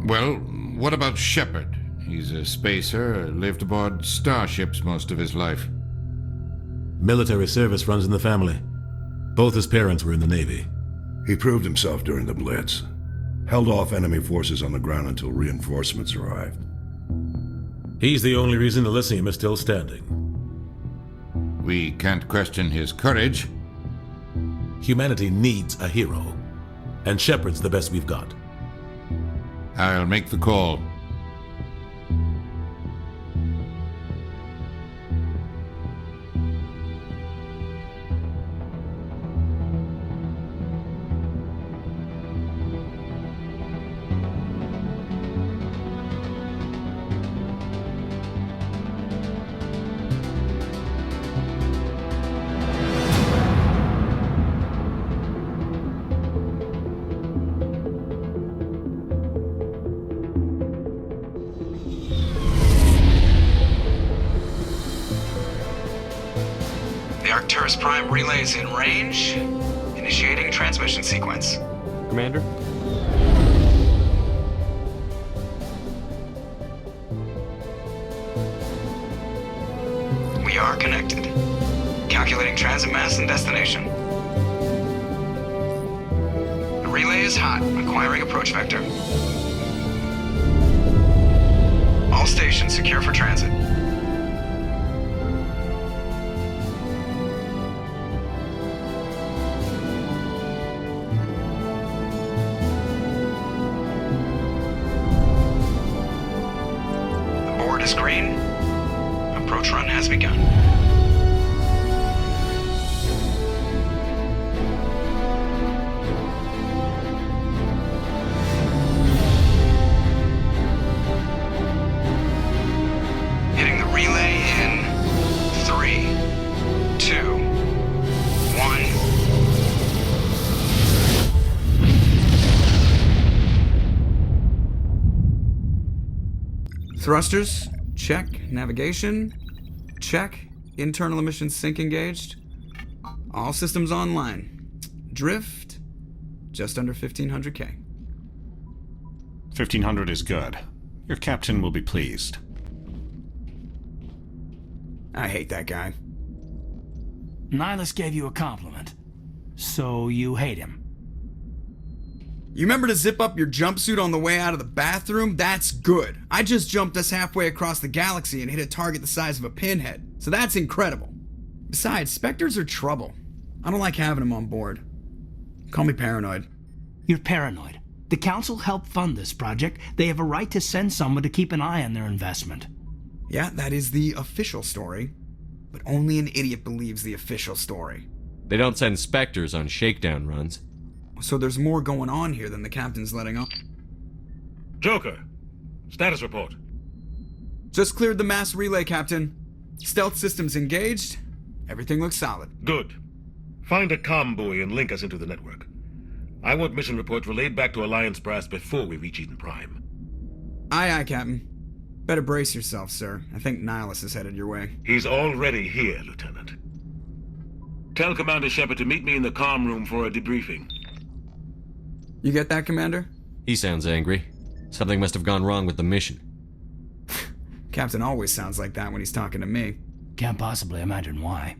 Well, what about Shepard? He's a spacer, lived aboard starships most of his life. Military service runs in the family. Both his parents were in the Navy. He proved himself during the Blitz. Held off enemy forces on the ground until reinforcements arrived. He's the only reason Elysium is still standing. We can't question his courage. Humanity needs a hero, and Shepard's the best we've got. I'll make the call. Arcturus Prime relays in range. Initiating transmission sequence. Commander? We are connected. Calculating transit mass and destination. The relay is hot, acquiring approach vector. All stations secure for transit. Is green. Approach run has begun. Hitting the relay in 3, 2, 1. Thrusters. Check. Navigation. Check. Internal emissions sync engaged. All systems online. Drift. Just under 1500K. 1500 is good. Your captain will be pleased. I hate that guy. Nihilus gave you a compliment. So you hate him. You remember to zip up your jumpsuit on the way out of the bathroom? That's good. I just jumped us halfway across the galaxy and hit a target the size of a pinhead. So that's incredible. Besides, Spectres are trouble. I don't like having them on board. Call me paranoid. You're paranoid. The Council helped fund this project. They have a right to send someone to keep an eye on their investment. Yeah, that is the official story. But only an idiot believes the official story. They don't send Spectres on shakedown runs. So there's more going on here than the captain's letting on. Joker, status report. Just cleared the mass relay, Captain. Stealth systems engaged. Everything looks solid. Good. Find a comm buoy and link us into the network. I want mission reports relayed back to Alliance brass before we reach Eden Prime. Aye, aye, Captain. Better brace yourself, sir. I think Nihilus is headed your way. He's already here, Lieutenant. Tell Commander Shepard to meet me in the comm room for a debriefing. You get that, Commander? He sounds angry. Something must have gone wrong with the mission. Captain always sounds like that when he's talking to me. Can't possibly imagine why.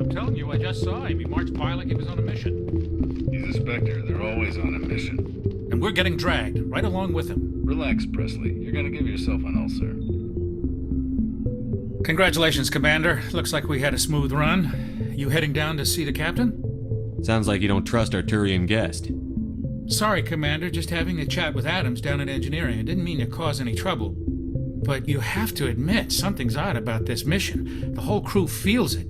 I'm telling you, I just saw him. He marched by like he was on a mission. He's a Spectre. They're always on a mission. And we're getting dragged, right along with him. Relax, Presley. You're gonna give yourself an ulcer. Congratulations, Commander. Looks like we had a smooth run. You heading down to see the captain? Sounds like you don't trust our Turian guest. Sorry, Commander. Just having a chat with Adams down at engineering. I didn't mean to cause any trouble. But you have to admit, something's odd about this mission. The whole crew feels it.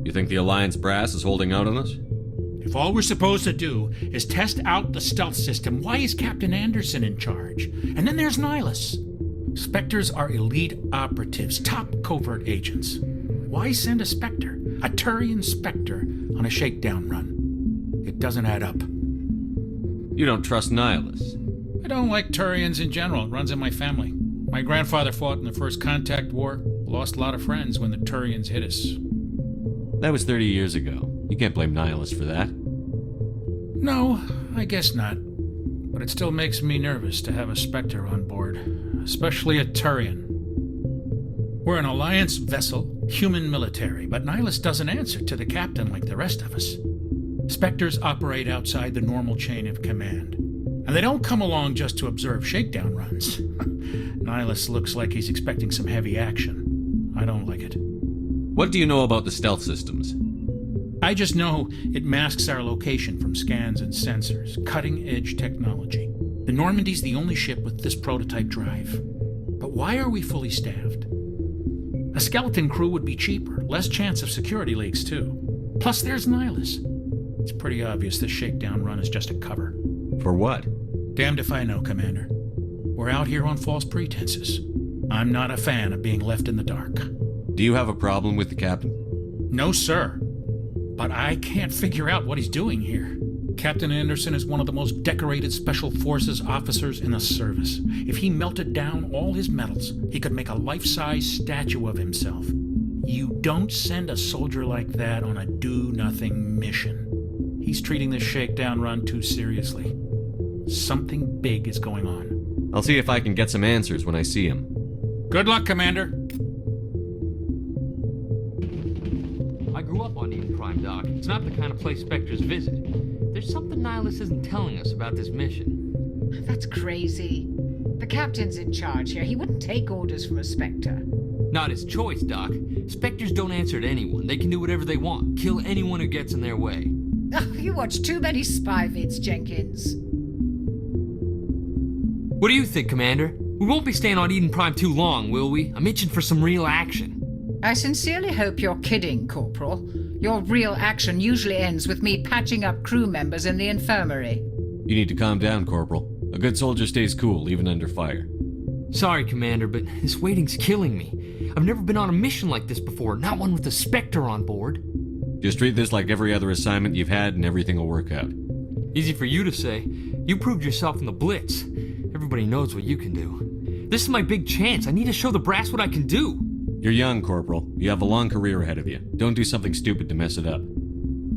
You think the Alliance brass is holding out on us? If all we're supposed to do is test out the stealth system, why is Captain Anderson in charge? And then there's Nihilus. Spectres are elite operatives, top covert agents. Why send a Spectre, a Turian Spectre, on a shakedown run? It doesn't add up. You don't trust Nihilus? I don't like Turians in general. It runs in my family. My grandfather fought in the First Contact War. Lost a lot of friends when the Turians hit us. That was 30 years ago. You can't blame Nihilus for that. No, I guess not. But it still makes me nervous to have a Spectre on board, especially a Turian. We're an Alliance vessel, human military, but Nihilus doesn't answer to the captain like the rest of us. Spectres operate outside the normal chain of command. And they don't come along just to observe shakedown runs. Nihilus looks like he's expecting some heavy action. I don't like it. What do you know about the stealth systems? I just know it masks our location from scans and sensors. Cutting-edge technology. The Normandy's the only ship with this prototype drive. But why are we fully staffed? A skeleton crew would be cheaper, less chance of security leaks too. Plus there's Nihilus. It's pretty obvious this shakedown run is just a cover. For what? Damned if I know, Commander. We're out here on false pretenses. I'm not a fan of being left in the dark. Do you have a problem with the captain? No, sir. But I can't figure out what he's doing here. Captain Anderson is one of the most decorated Special Forces officers in the service. If he melted down all his medals, he could make a life-size statue of himself. You don't send a soldier like that on a do-nothing mission. He's treating this shakedown run too seriously. Something big is going on. I'll see if I can get some answers when I see him. Good luck, Commander. I grew up on Eden Prime, Doc. It's not the kind of place Spectres visit. There's something Nihilus isn't telling us about this mission. That's crazy. The captain's in charge here. He wouldn't take orders from a Spectre. Not his choice, Doc. Spectres don't answer to anyone. They can do whatever they want. Kill anyone who gets in their way. Oh, you watch too many spy vids, Jenkins. What do you think, Commander? We won't be staying on Eden Prime too long, will we? I'm itching for some real action. I sincerely hope you're kidding, Corporal. Your real action usually ends with me patching up crew members in the infirmary. You need to calm down, Corporal. A good soldier stays cool, even under fire. Sorry, Commander, but this waiting's killing me. I've never been on a mission like this before, not one with a Spectre on board. Just treat this like every other assignment you've had and everything will work out. Easy for you to say. You proved yourself in the Blitz. Everybody knows what you can do. This is my big chance. I need to show the brass what I can do. You're young, Corporal. You have a long career ahead of you. Don't do something stupid to mess it up.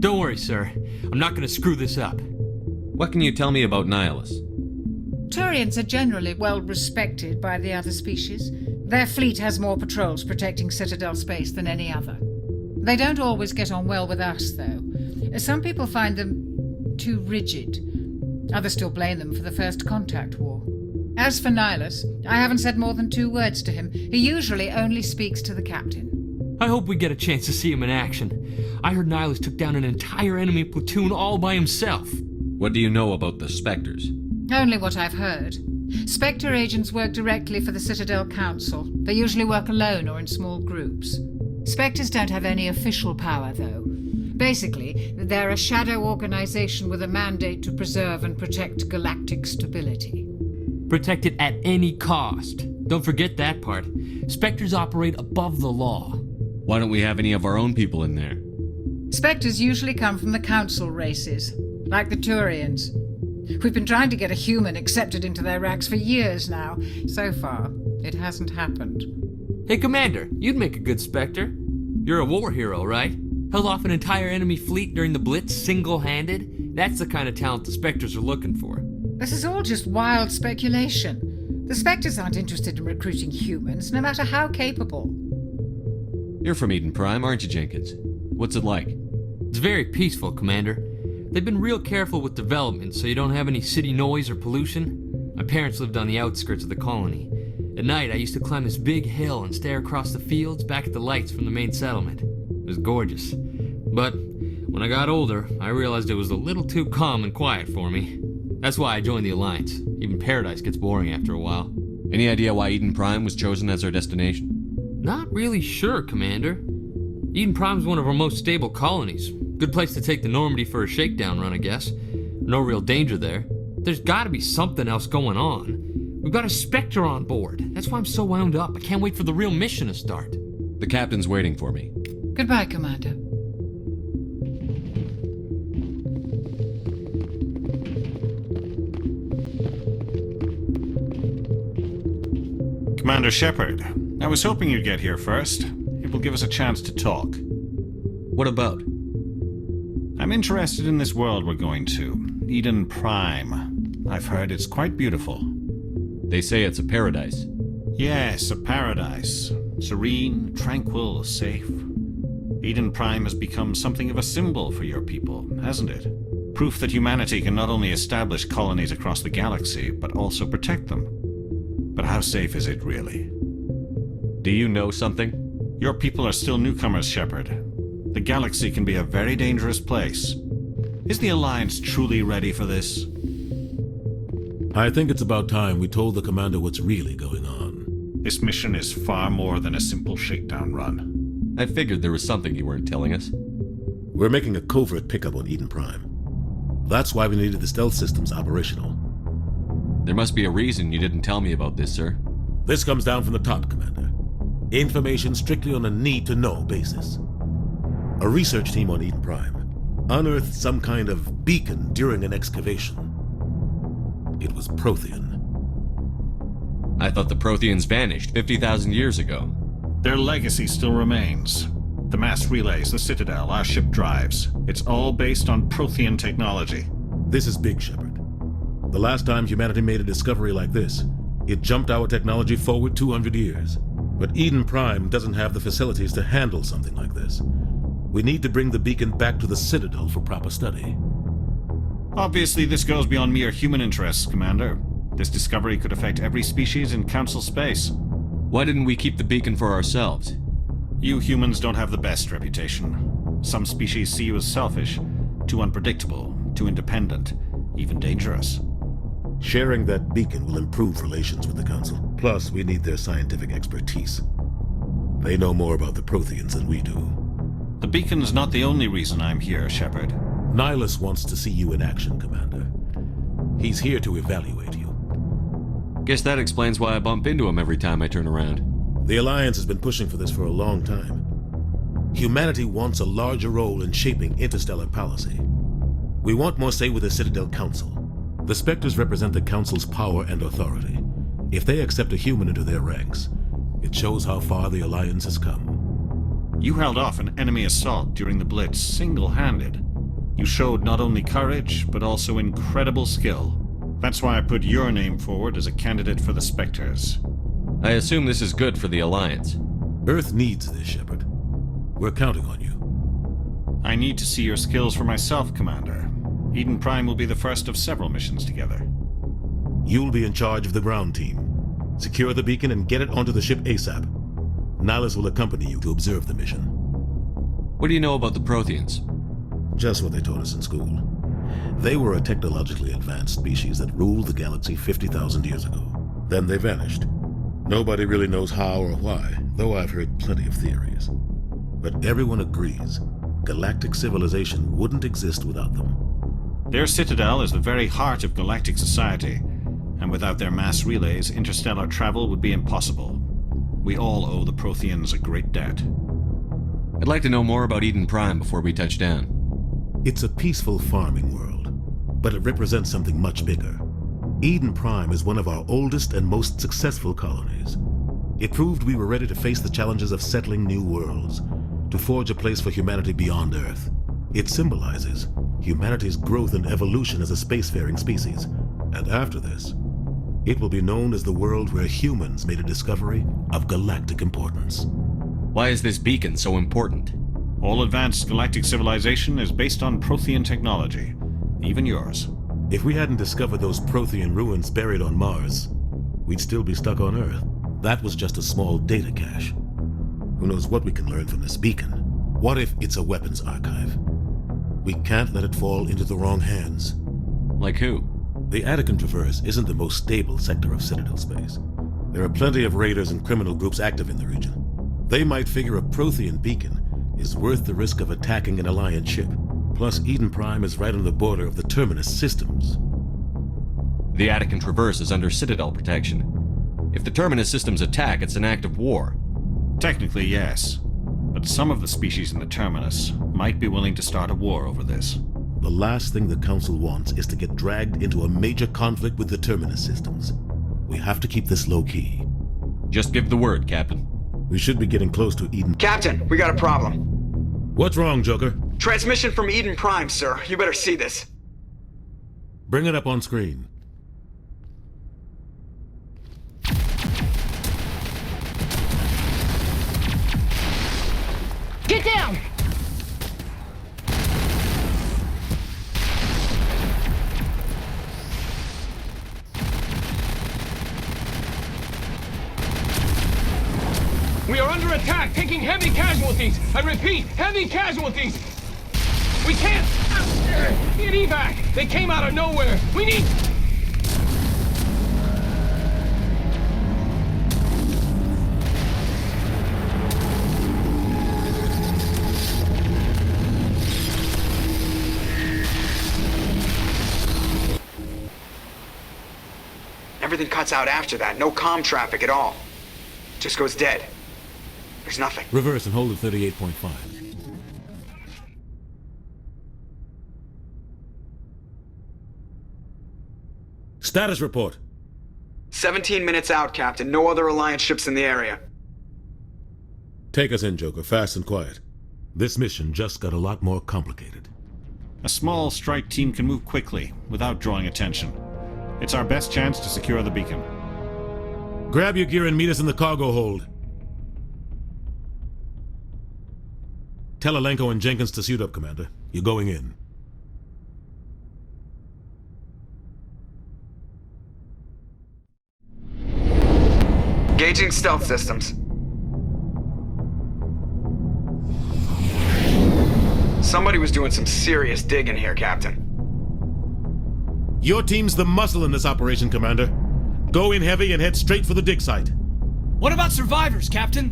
Don't worry, sir. I'm not going to screw this up. What can you tell me about Nihilus? Turians are generally well respected by the other species. Their fleet has more patrols protecting Citadel space than any other. They don't always get on well with us, though. Some people find them too rigid. Others still blame them for the First Contact War. As for Nihilus, I haven't said more than 2 words to him. He usually only speaks to the captain. I hope we get a chance to see him in action. I heard Nihilus took down an entire enemy platoon all by himself. What do you know about the Spectres? Only what I've heard. Spectre agents work directly for the Citadel Council. They usually work alone or in small groups. Spectres don't have any official power, though. Basically, they're a shadow organization with a mandate to preserve and protect galactic stability. Protect it at any cost. Don't forget that part. Spectres operate above the law. Why don't we have any of our own people in there? Spectres usually come from the Council races, like the Turians. We've been trying to get a human accepted into their ranks for years now. So far, it hasn't happened. Hey, Commander, you'd make a good Spectre. You're a war hero, right? Held off an entire enemy fleet during the Blitz single-handed? That's the kind of talent the Spectres are looking for. This is all just wild speculation. The Spectres aren't interested in recruiting humans, no matter how capable. You're from Eden Prime, aren't you, Jenkins? What's it like? It's very peaceful, Commander. They've been real careful with development so you don't have any city noise or pollution. My parents lived on the outskirts of the colony. At night, I used to climb this big hill and stare across the fields back at the lights from the main settlement. It was gorgeous. But when I got older, I realized it was a little too calm and quiet for me. That's why I joined the Alliance. Even Paradise gets boring after a while. Any idea why Eden Prime was chosen as our destination? Not really sure, Commander. Eden Prime's one of our most stable colonies. Good place to take the Normandy for a shakedown run, I guess. No real danger there. There's gotta be something else going on. We've got a Spectre on board. That's why I'm so wound up. I can't wait for the real mission to start. The captain's waiting for me. Goodbye, Commander. Commander Shepard, I was hoping you'd get here first. It will give us a chance to talk. What about? I'm interested in this world we're going to, Eden Prime. I've heard it's quite beautiful. They say it's a paradise. Yes, a paradise. Serene, tranquil, safe. Eden Prime has become something of a symbol for your people, hasn't it? Proof that humanity can not only establish colonies across the galaxy, but also protect them. But how safe is it, really? Do you know something? Your people are still newcomers, Shepard. The galaxy can be a very dangerous place. Is the Alliance truly ready for this? I think it's about time we told the commander what's really going on. This mission is far more than a simple shakedown run. I figured there was something you weren't telling us. We're making a covert pickup on Eden Prime. That's why we needed the stealth systems operational. There must be a reason you didn't tell me about this, sir. This comes down from the top, Commander. Information strictly on a need-to-know basis. A research team on Eden Prime unearthed some kind of beacon during an excavation. It was Prothean. I thought the Protheans vanished 50,000 years ago. Their legacy still remains. The mass relays, the Citadel, our ship drives. It's all based on Prothean technology. This is big, Shepard. The last time humanity made a discovery like this, it jumped our technology forward 200 years. But Eden Prime doesn't have the facilities to handle something like this. We need to bring the beacon back to the Citadel for proper study. Obviously, this goes beyond mere human interests, Commander. This discovery could affect every species in Council space. Why didn't we keep the beacon for ourselves? You humans don't have the best reputation. Some species see you as selfish, too unpredictable, too independent, even dangerous. Sharing that beacon will improve relations with the Council. Plus, we need their scientific expertise. They know more about the Protheans than we do. The beacon's not the only reason I'm here, Shepard. Ilos wants to see you in action, Commander. He's here to evaluate you. Guess that explains why I bump into him every time I turn around. The Alliance has been pushing for this for a long time. Humanity wants a larger role in shaping interstellar policy. We want more say with the Citadel Council. The Spectres represent the Council's power and authority. If they accept a human into their ranks, it shows how far the Alliance has come. You held off an enemy assault during the Blitz single-handed. You showed not only courage, but also incredible skill. That's why I put your name forward as a candidate for the Spectres. I assume this is good for the Alliance. Earth needs this, Shepard. We're counting on you. I need to see your skills for myself, Commander. Eden Prime will be the first of several missions together. You'll be in charge of the ground team. Secure the beacon and get it onto the ship ASAP. Ilos will accompany you to observe the mission. What do you know about the Protheans? Just what they taught us in school. They were a technologically advanced species that ruled the galaxy 50,000 years ago. Then they vanished. Nobody really knows how or why, though I've heard plenty of theories. But everyone agrees galactic civilization wouldn't exist without them. Their Citadel is the very heart of galactic society, and without their mass relays, interstellar travel would be impossible. We all owe the Protheans a great debt. I'd like to know more about Eden Prime before we touch down. It's a peaceful farming world, but it represents something much bigger. Eden Prime is one of our oldest and most successful colonies. It proved we were ready to face the challenges of settling new worlds, to forge a place for humanity beyond Earth. It symbolizes humanity's growth and evolution as a spacefaring species. And after this, it will be known as the world where humans made a discovery of galactic importance. Why is this beacon so important? All advanced galactic civilization is based on Prothean technology, even yours. If we hadn't discovered those Prothean ruins buried on Mars, we'd still be stuck on Earth. That was just a small data cache. Who knows what we can learn from this beacon? What if it's a weapons archive? We can't let it fall into the wrong hands. Like who? The Attican Traverse isn't the most stable sector of Citadel space. There are plenty of raiders and criminal groups active in the region. They might figure a Prothean beacon is worth the risk of attacking an Alliance ship. Plus, Eden Prime is right on the border of the Terminus systems. The Attican Traverse is under Citadel protection. If the Terminus systems attack, it's an act of war. Technically, yes. But some of the species in the Terminus might be willing to start a war over this. The last thing the Council wants is to get dragged into a major conflict with the Terminus systems. We have to keep this low-key. Just give the word, Captain. We should be getting close to Eden. Captain, we got a problem. What's wrong, Joker? Transmission from Eden Prime, sir. You better see this. Bring it up on screen. Get down! We are under attack, taking heavy casualties. I repeat, heavy casualties. We can't get evac. They came out of nowhere. We need... Everything cuts out after that. No comm traffic at all. Just goes dead. There's nothing. Reverse and hold at 38.5. Status report. 17 minutes out, Captain. No other Alliance ships in the area. Take us in, Joker, fast and quiet. This mission just got a lot more complicated. A small strike team can move quickly, without drawing attention. It's our best chance to secure the beacon. Grab your gear and meet us in the cargo hold. Tell Alenko and Jenkins to suit up, Commander. You're going in. Gauging stealth systems. Somebody was doing some serious digging here, Captain. Your team's the muscle in this operation, Commander. Go in heavy and head straight for the dig site. What about survivors, Captain?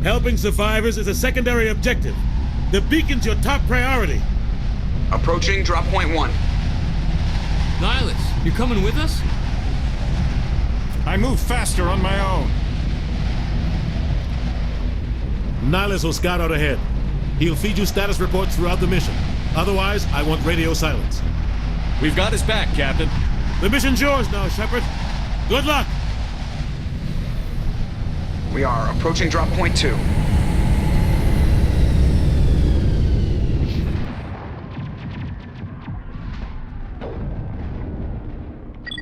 Helping survivors is a secondary objective. The beacon's your top priority. Approaching drop point 1. Nihilus, you coming with us? I move faster on my own. Nihilus will scout out ahead. He'll feed you status reports throughout the mission. Otherwise, I want radio silence. We've got his back, Captain. The mission's yours now, Shepard. Good luck! We are approaching drop point 2.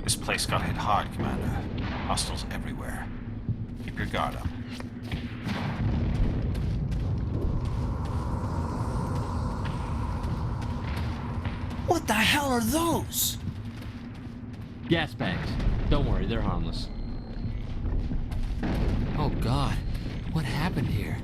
This place got hit hard, Commander. Hostiles everywhere. Keep your guard up. What the hell are those? Gas bags. Don't worry, they're harmless. Oh God, what happened here?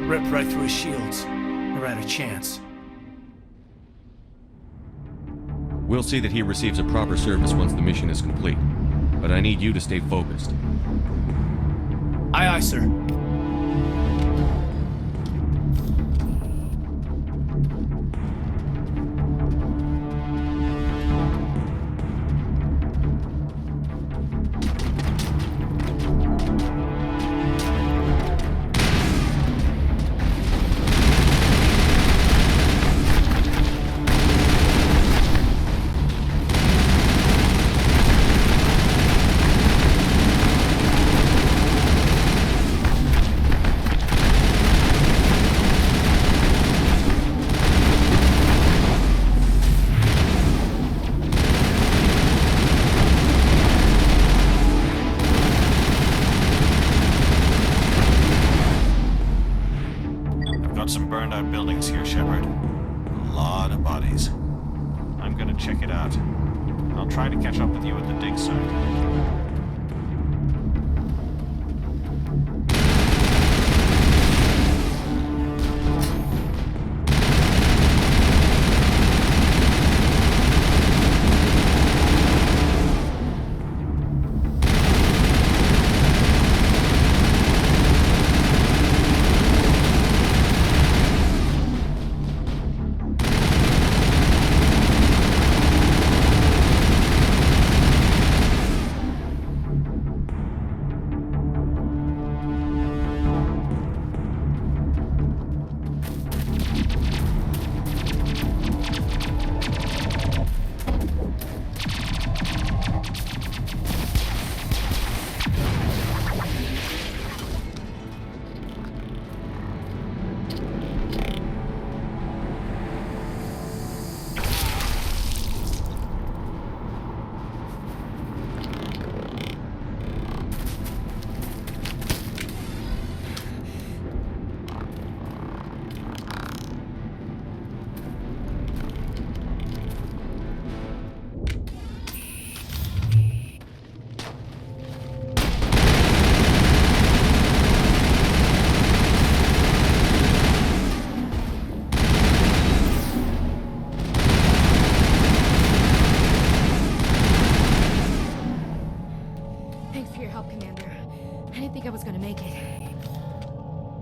Ripped right through his shields. Never had a chance. We'll see that he receives a proper service once the mission is complete. But I need you to stay focused. Aye, aye, sir. Got some burned out buildings here, Shepard. A lot of bodies. I'm gonna check it out. I'll try to catch up with you at the dig site.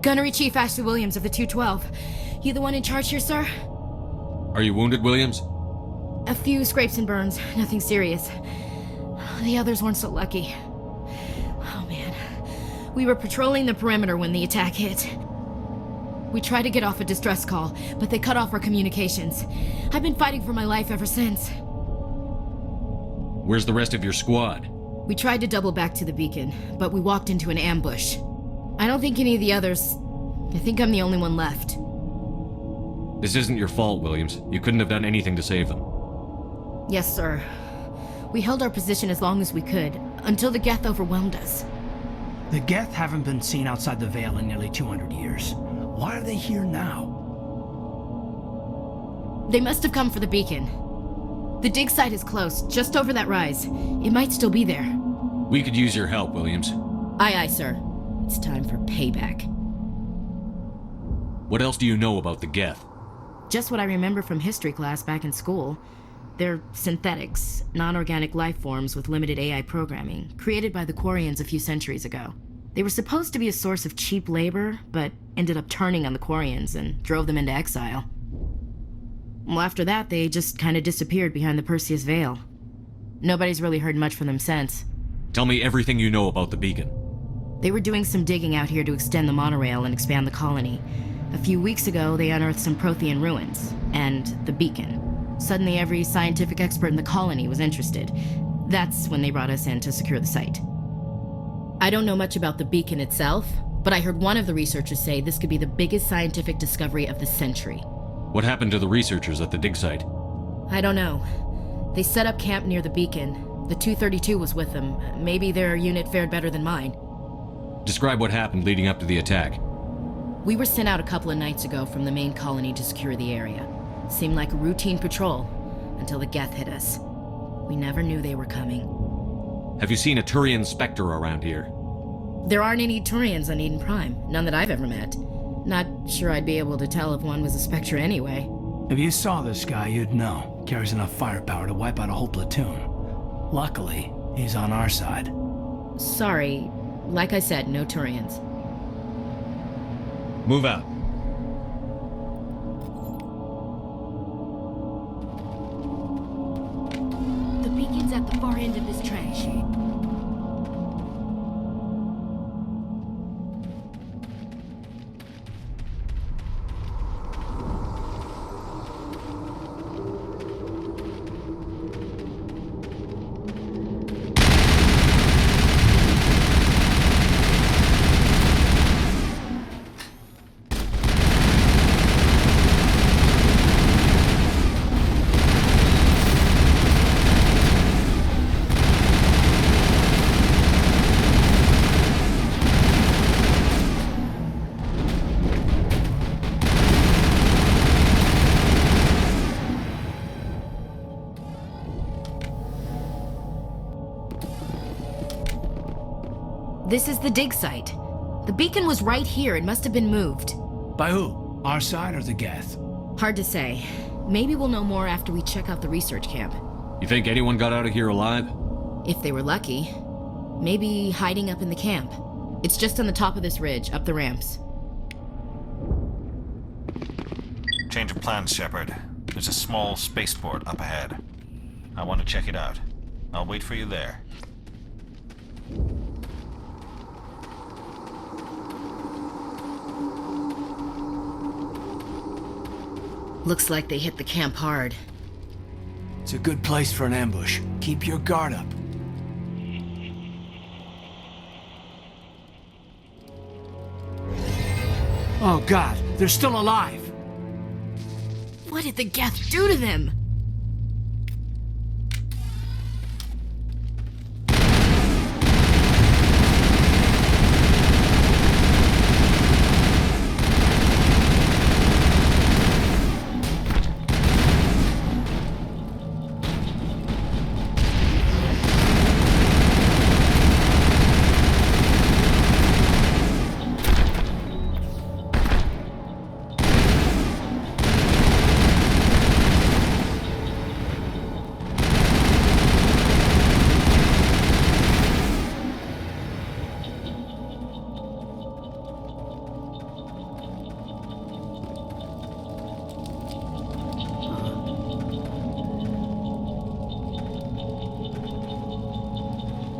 Gunnery Chief Ashley Williams of the 212. You the one in charge here, sir? Are you wounded, Williams? A few scrapes and burns, nothing serious. The others weren't so lucky. Oh man. We were patrolling the perimeter when the attack hit. We tried to get off a distress call, but they cut off our communications. I've been fighting for my life ever since. Where's the rest of your squad? We tried to double back to the beacon, but we walked into an ambush. I don't think any of the others... I think I'm the only one left. This isn't your fault, Williams. You couldn't have done anything to save them. Yes, sir. We held our position as long as we could, until the Geth overwhelmed us. The Geth haven't been seen outside the Veil in nearly 200 years. Why are they here now? They must have come for the beacon. The dig site is close, just over that rise. It might still be there. We could use your help, Williams. Aye, aye, sir. It's time for payback. What else do you know about the Geth? Just what I remember from history class back in school. They're synthetics, non-organic life forms with limited AI programming, created by the Quarians a few centuries ago. They were supposed to be a source of cheap labor, but ended up turning on the Quarians and drove them into exile. Well, after that, they just kind of disappeared behind the Perseus Veil. Nobody's really heard much from them since. Tell me everything you know about the beacon. They were doing some digging out here to extend the monorail and expand the colony. A few weeks ago, they unearthed some Prothean ruins, and the beacon. Suddenly, every scientific expert in the colony was interested. That's when they brought us in to secure the site. I don't know much about the beacon itself, but I heard one of the researchers say this could be the biggest scientific discovery of the century. What happened to the researchers at the dig site? I don't know. They set up camp near the beacon. The 232 was with them. Maybe their unit fared better than mine. Describe what happened leading up to the attack. We were sent out a couple of nights ago from the main colony to secure the area. Seemed like a routine patrol, until the Geth hit us. We never knew they were coming. Have you seen a Turian Spectre around here? There aren't any Turians on Eden Prime, none that I've ever met. Not sure I'd be able to tell if one was a Spectre anyway. If you saw this guy, you'd know. Carries enough firepower to wipe out a whole platoon. Luckily, he's on our side. Sorry. Like I said, no Turians. Move out. The beacon's at the far end of this trench. This is the dig site. The beacon was right here. It must have been moved. By who? Our side or the Geth? Hard to say. Maybe we'll know more after we check out the research camp. You think anyone got out of here alive? If they were lucky. Maybe hiding up in the camp. It's just on the top of this ridge, up the ramps. Change of plans, Shepard. There's a small spaceport up ahead. I want to check it out. I'll wait for you there. Looks like they hit the camp hard. It's a good place for an ambush. Keep your guard up. Oh God, they're still alive! What did the Geth do to them?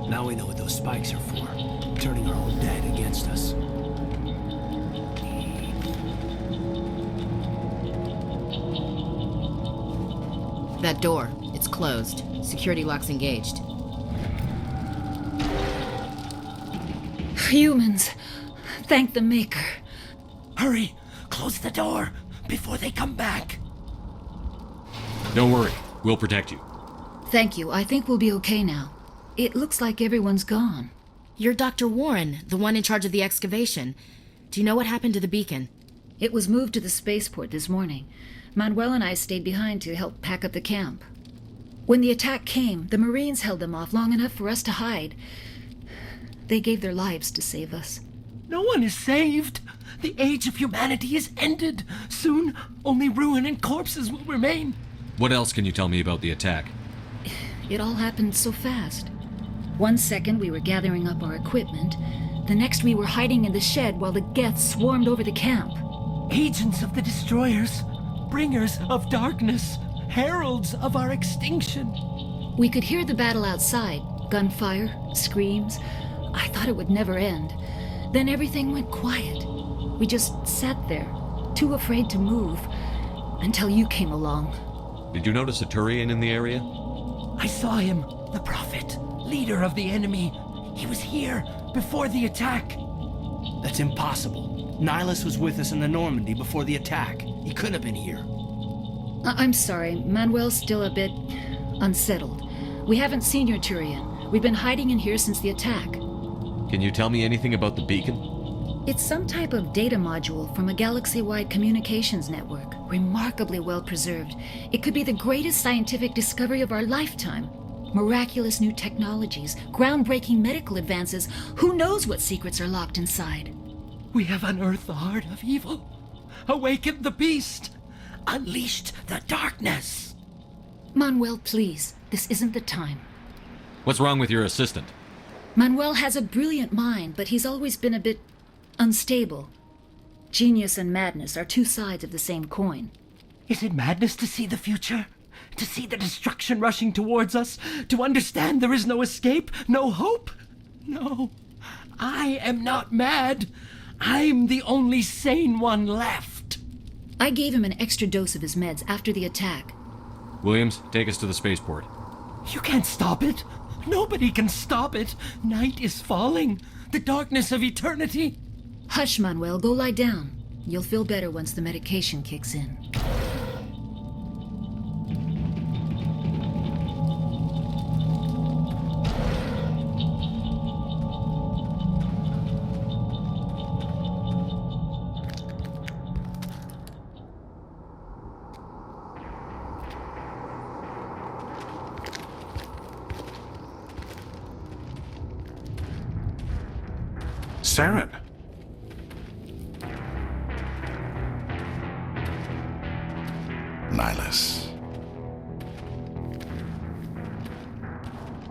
Now we know what those spikes are for. Turning our own dead against us. That door, it's closed. Security lock's engaged. Humans. Thank the Maker. Hurry! Close the door before they come back. Don't worry. We'll protect you. Thank you. I think we'll be okay now. It looks like everyone's gone. You're Dr. Warren, the one in charge of the excavation. Do you know what happened to the beacon? It was moved to the spaceport this morning. Manuel and I stayed behind to help pack up the camp. When the attack came, the Marines held them off long enough for us to hide. They gave their lives to save us. No one is saved. The age of humanity is ended. Soon, only ruin and corpses will remain. What else can you tell me about the attack? It all happened so fast. 1 second we were gathering up our equipment. The next we were hiding in the shed while the Geth swarmed over the camp. Agents of the destroyers, bringers of darkness, heralds of our extinction. We could hear the battle outside. Gunfire, screams. I thought it would never end. Then everything went quiet. We just sat there, too afraid to move, until you came along. Did you notice a Turian in the area? I saw him, the Prophet, leader of the enemy. He was here before the attack. That's impossible. Nihilus was with us in the Normandy before the attack. He couldn't have been here. I'm sorry. Manuel's still a bit unsettled. We haven't seen your Turian. We've been hiding in here since the attack. Can you tell me anything about the beacon? It's some type of data module from a galaxy-wide communications network. Remarkably well preserved. It could be the greatest scientific discovery of our lifetime. Miraculous new technologies, groundbreaking medical advances. Who knows what secrets are locked inside? We have unearthed the heart of evil, awakened the beast, unleashed the darkness. Manuel, please. This isn't the time. What's wrong with your assistant? Manuel has a brilliant mind, but he's always been a bit unstable. Genius and madness are two sides of the same coin. Is it madness to see the future? To see the destruction rushing towards us? To understand there is no escape? No hope? No. I am not mad. I'm the only sane one left. I gave him an extra dose of his meds after the attack. Williams, take us to the spaceport. You can't stop it. Nobody can stop it. Night is falling. The darkness of eternity. Hush, Manuel. Go lie down. You'll feel better once the medication kicks in. Saren. Ilos.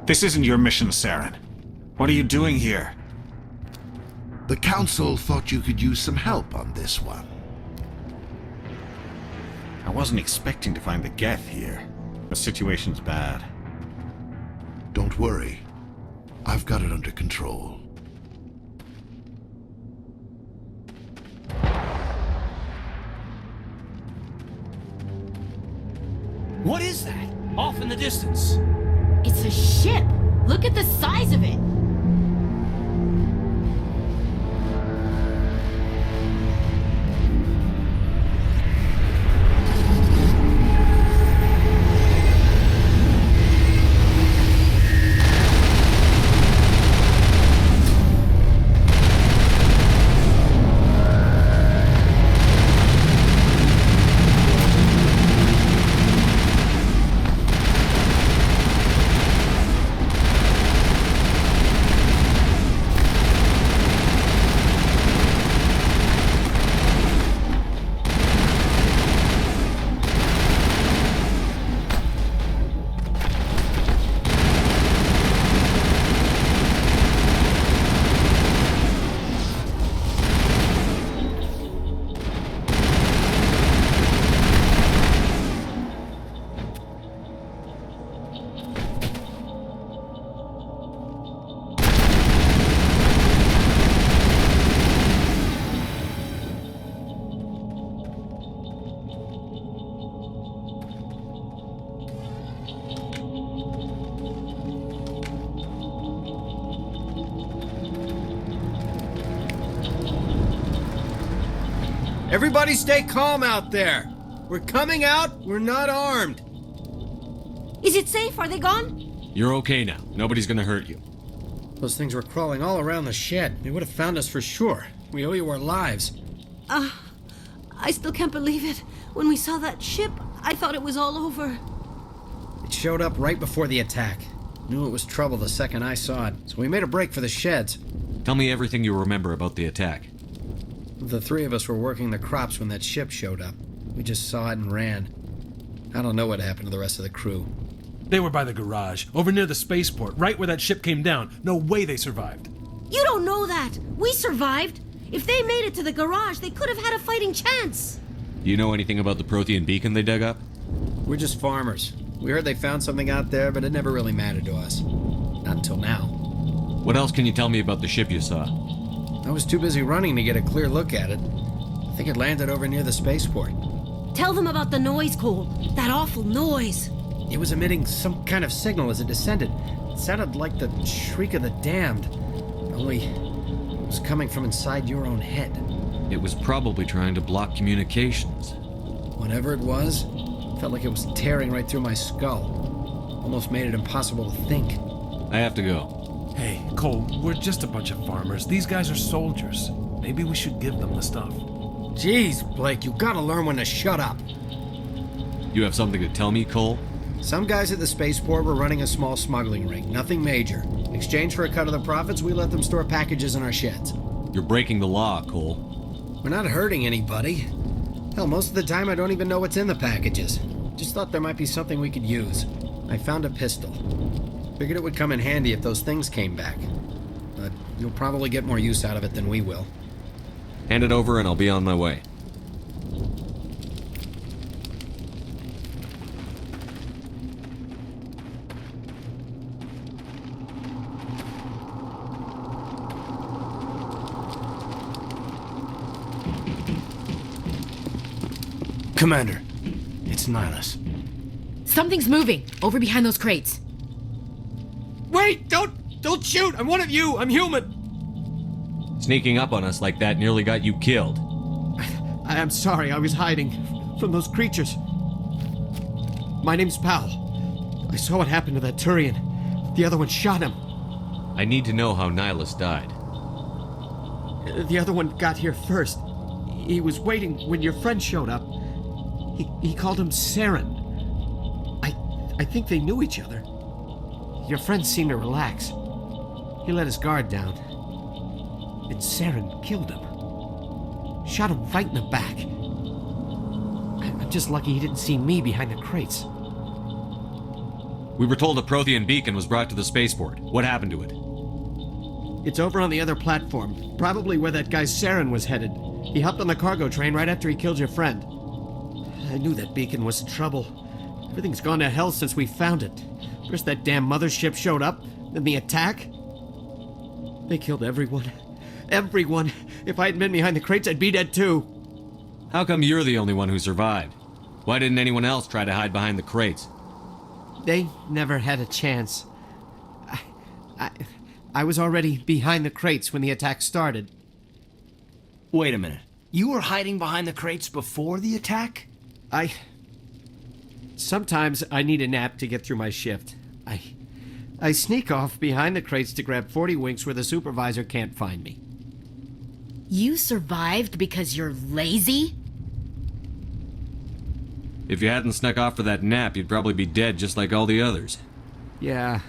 This isn't your mission, Saren. What are you doing here? The Council thought you could use some help on this one. I wasn't expecting to find the Geth here. The situation's bad. Don't worry. I've got it under control. What is that? Off in the distance. It's a ship. Look at the size of it. Everybody stay calm out there. We're coming out, we're not armed. Is it safe? Are they gone? You're okay now. Nobody's gonna hurt you. Those things were crawling all around the shed. They would have found us for sure. We owe you our lives. I still can't believe it. When we saw that ship, I thought it was all over. It showed up right before the attack. Knew it was trouble the second I saw it, so we made a break for the sheds. Tell me everything you remember about the attack. The three of us were working the crops when that ship showed up. We just saw it and ran. I don't know what happened to the rest of the crew. They were by the garage, over near the spaceport, right where that ship came down. No way they survived. You don't know that. We survived. If they made it to the garage, they could have had a fighting chance. Do you know anything about the Prothean beacon they dug up? We're just farmers. We heard they found something out there, but it never really mattered to us. Not until now. What else can you tell me about the ship you saw? I was too busy running to get a clear look at it. I think it landed over near the spaceport. Tell them about the noise, Cole. That awful noise. It was emitting some kind of signal as it descended. It sounded like the shriek of the damned. Only it was coming from inside your own head. It was probably trying to block communications. Whatever it was, it felt like it was tearing right through my skull. Almost made it impossible to think. I have to go. Hey, Cole, we're just a bunch of farmers. These guys are soldiers. Maybe we should give them the stuff. Jeez, Blake, you gotta learn when to shut up. You have something to tell me, Cole? Some guys at the spaceport were running a small smuggling ring, nothing major. In exchange for a cut of the profits, we let them store packages in our sheds. You're breaking the law, Cole. We're not hurting anybody. Hell, most of the time I don't even know what's in the packages. Just thought there might be something we could use. I found a pistol. Figured it would come in handy if those things came back. But you'll probably get more use out of it than we will. Hand it over and I'll be on my way. Commander, it's Ilos. Something's moving over behind those crates. Wait! Don't shoot! I'm one of you! I'm human! Sneaking up on us like that nearly got you killed. I'm sorry, I was hiding from those creatures. My name's Powell. I saw what happened to that Turian. The other one shot him. I need to know how Ilos died. The other one got here first. He was waiting when your friend showed up. He called him Saren. I think they knew each other. Your friend seemed to relax. He let his guard down. And Saren killed him. Shot him right in the back. I'm just lucky he didn't see me behind the crates. We were told a Prothean beacon was brought to the spaceport. What happened to it? It's over on the other platform, probably where that guy Saren was headed. He hopped on the cargo train right after he killed your friend. I knew that beacon was trouble. Everything's gone to hell since we found it. First that damn mothership showed up, then the attack. They killed everyone. Everyone! If I hadn't been behind the crates, I'd be dead too. How come you're the only one who survived? Why didn't anyone else try to hide behind the crates? They never had a chance. I was already behind the crates when the attack started. Wait a minute. You were hiding behind the crates before the attack? Sometimes I need a nap to get through my shift. I sneak off behind the crates to grab 40 winks where the supervisor can't find me. You survived because you're lazy? If you hadn't snuck off for that nap, you'd probably be dead just like all the others. Yeah,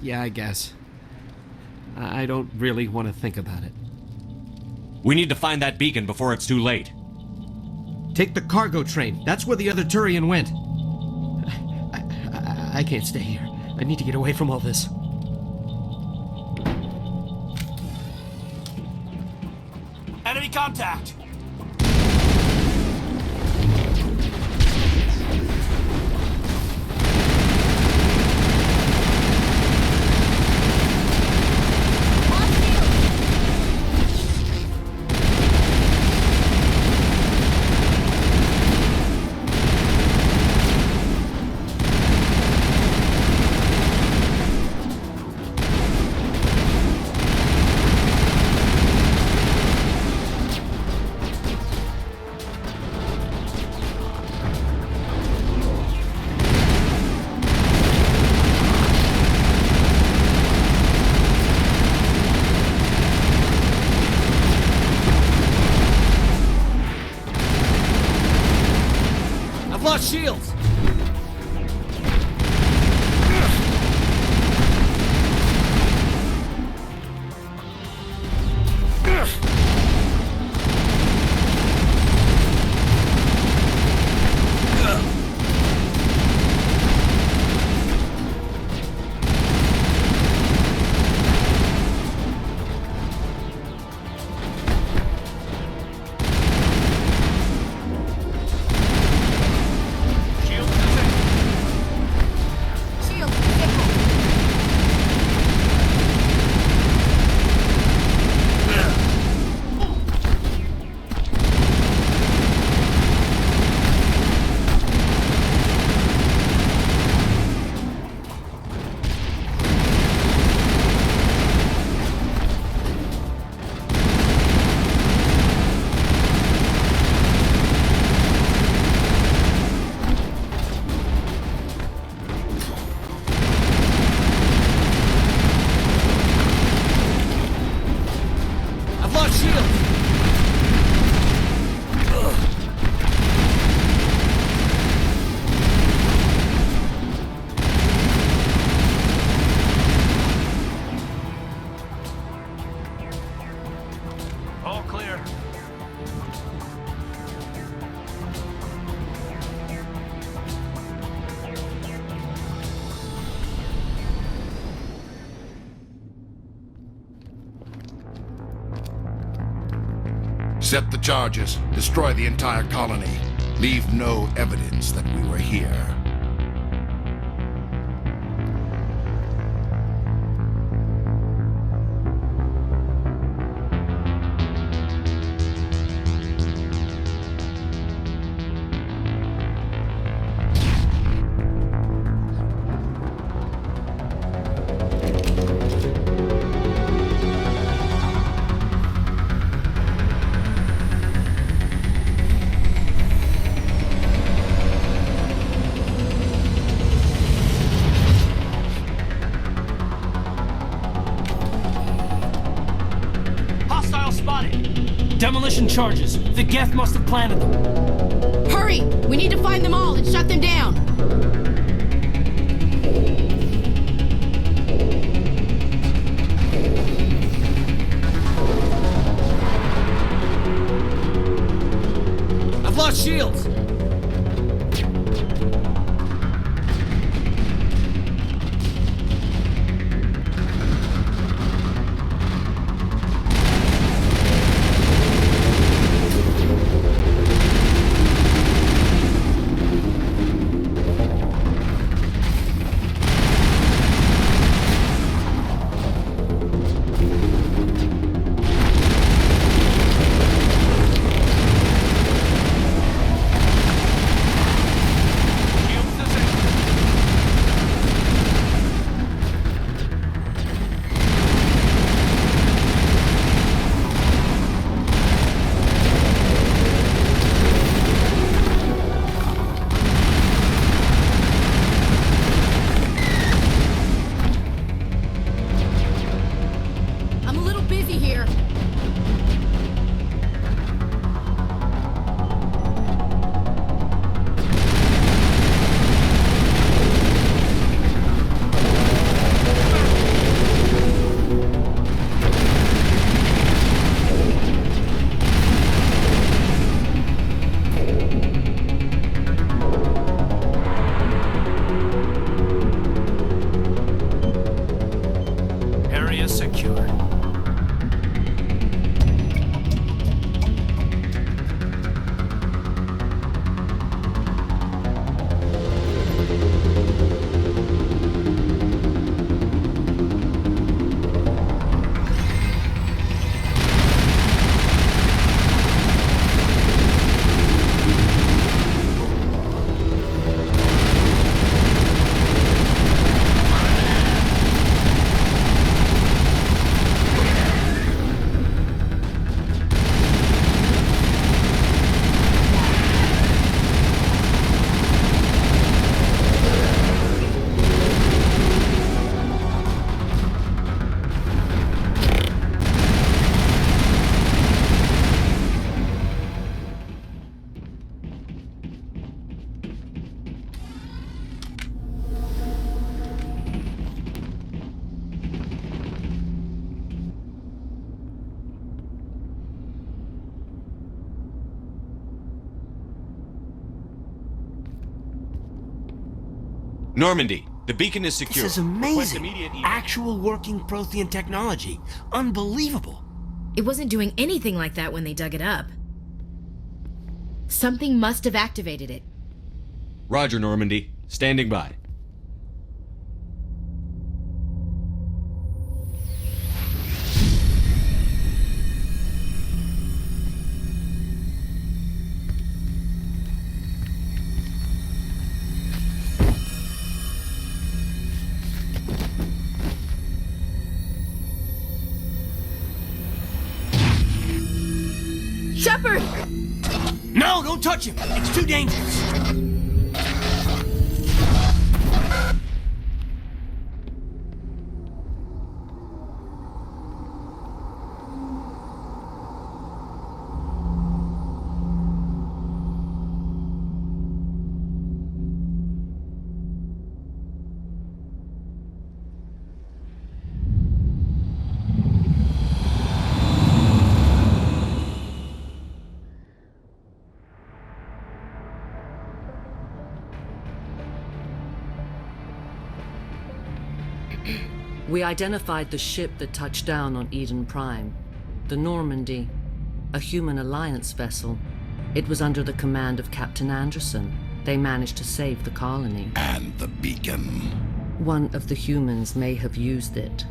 I guess. I don't really want to think about it. We need to find that beacon before it's too late. Take the cargo train. That's where the other Turian went. I can't stay here. I need to get away from all this. Enemy contact! Shields! Set the charges. Destroy the entire colony. Leave no evidence that we were here. Demolition charges. The Geth must have planted them. Hurry! We need to find them all and shut them down. lost shields! Normandy, the beacon is secure. This is amazing. Actual working Prothean technology. Unbelievable. It wasn't doing anything like that when they dug it up. Something must have activated it. Roger, Normandy. Standing by. Shepard! No, don't touch him! It's too dangerous! We identified the ship that touched down on Eden Prime. The Normandy, a human alliance vessel. It was under the command of Captain Anderson. They managed to save the colony. And the beacon. One of the humans may have used it.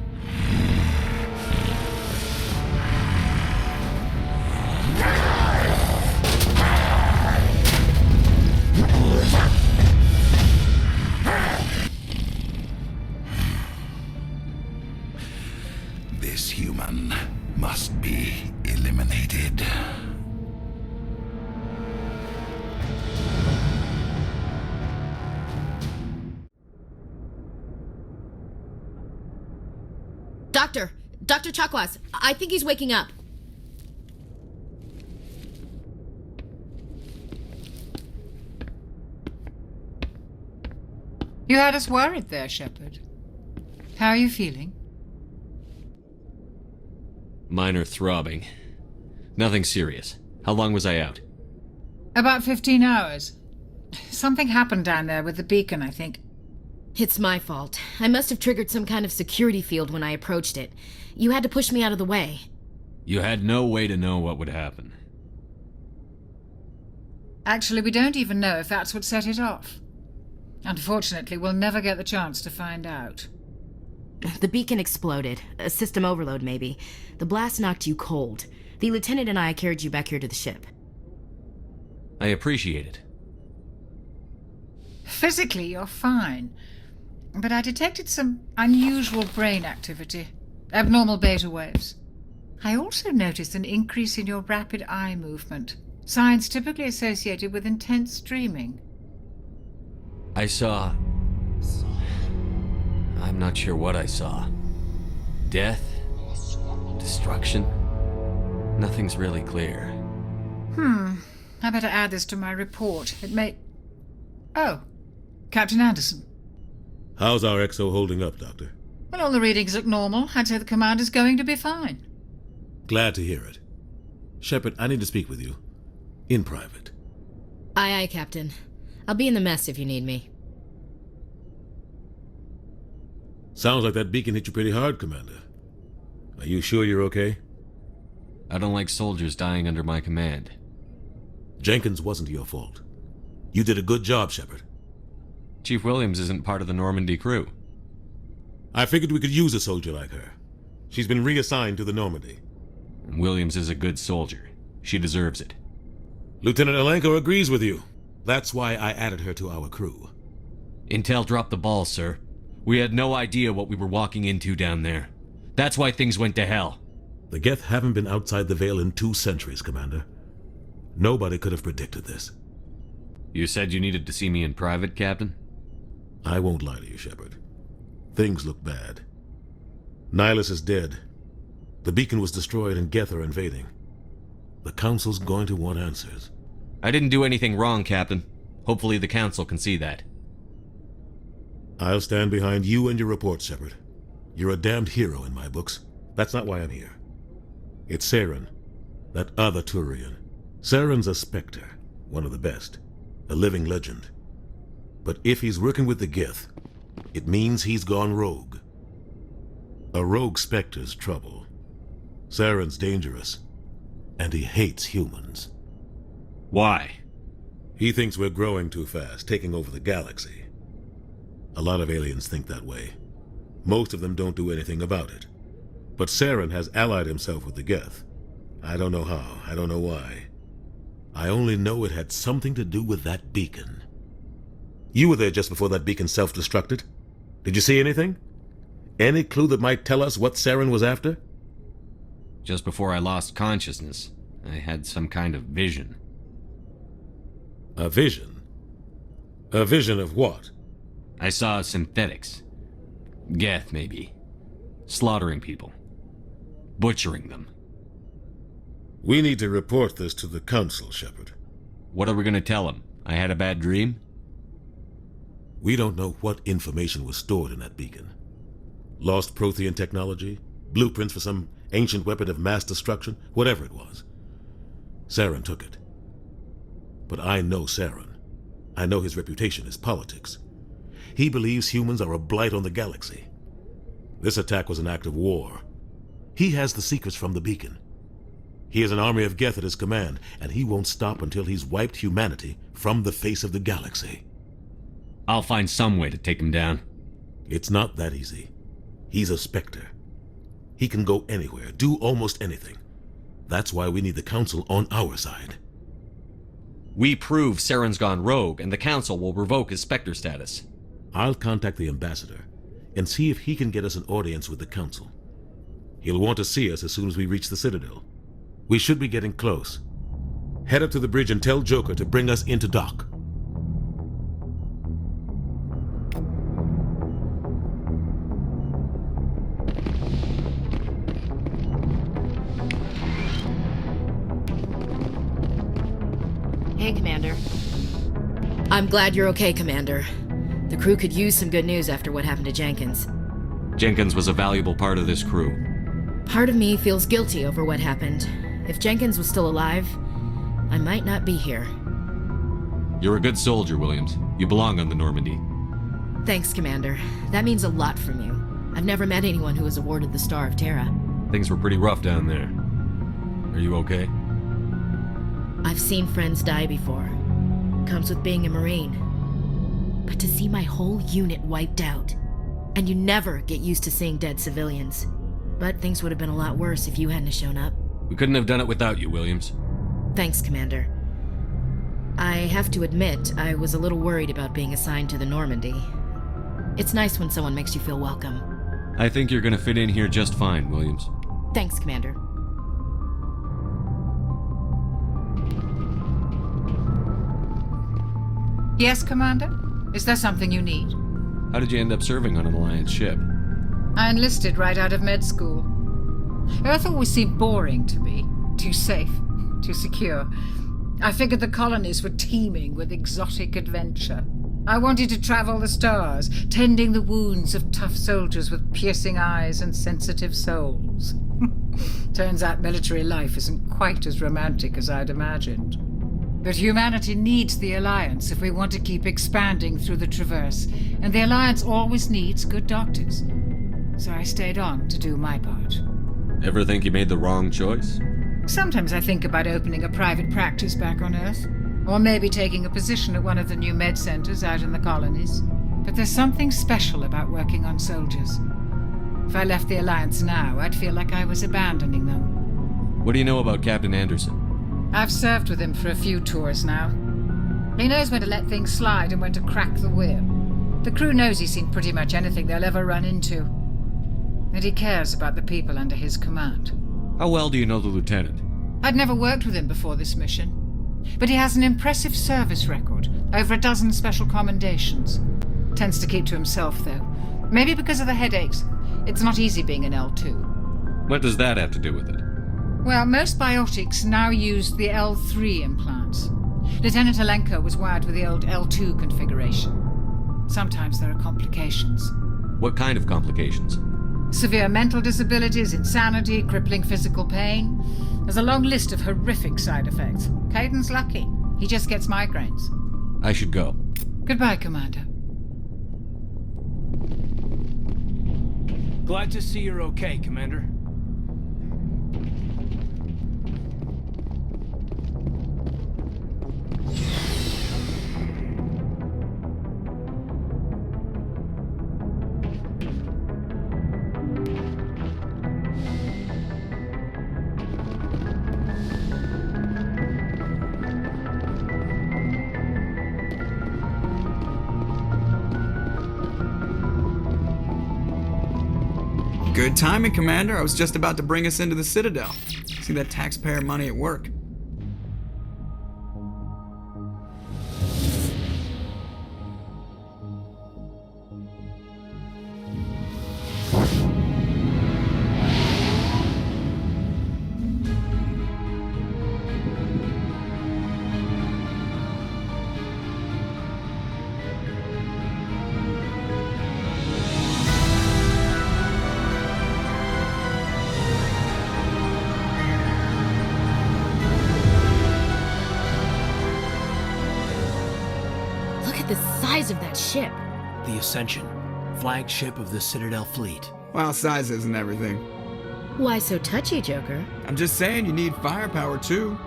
This human must be eliminated. Dr. Chakwas, I think he's waking up. You had us worried there, Shepard. How are you feeling? Minor throbbing. Nothing serious. How long was I out? About 15 hours. Something happened down there with the beacon, I think. It's my fault. I must have triggered some kind of security field when I approached it. You had to push me out of the way. You had no way to know what would happen. Actually, we don't even know if that's what set it off. Unfortunately, we'll never get the chance to find out. The beacon exploded. A system overload, maybe. The blast knocked you cold. The lieutenant and I carried you back here to the ship. I appreciate it. Physically, you're fine. But I detected some unusual brain activity. Abnormal beta waves. I also noticed an increase in your rapid eye movement. Signs typically associated with intense dreaming. I saw... I'm not sure what I saw. Death? Destruction? Nothing's really clear. I better add this to my report. It may... Oh, Captain Anderson. How's our XO holding up, Doctor? Well, all the readings look normal. I'd say the commander's going to be fine. Glad to hear it. Shepard, I need to speak with you. In private. Aye, Captain. I'll be in the mess if you need me. Sounds like that beacon hit you pretty hard, Commander. Are you sure you're okay? I don't like soldiers dying under my command. Jenkins wasn't your fault. You did a good job, Shepard. Chief Williams isn't part of the Normandy crew. I figured we could use a soldier like her. She's been reassigned to the Normandy. Williams is a good soldier. She deserves it. Lieutenant Alenko agrees with you. That's why I added her to our crew. Intel dropped the ball, sir. We had no idea what we were walking into down there. That's why things went to hell. The Geth haven't been outside the Veil in 2 centuries, Commander. Nobody could have predicted this. You said you needed to see me in private, Captain? I won't lie to you, Shepard. Things look bad. Nihilus is dead. The beacon was destroyed and Geth are invading. The Council's going to want answers. I didn't do anything wrong, Captain. Hopefully the Council can see that. I'll stand behind you and your report, Shepard. You're a damned hero in my books. That's not why I'm here. It's Saren, that other Turian. Saren's a Spectre, one of the best, a living legend. But if he's working with the Geth, it means he's gone rogue. A rogue Spectre's trouble. Saren's dangerous, and he hates humans. Why? He thinks we're growing too fast, taking over the galaxy. A lot of aliens think that way. Most of them don't do anything about it. But Saren has allied himself with the Geth. I don't know how, I don't know why. I only know it had something to do with that beacon. You were there just before that beacon self-destructed. Did you see anything? Any clue that might tell us what Saren was after? Just before I lost consciousness, I had some kind of vision. A vision? A vision of what? I saw synthetics. Geth, maybe. Slaughtering people. Butchering them. We need to report this to the Council, Shepard. What are we going to tell them? I had a bad dream? We don't know what information was stored in that beacon. Lost Prothean technology? Blueprints for some ancient weapon of mass destruction? Whatever it was. Saren took it. But I know Saren. I know his reputation is politics. He believes humans are a blight on the galaxy. This attack was an act of war. He has the secrets from the beacon. He has an army of Geth at his command, and he won't stop until he's wiped humanity from the face of the galaxy. I'll find some way to take him down. It's not that easy. He's a Spectre. He can go anywhere, do almost anything. That's why we need the Council on our side. We prove Saren's gone rogue, and the Council will revoke his Spectre status. I'll contact the Ambassador and see if he can get us an audience with the Council. He'll want to see us as soon as we reach the Citadel. We should be getting close. Head up to the bridge and tell Joker to bring us into dock. Hey, Commander. I'm glad you're okay, Commander. The crew could use some good news after what happened to Jenkins. Jenkins was a valuable part of this crew. Part of me feels guilty over what happened. If Jenkins was still alive, I might not be here. You're a good soldier, Williams. You belong on the Normandy. Thanks, Commander. That means a lot from you. I've never met anyone who was awarded the Star of Terra. Things were pretty rough down there. Are you okay? I've seen friends die before. Comes with being a Marine. But to see my whole unit wiped out, and you never get used to seeing dead civilians. But things would have been a lot worse if you hadn't shown up. We couldn't have done it without you, Williams. Thanks, Commander. I have to admit, I was a little worried about being assigned to the Normandy. It's nice when someone makes you feel welcome. I think you're gonna fit in here just fine, Williams. Thanks, Commander. Yes, Commander? Is there something you need? How did you end up serving on an Alliance ship? I enlisted right out of med school. Earth always seemed boring to me. Too safe, too secure. I figured the colonies were teeming with exotic adventure. I wanted to travel the stars, tending the wounds of tough soldiers with piercing eyes and sensitive souls. Turns out military life isn't quite as romantic as I'd imagined. But humanity needs the Alliance if we want to keep expanding through the Traverse, and the Alliance always needs good doctors. So I stayed on to do my part. Ever think you made the wrong choice? Sometimes I think about opening a private practice back on Earth, or maybe taking a position at one of the new med centers out in the colonies. But there's something special about working on soldiers. If I left the Alliance now, I'd feel like I was abandoning them. What do you know about Captain Anderson? I've served with him for a few tours now. He knows when to let things slide and when to crack the whip. The crew knows he's seen pretty much anything they'll ever run into. And he cares about the people under his command. How well do you know the lieutenant? I'd never worked with him before this mission. But he has an impressive service record, over 12 special commendations. Tends to keep to himself, though. Maybe because of the headaches. It's not easy being an L2. What does that have to do with it? Well, most biotics now use the L3 implants. Lieutenant Alenko was wired with the old L2 configuration. Sometimes there are complications. What kind of complications? Severe mental disabilities, insanity, crippling physical pain. There's a long list of horrific side effects. Caden's lucky. He just gets migraines. I should go. Goodbye, Commander. Glad to see you're okay, Commander. Good timing, Commander. I was just about to bring us into the Citadel. See that taxpayer money at work. The size of that ship. The Ascension, flagship of the Citadel fleet. Well, size isn't everything. Why so touchy, Joker? I'm just saying you need firepower, too.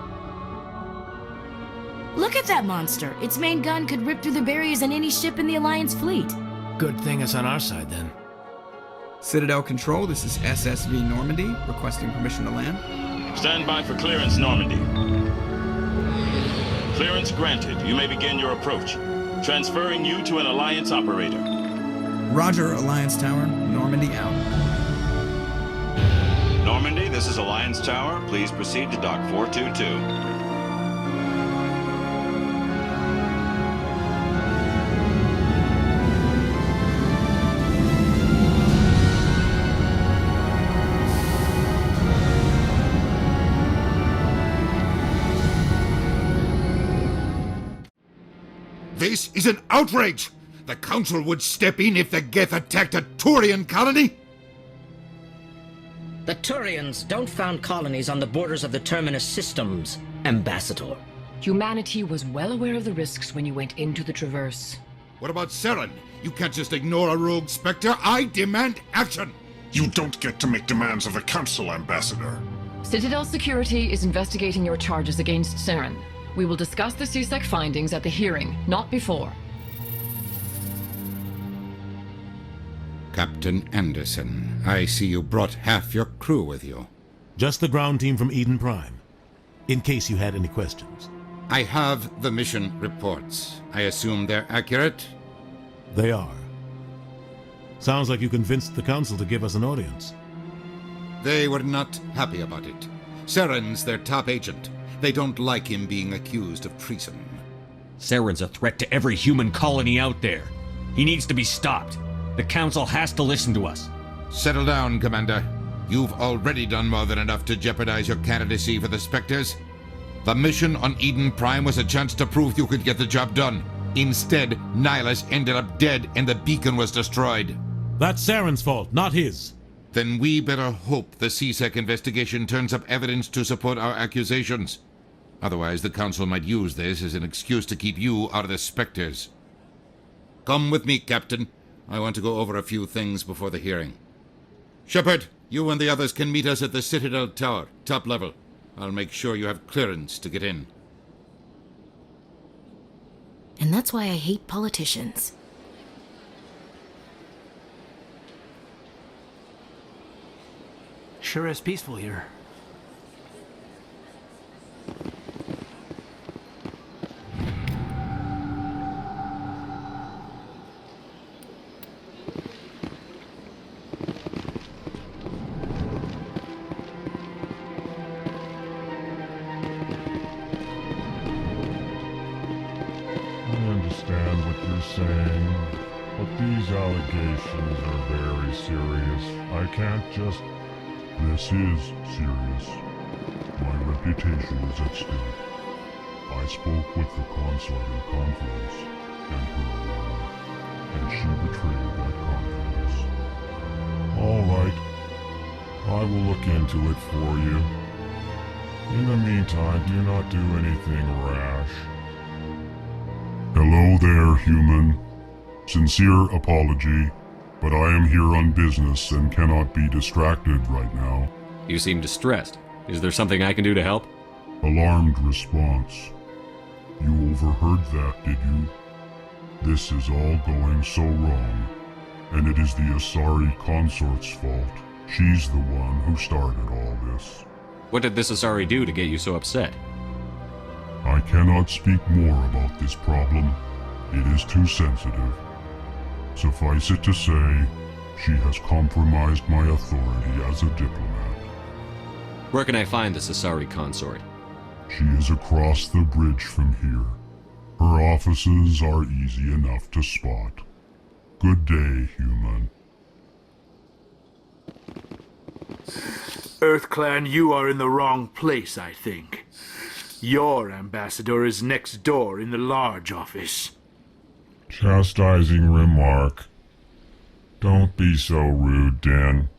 Look at that monster. Its main gun could rip through the barriers in any ship in the Alliance fleet. Good thing it's on our side, then. Citadel Control, this is SSV Normandy, requesting permission to land. Stand by for clearance, Normandy. Clearance granted. You may begin your approach. Transferring you to an Alliance operator. Roger, Alliance Tower. Normandy out. Normandy, this is Alliance Tower. Please proceed to Dock 422. This is an outrage! The Council would step in if the Geth attacked a Turian colony? The Turians don't found colonies on the borders of the Terminus systems, Ambassador. Humanity was well aware of the risks when you went into the Traverse. What about Saren? You can't just ignore a rogue Spectre. I demand action! You don't get to make demands of the Council, Ambassador. Citadel Security is investigating your charges against Saren. We will discuss the CSEC findings at the hearing, not before. Captain Anderson, I see you brought half your crew with you. Just the ground team from Eden Prime, in case you had any questions. I have the mission reports. I assume they're accurate? They are. Sounds like you convinced the Council to give us an audience. They were not happy about it. Saren's their top agent. They don't like him being accused of treason. Saren's a threat to every human colony out there. He needs to be stopped. The Council has to listen to us. Settle down, Commander. You've already done more than enough to jeopardize your candidacy for the Spectres. The mission on Eden Prime was a chance to prove you could get the job done. Instead, Nihilus ended up dead and the beacon was destroyed. That's Saren's fault, not his. Then we better hope the CSEC investigation turns up evidence to support our accusations. Otherwise, the Council might use this as an excuse to keep you out of the Spectres. Come with me, Captain. I want to go over a few things before the hearing. Shepard, you and the others can meet us at the Citadel Tower, top level. I'll make sure you have clearance to get in. And that's why I hate politicians. Sure is peaceful here. Saying, but these allegations are very serious. I can't just... This is serious. My reputation is at stake. I spoke with the consort in confidence, and her alone, and she betrayed that confidence. All right. I will look into it for you. In the meantime, do not do anything rash. Hello there, human. Sincere apology, but I am here on business and cannot be distracted right now. You seem distressed. Is there something I can do to help? Alarmed response. You overheard that, did you? This is all going so wrong, and it is the Asari consort's fault. She's the one who started all this. What did this Asari do to get you so upset? I cannot speak more about this problem. It is too sensitive. Suffice it to say, she has compromised my authority as a diplomat. Where can I find this Asari consort? She is across the bridge from here. Her offices are easy enough to spot. Good day, human. EarthClan, you are in the wrong place, I think. Your ambassador is next door in the large office. Chastising remark. Don't be so rude, Dan.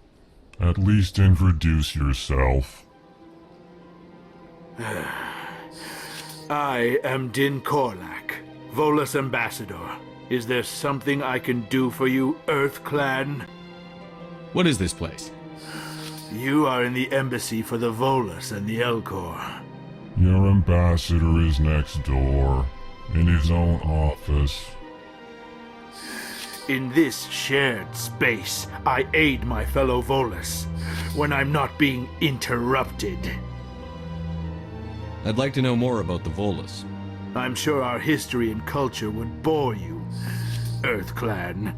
At least introduce yourself. I am Din Korlak, Volus ambassador. Is there something I can do for you, EarthClan? What is this place? You are in the embassy for the Volus and the Elcor. Your ambassador is next door, in his own office. In this shared space, I aid my fellow Volus when I'm not being interrupted. I'd like to know more about the Volus. I'm sure our history and culture would bore you, EarthClan.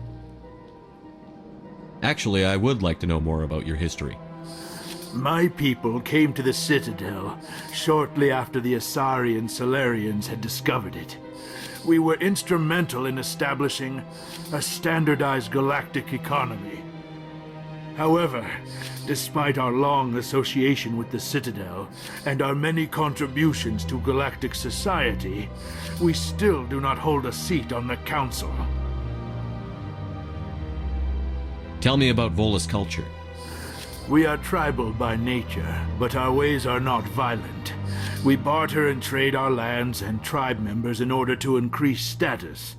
Actually, I would like to know more about your history. My people came to the Citadel shortly after the Asari and Solarians had discovered it. We were instrumental in establishing a standardized galactic economy. However, despite our long association with the Citadel and our many contributions to galactic society, we still do not hold a seat on the Council. Tell me about Volus culture. We are tribal by nature, but our ways are not violent. We barter and trade our lands and tribe members in order to increase status.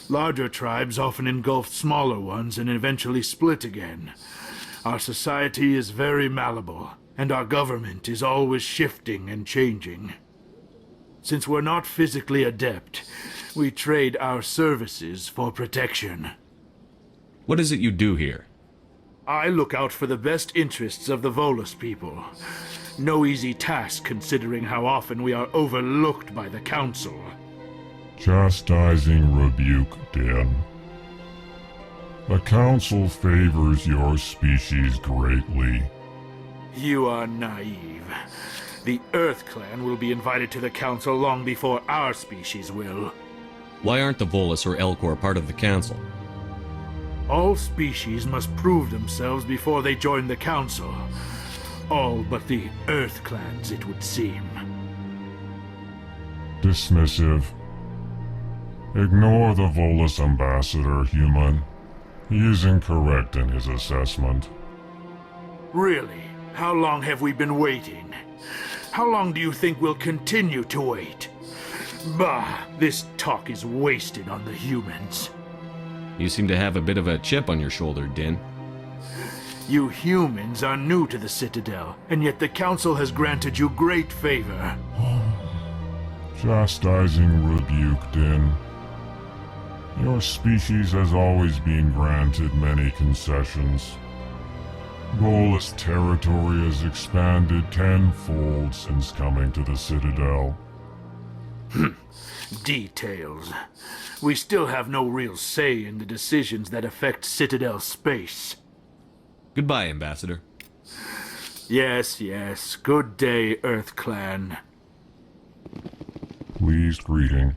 Larger tribes often engulf smaller ones and eventually split again. Our society is very malleable, and our government is always shifting and changing. Since we're not physically adept, we trade our services for protection. What is it you do here? I look out for the best interests of the Volus people. No easy task considering how often we are overlooked by the Council. Chastising rebuke, Den. The Council favors your species greatly. You are naive. The Earth Clan will be invited to the Council long before our species will. Why aren't the Volus or Elcor part of the Council? All species must prove themselves before they join the Council. All but the Earth Clans, it would seem. Dismissive. Ignore the Volus ambassador, human. He is incorrect in his assessment. Really? How long have we been waiting? How long do you think we'll continue to wait? Bah, this talk is wasted on the humans. You seem to have a bit of a chip on your shoulder, Din. You humans are new to the Citadel, and yet the Council has granted you great favor. Chastising rebuke, Din. Your species has always been granted many concessions. Volus territory has expanded tenfold since coming to the Citadel. Details. We still have no real say in the decisions that affect Citadel space. Goodbye, Ambassador. Yes, yes. Good day, Earth Clan. Pleased greeting.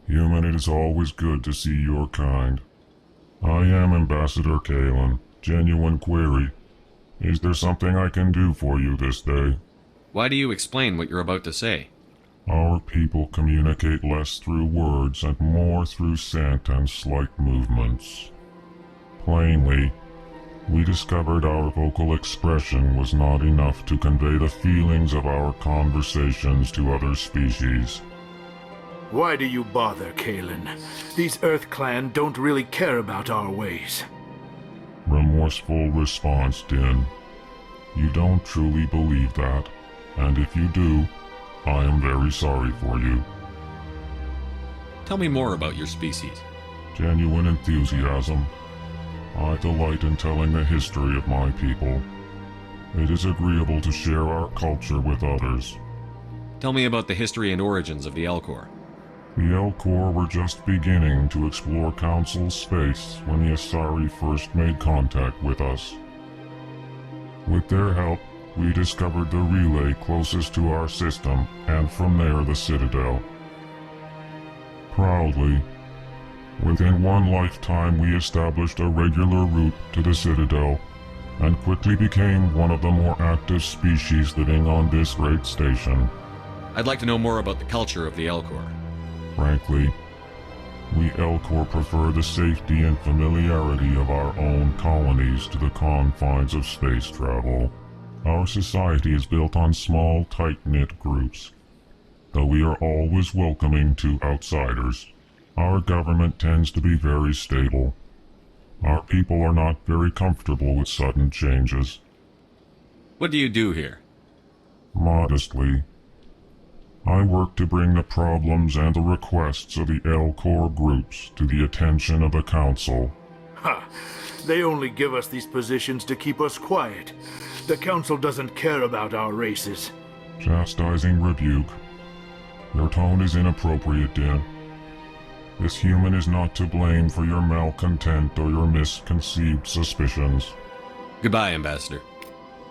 Human, it is always good to see your kind. I am Ambassador Kalen. Genuine query. Is there something I can do for you this day? Why do you explain what you're about to say? Our people communicate less through words and more through scent and slight movements. Plainly, we discovered our vocal expression was not enough to convey the feelings of our conversations to other species. Why do you bother, Kalen? These Earth Clan don't really care about our ways. Remorseful response, Din. You don't truly believe that, and if you do, I am very sorry for you. Tell me more about your species. Genuine enthusiasm. I delight in telling the history of my people. It is agreeable to share our culture with others. Tell me about the history and origins of the Elcor. The Elcor were just beginning to explore Council space when the Asari first made contact with us. With their help, we discovered the relay closest to our system, and from there the Citadel. Proudly, within one lifetime we established a regular route to the Citadel, and quickly became one of the more active species living on this great station. I'd like to know more about the culture of the Elcor. Frankly, we Elcor prefer the safety and familiarity of our own colonies to the confines of space travel. Our society is built on small, tight-knit groups. Though we are always welcoming to outsiders, our government tends to be very stable. Our people are not very comfortable with sudden changes. What do you do here? Modestly, I work to bring the problems and the requests of the Elcor groups to the attention of the Council. Ha! They only give us these positions to keep us quiet. The Council doesn't care about our races. Chastising rebuke. Your tone is inappropriate, Din. This human is not to blame for your malcontent or your misconceived suspicions. Goodbye, Ambassador.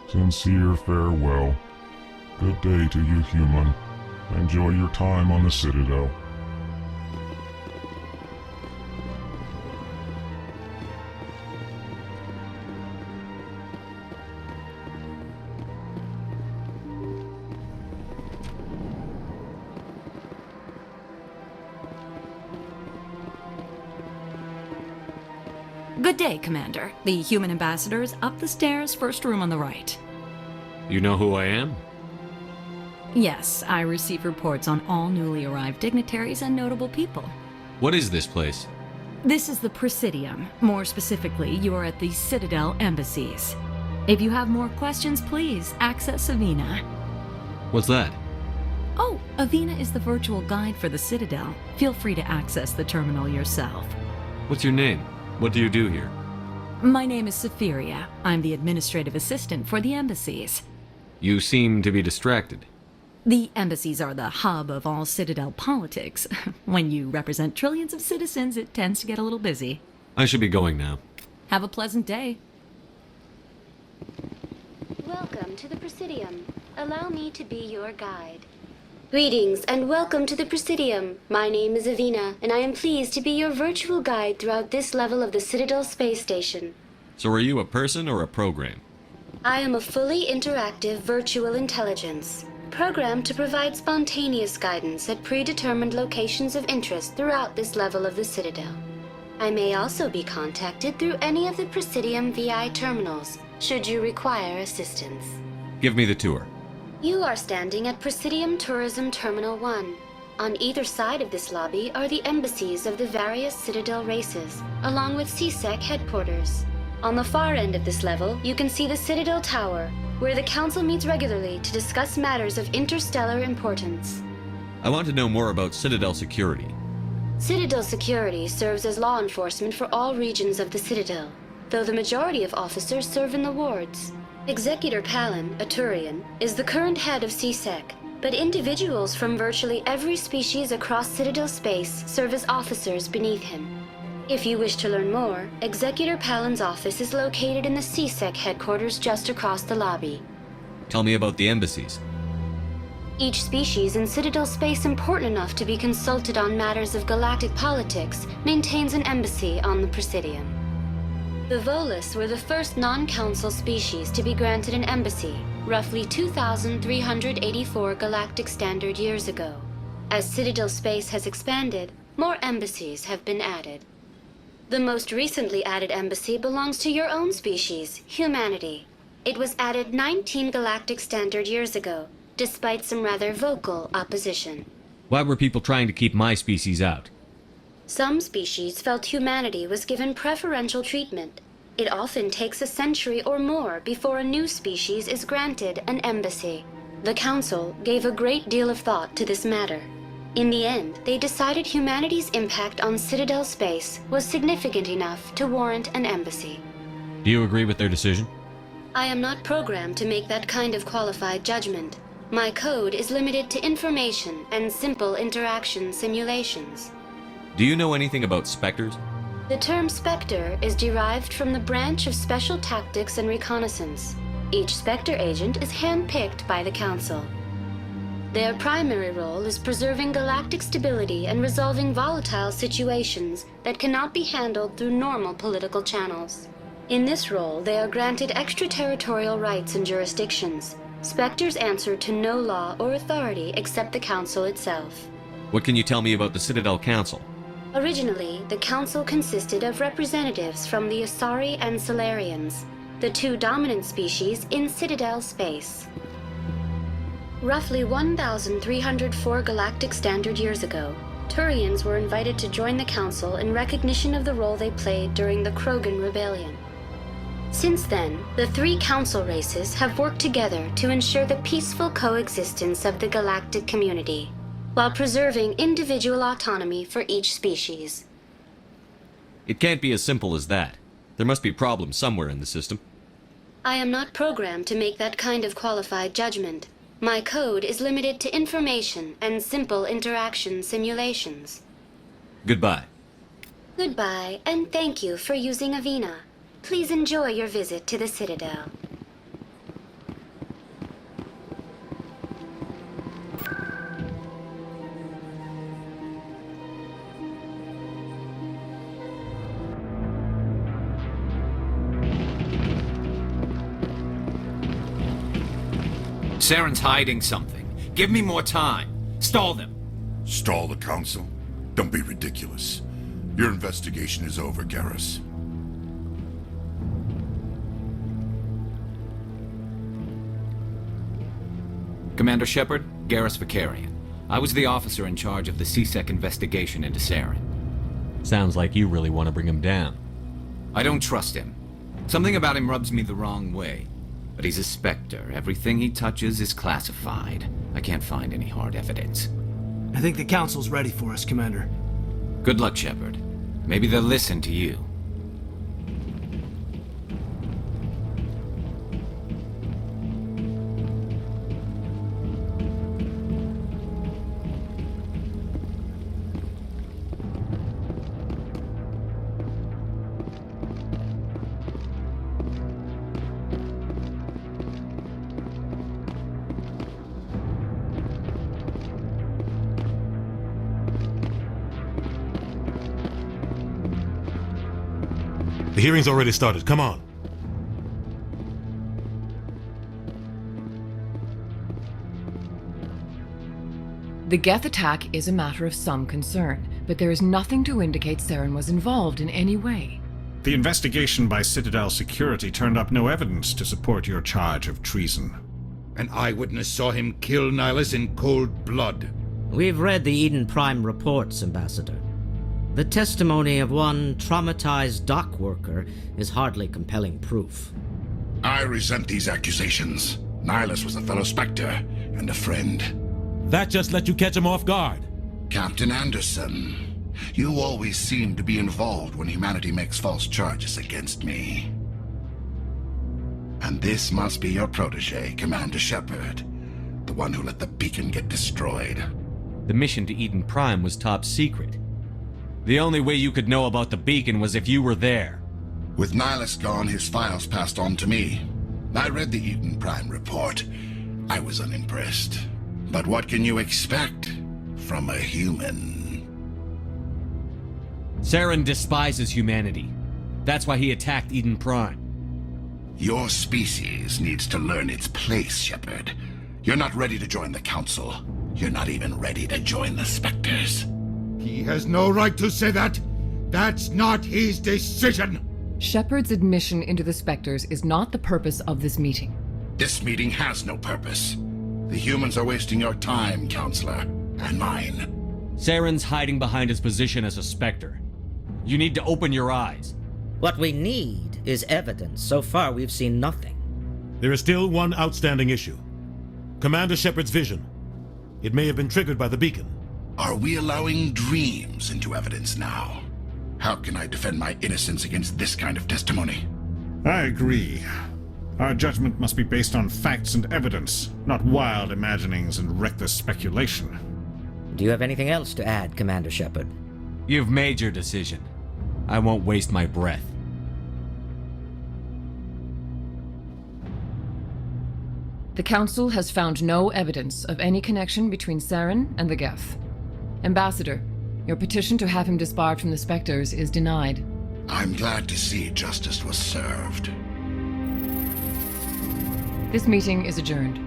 Sincere farewell. Good day to you, human. Enjoy your time on the Citadel. Good day, Commander. The human ambassador is up the stairs, first room on the right. You know who I am? Yes, I receive reports on all newly arrived dignitaries and notable people. What is this place? This is the Presidium. More specifically, you are at the Citadel embassies. If you have more questions, please access Avina. What's that? Oh, Avina is the virtual guide for the Citadel. Feel free to access the terminal yourself. What's your name? What do you do here? My name is Safiria. I'm the administrative assistant for the embassies. You seem to be distracted. The embassies are the hub of all Citadel politics. When you represent trillions of citizens, it tends to get a little busy. I should be going now. Have a pleasant day. Welcome to the Presidium. Allow me to be your guide. Greetings and welcome to the Presidium. My name is Avina, and I am pleased to be your virtual guide throughout this level of the Citadel space station. So are you a person or a program? I am a fully interactive virtual intelligence, programmed to provide spontaneous guidance at predetermined locations of interest throughout this level of the Citadel. I may also be contacted through any of the Presidium VI terminals, should you require assistance. Give me the tour. You are standing at Presidium Tourism Terminal 1. On either side of this lobby are the embassies of the various Citadel races, along with CSEC headquarters. On the far end of this level, you can see the Citadel Tower, where the Council meets regularly to discuss matters of interstellar importance. I want to know more about Citadel security. Citadel security serves as law enforcement for all regions of the Citadel, though the majority of officers serve in the wards. Executor Palin, a Turian, is the current head of CSEC, but individuals from virtually every species across Citadel space serve as officers beneath him. If you wish to learn more, Executor Palin's office is located in the CSEC headquarters just across the lobby. Tell me about the embassies. Each species in Citadel space important enough to be consulted on matters of galactic politics maintains an embassy on the Presidium. The Volus were the first non-council species to be granted an embassy, roughly 2,384 galactic standard years ago. As Citadel space has expanded, more embassies have been added. The most recently added embassy belongs to your own species, humanity. It was added 19 galactic standard years ago, despite some rather vocal opposition. Why were people trying to keep my species out? Some species felt humanity was given preferential treatment. It often takes a century or more before a new species is granted an embassy. The Council gave a great deal of thought to this matter. In the end, they decided humanity's impact on Citadel space was significant enough to warrant an embassy. Do you agree with their decision? I am not programmed to make that kind of qualified judgment. My code is limited to information and simple interaction simulations. Do you know anything about specters? The term Spectre is derived from the branch of Special Tactics and Reconnaissance. Each Spectre agent is handpicked by the Council. Their primary role is preserving galactic stability and resolving volatile situations that cannot be handled through normal political channels. In this role, they are granted extraterritorial rights and jurisdictions. Spectres answer to no law or authority except the Council itself. What can you tell me about the Citadel Council? Originally, the Council consisted of representatives from the Asari and Solarians, the two dominant species in Citadel space. Roughly 1,304 galactic standard years ago, Turians were invited to join the Council in recognition of the role they played during the Krogan Rebellion. Since then, the three Council races have worked together to ensure the peaceful coexistence of the galactic community, while preserving individual autonomy for each species. It can't be as simple as that. There must be problems somewhere in the system. I am not programmed to make that kind of qualified judgment. My code is limited to information and simple interaction simulations. Goodbye. Goodbye, and thank you for using Avina. Please enjoy your visit to the Citadel. Saren's hiding something. Give me more time. Stall them. Stall the Council? Don't be ridiculous. Your investigation is over, Garrus. Commander Shepard, Garrus Vicarian. I was the officer in charge of the CSEC investigation into Saren. Sounds like you really want to bring him down. I don't trust him. Something about him rubs me the wrong way. But he's a Spectre. Everything he touches is classified. I can't find any hard evidence. I think the Council's ready for us, Commander. Good luck, Shepard. Maybe they'll listen to you. The hearing's already started. Come on. The Geth attack is a matter of some concern, but there is nothing to indicate Saren was involved in any way. The investigation by Citadel security turned up no evidence to support your charge of treason. An eyewitness saw him kill Nihilus in cold blood. We've read the Eden Prime reports, Ambassador. The testimony of one traumatized dock worker is hardly compelling proof. I resent these accusations. Nihilus was a fellow Spectre and a friend. That just let you catch him off guard. Captain Anderson, you always seem to be involved when humanity makes false charges against me. And this must be your protege, Commander Shepard, the one who let the beacon get destroyed. The mission to Eden Prime was top secret. The only way you could know about the beacon was if you were there. With Nihilus gone, his files passed on to me. I read the Eden Prime report. I was unimpressed. But what can you expect from a human? Saren despises humanity. That's why he attacked Eden Prime. Your species needs to learn its place, Shepard. You're not ready to join the Council. You're not even ready to join the Spectres. He has no right to say that. That's not his decision. Shepard's admission into the Spectres is not the purpose of this meeting. This meeting has no purpose. The humans are wasting your time, Counselor, and mine. Saren's hiding behind his position as a Spectre. You need to open your eyes. What we need is evidence. So far, we've seen nothing. There is still one outstanding issue. Commander Shepard's vision. It may have been triggered by the beacon. Are we allowing dreams into evidence now? How can I defend my innocence against this kind of testimony? I agree. Our judgment must be based on facts and evidence, not wild imaginings and reckless speculation. Do you have anything else to add, Commander Shepard? You've made your decision. I won't waste my breath. The Council has found no evidence of any connection between Saren and the Geth. Ambassador, your petition to have him disbarred from the Spectres is denied. I'm glad to see justice was served. This meeting is adjourned.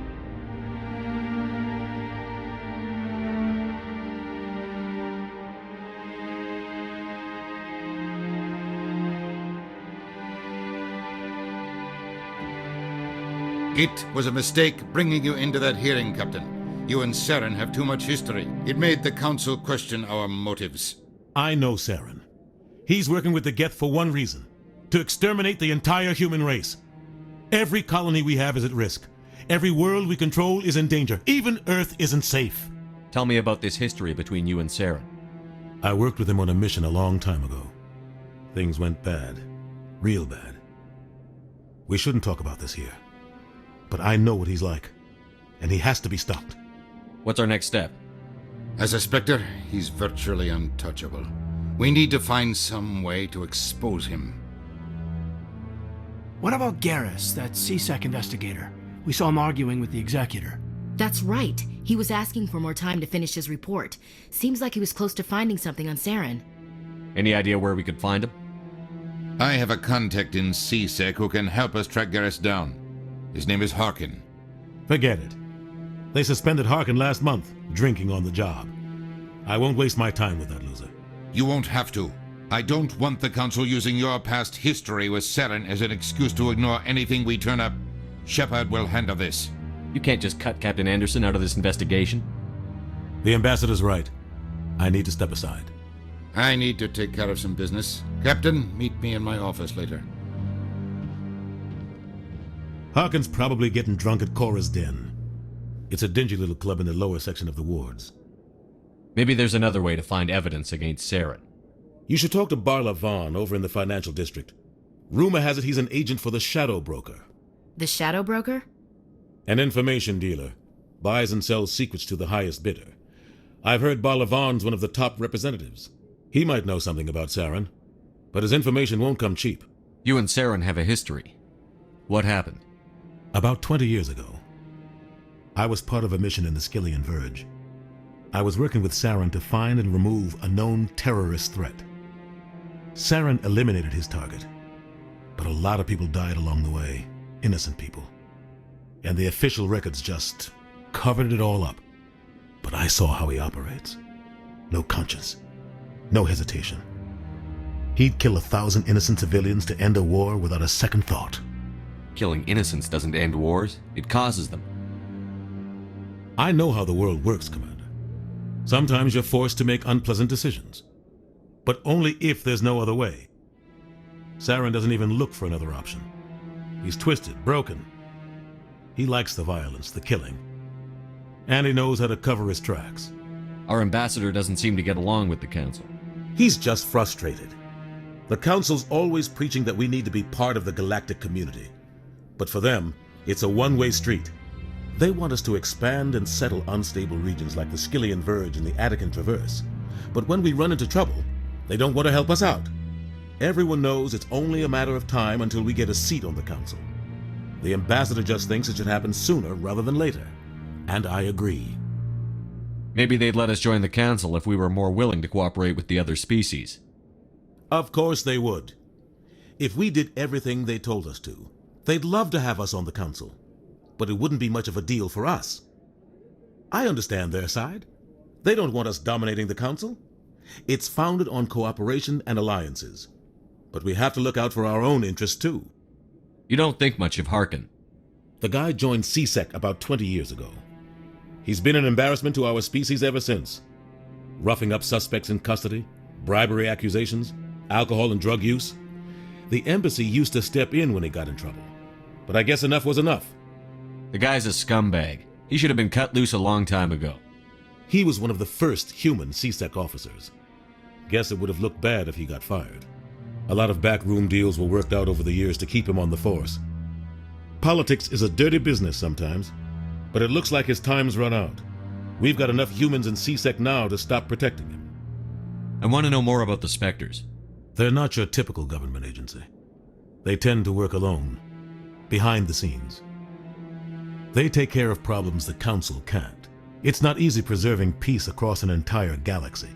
It was a mistake bringing you into that hearing, Captain. You and Saren have too much history. It made the Council question our motives. I know Saren. He's working with the Geth for one reason. To exterminate the entire human race. Every colony we have is at risk. Every world we control is in danger. Even Earth isn't safe. Tell me about this history between you and Saren. I worked with him on a mission a long time ago. Things went bad. Real bad. We shouldn't talk about this here. But I know what he's like. And he has to be stopped. What's our next step? As a Spectre, he's virtually untouchable. We need to find some way to expose him. What about Garrus, that CSEC investigator? We saw him arguing with the Executor. That's right. He was asking for more time to finish his report. Seems like he was close to finding something on Saren. Any idea where we could find him? I have a contact in CSEC who can help us track Garrus down. His name is Harkin. Forget it. They suspended Harkin last month, drinking on the job. I won't waste my time with that loser. You won't have to. I don't want the Council using your past history with Saren as an excuse to ignore anything we turn up. Shepard will handle this. You can't just cut Captain Anderson out of this investigation. The ambassador's right. I need to step aside. I need to take care of some business. Captain, meet me in my office later. Harkin's probably getting drunk at Cora's Den. It's a dingy little club in the lower section of the wards. Maybe there's another way to find evidence against Saren. You should talk to Barla Vaughn over in the financial district. Rumor has it he's an agent for the Shadow Broker. The Shadow Broker? An information dealer. Buys and sells secrets to the highest bidder. I've heard Barla Vaughn's one of the top representatives. He might know something about Saren, but his information won't come cheap. You and Saren have a history. What happened? About 20 years ago, I was part of a mission in the Skillian Verge. I was working with Saren to find and remove a known terrorist threat. Saren eliminated his target, but a lot of people died along the way, innocent people. And the official records just covered it all up. But I saw how he operates. No conscience, no hesitation. He'd kill 1,000 innocent civilians to end a war without a second thought. Killing innocents doesn't end wars, it causes them. I know how the world works, Commander. Sometimes you're forced to make unpleasant decisions, but only if there's no other way. Saren doesn't even look for another option. He's twisted, broken. He likes the violence, the killing, and he knows how to cover his tracks. Our ambassador doesn't seem to get along with the Council. He's just frustrated. The Council's always preaching that we need to be part of the galactic community, but for them, it's a one-way street. They want us to expand and settle unstable regions like the Skillian Verge and the Attican Traverse. But when we run into trouble, they don't want to help us out. Everyone knows it's only a matter of time until we get a seat on the Council. The ambassador just thinks it should happen sooner rather than later. And I agree. Maybe they'd let us join the Council if we were more willing to cooperate with the other species. Of course they would. If we did everything they told us to, they'd love to have us on the Council. But it wouldn't be much of a deal for us. I understand their side. They don't want us dominating the Council. It's founded on cooperation and alliances. But we have to look out for our own interests too. You don't think much of Harkin. The guy joined CSEC about 20 years ago. He's been an embarrassment to our species ever since. Roughing up suspects in custody, bribery accusations, alcohol and drug use. The embassy used to step in when he got in trouble. But I guess enough was enough. The guy's a scumbag. He should have been cut loose a long time ago. He was one of the first human CSEC officers. Guess it would have looked bad if he got fired. A lot of backroom deals were worked out over the years to keep him on the force. Politics is a dirty business sometimes, but it looks like his time's run out. We've got enough humans in CSEC now to stop protecting him. I want to know more about the Spectres. They're not your typical government agency. They tend to work alone, behind the scenes. They take care of problems the Council can't. It's not easy preserving peace across an entire galaxy.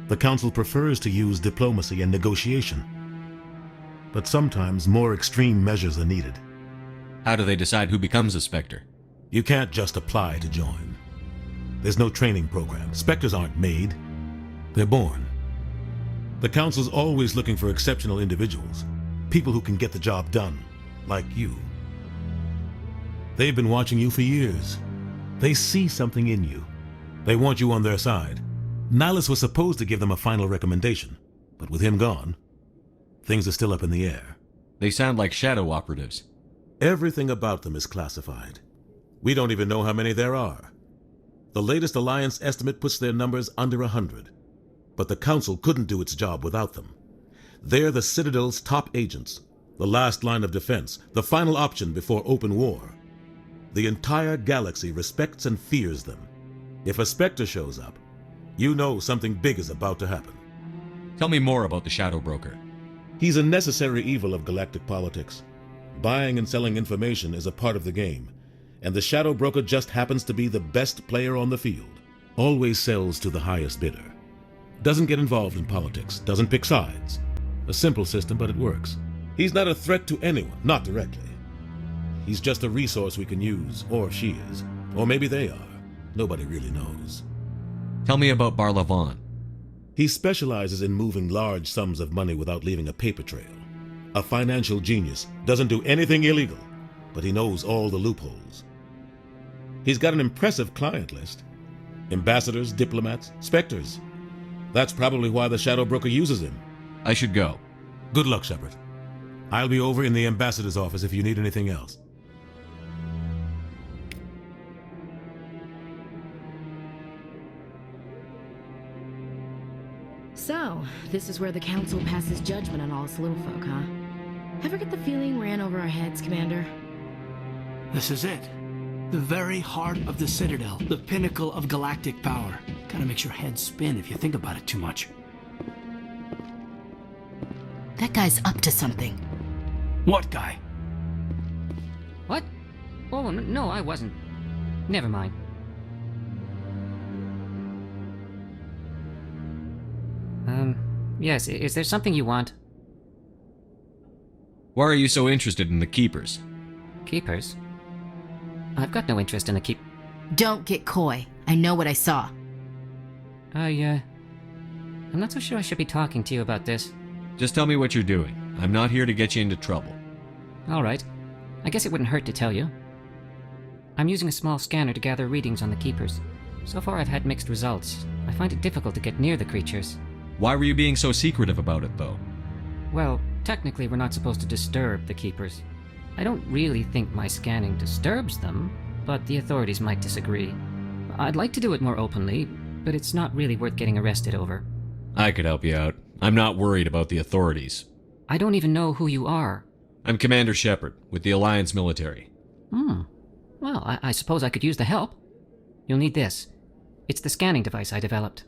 The Council prefers to use diplomacy and negotiation. But sometimes more extreme measures are needed. How do they decide who becomes a Spectre? You can't just apply to join. There's no training program. Spectres aren't made. They're born. The Council's always looking for exceptional individuals. People who can get the job done, like you. They've been watching you for years. They see something in you. They want you on their side. Nihilus was supposed to give them a final recommendation, but with him gone, things are still up in the air. They sound like shadow operatives. Everything about them is classified. We don't even know how many there are. The latest Alliance estimate puts their numbers under 100, but the Council couldn't do its job without them. They're the Citadel's top agents, the last line of defense, the final option before open war. The entire galaxy respects and fears them. If a Spectre shows up, you know something big is about to happen. Tell me more about the Shadow Broker. He's a necessary evil of galactic politics. Buying and selling information is a part of the game, and the Shadow Broker just happens to be the best player on the field. Always sells to the highest bidder. Doesn't get involved in politics, doesn't pick sides. A simple system, but it works. He's not a threat to anyone, not directly. He's just a resource we can use, or she is. Or maybe they are. Nobody really knows. Tell me about Barla Vaughn. He specializes in moving large sums of money without leaving a paper trail. A financial genius, doesn't do anything illegal, but he knows all the loopholes. He's got an impressive client list. Ambassadors, diplomats, specters. That's probably why the Shadow Broker uses him. I should go. Good luck, Shepard. I'll be over in the ambassador's office if you need anything else. So, this is where the Council passes judgment on all us little folk, huh? Ever get the feeling we're in over our heads, Commander? This is it. The very heart of the Citadel, the pinnacle of galactic power. Kinda makes your head spin if you think about it too much. That guy's up to something. What guy? What? Oh, no, I wasn't. Never mind. Yes, is there something you want? Why are you so interested in the Keepers? Keepers? I've got no interest in the Don't get coy. I know what I saw. I'm not so sure I should be talking to you about this. Just tell me what you're doing. I'm not here to get you into trouble. Alright. I guess it wouldn't hurt to tell you. I'm using a small scanner to gather readings on the Keepers. So far I've had mixed results. I find it difficult to get near the creatures. Why were you being so secretive about it, though? Well, technically we're not supposed to disturb the Keepers. I don't really think my scanning disturbs them, but the authorities might disagree. I'd like to do it more openly, but it's not really worth getting arrested over. I could help you out. I'm not worried about the authorities. I don't even know who you are. I'm Commander Shepard, with the Alliance military. Well, I suppose I could use the help. You'll need this. It's the scanning device I developed.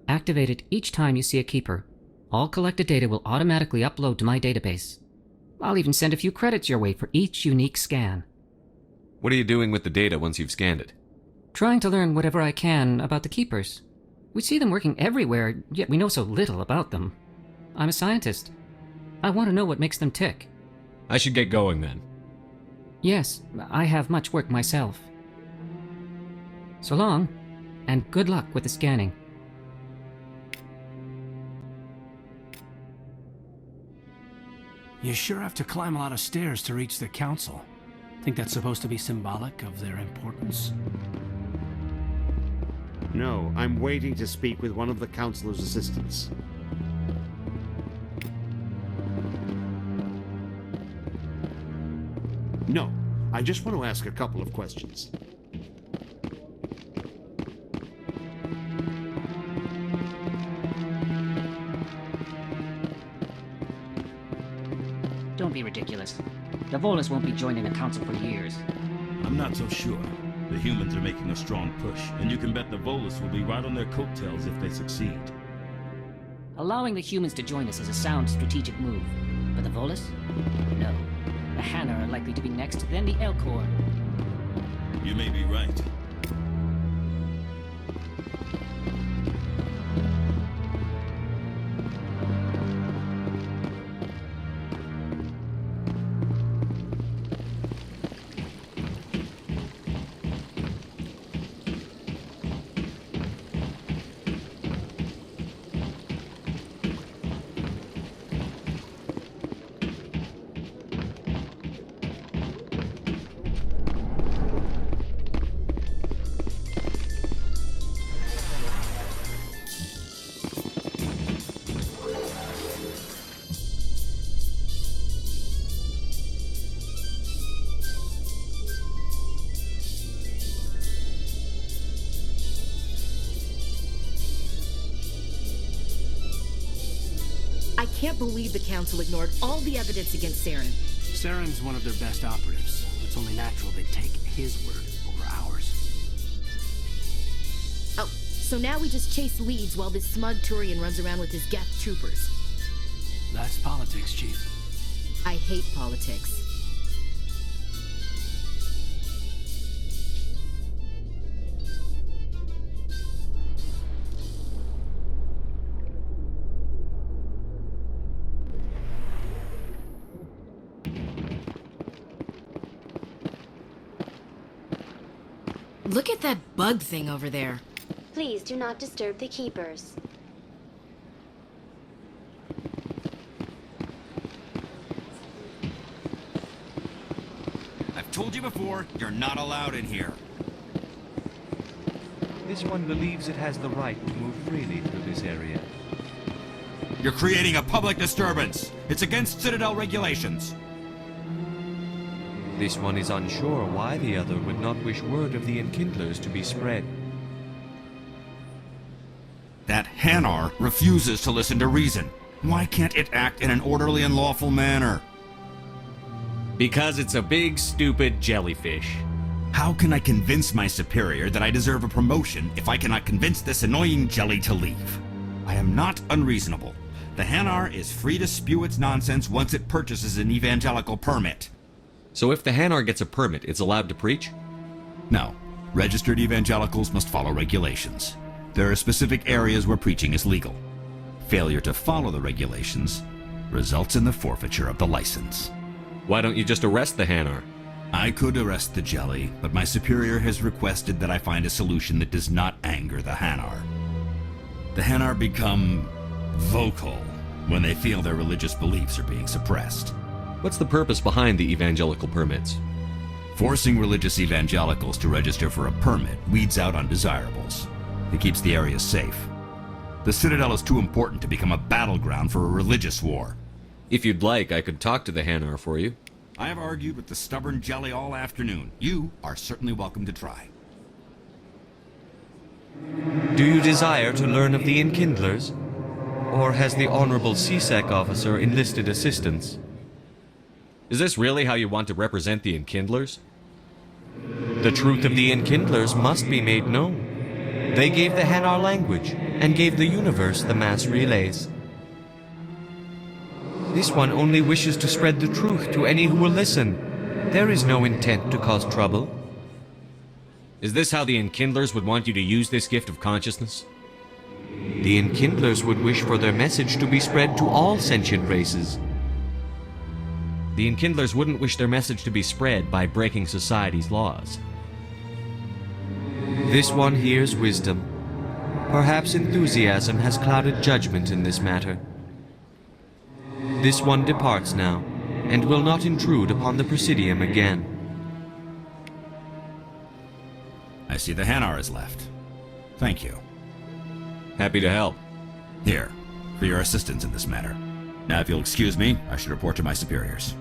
Activate it each time you see a Keeper. All collected data will automatically upload to my database. I'll even send a few credits your way for each unique scan. What are you doing with the data once you've scanned it? Trying to learn whatever I can about the Keepers. We see them working everywhere, yet we know so little about them. I'm a scientist. I want to know what makes them tick. I should get going then. Yes, I have much work myself. So long, and good luck with the scanning. You sure have to climb a lot of stairs to reach the Council. Think that's supposed to be symbolic of their importance? No, I'm waiting to speak with one of the Councilor's assistants. No, I just want to ask a couple of questions. Don't be ridiculous. The Volus won't be joining the Council for years. I'm not so sure. The humans are making a strong push, and you can bet the Volus will be right on their coattails if they succeed. Allowing the humans to join us is a sound strategic move. But the Volus? No. The Hanna are likely to be next, then the Elcor. You may be right. I can't believe the Council ignored all the evidence against Saren. Saren's one of their best operatives. It's only natural they'd take his word over ours. Oh, so now we just chase leads while this smug Turian runs around with his Geth troopers. That's politics, Chief. I hate politics. Look at that bug thing over there. Please do not disturb the Keepers. I've told you before, you're not allowed in here. This one believes it has the right to move freely through this area. You're creating a public disturbance. It's against Citadel regulations. This one is unsure why the other would not wish word of the Enkindlers to be spread. That Hanar refuses to listen to reason. Why can't it act in an orderly and lawful manner? Because it's a big, stupid jellyfish. How can I convince my superior that I deserve a promotion if I cannot convince this annoying jelly to leave? I am not unreasonable. The Hanar is free to spew its nonsense once it purchases an evangelical permit. So if the Hanar gets a permit, it's allowed to preach? No. Registered evangelicals must follow regulations. There are specific areas where preaching is legal. Failure to follow the regulations results in the forfeiture of the license. Why don't you just arrest the Hanar? I could arrest the jelly, but my superior has requested that I find a solution that does not anger the Hanar. The Hanar become vocal when they feel their religious beliefs are being suppressed. What's the purpose behind the evangelical permits? Forcing religious evangelicals to register for a permit weeds out undesirables. It keeps the area safe. The Citadel is too important to become a battleground for a religious war. If you'd like, I could talk to the Hanar for you. I have argued with the stubborn jelly all afternoon. You are certainly welcome to try. Do you desire to learn of the Enkindlers? Or has the Honorable CSEC officer enlisted assistance? Is this really how you want to represent the Enkindlers? The truth of the Enkindlers must be made known. They gave the Hanar language, and gave the universe the mass relays. This one only wishes to spread the truth to any who will listen. There is no intent to cause trouble. Is this how the Enkindlers would want you to use this gift of consciousness? The Enkindlers would wish for their message to be spread to all sentient races. The Enkindlers wouldn't wish their message to be spread by breaking society's laws. This one hears wisdom. Perhaps enthusiasm has clouded judgment in this matter. This one departs now, and will not intrude upon the Presidium again. I see the Hanar is left. Thank you. Happy to help. Here, for your assistance in this matter. Now, if you'll excuse me, I should report to my superiors.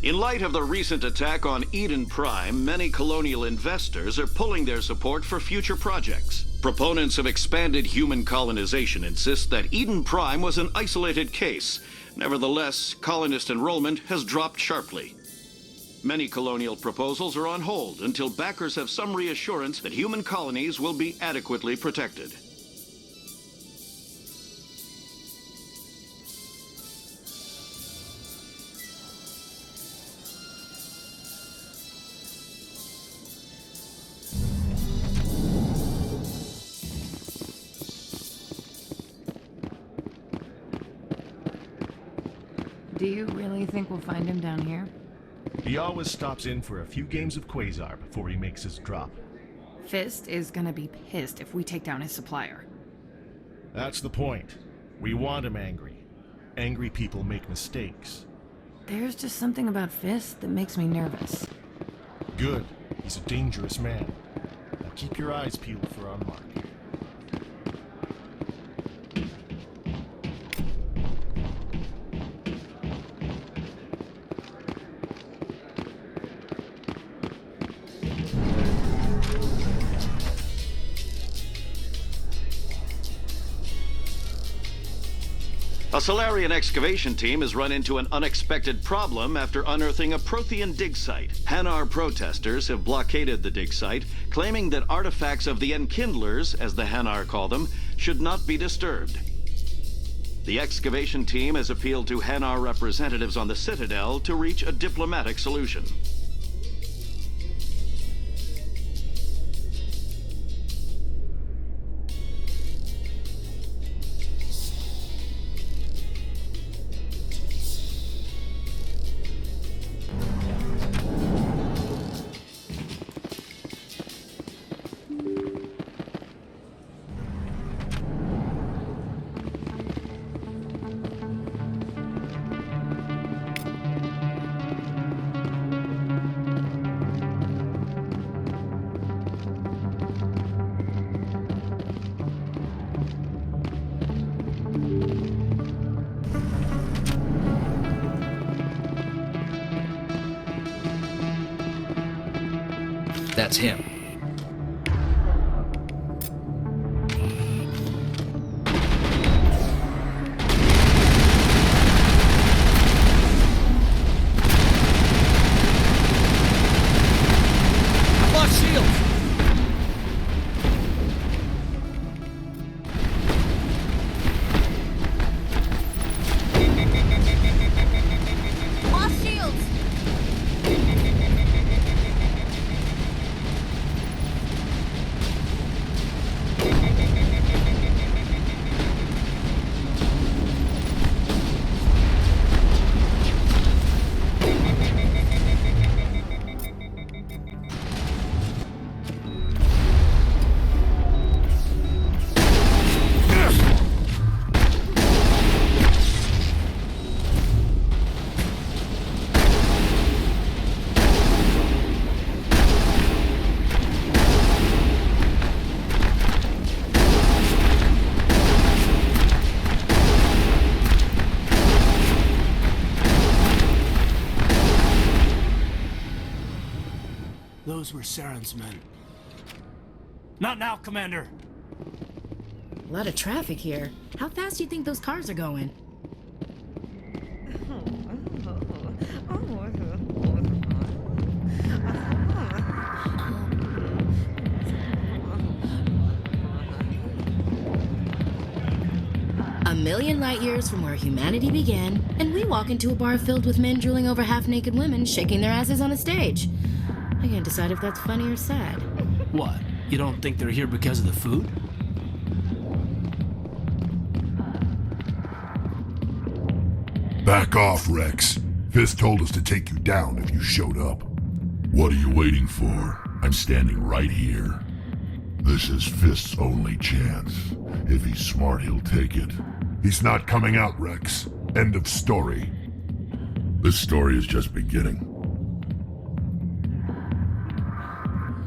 In light of the recent attack on Eden Prime, many colonial investors are pulling their support for future projects. Proponents of expanded human colonization insist that Eden Prime was an isolated case. Nevertheless, colonist enrollment has dropped sharply. Many colonial proposals are on hold until backers have some reassurance that human colonies will be adequately protected. Do you really think we'll find him down here? He always stops in for a few games of Quasar before he makes his drop. Fist is gonna be pissed if we take down his supplier. That's the point. We want him angry. Angry people make mistakes. There's just something about Fist that makes me nervous. Good. He's a dangerous man. Now keep your eyes peeled for our mark. A Solarian excavation team has run into an unexpected problem after unearthing a Prothean dig site. Hanar protesters have blockaded the dig site, claiming that artifacts of the Enkindlers, as the Hanar call them, should not be disturbed. The excavation team has appealed to Hanar representatives on the Citadel to reach a diplomatic solution. That's him. I've lost shields! Lost shields! Those were Saren's men. Not now, Commander! A lot of traffic here. How fast do you think those cars are going? A million light years from where humanity began, and we walk into a bar filled with men drooling over half-naked women shaking their asses on a stage. I can't decide if that's funny or sad. What? You don't think they're here because of the food? Back off, Rex. Fist told us to take you down if you showed up. What are you waiting for? I'm standing right here. This is Fist's only chance. If he's smart, he'll take it. He's not coming out, Rex. End of story. This story is just beginning.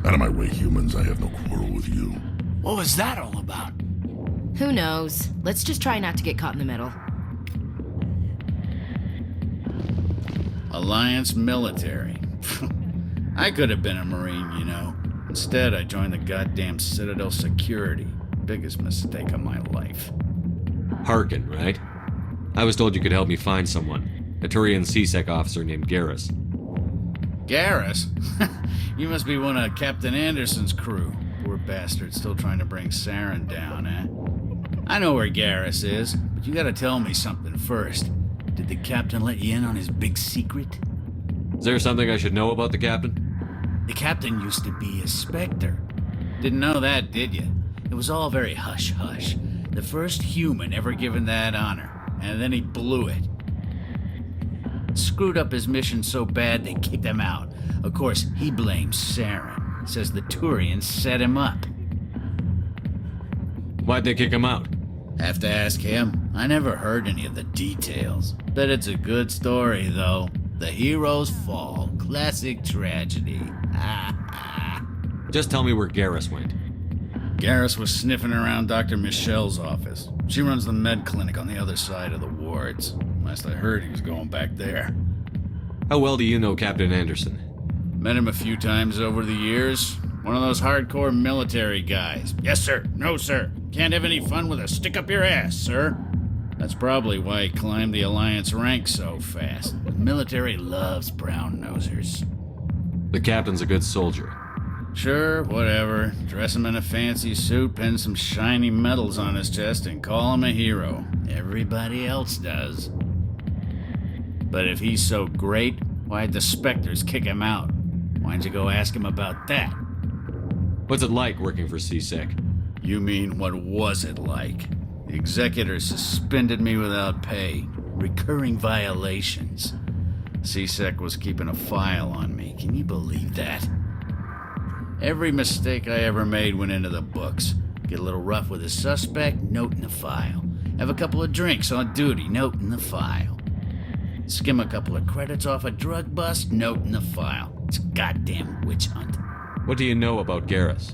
Out of my way, humans. I have no quarrel with you. What was that all about? Who knows? Let's just try not to get caught in the middle. Alliance military. I could have been a Marine, you know. Instead, I joined the goddamn Citadel security. Biggest mistake of my life. Harkin, right? I was told you could help me find someone. A Turian CSEC officer named Garrus. Garrus? You must be one of Captain Anderson's crew. Poor bastard, still trying to bring Saren down, eh? I know where Garrus is, but you gotta tell me something first. Did the captain let you in on his big secret? Is there something I should know about the captain? The captain used to be a Spectre. Didn't know that, did you? It was all very hush-hush. The first human ever given that honor, and then he blew it. Screwed up his mission so bad they kicked him out. Of course, he blames Saren. Says the Turians set him up. Why'd they kick him out? Have to ask him. I never heard any of the details. Bet it's a good story, though. The heroes fall. Classic tragedy. Just tell me where Garrus went. Garrus was sniffing around Dr. Michelle's office. She runs the med clinic on the other side of the wards. Last I heard, he was going back there. How well do you know Captain Anderson? Met him a few times over the years. One of those hardcore military guys. Yes, sir. No, sir. Can't have any fun with a stick up your ass, sir. That's probably why he climbed the Alliance ranks so fast. The military loves brown-nosers. The captain's a good soldier. Sure, whatever. Dress him in a fancy suit, pin some shiny medals on his chest, and call him a hero. Everybody else does. But if he's so great, why'd the Spectres kick him out? Why'd you go ask him about that? What's it like working for CSEC? You mean, what was it like? The executor suspended me without pay. Recurring violations. CSEC was keeping a file on me. Can you believe that? Every mistake I ever made went into the books. Get a little rough with a suspect, note in the file. Have a couple of drinks on duty, note in the file. Skim a couple of credits off a drug bust, note in the file. It's a goddamn witch hunt. What do you know about Garrus?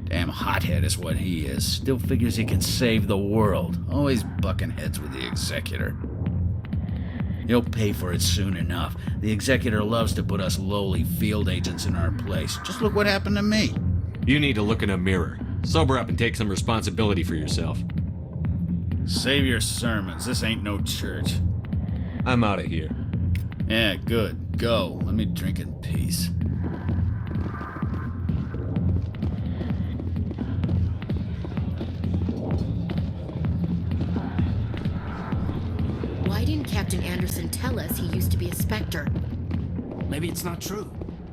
Damn hothead is what he is. Still figures he can save the world. Always bucking heads with the executor. He'll pay for it soon enough. The Executor loves to put us lowly field agents in our place. Just look what happened to me. You need to look in a mirror. Sober up and take some responsibility for yourself. Save your sermons. This ain't no church. I'm out of here. Yeah, good. Go. Let me drink in peace. Why didn't Captain Anderson tell us he used to be a Spectre? Maybe it's not true.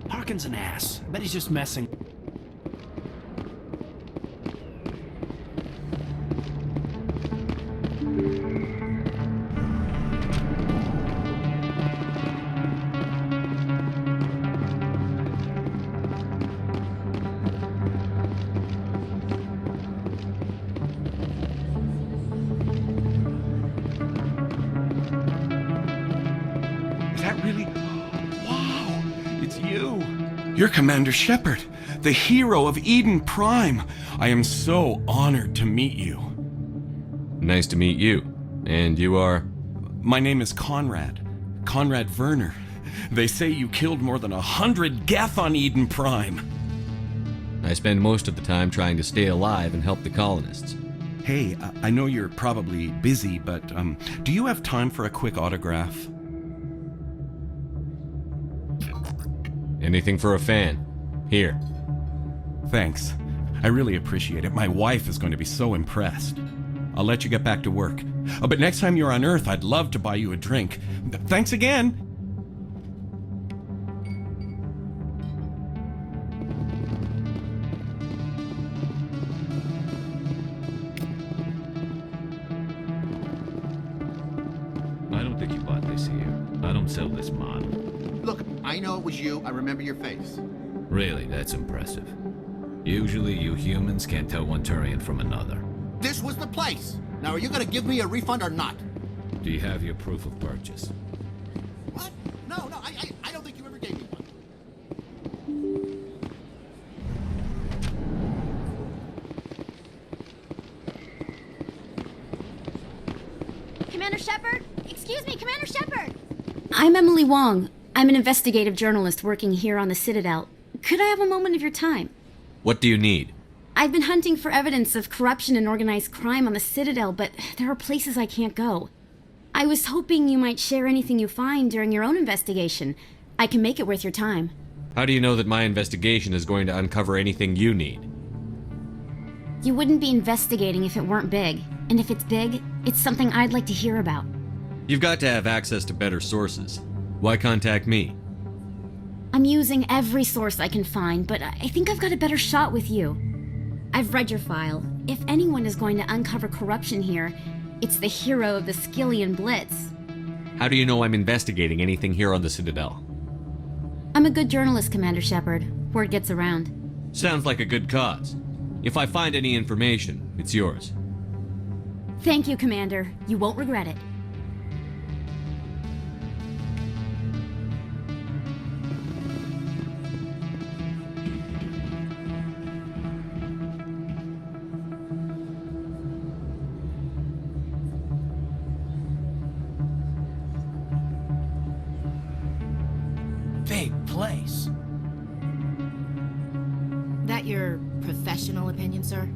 Harkin's an ass. I bet he's just messing. You're Commander Shepard, the hero of Eden Prime. I am so honored to meet you. Nice to meet you. And you are? My name is Conrad. Conrad Werner. They say you killed more than 100 Geth on Eden Prime. I spend most of the time trying to stay alive and help the colonists. Hey, I know you're probably busy, but do you have time for a quick autograph? Anything for a fan. Here. Thanks. I really appreciate it. My wife is going to be so impressed. I'll let you get back to work. Oh, but next time you're on Earth, I'd love to buy you a drink. Thanks again! I don't think you bought this here. I don't sell this model. Look, I know it was you. I remember your face. Really, that's impressive. Usually you humans can't tell one Turian from another. This was the place. Now, are you going to give me a refund or not? Do you have your proof of purchase? What? No, I don't think you ever gave me one. Commander Shepard? Excuse me, Commander Shepard! I'm Emily Wong. I'm an investigative journalist working here on the Citadel. Could I have a moment of your time? What do you need? I've been hunting for evidence of corruption and organized crime on the Citadel, but there are places I can't go. I was hoping you might share anything you find during your own investigation. I can make it worth your time. How do you know that my investigation is going to uncover anything you need? You wouldn't be investigating if it weren't big. And if it's big, it's something I'd like to hear about. You've got to have access to better sources. Why contact me? I'm using every source I can find, but I think I've got a better shot with you. I've read your file. If anyone is going to uncover corruption here, it's the hero of the Skillian Blitz. How do you know I'm investigating anything here on the Citadel? I'm a good journalist, Commander Shepard. Word gets around. Sounds like a good cause. If I find any information, it's yours. Thank you, Commander. You won't regret it. Big place. That your professional opinion, sir?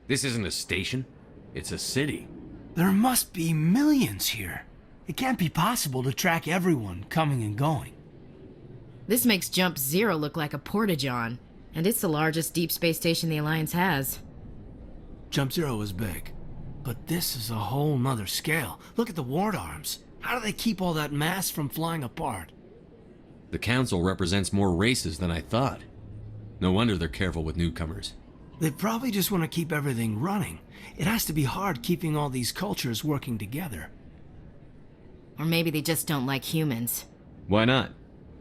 This isn't a station. It's a city. There must be millions here. It can't be possible to track everyone coming and going. This makes Jump Zero look like a porta-john, and it's the largest deep space station the Alliance has. Jump Zero is big, but this is a whole nother scale. Look at the ward arms. How do they keep all that mass from flying apart? The Council represents more races than I thought. No wonder they're careful with newcomers. They probably just want to keep everything running. It has to be hard keeping all these cultures working together. Or maybe they just don't like humans. Why not?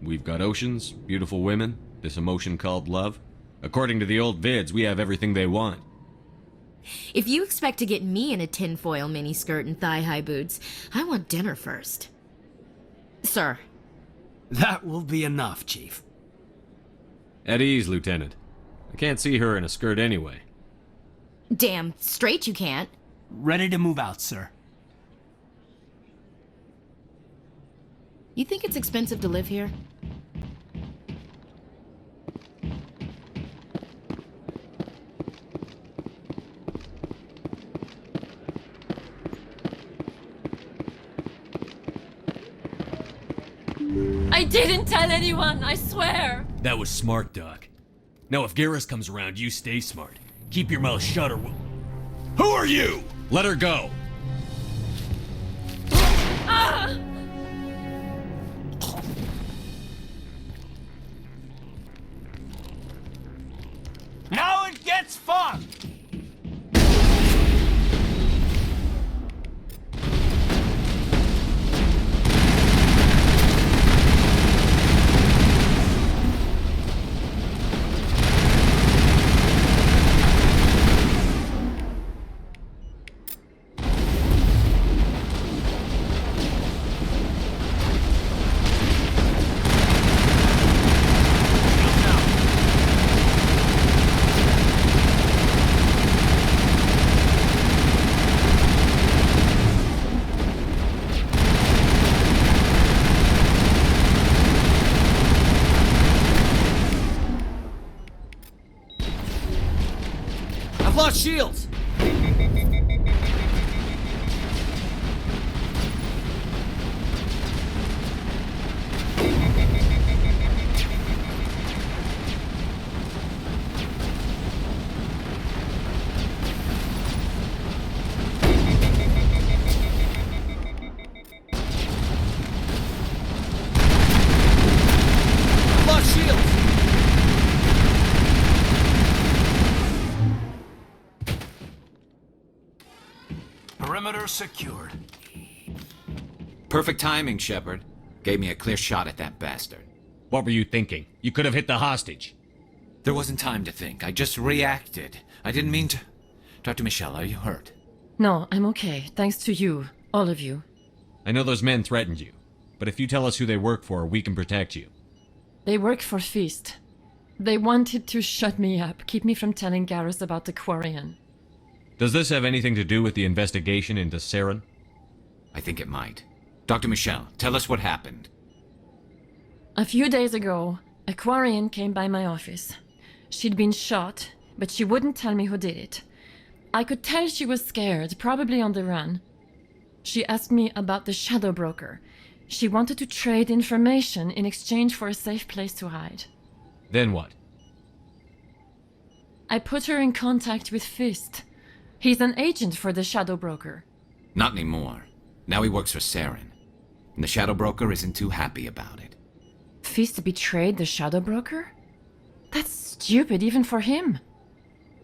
We've got oceans, beautiful women, this emotion called love. According to the old vids, we have everything they want. If you expect to get me in a tinfoil miniskirt and thigh-high boots, I want dinner first. Sir. That will be enough, Chief. At ease, Lieutenant. I can't see her in a skirt anyway. Damn straight you can't. Ready to move out, sir. You think it's expensive to live here? I didn't tell anyone, I swear! That was smart, Doc. Now if Garrus comes around, you stay smart. Keep your mouth shut or we'll... Who are you? Let her go. Ah! Now it gets fun! I've lost shields! I've lost shields! Perimeter secured. Perfect timing, Shepard. Gave me a clear shot at that bastard. What were you thinking? You could have hit the hostage. There wasn't time to think. I just reacted. I didn't mean to... Dr. Michelle, are you hurt? No, I'm okay, thanks to you, all of you. I know those men threatened you, but if you tell us who they work for, we can protect you. They work for Feast. They wanted to shut me up, keep me from telling Garrus about the Quarian. Does this have anything to do with the investigation into Saren? I think it might. Dr. Michelle, tell us what happened. A few days ago, a Quarian came by my office. She'd been shot, but she wouldn't tell me who did it. I could tell she was scared, probably on the run. She asked me about the Shadow Broker. She wanted to trade information in exchange for a safe place to hide. Then what? I put her in contact with Fist. He's an agent for the Shadow Broker. Not anymore. Now he works for Saren. And the Shadow Broker isn't too happy about it. Fist betrayed the Shadow Broker? That's stupid even for him.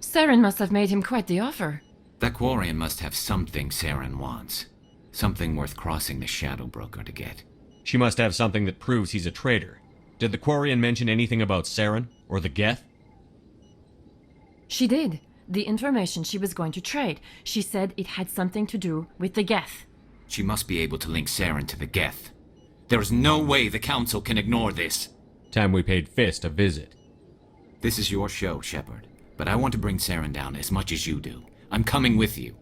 Saren must have made him quite the offer. That Quarian must have something Saren wants. Something worth crossing the Shadow Broker to get. She must have something that proves he's a traitor. Did the Quarian mention anything about Saren or the Geth? She did. The information she was going to trade. She said it had something to do with the Geth. She must be able to link Saren to the Geth. There is no way the Council can ignore this. Time we paid Fist a visit. This is your show, Shepard. But I want to bring Saren down as much as you do. I'm coming with you.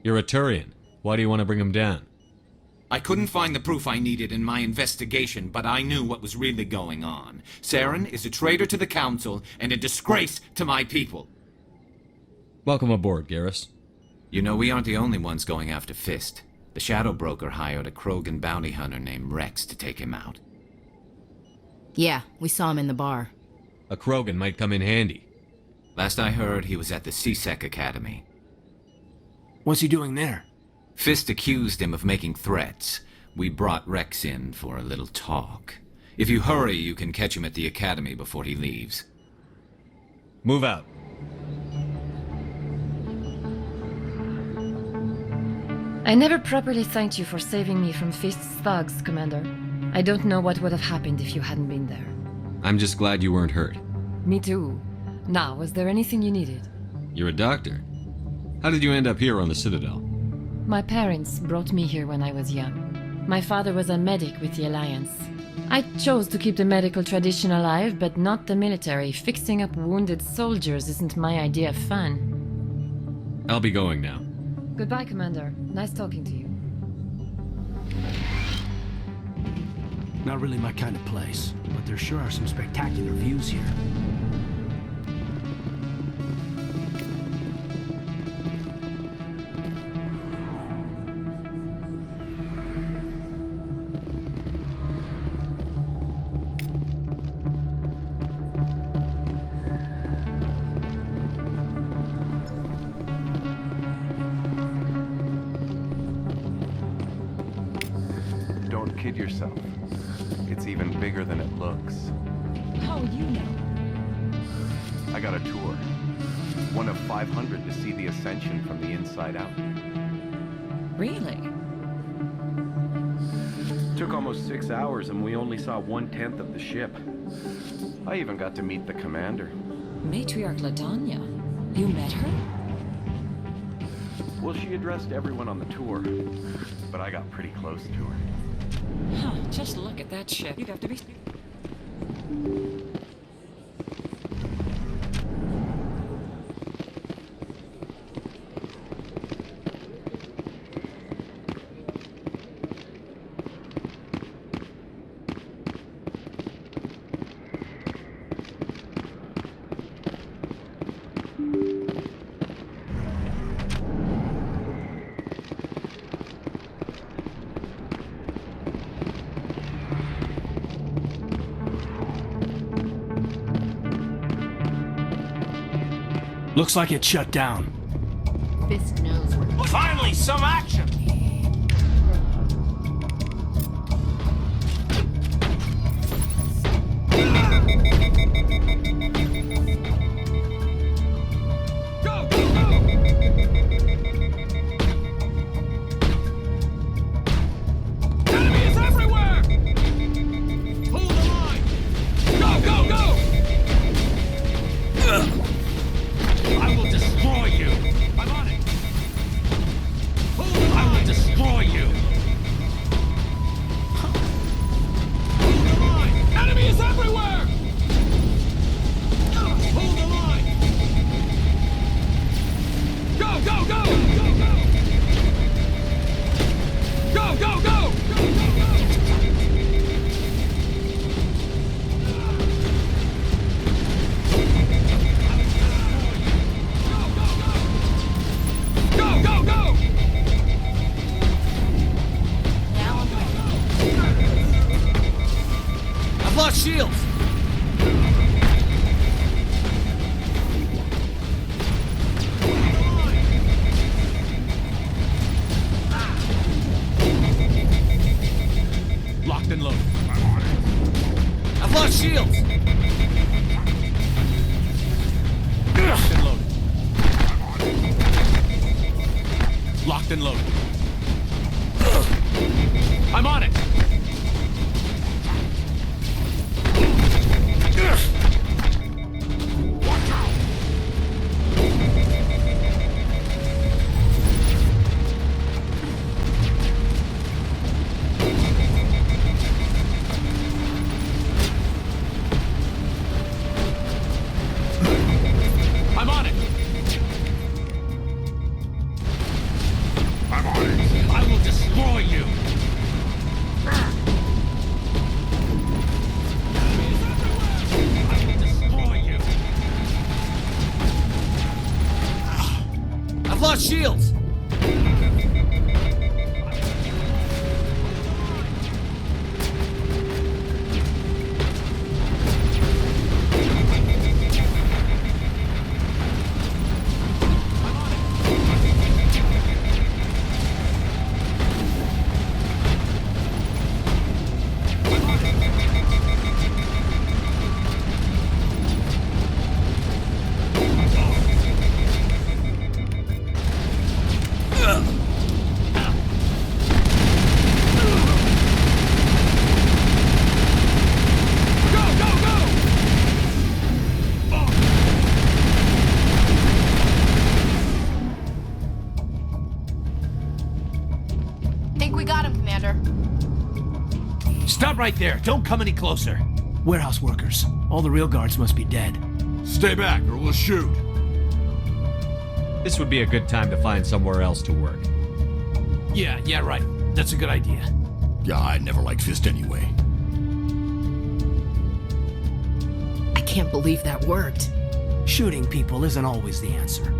You're a Turian. Why do you want to bring him down? I couldn't find the proof I needed in my investigation, but I knew what was really going on. Saren is a traitor to the Council and a disgrace to my people. Welcome aboard, Garrus. You know, we aren't the only ones going after Fist. The Shadow Broker hired a Krogan bounty hunter named Rex to take him out. Yeah, we saw him in the bar. A Krogan might come in handy. Last I heard, he was at the CSEC Academy. What's he doing there? Fist accused him of making threats. We brought Rex in for a little talk. If you hurry, you can catch him at the Academy before he leaves. Move out. I never properly thanked you for saving me from Fist's thugs, Commander. I don't know what would have happened if you hadn't been there. I'm just glad you weren't hurt. Me too. Now, was there anything you needed? You're a doctor. How did you end up here on the Citadel? My parents brought me here when I was young. My father was a medic with the Alliance. I chose to keep the medical tradition alive, but not the military. Fixing up wounded soldiers isn't my idea of fun. I'll be going now. Goodbye, Commander. Nice talking to you. Not really my kind of place, but there sure are some spectacular views here. Don't kid yourself. It's even bigger than it looks. How would you know? I got a tour. One of 500 to see the Ascension from the inside out. Really? Took almost 6 hours and we only saw 1/10 of the ship. I even got to meet the commander. Matriarch Ladanya. You met her? Well, she addressed everyone on the tour, but I got pretty close to her. Huh, just look at that ship. You'd have to be... Looks like it's shut down. Fist knows where. Finally, some action! Shields! Locked and loaded. I've lost shields! Locked and loaded. Locked and loaded. I'm on it! Shields! Stop right there. Don't come any closer. Warehouse workers. All the real guards must be dead. Stay back or we'll shoot. This would be a good time to find somewhere else to work. Yeah, right. That's a good idea. Yeah, I never liked Fist anyway. can't believe that worked. Shooting people isn't always the answer.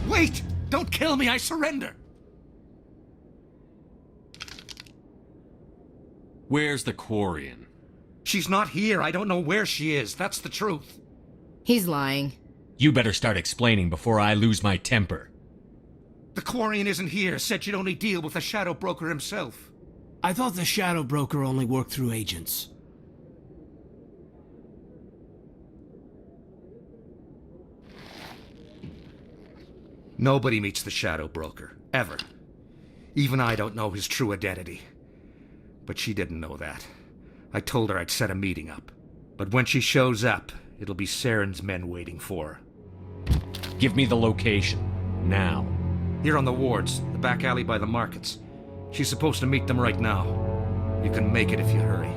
Wait! Don't kill me, I surrender! Where's the Quarian? She's not here. I don't know where she is. That's the truth. He's lying. You better start explaining before I lose my temper. The Quarian isn't here. Said she'd only deal with the Shadow Broker himself. I thought the Shadow Broker only worked through agents. Nobody meets the Shadow Broker. Ever. Even I don't know his true identity. But she didn't know that. I told her I'd set a meeting up. But when she shows up, it'll be Saren's men waiting for her. Give me the location. Now. Here on the wards, the back alley by the markets. She's supposed to meet them right now. You can make it if you hurry.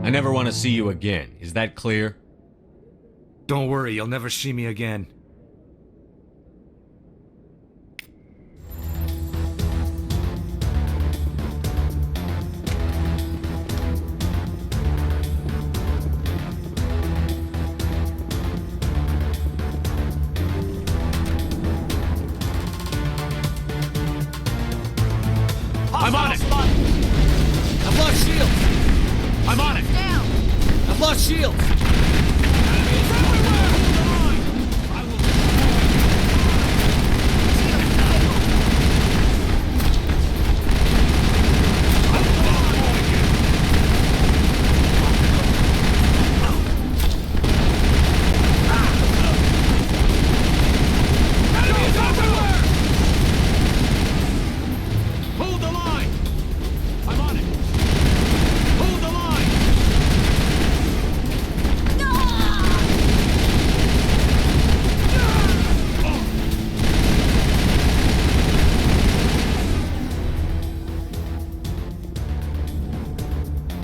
I never want to see you again. Is that clear? Don't worry, you'll never see me again. I'm on it! I've lost shield! I'm on it! Down! I've lost shield!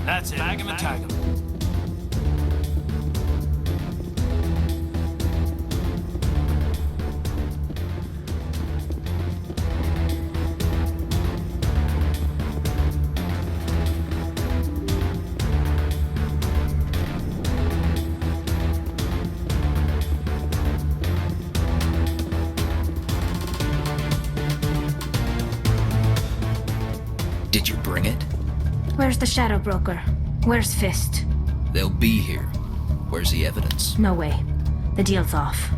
That's it. Tag him and tag him. Did you bring it? Where's the Shadow Broker? Where's Fist? They'll be here. Where's the evidence? No way. The deal's off.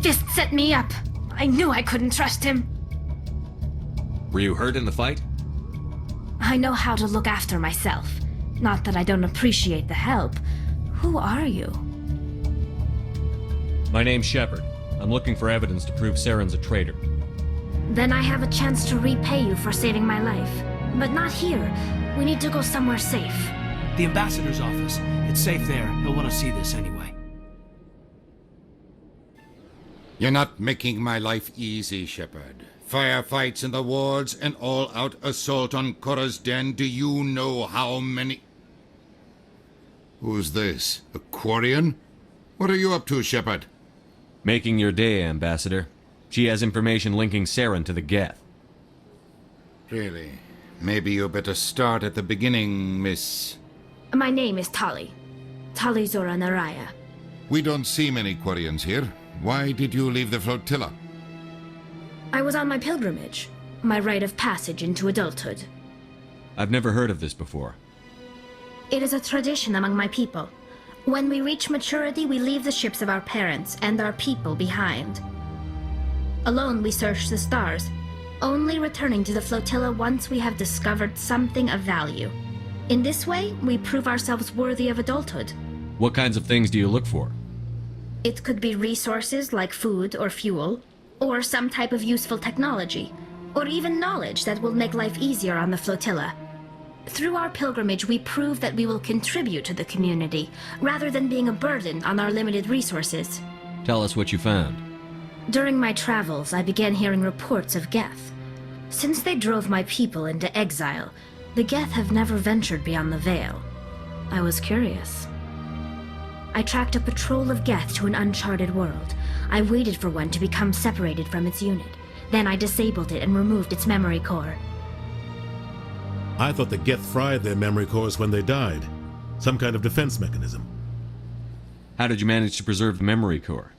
Fist set me up. I knew I couldn't trust him. Were you hurt in the fight? I know how to look after myself. Not that I don't appreciate the help. Who are you? My name's Shepard. I'm looking for evidence to prove Saren's a traitor. Then I have a chance to repay you for saving my life. But not here. We need to go somewhere safe. The ambassador's office. It's safe there. He'll want to see this anyway. You're not making my life easy, Shepard. Firefights in the wards, an all-out assault on Korra's den. Do you know how many... Who's this? A Quarian? What are you up to, Shepard? Making your day, Ambassador. She has information linking Saren to the Geth. Really? Maybe you better start at the beginning, Miss... My name is Tali. Tali Zora Naraya. We don't see many Quarians here. Why did you leave the flotilla? I was on my pilgrimage, my rite of passage into adulthood. I've never heard of this before. It is a tradition among my people. When we reach maturity, we leave the ships of our parents and our people behind. Alone, we search the stars, only returning to the flotilla once we have discovered something of value. In this way, we prove ourselves worthy of adulthood. What kinds of things do you look for? It could be resources like food or fuel, or some type of useful technology, or even knowledge that will make life easier on the flotilla. Through our pilgrimage, we prove that we will contribute to the community, rather than being a burden on our limited resources. Tell us what you found. During my travels, I began hearing reports of Geth. Since they drove my people into exile, the Geth have never ventured beyond the Veil. I was curious. I tracked a patrol of Geth to an uncharted world. I waited for one to become separated from its unit. Then I disabled it and removed its memory core. I thought the Geth fried their memory cores when they died. Some kind of defense mechanism. How did you manage to preserve the memory core?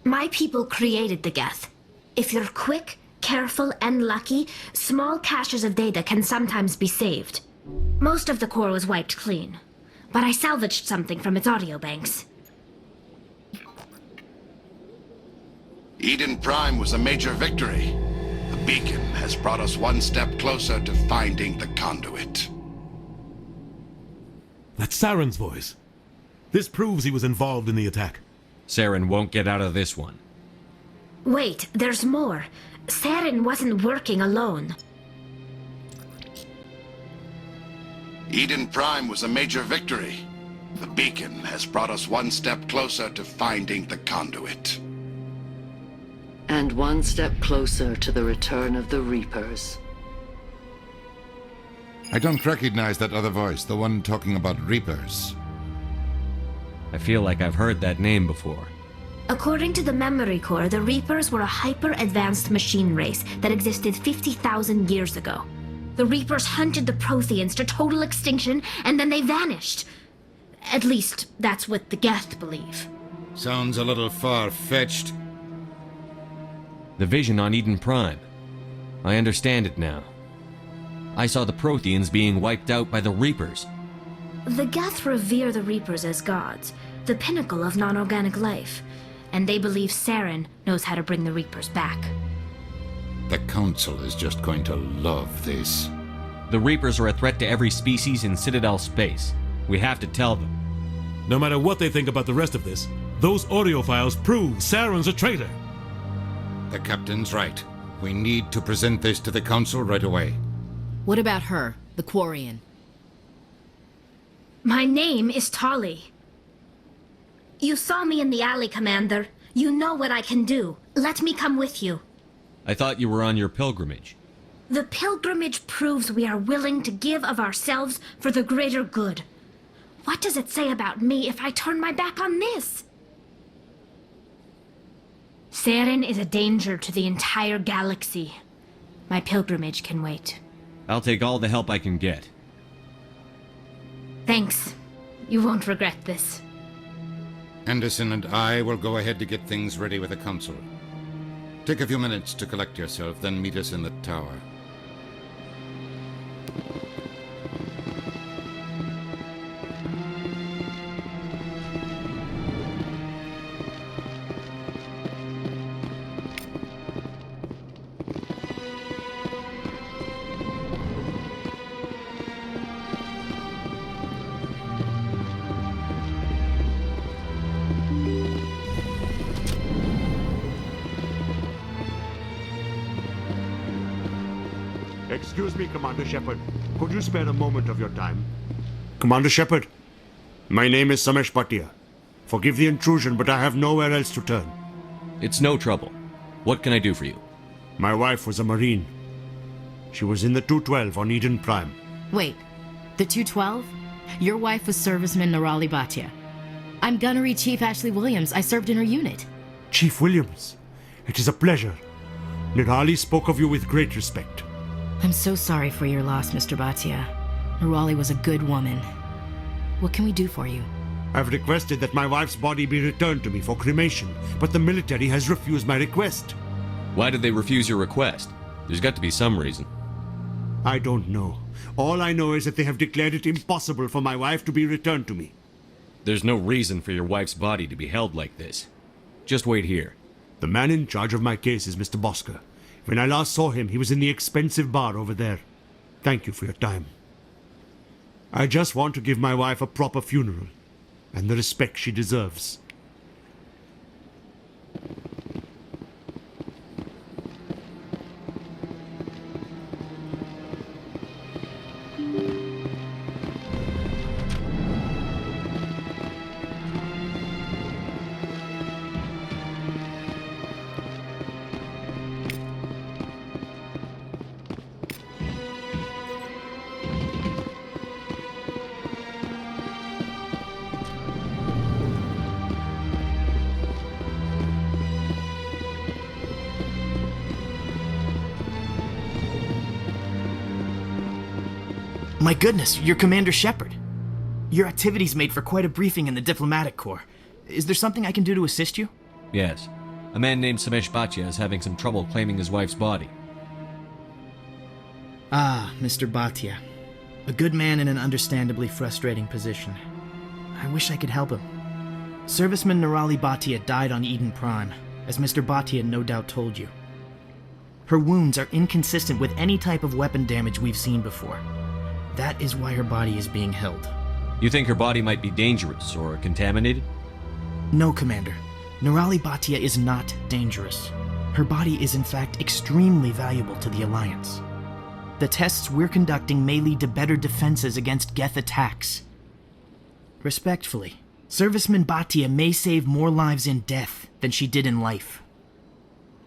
My people created the Geth. If you're quick, careful, and lucky, small caches of data can sometimes be saved. Most of the core was wiped clean, but I salvaged something from its audio banks. Eden Prime was a major victory. The beacon has brought us one step closer to finding the conduit. That's Saren's voice. This proves he was involved in the attack. Saren won't get out of this one. Wait, there's more. Saren wasn't working alone. Eden Prime was a major victory. The beacon has brought us one step closer to finding the conduit. And one step closer to the return of the Reapers. I don't recognize that other voice, the one talking about Reapers. I feel like I've heard that name before. According to the memory core, the Reapers were a hyper-advanced machine race that existed 50,000 years ago. The Reapers hunted the Protheans to total extinction, and then they vanished. At least, that's what the Geth believe. Sounds a little far-fetched. The vision on Eden Prime. I understand it now. I saw the Protheans being wiped out by the Reapers. The Geth revere the Reapers as gods, the pinnacle of non-organic life, and they believe Saren knows how to bring the Reapers back. The Council is just going to love this. The Reapers are a threat to every species in Citadel space. We have to tell them. No matter what they think about the rest of this, those audio files prove Saren's a traitor. The Captain's right. We need to present this to the Council right away. What about her, the Quarian? My name is Tali. You saw me in the alley, Commander. You know what I can do. Let me come with you. I thought you were on your pilgrimage. The pilgrimage proves we are willing to give of ourselves for the greater good. What does it say about me if I turn my back on this? Saren is a danger to the entire galaxy. My pilgrimage can wait. I'll take all the help I can get. Thanks. You won't regret this. Anderson and I will go ahead to get things ready with the Council. Take a few minutes to collect yourself, then meet us in the tower. Excuse me, Commander Shepard. Could you spare a moment of your time? Commander Shepard, my name is Samesh Bhatia. Forgive the intrusion, but I have nowhere else to turn. It's no trouble. What can I do for you? My wife was a Marine. She was in the 212 on Eden Prime. Wait, the 212? Your wife was serviceman Nirali Bhatia. I'm Gunnery Chief Ashley Williams. I served in her unit. Chief Williams, it is a pleasure. Nirali spoke of you with great respect. I'm so sorry for your loss, Mr. Bhatia. Nirali was a good woman. What can we do for you? I've requested that my wife's body be returned to me for cremation, but the military has refused my request. Why did they refuse your request? There's got to be some reason. I don't know. All I know is that they have declared it impossible for my wife to be returned to me. There's no reason for your wife's body to be held like this. Just wait here. The man in charge of my case is Mr. Bosker. When I last saw him, he was in the expensive bar over there. Thank you for your time. I just want to give my wife a proper funeral, and the respect she deserves. My goodness, you're Commander Shepard. Your activities made for quite a briefing in the Diplomatic Corps. Is there something I can do to assist you? Yes. A man named Samesh Bhatia is having some trouble claiming his wife's body. Ah, Mr. Bhatia. A good man in an understandably frustrating position. I wish I could help him. Serviceman Nirali Bhatia died on Eden Prime, as Mr. Bhatia no doubt told you. Her wounds are inconsistent with any type of weapon damage we've seen before. That is why her body is being held. You think her body might be dangerous or contaminated? No, Commander. Nirali Bhatia is not dangerous. Her body is in fact extremely valuable to the Alliance. The tests we're conducting may lead to better defenses against Geth attacks. Respectfully, Serviceman Bhatia may save more lives in death than she did in life.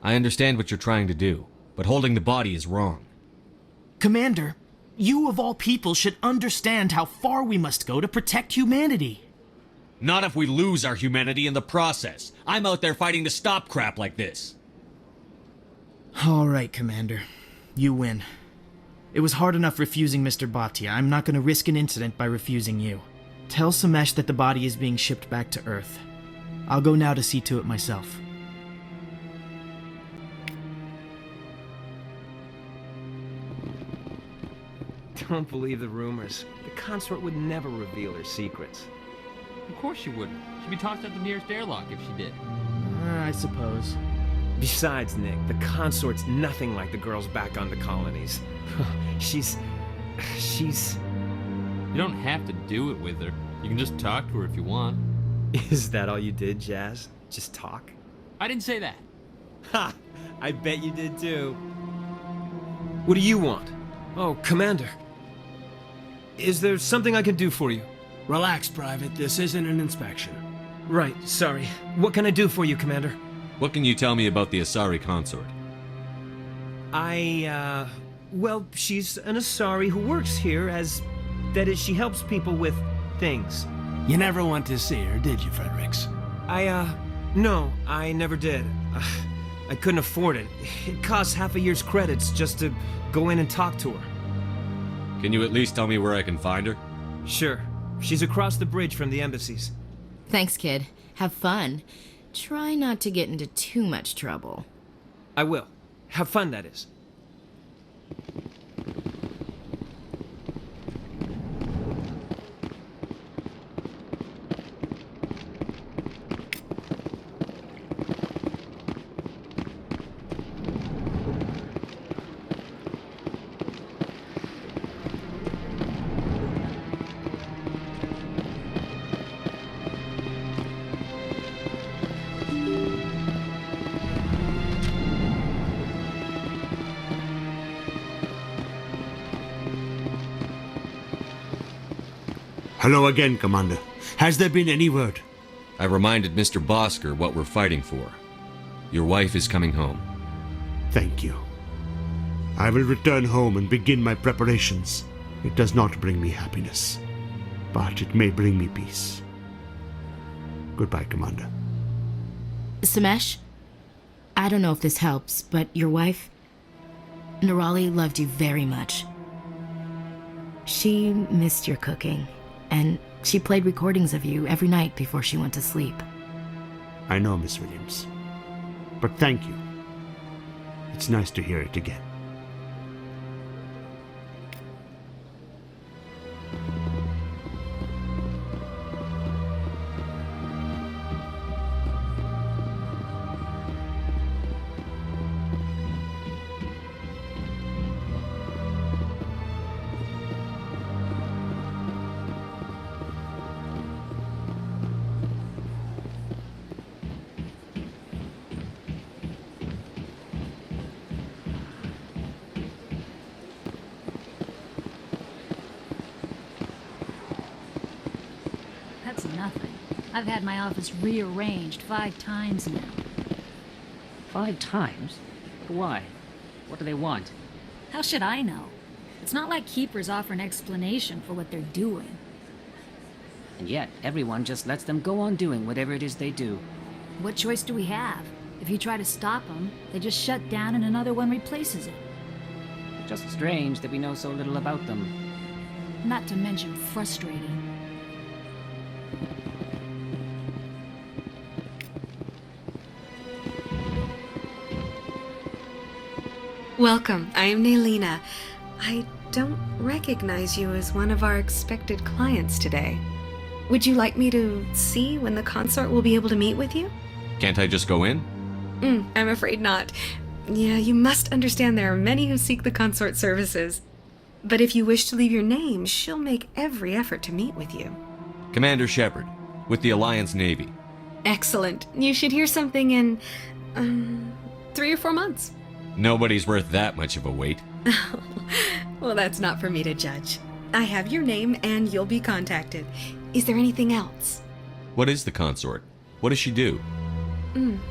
I understand what you're trying to do, but holding the body is wrong. Commander, you of all people should understand how far we must go to protect humanity. Not if we lose our humanity in the process. I'm out there fighting to stop crap like this. All right, Commander. You win. It was hard enough refusing Mr. Bhatia. I'm not going to risk an incident by refusing you. Tell Samesh that the body is being shipped back to Earth. I'll go now to see to it myself. Don't believe the rumors. The consort would never reveal her secrets. Of course she wouldn't. She'd be tossed out the nearest airlock if she did. I suppose. Besides, Nick, the consort's nothing like the girls back on the colonies. She's... You don't have to do it with her. You can just talk to her if you want. Is that all you did, Jazz? Just talk? I didn't say that. Ha! I bet you did too. What do you want? Oh, Commander. Is there something I can do for you? Relax, Private. This isn't an inspection. Right, sorry. What can I do for you, Commander? What can you tell me about the Asari consort? Well, she's an Asari who works here as... That is, she helps people with things. You never went to see her, did you, Fredericks? No, I never did. I couldn't afford it. It costs half a year's credits just to go in and talk to her. Can you at least tell me where I can find her? Sure. She's across the bridge from the embassies. Thanks, kid. Have fun. Try not to get into too much trouble. I will. Have fun, that is. Hello again, Commander. Has there been any word? I reminded Mr. Bosker what we're fighting for. Your wife is coming home. Thank you. I will return home and begin my preparations. It does not bring me happiness, but it may bring me peace. Goodbye, Commander. Samesh, I don't know if this helps, but your wife, Nirali, loved you very much. She missed your cooking, and She played recordings of you every night before she went to sleep. I know, Miss Williams. But thank you. It's nice to hear it again. That's nothing. I've had my office rearranged 5 times now. 5 times? Why? What do they want? How should I know? It's not like Keepers offer an explanation for what they're doing. And yet, everyone just lets them go on doing whatever it is they do. What choice do we have? If you try to stop them, they just shut down and another one replaces it. Just strange that we know so little about them. Not to mention frustrating. Welcome, I am Nelina. I don't recognize you as one of our expected clients today. Would you like me to see when the consort will be able to meet with you? Can't I just go in? I'm afraid not. Yeah, you must understand there are many who seek the consort services. But if you wish to leave your name, she'll make every effort to meet with you. Commander Shepard, with the Alliance Navy. Excellent. You should hear something in, 3 or 4 months. Nobody's worth that much of a wait. Well, that's not for me to judge. I have your name and you'll be contacted. Is there anything else? What is the consort? What does she do?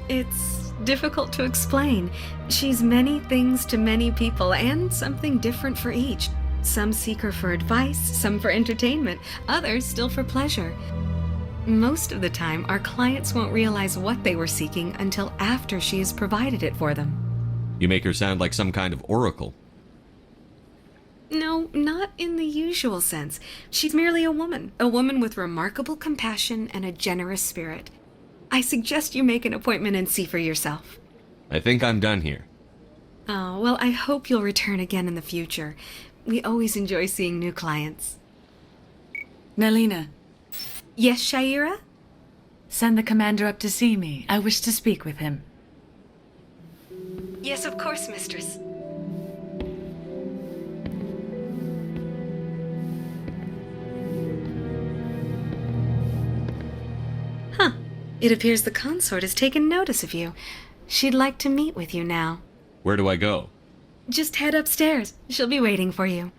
It's difficult to explain. She's many things to many people and something different for each. Some seek her for advice, some for entertainment, others still for pleasure. Most of the time, our clients won't realize what they were seeking until after she has provided it for them. You make her sound like some kind of oracle. No, not in the usual sense. She's merely a woman with remarkable compassion and a generous spirit. I suggest you make an appointment and see for yourself. I think I'm done here. Oh, well, I hope you'll return again in the future. We always enjoy seeing new clients. Nelina. Yes, Shaira? Send the commander up to see me. I wish to speak with him. Yes, of course, mistress. Huh. It appears the consort has taken notice of you. She'd like to meet with you now. Where do I go? Just head upstairs. She'll be waiting for you.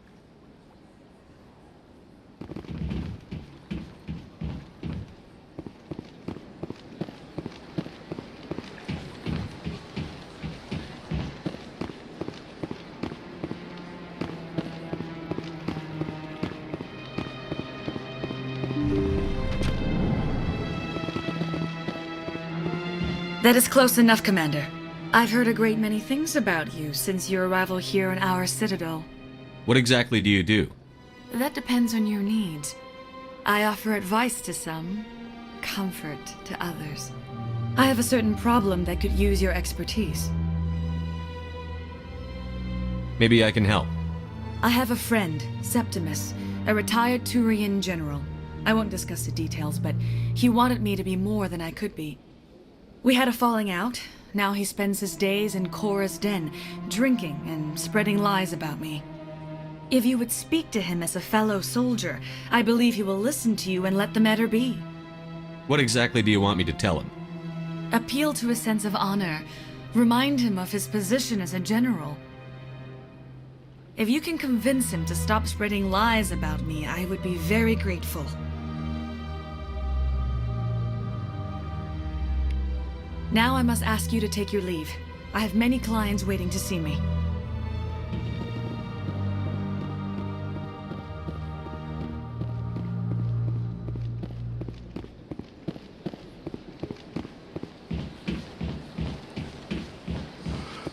That is close enough, Commander. I've heard a great many things about you since your arrival here in our Citadel. What exactly do you do? That depends on your needs. I offer advice to some, comfort to others. I have a certain problem that could use your expertise. Maybe I can help. I have a friend, Septimus, a retired Turian general. I won't discuss the details, but he wanted me to be more than I could be. We had a falling out. Now he spends his days in Korra's den, drinking and spreading lies about me. If you would speak to him as a fellow soldier, I believe he will listen to you and let the matter be. What exactly do you want me to tell him? Appeal to his sense of honor. Remind him of his position as a general. If you can convince him to stop spreading lies about me, I would be very grateful. Now I must ask you to take your leave. I have many clients waiting to see me.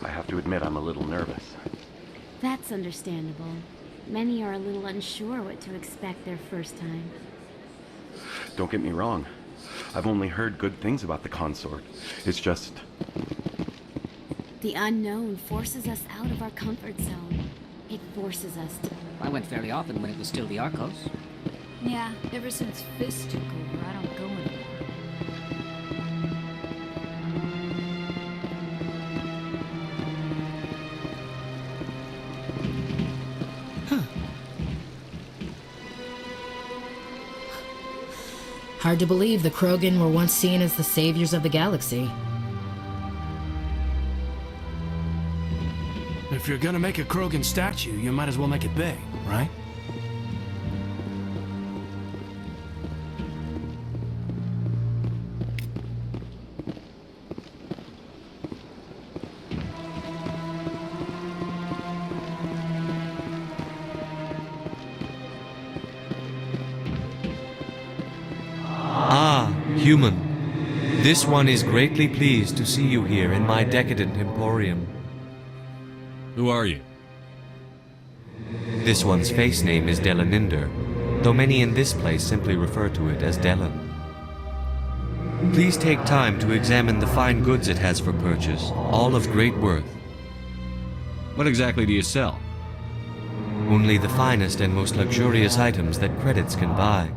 I have to admit I'm a little nervous. That's understandable. Many are a little unsure what to expect their first time. Don't get me wrong. I've only heard good things about the consort. It's just... The unknown forces us out of our comfort zone. It forces us to... I went fairly often when it was still the Arcos. Yeah, ever since Fist took over, I don't go anymore. Hard to believe the Krogan were once seen as the saviors of the galaxy. If you're gonna make a Krogan statue, you might as well make it big, right? Human, this one is greatly pleased to see you here in my decadent emporium. Who are you? This one's face name is Delaninder, though many in this place simply refer to it as Delan. Please take time to examine the fine goods it has for purchase, all of great worth. What exactly do you sell? Only the finest and most luxurious items that credits can buy.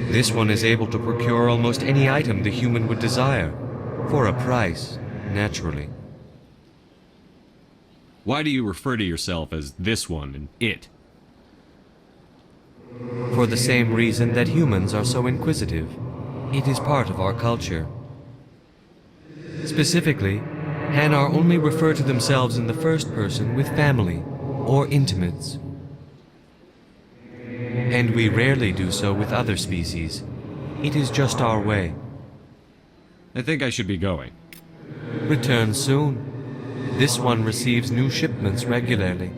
This one is able to procure almost any item the human would desire, for a price, naturally. Why do you refer to yourself as this one and it? For the same reason that humans are so inquisitive. It is part of our culture. Specifically, Hanar only refer to themselves in the first person with family or intimates. And we rarely do so with other species. It is just our way. I think I should be going. Return soon. This one receives new shipments regularly.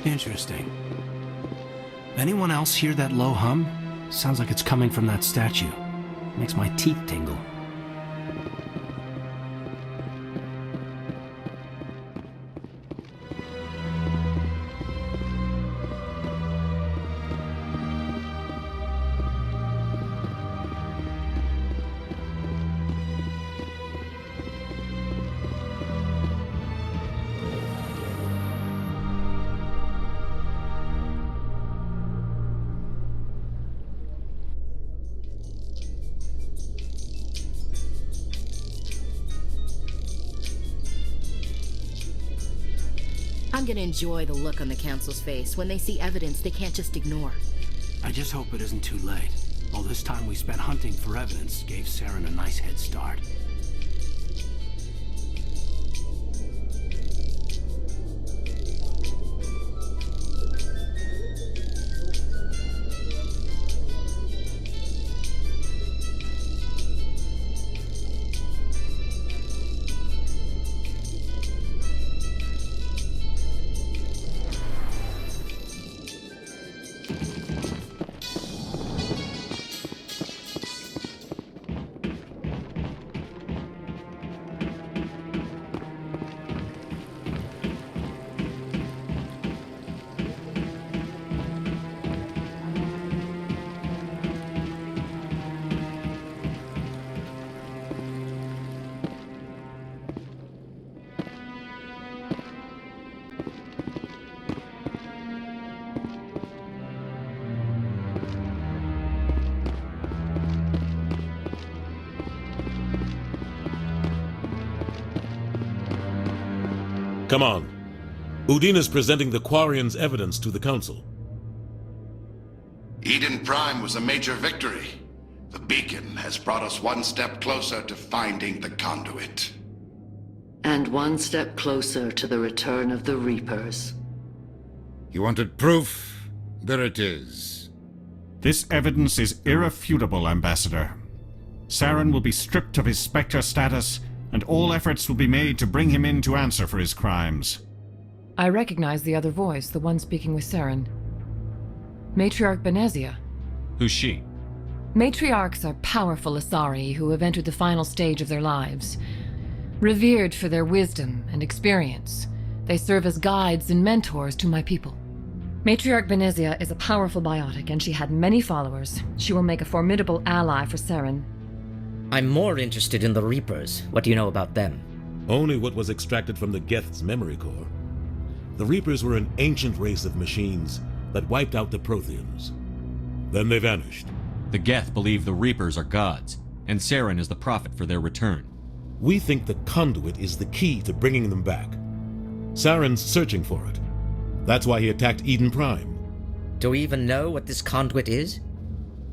Interesting. Anyone else hear that low hum? Sounds like it's coming from that statue. Makes my teeth tingle. I'm gonna enjoy the look on the Council's face when they see evidence they can't just ignore. I just hope it isn't too late. All this time we spent hunting for evidence gave Saren a nice head start. Come on. Udine is presenting the Quarians' evidence to the Council. Eden Prime was a major victory. The beacon has brought us one step closer to finding the conduit. And one step closer to the return of the Reapers. You wanted proof? There it is. This evidence is irrefutable, Ambassador. Saren will be stripped of his Spectre status, and all efforts will be made to bring him in to answer for his crimes. I recognize the other voice, the one speaking with Saren. Matriarch Benezia. Who's she? Matriarchs are powerful Asari who have entered the final stage of their lives. Revered for their wisdom and experience, they serve as guides and mentors to my people. Matriarch Benezia is a powerful biotic, and she had many followers. She will make a formidable ally for Saren. I'm more interested in the Reapers. What do you know about them? Only what was extracted from the Geth's memory core. The Reapers were an ancient race of machines that wiped out the Protheans. Then they vanished. The Geth believe the Reapers are gods, and Saren is the prophet for their return. We think the conduit is the key to bringing them back. Saren's searching for it. That's why he attacked Eden Prime. Do we even know what this conduit is?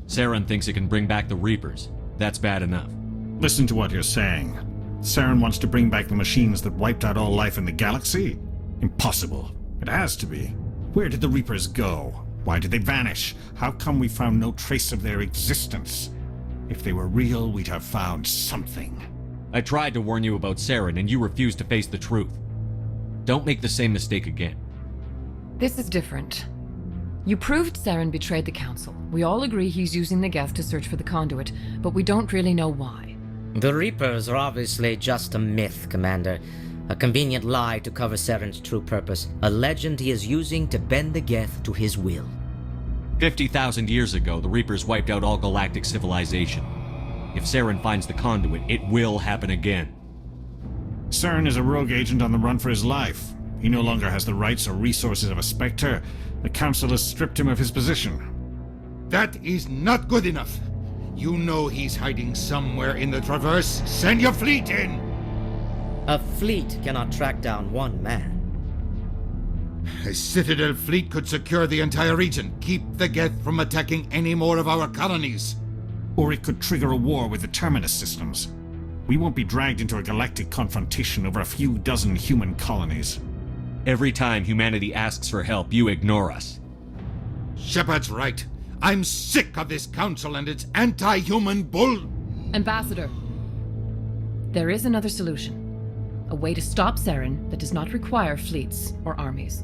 Saren thinks it can bring back the Reapers. That's bad enough. Listen to what you're saying. Saren wants to bring back the machines that wiped out all life in the galaxy? Impossible. It has to be. Where did the Reapers go? Why did they vanish? How come we found no trace of their existence? If they were real, we'd have found something. I tried to warn you about Saren, and you refused to face the truth. Don't make the same mistake again. This is different. You proved Saren betrayed the Council. We all agree he's using the Geth to search for the conduit, but we don't really know why. The Reapers are obviously just a myth, Commander. A convenient lie to cover Saren's true purpose. A legend he is using to bend the Geth to his will. 50,000 years ago, the Reapers wiped out all galactic civilization. If Saren finds the conduit, it will happen again. Saren is a rogue agent on the run for his life. He no longer has the rights or resources of a Spectre. The Council has stripped him of his position. That is not good enough. You know he's hiding somewhere in the Traverse. Send your fleet in! A fleet cannot track down one man. A Citadel fleet could secure the entire region, keep the Geth from attacking any more of our colonies. Or it could trigger a war with the Terminus systems. We won't be dragged into a galactic confrontation over a few dozen human colonies. Every time humanity asks for help, you ignore us. Shepard's right. I'm sick of this council and its anti-human bull... Ambassador, there is another solution. A way to stop Saren that does not require fleets or armies.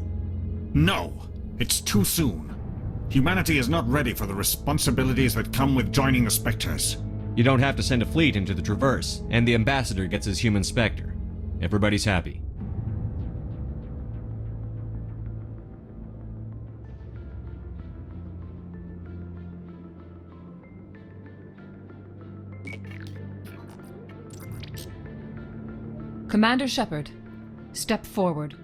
No! It's too soon. Humanity is not ready for the responsibilities that come with joining the Spectres. You don't have to send a fleet into the Traverse, and the Ambassador gets his human Spectre. Everybody's happy. Commander Shepard, step forward.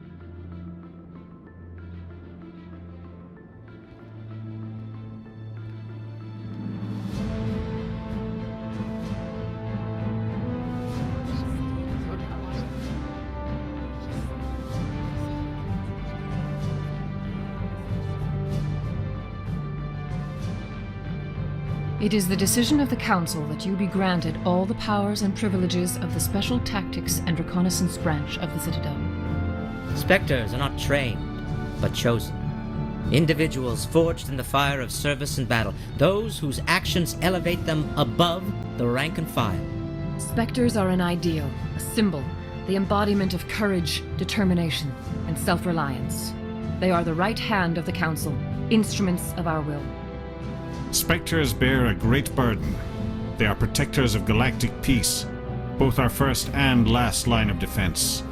It is the decision of the Council that you be granted all the powers and privileges of the Special Tactics and Reconnaissance Branch of the Citadel. Spectres are not trained, but chosen. Individuals forged in the fire of service and battle, those whose actions elevate them above the rank and file. Spectres are an ideal, a symbol, the embodiment of courage, determination, and self-reliance. They are the right hand of the Council, instruments of our will. Spectres bear a great burden. They are protectors of galactic peace, both our first and last line of defense.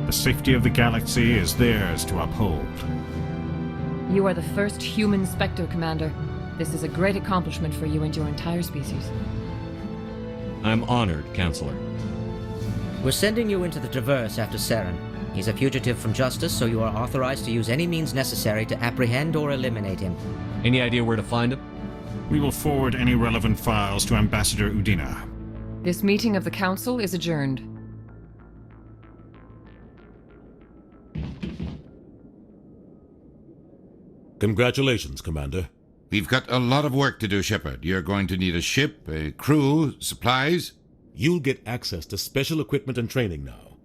The safety of the galaxy is theirs to uphold. You are the first human Spectre, Commander. This is a great accomplishment for you and your entire species. I'm honored, Counselor. We're sending you into the Traverse after Saren. He's a fugitive from justice, so you are authorized to use any means necessary to apprehend or eliminate him. Any idea where to find him? We will forward any relevant files to Ambassador Udina. This meeting of the Council is adjourned. Congratulations, Commander. We've got a lot of work to do, Shepard. You're going to need a ship, a crew, supplies. You'll get access to special equipment and training now.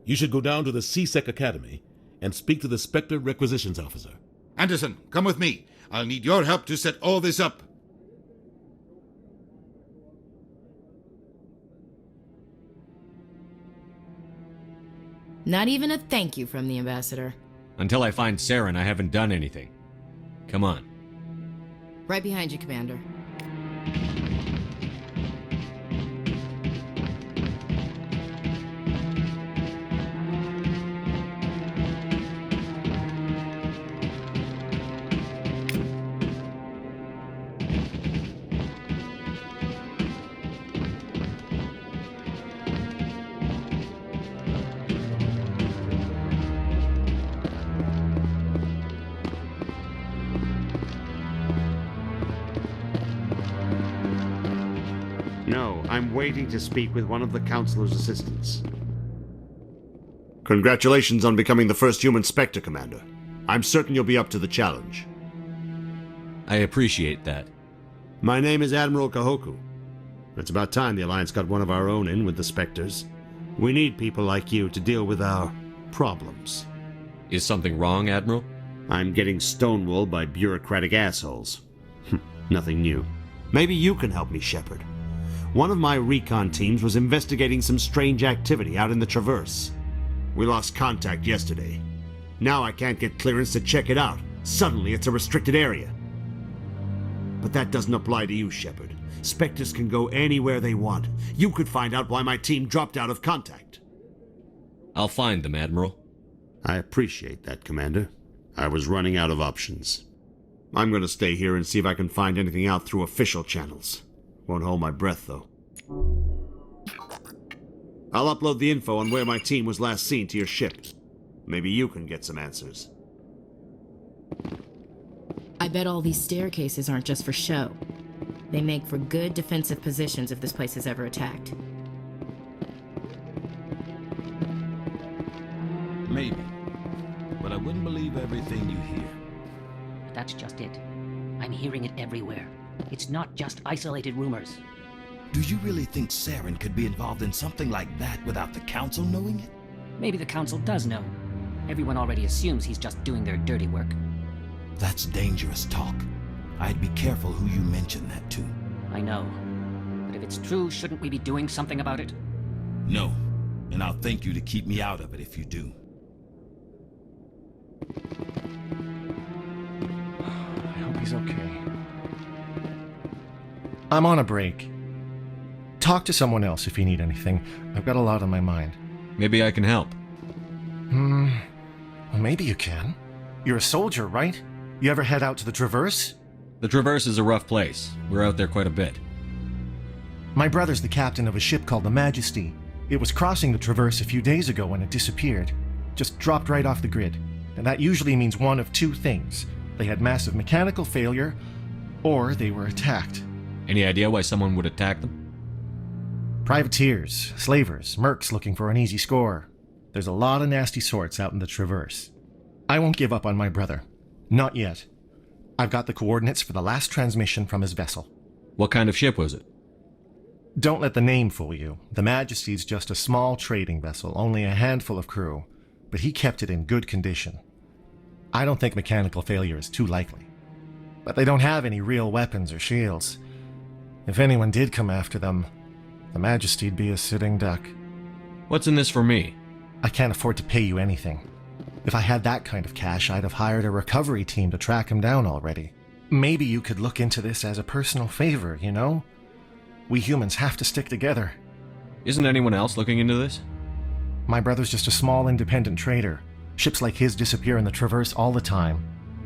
You should go down to the C-Sec Academy and speak to the Spectre Requisitions Officer. Anderson, come with me. I'll need your help to set all this up. Not even a thank you from the ambassador. Until I find Saren, I haven't done anything. Come on. Right behind you, Commander. No, I'm waiting to speak with one of the Councilor's assistants. Congratulations on becoming the first human Spectre, Commander. I'm certain you'll be up to the challenge. I appreciate that. My name is Admiral Kahoku. It's about time the Alliance got one of our own in with the Spectres. We need people like you to deal with our problems. Is something wrong, Admiral? I'm getting stonewalled by bureaucratic assholes. Nothing new. Maybe you can help me, Shepard. One of my recon teams was investigating some strange activity out in the Traverse. We lost contact yesterday. Now I can't get clearance to check it out. Suddenly it's a restricted area. But that doesn't apply to you, Shepard. Spectres can go anywhere they want. You could find out why my team dropped out of contact. I'll find them, Admiral. I appreciate that, Commander. I was running out of options. I'm going to stay here and see if I can find anything out through official channels. Won't hold my breath, though. I'll upload the info on where my team was last seen to your ship. Maybe you can get some answers. I bet all these staircases aren't just for show. They make for good defensive positions if this place is ever attacked. Maybe. But I wouldn't believe everything you hear. That's just it. I'm hearing it everywhere. It's not just isolated rumors. Do you really think Saren could be involved in something like that without the Council knowing it? Maybe the Council does know. Everyone already assumes he's just doing their dirty work. That's dangerous talk. I'd be careful who you mention that to. I know. But if it's true, shouldn't we be doing something about it? No. And I'll thank you to keep me out of it if you do. I hope he's okay. I'm on a break. Talk to someone else if you need anything. I've got a lot on my mind. Maybe I can help. Well, maybe you can. You're a soldier, right? You ever head out to the Traverse? The Traverse is a rough place. We're out there quite a bit. My brother's the captain of a ship called the Majesty. It was crossing the Traverse a few days ago when it disappeared. Just dropped right off the grid. And that usually means one of two things. They had massive mechanical failure, or they were attacked. Any idea why someone would attack them? Privateers, slavers, mercs looking for an easy score. There's a lot of nasty sorts out in the Traverse. I won't give up on my brother. Not yet. I've got the coordinates for the last transmission from his vessel. What kind of ship was it? Don't let the name fool you. The Majesty's just a small trading vessel, only a handful of crew, but he kept it in good condition. I don't think mechanical failure is too likely. But they don't have any real weapons or shields. If anyone did come after them, the Majesty'd be a sitting duck. What's in this for me? I can't afford to pay you anything. If I had that kind of cash, I'd have hired a recovery team to track him down already. Maybe you could look into this as a personal favor, you know? We humans have to stick together. Isn't anyone else looking into this? My brother's just a small independent trader. Ships like his disappear in the Traverse all the time.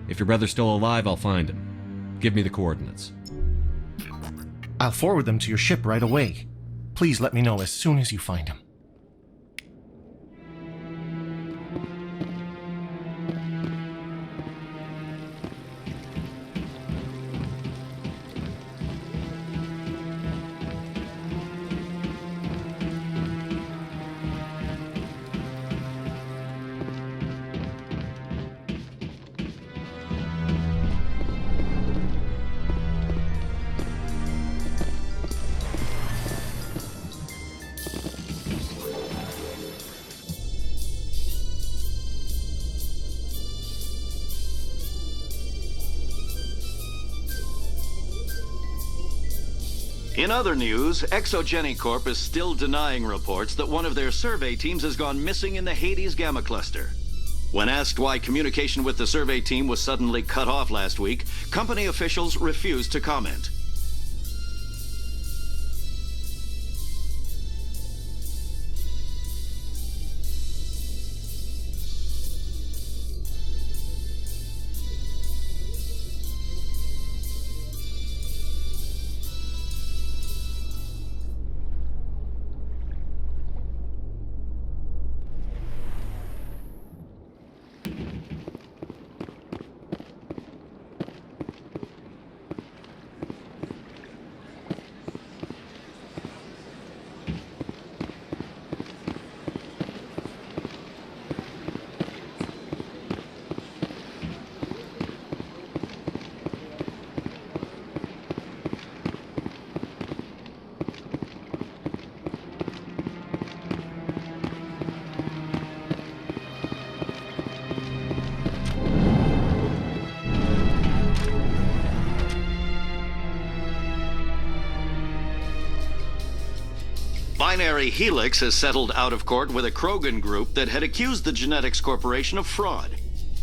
If your brother's still alive, I'll find him. Give me the coordinates. I'll forward them to your ship right away. Please let me know as soon as you find him. In other news, Exogeny Corp is still denying reports that one of their survey teams has gone missing in the Hades Gamma Cluster. When asked why communication with the survey team was suddenly cut off last week, company officials refused to comment. Binary Helix has settled out of court with a Krogan group that had accused the Genetics Corporation of fraud.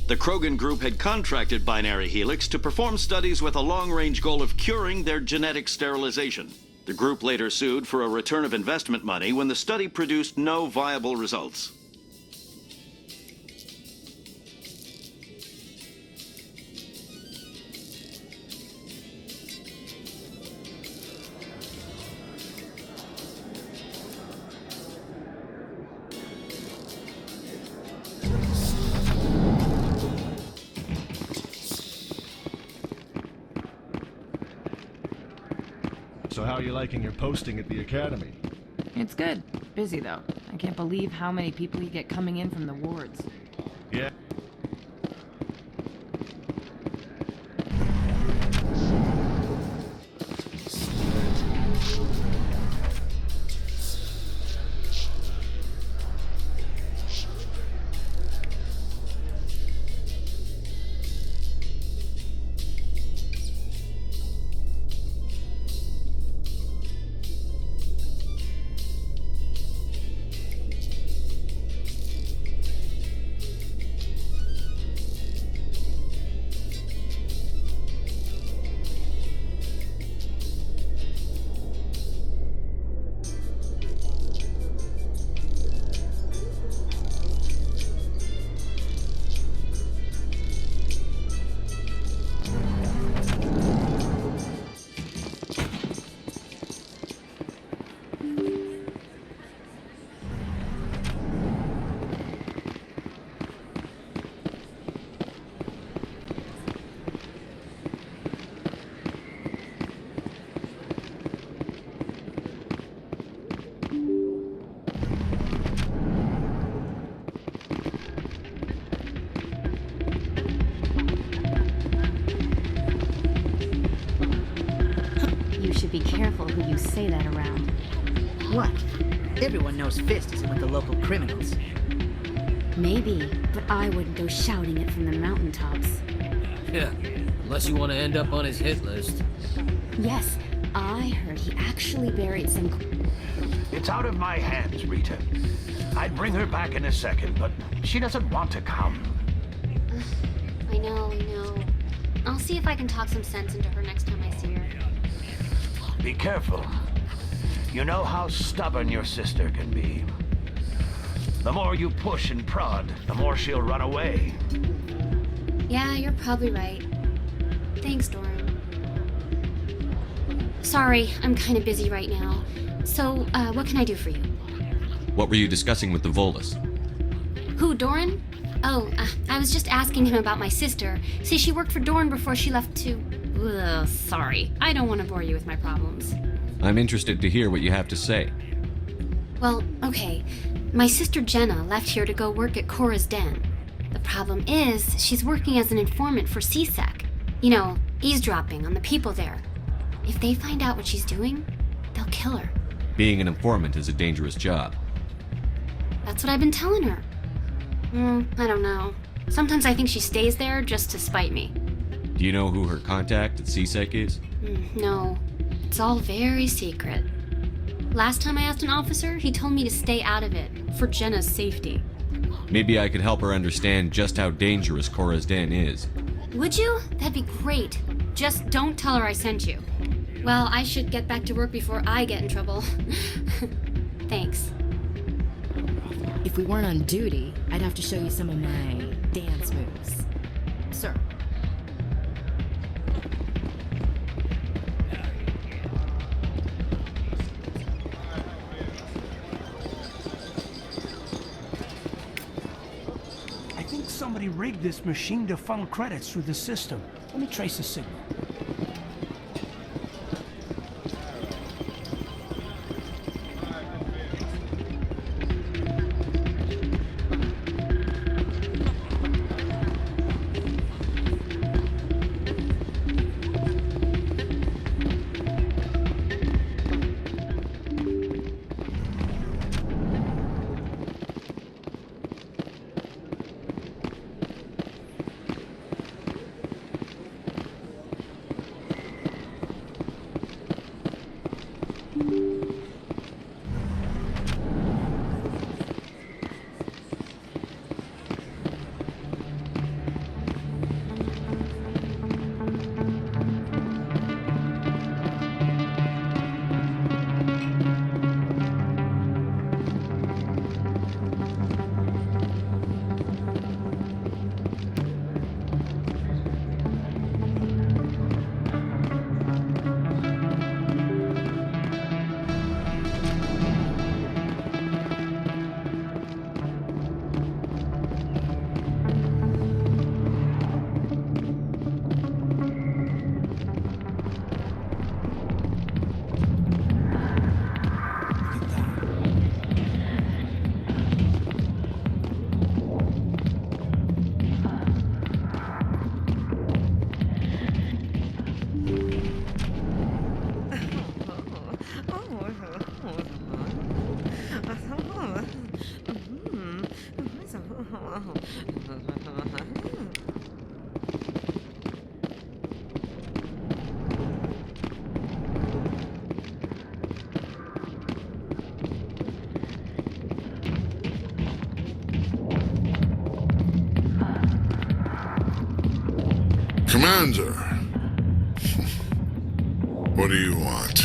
The Krogan group had contracted Binary Helix to perform studies with a long-range goal of curing their genetic sterilization. The group later sued for a return of investment money when the study produced no viable results. So how are you liking your posting at the academy? It's good. Busy, though. I can't believe how many people you get coming in from the wards. Yeah. Be careful who you say that around. What? Everyone knows Fist isn't with the local criminals. Maybe, but I wouldn't go shouting it from the mountaintops. Yeah, unless you want to end up on his hit list. Yes, I heard he actually buried some... It's out of my hands, Rita. I'd bring her back in a second, but she doesn't want to come. I know. I'll see if I can talk some sense into her next time I see her. Be careful. You know how stubborn your sister can be. The more you push and prod, the more she'll run away. Yeah, you're probably right. Thanks, Doran. Sorry, I'm kind of busy right now. So, what can I do for you? What were you discussing with the Volus? Who, Doran? Oh, I was just asking him about my sister. See, she worked for Doran before she left to... Ugh, sorry. I don't want to bore you with my problems. I'm interested to hear what you have to say. Well, okay. My sister Jenna left here to go work at Cora's Den. The problem is, she's working as an informant for CSEC. You know, eavesdropping on the people there. If they find out what she's doing, they'll kill her. Being an informant is a dangerous job. That's what I've been telling her. I don't know. Sometimes I think she stays there just to spite me. Do you know who her contact at CSEC is? No. It's all very secret. Last time I asked an officer, he told me to stay out of it, for Jenna's safety. Maybe I could help her understand just how dangerous Cora's Den is. Would you? That'd be great. Just don't tell her I sent you. Well, I should get back to work before I get in trouble. Thanks. If we weren't on duty, I'd have to show you some of my dance moves. Sir. I think somebody rigged this machine to funnel credits through the system. Let me trace the signal. Commander! What do you want?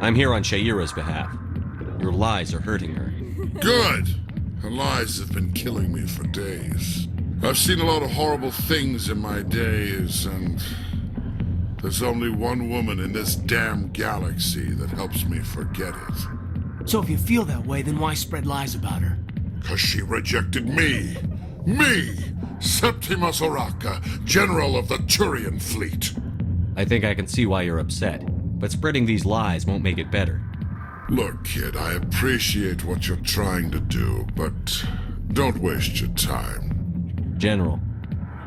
I'm here on Shaira's behalf. Your lies are hurting her. Good! Her lies have been killing me for days. I've seen a lot of horrible things in my days, and there's only one woman in this damn galaxy that helps me forget it. So if you feel that way, then why spread lies about her? 'Cause she rejected me! Me! Septimus Oraka, General of the Turian Fleet! I think I can see why you're upset, but spreading these lies won't make it better. Look, kid, I appreciate what you're trying to do, but don't waste your time. General,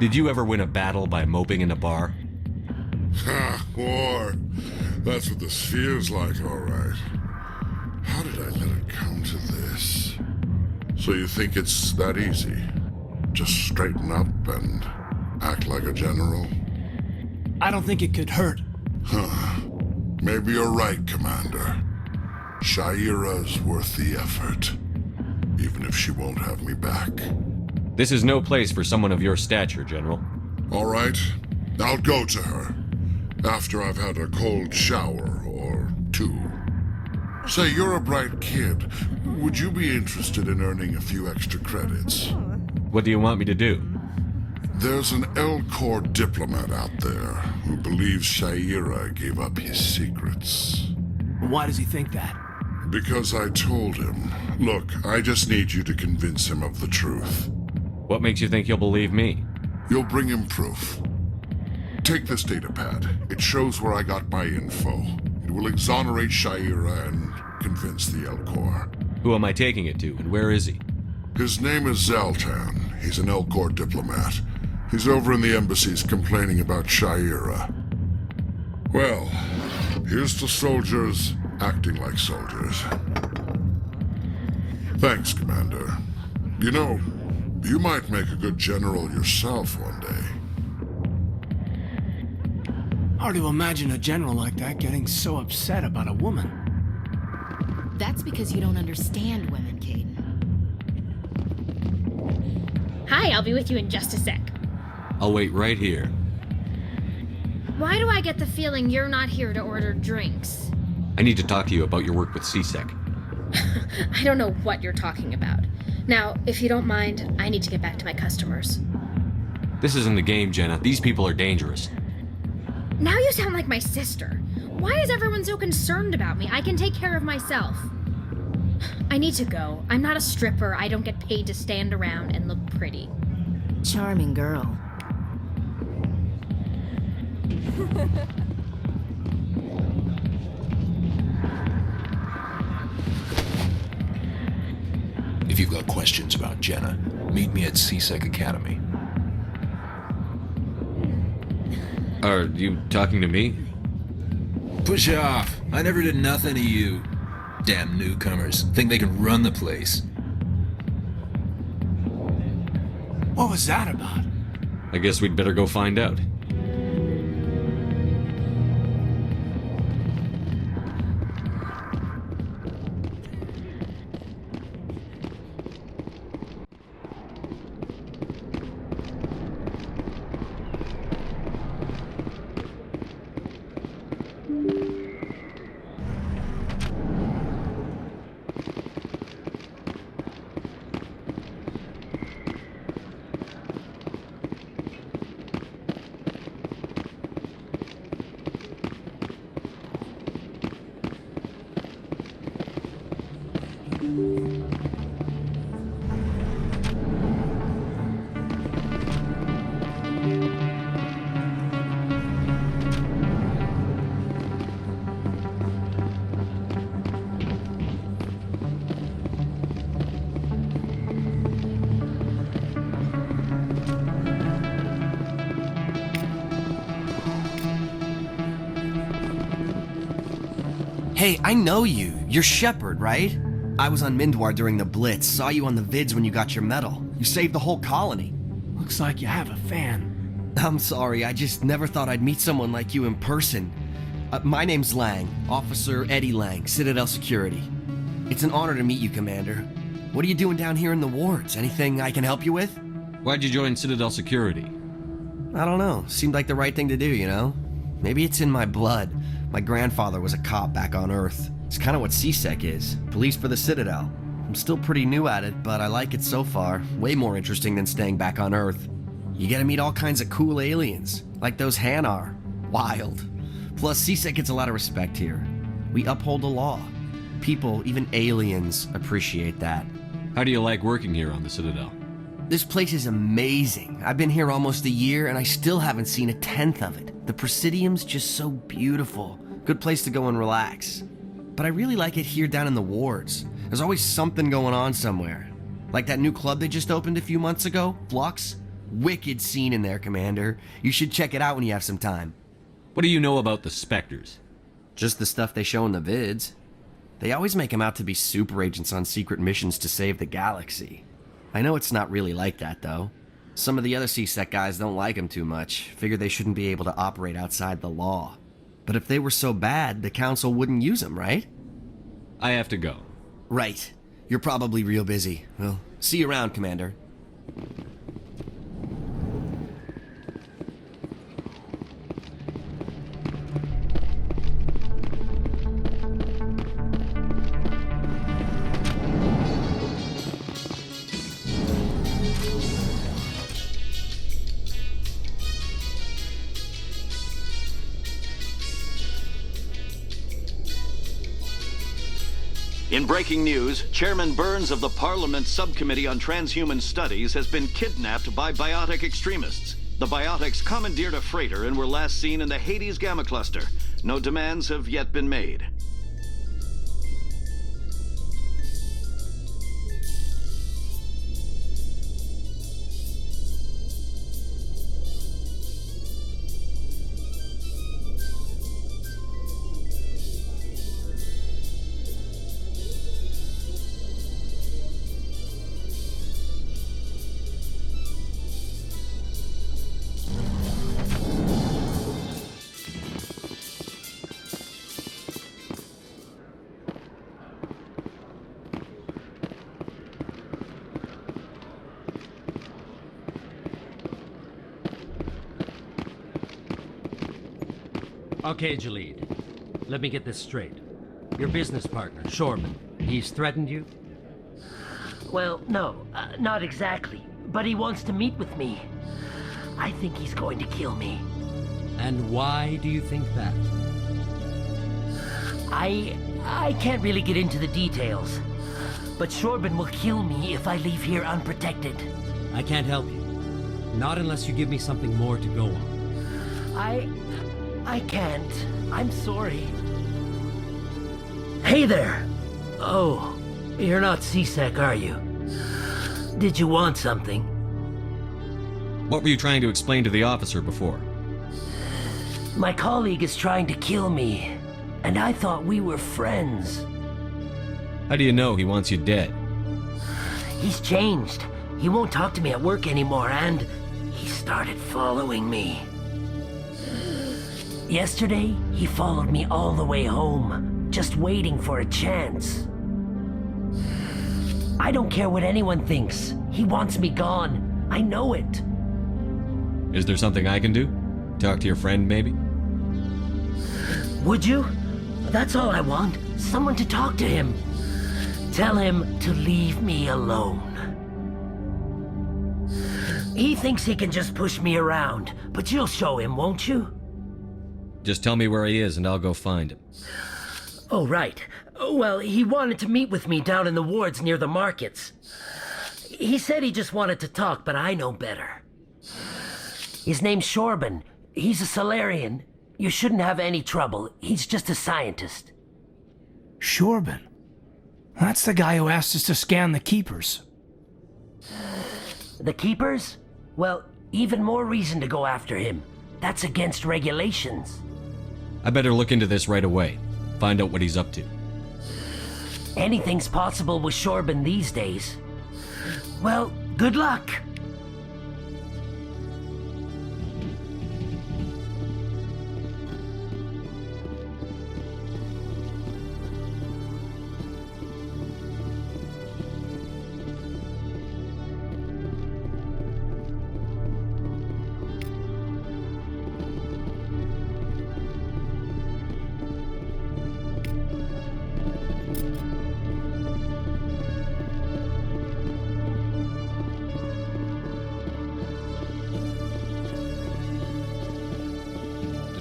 did you ever win a battle by moping in a bar? Ha, war. That's what this feels like, all right. How did I let it come to this? So you think it's that easy? Just straighten up and act like a general? I don't think it could hurt. Huh. Maybe you're right, Commander. Shaira's worth the effort, even if she won't have me back. This is no place for someone of your stature, General. All right, I'll go to her, after I've had a cold shower or two. Say, you're a bright kid. Would you be interested in earning a few extra credits? What do you want me to do? There's an Elcor diplomat out there who believes Shaira gave up his secrets. Why does he think that? Because I told him. Look, I just need you to convince him of the truth. What makes you think he'll believe me? You'll bring him proof. Take this datapad. It shows where I got my info. It will exonerate Shaira and convince the Elcor. Who am I taking it to, and where is he? His name is Zaltan. He's an Elcor diplomat. He's over in the embassies complaining about Shaira. Well, here's to soldiers acting like soldiers. Thanks, Commander. You know, you might make a good general yourself one day. Hard to imagine a general like that getting so upset about a woman. That's because you don't understand women, Caden. Hi, I'll be with you in just a sec. I'll wait right here. Why do I get the feeling you're not here to order drinks? I need to talk to you about your work with CSEC. I don't know what you're talking about. Now, if you don't mind, I need to get back to my customers. This isn't the game, Jenna. These people are dangerous. Now you sound like my sister. Why is everyone so concerned about me? I can take care of myself. I need to go. I'm not a stripper. I don't get paid to stand around and look pretty. Charming girl. If you've got questions about Jenna, meet me at CSEC Academy. Are you talking to me? Push off. I never did nothing to you. Damn newcomers. Think they can run the place. What was that about? I guess we'd better go find out. Hey, I know you. You're Shepard, right? I was on Mindwar during the Blitz. Saw you on the vids when you got your medal. You saved the whole colony. Looks like you have a fan. I'm sorry, I just never thought I'd meet someone like you in person. My name's Lang, Officer Eddie Lang, Citadel Security. It's an honor to meet you, Commander. What are you doing down here in the wards? Anything I can help you with? Why'd you join Citadel Security? I don't know. Seemed like the right thing to do, you know? Maybe it's in my blood. My grandfather was a cop back on Earth. It's kind of what CSEC is. Police for the Citadel. I'm still pretty new at it, but I like it so far. Way more interesting than staying back on Earth. You get to meet all kinds of cool aliens, like those Hanar. Wild. Plus, CSEC gets a lot of respect here. We uphold the law. People, even aliens, appreciate that. How do you like working here on the Citadel? This place is amazing. I've been here almost a year, and I still haven't seen a tenth of it. The Presidium's just so beautiful. Good place to go and relax. But I really like it here down in the wards. There's always something going on somewhere. Like that new club they just opened a few months ago, Flux. Wicked scene in there, Commander. You should check it out when you have some time. What do you know about the Spectres? Just the stuff they show in the vids. They always make them out to be super agents on secret missions to save the galaxy. I know it's not really like that, though. Some of the other CSEC guys don't like them too much, figure they shouldn't be able to operate outside the law. But if they were so bad, the Council wouldn't use them, right? I have to go. Right. You're probably real busy. Well, see you around, Commander. In breaking news, Chairman Burns of the Parliament Subcommittee on Transhuman Studies has been kidnapped by biotic extremists. The biotics commandeered a freighter and were last seen in the Hades Gamma Cluster. No demands have yet been made. Okay, Jalid. Let me get this straight. Your business partner, Shorman, he's threatened you? Well, no, not exactly. But he wants to meet with me. I think he's going to kill me. And why do you think that? I can't really get into the details. But Shorban will kill me if I leave here unprotected. I can't help you. Not unless you give me something more to go on. I can't. I'm sorry. Hey there! Oh, you're not C-Sec, are you? Did you want something? What were you trying to explain to the officer before? My colleague is trying to kill me, and I thought we were friends. How do you know he wants you dead? He's changed. He won't talk to me at work anymore, and he started following me. Yesterday, he followed me all the way home, just waiting for a chance. I don't care what anyone thinks. He wants me gone. I know it. Is there something I can do? Talk to your friend, maybe? Would you? That's all I want. Someone to talk to him. Tell him to leave me alone. He thinks he can just push me around, but you'll show him, won't you? Just tell me where he is and I'll go find him. Oh, right. Well, he wanted to meet with me down in the wards near the markets. He said he just wanted to talk, but I know better. His name's Shorban. He's a Solarian. You shouldn't have any trouble. He's just a scientist. Shorban? That's the guy who asked us to scan the Keepers. The Keepers? Well, even more reason to go after him. That's against regulations. I better look into this right away. Find out what he's up to. Anything's possible with Shorban these days. Well, good luck.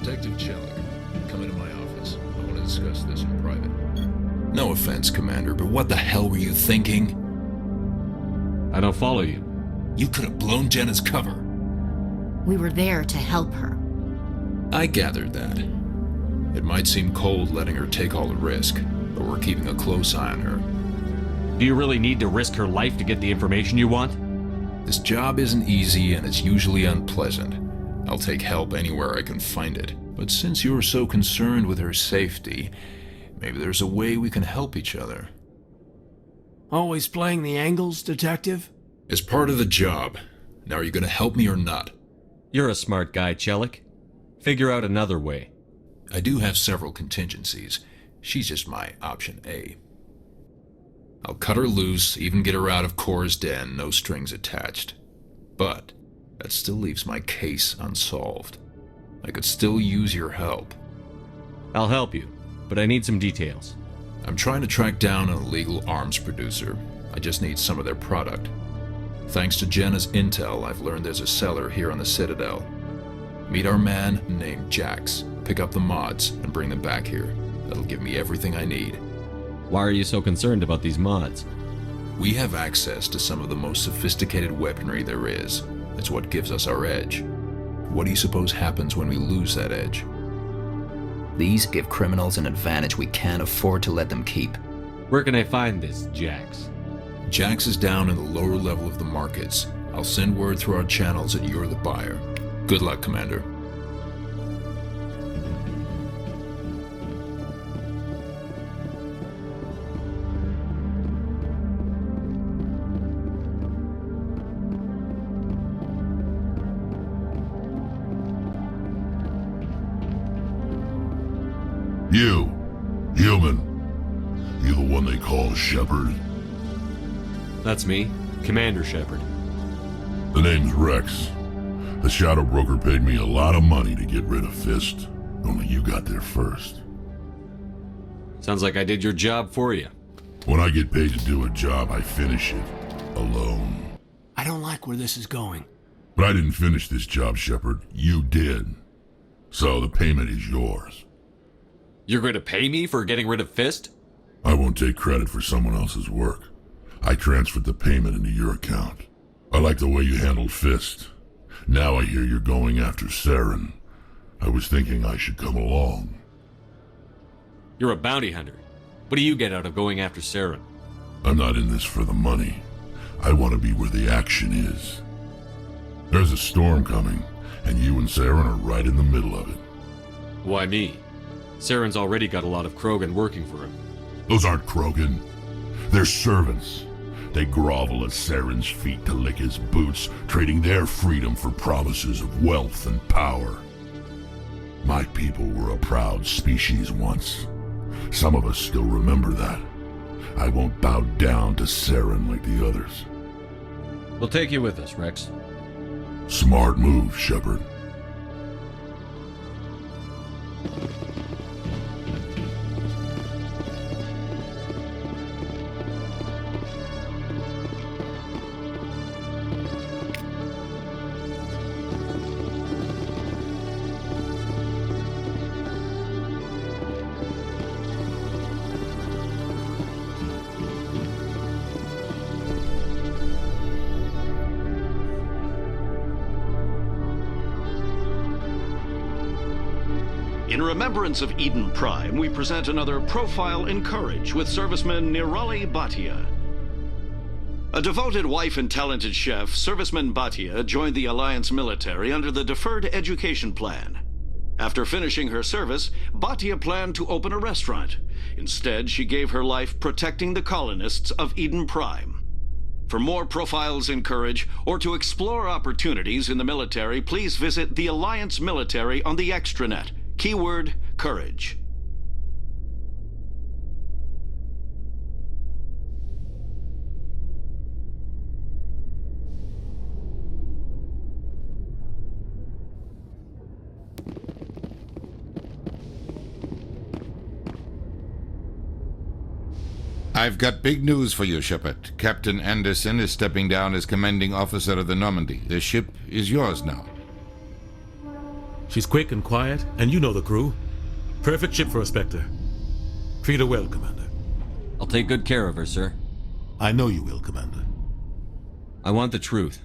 Detective Chelik, come into my office. I want to discuss this in private. No offense, Commander, but what the hell were you thinking? I don't follow you. You could have blown Jenna's cover. We were there to help her. I gathered that. It might seem cold letting her take all the risk, but we're keeping a close eye on her. Do you really need to risk her life to get the information you want? This job isn't easy and it's usually unpleasant. I'll take help anywhere I can find it. But since you're so concerned with her safety, maybe there's a way we can help each other. Always playing the angles, Detective? It's part of the job. Now are you gonna help me or not? You're a smart guy, Chelik. Figure out another way. I do have several contingencies. She's just my option A. I'll cut her loose, even get her out of Cora's den, no strings attached. But that still leaves my case unsolved. I could still use your help. I'll help you, but I need some details. I'm trying to track down an illegal arms producer. I just need some of their product. Thanks to Jenna's intel, I've learned there's a seller here on the Citadel. Meet our man named Jax, pick up the mods, and bring them back here. That'll give me everything I need. Why are you so concerned about these mods? We have access to some of the most sophisticated weaponry there is. It's what gives us our edge. What do you suppose happens when we lose that edge? These give criminals an advantage we can't afford to let them keep. Where can I find this, Jax? Jax is down in the lower level of the markets. I'll send word through our channels that you're the buyer. Good luck, Commander. You, human. You the one they call Shepard? That's me, Commander Shepard. The name's Rex. The Shadow Broker paid me a lot of money to get rid of Fist. Only you got there first. Sounds like I did your job for you. When I get paid to do a job, I finish it. Alone. I don't like where this is going. But I didn't finish this job, Shepard. You did. So the payment is yours. You're going to pay me for getting rid of Fist? I won't take credit for someone else's work. I transferred the payment into your account. I like the way you handled Fist. Now I hear you're going after Saren. I was thinking I should come along. You're a bounty hunter. What do you get out of going after Saren? I'm not in this for the money. I want to be where the action is. There's a storm coming, and you and Saren are right in the middle of it. Why me? Saren's already got a lot of Krogan working for him. Those aren't Krogan. They're servants. They grovel at Saren's feet to lick his boots, trading their freedom for promises of wealth and power. My people were a proud species once. Some of us still remember that. I won't bow down to Saren like the others. We'll take you with us, Rex. Smart move, Shepard. In remembrance of Eden Prime, we present another Profile in Courage with serviceman Nirali Bhatia. A devoted wife and talented chef, Serviceman Bhatia joined the Alliance military under the Deferred Education Plan. After finishing her service, Bhatia planned to open a restaurant. Instead, she gave her life protecting the colonists of Eden Prime. For more Profiles in Courage, or to explore opportunities in the military, please visit the Alliance Military on the extranet. Keyword, courage. I've got big news for you, Shepard. Captain Anderson is stepping down as commanding officer of the Normandy. The ship is yours now. She's quick and quiet, and you know the crew. Perfect ship for a Spectre. Treat her well, Commander. I'll take good care of her, sir. I know you will, Commander. I want the truth.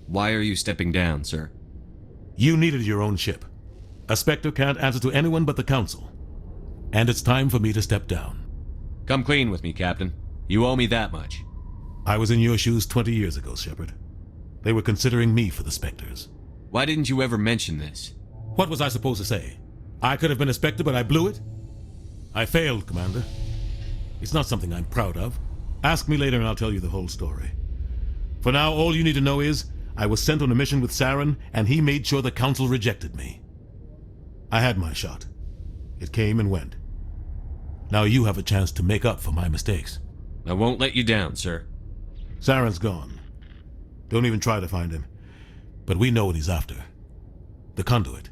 Why are you stepping down, sir? You needed your own ship. A Spectre can't answer to anyone but the Council. And it's time for me to step down. Come clean with me, Captain. You owe me that much. I was in your shoes 20 years ago, Shepard. They were considering me for the Spectres. Why didn't you ever mention this? What was I supposed to say? I could have been a Spectre, but I blew it? I failed, Commander. It's not something I'm proud of. Ask me later and I'll tell you the whole story. For now, all you need to know is, I was sent on a mission with Saren, and he made sure the Council rejected me. I had my shot. It came and went. Now you have a chance to make up for my mistakes. I won't let you down, sir. Saren's gone. Don't even try to find him. But we know what he's after. The conduit.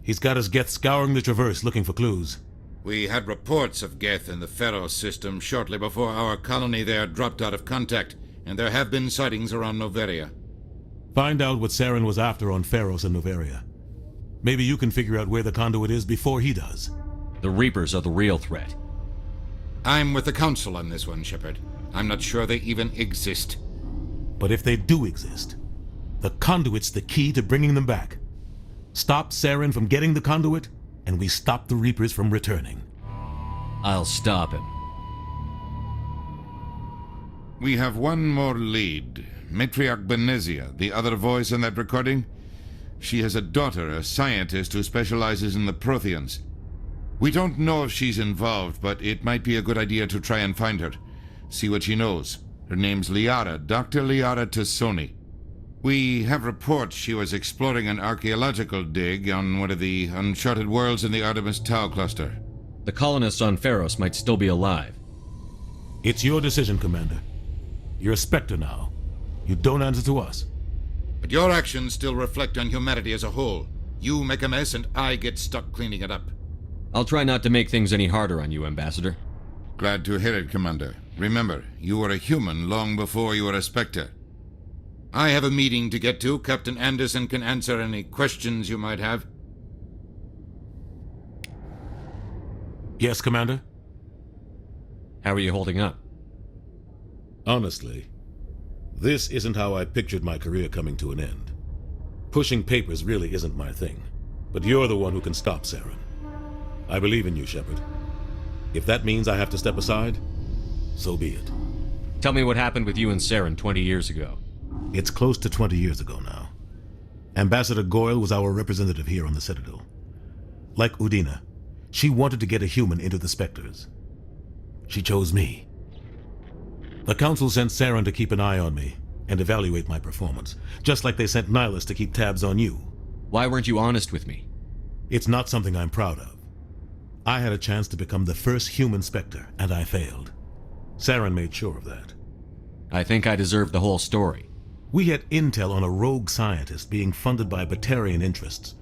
He's got his Geth scouring the Traverse looking for clues. We had reports of Geth in the Feros system shortly before our colony there dropped out of contact, and there have been sightings around Noveria. Find out what Saren was after on Feros and Noveria. Maybe you can figure out where the conduit is before he does. The Reapers are the real threat. I'm with the Council on this one, Shepard. I'm not sure they even exist. But if they do exist, the conduit's the key to bringing them back. Stop Saren from getting the conduit, and we stop the Reapers from returning. I'll stop him. We have one more lead. Matriarch Benezia, the other voice in that recording. She has a daughter, a scientist who specializes in the Protheans. We don't know if she's involved, but it might be a good idea to try and find her. See what she knows. Her name's Liara, Dr. Liara Tassoni. We have reports she was exploring an archaeological dig on one of the uncharted worlds in the Artemis Tau cluster. The colonists on Feros might still be alive. It's your decision, Commander. You're a Spectre now. You don't answer to us. But your actions still reflect on humanity as a whole. You make a mess and I get stuck cleaning it up. I'll try not to make things any harder on you, Ambassador. Glad to hear it, Commander. Remember, you were a human long before you were a Spectre. I have a meeting to get to. Captain Anderson can answer any questions you might have. Yes, Commander? How are you holding up? Honestly, this isn't how I pictured my career coming to an end. Pushing papers really isn't my thing, but you're the one who can stop Saren. I believe in you, Shepard. If that means I have to step aside, so be it. Tell me what happened with you and Saren 20 years ago. It's close to 20 years ago now. Ambassador Goyle was our representative here on the Citadel. Like Udina, she wanted to get a human into the Spectres. She chose me. The Council sent Saren to keep an eye on me and evaluate my performance, just like they sent Nihilus to keep tabs on you. Why weren't you honest with me? It's not something I'm proud of. I had a chance to become the first human Spectre, and I failed. Saren made sure of that. I think I deserve the whole story. We had intel on a rogue scientist being funded by Batarian interests.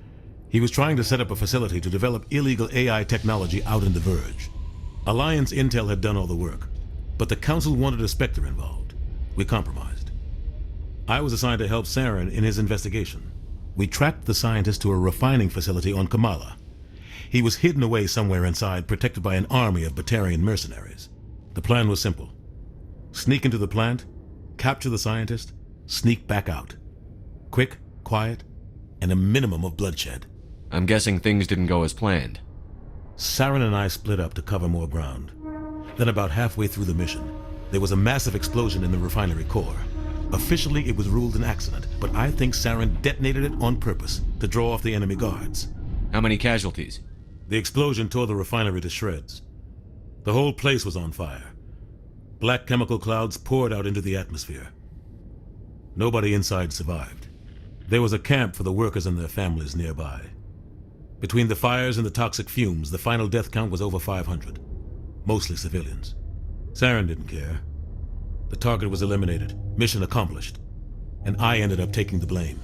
He was trying to set up a facility to develop illegal AI technology out in the Verge. Alliance intel had done all the work, but the Council wanted a Spectre involved. We compromised. I was assigned to help Saren in his investigation. We tracked the scientist to a refining facility on Kamala. He was hidden away somewhere inside, protected by an army of Batarian mercenaries. The plan was simple. Sneak into the plant, capture the scientist, sneak back out. Quick, quiet, and a minimum of bloodshed. I'm guessing things didn't go as planned. Saren and I split up to cover more ground. Then about halfway through the mission, there was a massive explosion in the refinery core. Officially, it was ruled an accident, but I think Saren detonated it on purpose to draw off the enemy guards. How many casualties? The explosion tore the refinery to shreds. The whole place was on fire. Black chemical clouds poured out into the atmosphere. Nobody inside survived. There was a camp for the workers and their families nearby. Between the fires and the toxic fumes, the final death count was over 500. Mostly civilians. Saren didn't care. The target was eliminated, mission accomplished, and I ended up taking the blame.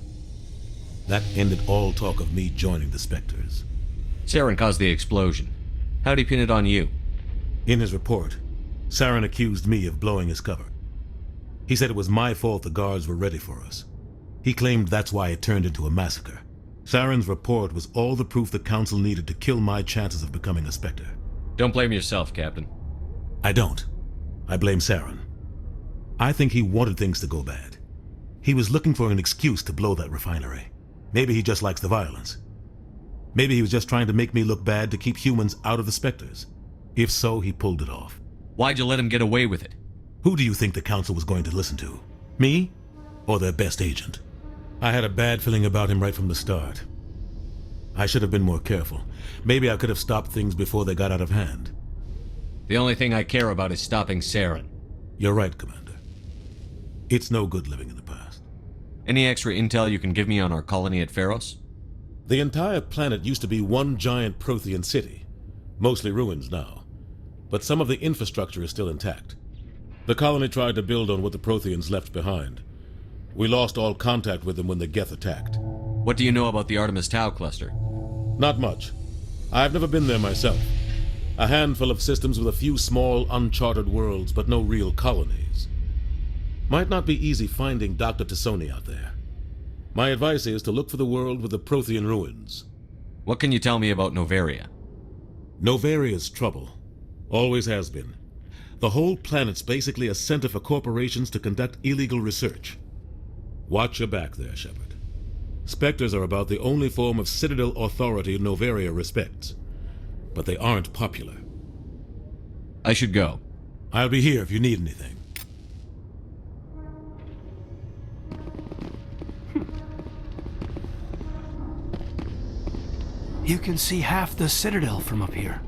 That ended all talk of me joining the Spectres. Saren caused the explosion. How'd he pin it on you? In his report, Saren accused me of blowing his cover. He said it was my fault the guards were ready for us. He claimed that's why it turned into a massacre. Saren's report was all the proof the Council needed to kill my chances of becoming a Spectre. Don't blame yourself, Captain. I don't. I blame Saren. I think he wanted things to go bad. He was looking for an excuse to blow that refinery. Maybe he just likes the violence. Maybe he was just trying to make me look bad to keep humans out of the Spectres. If so, he pulled it off. Why'd you let him get away with it? Who do you think the Council was going to listen to? Me? Or their best agent? I had a bad feeling about him right from the start. I should have been more careful. Maybe I could have stopped things before they got out of hand. The only thing I care about is stopping Saren. You're right, Commander. It's no good living in the past. Any extra intel you can give me on our colony at Feros? The entire planet used to be one giant Prothean city. Mostly ruins now. But some of the infrastructure is still intact. The colony tried to build on what the Protheans left behind. We lost all contact with them when the Geth attacked. What do you know about the Artemis Tau cluster? Not much. I've never been there myself. A handful of systems with a few small, uncharted worlds, but no real colonies. Might not be easy finding Dr. Tassoni out there. My advice is to look for the world with the Prothean ruins. What can you tell me about Noveria? Noveria's trouble. Always has been. The whole planet's basically a center for corporations to conduct illegal research. Watch your back there, Shepard. Spectres are about the only form of Citadel authority Noveria respects. But they aren't popular. I should go. I'll be here if you need anything. You can see half the Citadel from up here.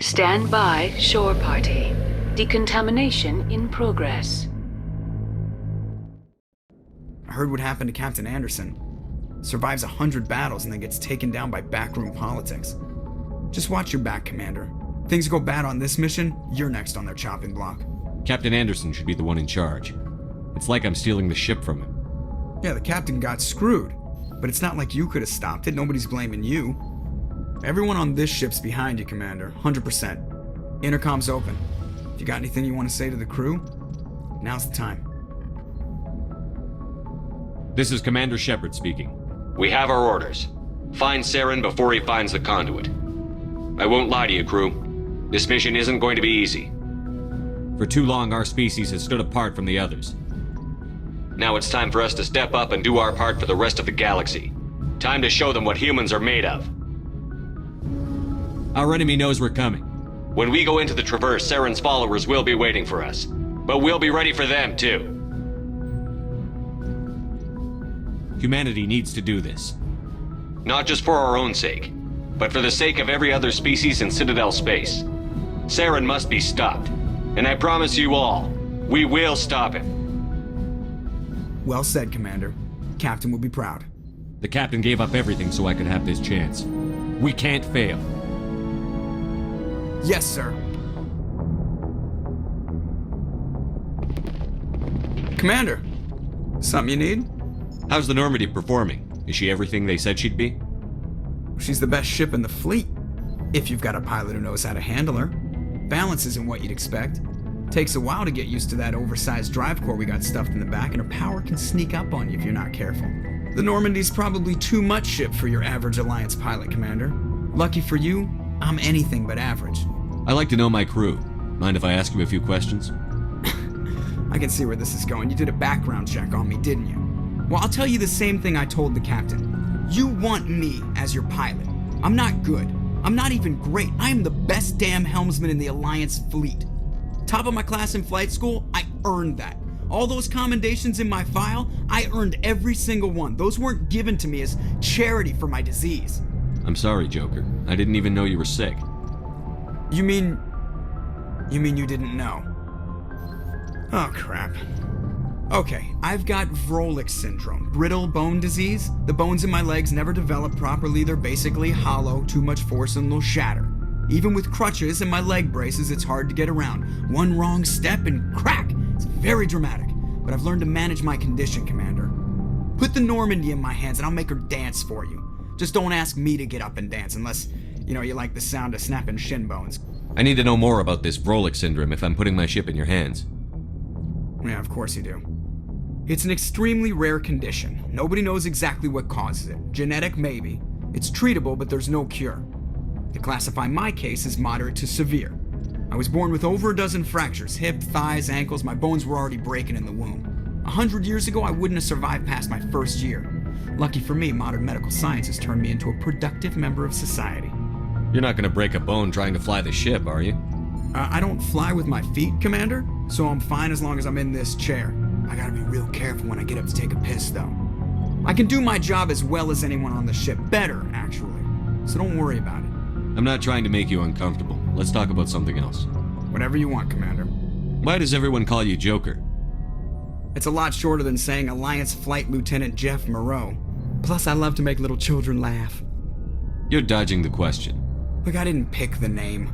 Stand by, shore party. Decontamination in progress. I heard what happened to Captain Anderson. Survives 100 battles and then gets taken down by backroom politics. Just watch your back, Commander. Things go bad on this mission, you're next on their chopping block. Captain Anderson should be the one in charge. It's like I'm stealing the ship from him. Yeah, the captain got screwed. But it's not like you could have stopped it. Nobody's blaming you. Everyone on this ship's behind you, Commander. 100%. Intercom's open. If you got anything you want to say to the crew, now's the time. This is Commander Shepard speaking. We have our orders. Find Saren before he finds the conduit. I won't lie to you, crew. This mission isn't going to be easy. For too long, our species has stood apart from the others. Now it's time for us to step up and do our part for the rest of the galaxy. Time to show them what humans are made of. Our enemy knows we're coming. When we go into the Traverse, Saren's followers will be waiting for us. But we'll be ready for them, too. Humanity needs to do this. Not just for our own sake, but for the sake of every other species in Citadel space. Saren must be stopped. And I promise you all, we will stop him. Well said, Commander. Captain will be proud. The captain gave up everything so I could have this chance. We can't fail. Yes, sir. Commander, something you need? How's the Normandy performing? Is she everything they said she'd be? She's the best ship in the fleet. If you've got a pilot who knows how to handle her. Balance isn't what you'd expect. Takes a while to get used to that oversized drive core we got stuffed in the back, and her power can sneak up on you if you're not careful. The Normandy's probably too much ship for your average Alliance pilot, Commander. Lucky for you, I'm anything but average. I like to know my crew. Mind if I ask you a few questions? I can see where this is going. You did a background check on me, didn't you? Well, I'll tell you the same thing I told the captain. You want me as your pilot. I'm not good. I'm not even great. I am the best damn helmsman in the Alliance fleet. Top of my class in flight school, I earned that. All those commendations in my file, I earned every single one. Those weren't given to me as charity for my disease. I'm sorry, Joker. I didn't even know you were sick. You mean you didn't know? Oh, crap. Okay, I've got Vrolik syndrome, brittle bone disease. The bones in my legs never develop properly. They're basically hollow, too much force and they'll shatter. Even with crutches and my leg braces, it's hard to get around. One wrong step and crack! It's very dramatic, but I've learned to manage my condition, Commander. Put the Normandy in my hands and I'll make her dance for you. Just don't ask me to get up and dance unless, you like the sound of snapping shin bones. I need to know more about this Vrolik syndrome if I'm putting my ship in your hands. Yeah, of course you do. It's an extremely rare condition. Nobody knows exactly what causes it. Genetic, maybe. It's treatable, but there's no cure. They classify my case as moderate to severe. I was born with over a dozen fractures, hip, thighs, ankles. My bones were already breaking in the womb. 100 years ago, I wouldn't have survived past my first year. Lucky for me, modern medical science has turned me into a productive member of society. You're not going to break a bone trying to fly the ship, are you? I don't fly with my feet, Commander, so I'm fine as long as I'm in this chair. I gotta be real careful when I get up to take a piss, though. I can do my job as well as anyone on the ship. Better, actually. So don't worry about it. I'm not trying to make you uncomfortable. Let's talk about something else. Whatever you want, Commander. Why does everyone call you Joker? It's a lot shorter than saying Alliance Flight Lieutenant Jeff Moreau. Plus, I love to make little children laugh. You're dodging the question. Look, I didn't pick the name.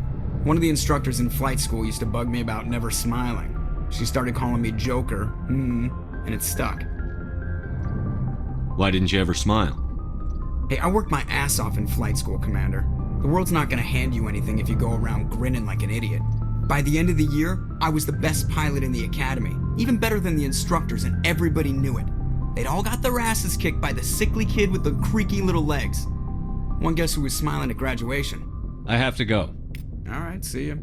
One of the instructors in flight school used to bug me about never smiling. She started calling me Joker, and it stuck. Why didn't you ever smile? Hey, I worked my ass off in flight school, Commander. The world's not gonna hand you anything if you go around grinning like an idiot. By the end of the year, I was the best pilot in the academy, even better than the instructors, and everybody knew it. They'd all got their asses kicked by the sickly kid with the creaky little legs. One guess who was smiling at graduation? I have to go. All right, see ya.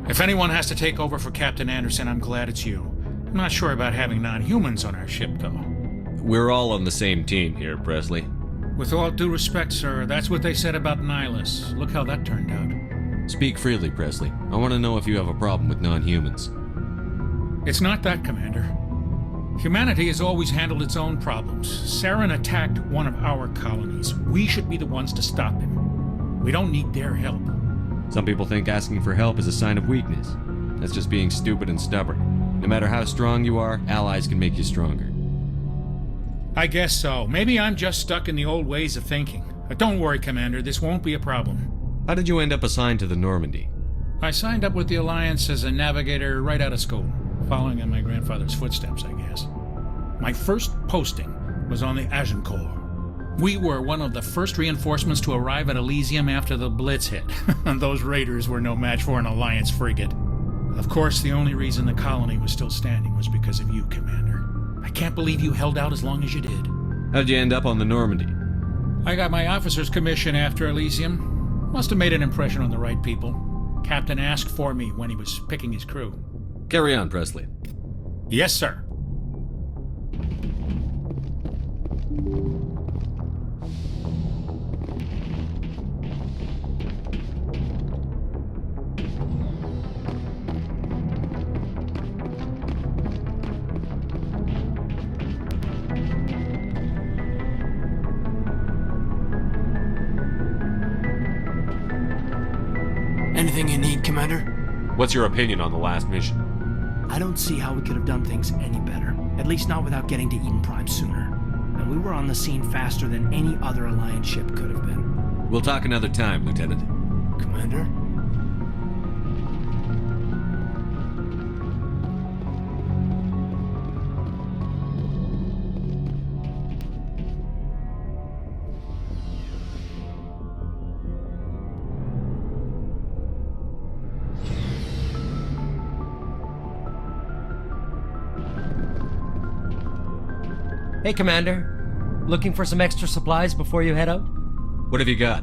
If anyone has to take over for Captain Anderson, I'm glad it's you. I'm not sure about having non-humans on our ship, though. We're all on the same team here, Presley. With all due respect, sir, that's what they said about Ilos. Look how that turned out. Speak freely, Presley. I want to know if you have a problem with non-humans. It's not that, Commander. Humanity has always handled its own problems. Saren attacked one of our colonies. We should be the ones to stop him. We don't need their help. Some people think asking for help is a sign of weakness. That's just being stupid and stubborn. No matter how strong you are, allies can make you stronger. I guess so. Maybe I'm just stuck in the old ways of thinking. But don't worry, Commander. This won't be a problem. How did you end up assigned to the Normandy? I signed up with the Alliance as a navigator right out of school, following in my grandfather's footsteps, I guess. My first posting was on the Agincourt. We were one of the first reinforcements to arrive at Elysium after the Blitz hit. Those raiders were no match for an Alliance frigate. Of course, the only reason the colony was still standing was because of you, Commander. I can't believe you held out as long as you did. How'd you end up on the Normandy? I got my officer's commission after Elysium. Must have made an impression on the right people. Captain asked for me when he was picking his crew. Carry on, Presley. Yes, sir. Anything you need, Commander? What's your opinion on the last mission? I don't see how we could have done things any better. At least not without getting to Eden Prime sooner. And we were on the scene faster than any other Alliance ship could have been. We'll talk another time, Lieutenant. Commander? Hey, Commander. Looking for some extra supplies before you head out? What have you got?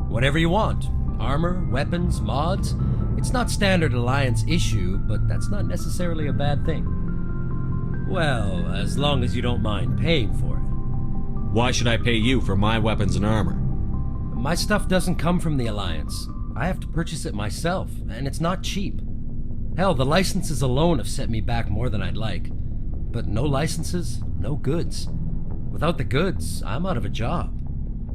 Whatever you want. Armor, weapons, mods. It's not standard Alliance issue, but that's not necessarily a bad thing. Well, as long as you don't mind paying for it. Why should I pay you for my weapons and armor? My stuff doesn't come from the Alliance. I have to purchase it myself, and it's not cheap. Hell, the licenses alone have set me back more than I'd like. But no licenses, no goods. Without the goods, I'm out of a job.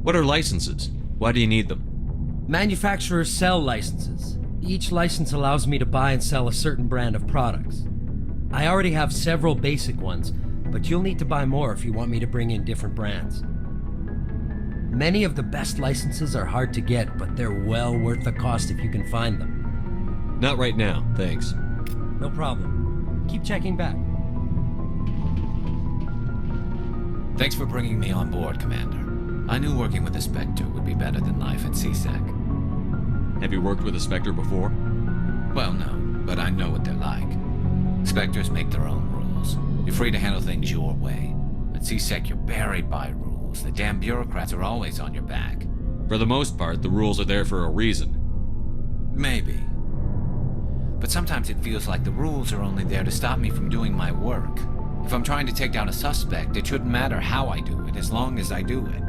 What are licenses? Why do you need them? Manufacturers sell licenses. Each license allows me to buy and sell a certain brand of products. I already have several basic ones, but you'll need to buy more if you want me to bring in different brands. Many of the best licenses are hard to get, but they're well worth the cost if you can find them. Not right now, thanks. No problem. Keep checking back. Thanks for bringing me on board, Commander. I knew working with a Spectre would be better than life at CSEC. Have you worked with a Spectre before? Well, no, but I know what they're like. Spectres make their own rules. You're free to handle things your way. At CSEC, you're buried by rules. The damn bureaucrats are always on your back. For the most part, the rules are there for a reason. Maybe. But sometimes it feels like the rules are only there to stop me from doing my work. If I'm trying to take down a suspect, it shouldn't matter how I do it, as long as I do it.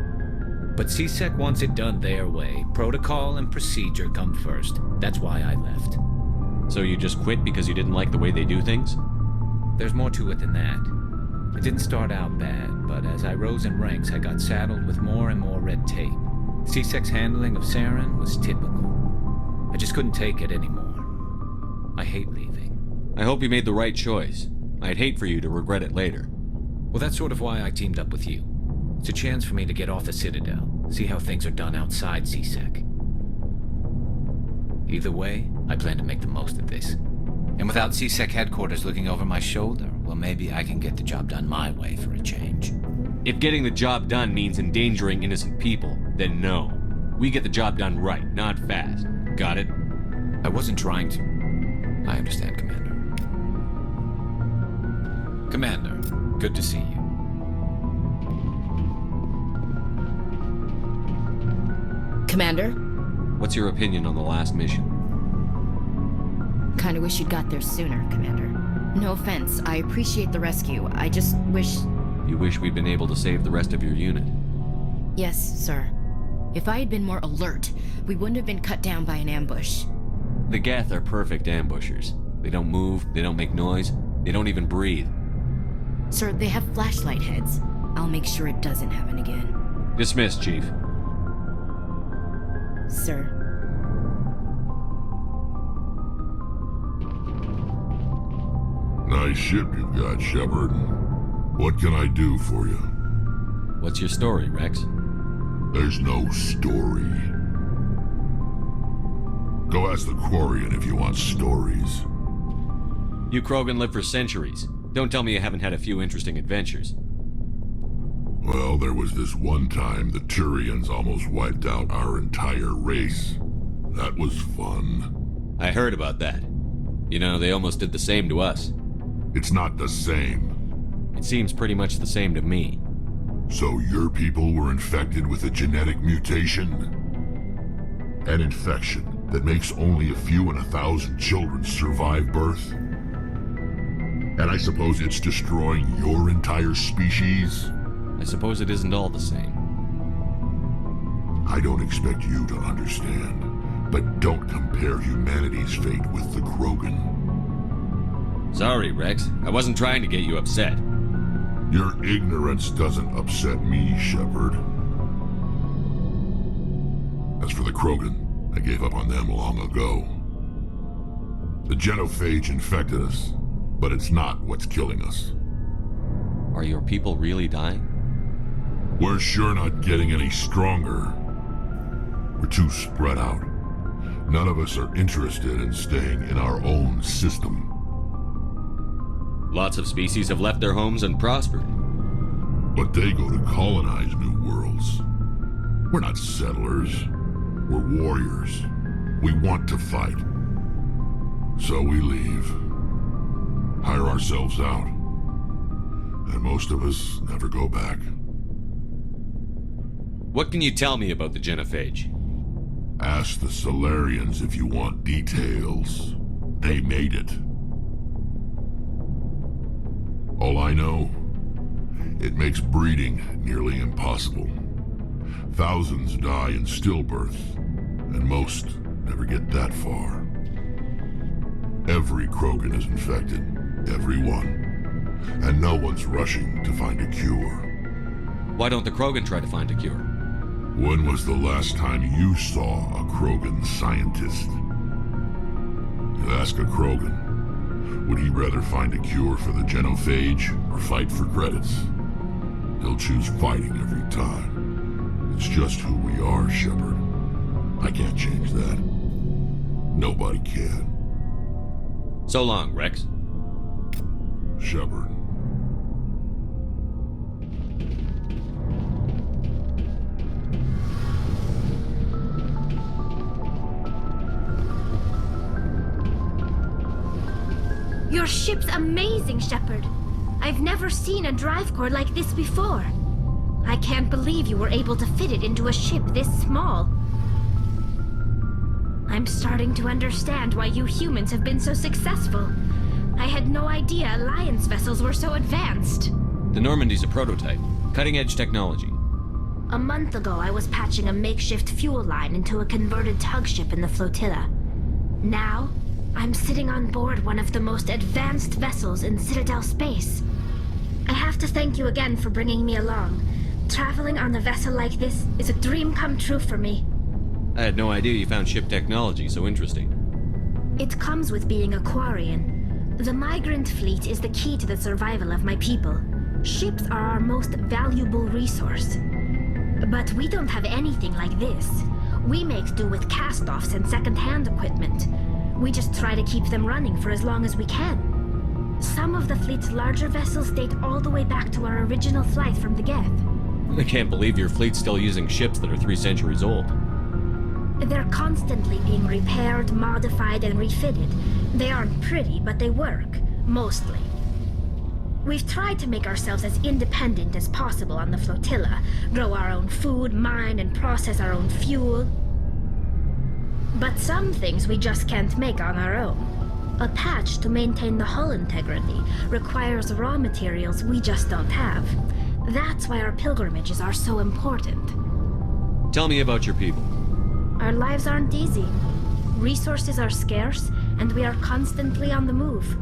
But CSEC wants it done their way. Protocol and procedure come first. That's why I left. So you just quit because you didn't like the way they do things? There's more to it than that. It didn't start out bad, but as I rose in ranks, I got saddled with more and more red tape. CSEC's handling of Saren was typical. I just couldn't take it anymore. I hate leaving. I hope you made the right choice. I'd hate for you to regret it later. Well, that's sort of why I teamed up with you. It's a chance for me to get off the Citadel, see how things are done outside CSEC. Either way, I plan to make the most of this. And without CSEC headquarters looking over my shoulder, well, maybe I can get the job done my way for a change. If getting the job done means endangering innocent people, then no. We get the job done right, not fast. Got it? I wasn't trying to. I understand, Commander. Commander, good to see you. Commander? What's your opinion on the last mission? Kinda wish you'd got there sooner, Commander. No offense, I appreciate the rescue. I just wish... You wish we'd been able to save the rest of your unit? Yes, sir. If I had been more alert, we wouldn't have been cut down by an ambush. The Geth are perfect ambushers. They don't move, they don't make noise, they don't even breathe. Sir, they have flashlight heads. I'll make sure it doesn't happen again. Dismissed, Chief. Sir. Nice ship you've got, Shepard. What can I do for you? What's your story, Rex? There's no story. Go ask the Quarian if you want stories. You Krogan live for centuries. Don't tell me you haven't had a few interesting adventures. Well, there was this one time the Turians almost wiped out our entire race. That was fun. I heard about that. You know, they almost did the same to us. It's not the same. It seems pretty much the same to me. So your people were infected with a genetic mutation? An infection that makes only a few in 1,000 children survive birth? And I suppose it's destroying your entire species? I suppose it isn't all the same. I don't expect you to understand, but don't compare humanity's fate with the Krogan. Sorry, Rex. I wasn't trying to get you upset. Your ignorance doesn't upset me, Shepard. As for the Krogan, I gave up on them long ago. The genophage infected us, but it's not what's killing us. Are your people really dying? We're sure not getting any stronger. We're too spread out. None of us are interested in staying in our own system. Lots of species have left their homes and prospered. But they go to colonize new worlds. We're not settlers. We're warriors. We want to fight. So we leave. Hire ourselves out. And most of us never go back. What can you tell me about the genophage? Ask the Solarians if you want details. They made it. All I know, it makes breeding nearly impossible. Thousands die in stillbirth, and most never get that far. Every Krogan is infected, every one, and no one's rushing to find a cure. Why don't the Krogan try to find a cure? When was the last time you saw a Krogan scientist? You ask a Krogan, would he rather find a cure for the genophage or fight for credits? He'll choose fighting every time. It's just who we are, Shepard. I can't change that. Nobody can. So long, Rex. Shepard. Your ship's amazing, Shepard. I've never seen a drive core like this before. I can't believe you were able to fit it into a ship this small. I'm starting to understand why you humans have been so successful. I had no idea Alliance vessels were so advanced. The Normandy's a prototype. Cutting-edge technology. A month ago, I was patching a makeshift fuel line into a converted tug ship in the flotilla. Now, I'm sitting on board one of the most advanced vessels in Citadel space. I have to thank you again for bringing me along. Traveling on a vessel like this is a dream come true for me. I had no idea you found ship technology so interesting. It comes with being a Quarian. The migrant fleet is the key to the survival of my people. Ships are our most valuable resource. But we don't have anything like this. We make do with cast-offs and second-hand equipment. We just try to keep them running for as long as we can. Some of the fleet's larger vessels date all the way back to our original flight from the Geth. I can't believe your fleet's still using ships that are 3 centuries old. They're constantly being repaired, modified, and refitted. They aren't pretty, but they work. Mostly. We've tried to make ourselves as independent as possible on the flotilla. Grow our own food, mine, and process our own fuel. But some things we just can't make on our own. A patch to maintain the hull integrity requires raw materials we just don't have. That's why our pilgrimages are so important. Tell me about your people. Our lives aren't easy. Resources are scarce, and we are constantly on the move.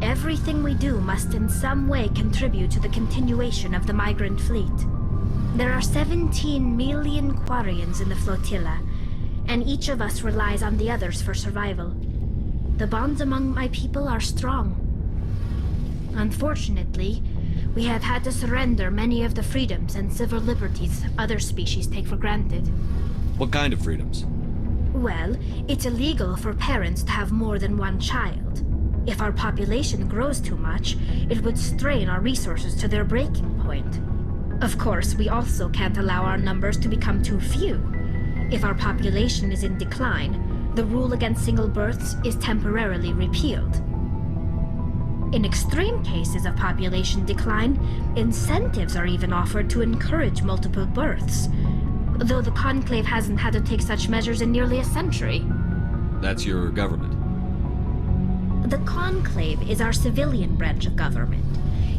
Everything we do must in some way contribute to the continuation of the migrant fleet. There are 17 million Quarians in the flotilla, and each of us relies on the others for survival. The bonds among my people are strong. Unfortunately, we have had to surrender many of the freedoms and civil liberties other species take for granted. What kind of freedoms? Well, it's illegal for parents to have more than one child. If our population grows too much, it would strain our resources to their breaking point. Of course, we also can't allow our numbers to become too few. If our population is in decline, the rule against single births is temporarily repealed. In extreme cases of population decline, incentives are even offered to encourage multiple births, though the Conclave hasn't had to take such measures in nearly a century. That's your government. The Conclave is our civilian branch of government.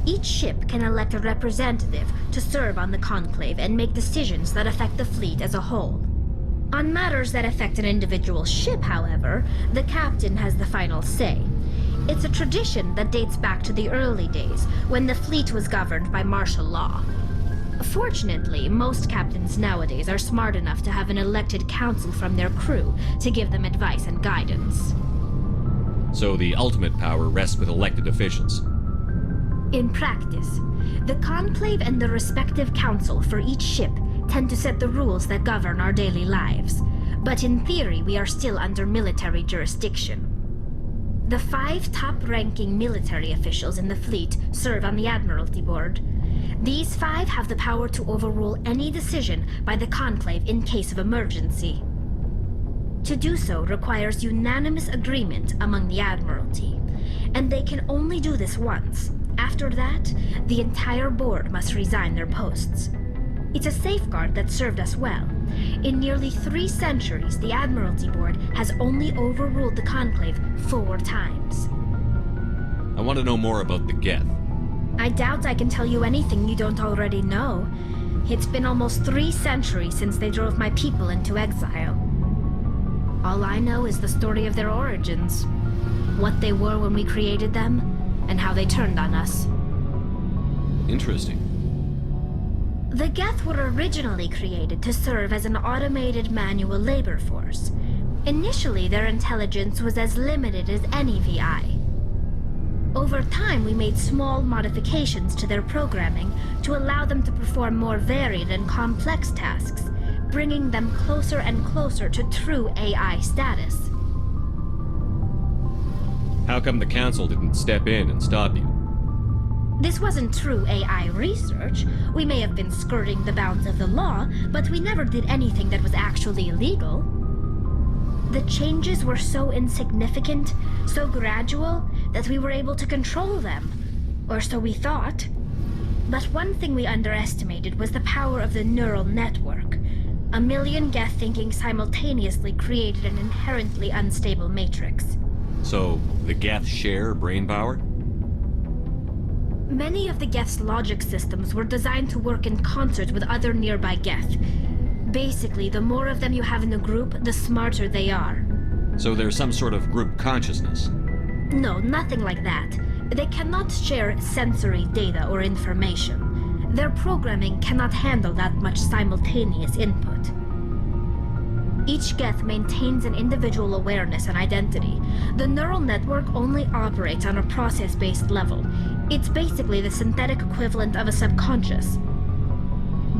Each ship can elect a representative to serve on the Conclave and make decisions that affect the fleet as a whole. On matters that affect an individual ship, however, the captain has the final say. It's a tradition that dates back to the early days, when the fleet was governed by martial law. Fortunately, most captains nowadays are smart enough to have an elected council from their crew to give them advice and guidance. So the ultimate power rests with elected officials. In practice, the Conclave and the respective council for each ship tend to set the rules that govern our daily lives, but in theory we are still under military jurisdiction. The 5 top-ranking military officials in the fleet serve on the Admiralty Board. These 5 have the power to overrule any decision by the Conclave in case of emergency. To do so requires unanimous agreement among the Admiralty, and they can only do this once. After that, the entire board must resign their posts. It's a safeguard that served us well. In nearly 3 centuries, the Admiralty Board has only overruled the Conclave 4 times. I want to know more about the Geth. I doubt I can tell you anything you don't already know. It's been almost 3 centuries since they drove my people into exile. All I know is the story of their origins, what they were when we created them, and how they turned on us. Interesting. The Geth were originally created to serve as an automated manual labor force. Initially, their intelligence was as limited as any VI. Over time, we made small modifications to their programming to allow them to perform more varied and complex tasks, bringing them closer and closer to true AI status. How come the Council didn't step in and stop you? This wasn't true AI research. We may have been skirting the bounds of the law, but we never did anything that was actually illegal. The changes were so insignificant, so gradual, that we were able to control them. Or so we thought. But one thing we underestimated was the power of the neural network. 1 million Geth thinking simultaneously created an inherently unstable matrix. So, the Geth share brain power? Many of the Geth's logic systems were designed to work in concert with other nearby Geth. Basically, the more of them you have in a group, the smarter they are. So there's some sort of group consciousness? No, nothing like that. They cannot share sensory data or information. Their programming cannot handle that much simultaneous input. Each Geth maintains an individual awareness and identity. The neural network only operates on a process-based level. It's basically the synthetic equivalent of a subconscious.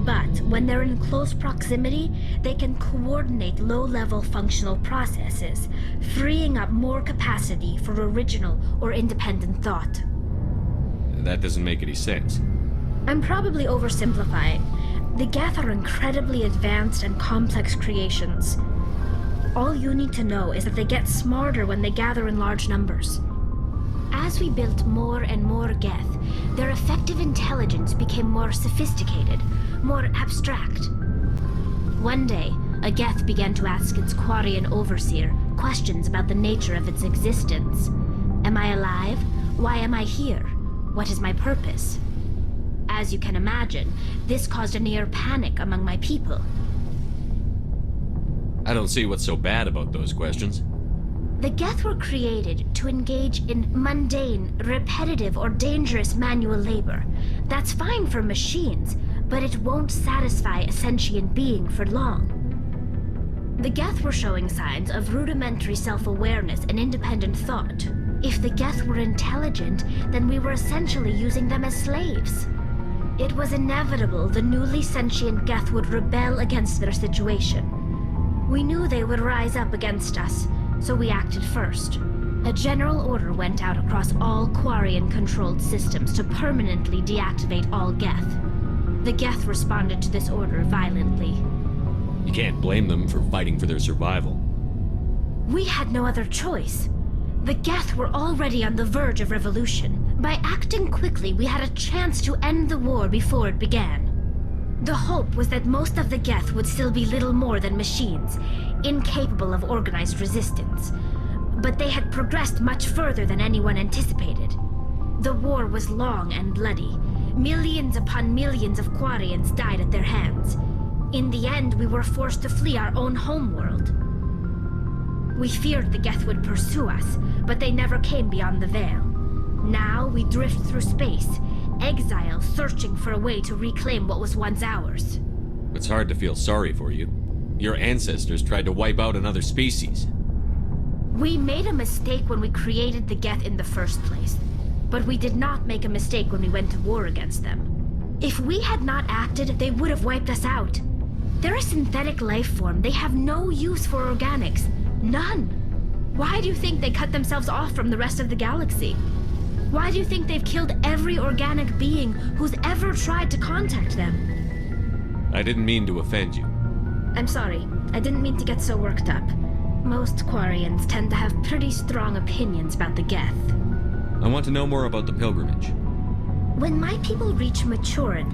But when they're in close proximity, they can coordinate low-level functional processes, freeing up more capacity for original or independent thought. That doesn't make any sense. I'm probably oversimplifying. The Geth are incredibly advanced and complex creations. All you need to know is that they get smarter when they gather in large numbers. As we built more and more Geth, their effective intelligence became more sophisticated, more abstract. One day, a Geth began to ask its Quarian overseer questions about the nature of its existence. Am I alive? Why am I here? What is my purpose? As you can imagine, this caused a near panic among my people. I don't see what's so bad about those questions. The Geth were created to engage in mundane, repetitive, or dangerous manual labor. That's fine for machines, but it won't satisfy a sentient being for long. The Geth were showing signs of rudimentary self-awareness and independent thought. If the Geth were intelligent, then we were essentially using them as slaves. It was inevitable the newly sentient Geth would rebel against their situation. We knew they would rise up against us, so we acted first. A general order went out across all Quarian-controlled systems to permanently deactivate all Geth. The Geth responded to this order violently. You can't blame them for fighting for their survival. We had no other choice. The Geth were already on the verge of revolution. By acting quickly, we had a chance to end the war before it began. The hope was that most of the Geth would still be little more than machines, incapable of organized resistance. But they had progressed much further than anyone anticipated. The war was long and bloody. Millions upon millions of Quarians died at their hands. In the end, we were forced to flee our own homeworld. We feared the Geth would pursue us, but they never came beyond the Veil. Now we drift through space, exile searching for a way to reclaim what was once ours. It's hard to feel sorry for you. Your ancestors tried to wipe out another species. We made a mistake when we created the Geth in the first place, but we did not make a mistake when we went to war against them. If we had not acted, they would have wiped us out. They're a synthetic life form. They have no use for organics. None. Why do you think they cut themselves off from the rest of the galaxy? Why do you think they've killed every organic being who's ever tried to contact them? I didn't mean to offend you. I'm sorry. I didn't mean to get so worked up. Most Quarians tend to have pretty strong opinions about the Geth. I want to know more about the pilgrimage. When my people reach maturity,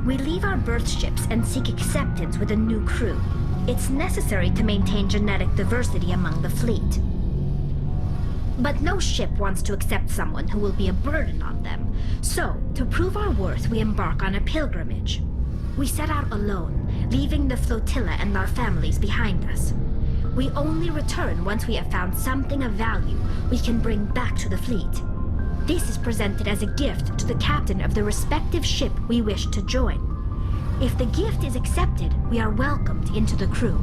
we leave our birth ships and seek acceptance with a new crew. It's necessary to maintain genetic diversity among the fleet. But no ship wants to accept someone who will be a burden on them. So, to prove our worth, we embark on a pilgrimage. We set out alone, leaving the flotilla and our families behind us. We only return once we have found something of value we can bring back to the fleet. This is presented as a gift to the captain of the respective ship we wish to join. If the gift is accepted, we are welcomed into the crew.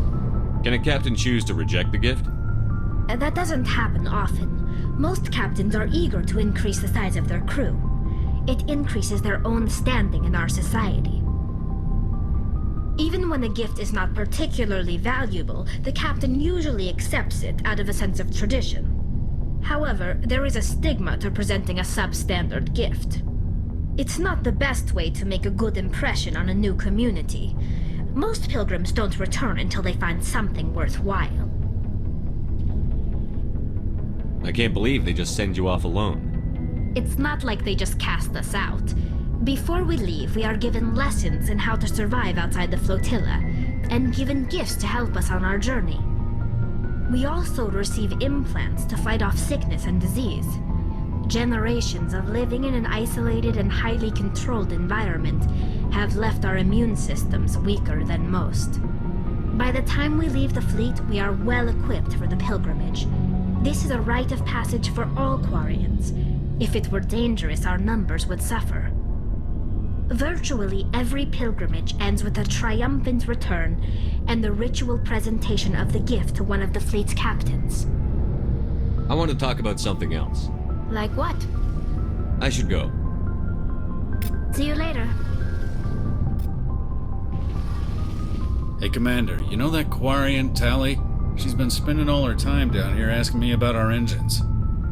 Can a captain choose to reject the gift? That doesn't happen often. Most captains are eager to increase the size of their crew. It increases their own standing in our society. Even when the gift is not particularly valuable, the captain usually accepts it out of a sense of tradition. However, there is a stigma to presenting a substandard gift. It's not the best way to make a good impression on a new community. Most pilgrims don't return until they find something worthwhile. I can't believe they just send you off alone. It's not like they just cast us out. Before we leave, we are given lessons in how to survive outside the flotilla, and given gifts to help us on our journey. We also receive implants to fight off sickness and disease. Generations of living in an isolated and highly controlled environment have left our immune systems weaker than most. By the time we leave the fleet, we are well equipped for the pilgrimage. This is a rite of passage for all Quarians. If it were dangerous, our numbers would suffer. Virtually every pilgrimage ends with a triumphant return and the ritual presentation of the gift to one of the fleet's captains. I want to talk about something else. Like what? I should go. See you later. Hey, Commander, you know that Quarian, Tally? She's been spending all her time down here asking me about our engines.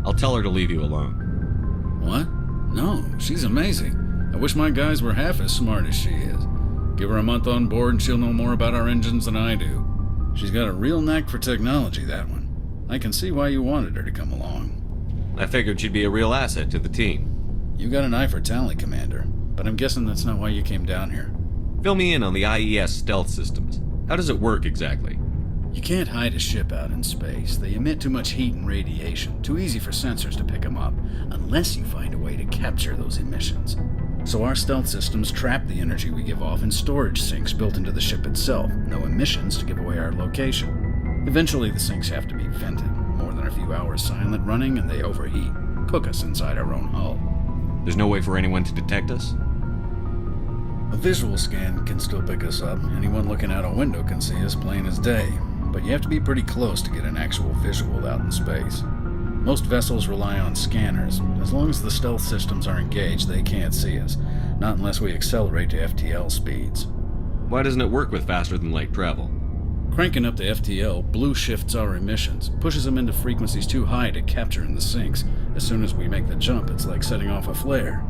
I'll tell her to leave you alone. What? No, she's amazing. I wish my guys were half as smart as she is. Give her a month on board and she'll know more about our engines than I do. She's got a real knack for technology, that one. I can see why you wanted her to come along. I figured she'd be a real asset to the team. You got an eye for Tally, Commander, but I'm guessing that's not why you came down here. Fill me in on the IES stealth systems. How does it work exactly? You can't hide a ship out in space. They emit too much heat and radiation, too easy for sensors to pick them up, unless you find a way to capture those emissions. So our stealth systems trap the energy we give off in storage sinks built into the ship itself. No emissions to give away our location. Eventually, the sinks have to be vented. More than a few hours silent running, and they overheat. Cook us inside our own hull. There's no way for anyone to detect us? A visual scan can still pick us up. Anyone looking out a window can see us plain as day. But you have to be pretty close to get an actual visual out in space. Most vessels rely on scanners. As long as the stealth systems are engaged, they can't see us. Not unless we accelerate to FTL speeds. Why doesn't it work with faster-than-light travel? Cranking up to FTL blue shifts our emissions, pushes them into frequencies too high to capture in the sinks. As soon as we make the jump, it's like setting off a flare.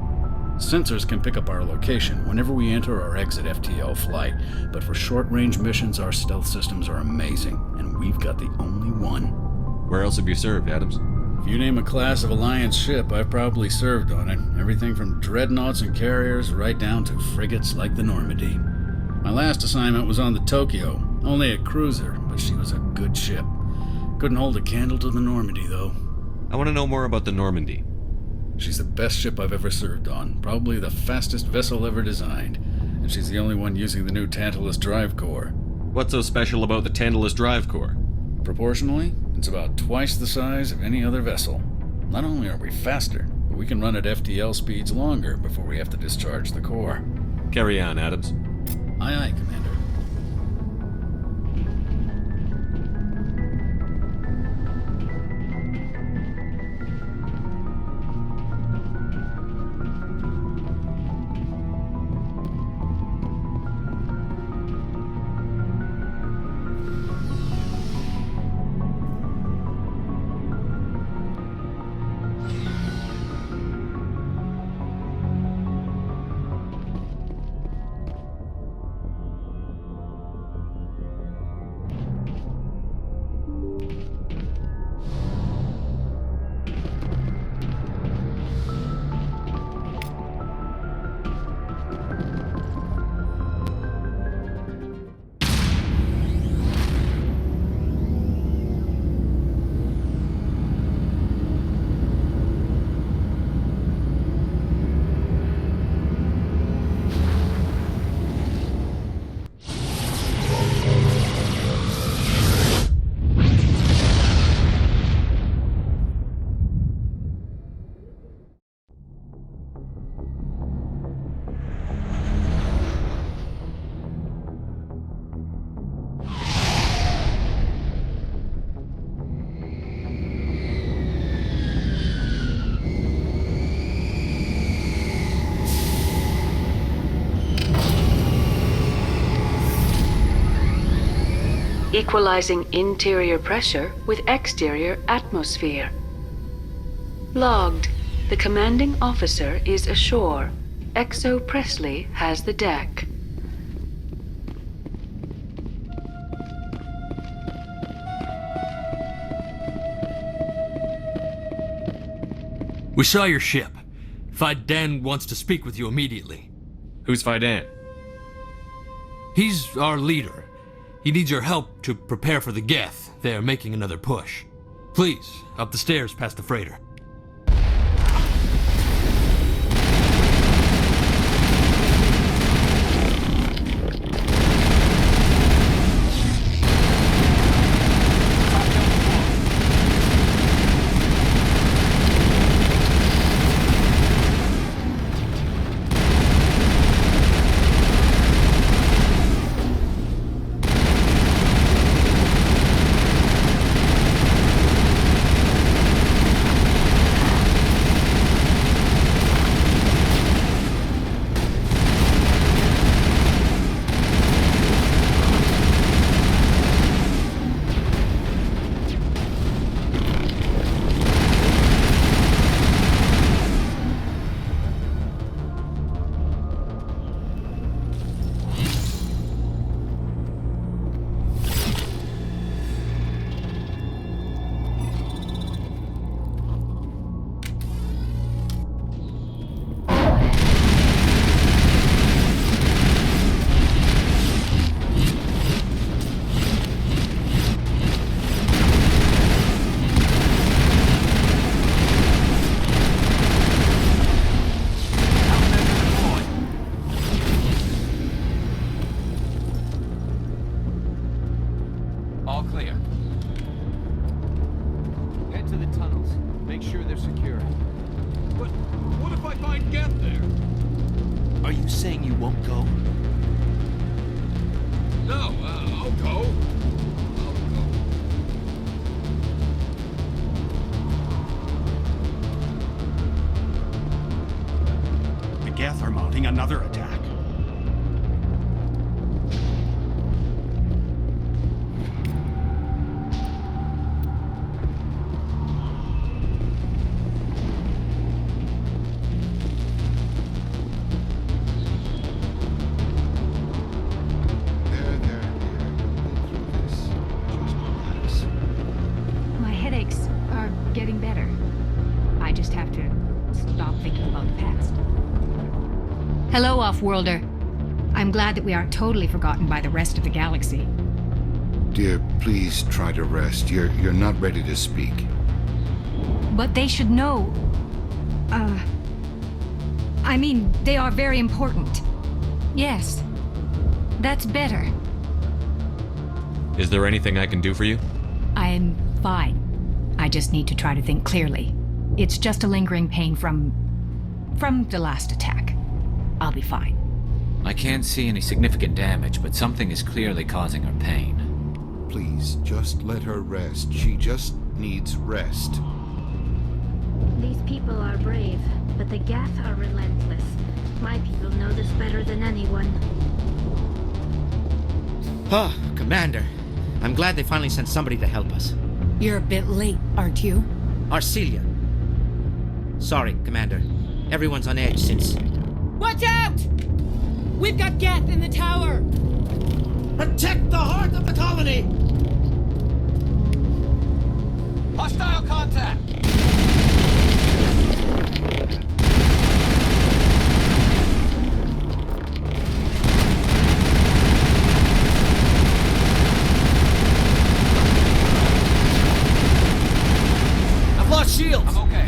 Sensors can pick up our location whenever we enter or exit FTL flight, but for short-range missions, our stealth systems are amazing, and we've got the only one. Where else have you served, Adams? If you name a class of Alliance ship, I've probably served on it. Everything from dreadnoughts and carriers right down to frigates like the Normandy. My last assignment was on the Tokyo, only a cruiser, but she was a good ship. Couldn't hold a candle to the Normandy, though. I want to know more about the Normandy. She's the best ship I've ever served on, probably the fastest vessel ever designed, and she's the only one using the new Tantalus drive core. What's so special about the Tantalus drive core? Proportionally, it's about twice the size of any other vessel. Not only are we faster, but we can run at FTL speeds longer before we have to discharge the core. Carry on, Adams. Aye, aye, Commander. Equalizing interior pressure with exterior atmosphere. Logged. The commanding officer is ashore. Exo Presley has the deck. We saw your ship. Fidan wants to speak with you immediately. Who's Fidan? He's our leader. He needs your help to prepare for the Geth. They're making another push. Please, up the stairs past the freighter. Are you saying you won't go? No, I'll go. The Geth are mounting another attack. My headaches are getting better. I just have to stop thinking about the past. Hello, Off-Worlder. I'm glad that we aren't totally forgotten by the rest of the galaxy. Dear, please try to rest. You're not ready to speak. But they should know. I mean, they are very important. Yes. That's better. Is there anything I can do for you? I'm fine. I just need to try to think clearly. It's just a lingering pain from the last attack. I'll be fine. I can't see any significant damage, but something is clearly causing her pain. Please, just let her rest. She just needs rest. These people are brave, but the Geth are relentless. My people know this better than anyone. Oh, Commander. I'm glad they finally sent somebody to help us. You're a bit late, aren't you? Arcelia. Sorry, Commander. Everyone's on edge since... Watch out! We've got Geth in the tower! Protect the heart of the colony! Hostile contact! I've lost shields! I'm okay.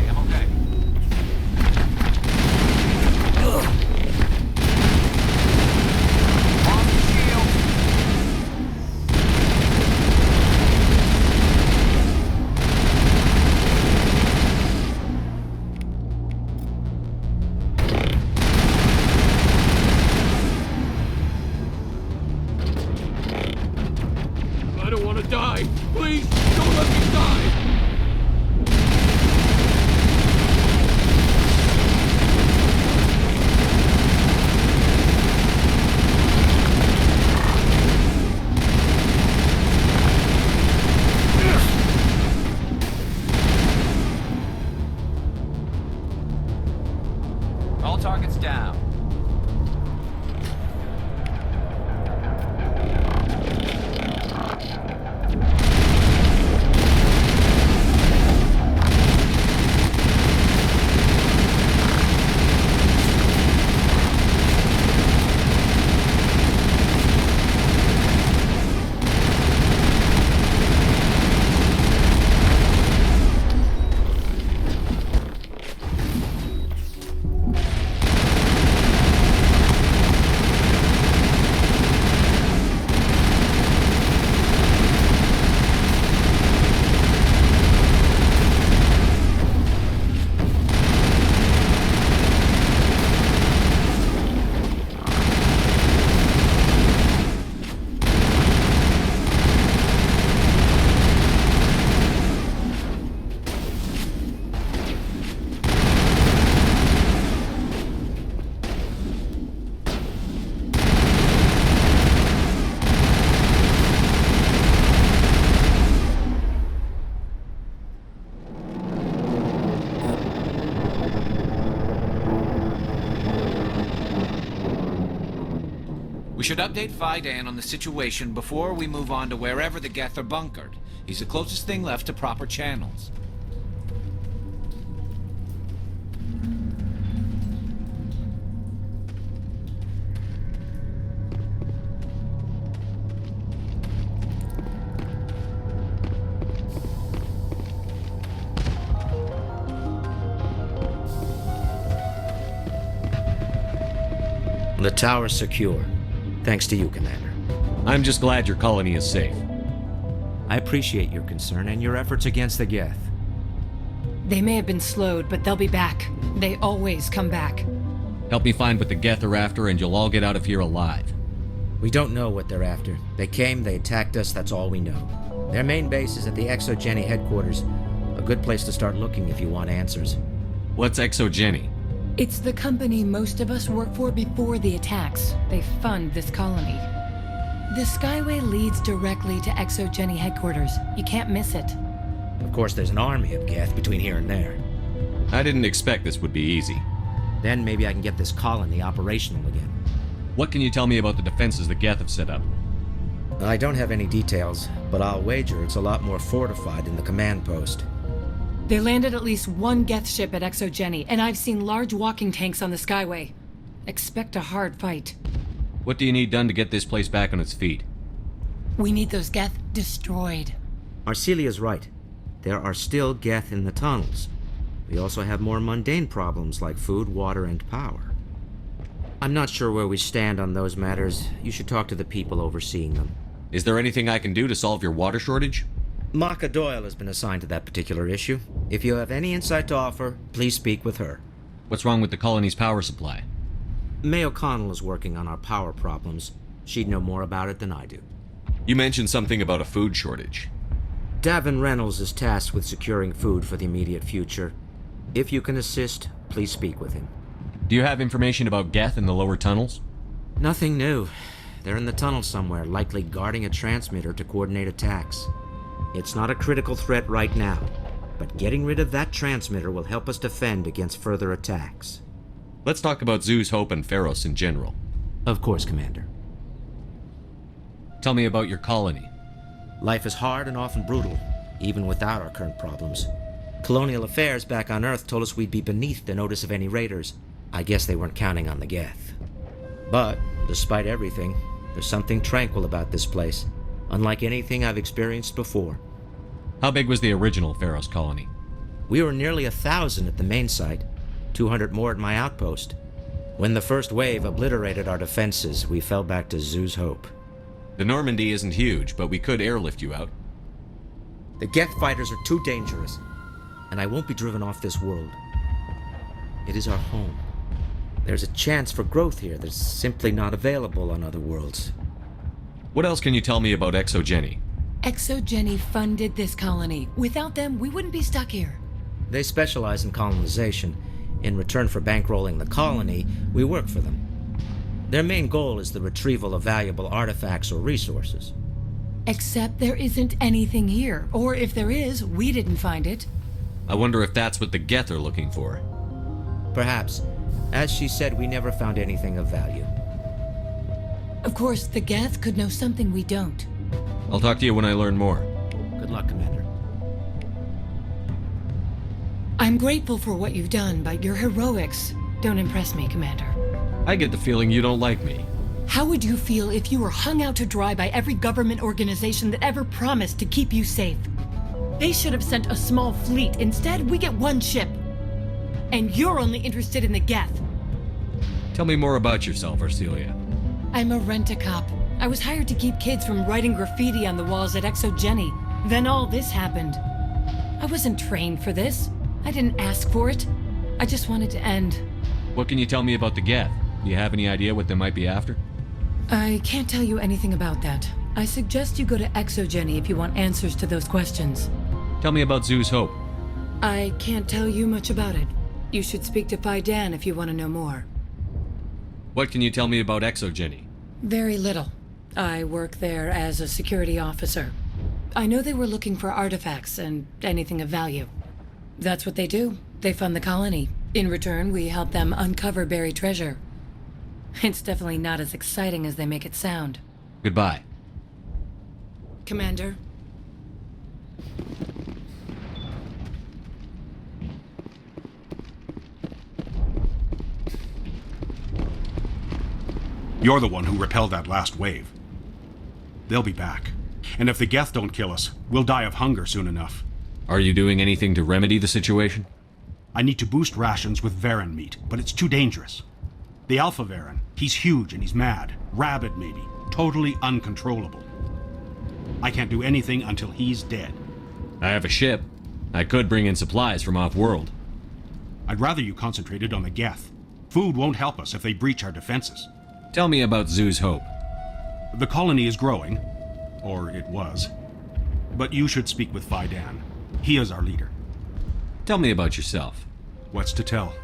I don't want to die. Please, don't let me die. All targets down. We should update Fidan on the situation before we move on to wherever the Geth are bunkered. He's the closest thing left to proper channels. The tower's secure. Thanks to you, Commander. I'm just glad your colony is safe. I appreciate your concern and your efforts against the Geth. They may have been slowed, but they'll be back. They always come back. Help me find what the Geth are after, and you'll all get out of here alive. We don't know what they're after. They came, they attacked us, that's all we know. Their main base is at the Exogeny headquarters. A good place to start looking if you want answers. What's Exogeny? It's the company most of us worked for before the attacks. They fund this colony. The Skyway leads directly to Exogeny headquarters. You can't miss it. Of course, there's an army of Geth between here and there. I didn't expect this would be easy. Then maybe I can get this colony operational again. What can you tell me about the defenses the Geth have set up? I don't have any details, but I'll wager it's a lot more fortified than the command post. They landed at least one Geth ship at Exogeny, and I've seen large walking tanks on the Skyway. Expect a hard fight. What do you need done to get this place back on its feet? We need those Geth destroyed. Arcelia's right. There are still Geth in the tunnels. We also have more mundane problems like food, water, and power. I'm not sure where we stand on those matters. You should talk to the people overseeing them. Is there anything I can do to solve your water shortage? Maka Doyle has been assigned to that particular issue. If you have any insight to offer, please speak with her. What's wrong with the colony's power supply? May O'Connell is working on our power problems. She'd know more about it than I do. You mentioned something about a food shortage. Davin Reynolds is tasked with securing food for the immediate future. If you can assist, please speak with him. Do you have information about Geth in the lower tunnels? Nothing new. They're in the tunnel somewhere, likely guarding a transmitter to coordinate attacks. It's not a critical threat right now, but getting rid of that transmitter will help us defend against further attacks. Let's talk about Zeus, Hope, and Feros in general. Of course, Commander. Tell me about your colony. Life is hard and often brutal, even without our current problems. Colonial affairs back on Earth told us we'd be beneath the notice of any raiders. I guess they weren't counting on the Geth. But, despite everything, there's something tranquil about this place, unlike anything I've experienced before. How big was the original Feros colony? We were nearly 1,000 at the main site, 200 more at my outpost. When the first wave obliterated our defenses, we fell back to Zeus' Hope. The Normandy isn't huge, but we could airlift you out. The Geth fighters are too dangerous, and I won't be driven off this world. It is our home. There's a chance for growth here that's simply not available on other worlds. What else can you tell me about Exogeny? Exogeny funded this colony. Without them, we wouldn't be stuck here. They specialize in colonization. In return for bankrolling the colony, we work for them. Their main goal is the retrieval of valuable artifacts or resources. Except there isn't anything here. Or if there is, we didn't find it. I wonder if that's what the Geth are looking for. Perhaps. As she said, we never found anything of value. Of course, the Geth could know something we don't. I'll talk to you when I learn more. Good luck, Commander. I'm grateful for what you've done, but your heroics don't impress me, Commander. I get the feeling you don't like me. How would you feel if you were hung out to dry by every government organization that ever promised to keep you safe? They should have sent a small fleet. Instead, we get one ship. And you're only interested in the Geth. Tell me more about yourself, Arcelia. I'm a rent-a-cop. I was hired to keep kids from writing graffiti on the walls at Exogeny. Then all this happened. I wasn't trained for this. I didn't ask for it. I just wanted to end. What can you tell me about the Geth? Do you have any idea what they might be after? I can't tell you anything about that. I suggest you go to Exogeny if you want answers to those questions. Tell me about Zeus Hope. I can't tell you much about it. You should speak to Phi Dan if you want to know more. What can you tell me about Exogeny? Very little. I work there as a security officer. I know they were looking for artifacts and anything of value. That's what they do. They fund the colony. In return, we help them uncover buried treasure. It's definitely not as exciting as they make it sound. Goodbye. Commander. You're the one who repelled that last wave. They'll be back. And if the Geth don't kill us, we'll die of hunger soon enough. Are you doing anything to remedy the situation? I need to boost rations with Varen meat, but it's too dangerous. The Alpha Varen, he's huge and he's mad. Rabid, maybe. Totally uncontrollable. I can't do anything until he's dead. I have a ship. I could bring in supplies from off-world. I'd rather you concentrated on the Geth. Food won't help us if they breach our defenses. Tell me about Zoo's Hope. The colony is growing, or it was. But you should speak with Fidan. He is our leader. Tell me about yourself. What's to tell?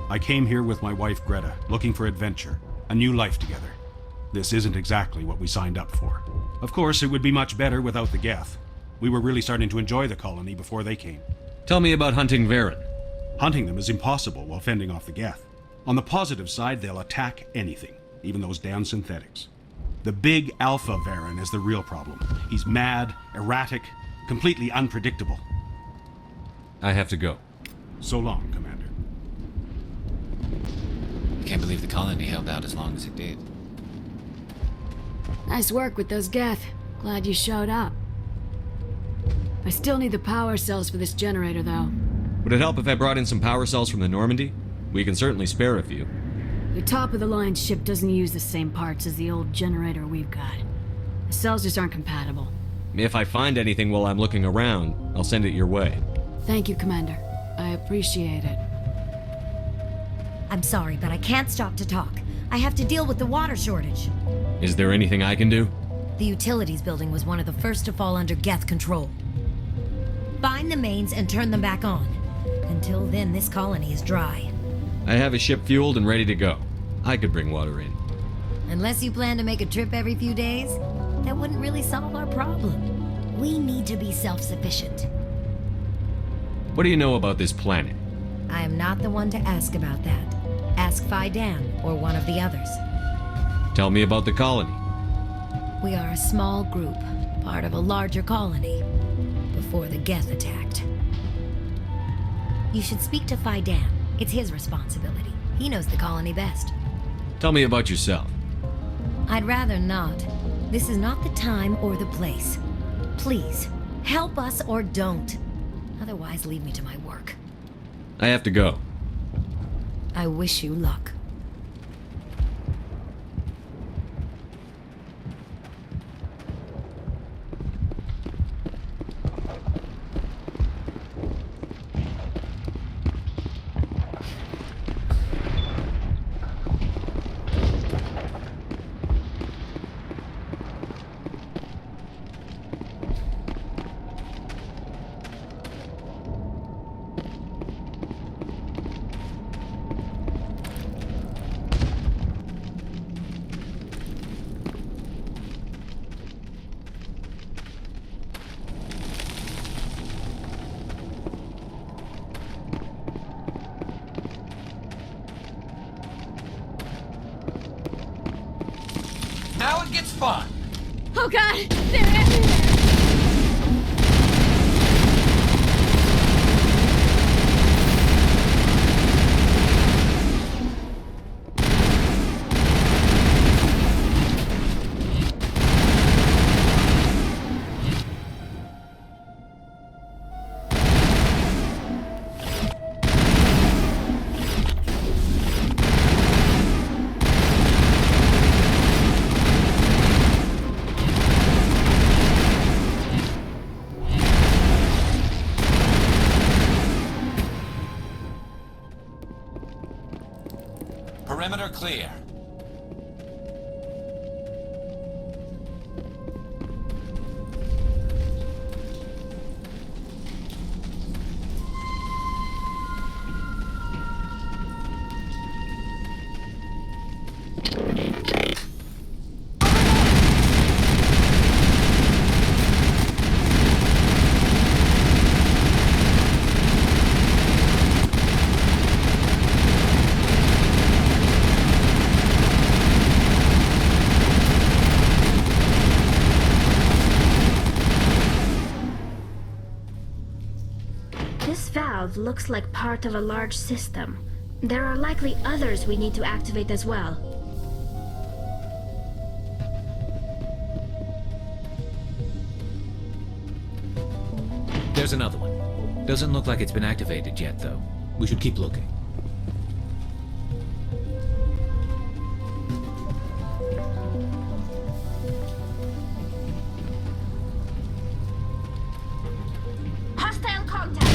I came here with my wife Greta, looking for adventure, a new life together. This isn't exactly what we signed up for. Of course, it would be much better without the Geth. We were really starting to enjoy the colony before they came. Tell me about hunting Varen. Hunting them is impossible while fending off the Geth. On the positive side, they'll attack anything, even those damn synthetics. The big Alpha Varen is the real problem. He's mad, erratic, completely unpredictable. I have to go. So long, Commander. I can't believe the colony held out as long as it did. Nice work with those Geth. Glad you showed up. I still need the power cells for this generator, though. Would it help if I brought in some power cells from the Normandy? We can certainly spare a few. The top-of-the-line ship doesn't use the same parts as the old generator we've got. The cells just aren't compatible. If I find anything while I'm looking around, I'll send it your way. Thank you, Commander. I appreciate it. I'm sorry, but I can't stop to talk. I have to deal with the water shortage. Is there anything I can do? The utilities building was one of the first to fall under Geth control. Find the mains and turn them back on. Until then, this colony is dry. I have a ship fueled and ready to go. I could bring water in. Unless you plan to make a trip every few days, that wouldn't really solve our problem. We need to be self-sufficient. What do you know about this planet? I am not the one to ask about that. Ask Fidan or one of the others. Tell me about the colony. We are a small group, part of a larger colony, before the Geth attacked. You should speak to Fidan. It's his responsibility. He knows the colony best. Tell me about yourself. I'd rather not. This is not the time or the place. Please, help us or don't. Otherwise, leave me to my work. I have to go. I wish you luck. Now it gets fun. Oh god! They're everywhere! Perimeter clear. This valve looks like part of a large system. There are likely others we need to activate as well. There's another one. Doesn't look like it's been activated yet, though. We should keep looking. Hostile contact!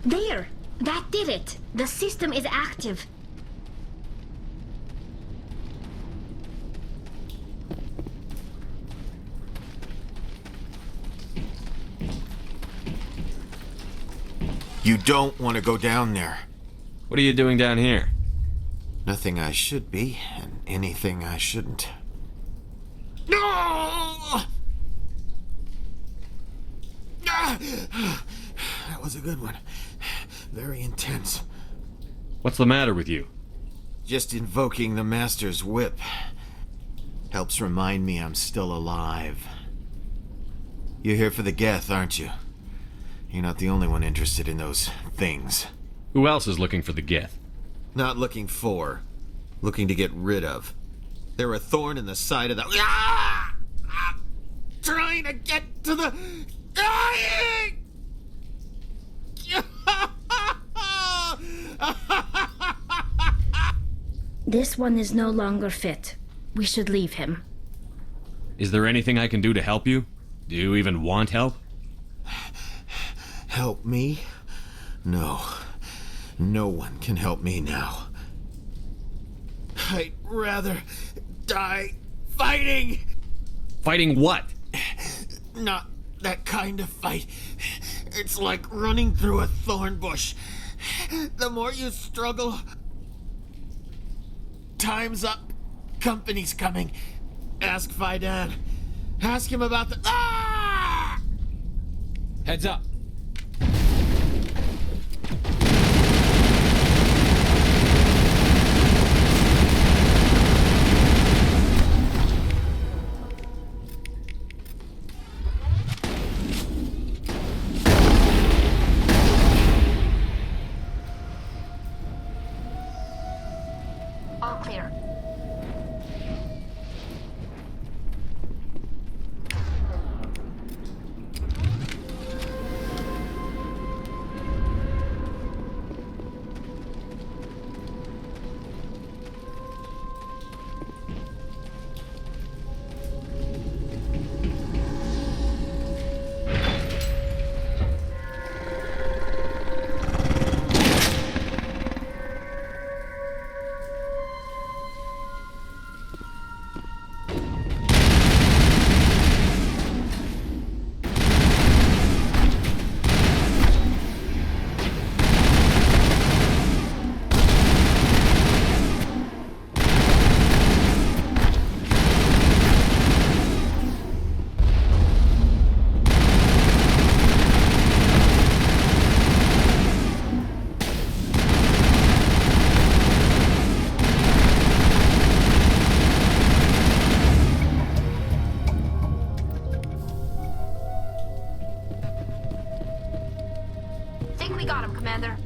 There! That did it! The system is active. You don't want to go down there. What are you doing down here? Nothing I should be, and anything I shouldn't. No! That was a good one. Very intense. What's the matter with you? Just invoking the Master's whip helps remind me I'm still alive. You're here for the Geth, aren't you? You're not the only one interested in those things. Who else is looking for the Geth? Not looking for. Looking to get rid of. They're a thorn in the side of the... Ah! I'm trying to get to the... Dying! This one is no longer fit. We should leave him. Is there anything I can do to help you? Do you even want help? Help me? No. No one can help me now. I'd rather die fighting! Fighting what? Not that kind of fight. It's like running through a thorn bush. The more you struggle... Time's up. Company's coming. Ask Fidan. Ask him about the... Ah! Heads up. All clear. Think we got him, Commander.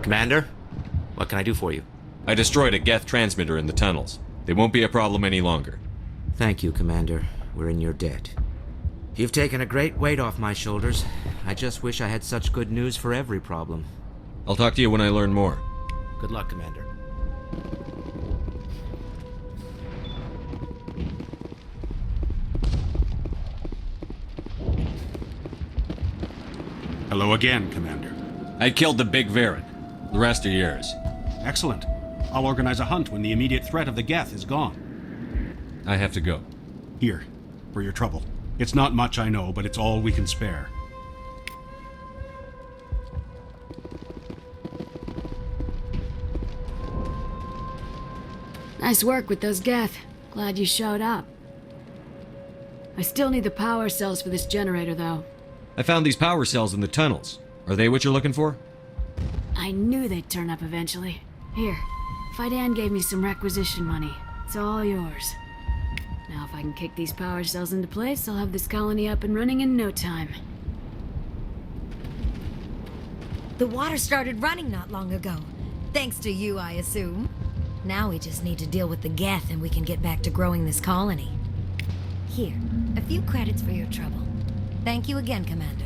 Commander, what can I do for you? I destroyed a Geth transmitter in the tunnels. They won't be a problem any longer. Thank you, Commander. We're in your debt. You've taken a great weight off my shoulders. I just wish I had such good news for every problem. I'll talk to you when I learn more. Good luck, Commander. Hello again, Commander. I killed the big Varen. The rest are yours. Excellent. I'll organize a hunt when the immediate threat of the Geth is gone. I have to go. Here, for your trouble. It's not much, I know, but it's all we can spare. Nice work with those Geth. Glad you showed up. I still need the power cells for this generator, though. I found these power cells in the tunnels. Are they what you're looking for? I knew they'd turn up eventually. Here, Fidan gave me some requisition money. It's all yours. Now if I can kick these power cells into place, I'll have this colony up and running in no time. The water started running not long ago. Thanks to you, I assume. Now we just need to deal with the Geth and we can get back to growing this colony. Here, a few credits for your trouble. Thank you again, Commander.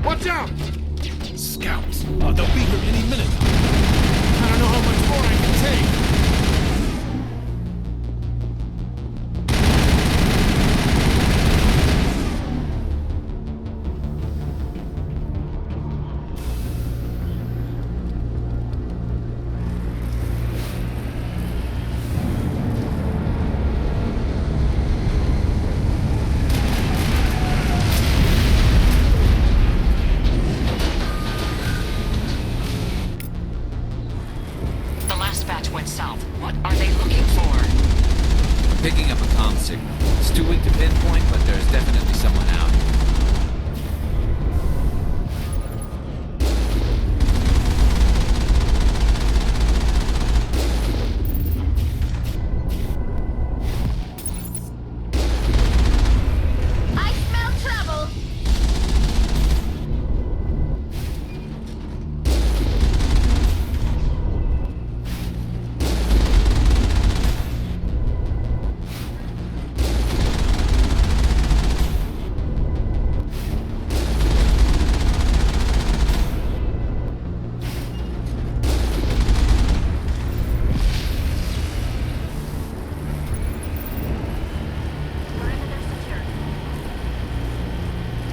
Watch out! Scouts. Oh, they'll be here any minute. I don't know how much more I can take. Went south. What are they looking for? Picking up a comm signal. It's too weak to pinpoint, but there's definitely someone out. I smell trouble.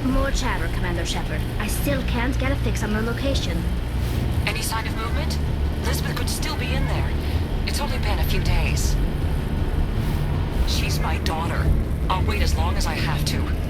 More chatter, Commander Shepard. I still can't get a fix on their location. Any sign of movement? Elizabeth could still be in there. It's only been a few days. She's my daughter. I'll wait as long as I have to.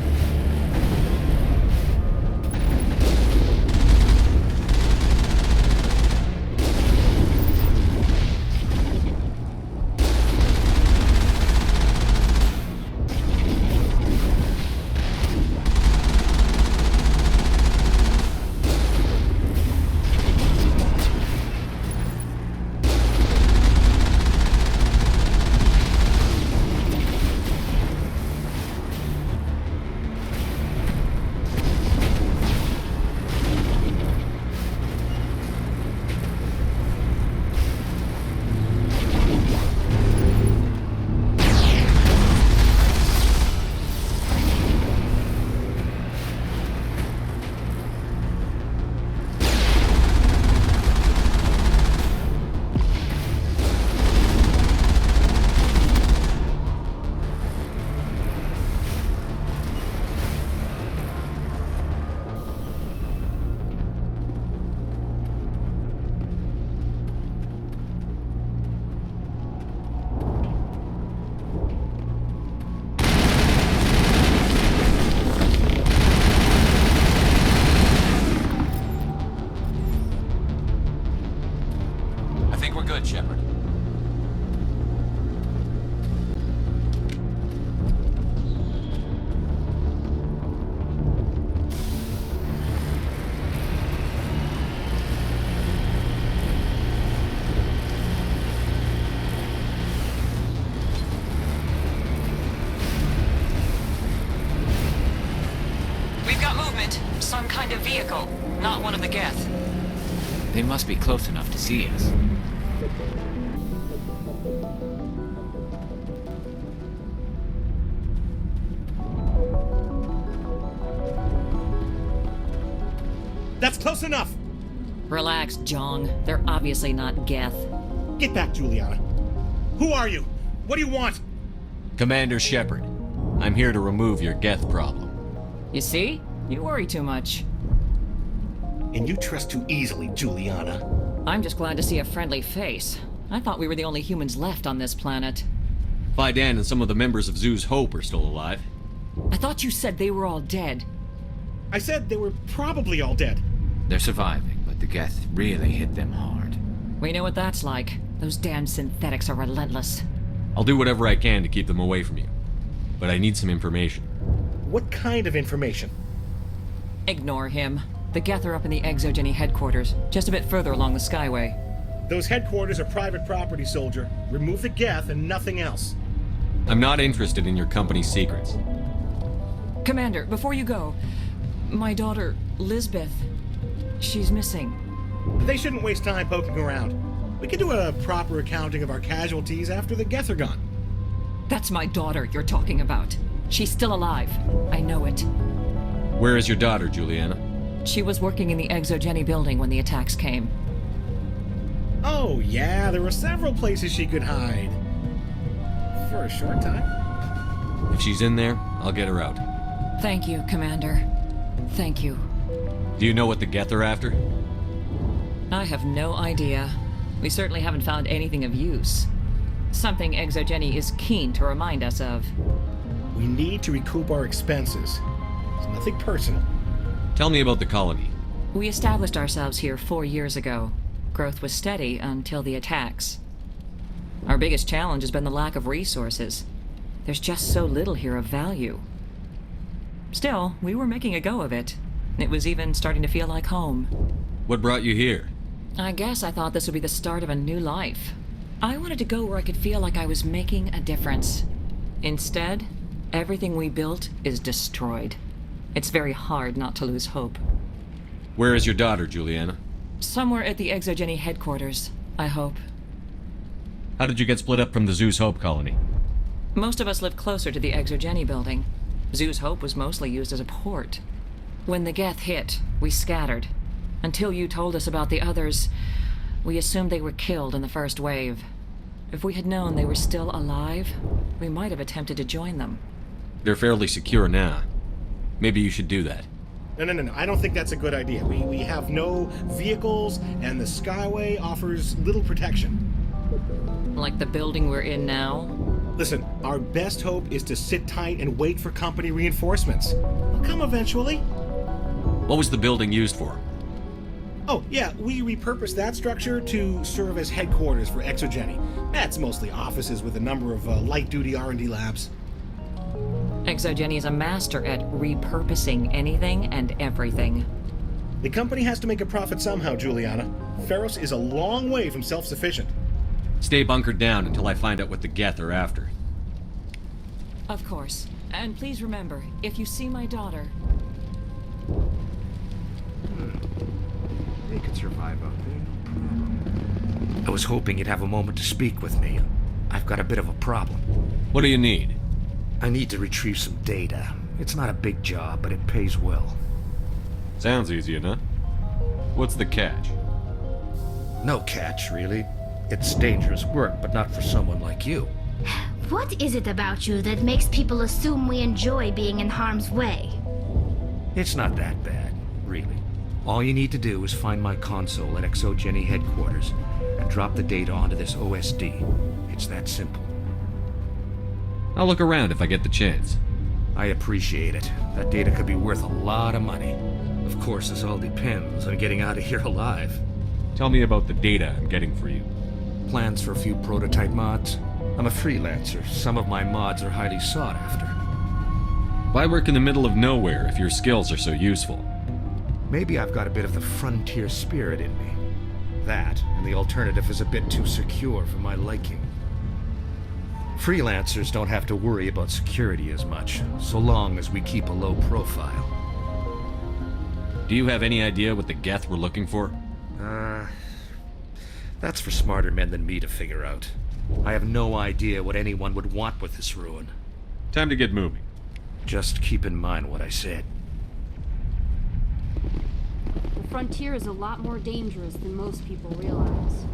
good, Shepard. We've got movement. Some kind of vehicle. Not one of the Geth. They must be close enough to see us. That's close enough! Relax, Jong. They're obviously not Geth. Get back, Juliana. Who are you? What do you want? Commander Shepard, I'm here to remove your Geth problem. You see? You worry too much. And you trust too easily, Juliana. I'm just glad to see a friendly face. I thought we were the only humans left on this planet. Fidan and some of the members of Zoo's Hope are still alive. I thought you said they were all dead. I said they were probably all dead. They're surviving, but the Geth really hit them hard. We know what that's like. Those damn synthetics are relentless. I'll do whatever I can to keep them away from you. But I need some information. What kind of information? Ignore him. The Geth are up in the Exogeny headquarters, just a bit further along the Skyway. Those headquarters are private property, soldier. Remove the Geth and nothing else. I'm not interested in your company's secrets. Commander, before you go, my daughter, Lisbeth, she's missing. They shouldn't waste time poking around. We can do a proper accounting of our casualties after the Geth are gone. That's my daughter you're talking about. She's still alive. I know it. Where is your daughter, Juliana? She was working in the Exogeny building when the attacks came. Oh, yeah, there were several places she could hide. For a short time. If she's in there, I'll get her out. Thank you, Commander. Thank you. Do you know what the Geth are after? I have no idea. We certainly haven't found anything of use. Something Exogeny is keen to remind us of. We need to recoup our expenses. It's nothing personal. Tell me about the colony. We established ourselves here 4 years ago. Growth was steady until the attacks. Our biggest challenge has been the lack of resources. There's just so little here of value. Still, we were making a go of it. It was even starting to feel like home. What brought you here? I guess I thought this would be the start of a new life. I wanted to go where I could feel like I was making a difference. Instead, everything we built is destroyed. It's very hard not to lose hope. Where is your daughter, Juliana? Somewhere at the Exogeny headquarters, I hope. How did you get split up from the Zeus Hope colony? Most of us lived closer to the Exogeny building. Zeus Hope was mostly used as a port. When the Geth hit, we scattered. Until you told us about the others, we assumed they were killed in the first wave. If we had known they were still alive, we might have attempted to join them. They're fairly secure now. Maybe you should do that. No. I don't think that's a good idea. We have no vehicles, and the Skyway offers little protection. Like the building we're in now? Listen, our best hope is to sit tight and wait for company reinforcements. They'll come eventually. What was the building used for? Oh, yeah, we repurposed that structure to serve as headquarters for Exogeny. That's mostly offices with a number of light-duty R&D labs. Exogeny is a master at repurposing anything and everything. The company has to make a profit somehow, Juliana. Feros is a long way from self-sufficient. Stay bunkered down until I find out what the Geth are after. Of course. And please remember, if you see my daughter... They could survive out there. I was hoping you'd have a moment to speak with me. I've got a bit of a problem. What do you need? I need to retrieve some data. It's not a big job, but it pays well. Sounds easy enough. What's the catch? No catch, really. It's dangerous work, but not for someone like you. What is it about you that makes people assume we enjoy being in harm's way? It's not that bad, really. All you need to do is find my console at Exogeny headquarters and drop the data onto this OSD. It's that simple. I'll look around if I get the chance. I appreciate it. That data could be worth a lot of money. Of course, this all depends on getting out of here alive. Tell me about the data I'm getting for you. plans for a few prototype mods. I'm a freelancer. Some of my mods are highly sought after. Why work in the middle of nowhere if your skills are so useful? Maybe I've got a bit of the frontier spirit in me. That, and the alternative is a bit too secure for my liking. Freelancers don't have to worry about security as much, so long as we keep a low profile. Do you have any idea what the Geth were looking for? That's for smarter men than me to figure out. I have no idea what anyone would want with this ruin. Time to get moving. Just keep in mind what I said. The frontier is a lot more dangerous than most people realize.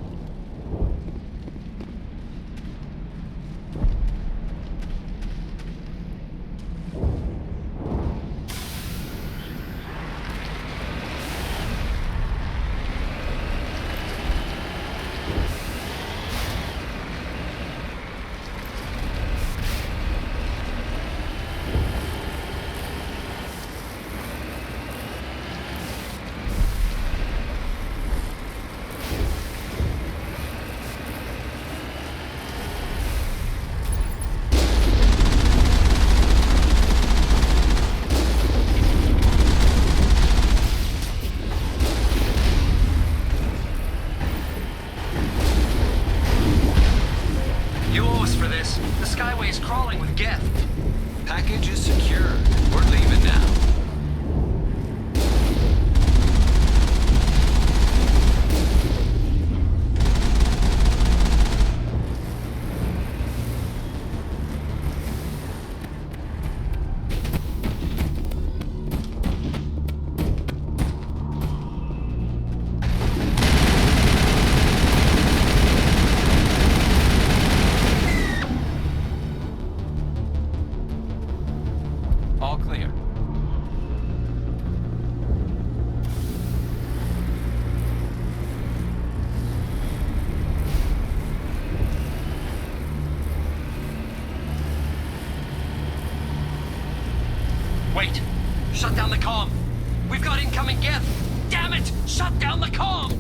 Package is secure. We're leaving now. All clear. Wait! Shut down the comm! We've got incoming Geth! Damn it! Shut down the comm!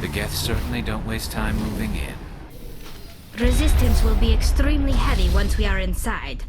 The Geth certainly don't waste time moving in. Resistance will be extremely heavy once we are inside.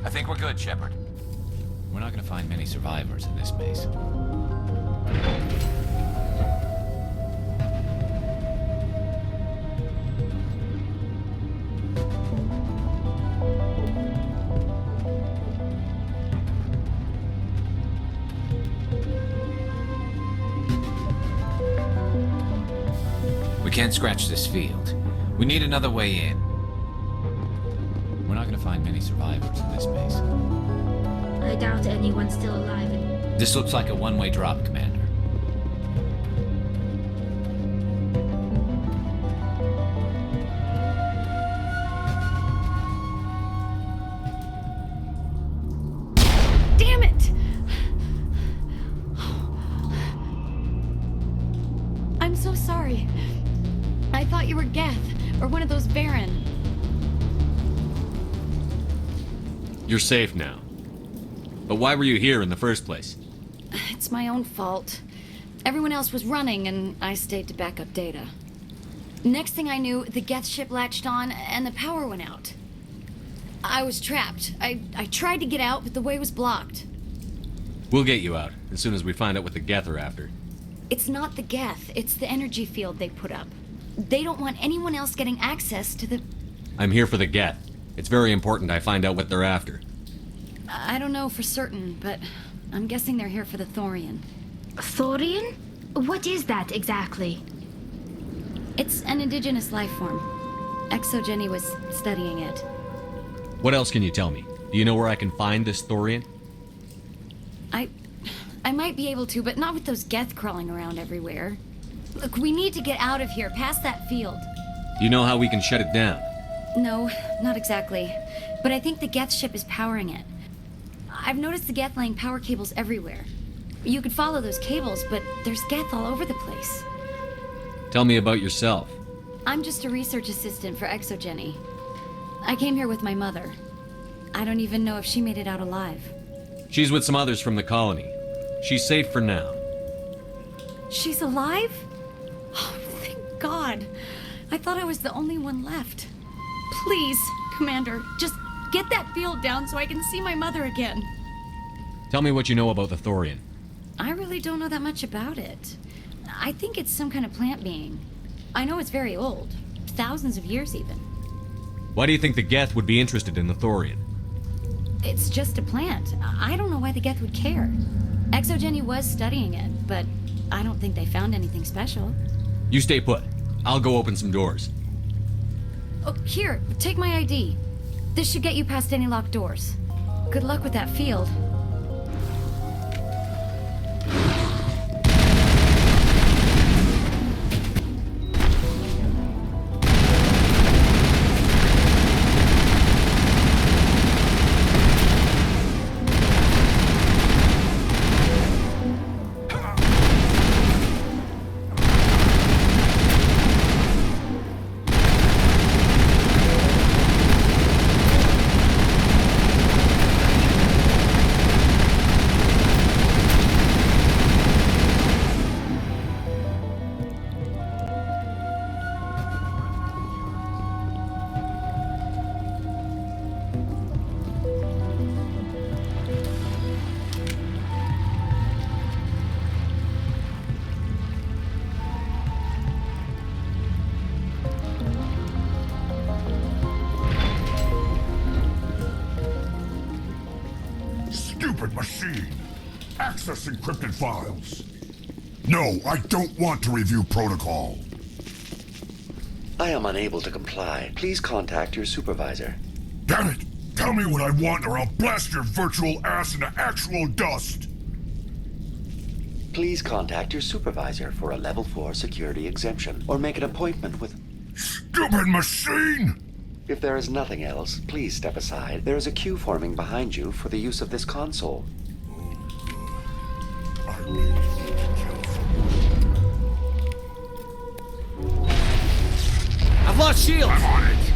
I think we're good, Shepard. We're not gonna find many survivors in this base. We can't scratch this field. We need another way in. We're not gonna find many survivors in this base. I doubt anyone's still alive in... This looks like a one-way drop, Commander. Damn it! I'm so sorry. I thought you were Geth, or one of those Varen. You're safe now. But why were you here in the first place? It's my own fault. Everyone else was running, and I stayed to back up data. Next thing I knew, the Geth ship latched on, and the power went out. I was trapped. I tried to get out, but the way was blocked. We'll get you out, as soon as we find out what the Geth are after. It's not the Geth, it's the energy field they put up. They don't want anyone else getting access to the... I'm here for the Geth. It's very important I find out what they're after. I don't know for certain, but I'm guessing they're here for the Thorian. Thorian? What is that exactly? It's an indigenous life form. Exogeny was studying it. What else can you tell me? Do you know where I can find this Thorian? I might be able to, but not with those Geth crawling around everywhere. Look, we need to get out of here, past that field. Do you know how we can shut it down? No, not exactly. But I think the Geth ship is powering it. I've noticed the Geth laying power cables everywhere. You could follow those cables, but there's Geth all over the place. Tell me about yourself. I'm just a research assistant for Exogeny. I came here with my mother. I don't even know if she made it out alive. She's with some others from the colony. She's safe for now. She's alive? Oh, thank God. I thought I was the only one left. Please, Commander, just get that field down so I can see my mother again. Tell me what you know about the Thorian. I really don't know that much about it. I think it's some kind of plant being. I know it's very old. Thousands of years, even. Why do you think the Geth would be interested in the Thorian? It's just a plant. I don't know why the Geth would care. Exogeny was studying it, but I don't think they found anything special. You stay put. I'll go open some doors. Oh, here, take my ID. This should get you past any locked doors. Good luck with that field. machine. Access encrypted files. No, I don't want to review protocol. I am unable to comply. Please contact your supervisor. Damn it! Tell me what I want or I'll blast your virtual ass into actual dust! Please contact your supervisor for a level 4 security exemption, or make an appointment with... Stupid machine! If there is nothing else, please step aside. There is a queue forming behind you for the use of this console. I've lost shields! I'm on it!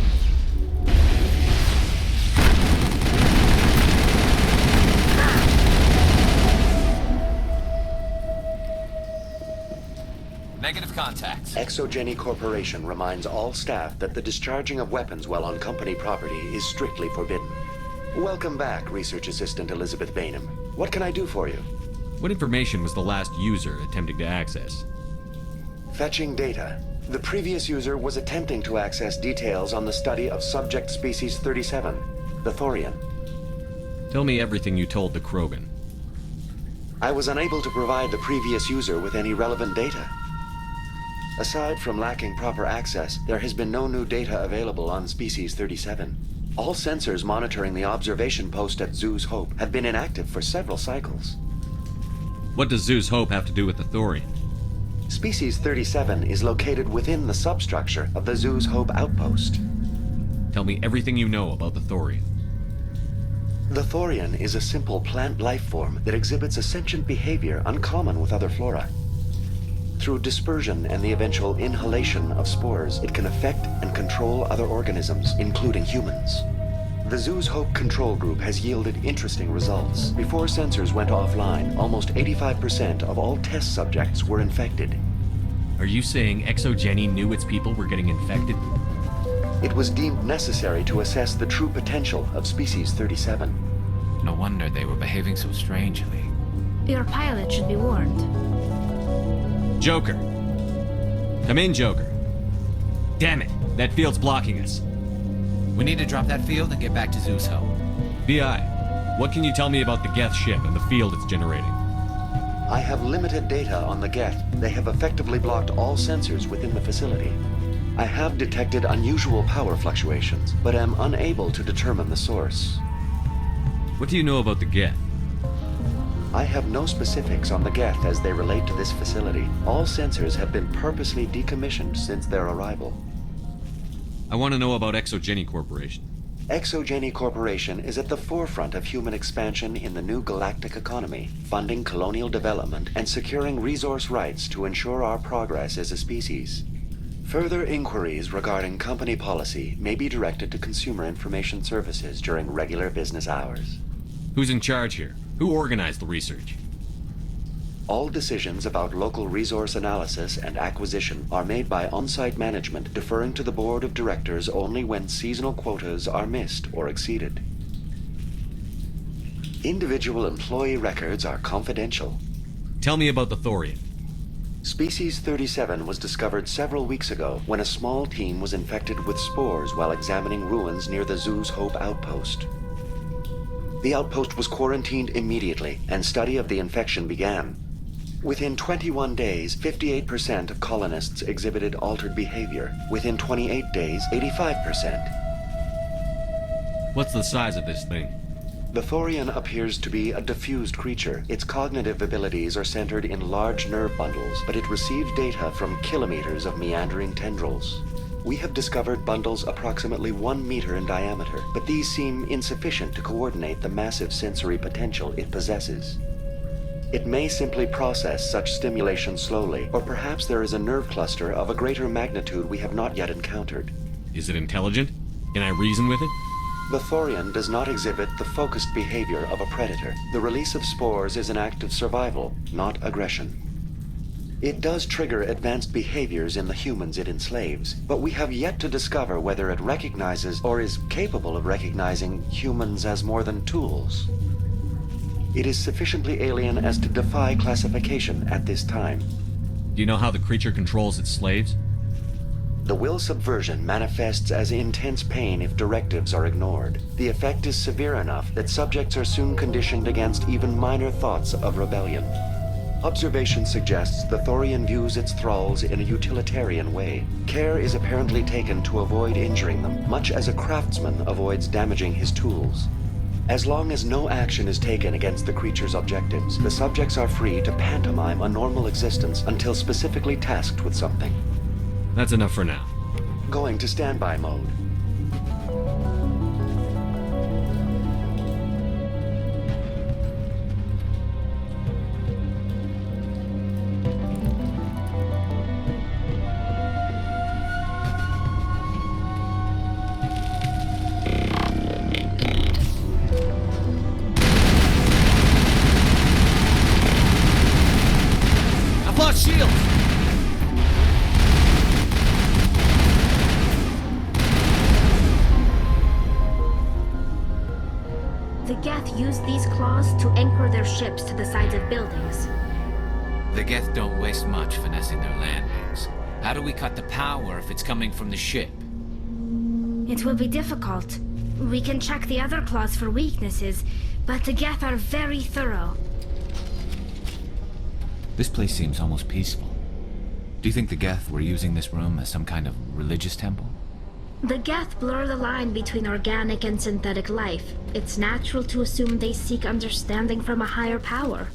Negative contacts. Exogeny Corporation reminds all staff that the discharging of weapons while on company property is strictly forbidden. Welcome back, Research Assistant Elizabeth Bainham. What can I do for you? What information was the last user attempting to access? Fetching data. The previous user was attempting to access details on the study of subject species 37, the Thorian. Tell me everything you told the Krogan. I was unable to provide the previous user with any relevant data. Aside from lacking proper access, there has been no new data available on Species 37. All sensors monitoring the observation post at Zoo's Hope have been inactive for several cycles. What does Zoo's Hope have to do with the Thorian? Species 37 is located within the substructure of the Zoo's Hope outpost. Tell me everything you know about the Thorian. The Thorian is a simple plant life form that exhibits a sentient behavior uncommon with other flora. Through dispersion and the eventual inhalation of spores, it can affect and control other organisms, including humans. The Zoo's Hope control group has yielded interesting results. Before sensors went offline, almost 85% of all test subjects were infected. Are you saying Exogeny knew its people were getting infected? It was deemed necessary to assess the true potential of Species 37. No wonder they were behaving so strangely. Your pilot should be warned. Joker. Come in, Joker. Damn it, that field's blocking us. We need to drop that field and get back to Zeus Hope. BI, what can you tell me about the Geth ship and the field it's generating? I have limited data on the Geth. They have effectively blocked all sensors within the facility. I have detected unusual power fluctuations, but am unable to determine the source. What do you know about the Geth? I have no specifics on the Geth as they relate to this facility. All sensors have been purposely decommissioned since their arrival. I want to know about Exogeny Corporation. Exogeny Corporation is at the forefront of human expansion in the new galactic economy, funding colonial development and securing resource rights to ensure our progress as a species. Further inquiries regarding company policy may be directed to Consumer Information Services during regular business hours. Who's in charge here? Who organized the research? All decisions about local resource analysis and acquisition are made by on-site management, deferring to the board of directors only when seasonal quotas are missed or exceeded. Individual employee records are confidential. Tell me about the Thorian. Species 37 was discovered several weeks ago when a small team was infected with spores while examining ruins near the Zoo's Hope outpost. The outpost was quarantined immediately, and study of the infection began. Within 21 days, 58% of colonists exhibited altered behavior. Within 28 days, 85%. What's the size of this thing? The Thorian appears to be a diffused creature. Its cognitive abilities are centered in large nerve bundles, but it receives data from kilometers of meandering tendrils. We have discovered bundles approximately 1 meter in diameter, but these seem insufficient to coordinate the massive sensory potential it possesses. It may simply process such stimulation slowly, or perhaps there is a nerve cluster of a greater magnitude we have not yet encountered. Is it intelligent? Can I reason with it? The Thorian does not exhibit the focused behavior of a predator. The release of spores is an act of survival, not aggression. It does trigger advanced behaviors in the humans it enslaves, but we have yet to discover whether it recognizes or is capable of recognizing humans as more than tools. It is sufficiently alien as to defy classification at this time. Do you know how the creature controls its slaves? The will subversion manifests as intense pain if directives are ignored. The effect is severe enough that subjects are soon conditioned against even minor thoughts of rebellion. Observation suggests the Thorian views its thralls in a utilitarian way. Care is apparently taken to avoid injuring them, much as a craftsman avoids damaging his tools. As long as no action is taken against the creature's objectives, the subjects are free to pantomime a normal existence until specifically tasked with something. That's enough for now. Going to standby mode. I've lost shields! The Geth use these claws to anchor their ships to the sides of buildings. The Geth don't waste much finessing their landings. How do we cut the power if it's coming from the ship? It will be difficult. We can check the other claws for weaknesses, but the Geth are very thorough. This place seems almost peaceful. Do you think the Geth were using this room as some kind of religious temple? The Geth blur the line between organic and synthetic life. It's natural to assume they seek understanding from a higher power.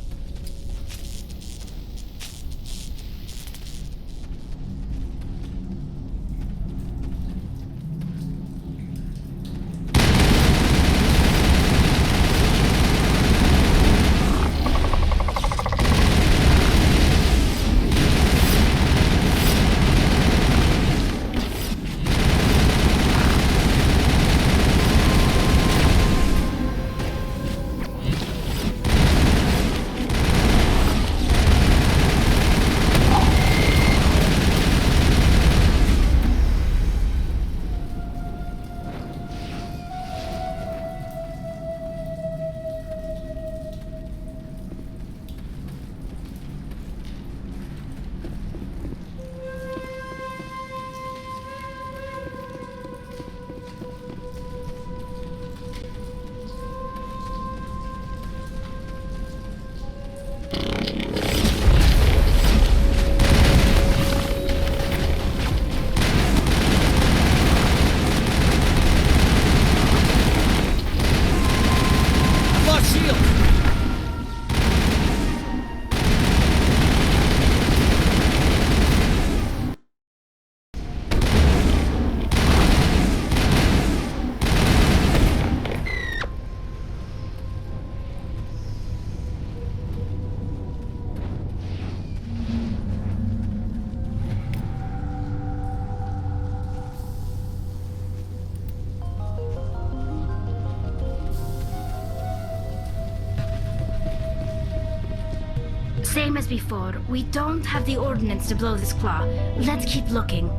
Same as before, we don't have the ordnance to blow this claw. Let's keep looking.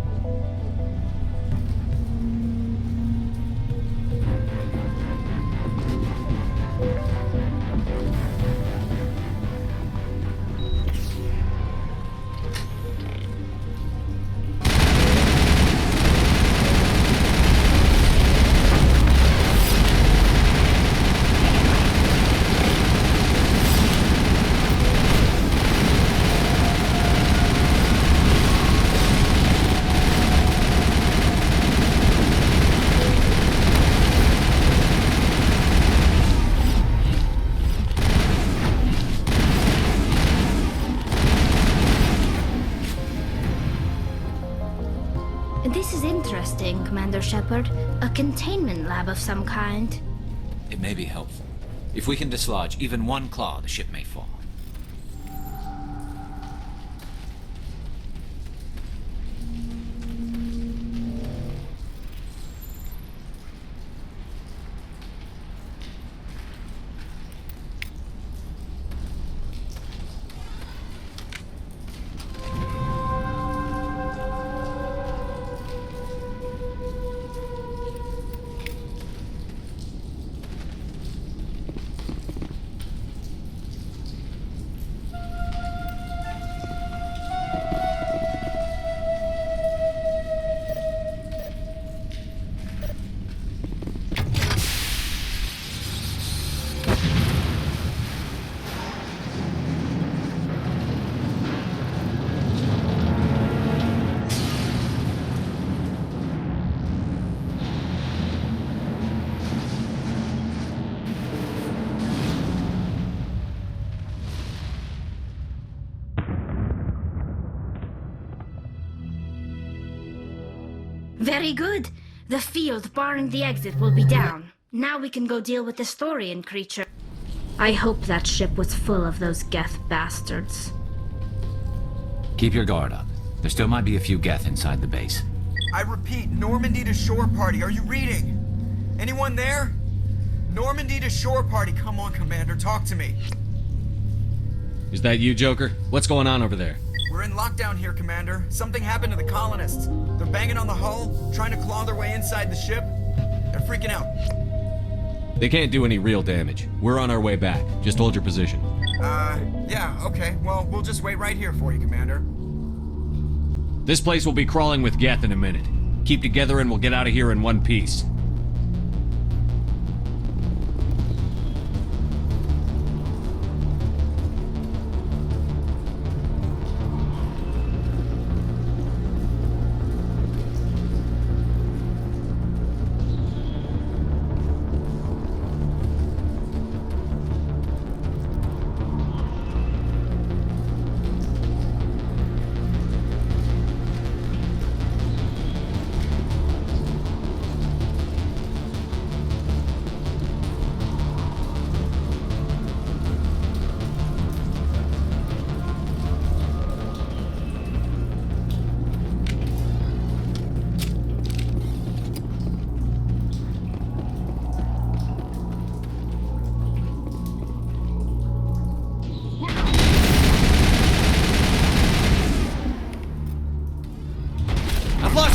This is interesting, Commander Shepard. A containment lab of some kind. It may be helpful. If we can dislodge even one claw, the ship may fall. Very good. The field barring the exit will be down. Now we can go deal with the Thorian creature. I hope that ship was full of those Geth bastards. Keep your guard up. There still might be a few Geth inside the base. I repeat, Normandy to shore party. Are you reading? Anyone there? Normandy to shore party. Come on, Commander, talk to me. Is that you, Joker? What's going on over there? We're in lockdown here, Commander. Something happened to the colonists. They're banging on the hull, trying to claw their way inside the ship. They're freaking out. They can't do any real damage. We're on our way back. Just hold your position. Yeah, okay. Well, we'll just wait right here for you, Commander. This place will be crawling with Geth in a minute. Keep together and we'll get out of here in one piece.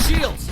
Shields!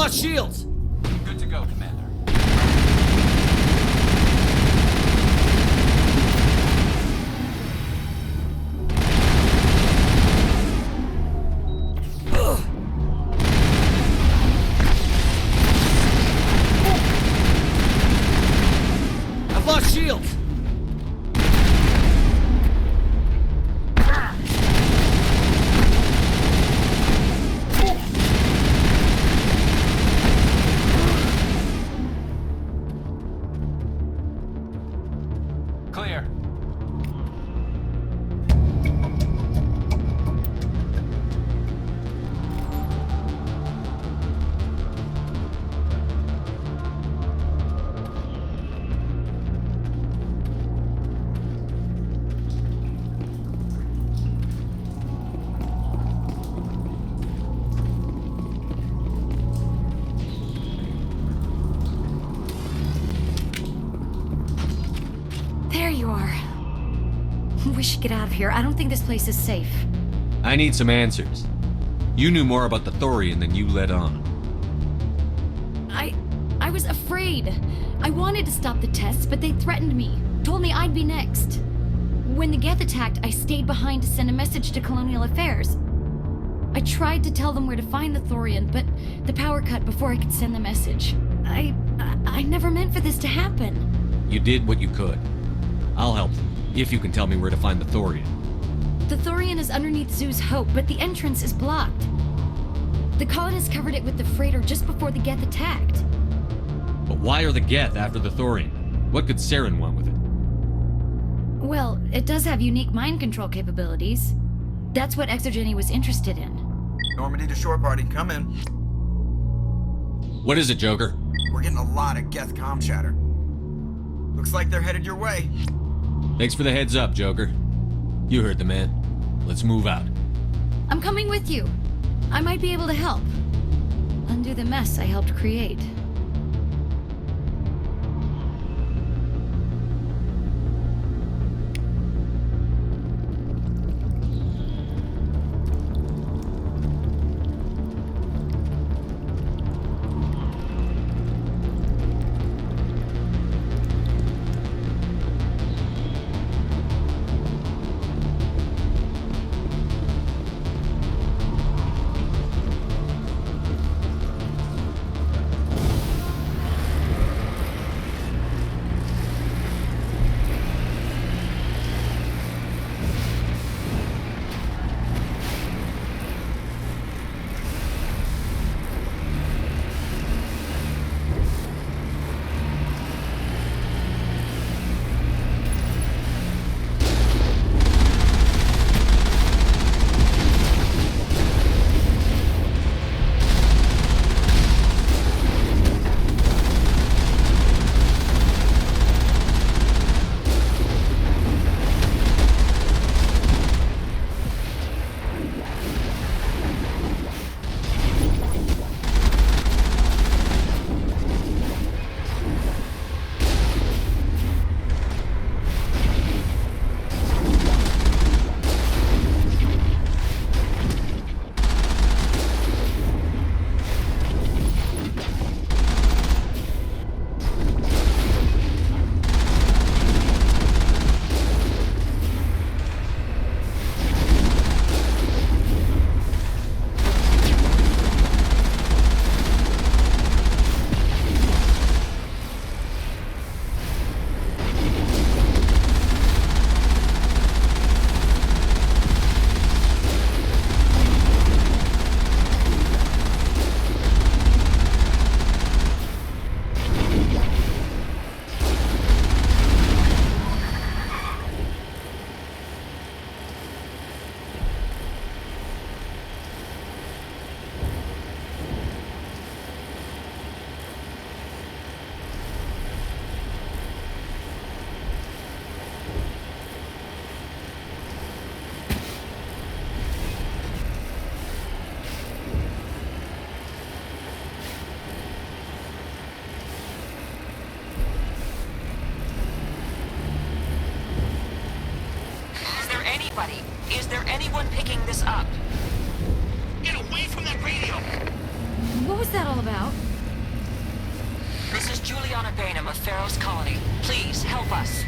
Shields! Good to go, Commander. I've lost shields! We should get out of here. I don't think this place is safe. I need some answers. You knew more about the Thorian than you let on. I was afraid. I wanted to stop the tests, but they threatened me. Told me I'd be next. When the Geth attacked, I stayed behind to send a message to Colonial Affairs. I tried to tell them where to find the Thorian, but the power cut before I could send the message. I never meant for this to happen. You did what you could. I'll help them, if you can tell me where to find the Thorian. The Thorian is underneath Zeus Hope, but the entrance is blocked. The colonists covered it with the freighter just before the Geth attacked. But why are the Geth after the Thorian? What could Saren want with it? Well, it does have unique mind control capabilities. That's what Exogeny was interested in. Normandy to shore party, come in. What is it, Joker? We're getting a lot of Geth comm chatter. Looks like they're headed your way. Thanks for the heads up, Joker. You heard the man. Let's move out. I'm coming with you. I might be able to help. Undo the mess I helped create. Is there anyone picking this up? Get away from that radio! What was that all about? This is Juliana Bainham of Feros Colony. Please, help us.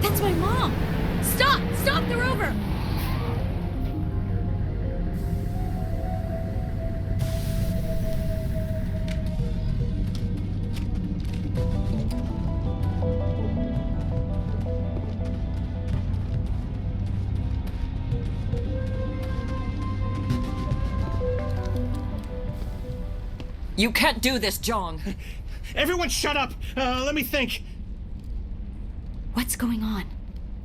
That's my mom! Stop! Stop the rover! You can't do this, Jong. Everyone shut up! Let me think. What's going on?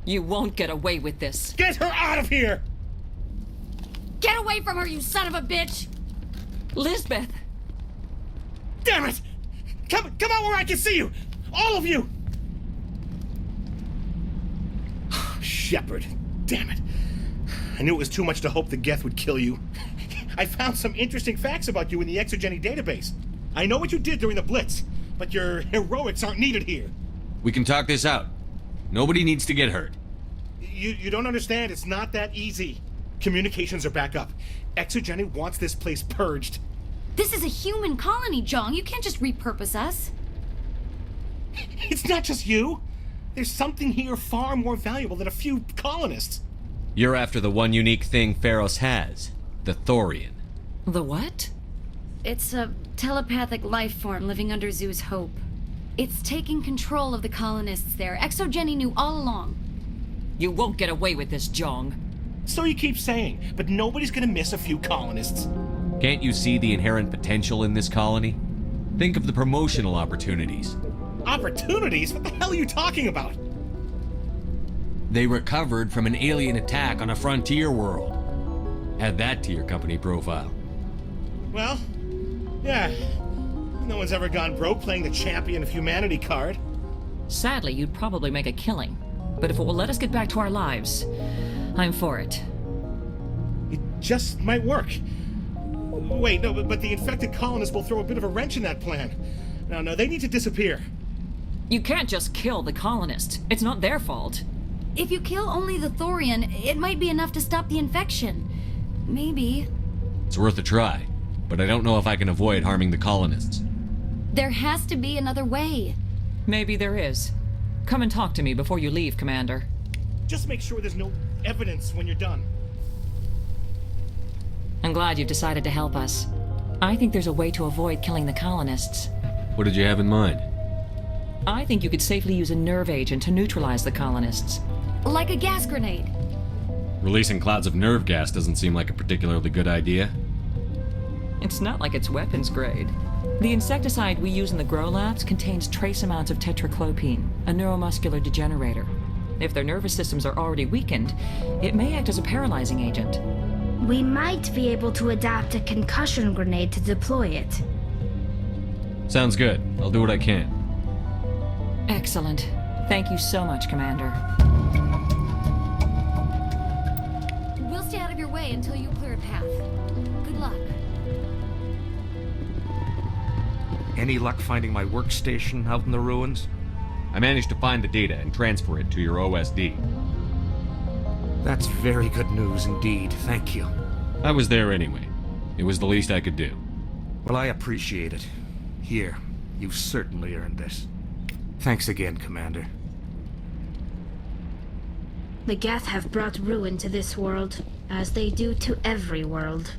You won't get away with this. Get her out of here! Get away from her, you son of a bitch! Lisbeth! Damn it! Come out where I can see you! All of you! Shepard, damn it. I knew it was too much to hope the Geth would kill you. I found some interesting facts about you in the Exogeny database. I know what you did during the Blitz, but your heroics aren't needed here. We can talk this out. Nobody needs to get hurt. You don't understand. It's not that easy. Communications are back up. Exogeny wants this place purged. This is a human colony, Jong. You can't just repurpose us. It's not just you. There's something here far more valuable than a few colonists. You're after the one unique thing Feros has, the Thorian. The what? It's a telepathic life form living under Zeus' hope. It's taking control of the colonists there. Exogeny knew all along. You won't get away with this, Jong. So you keep saying, but nobody's gonna miss a few colonists. Can't you see the inherent potential in this colony? Think of the promotional opportunities. Opportunities? What the hell are you talking about? They recovered from an alien attack on a frontier world. Add that to your company profile. Well, yeah. No one's ever gone broke playing the champion of humanity card. Sadly, you'd probably make a killing. But if it will let us get back to our lives, I'm for it. It just might work. Wait, no, but the infected colonists will throw a bit of a wrench in that plan. No, they need to disappear. You can't just kill the colonists. It's not their fault. If you kill only the Thorian, it might be enough to stop the infection. Maybe. It's worth a try, but I don't know if I can avoid harming the colonists. There has to be another way. Maybe there is. Come and talk to me before you leave, Commander. Just make sure there's no evidence when you're done. I'm glad you've decided to help us. I think there's a way to avoid killing the colonists. What did you have in mind? I think you could safely use a nerve agent to neutralize the colonists. Like a gas grenade. Releasing clouds of nerve gas doesn't seem like a particularly good idea. It's not like it's weapons grade. The insecticide we use in the grow labs contains trace amounts of tetraclopine, a neuromuscular degenerator. If their nervous systems are already weakened, it may act as a paralyzing agent. We might be able to adapt a concussion grenade to deploy it. Sounds good. I'll do what I can. Excellent. Thank you so much, Commander. We'll stay out of your way until you clear a path. Good luck. Any luck finding my workstation out in the ruins? I managed to find the data and transfer it to your OSD. That's very good news indeed, thank you. I was there anyway. It was the least I could do. Well, I appreciate it. Here, you've certainly earned this. Thanks again, Commander. The Geth have brought ruin to this world, as they do to every world.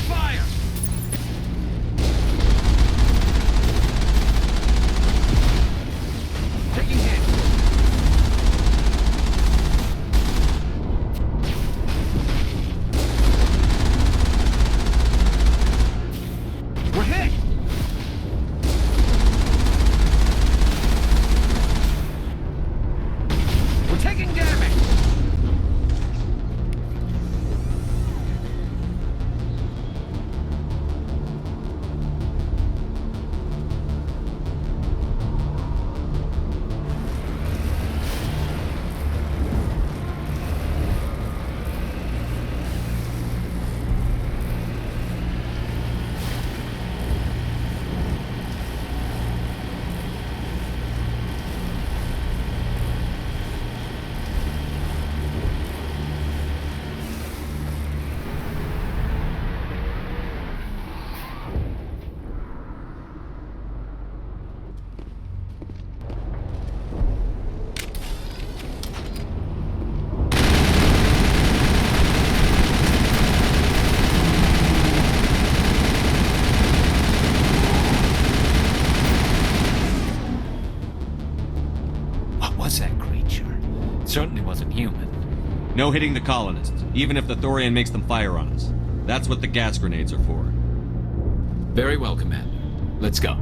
fire! Taking hit. We're hit! We're taking damage! Certainly wasn't human. No hitting the colonists, even if the Thorian makes them fire on us. That's what the gas grenades are for. Very well, Commander. Let's go.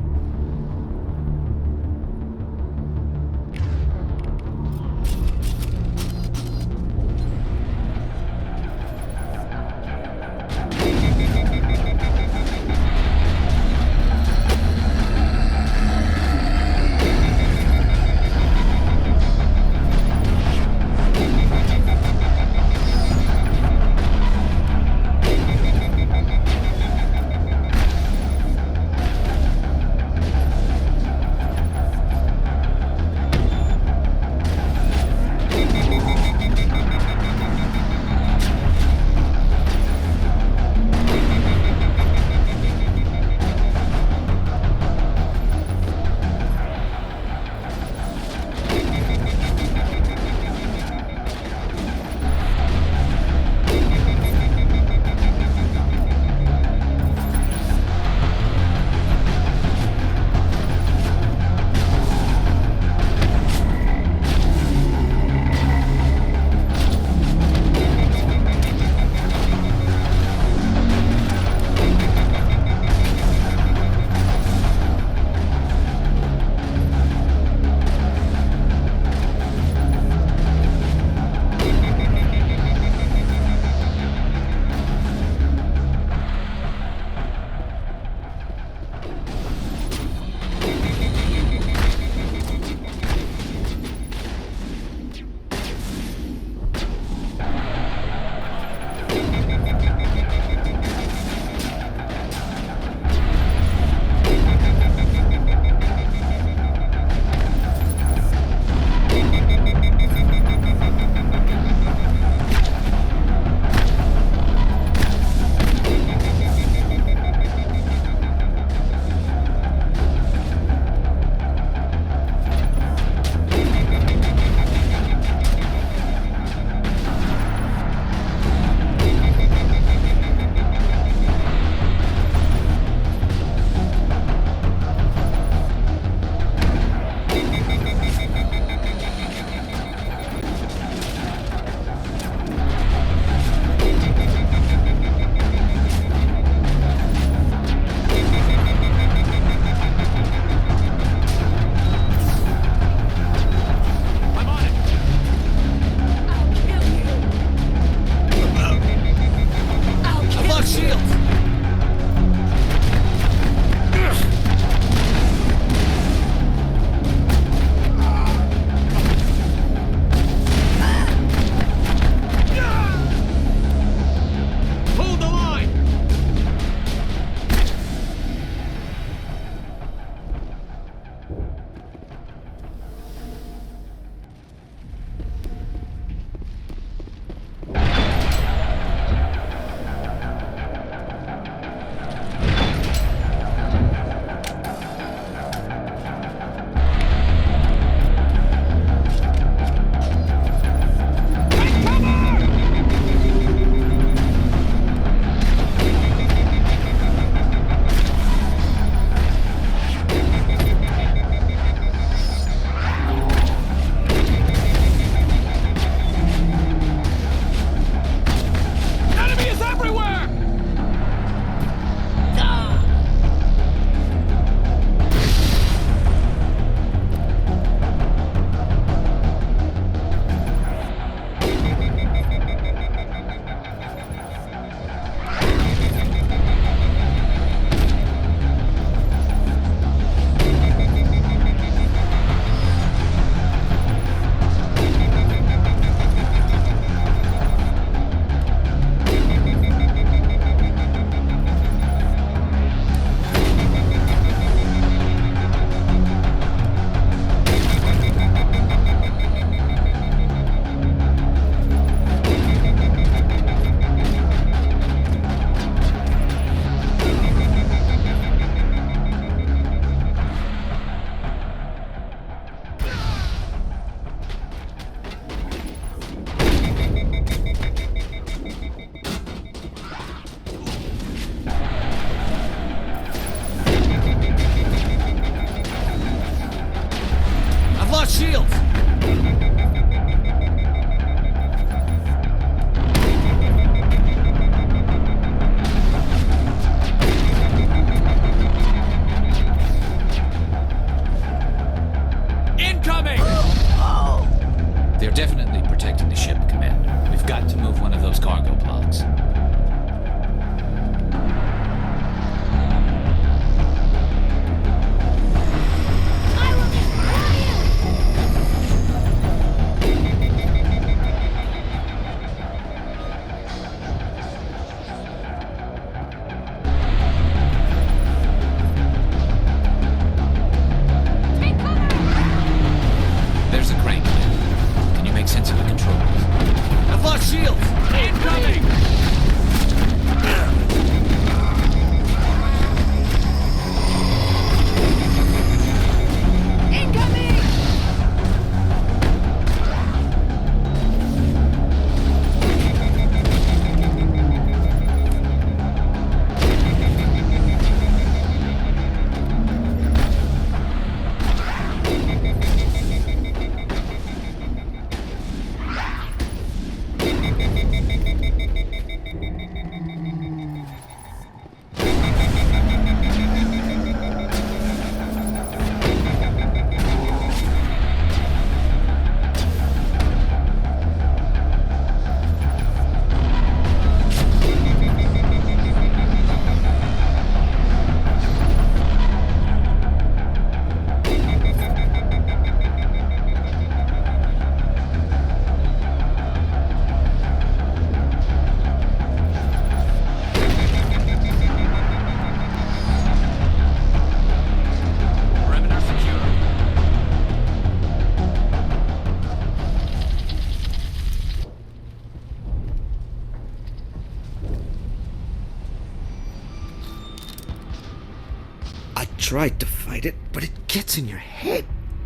tried to fight it, but it gets in your head.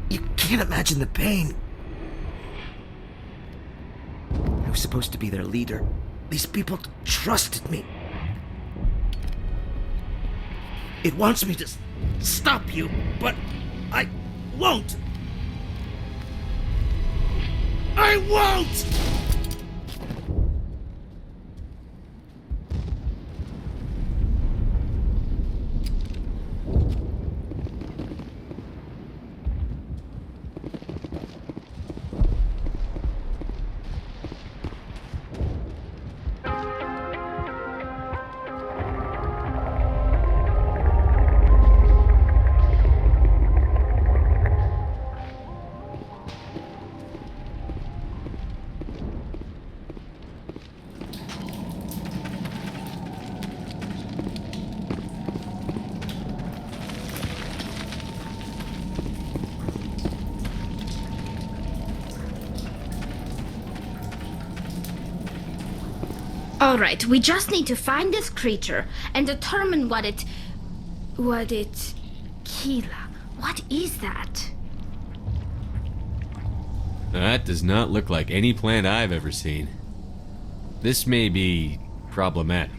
You can't imagine the pain. I was supposed to be their leader. These people trusted me. It wants me to stop you, but I won't. I won't! Alright, we just need to find this creature and determine what it... Keela, what is that? That does not look like any plant I've ever seen. This may be problematic.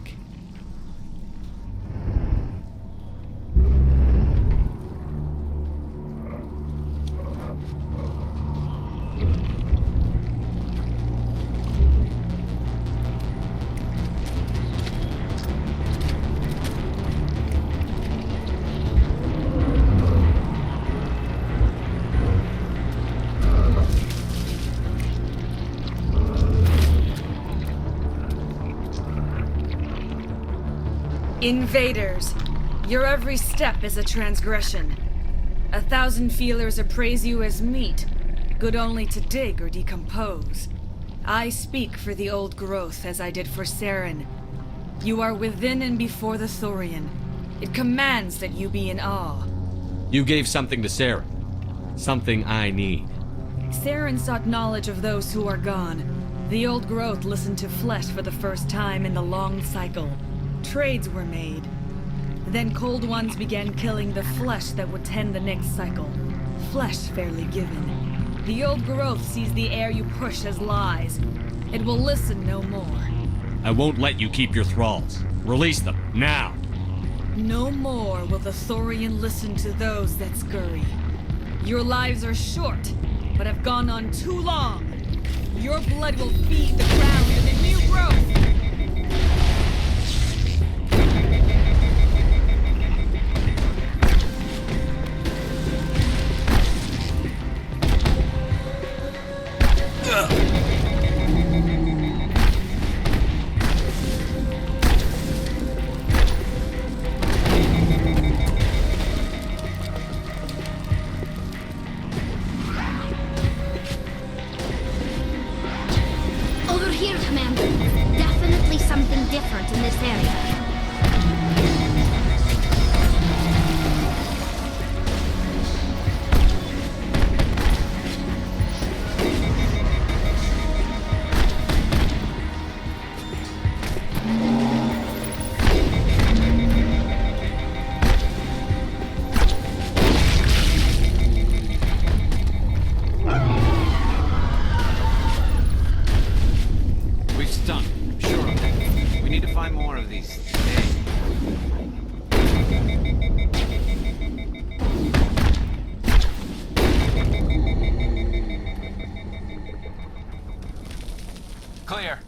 Invaders, your every step is a transgression. 1,000 feelers appraise you as meat, good only to dig or decompose. I speak for the old growth as I did for Saren. You are within and before the Thorian. It commands that you be in awe. You gave something to Saren. Something I need. Saren sought knowledge of those who are gone. The old growth listened to flesh for the first time in the long cycle. Trades were made. Then Cold Ones began killing the flesh that would tend the next cycle. Flesh fairly given. The old growth sees the air you push as lies. It will listen no more. I won't let you keep your thralls. Release them, now! No more will the Thorian listen to those that scurry. Your lives are short, but have gone on too long. Your blood will feed the ground of the new growth. Over here, Commander. Definitely something different in this area. We've stunk, sure. We need to find more of these things. Clear.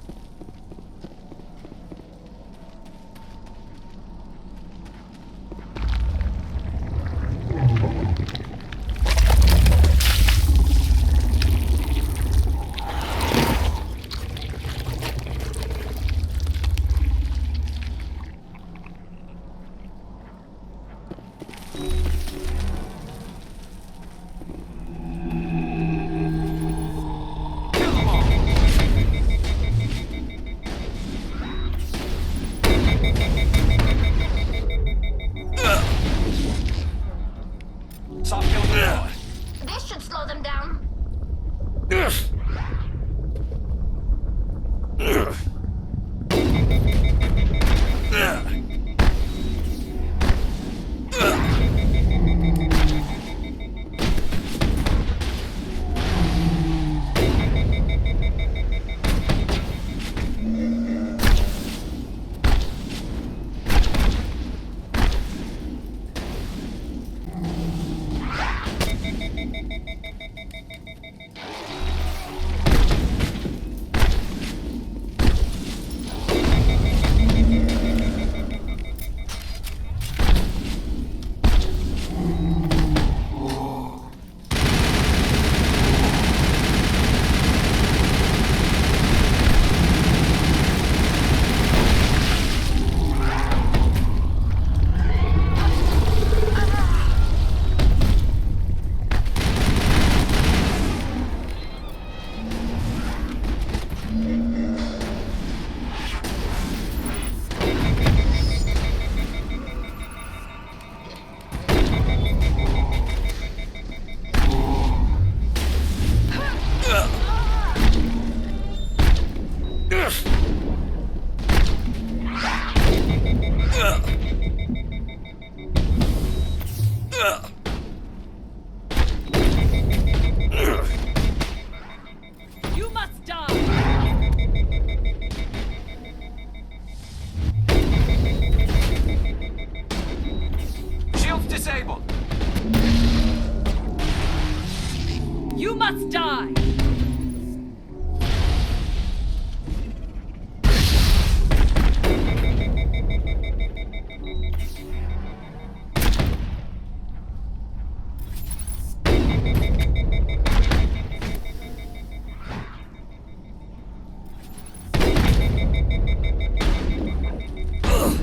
must die!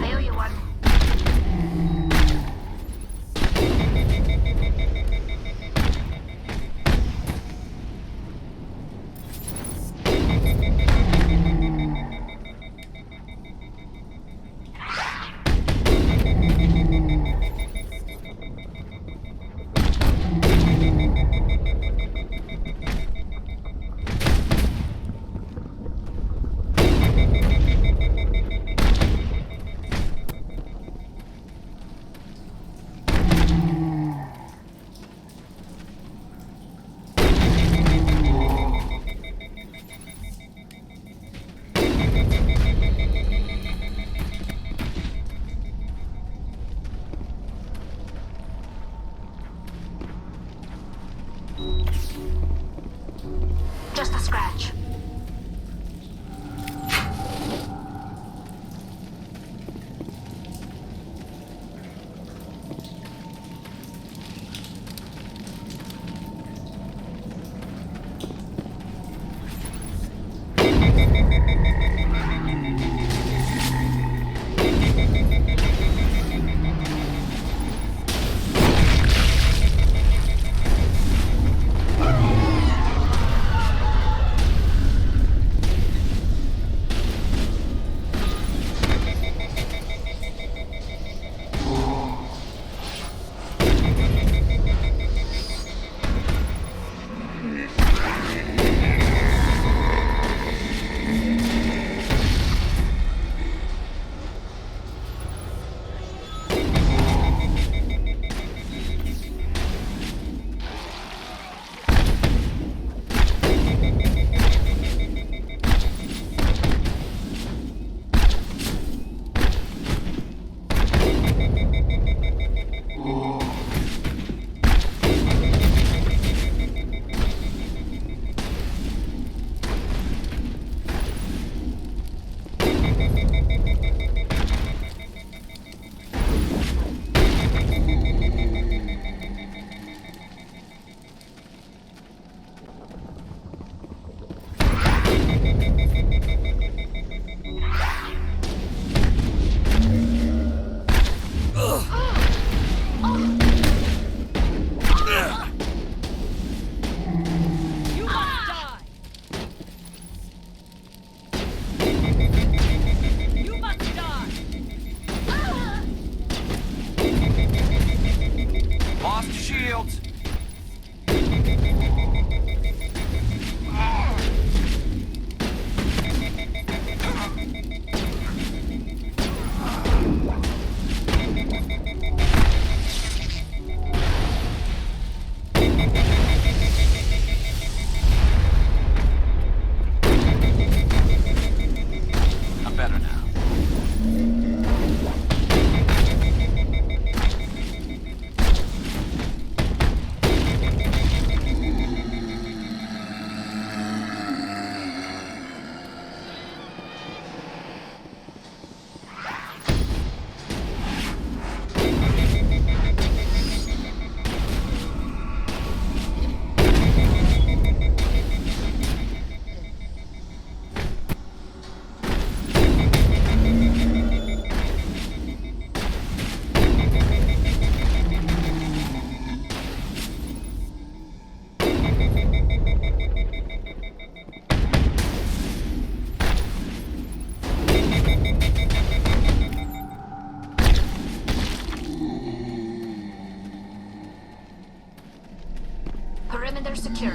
I owe you one. Just a scratch. Lost shields. I'm better now. Perimeter secure.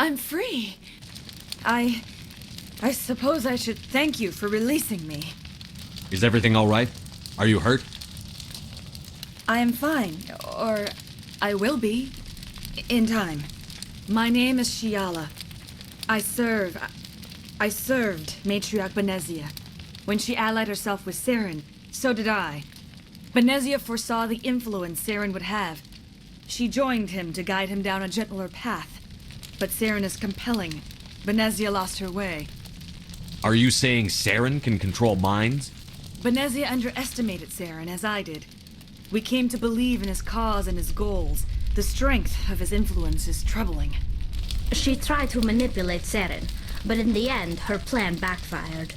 I'm free. I suppose I should thank you for releasing me. Is everything all right? Are you hurt? I am fine, or I will be, in time. My name is Shiala. I served Matriarch Benezia. When she allied herself with Saren, so did I. Benezia foresaw the influence Saren would have. She joined him to guide him down a gentler path. But Saren is compelling. Benezia lost her way. Are you saying Saren can control minds? Benezia underestimated Saren, as I did. We came to believe in his cause and his goals. The strength of his influence is troubling. She tried to manipulate Saren, but in the end, her plan backfired.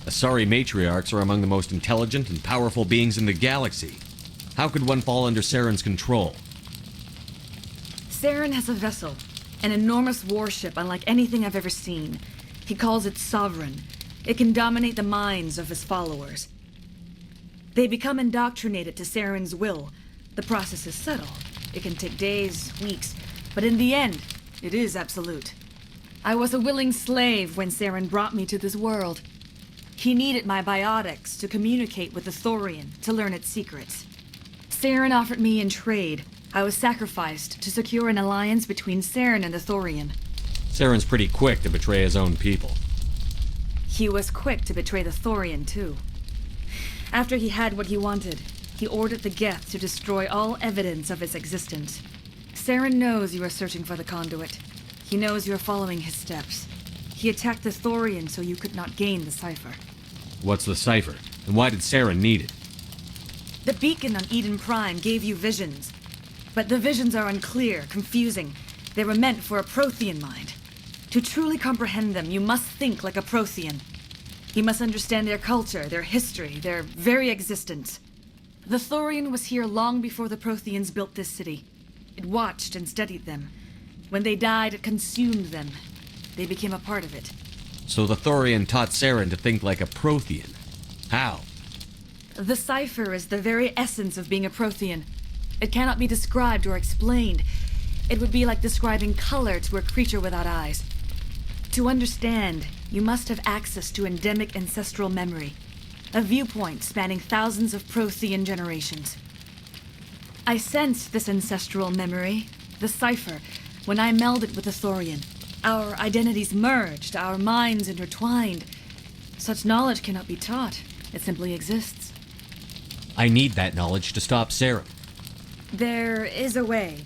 Asari matriarchs are among the most intelligent and powerful beings in the galaxy. How could one fall under Saren's control? Saren has a vessel, an enormous warship unlike anything I've ever seen. He calls it Sovereign. It can dominate the minds of his followers. They become indoctrinated to Saren's will. The process is subtle. It can take days, weeks, but in the end, it is absolute. I was a willing slave when Saren brought me to this world. He needed my biotics to communicate with the Thorian, to learn its secrets. Saren offered me in trade. I was sacrificed to secure an alliance between Saren and the Thorian. Saren's pretty quick to betray his own people. He was quick to betray the Thorian, too. After he had what he wanted, he ordered the Geth to destroy all evidence of its existence. Saren knows you are searching for the conduit. He knows you are following his steps. He attacked the Thorian so you could not gain the cipher. What's the cipher? And why did Saren need it? The beacon on Eden Prime gave you visions. But the visions are unclear, confusing. They were meant for a Prothean mind. To truly comprehend them, you must think like a Prothean. You must understand their culture, their history, their very existence. The Thorian was here long before the Protheans built this city. It watched and studied them. When they died, it consumed them. They became a part of it. So the Thorian taught Saren to think like a Prothean. How? The cipher is the very essence of being a Prothean. It cannot be described or explained. It would be like describing color to a creature without eyes. To understand, you must have access to endemic ancestral memory, a viewpoint spanning thousands of Prothean generations. I sensed this ancestral memory, the cipher, when I melded with the Thorian. Our identities merged, our minds intertwined. Such knowledge cannot be taught. It simply exists. I need that knowledge to stop Saren. There is a way.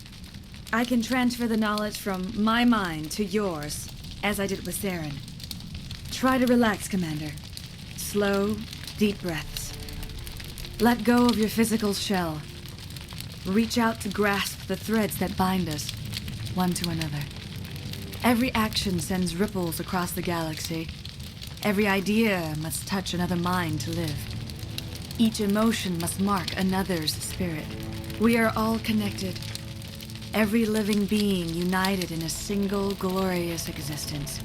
I can transfer the knowledge from my mind to yours, as I did with Saren. Try to relax, Commander. Slow, deep breaths. Let go of your physical shell. Reach out to grasp the threads that bind us, one to another. Every action sends ripples across the galaxy. Every idea must touch another mind to live. Each emotion must mark another's spirit. We are all connected. Every living being united in a single glorious existence.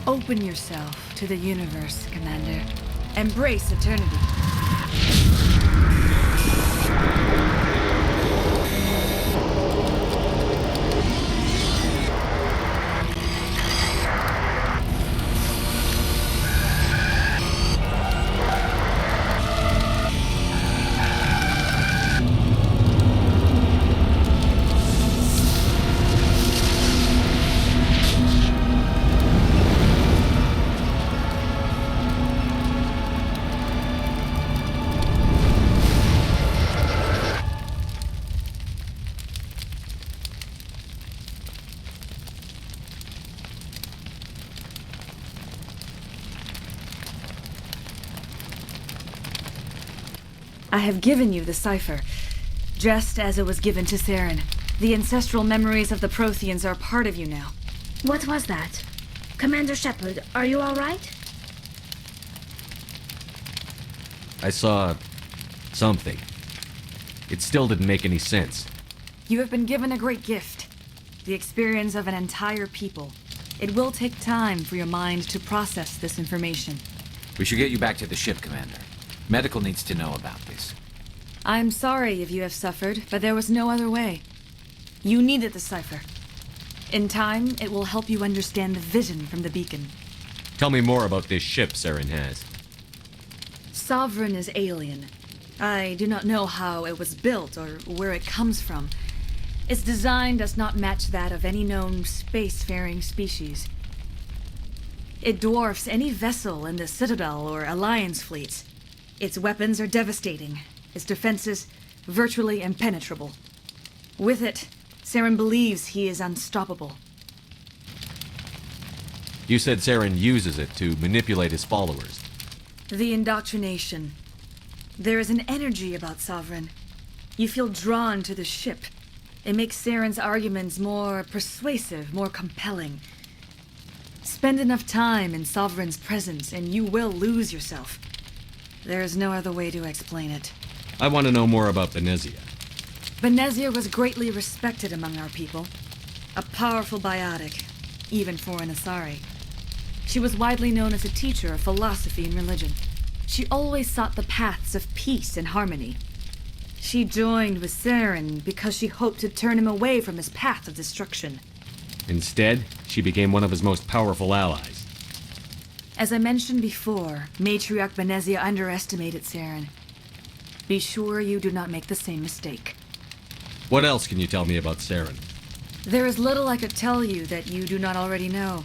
Open yourself to the universe, Commander. Embrace eternity. I have given you the cipher, just as it was given to Saren. The ancestral memories of the Protheans are part of you now. What was that? Commander Shepard, are you all right? I saw something. It still didn't make any sense. You have been given a great gift. The experience of an entire people. It will take time for your mind to process this information. We should get you back to the ship, Commander. Medical needs to know about this. I'm sorry if you have suffered, but there was no other way. You needed the cipher. In time, it will help you understand the vision from the beacon. Tell me more about this ship Saren has. Sovereign is alien. I do not know how it was built or where it comes from. Its design does not match that of any known spacefaring species. It dwarfs any vessel in the Citadel or Alliance fleets. Its weapons are devastating, its defenses virtually impenetrable. With it, Saren believes he is unstoppable. You said Saren uses it to manipulate his followers. The indoctrination. There is an energy about Sovereign. You feel drawn to the ship. It makes Saren's arguments more persuasive, more compelling. Spend enough time in Sovereign's presence and you will lose yourself. There is no other way to explain it. I want to know more about Benezia. Benezia was greatly respected among our people. A powerful biotic, even for an Asari. She was widely known as a teacher of philosophy and religion. She always sought the paths of peace and harmony. She joined with Saren because she hoped to turn him away from his path of destruction. Instead, she became one of his most powerful allies. As I mentioned before, Matriarch Benezia underestimated Saren. Be sure you do not make the same mistake. What else can you tell me about Saren? There is little I could tell you that you do not already know.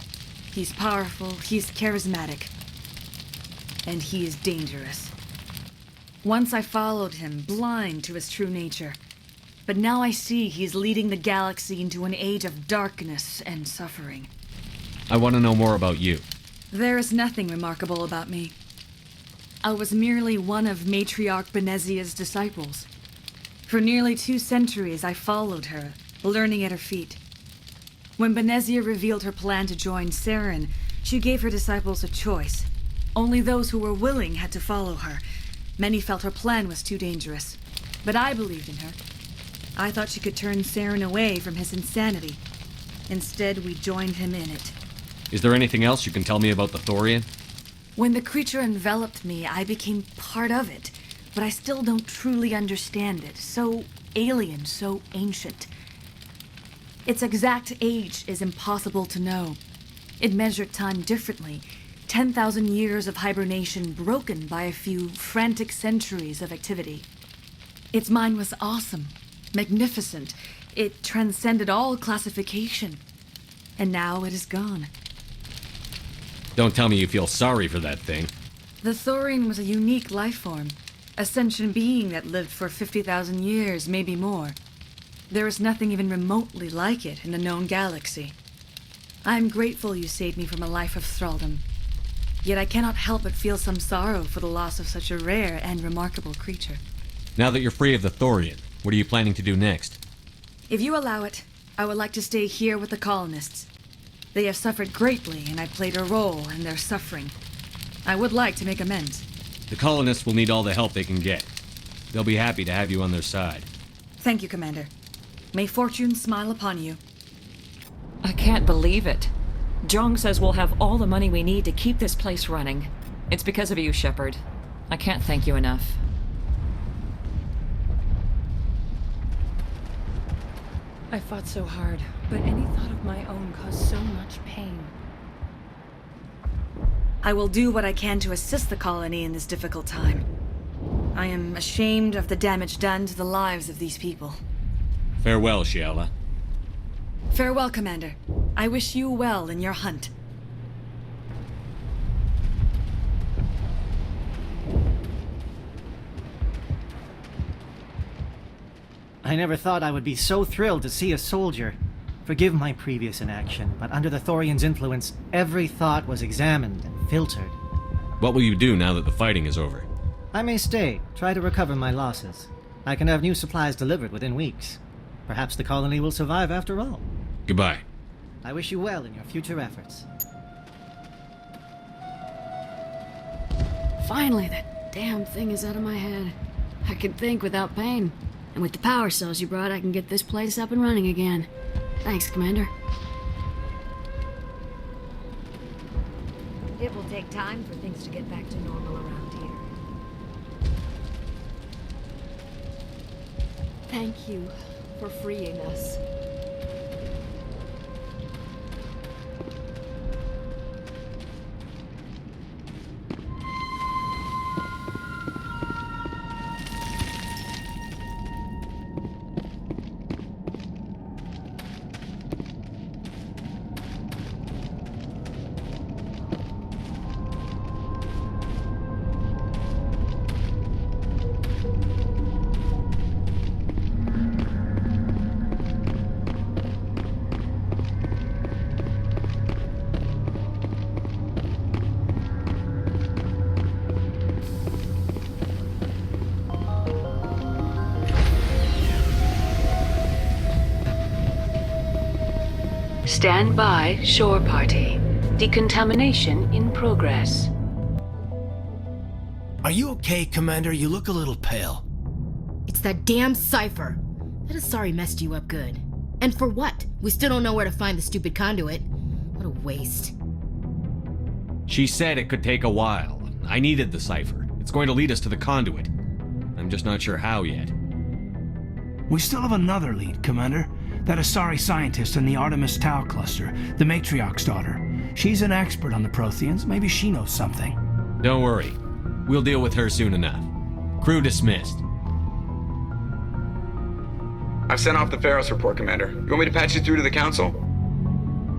He's powerful, he's charismatic, and he is dangerous. Once I followed him, blind to his true nature. But now I see he's leading the galaxy into an age of darkness and suffering. I want to know more about you. There is nothing remarkable about me. I was merely one of Matriarch Benezia's disciples. For nearly 2 centuries I followed her, learning at her feet. When Benezia revealed her plan to join Saren, she gave her disciples a choice. Only those who were willing had to follow her. Many felt her plan was too dangerous, but I believed in her. I thought she could turn Saren away from his insanity. Instead, we joined him in it. Is there anything else you can tell me about the Thorian? When the creature enveloped me, I became part of it, but I still don't truly understand it. So alien, so ancient. Its exact age is impossible to know. It measured time differently. 10,000 years of hibernation broken by a few frantic centuries of activity. Its mind was awesome, magnificent. It transcended all classification. And now it is gone. Don't tell me you feel sorry for that thing. The Thorian was a unique life form. A sentient being that lived for 50,000 years, maybe more. There is nothing even remotely like it in the known galaxy. I am grateful you saved me from a life of thraldom. Yet I cannot help but feel some sorrow for the loss of such a rare and remarkable creature. Now that you're free of the Thorian, what are you planning to do next? If you allow it, I would like to stay here with the colonists. They have suffered greatly, and I played a role in their suffering. I would like to make amends. The colonists will need all the help they can get. They'll be happy to have you on their side. Thank you, Commander. May fortune smile upon you. I can't believe it. Jong says we'll have all the money we need to keep this place running. It's because of you, Shepard. I can't thank you enough. I fought so hard, but any thought of my own caused so much pain. I will do what I can to assist the colony in this difficult time. I am ashamed of the damage done to the lives of these people. Farewell, Shiala. Farewell, Commander. I wish you well in your hunt. I never thought I would be so thrilled to see a soldier. Forgive my previous inaction, but under the Thorian's influence, every thought was examined and filtered. What will you do now that the fighting is over? I may stay, try to recover my losses. I can have new supplies delivered within weeks. Perhaps the colony will survive after all. Goodbye. I wish you well in your future efforts. Finally, that damn thing is out of my head. I can think without pain. And with the power cells you brought, I can get this place up and running again. Thanks, Commander. It will take time for things to get back to normal around here. Thank you for freeing us. Stand by, shore party. Decontamination in progress. Are you okay, Commander? You look a little pale. It's that damn cipher. That Asari messed you up good. And for what? We still don't know where to find the stupid conduit. What a waste. She said it could take a while. I needed the cipher. It's going to lead us to the conduit. I'm just not sure how yet. We still have another lead, Commander. That Asari scientist in the Artemis Tau cluster, the Matriarch's daughter. She's an expert on the Protheans. Maybe she knows something. Don't worry. We'll deal with her soon enough. Crew dismissed. I've sent off the Feros report, Commander. You want me to patch you through to the Council?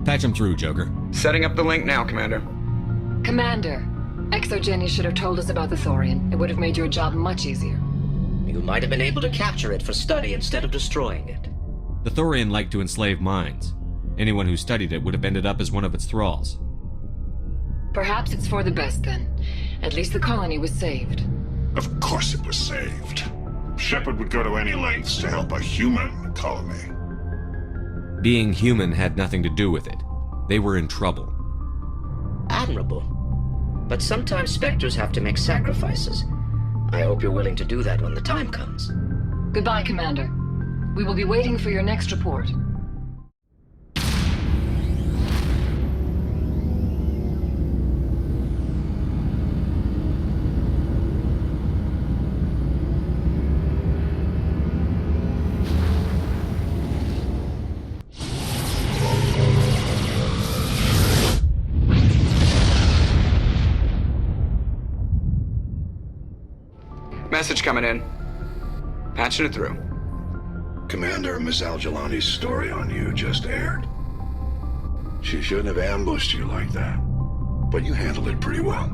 Patch him through, Joker. Setting up the link now, Commander. Commander, Exogeny should have told us about the Thorian. It would have made your job much easier. You might have been able to capture it for study instead of destroying it. The Thorian liked to enslave minds. Anyone who studied it would have ended up as one of its thralls. Perhaps it's for the best then. At least the colony was saved. Of course it was saved. Shepard would go to any lengths to help a human colony. Being human had nothing to do with it. They were in trouble. Admirable. But sometimes Spectres have to make sacrifices. I hope you're willing to do that when the time comes. Goodbye, Commander. We will be waiting for your next report. Message coming in. Patching it through. Commander, Miss Al-Jalani's story on you just aired. She shouldn't have ambushed you like that, but you handled it pretty well.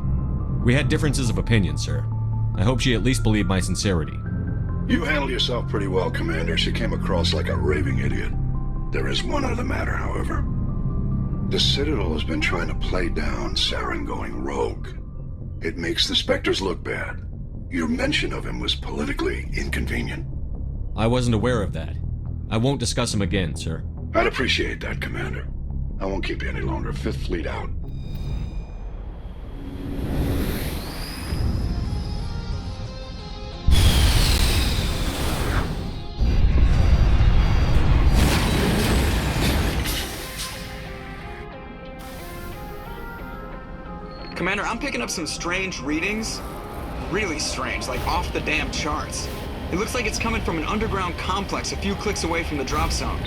We had differences of opinion, sir. I hope she at least believed my sincerity. You handled yourself pretty well, Commander. She came across like a raving idiot. There is one other matter, however. The Citadel has been trying to play down Saren going rogue. It makes the Spectres look bad. Your mention of him was politically inconvenient. I wasn't aware of that. I won't discuss him again, sir. I'd appreciate that, Commander. I won't keep you any longer. Fifth Fleet out. Commander, I'm picking up some strange readings. Really strange, like off the damn charts. It looks like it's coming from an underground complex a few clicks away from the drop zone.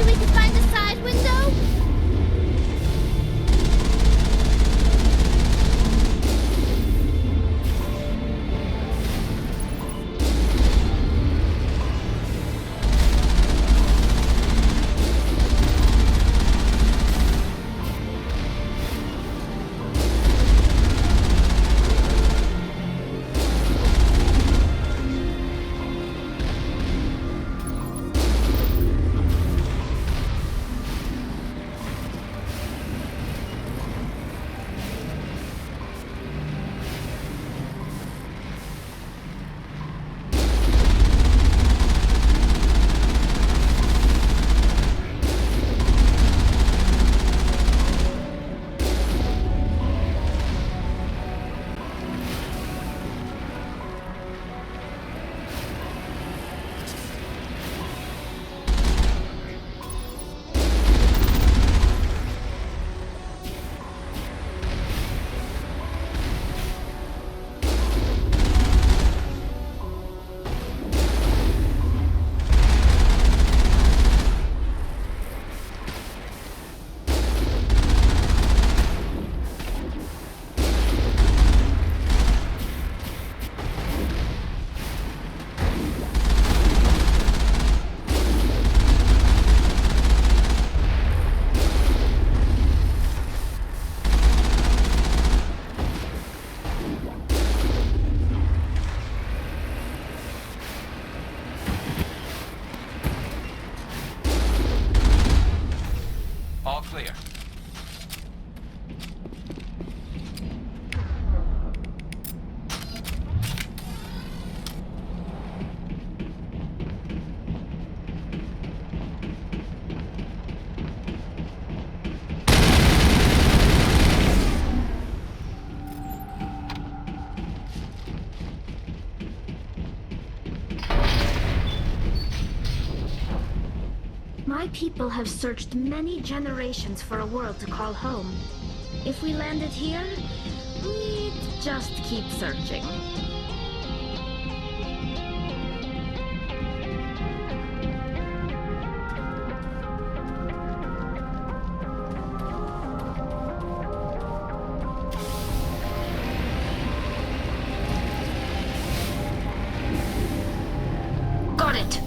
we can find a side window? All clear. My people have searched many generations for a world to call home. If we landed here, we'd just keep searching. Got it!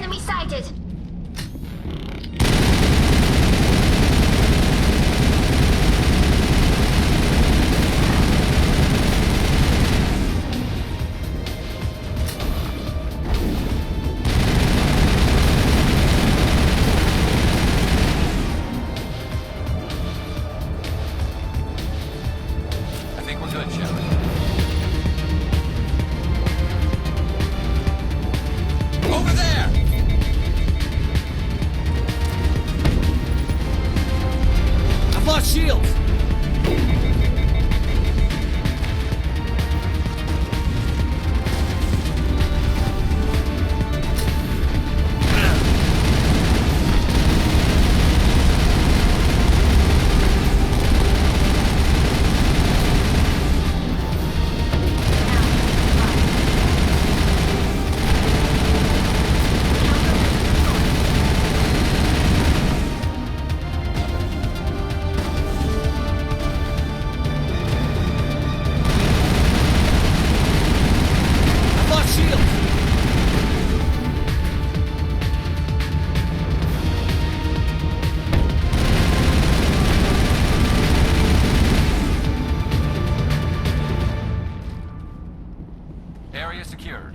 Enemy sighted! I think we're good, Shepard. Over there! I've lost shields! I've lost shields! Area secured.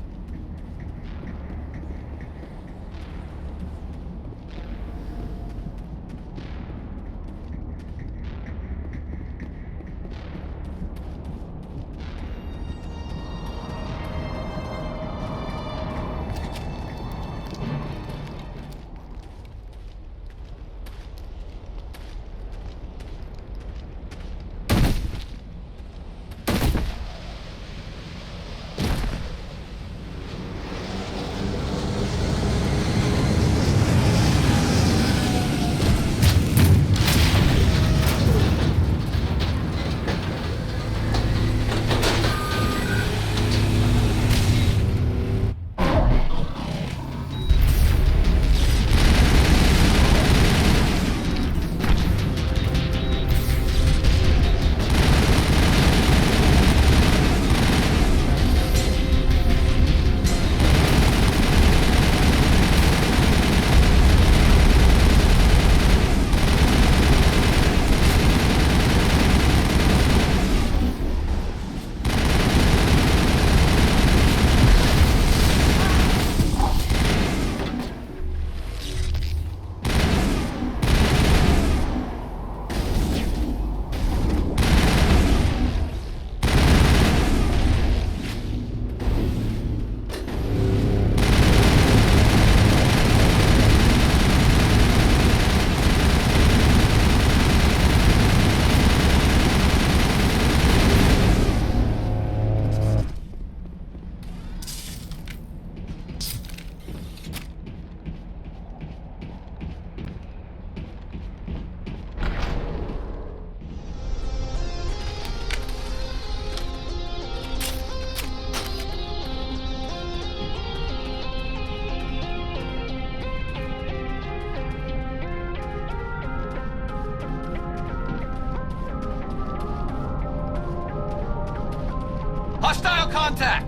Hostile contact!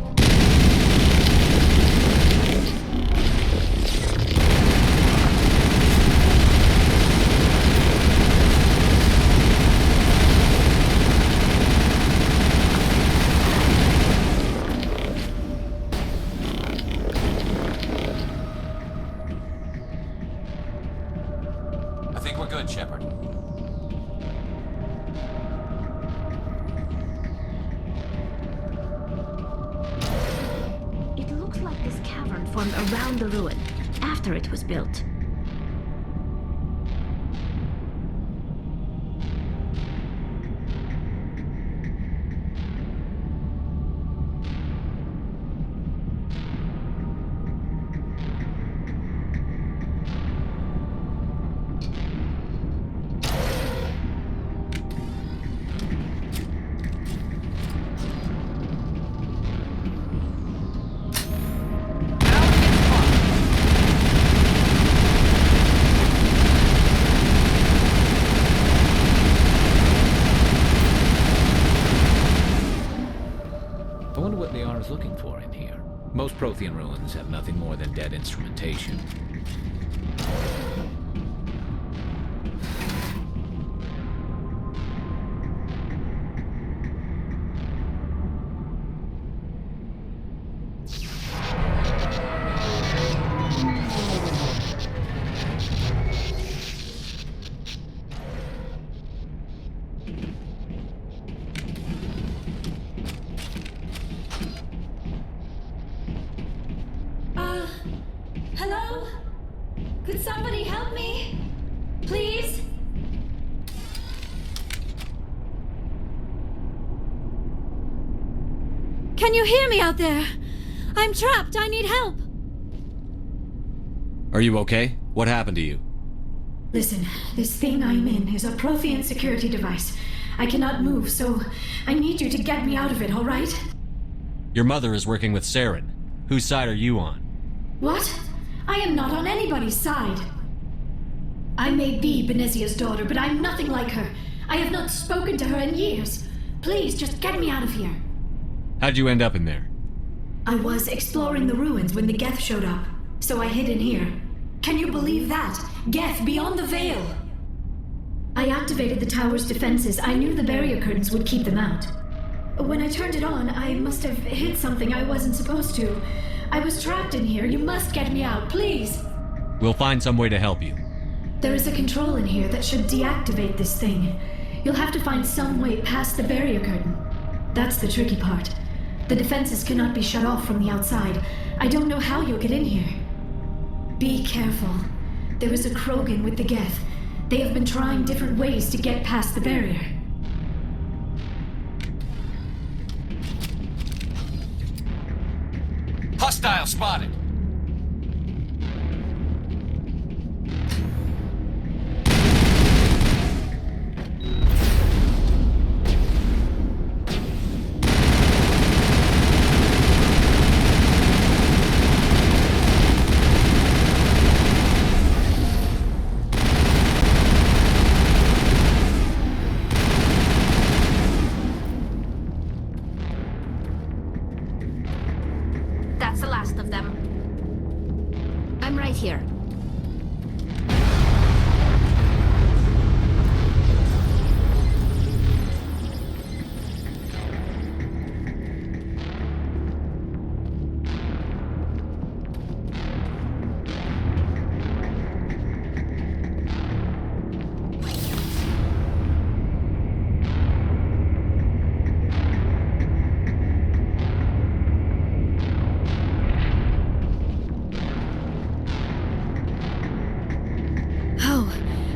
I think we're good, Shepard. It looks like this cavern formed around the ruin, after it was built. I wonder what the R is looking for in here. Most Prothean ruins have nothing more than dead instrumentation. Hello? Could somebody help me? Please? Can you hear me out there? I'm trapped. I need help. Are you okay? What happened to you? Listen, this thing I'm in is a Prothean security device. I cannot move, so I need you to get me out of it, all right? Your mother is working with Saren. Whose side are you on? What? I am not on anybody's side. I may be Benezia's daughter, but I'm nothing like her. I have not spoken to her in years. Please, just get me out of here. How'd you end up in there? I was exploring the ruins when the Geth showed up, so I hid in here. Can you believe that? Geth beyond the veil! I activated the tower's defenses. I knew the barrier curtains would keep them out. When I turned it on, I must have hit something I wasn't supposed to. I was trapped in here. You must get me out, please. We'll find some way to help you. There is a control in here that should deactivate this thing. You'll have to find some way past the barrier curtain. That's the tricky part. The defenses cannot be shut off from the outside. I don't know how you'll get in here. Be careful. There is a Krogan with the Geth. They have been trying different ways to get past the barrier. Hostile spotted. That's the last of them. I'm right here.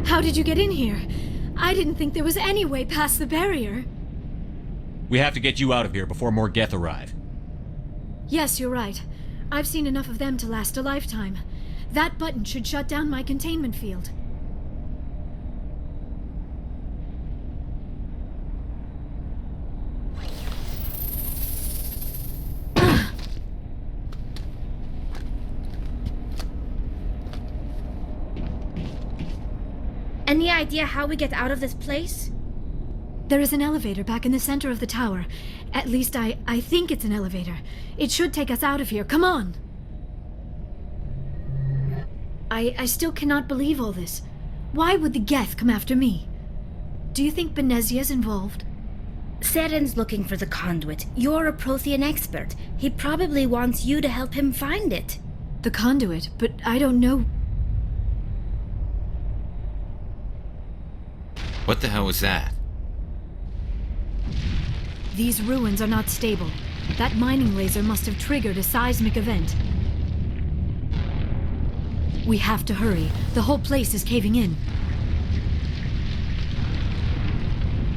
How did you get in here? I didn't think there was any way past the barrier. We have to get you out of here before more Geth arrive. Yes, you're right. I've seen enough of them to last a lifetime. That button should shut down my containment field. Any idea how we get out of this place? There is an elevator back in the center of the tower. At least I think it's an elevator. It should take us out of here. Come on! I still cannot believe all this. Why would the Geth come after me? Do you think Benezia's involved? Saren's looking for the conduit. You're a Prothean expert. He probably wants you to help him find it. The conduit? But I don't know... What the hell was that? These ruins are not stable. That mining laser must have triggered a seismic event. We have to hurry. The whole place is caving in.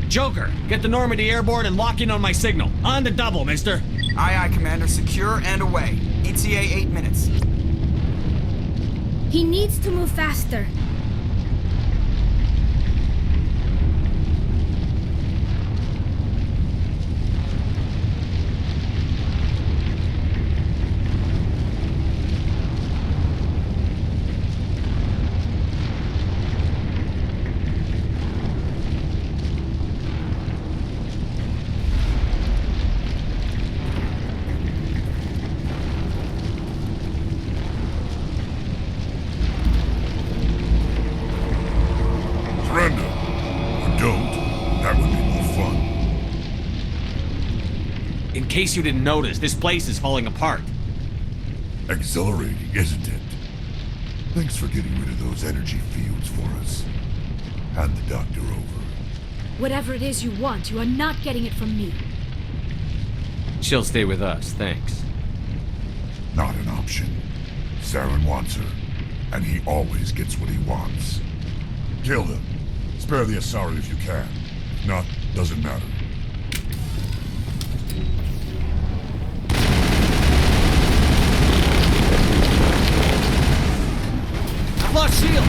Joker, get the Normandy airborne and lock in on my signal. On the double, mister. Aye, aye, Commander. Secure and away. ETA 8 minutes. He needs to move faster. In case you didn't notice, this place is falling apart. Exhilarating, isn't it? Thanks for getting rid of those energy fields for us. Hand the doctor over. Whatever it is you want, you are not getting it from me. She'll stay with us, thanks. Not an option. Saren wants her, and he always gets what he wants. Kill him. Spare the Asari if you can. If not, doesn't matter. I've lost shield!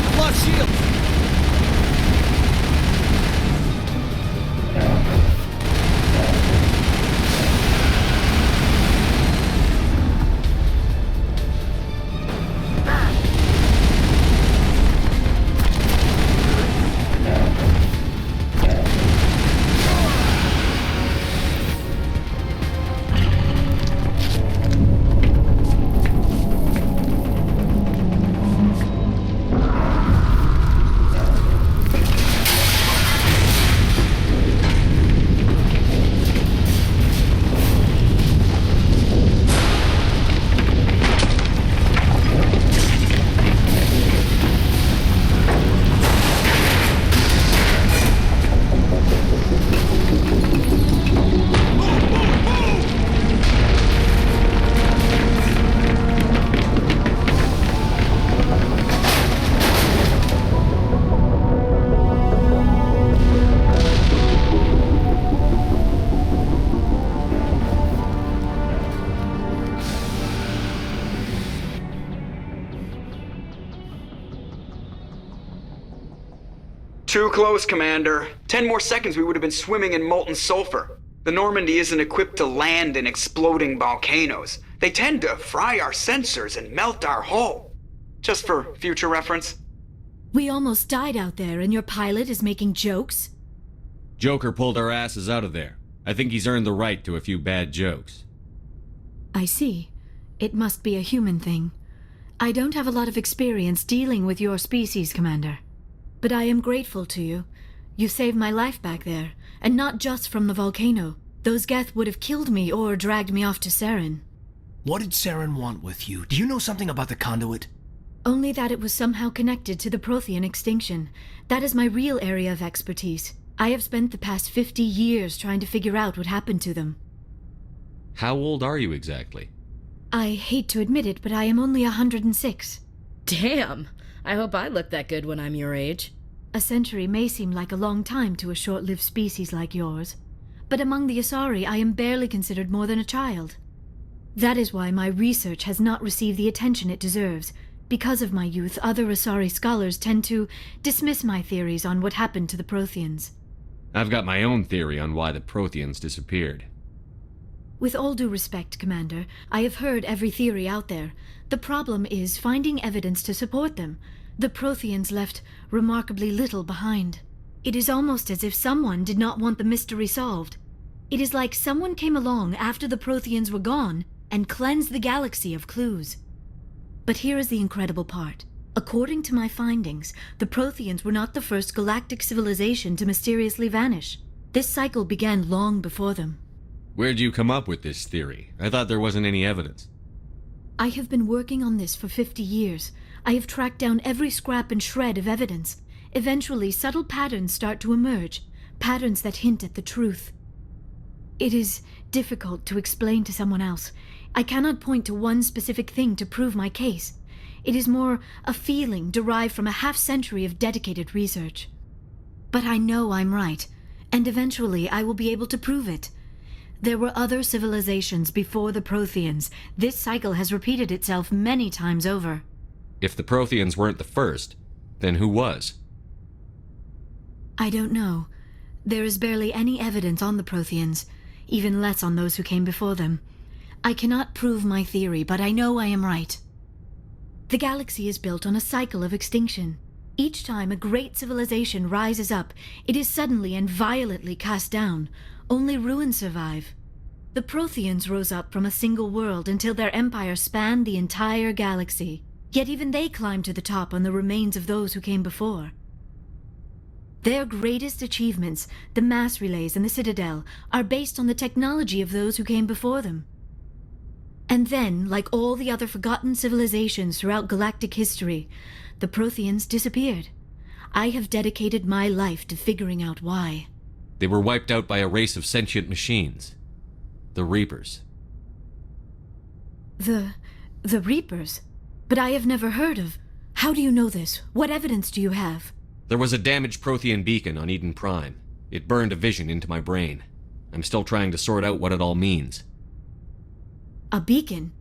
I've lost shield! Too close, Commander. 10 more seconds we would have been swimming in molten sulfur. The Normandy isn't equipped to land in exploding volcanoes. They tend to fry our sensors and melt our hull. Just for future reference. We almost died out there, and your pilot is making jokes? Joker pulled our asses out of there. I think he's earned the right to a few bad jokes. I see. It must be a human thing. I don't have a lot of experience dealing with your species, Commander. But I am grateful to you. You saved my life back there, and not just from the volcano. Those Geth would have killed me or dragged me off to Saren. What did Saren want with you? Do you know something about the conduit? Only that it was somehow connected to the Prothean extinction. That is my real area of expertise. I have spent the past 50 years trying to figure out what happened to them. How old are you exactly? I hate to admit it, but I am only 106. Damn! I hope I look that good when I'm your age. A century may seem like a long time to a short-lived species like yours, but among the Asari I am barely considered more than a child. That is why my research has not received the attention it deserves. Because of my youth, other Asari scholars tend to dismiss my theories on what happened to the Protheans. I've got my own theory on why the Protheans disappeared. With all due respect, Commander, I have heard every theory out there. The problem is finding evidence to support them. The Protheans left remarkably little behind. It is almost as if someone did not want the mystery solved. It is like someone came along after the Protheans were gone and cleansed the galaxy of clues. But here is the incredible part. According to my findings, the Protheans were not the first galactic civilization to mysteriously vanish. This cycle began long before them. Where'd you come up with this theory? I thought there wasn't any evidence. I have been working on this for 50 years. I have tracked down every scrap and shred of evidence. Eventually, subtle patterns start to emerge, patterns that hint at the truth. It is difficult to explain to someone else. I cannot point to one specific thing to prove my case. It is more a feeling derived from a half-century of dedicated research. But I know I'm right, and eventually I will be able to prove it. There were other civilizations before the Protheans. This cycle has repeated itself many times over. If the Protheans weren't the first, then who was? I don't know. There is barely any evidence on the Protheans, even less on those who came before them. I cannot prove my theory, but I know I am right. The galaxy is built on a cycle of extinction. Each time a great civilization rises up, it is suddenly and violently cast down. Only ruins survive. The Protheans rose up from a single world until their empire spanned the entire galaxy. Yet even they climbed to the top on the remains of those who came before. Their greatest achievements, the mass relays and the Citadel, are based on the technology of those who came before them. And then, like all the other forgotten civilizations throughout galactic history, the Protheans disappeared. I have dedicated my life to figuring out why. They were wiped out by a race of sentient machines. The Reapers. The Reapers? But I have never heard of... How do you know this? What evidence do you have? There was a damaged Prothean beacon on Eden Prime. It burned a vision into my brain. I'm still trying to sort out what it all means. A beacon?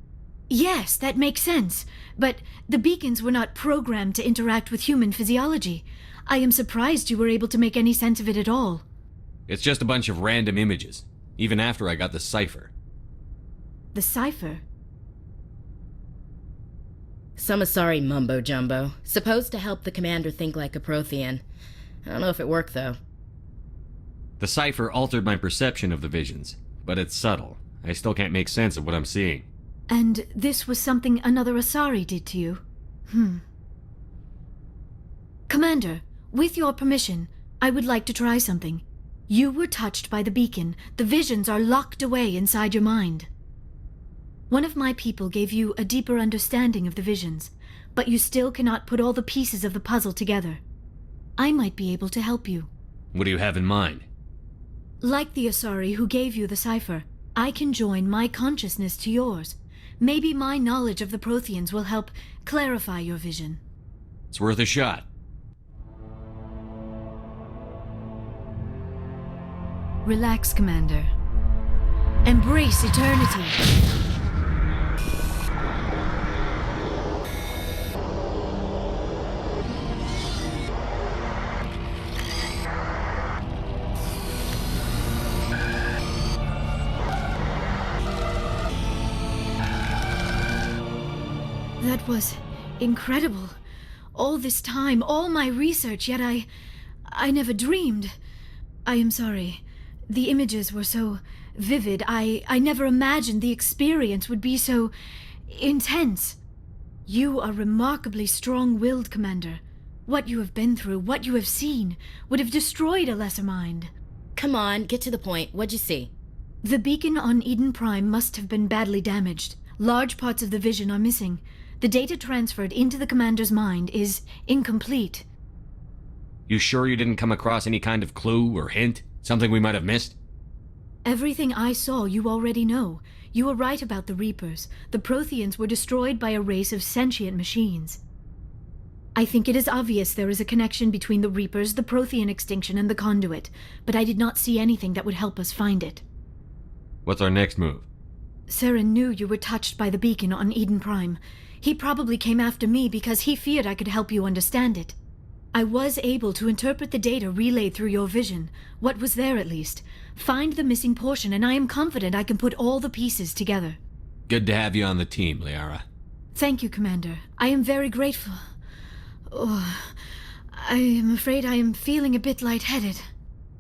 Yes, that makes sense. But the beacons were not programmed to interact with human physiology. I am surprised you were able to make any sense of it at all. It's just a bunch of random images, even after I got the cipher. The cipher? Some Asari mumbo-jumbo, supposed to help the commander think like a Prothean. I don't know if it worked, though. The cipher altered my perception of the visions, but it's subtle. I still can't make sense of what I'm seeing. And this was something another Asari did to you? Commander, with your permission, I would like to try something. You were touched by the beacon. The visions are locked away inside your mind. One of my people gave you a deeper understanding of the visions, but you still cannot put all the pieces of the puzzle together. I might be able to help you. What do you have in mind? Like the Asari who gave you the cipher, I can join my consciousness to yours. Maybe my knowledge of the Protheans will help clarify your vision. It's worth a shot. Relax, Commander. Embrace eternity. That was incredible. All this time, all my research, yet I never dreamed. I am sorry. The images were so vivid. I never imagined the experience would be so intense. You are remarkably strong-willed, Commander. What you have been through, what you have seen, would have destroyed a lesser mind. Come on, get to the point. What'd you see? The beacon on Eden Prime must have been badly damaged. Large parts of the vision are missing. The data transferred into the commander's mind is incomplete. You sure you didn't come across any kind of clue or hint? Something we might have missed? Everything I saw you already know. You were right about the Reapers. The Protheans were destroyed by a race of sentient machines. I think it is obvious there is a connection between the Reapers, the Prothean extinction, and the Conduit, but I did not see anything that would help us find it. What's our next move? Saren knew you were touched by the beacon on Eden Prime. He probably came after me because he feared I could help you understand it. I was able to interpret the data relayed through your vision, what was there at least, find the missing portion, and I am confident I can put all the pieces together. Good to have you on the team, Liara. Thank you, Commander. I am very grateful. Oh, I am afraid I am feeling a bit lightheaded.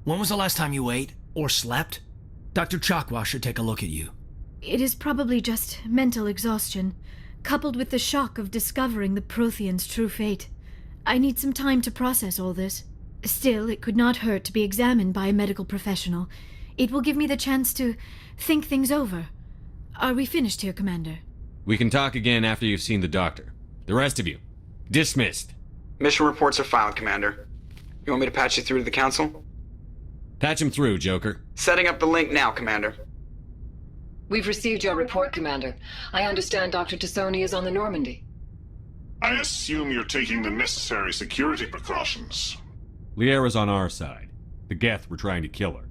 When was the last time you ate or slept? Dr. Chakwa should take a look at you. It is probably just mental exhaustion, coupled with the shock of discovering the Protheans' true fate. I need some time to process all this. Still, it could not hurt to be examined by a medical professional. It will give me the chance to think things over. Are we finished here, Commander? We can talk again after you've seen the doctor. The rest of you, dismissed. Mission reports are filed, Commander. You want me to patch you through to the Council? Patch him through, Joker. Setting up the link now, Commander. We've received your report, Commander. I understand Dr. Tassoni is on the Normandy. I assume you're taking the necessary security precautions. Liara's on our side. The Geth were trying to kill her.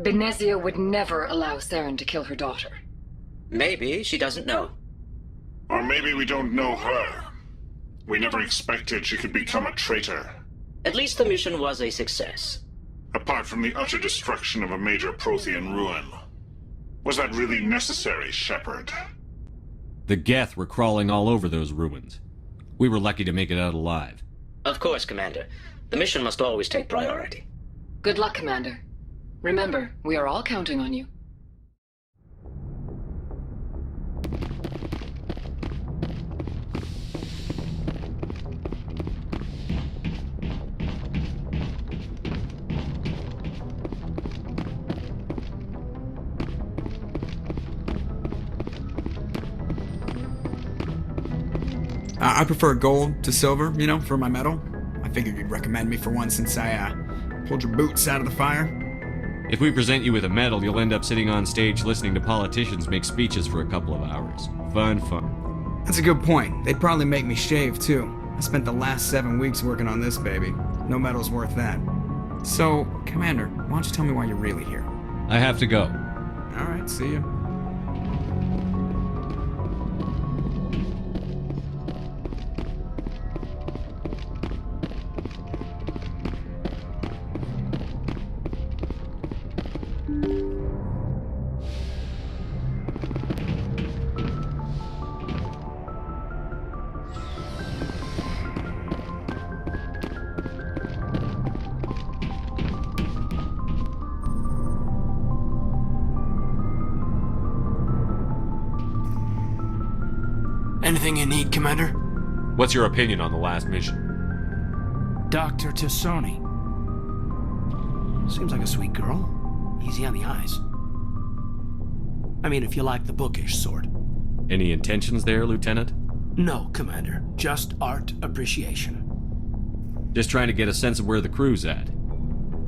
Benezia would never allow Saren to kill her daughter. Maybe she doesn't know. Or maybe we don't know her. We never expected she could become a traitor. At least the mission was a success. Apart from the utter destruction of a major Prothean ruin. Was that really necessary, Shepard? The Geth were crawling all over those ruins. We were lucky to make it out alive. Of course, Commander. The mission must always take priority. Good luck, Commander. Remember, we are all counting on you. I prefer gold to silver, for my medal. I figured you'd recommend me for one since I pulled your boots out of the fire. If we present you with a medal, you'll end up sitting on stage listening to politicians make speeches for a couple of hours. Fun. That's a good point. They'd probably make me shave, too. I spent the last 7 weeks working on this baby. No medal's worth that. So, Commander, why don't you tell me why you're really here? I have to go. All right, see you. Anything you need, Commander? What's your opinion on the last mission? Dr. Tassoni. Seems like a sweet girl. Easy on the eyes. I mean, if you like the bookish sort. Any intentions there, Lieutenant? No, Commander. Just art appreciation. Just trying to get a sense of where the crew's at.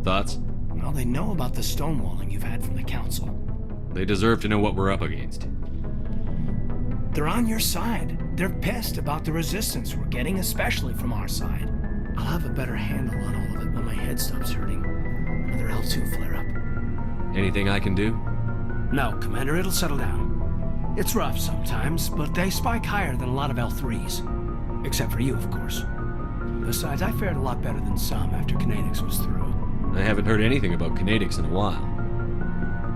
Thoughts? Well, they know about the stonewalling you've had from the Council. They deserve to know what we're up against. They're on your side. They're pissed about the resistance we're getting, especially from our side. I'll have a better handle on all of it when my head stops hurting. Another L2 flare-up. Anything I can do? No, Commander, it'll settle down. It's rough sometimes, but they spike higher than a lot of L3s. Except for you, of course. Besides, I fared a lot better than some after Kinetics was through. I haven't heard anything about Kinetics in a while.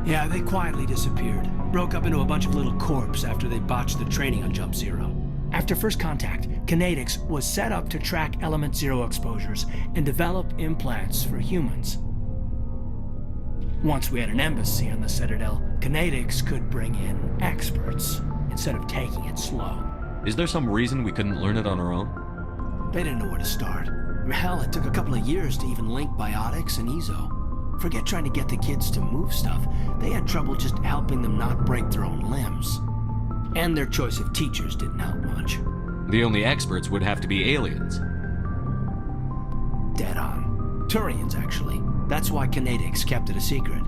Yeah, they quietly disappeared. Broke up into a bunch of little corps after they botched the training on Jump Zero. After first contact, Kinetics was set up to track Element Zero exposures and develop implants for humans. Once we had an embassy on the Citadel, Kinetics could bring in experts instead of taking it slow. Is there some reason we couldn't learn it on our own? They didn't know where to start. Hell, it took a couple of years to even link biotics and EZO. Forget trying to get the kids to move stuff. They had trouble just helping them not break their own limbs. And their choice of teachers didn't help much. The only experts would have to be aliens. Dead on. Turians, actually. That's why Kinetics kept it a secret.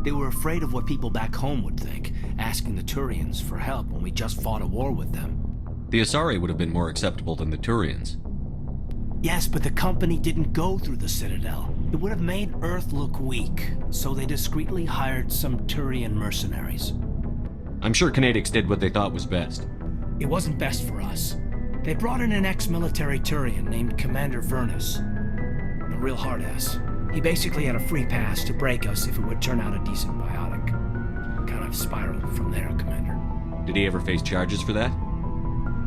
They were afraid of what people back home would think, asking the Turians for help when we just fought a war with them. The Asari would have been more acceptable than the Turians. Yes, but the company didn't go through the Citadel. It would have made Earth look weak, so they discreetly hired some Turian mercenaries. I'm sure Kinetics did what they thought was best. It wasn't best for us. They brought in an ex-military Turian named Commander Vernus. A real hard-ass. He basically had a free pass to break us if it would turn out a decent biotic. Kind of spiraled from there, Commander. Did he ever face charges for that?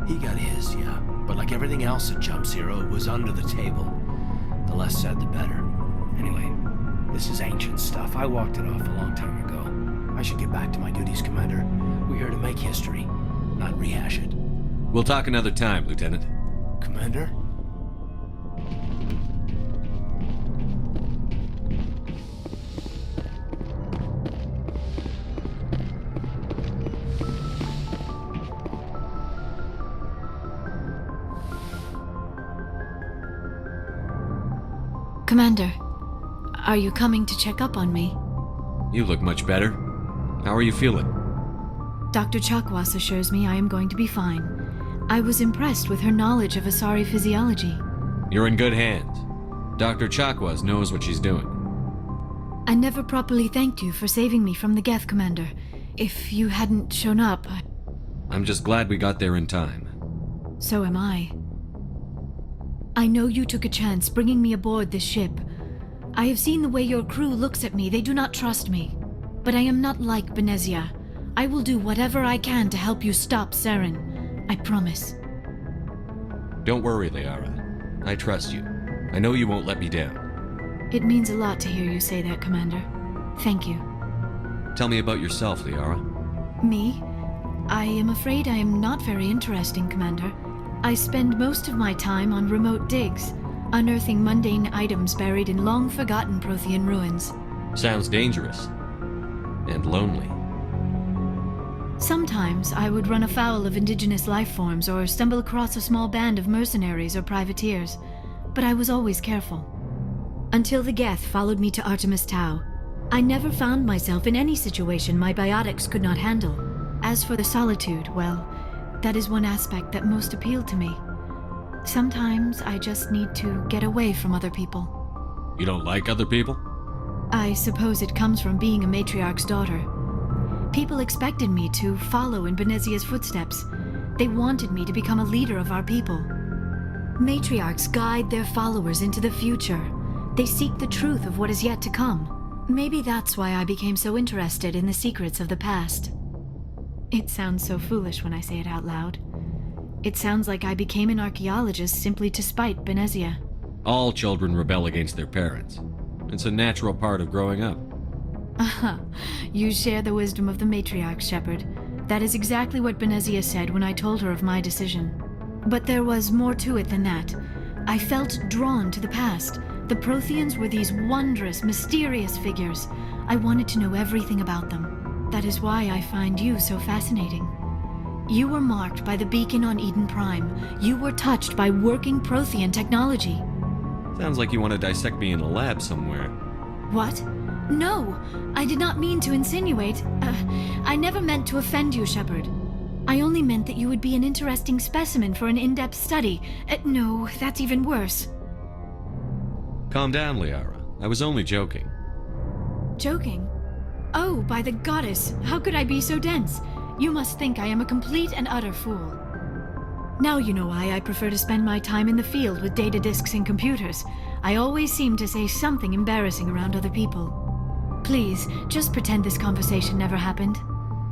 He got his, yeah. But like everything else at Jump Zero, it was under the table. The less said, the better. Anyway, this is ancient stuff. I walked it off a long time ago. I should get back to my duties, Commander. We're here to make history, not rehash it. We'll talk another time, Lieutenant. Commander? Commander, are you coming to check up on me? You look much better. How are you feeling? Dr. Chakwas assures me I am going to be fine. I was impressed with her knowledge of Asari physiology. You're in good hands. Dr. Chakwas knows what she's doing. I never properly thanked you for saving me from the Geth, Commander. If you hadn't shown up, I'm just glad we got there in time. So am I. I know you took a chance bringing me aboard this ship. I have seen the way your crew looks at me. They do not trust me. But I am not like Benezia. I will do whatever I can to help you stop Saren. I promise. Don't worry, Liara. I trust you. I know you won't let me down. It means a lot to hear you say that, Commander. Thank you. Tell me about yourself, Liara. Me? I am afraid I am not very interesting, Commander. I spend most of my time on remote digs, unearthing mundane items buried in long-forgotten Prothean ruins. Sounds dangerous. And lonely. Sometimes I would run afoul of indigenous life forms or stumble across a small band of mercenaries or privateers, but I was always careful. Until the Geth followed me to Artemis Tau, I never found myself in any situation my biotics could not handle. As for the solitude, well, that is one aspect that most appealed to me. Sometimes I just need to get away from other people. You don't like other people? I suppose it comes from being a matriarch's daughter. People expected me to follow in Benezia's footsteps. They wanted me to become a leader of our people. Matriarchs guide their followers into the future. They seek the truth of what is yet to come. Maybe that's why I became so interested in the secrets of the past. It sounds so foolish when I say it out loud. It sounds like I became an archaeologist simply to spite Benezia. All children rebel against their parents. It's a natural part of growing up. You share the wisdom of the matriarch, Shepard. That is exactly what Benezia said when I told her of my decision. But there was more to it than that. I felt drawn to the past. The Protheans were these wondrous, mysterious figures. I wanted to know everything about them. That is why I find you so fascinating. You were marked by the beacon on Eden Prime. You were touched by working Prothean technology. Sounds like you want to dissect me in a lab somewhere. What? No, I did not mean to insinuate. I never meant to offend you, Shepard. I only meant that you would be an interesting specimen for an in-depth study. No, that's even worse. Calm down, Liara. I was only joking. Joking? Oh, by the goddess, how could I be so dense? You must think I am a complete and utter fool. Now you know why I prefer to spend my time in the field with data disks and computers. I always seem to say something embarrassing around other people. Please, just pretend this conversation never happened.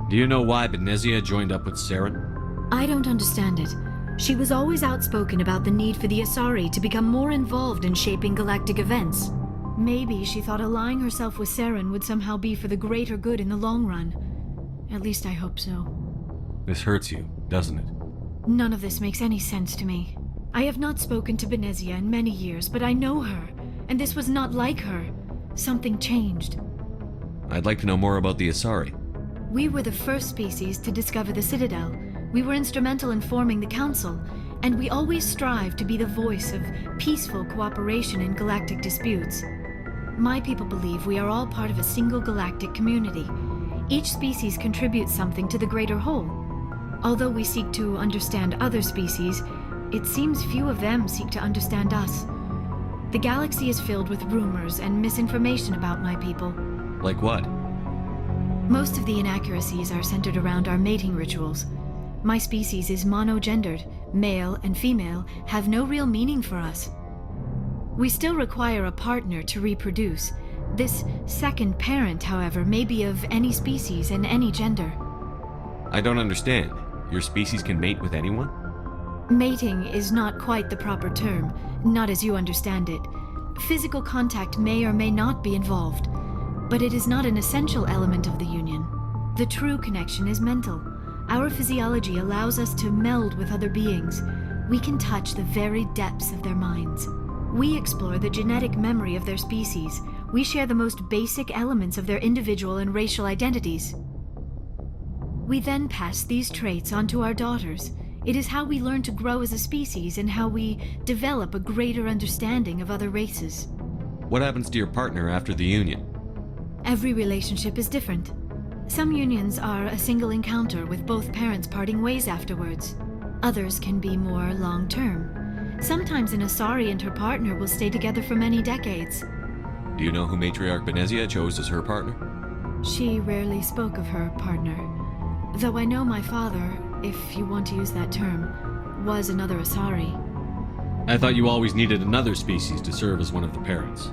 Do you know why Benezia joined up with Saren? I don't understand it. She was always outspoken about the need for the Asari to become more involved in shaping galactic events. Maybe she thought allying herself with Saren would somehow be for the greater good in the long run. At least I hope so. This hurts you, doesn't it? None of this makes any sense to me. I have not spoken to Benezia in many years, but I know her, and this was not like her. Something changed. I'd like to know more about the Asari. We were the first species to discover the Citadel. We were instrumental in forming the Council, and we always strive to be the voice of peaceful cooperation in galactic disputes. My people believe we are all part of a single galactic community. Each species contributes something to the greater whole. Although we seek to understand other species, it seems few of them seek to understand us. The galaxy is filled with rumors and misinformation about my people. Like what? Most of the inaccuracies are centered around our mating rituals. My species is monogendered. Male and female have no real meaning for us. We still require a partner to reproduce. This second parent, however, may be of any species and any gender. I don't understand. Your species can mate with anyone? Mating is not quite the proper term, not as you understand it. Physical contact may or may not be involved, but it is not an essential element of the union. The true connection is mental. Our physiology allows us to meld with other beings. We can touch the very depths of their minds. We explore the genetic memory of their species. We share the most basic elements of their individual and racial identities. We then pass these traits on to our daughters. It is how we learn to grow as a species and how we develop a greater understanding of other races. What happens to your partner after the union? Every relationship is different. Some unions are a single encounter with both parents parting ways afterwards. Others can be more long-term. Sometimes an Asari and her partner will stay together for many decades. Do you know who Matriarch Benezia chose as her partner? She rarely spoke of her partner. Though I know my father, if you want to use that term, was another Asari. I thought you always needed another species to serve as one of the parents.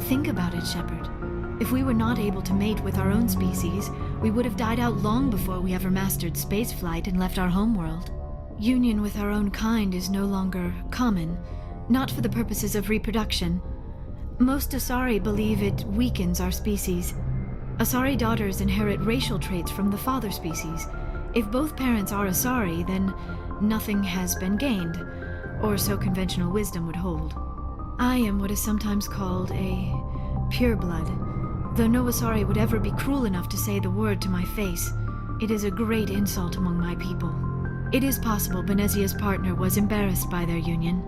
Think about it, Shepard. If we were not able to mate with our own species, we would have died out long before we ever mastered spaceflight and left our homeworld. Union with our own kind is no longer common, not for the purposes of reproduction. Most Asari believe it weakens our species. Asari daughters inherit racial traits from the father species. If both parents are Asari, then nothing has been gained, or so conventional wisdom would hold. I am what is sometimes called a pureblood, though no Asari would ever be cruel enough to say the word to my face. It is a great insult among my people. It is possible Benezia's partner was embarrassed by their union.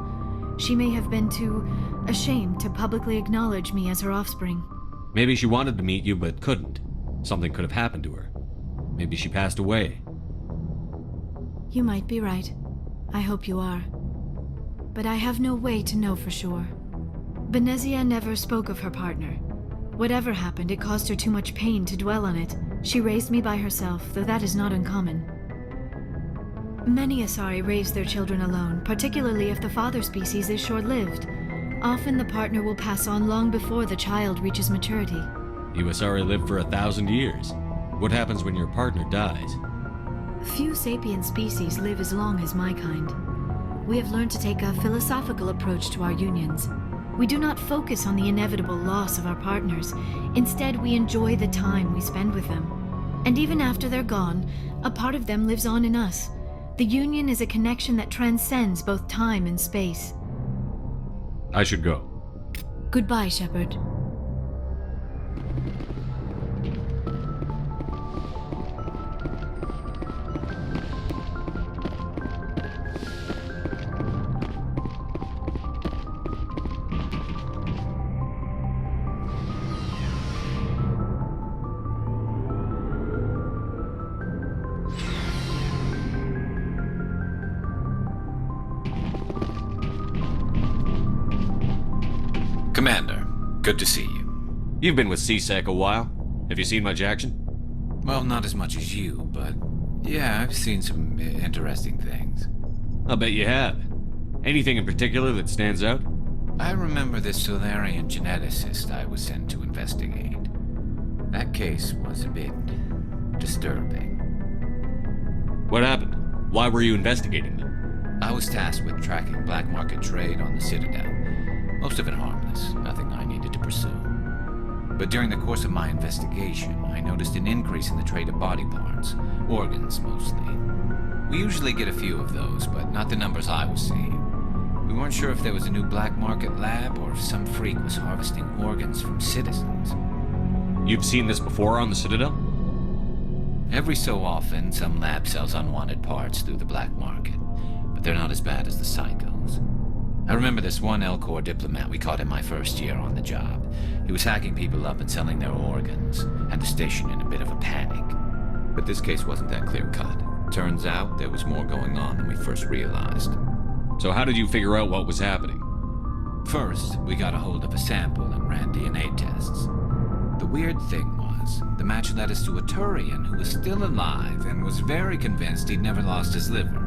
She may have been too ashamed to publicly acknowledge me as her offspring. Maybe she wanted to meet you but couldn't. Something could have happened to her. Maybe she passed away. You might be right. I hope you are. But I have no way to know for sure. Benezia never spoke of her partner. Whatever happened, it caused her too much pain to dwell on it. She raised me by herself, though that is not uncommon. Many Asari raise their children alone, particularly if the father species is short-lived. Often the partner will pass on long before the child reaches maturity. You Asari live for 1,000 years. What happens when your partner dies? Few sapient species live as long as my kind. We have learned to take a philosophical approach to our unions. We do not focus on the inevitable loss of our partners. Instead, we enjoy the time we spend with them. And even after they're gone, a part of them lives on in us. The union is a connection that transcends both time and space. I should go. Goodbye, Shepard. Commander, good to see you. You've been with CSEC a while. Have you seen much action? Well, not as much as you, but yeah, I've seen some interesting things. I'll bet you have. Anything in particular that stands out? I remember this Solarian geneticist I was sent to investigate. That case was a bit disturbing. What happened? Why were you investigating them? I was tasked with tracking black market trade on the Citadel. Most of it harmless, nothing I needed to pursue. But during the course of my investigation, I noticed an increase in the trade of body parts, organs mostly. We usually get a few of those, but not the numbers I was seeing. We weren't sure if there was a new black market lab or if some freak was harvesting organs from citizens. You've seen this before on the Citadel? Every so often, some lab sells unwanted parts through the black market, but they're not as bad as the psychos. I remember this one L-Corps diplomat we caught in my first year on the job. He was hacking people up and selling their organs, had the station in a bit of a panic. But this case wasn't that clear-cut. Turns out there was more going on than we first realized. So how did you figure out what was happening? First, we got a hold of a sample and ran DNA tests. The weird thing was, the match led us to a Turian who was still alive and was very convinced he'd never lost his liver.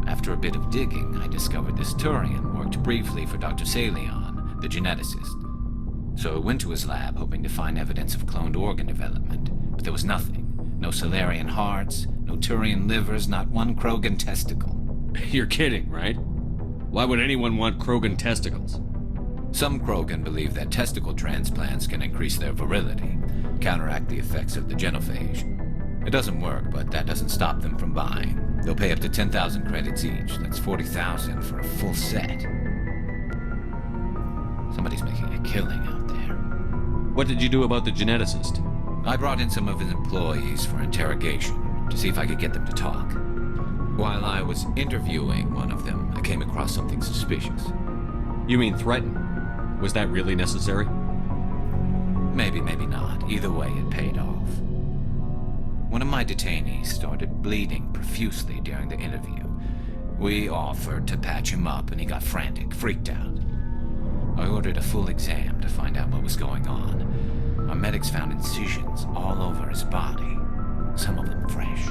After a bit of digging, I discovered this Turian worked briefly for Dr. Salion, the geneticist. So I went to his lab hoping to find evidence of cloned organ development, but there was nothing. No Solarian hearts, no Turian livers, not one Krogan testicle. You're kidding, right? Why would anyone want Krogan testicles? Some Krogan believe that testicle transplants can increase their virility, counteract the effects of the genophage. It doesn't work, but that doesn't stop them from buying. They'll pay up to 10,000 credits each. That's 40,000 for a full set. Somebody's making a killing out there. What did you do about the geneticist? I brought in some of his employees for interrogation, to see if I could get them to talk. While I was interviewing one of them, I came across something suspicious. You mean threaten? Was that really necessary? Maybe, maybe not. Either way, it paid off. One of my detainees started bleeding profusely during the interview. We offered to patch him up and he got frantic, freaked out. I ordered a full exam to find out what was going on. Our medics found incisions all over his body, some of them fresh.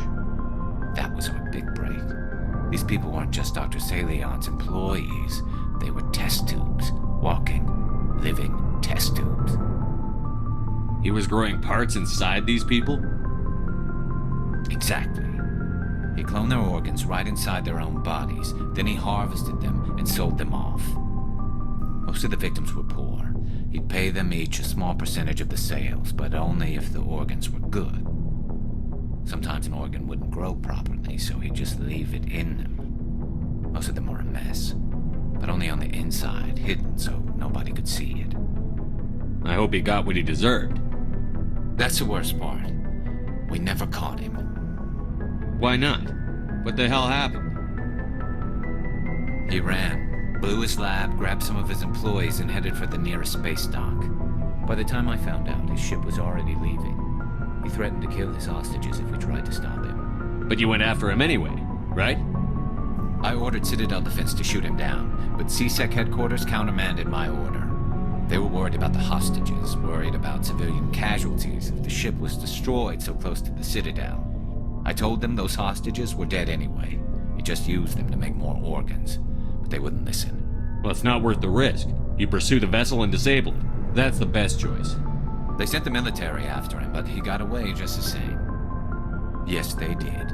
That was our big break. These people weren't just Dr. Salion's employees. They were test tubes, walking, living test tubes. He was growing parts inside these people? Exactly. He cloned their organs right inside their own bodies, then he harvested them and sold them off. Most of the victims were poor. He'd pay them each a small percentage of the sales, but only if the organs were good. Sometimes an organ wouldn't grow properly, so he'd just leave it in them. Most of them were a mess, but only on the inside, hidden so nobody could see it. I hope he got what he deserved. That's the worst part. We never caught him. Why not? What the hell happened? He ran, blew his lab, grabbed some of his employees, and headed for the nearest space dock. By the time I found out, his ship was already leaving. He threatened to kill his hostages if we tried to stop him. But you went after him anyway, right? I ordered Citadel Defense to shoot him down, but CSEC headquarters countermanded my order. They were worried about the hostages, worried about civilian casualties if the ship was destroyed so close to the Citadel. I told them those hostages were dead anyway. He just used them to make more organs, but they wouldn't listen. Well, it's not worth the risk. You pursue the vessel and disable it. That's the best choice. They sent the military after him, but he got away just the same. Yes, they did.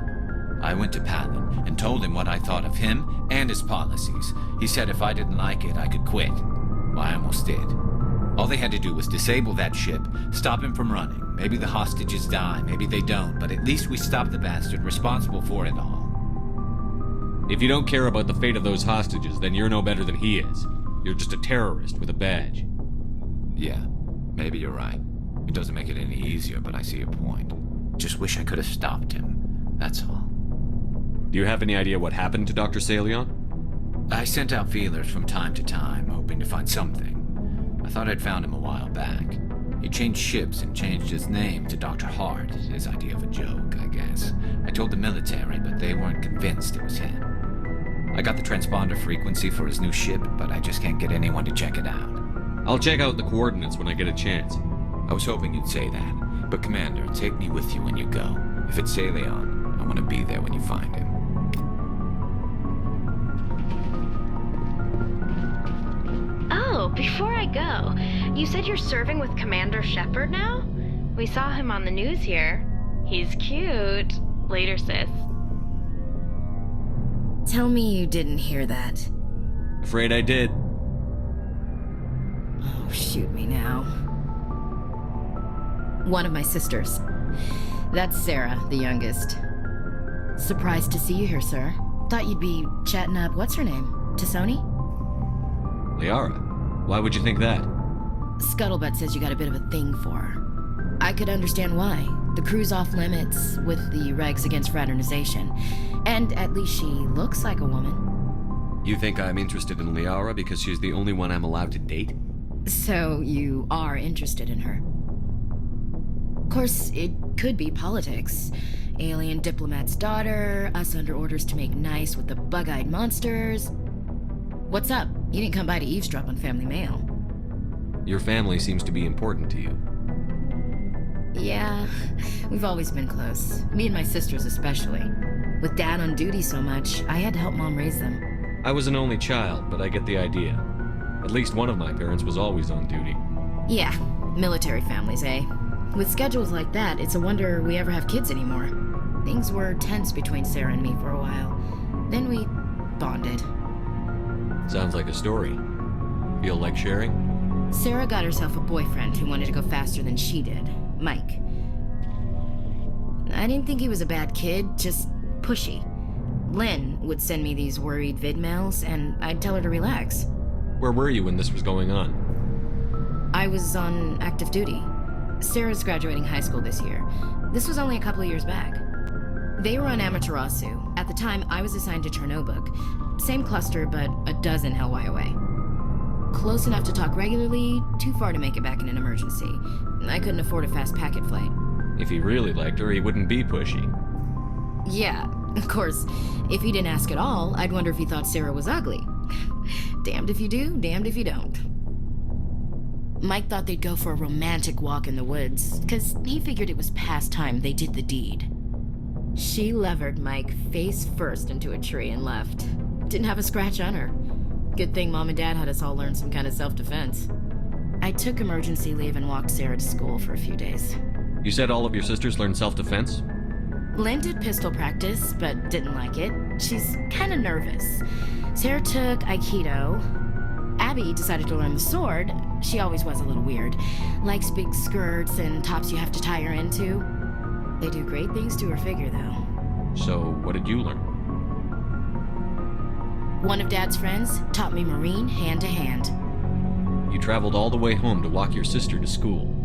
I went to Palin and told him what I thought of him and his policies. He said if I didn't like it, I could quit. Well, I almost did. All they had to do was disable that ship, stop him from running. Maybe the hostages die, maybe they don't, but at least we stopped the bastard responsible for it all. If you don't care about the fate of those hostages, then you're no better than he is. You're just a terrorist with a badge. Yeah, maybe you're right. It doesn't make it any easier, but I see your point. Just wish I could have stopped him. That's all. Do you have any idea what happened to Dr. Salion? I sent out feelers from time to time, hoping to find something. I thought I'd found him a while back. He changed ships and changed his name to Dr. Hart, his idea of a joke, I guess. I told the military, but they weren't convinced it was him. I got the transponder frequency for his new ship, but I just can't get anyone to check it out. I'll check out the coordinates when I get a chance. I was hoping you'd say that. But Commander, take me with you when you go. If it's Salion, I want to be there when you find him. Oh, before I go, you said you're serving with Commander Shepard now? We saw him on the news here. He's cute. Later, sis. Tell me you didn't hear that. Afraid I did. Oh, shoot me now. One of my sisters. That's Sarah, the youngest. Surprised to see you here, sir. Thought you'd be chatting up, what's her name? Tassoni? Liara. Why would you think that? Scuttlebutt says you got a bit of a thing for her. I could understand why. The crew's off limits with the regs against fraternization. And at least she looks like a woman. You think I'm interested in Liara because she's the only one I'm allowed to date? So you are interested in her. Of course, it could be politics. Alien diplomat's daughter, us under orders to make nice with the bug-eyed monsters. What's up? You didn't come by to eavesdrop on family mail. Your family seems to be important to you. Yeah, we've always been close. Me and my sisters especially. With Dad on duty so much, I had to help Mom raise them. I was an only child, but I get the idea. At least one of my parents was always on duty. Yeah, military families, eh? With schedules like that, it's a wonder we ever have kids anymore. Things were tense between Sarah and me for a while. Then we bonded. Sounds like a story. Feel like sharing? Sarah got herself a boyfriend who wanted to go faster than she did, Mike. I didn't think he was a bad kid, just pushy. Lynn would send me these worried vid mails, and I'd tell her to relax. Where were you when this was going on? I was on active duty. Sarah's graduating high school this year. This was only a couple of years back. They were on Amaterasu. At the time, I was assigned to Chernobog. Same cluster, but a dozen Hellwire away. Close enough to talk regularly, too far to make it back in an emergency. I couldn't afford a fast packet flight. If he really liked her, he wouldn't be pushy. Yeah, of course. If he didn't ask at all, I'd wonder if he thought Sarah was ugly. Damned if you do, damned if you don't. Mike thought they'd go for a romantic walk in the woods, because he figured it was past time they did the deed. She levered Mike face first into a tree and left. Didn't have a scratch on her. Good thing Mom and Dad had us all learn some kind of self-defense. I took emergency leave and walked Sarah to school for a few days. You said all of your sisters learned self-defense? Lynn did pistol practice, but didn't like it. She's kind of nervous. Sarah took Aikido. Abby decided to learn the sword. She always was a little weird. Likes big skirts and tops you have to tie her into. They do great things to her figure, though. So, what did you learn? One of Dad's friends taught me Marine hand to hand. You traveled all the way home to walk your sister to school.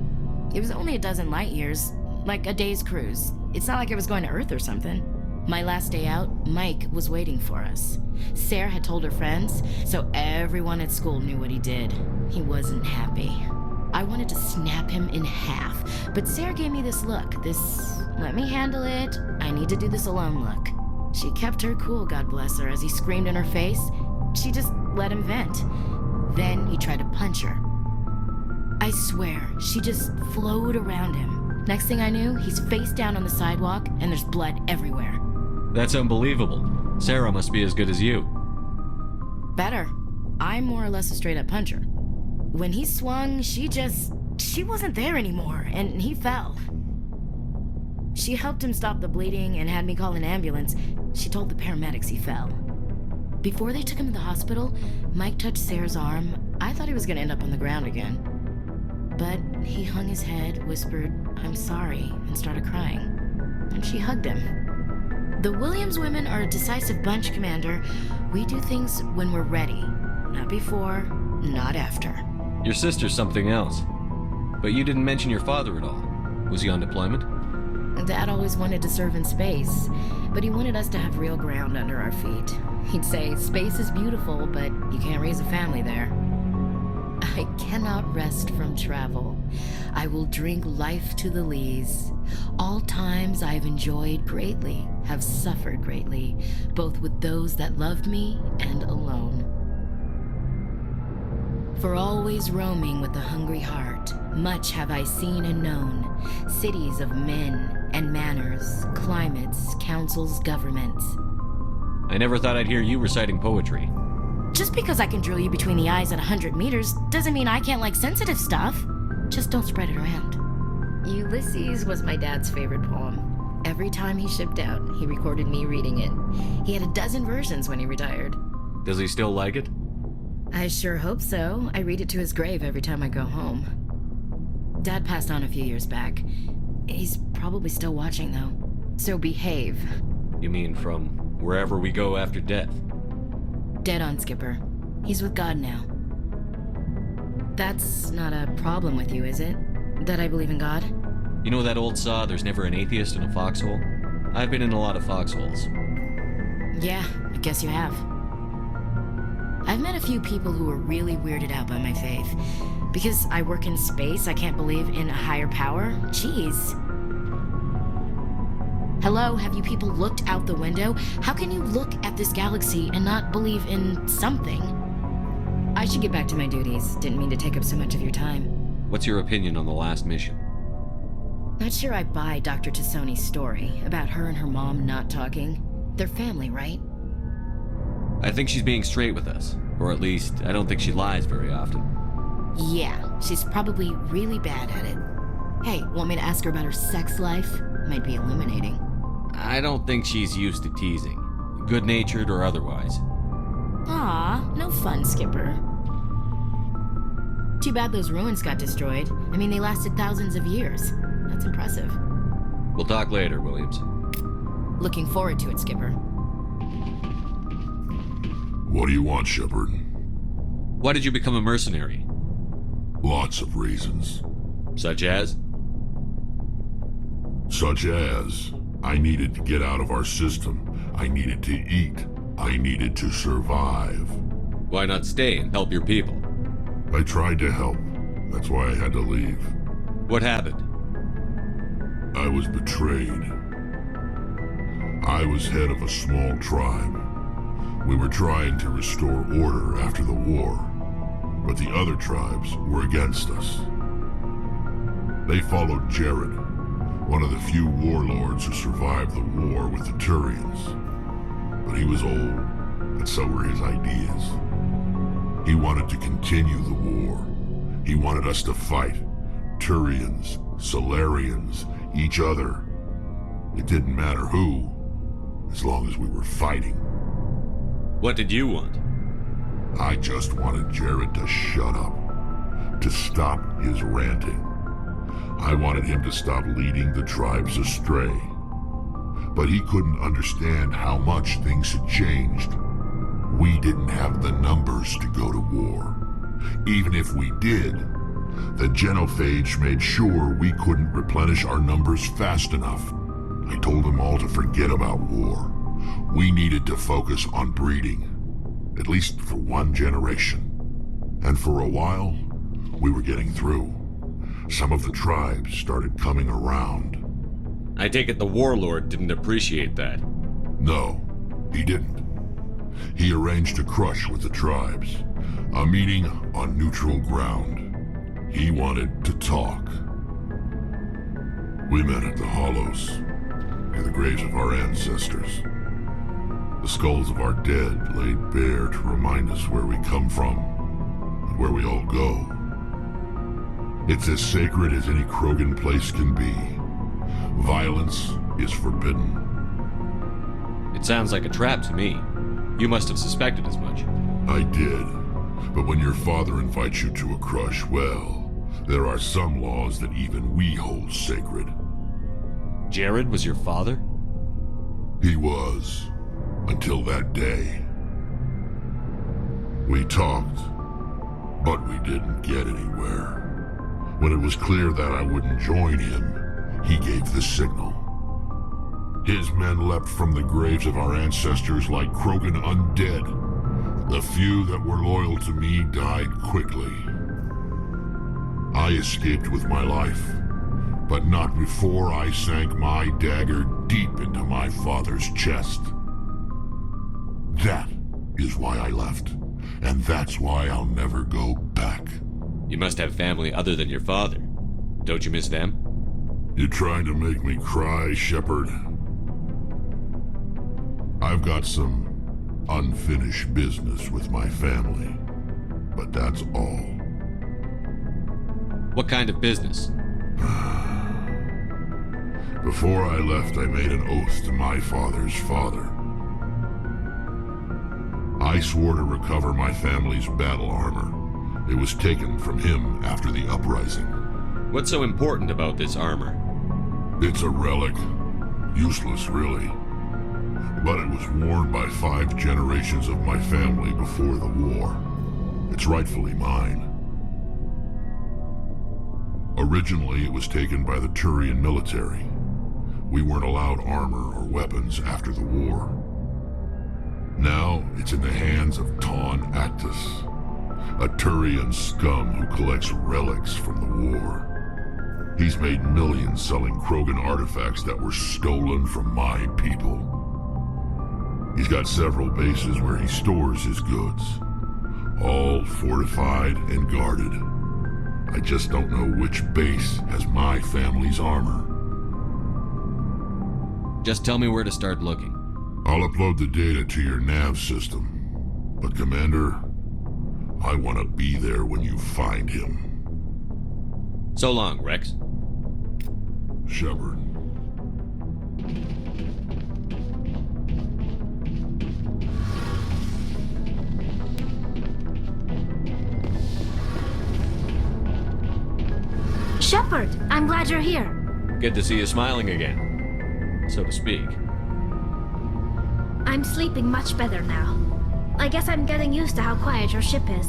It was only a dozen light years. like a day's cruise. It's not like I was going to Earth or something. My last day out, Mike was waiting for us. Sarah had told her friends, so everyone at school knew what he did. He wasn't happy. I wanted to snap him in half, but Sarah gave me this look, this let me handle it, I need to do this alone look. She kept her cool, God bless her, as he screamed in her face. She just let him vent. Then he tried to punch her. I swear, she just flowed around him. Next thing I knew, he's face down on the sidewalk, and there's blood everywhere. That's unbelievable. Sarah must be as good as you. Better. I'm more or less a straight-up puncher. When he swung, she wasn't there anymore, and he fell. She helped him stop the bleeding and had me call an ambulance. She told the paramedics he fell. Before they took him to the hospital, Mike touched Sarah's arm. I thought he was going to end up on the ground again. But he hung his head, whispered, "I'm sorry," and started crying. And she hugged him. The Williams women are a decisive bunch, Commander. We do things when we're ready. Not before, not after. Your sister's something else. But you didn't mention your father at all. Was he on deployment? Dad always wanted to serve in space, but he wanted us to have real ground under our feet. He'd say, space is beautiful, but you can't raise a family there. I cannot rest from travel. I will drink life to the lees. All times I have enjoyed greatly, have suffered greatly, both with those that loved me and alone. For always roaming with a hungry heart, much have I seen and known, cities of men and manners, climates, councils, governments. I never thought I'd hear you reciting poetry. Just because I can drill you between the eyes at 100 meters doesn't mean I can't like sensitive stuff. Just don't spread it around. Ulysses was my dad's favorite poem. Every time he shipped out, he recorded me reading it. He had a dozen versions when he retired. Does he still like it? I sure hope so. I read it to his grave every time I go home. Dad passed on a few years back. He's probably still watching, though. So behave. You mean from wherever we go after death? Dead on, Skipper. He's with God now. That's not a problem with you, is it? That I believe in God? You know that old saw, there's never an atheist in a foxhole? I've been in a lot of foxholes. Yeah, I guess you have. I've met a few people who were really weirded out by my faith. Because I work in space, I can't believe in a higher power? Jeez. Hello, have you people looked out the window? How can you look at this galaxy and not believe in something? I should get back to my duties. Didn't mean to take up so much of your time. What's your opinion on the last mission? Not sure I buy Dr. Tassoni's story about her and her mom not talking. They're family, right? I think she's being straight with us. Or at least, I don't think she lies very often. Yeah, she's probably really bad at it. Hey, want me to ask her about her sex life? Might be illuminating. I don't think she's used to teasing. Good-natured or otherwise. Aw, no fun, Skipper. Too bad those ruins got destroyed. I mean, they lasted thousands of years. That's impressive. We'll talk later, Williams. Looking forward to it, Skipper. What do you want, Shepard? Why did you become a mercenary? Lots of reasons. Such as? Such as, I needed to get out of our system. I needed to eat. I needed to survive. Why not stay and help your people? I tried to help. That's why I had to leave. What happened? I was betrayed. I was head of a small tribe. We were trying to restore order after the war, but the other tribes were against us. They followed Jared, one of the few warlords who survived the war with the Turians. But he was old, and so were his ideas. He wanted to continue the war. He wanted us to fight. Turians, Solarians, each other. It didn't matter who, as long as we were fighting. What did you want? I just wanted Jared to shut up, to stop his ranting. I wanted him to stop leading the tribes astray. But he couldn't understand how much things had changed. We didn't have the numbers to go to war. Even if we did, The genophage made sure we couldn't replenish our numbers fast enough. I told them all to forget about war. We needed to focus on breeding, at least for one generation. And for a while, we were getting through. Some of the tribes started coming around. I take it the warlord didn't appreciate that. No, he didn't. He arranged a crush with the tribes, a meeting on neutral ground. He wanted to talk. We met at the Hollows, near the graves of our ancestors. The skulls of our dead laid bare to remind us where we come from and where we all go. It's as sacred as any Krogan place can be. Violence is forbidden. It sounds like a trap to me. You must have suspected as much. I did. But when your father invites you to a crush, well, there are some laws that even we hold sacred. Jared was your father? He was. Until that day. We talked, but we didn't get anywhere. When it was clear that I wouldn't join him, he gave the signal. His men leapt from the graves of our ancestors like Krogan undead. The few that were loyal to me died quickly. I escaped with my life, but not before I sank my dagger deep into my father's chest. That is why I left, and that's why I'll never go back. You must have family other than your father. Don't you miss them? You trying to make me cry, Shepard? I've got some unfinished business with my family, but that's all. What kind of business? Before I left, I made an oath to my father's father. I swore to recover my family's battle armor. It was taken from him after the uprising. What's so important about this armor? It's a relic. Useless, really. But it was worn by 5 generations of my family before the war. It's rightfully mine. Originally, it was taken by the Turian military. We weren't allowed armor or weapons after the war. Now, it's in the hands of Ton Actus, a Turian scum who collects relics from the war. He's made millions selling Krogan artifacts that were stolen from my people. He's got several bases where he stores his goods, all fortified and guarded. I just don't know which base has my family's armor. Just tell me where to start looking. I'll upload the data to your nav system. But Commander, I want to be there when you find him. So long, Rex. Shepard. Shepard, I'm glad you're here. Good to see you smiling again, so to speak. I'm sleeping much better now. I guess I'm getting used to how quiet your ship is.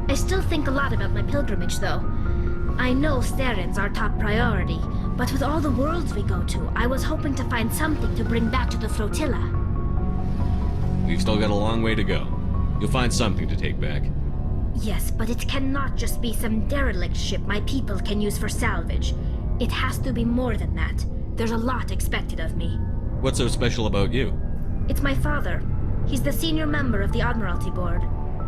I still think a lot about my pilgrimage, though. I know Saren's our top priority, but with all the worlds we go to, I was hoping to find something to bring back to the flotilla. We've still got a long way to go. You'll find something to take back. Yes, but it cannot just be some derelict ship my people can use for salvage. It has to be more than that. There's a lot expected of me. What's so special about you? It's my father. He's the senior member of the Admiralty Board.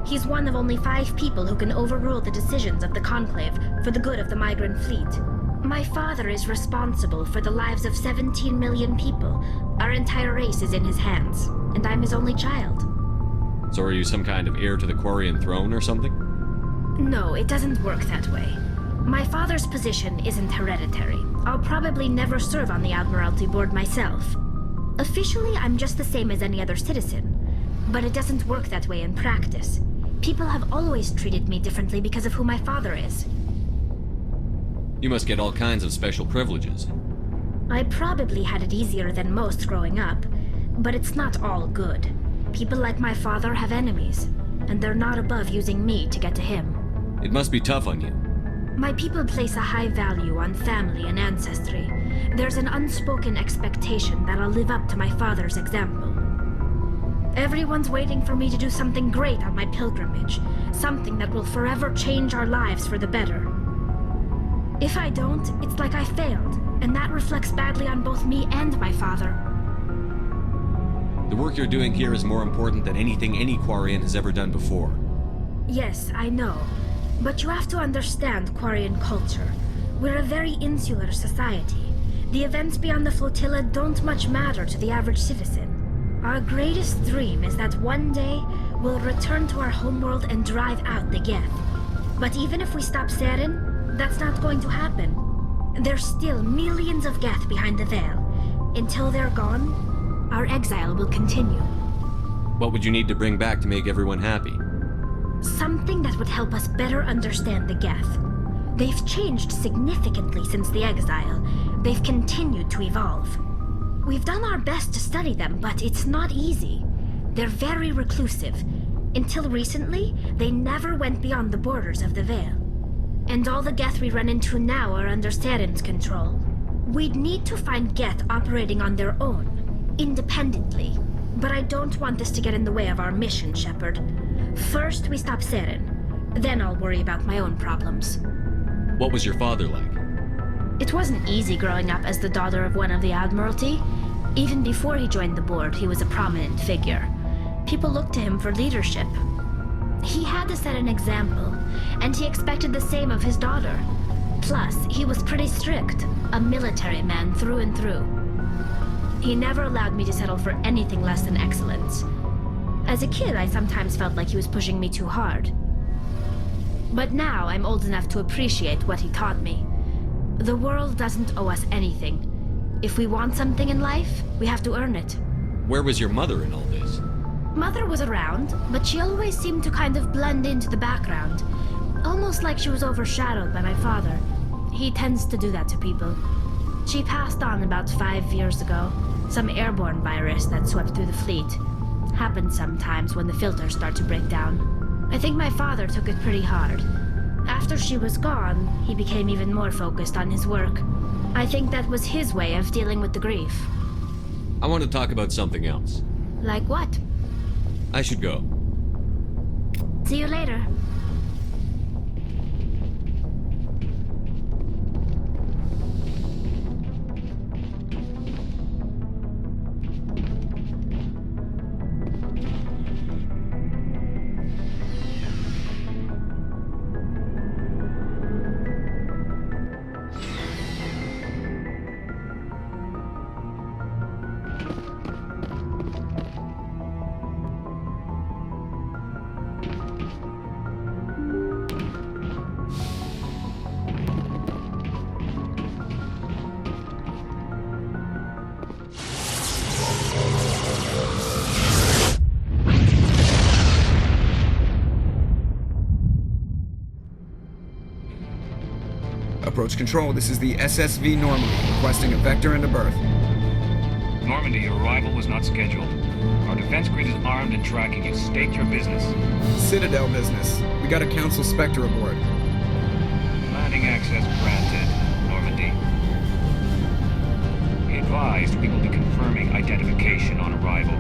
He's one of only 5 people who can overrule the decisions of the Conclave for the good of the migrant fleet. My father is responsible for the lives of 17 million people. Our entire race is in his hands, and I'm his only child. So are you some kind of heir to the Quarian throne or something? No, it doesn't work that way. My father's position isn't hereditary. I'll probably never serve on the Admiralty Board myself. Officially, I'm just the same as any other citizen. But it doesn't work that way in practice. People have always treated me differently because of who my father is. You must get all kinds of special privileges. I probably had it easier than most growing up, but it's not all good. People like my father have enemies, and they're not above using me to get to him. It must be tough on you. My people place a high value on family and ancestry. There's an unspoken expectation that I'll live up to my father's example. Everyone's waiting for me to do something great on my pilgrimage, something that will forever change our lives for the better. If I don't, it's like I failed, and that reflects badly on both me and my father. The work you're doing here is more important than anything any Quarian has ever done before. Yes, I know. But you have to understand Quarian culture. We're a very insular society. The events beyond the flotilla don't much matter to the average citizen. Our greatest dream is that one day we'll return to our homeworld and drive out the Geth. But even if we stop Saren, that's not going to happen. There's still millions of Geth behind the veil. Until they're gone, our exile will continue. What would you need to bring back to make everyone happy? Something that would help us better understand the Geth. They've changed significantly since the exile. They've continued to evolve. We've done our best to study them, but it's not easy. They're very reclusive. Until recently, they never went beyond the borders of the Veil. And all the Geth we run into now are under Saren's control. We'd need to find Geth operating on their own, independently. But I don't want this to get in the way of our mission, Shepard. First, we stop Saren. Then I'll worry about my own problems. What was your father like? It wasn't easy growing up as the daughter of one of the Admiralty. Even before he joined the board, he was a prominent figure. People looked to him for leadership. He had to set an example, and he expected the same of his daughter. Plus, he was pretty strict, a military man through and through. He never allowed me to settle for anything less than excellence. As a kid, I sometimes felt like he was pushing me too hard. But now I'm old enough to appreciate what he taught me. The world doesn't owe us anything. If we want something in life, we have to earn it. Where was your mother in all this? Mother was around, but she always seemed to kind of blend into the background. Almost like she was overshadowed by my father. He tends to do that to people. She passed on about 5 years ago. Some airborne virus that swept through the fleet. Happens sometimes when the filters start to break down. I think my father took it pretty hard. After she was gone, he became even more focused on his work. I think that was his way of dealing with the grief. I want to talk about something else. Like what? I should go. See you later. Approach control, this is the SSV Normandy, requesting a vector into berth. Normandy, your arrival was not scheduled. Our defense grid is armed and tracking you. State your business. Citadel business. We got a Council Spectre aboard. Landing access granted, Normandy. Be advised, we will be confirming identification on arrival.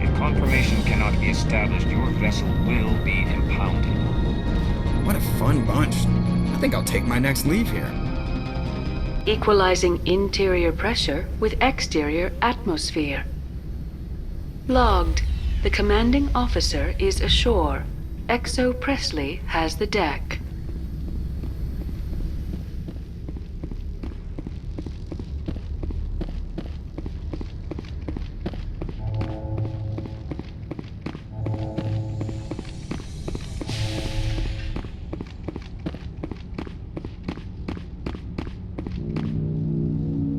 If confirmation cannot be established, your vessel will be impounded. What a fun bunch. I think I'll take my next leave here. Equalizing interior pressure with exterior atmosphere. Logged. The commanding officer is ashore. Exo Presley has the deck.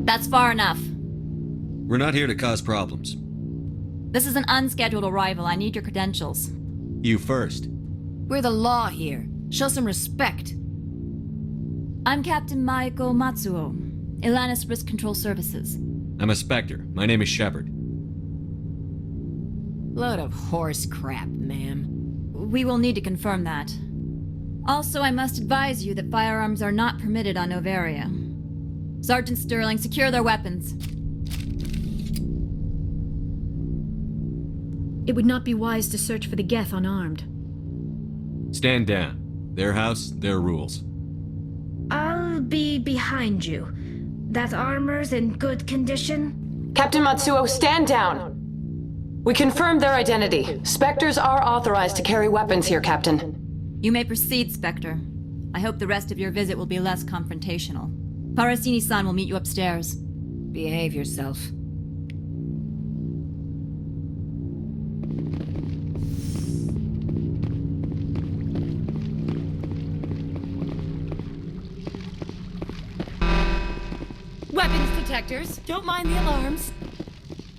That's far enough. We're not here to cause problems. This is an unscheduled arrival. I need your credentials. You first. We're the law here. Show some respect. I'm Captain Maiko Matsuo, Ilanis Risk Control Services. I'm a Spectre. My name is Shepard. Load of horse crap, ma'am. We will need to confirm that. Also, I must advise you that firearms are not permitted on Noveria. Sergeant Sterling, secure their weapons. It would not be wise to search for the Geth unarmed. Stand down. Their house, their rules. I'll be behind you. That armor's in good condition? Captain Matsuo, stand down! We confirmed their identity. Spectres are authorized to carry weapons here, Captain. You may proceed, Spectre. I hope the rest of your visit will be less confrontational. Parasini-san will meet you upstairs. Behave yourself. Weapons detectors. Don't mind the alarms.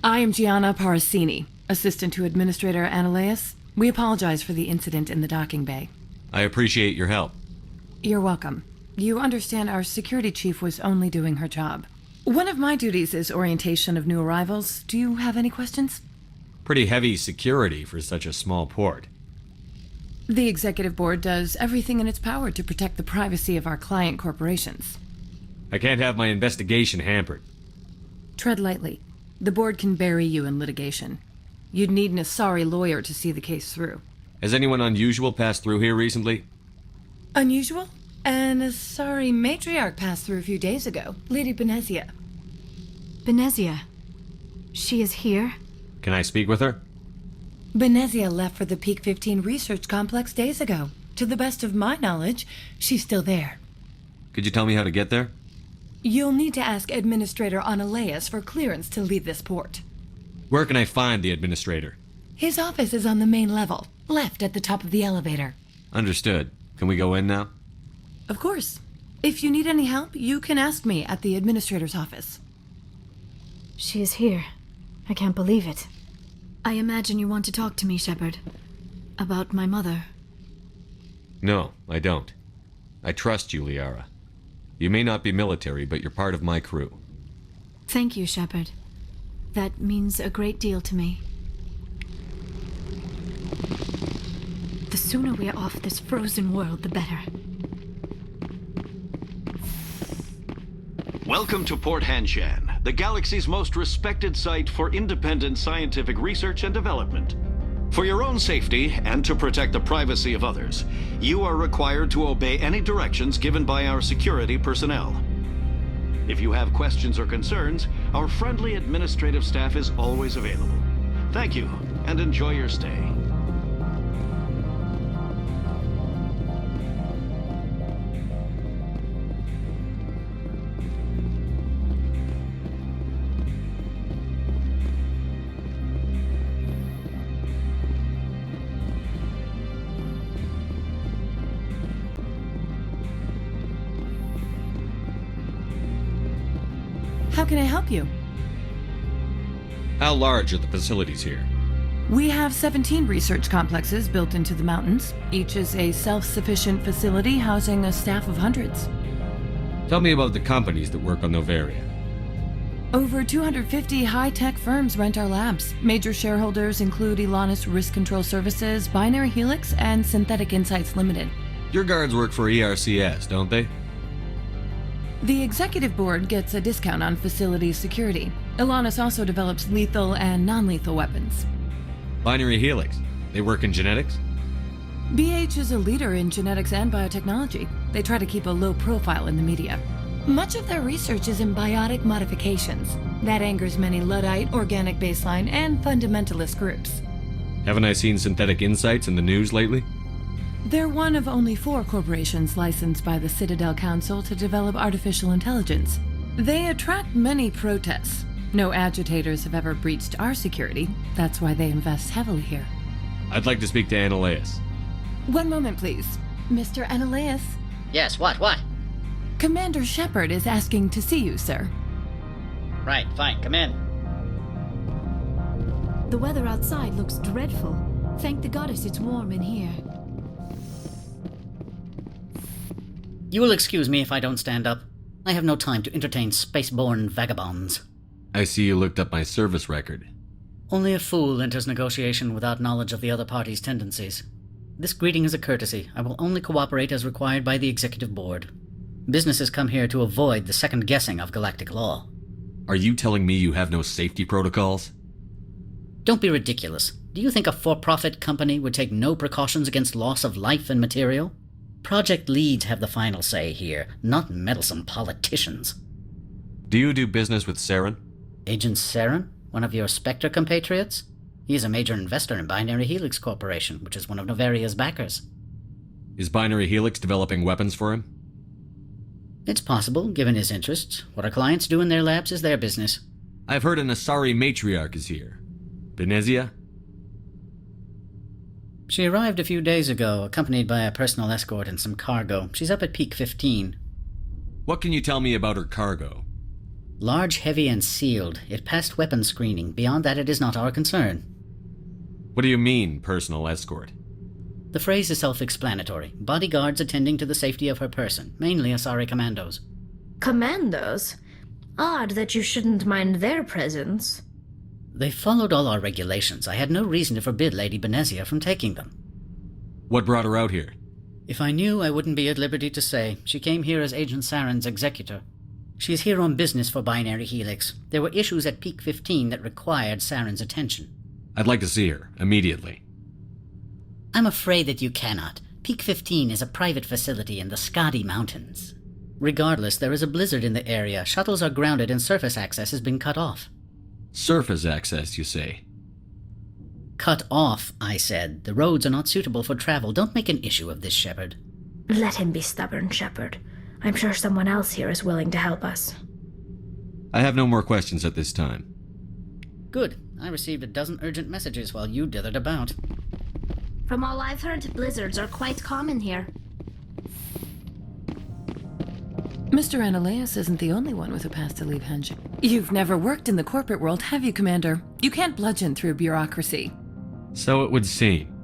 I am Gianna Parasini, assistant to Administrator Ananias. We apologize for the incident in the docking bay. I appreciate your help. You're welcome. You understand our security chief was only doing her job. One of my duties is orientation of new arrivals. Do you have any questions? Pretty heavy security for such a small port. The executive board does everything in its power to protect the privacy of our client corporations. I can't have my investigation hampered. Tread lightly. The board can bury you in litigation. You'd need an Asari lawyer to see the case through. Has anyone unusual passed through here recently? Unusual? An Asari matriarch passed through a few days ago. Lady Benezia. Benezia? She is here? Can I speak with her? Benezia left for the Peak 15 research complex days ago. To the best of my knowledge, she's still there. Could you tell me how to get there? You'll need to ask Administrator Ananias for clearance to leave this port. Where can I find the administrator? His office is on the main level, left at the top of the elevator. Understood. Can we go in now? Of course. If you need any help, you can ask me at the administrator's office. She is here. I can't believe it. I imagine you want to talk to me, Shepard. About my mother. No, I don't. I trust you, Liara. You may not be military, but you're part of my crew. Thank you, Shepard. That means a great deal to me. The sooner we are off this frozen world, the better. Welcome to Port Hanshan, the galaxy's most respected site for independent scientific research and development. For your own safety and to protect the privacy of others, you are required to obey any directions given by our security personnel. If you have questions or concerns, our friendly administrative staff is always available. Thank you, and enjoy your stay. How can I help you? How large are the facilities here? We have 17 research complexes built into the mountains. Each is a self-sufficient facility housing a staff of hundreds. Tell me about the companies that work on Noveria. Over 250 high-tech firms rent our labs. Major shareholders include Ilos Risk Control Services, Binary Helix, and Synthetic Insights Limited. Your guards work for ERCS, don't they? The executive board gets a discount on facility security. Ilos also develops lethal and non-lethal weapons. Binary Helix. They work in genetics? BH is a leader in genetics and biotechnology. They try to keep a low profile in the media. Much of their research is in biotic modifications. That angers many Luddite, organic baseline, and fundamentalist groups. Haven't I seen Synthetic Insights in the news lately? They're one of only 4 corporations licensed by the Citadel Council to develop artificial intelligence. They attract many protests. No agitators have ever breached our security. That's why they invest heavily here. I'd like to speak to Ananias. One moment, please. Mr. Ananias? Yes, what? Commander Shepard is asking to see you, sir. Right, fine, come in. The weather outside looks dreadful. Thank the goddess it's warm in here. You will excuse me if I don't stand up. I have no time to entertain spaceborne vagabonds. I see you looked up my service record. Only a fool enters negotiation without knowledge of the other party's tendencies. This greeting is a courtesy. I will only cooperate as required by the Executive Board. Businesses come here to avoid the second guessing of galactic law. Are you telling me you have no safety protocols? Don't be ridiculous. Do you think a for-profit company would take no precautions against loss of life and material? Project leads have the final say here, not meddlesome politicians. Do you do business with Saren? Agent Saren? One of your Spectre compatriots? He is a major investor in Binary Helix Corporation, which is one of Noveria's backers. Is Binary Helix developing weapons for him? It's possible, given his interests. What our clients do in their labs is their business. I've heard an Asari matriarch is here. Benezia? She arrived a few days ago, accompanied by a personal escort and some cargo. She's up at Peak 15. What can you tell me about her cargo? Large, heavy, and sealed. It passed weapons screening. Beyond that, it is not our concern. What do you mean, personal escort? The phrase is self-explanatory. Bodyguards attending to the safety of her person, mainly Asari commandos. Commandos? Odd that you shouldn't mind their presence. They followed all our regulations. I had no reason to forbid Lady Benezia from taking them. What brought her out here? If I knew, I wouldn't be at liberty to say. She came here as Agent Saren's executor. She is here on business for Binary Helix. There were issues at Peak 15 that required Saren's attention. I'd like to see her, immediately. I'm afraid that you cannot. Peak 15 is a private facility in the Skadi Mountains. Regardless, there is a blizzard in the area. Shuttles are grounded and surface access has been cut off. Surface access, you say? Cut off, I said. The roads are not suitable for travel. Don't make an issue of this, Shepard. Let him be stubborn, Shepard. I'm sure someone else here is willing to help us. I have no more questions at this time. Good. I received a dozen urgent messages while you dithered about. From all I've heard, blizzards are quite common here. Mr. Ananias isn't the only one with a path to leave Henge. You've never worked in the corporate world, have you, Commander? You can't bludgeon through bureaucracy. So it would seem.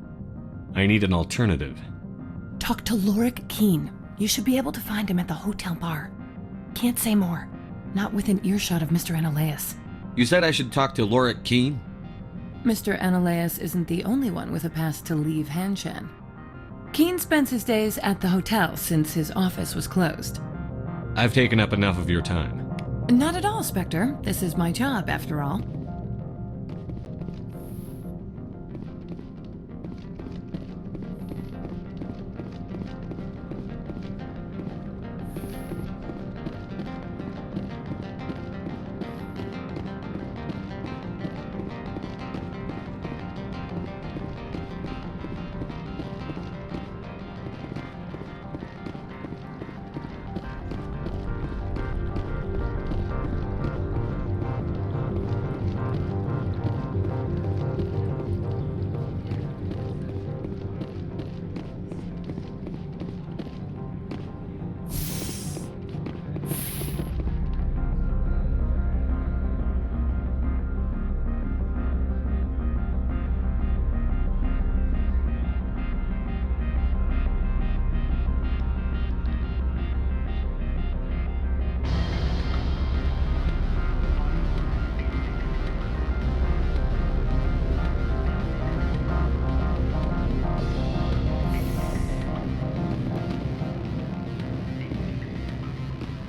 I need an alternative. Talk to Lorik Keen. You should be able to find him at the hotel bar. Can't say more. Not within earshot of Mr. Ananias. You said I should talk to Lorik Keen? Mr. Ananias isn't the only one with a pass to leave Hanshan. Keen spends his days at the hotel since his office was closed. I've taken up enough of your time. Not at all, Spectre. This is my job, after all.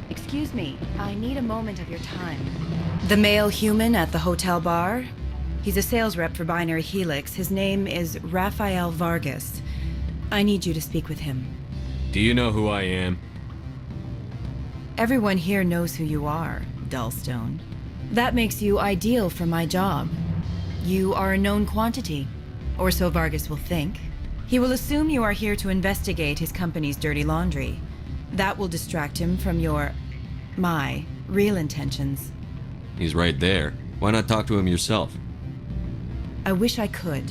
Excuse me, I need a moment of your time. The male human at the hotel bar? He's a sales rep for Binary Helix. His name is Rafael Vargas. I need you to speak with him. Do you know who I am? Everyone here knows who you are, Dullstone. That makes you ideal for my job. You are a known quantity, or so Vargas will think. He will assume you are here to investigate his company's dirty laundry. That will distract him from my real intentions. He's right there. Why not talk to him yourself? I wish I could.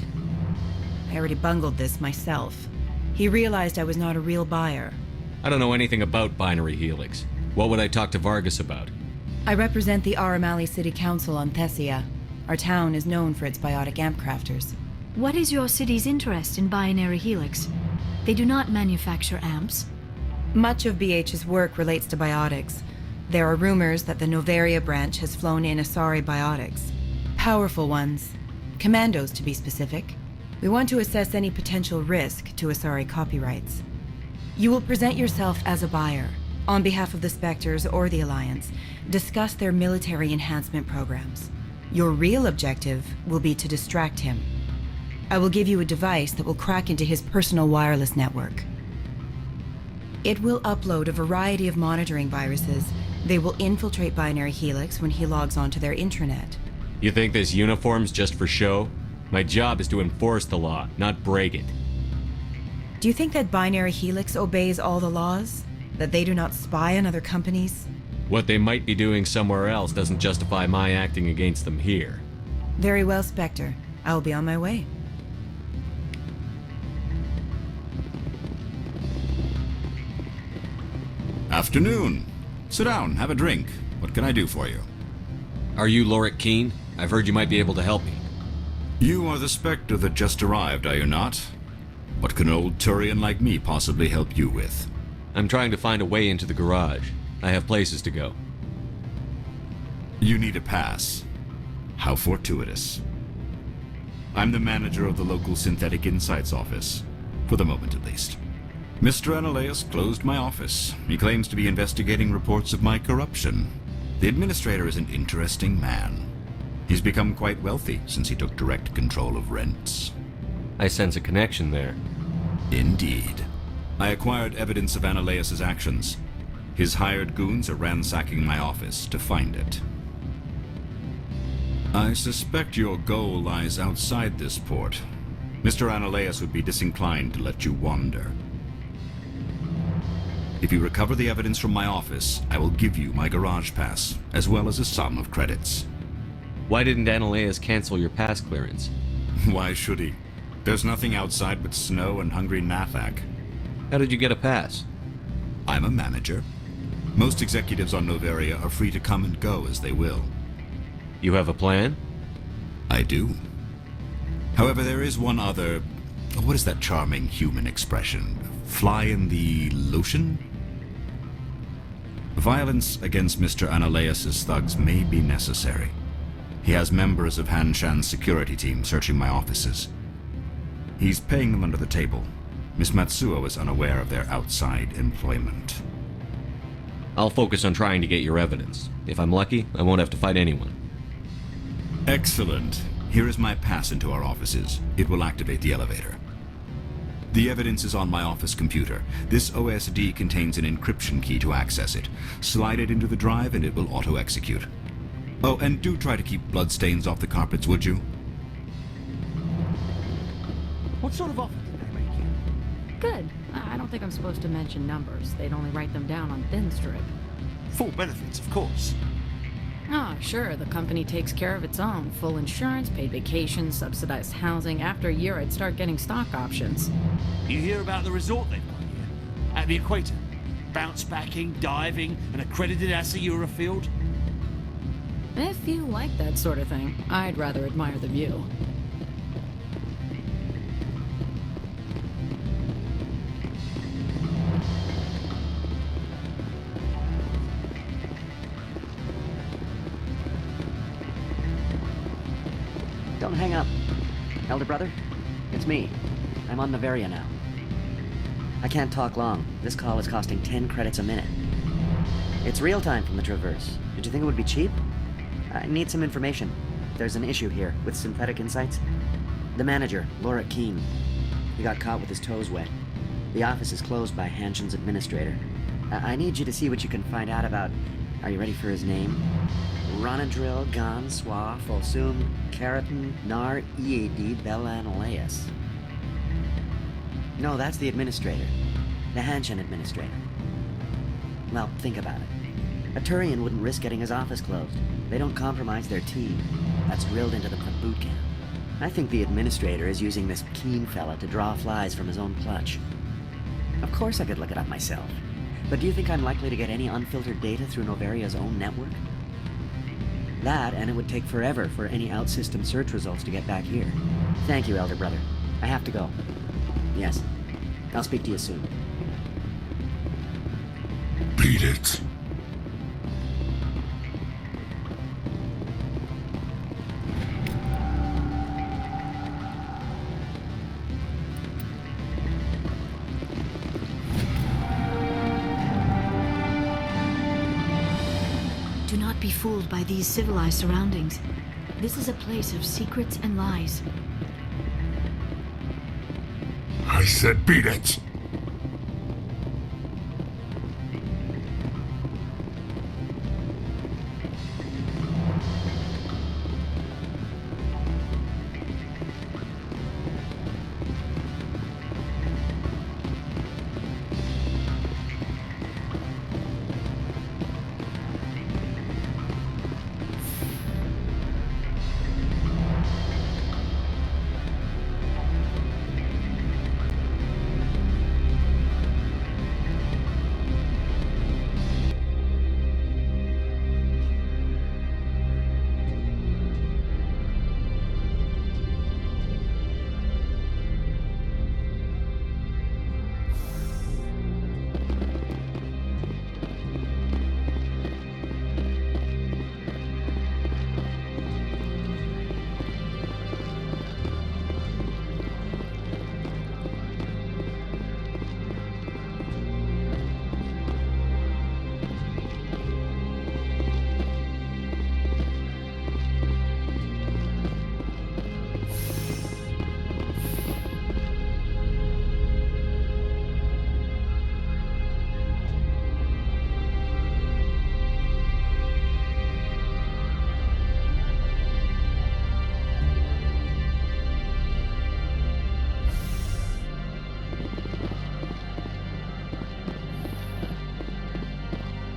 I already bungled this myself. He realized I was not a real buyer. I don't know anything about Binary Helix. What would I talk to Vargas about? I represent the Aramali City Council on Thessia. Our town is known for its biotic amp crafters. What is your city's interest in Binary Helix? They do not manufacture amps. Much of BH's work relates to biotics. There are rumors that the Noveria branch has flown in Asari biotics. Powerful ones. Commandos, to be specific. We want to assess any potential risk to Asari copyrights. You will present yourself as a buyer, on behalf of the Spectres or the Alliance, discuss their military enhancement programs. Your real objective will be to distract him. I will give you a device that will crack into his personal wireless network. It will upload a variety of monitoring viruses. They will infiltrate Binary Helix when he logs onto their intranet. You think this uniform's just for show? My job is to enforce the law, not break it. Do you think that Binary Helix obeys all the laws? That they do not spy on other companies? What they might be doing somewhere else doesn't justify my acting against them here. Very well, Spectre. I will be on my way. Afternoon. Sit down, have a drink. What can I do for you? Are you Lorik Keen? I've heard you might be able to help me. You are the Spectre that just arrived, are you not? What can an old Turian like me possibly help you with? I'm trying to find a way into the garage. I have places to go. You need a pass. How fortuitous. I'm the manager of the local Synthetic Insights office. For the moment, at least. Mr. Analeas closed my office. He claims to be investigating reports of my corruption. The administrator is an interesting man. He's become quite wealthy since he took direct control of rents. I sense a connection there. Indeed. I acquired evidence of Analeas' actions. His hired goons are ransacking my office to find it. I suspect your goal lies outside this port. Mr. Analeas would be disinclined to let you wander. If you recover the evidence from my office, I will give you my garage pass, as well as a sum of credits. Why didn't Analeas cancel your pass clearance? Why should he? There's nothing outside but snow and hungry Nathak. How did you get a pass? I'm a manager. Most executives on Noveria are free to come and go as they will. You have a plan? I do. However, there is one other... What is that charming human expression? Fly in the lotion? Violence against Mr. Analeas' thugs may be necessary. He has members of Han Shan's security team searching my offices. He's paying them under the table. Miss Matsuo is unaware of their outside employment. I'll focus on trying to get your evidence. If I'm lucky, I won't have to fight anyone. Excellent. Here is my pass into our offices. It will activate the elevator. The evidence is on my office computer. This OSD contains an encryption key to access it. Slide it into the drive and it will auto-execute. Oh, and do try to keep bloodstains off the carpets, would you? What sort of offer did they make you? Good. I don't think I'm supposed to mention numbers. They'd only write them down on thin strip. Full benefits, of course. Oh, sure. The company takes care of its own. Full insurance, paid vacations, subsidized housing. After a year, I'd start getting stock options. You hear about the resort they've got here? At the equator. Bounce backing, diving, an accredited Asura field. If you like that sort of thing, I'd rather admire the view. Don't hang up. Elder brother, it's me. I'm on Noveria now. I can't talk long. This call is costing 10 credits a minute. It's real time from the Traverse. Did you think it would be cheap? I need some information. There's an issue here with Synthetic Insights. The manager, Lorik Keen. He got caught with his toes wet. The office is closed by Hanshan's administrator. I need you to see what you can find out about... Are you ready for his name? Ronadril Gan Swa Folsum Keratin Nar Ead Belanaleas. No, that's the administrator. The Hanshan administrator. Well, think about it. A Turian wouldn't risk getting his office closed. They don't compromise their team. That's drilled into them from boot camp. I think the administrator is using this Keen fella to draw flies from his own clutch. Of course I could look it up myself. But do you think I'm likely to get any unfiltered data through Noveria's own network? That, and it would take forever for any out-system search results to get back here. Thank you, Elder Brother. I have to go. Yes. I'll speak to you soon. Beat it. be fooled by these civilized surroundings. This is a place of secrets and lies. I said beat it!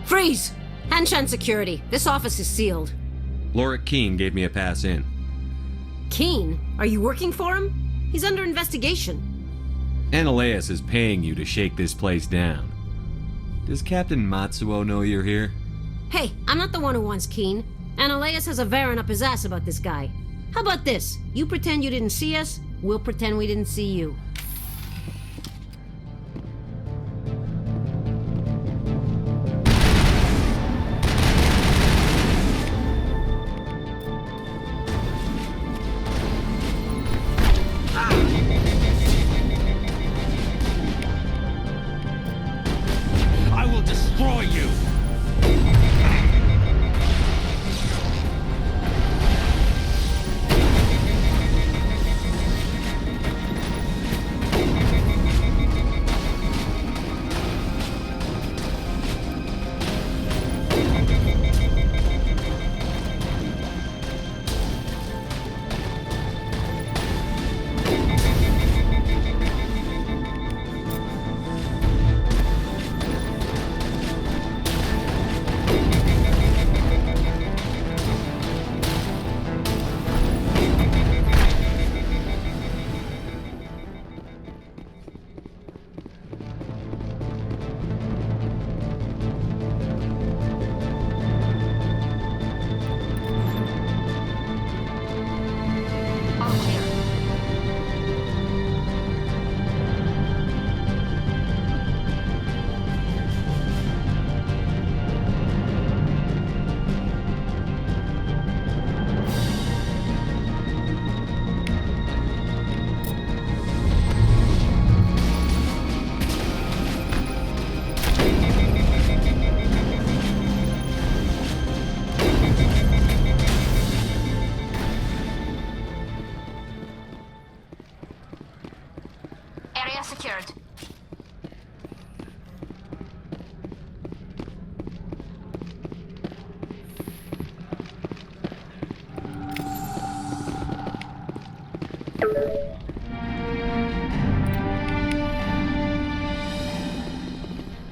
Freeze! Hanshan security. This office is sealed. Lorik Keen gave me a pass in. Keen? Are you working for him? He's under investigation. Ananias is paying you to shake this place down. Does Captain Matsuo know you're here? Hey, I'm not the one who wants Keen. Ananias has a Varen up his ass about this guy. How about this? You pretend you didn't see us, we'll pretend we didn't see you.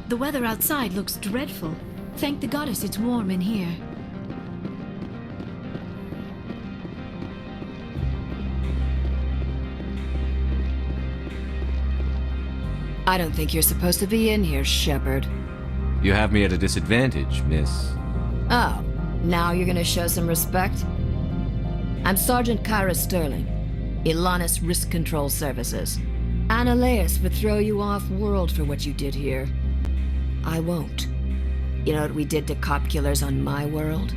The weather outside looks dreadful. Thank the goddess it's warm in here. I don't think you're supposed to be in here, Shepard. You have me at a disadvantage, miss. Oh, now you're gonna show some respect? I'm Sergeant Kyra Sterling, Ilanis Risk Control Services. Ananias would throw you off-world for what you did here. I won't. You know what we did to cop killers on my world?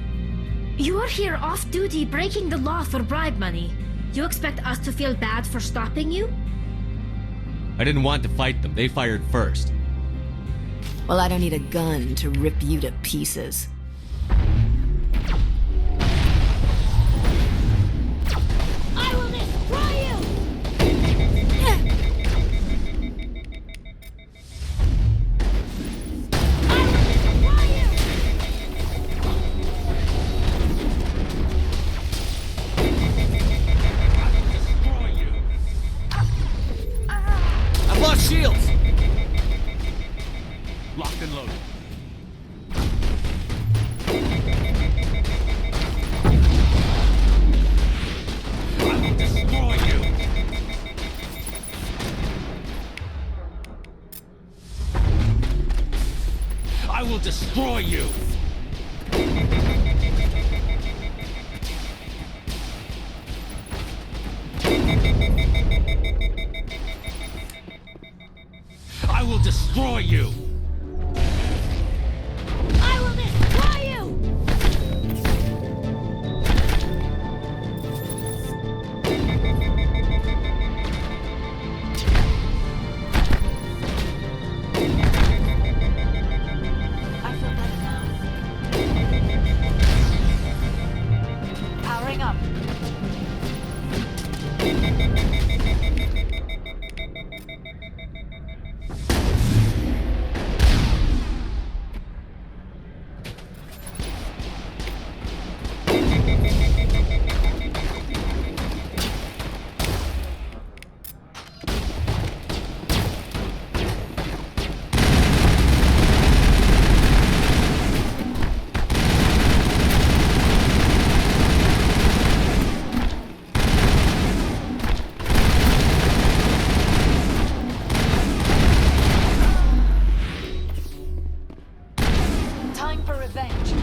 You're here off-duty breaking the law for bribe money. You expect us to feel bad for stopping you? I didn't want to fight them. They fired first. Well, I don't need a gun to rip you to pieces. Reload. I will destroy you! I will destroy you! I will destroy you! I will destroy you! I feel better now. Powering up. Time for revenge.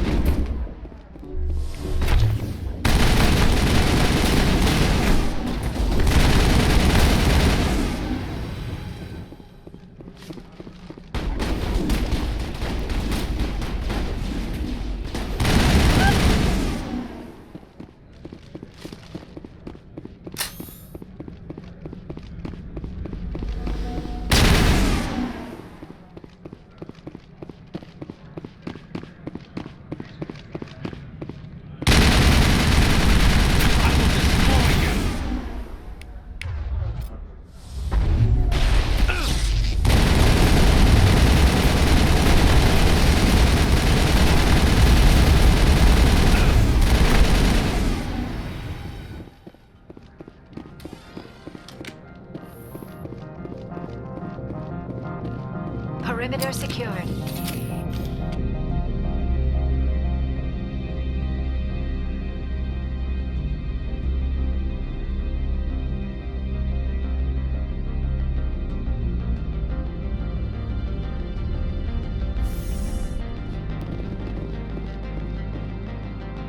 Perimeter secured.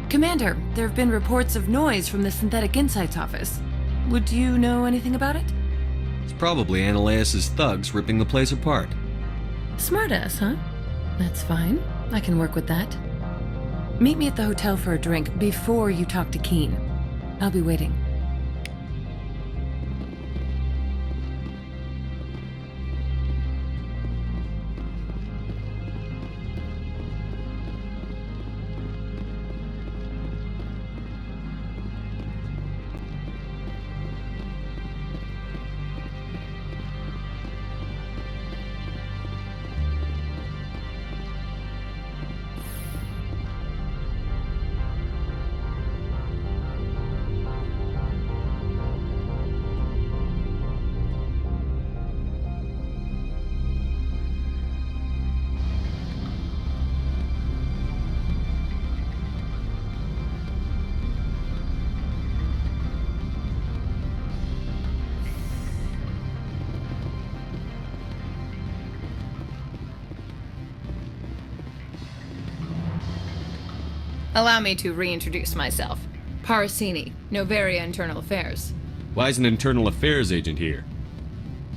Commander, there have been reports of noise from the Synthetic Insights office. Would you know anything about it? It's probably Ananias' thugs ripping the place apart. Smartass, huh? That's fine. I can work with that. Meet me at the hotel for a drink before you talk to Keen. I'll be waiting. Allow me to reintroduce myself. Parasini, Noveria Internal Affairs. Why is an internal affairs agent here?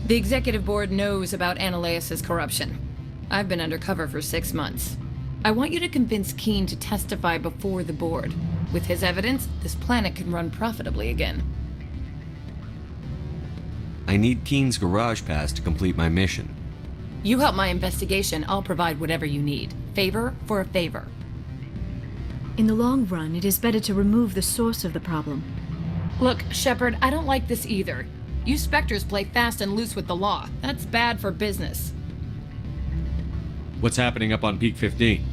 The executive board knows about Ananias' corruption. I've been undercover for 6 months. I want you to convince Keen to testify before the board. With his evidence, this planet can run profitably again. I need Keen's garage pass to complete my mission. You help my investigation, I'll provide whatever you need. Favor for a favor. In the long run, it is better to remove the source of the problem. Look, Shepard, I don't like this either. You Spectres play fast and loose with the law. That's bad for business. What's happening up on Peak 15?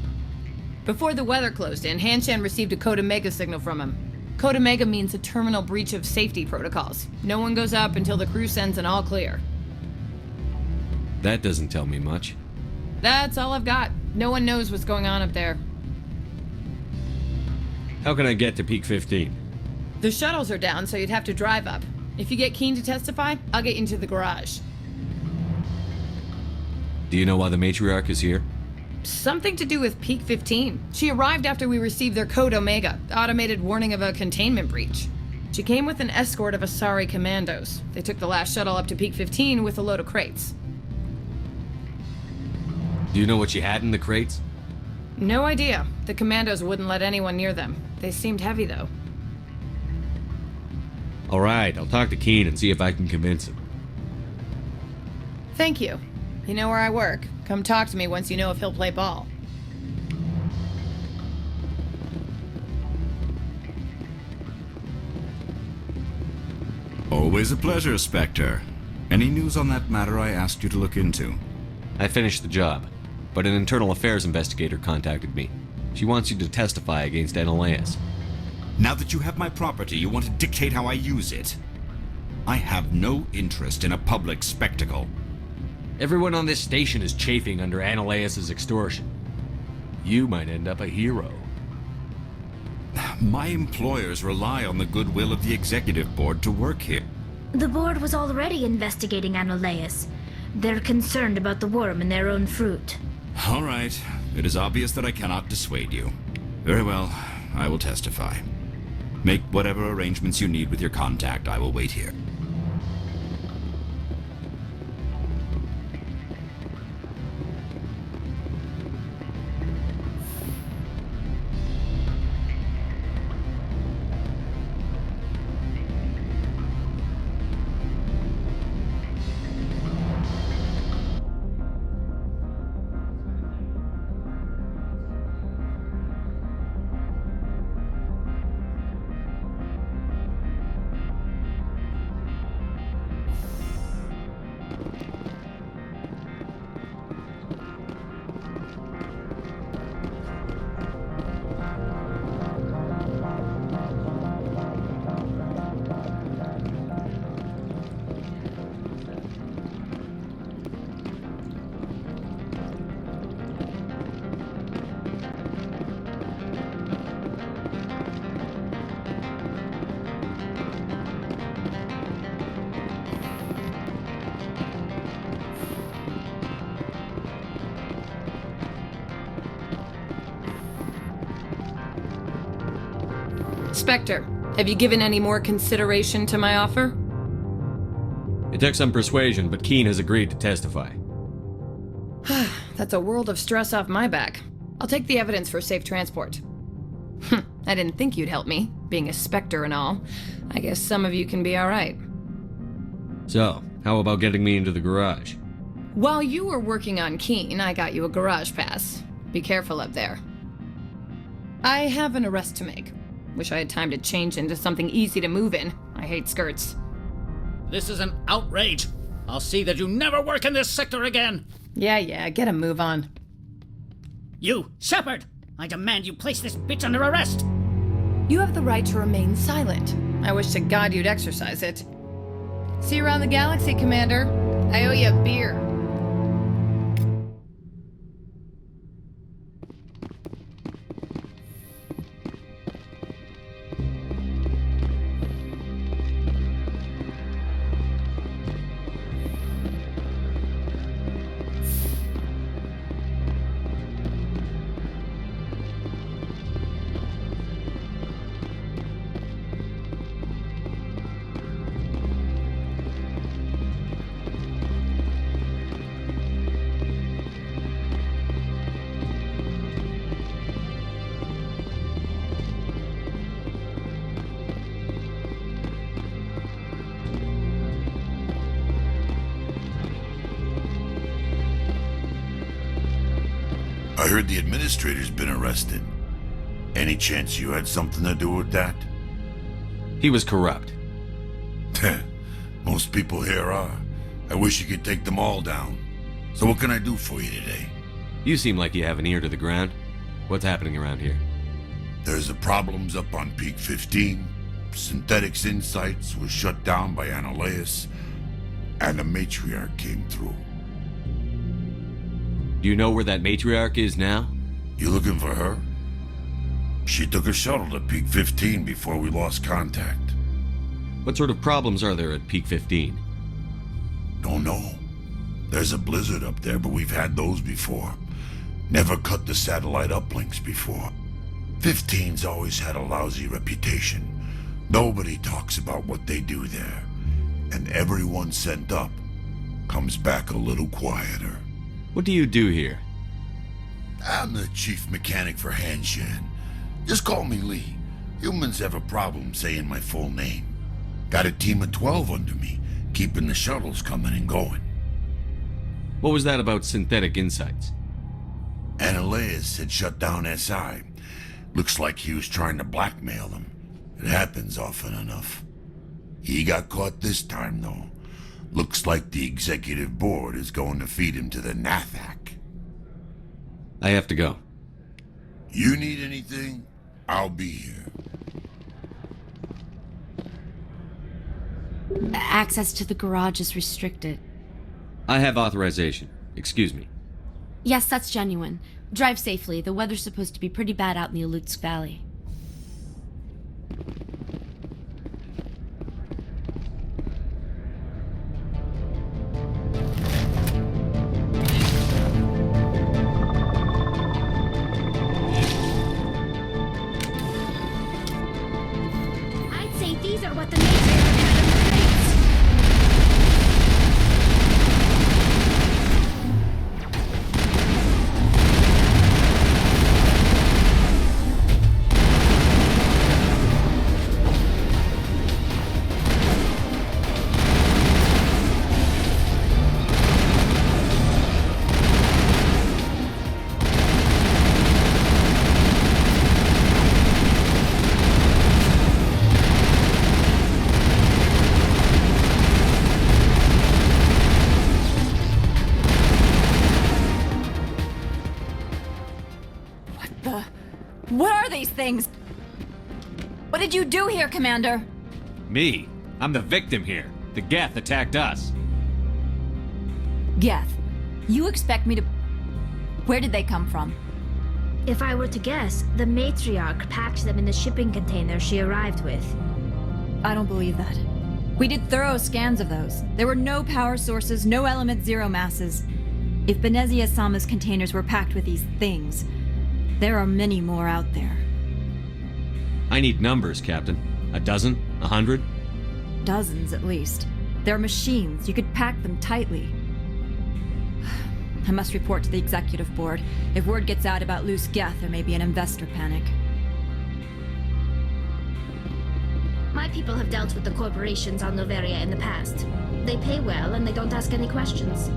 Before the weather closed in, Hanshan received a Code Omega signal from him. Code Omega means a terminal breach of safety protocols. No one goes up until the crew sends an all clear. That doesn't tell me much. That's all I've got. No one knows what's going on up there. How can I get to Peak 15? The shuttles are down, so you'd have to drive up. If you get Keen to testify, I'll get you into the garage. Do you know why the matriarch is here? Something to do with Peak 15. She arrived after we received their Code Omega, automated warning of a containment breach. She came with an escort of Asari commandos. They took the last shuttle up to Peak 15 with a load of crates. Do you know what she had in the crates? No idea. The commandos wouldn't let anyone near them. They seemed heavy, though. Alright, I'll talk to Keen and see if I can convince him. Thank you. You know where I work. Come talk to me once you know if he'll play ball. Always a pleasure, Spectre. Any news on that matter I asked you to look into? I finished the job, but an internal affairs investigator contacted me. She wants you to testify against Analeas. Now that you have my property, you want to dictate how I use it. I have no interest in a public spectacle. Everyone on this station is chafing under Analeas' extortion. You might end up a hero. My employers rely on the goodwill of the executive board to work here. The board was already investigating Analeas. They're concerned about the worm in their own fruit. All right. It is obvious that I cannot dissuade you. Very well. I will testify. Make whatever arrangements you need with your contact. I will wait here. Spectre, have you given any more consideration to my offer? It took some persuasion, but Keen has agreed to testify. That's a world of stress off my back. I'll take the evidence for safe transport. I didn't think you'd help me, being a Spectre and all. I guess some of you can be alright. So, how about getting me into the garage? While you were working on Keen, I got you a garage pass. Be careful up there. I have an arrest to make. Wish I had time to change into something easy to move in. I hate skirts. This is an outrage. I'll see that you never work in this sector again. Yeah, get a move on. You, Shepard! I demand you place this bitch under arrest! You have the right to remain silent. I wish to God you'd exercise it. See you around the galaxy, Commander. I owe you a beer. I heard the administrator's been arrested. Any chance you had something to do with that? He was corrupt. Most people here are. I wish you could take them all down. So what can I do for you today? You seem like you have an ear to the ground. What's happening around here? There's the problems up on Peak 15. Synthetics Insights was shut down by Analeas, and the Matriarch came through. Do you know where that matriarch is now? You looking for her? She took a shuttle to Peak 15 before we lost contact. What sort of problems are there at Peak 15? Don't know. There's a blizzard up there, but we've had those before. Never cut the satellite uplinks before. 15's always had a lousy reputation. Nobody talks about what they do there. And everyone sent up comes back a little quieter. What do you do here? I'm the chief mechanic for Hanshan. Just call me Lee. Humans have a problem saying my full name. Got a team of 12 under me, keeping the shuttles coming and going. What was that about Synthetic Insights? Ananias had shut down SI. Looks like he was trying to blackmail them. It happens often enough. He got caught this time, though. Looks like the executive board is going to feed him to the Nathak. I have to go. You need anything? I'll be here. Access to the garage is restricted. I have authorization. Excuse me. Yes, that's genuine. Drive safely. The weather's supposed to be pretty bad out in the Alutsk Valley. I'd say these are what the matriarch had in the crates. What are these things? What did you do here, Commander? Me? I'm the victim here. The Geth attacked us. Geth, you expect me to... Where did they come from? If I were to guess, the matriarch packed them in the shipping container she arrived with. I don't believe that. We did thorough scans of those. There were no power sources, no element zero masses. If Benezia Sama's containers were packed with these things, there are many more out there. I need numbers, Captain. A dozen? 100? Dozens, at least. They're machines. You could pack them tightly. I must report to the executive board. If word gets out about loose Geth, there may be an investor panic. My people have dealt with the corporations on Noveria in the past. They pay well and they don't ask any questions.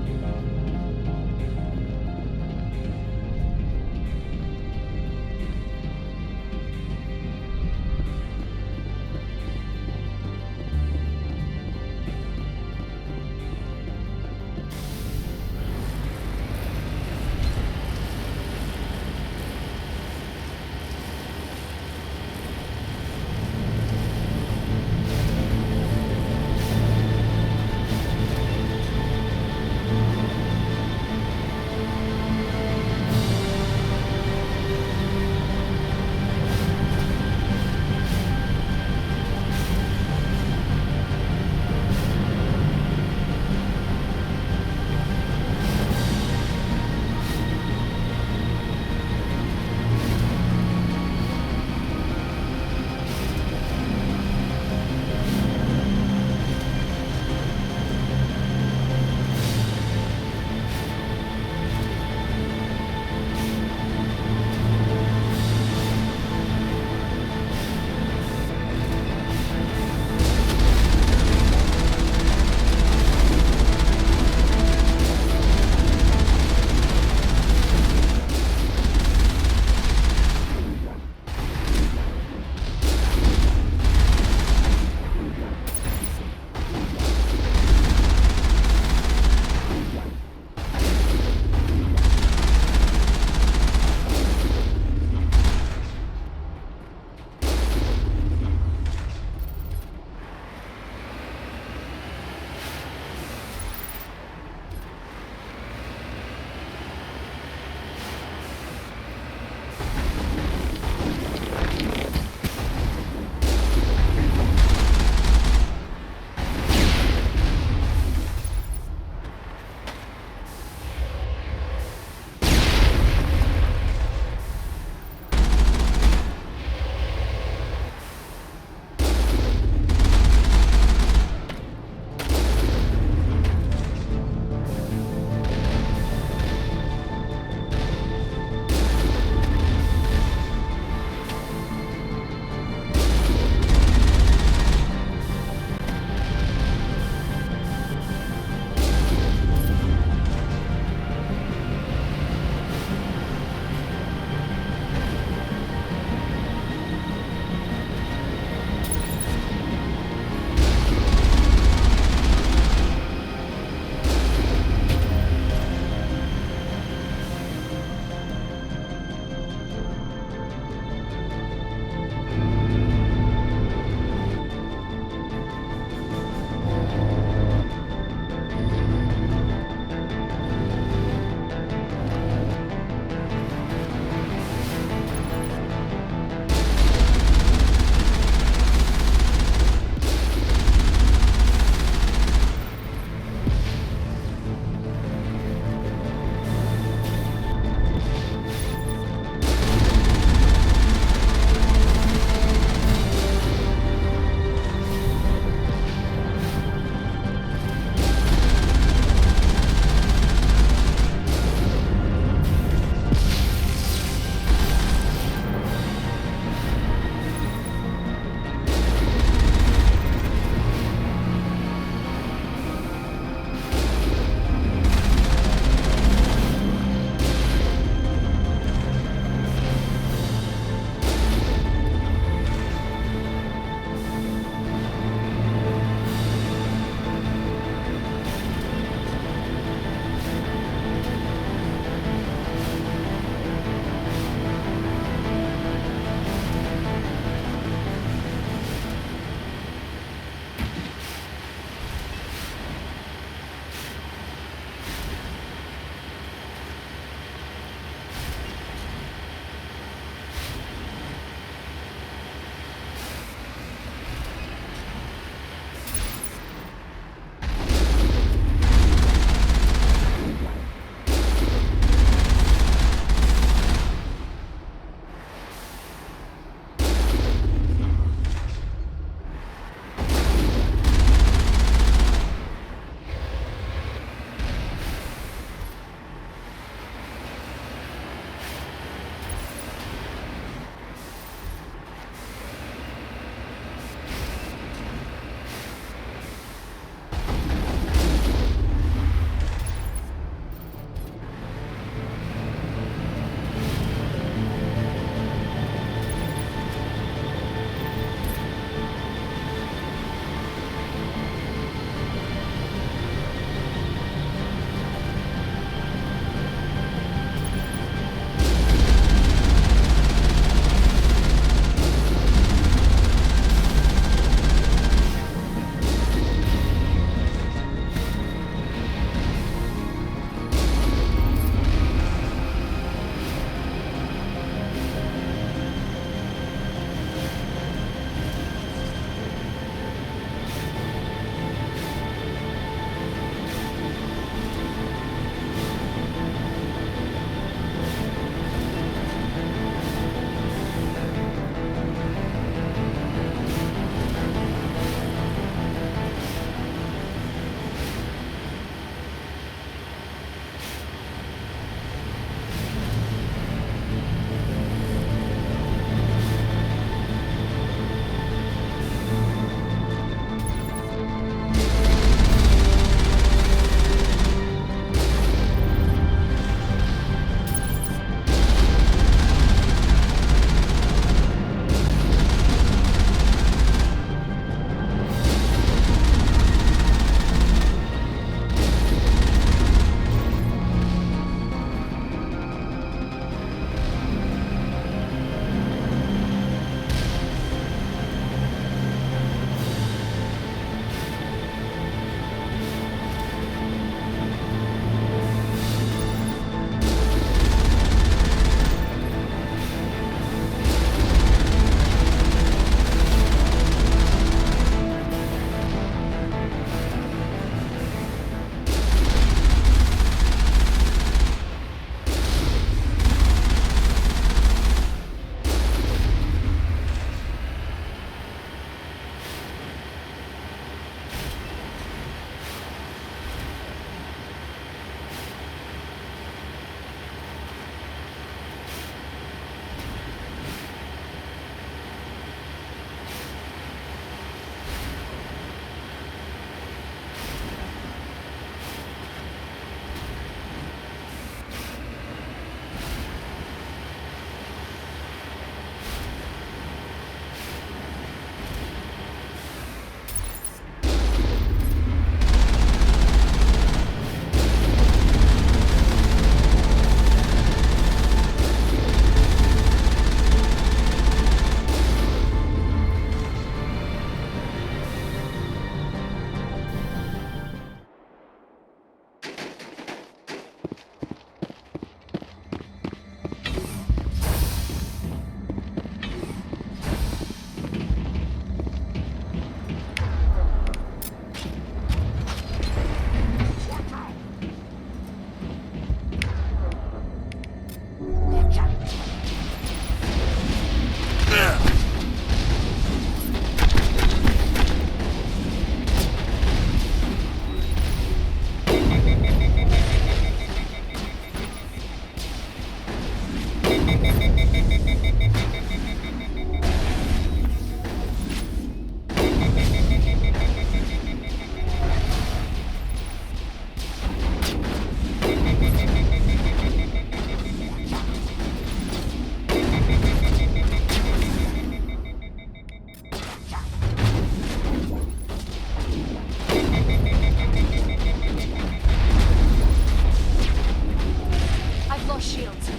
I've lost shields.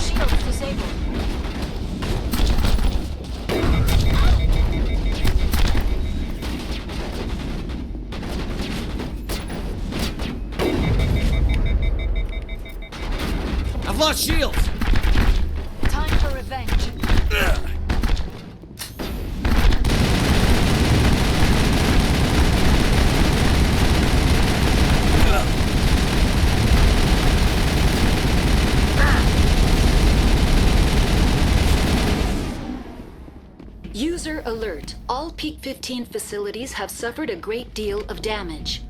Shields disabled. I've lost shields! Time for revenge. User alert. All Peak 15 facilities have suffered a great deal of damage.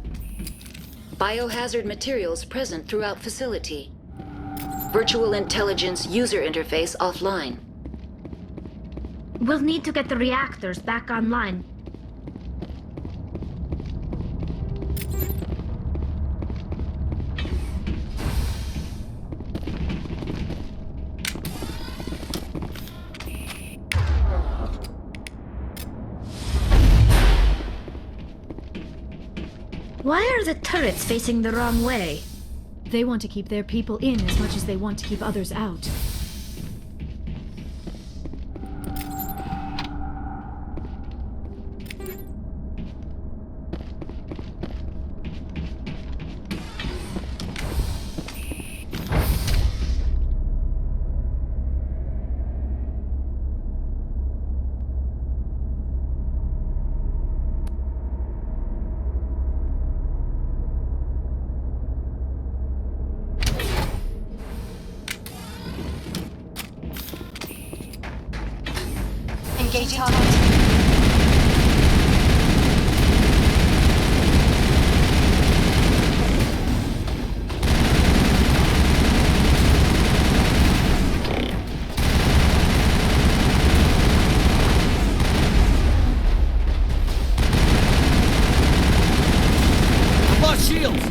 Biohazard materials present throughout facility. Virtual intelligence user interface offline. We'll need to get the reactors back online. Why are the turrets facing the wrong way? They want to keep their people in as much as they want to keep others out. Engaging target. I've lost shields!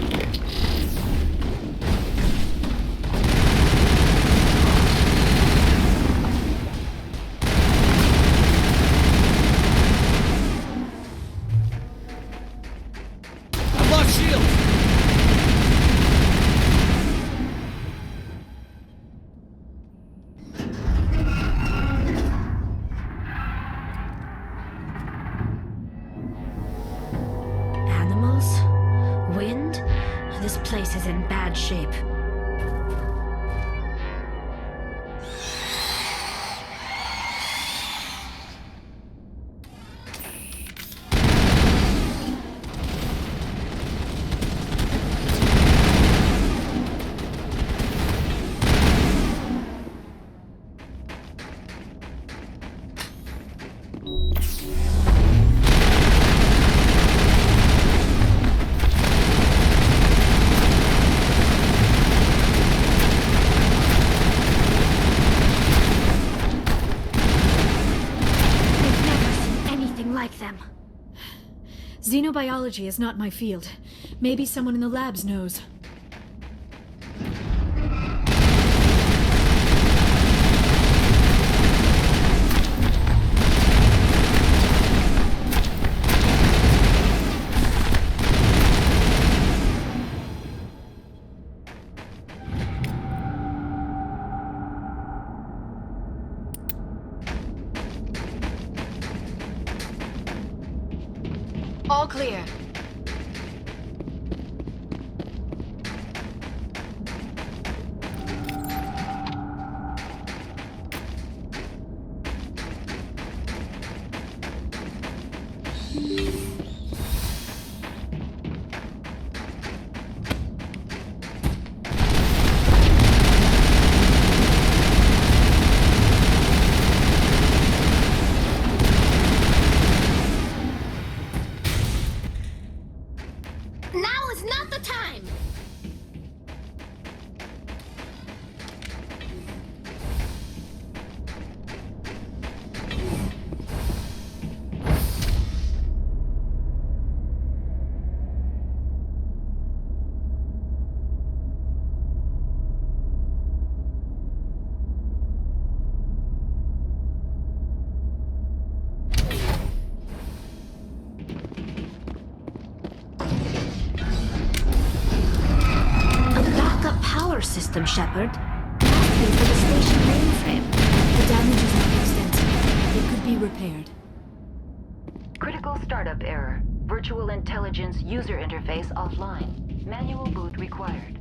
Animals? Wind? This place is in bad shape. Like them. Xenobiology is not my field. Maybe someone in the labs knows. All clear. your system, Shepard. Ask me for the station mainframe. The damage is not extensive. It could be repaired. Critical startup error. Virtual intelligence user interface offline. Manual boot required.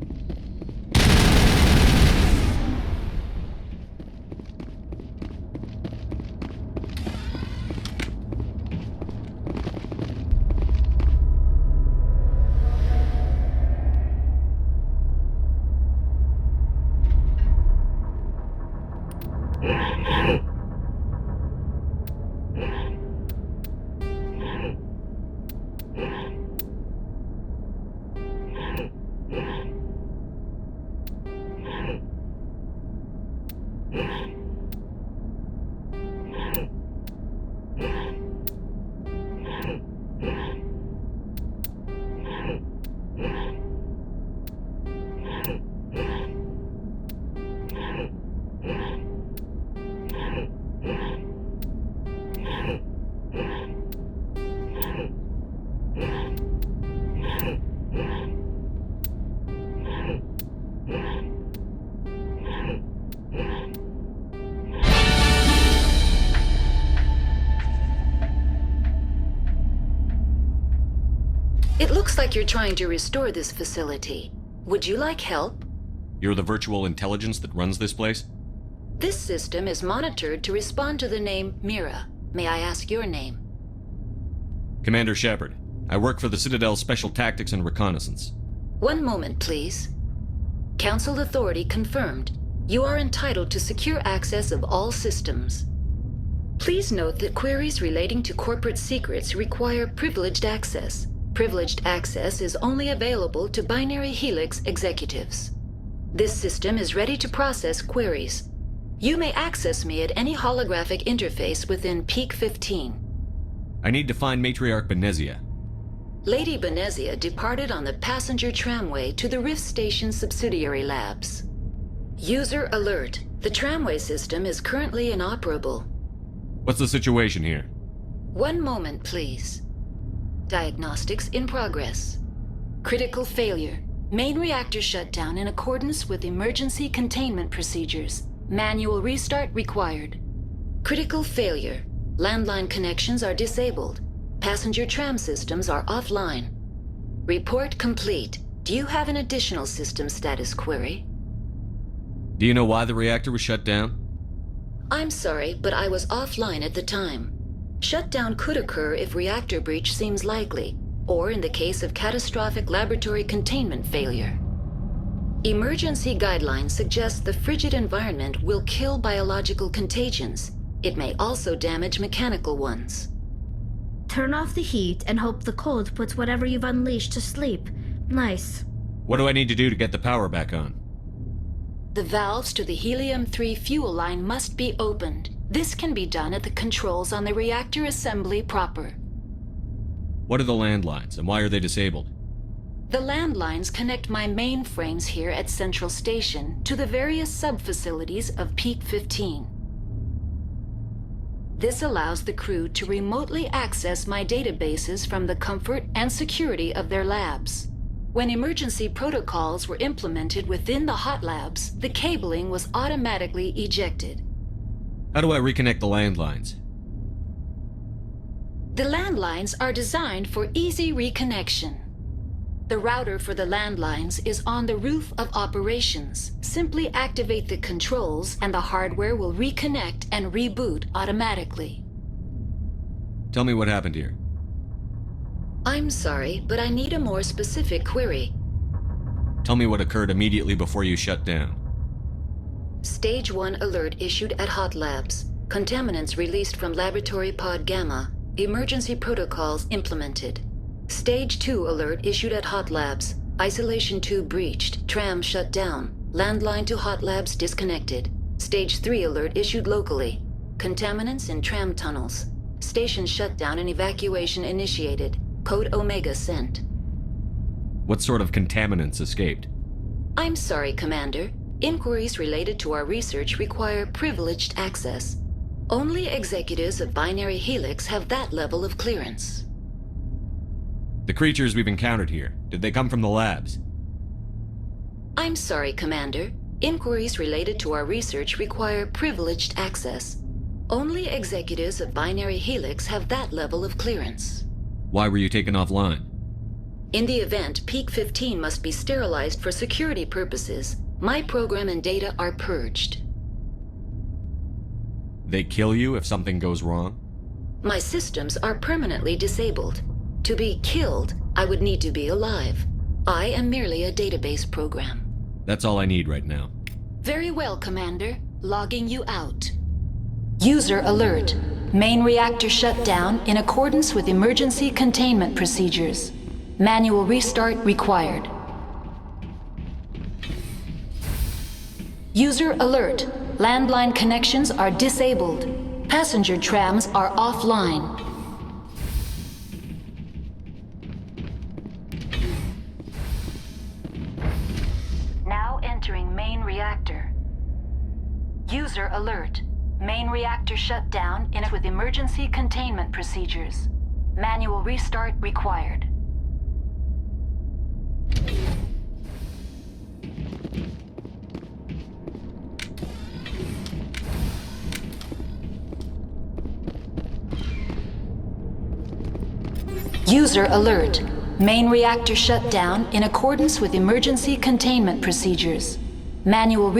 It looks like you're trying to restore this facility. Would you like help? You're the virtual intelligence that runs this place? This system is monitored to respond to the name Mira. May I ask your name? Commander Shepard. I work for the Citadel Special Tactics and Reconnaissance. One moment, please. Council authority confirmed. You are entitled to secure access of all systems. Please note that queries relating to corporate secrets require privileged access. Privileged access is only available to Binary Helix executives. This system is ready to process queries. You may access me at any holographic interface within Peak 15. I need to find Matriarch Benezia. Lady Benezia departed on the passenger tramway to the Rift Station subsidiary labs. User alert. The tramway system is currently inoperable. What's the situation here? One moment, please. Diagnostics in progress. Critical failure. Main reactor shutdown in accordance with emergency containment procedures. Manual restart required. Critical failure. Landline connections are disabled. Passenger tram systems are offline. Report complete. Do you have an additional system status query? Do you know why the reactor was shut down? I'm sorry, but I was offline at the time. Shutdown could occur if reactor breach seems likely, or in the case of catastrophic laboratory containment failure. Emergency guidelines suggest the frigid environment will kill biological contagions. It may also damage mechanical ones. Turn off the heat and hope the cold puts whatever you've unleashed to sleep. Nice. What do I need to do to get the power back on? The valves to the helium-3 fuel line must be opened. This can be done at the controls on the reactor assembly proper. What are the landlines, and why are they disabled? The landlines connect my mainframes here at Central Station to the various sub-facilities of Peak 15. This allows the crew to remotely access my databases from the comfort and security of their labs. When emergency protocols were implemented within the hot labs, the cabling was automatically ejected. How do I reconnect the landlines? The landlines are designed for easy reconnection. The router for the landlines is on the roof of operations. Simply activate the controls and the hardware will reconnect and reboot automatically. Tell me what happened here. I'm sorry, but I need a more specific query. Tell me what occurred immediately before you shut down. Stage 1 alert issued at Hot Labs. Contaminants released from Laboratory Pod Gamma. Emergency protocols implemented. Stage 2 alert issued at Hot Labs. Isolation tube breached. Tram shut down. Landline to Hot Labs disconnected. Stage 3 alert issued locally. Contaminants in tram tunnels. Station shutdown and evacuation initiated. Code Omega sent. What sort of contaminants escaped? I'm sorry, Commander. Inquiries related to our research require privileged access. Only executives of Binary Helix have that level of clearance. The creatures we've encountered here, did they come from the labs? I'm sorry, Commander. Inquiries related to our research require privileged access. Only executives of Binary Helix have that level of clearance. Why were you taken offline? In the event, Peak 15 must be sterilized for security purposes. My program and data are purged. They kill you if something goes wrong? My systems are permanently disabled. To be killed, I would need to be alive. I am merely a database program. That's all I need right now. Very well, Commander. Logging you out. User alert. Main reactor shut down in accordance with emergency containment procedures. Manual restart required. User alert. Landline connections are disabled. Passenger trams are offline. Now entering main reactor. User alert. Main reactor shut down with emergency containment procedures. Manual restart required. User alert. Main reactor shut down in accordance with emergency containment procedures. Manual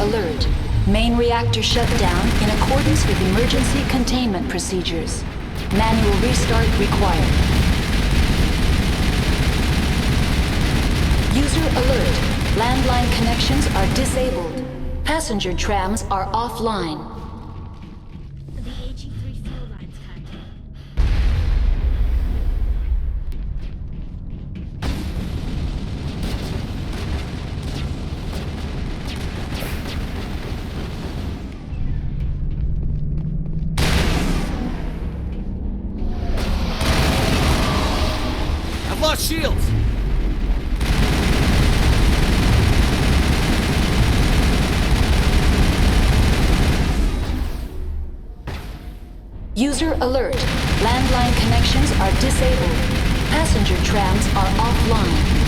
alert. Main reactor shut down in accordance with emergency containment procedures. Manual restart required. User alert. Landline connections are disabled. Passenger trams are offline. The AG3 fuel lines cut. I've lost shields! User alert. Landline connections are disabled. Passenger trams are offline.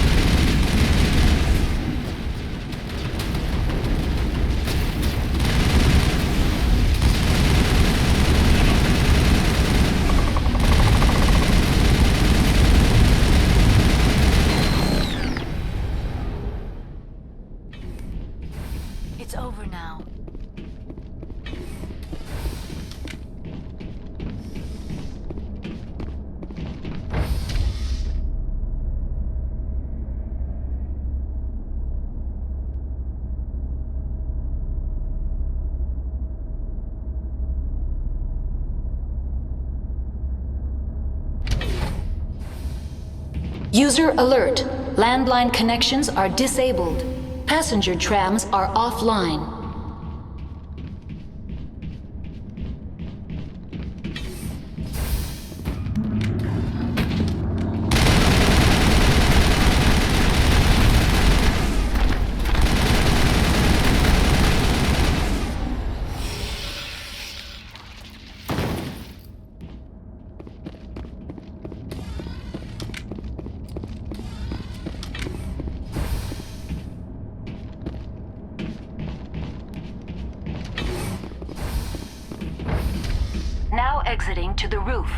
It's over now. User alert. Landline connections are disabled. Passenger trams are offline. Now exiting to the roof.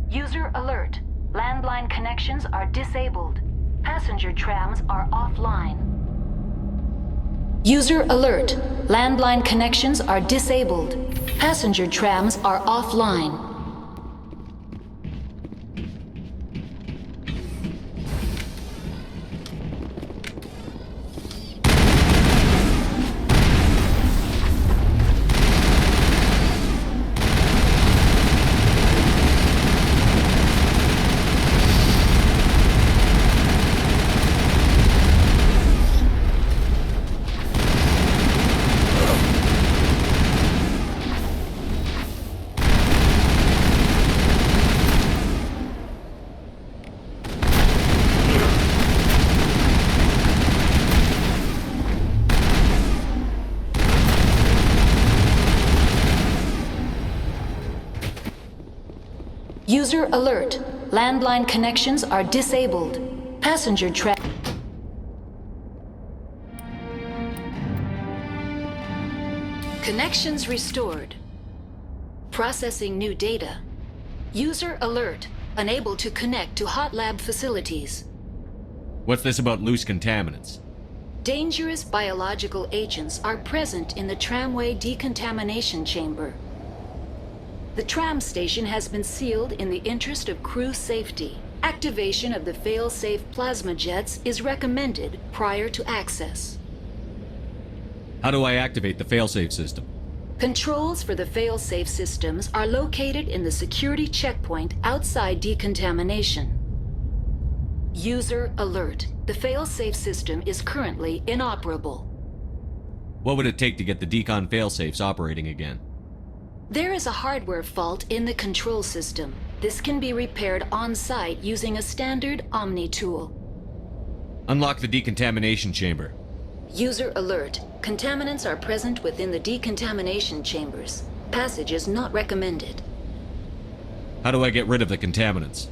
User alert. Landline connections are disabled. Passenger trams are offline. User alert. Landline connections are disabled. Passenger trams are offline. User alert. Landline connections are disabled. Passenger tra- Connections restored. Processing new data. User alert. Unable to connect to hot lab facilities. What's this about loose contaminants? Dangerous biological agents are present in the tramway decontamination chamber. The tram station has been sealed in the interest of crew safety. Activation of the fail-safe plasma jets is recommended prior to access. How do I activate the failsafe system? Controls for the fail-safe systems are located in the security checkpoint outside decontamination. User alert. The fail-safe system is currently inoperable. What would it take to get the decon failsafes operating again? There is a hardware fault in the control system. This can be repaired on-site using a standard Omni tool. Unlock the decontamination chamber. User alert. Contaminants are present within the decontamination chambers. Passage is not recommended. How do I get rid of the contaminants?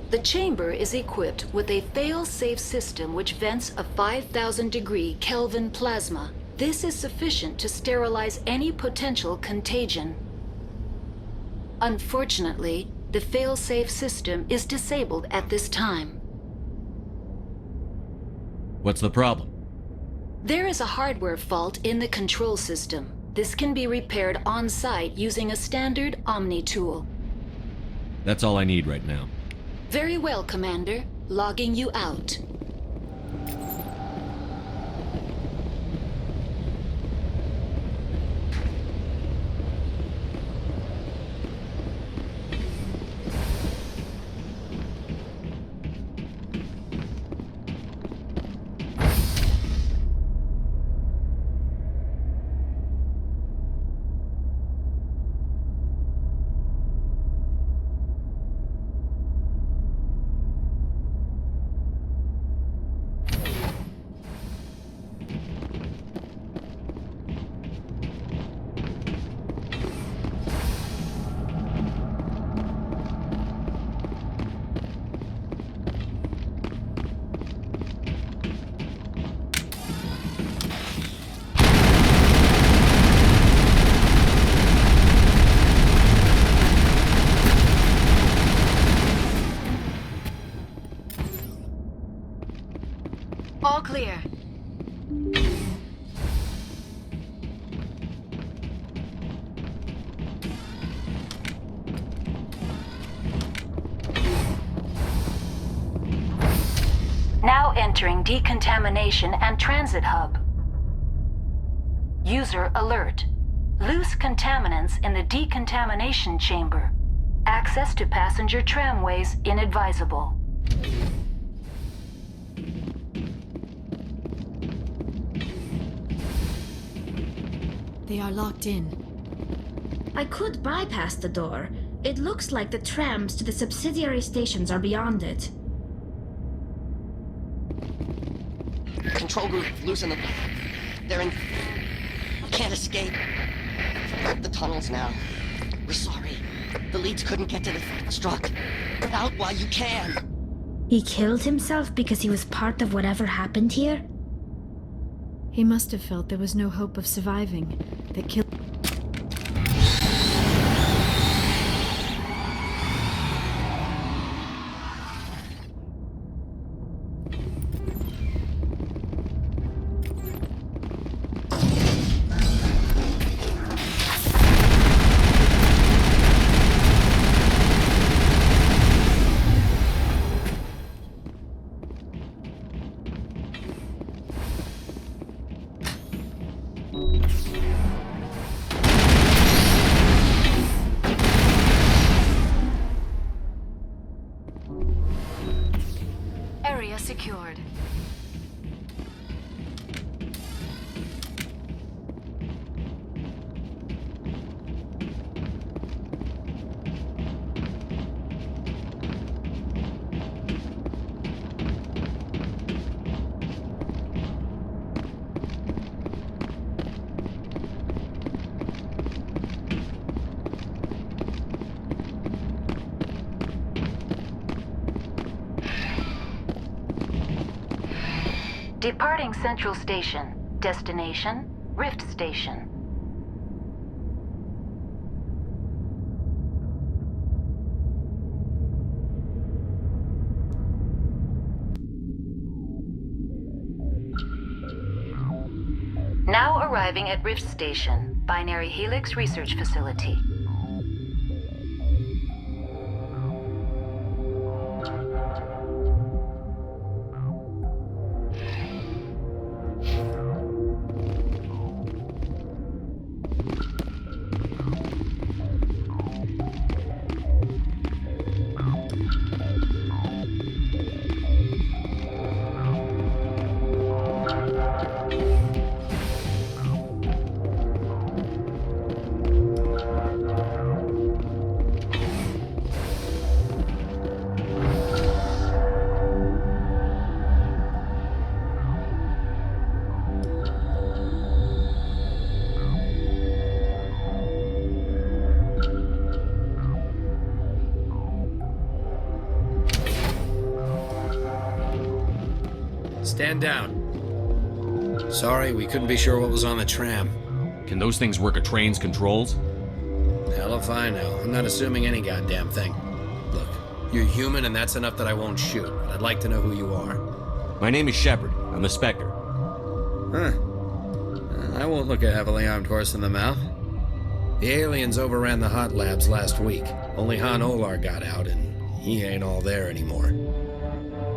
The chamber is equipped with a fail-safe system which vents a 5,000 degree Kelvin plasma. This is sufficient to sterilize any potential contagion. Unfortunately, the fail-safe system is disabled at this time. What's the problem? There is a hardware fault in the control system. This can be repaired on-site using a standard Omni tool. That's all I need right now. Very well, Commander. Logging you out. All clear. Now entering decontamination and transit hub. User alert. Loose contaminants in the decontamination chamber. Access to passenger tramways inadvisable. They are locked in. I could bypass the door. It looks like the trams to the subsidiary stations are beyond it. Control group, loosen them. They're in... Can't escape. The tunnels now. We're sorry. The leads couldn't get to the struck. Get out while you can. He killed himself because he was part of whatever happened here? He must have felt there was no hope of surviving. That killed... Departing Central Station. Destination, Rift Station. Now arriving at Rift Station, Binary Helix Research Facility. Stand down. Sorry, we couldn't be sure what was on the tram. Can those things work a train's controls? Hell if I know. I'm not assuming any goddamn thing. Look, you're human and that's enough that I won't shoot, but I'd like to know who you are. My name is Shepard. I'm a Spectre. Huh. I won't look a heavily armed horse in the mouth. The aliens overran the hot labs last week. Only Han Olar got out, and he ain't all there anymore.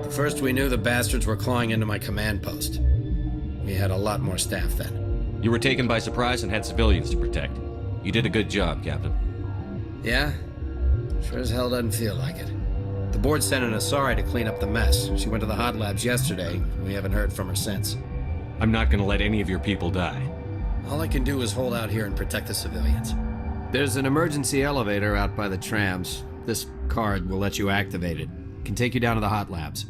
The first we knew, the bastards were clawing into my command post. We had a lot more staff then. You were taken by surprise and had civilians to protect. You did a good job, Captain. Yeah? Sure as hell doesn't feel like it. The board sent an Asari to clean up the mess. She went to the hot labs yesterday. We haven't heard from her since. I'm not gonna let any of your people die. All I can do is hold out here and protect the civilians. There's an emergency elevator out by the trams. This card will let you activate it. Can take you down to the hot labs.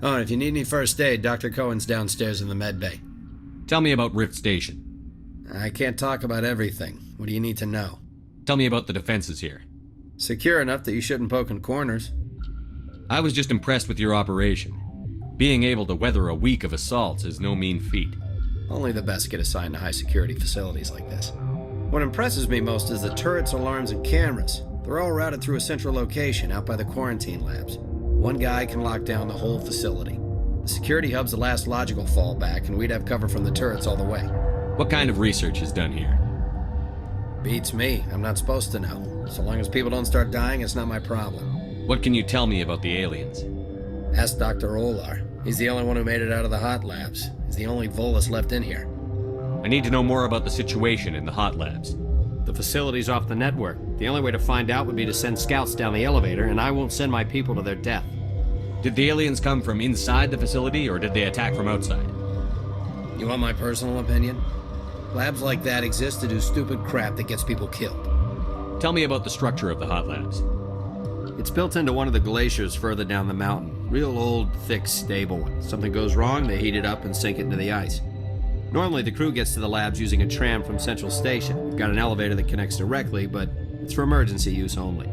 Oh, and if you need any first aid, Dr. Cohen's downstairs in the med bay. Tell me about Rift Station. I can't talk about everything. What do you need to know? Tell me about the defenses here. Secure enough that you shouldn't poke in corners. I was just impressed with your operation. Being able to weather a week of assaults is no mean feat. Only the best get assigned to high-security facilities like this. What impresses me most is the turrets, alarms, and cameras. They're all routed through a central location out by the quarantine labs. One guy can lock down the whole facility. The security hub's the last logical fallback, and we'd have cover from the turrets all the way. What kind of research is done here? Beats me. I'm not supposed to know. So long as people don't start dying, it's not my problem. What can you tell me about the aliens? Ask Dr. Olar. He's the only one who made it out of the hot labs. He's the only Volus left in here. I need to know more about the situation in the hot labs. The facility's off the network. The only way to find out would be to send scouts down the elevator, and I won't send my people to their death. Did the aliens come from inside the facility, or did they attack from outside? You want my personal opinion? Labs like that exist to do stupid crap that gets people killed. Tell me about the structure of the hot labs. It's built into one of the glaciers further down the mountain. Real old, thick, stable one. Something goes wrong, they heat it up and sink it into the ice. Normally, the crew gets to the labs using a tram from Central Station. We've got an elevator that connects directly, but it's for emergency use only.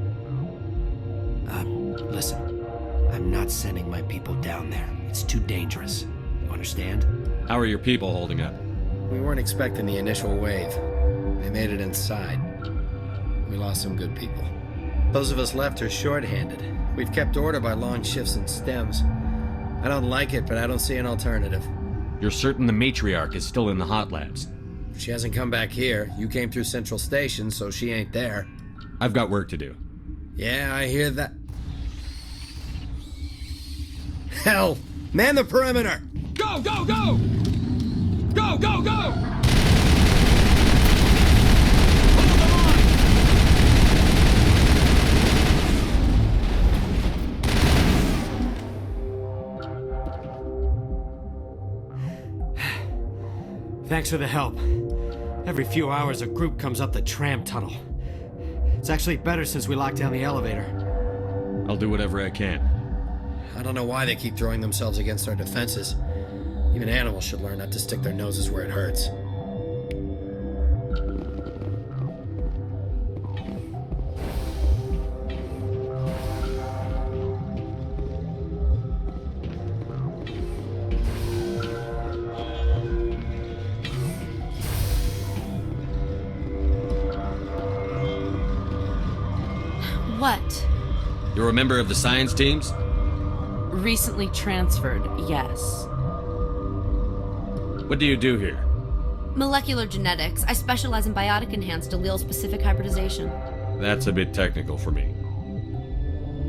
Listen, I'm not sending my people down there. It's too dangerous. You understand? How are your people holding up? We weren't expecting the initial wave. They made it inside. We lost some good people. Those of us left are short-handed. We've kept order by long shifts and stems. I don't like it, but I don't see an alternative. You're certain the matriarch is still in the hot labs? She hasn't come back here. You came through Central Station, so she ain't there. I've got work to do. Yeah, I hear that. Hell! Man the perimeter! Go, go, go! Go, go, go! Thanks for the help. Every few hours, a group comes up the tram tunnel. It's actually better since we locked down the elevator. I'll do whatever I can. I don't know why they keep throwing themselves against our defenses. Even animals should learn not to stick their noses where it hurts. What? You're a member of the science teams? Recently transferred, yes. What do you do here? Molecular genetics. I specialize in biotic-enhanced allele-specific hybridization. That's a bit technical for me.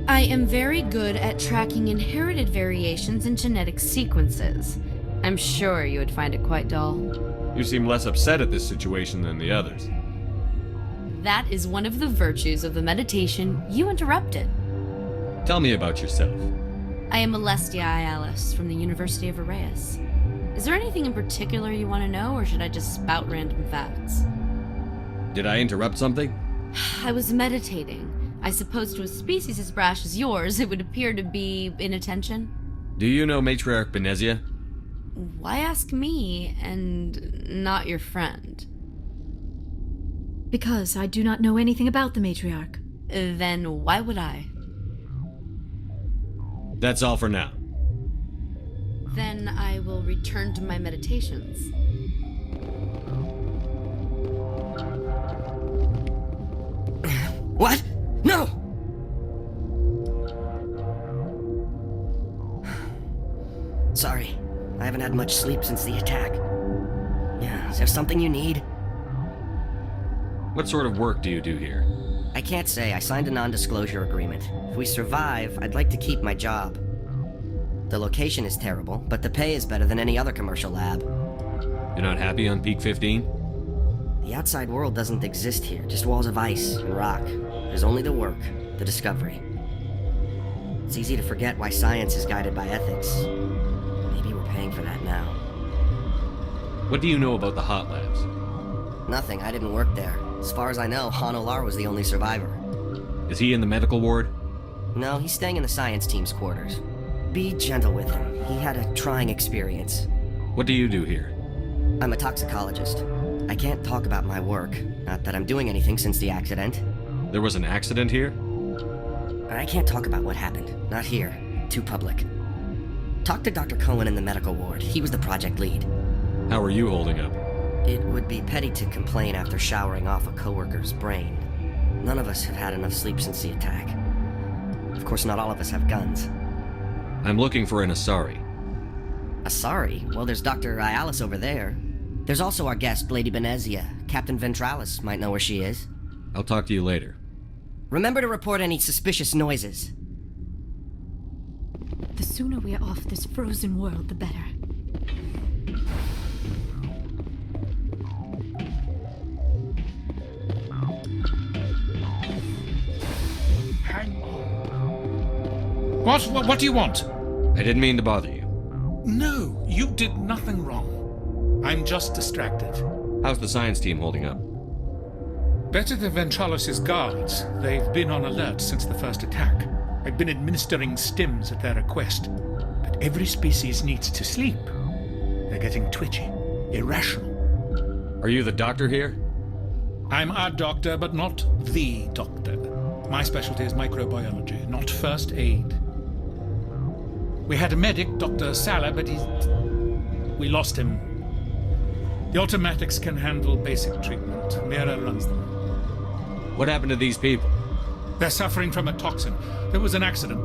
I am very good at tracking inherited variations in genetic sequences. I'm sure you would find it quite dull. You seem less upset at this situation than the others. That is one of the virtues of the meditation you interrupted. Tell me about yourself. I am Alestia Ilos from the University of Arraeus. Is there anything in particular you want to know, or should I just spout random facts? Did I interrupt something? I was meditating. I suppose to a species as brash as yours, it would appear to be inattention. Do you know Matriarch Benezia? Why ask me, and not your friend? Because I do not know anything about the matriarch. Then why would I? That's all for now. Then I will return to my meditations. What? No! Sorry, I haven't had much sleep since the attack. Is there something you need? What sort of work do you do here? I can't say. I signed a non-disclosure agreement. If we survive, I'd like to keep my job. The location is terrible, but the pay is better than any other commercial lab. You're not happy on Peak 15? The outside world doesn't exist here, just walls of ice and rock. There's only the work, the discovery. It's easy to forget why science is guided by ethics. Maybe we're paying for that now. What do you know about the hot labs? Nothing, I didn't work there. As far as I know, Han Olar was the only survivor. Is he in the medical ward? No, he's staying in the science team's quarters. Be gentle with him. He had a trying experience. What do you do here? I'm a toxicologist. I can't talk about my work. Not that I'm doing anything since the accident. There was an accident here? I can't talk about what happened. Not here. Too public. Talk to Dr. Cohen in the medical ward. He was the project lead. How are you holding up? It would be petty to complain after showering off a coworker's brain. None of us have had enough sleep since the attack. Of course, not all of us have guns. I'm looking for an Asari. Asari? Well, there's Dr. Ilos over there. There's also our guest, Lady Benezia. Captain Ventralis might know where she is. I'll talk to you later. Remember to report any suspicious noises. The sooner we are off this frozen world, the better. Hang on. What do you want? I didn't mean to bother you. No, you did nothing wrong. I'm just distracted. How's the science team holding up? Better than Ventralis' guards. They've been on alert since the first attack. I've been administering stims at their request. But every species needs to sleep. They're getting twitchy, irrational. Are you the doctor here? I'm a doctor, but not the doctor. My specialty is microbiology, not first aid. We had a medic, Dr. Sala, but we lost him. The automatics can handle basic treatment. Mira runs them. What happened to these people? They're suffering from a toxin. There was an accident.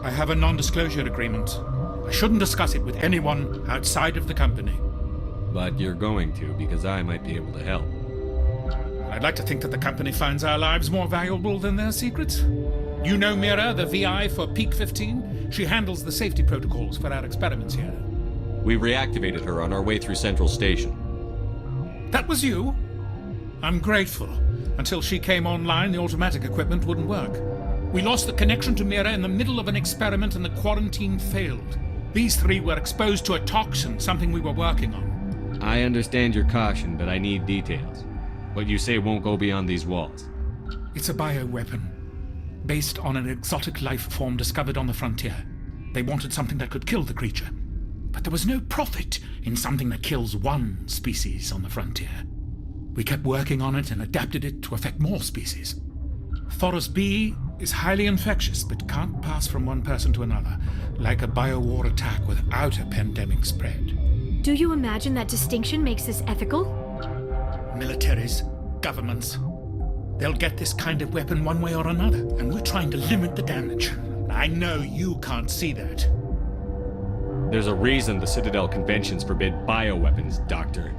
I have a non-disclosure agreement. I shouldn't discuss it with anyone outside of the company. But you're going to, because I might be able to help. I'd like to think that the company finds our lives more valuable than their secrets. You know Mira, the VI for Peak 15? She handles the safety protocols for our experiments here. We reactivated her on our way through Central Station. That was you? I'm grateful. Until she came online, the automatic equipment wouldn't work. We lost the connection to Mira in the middle of an experiment and the quarantine failed. These three were exposed to a toxin, something we were working on. I understand your caution, but I need details. What you say won't go beyond these walls. It's a bioweapon, based on an exotic life form discovered on the frontier. They wanted something that could kill the creature. But there was no profit in something that kills one species on the frontier. We kept working on it and adapted it to affect more species. Thoros B is highly infectious, but can't pass from one person to another, like a biowar attack without a pandemic spread. Do you imagine that distinction makes this ethical? Militaries, governments, They'll get this kind of weapon one way or another, and we're trying to limit the damage. I know you can't see that. There's a reason the Citadel conventions forbid bioweapons, Doctor.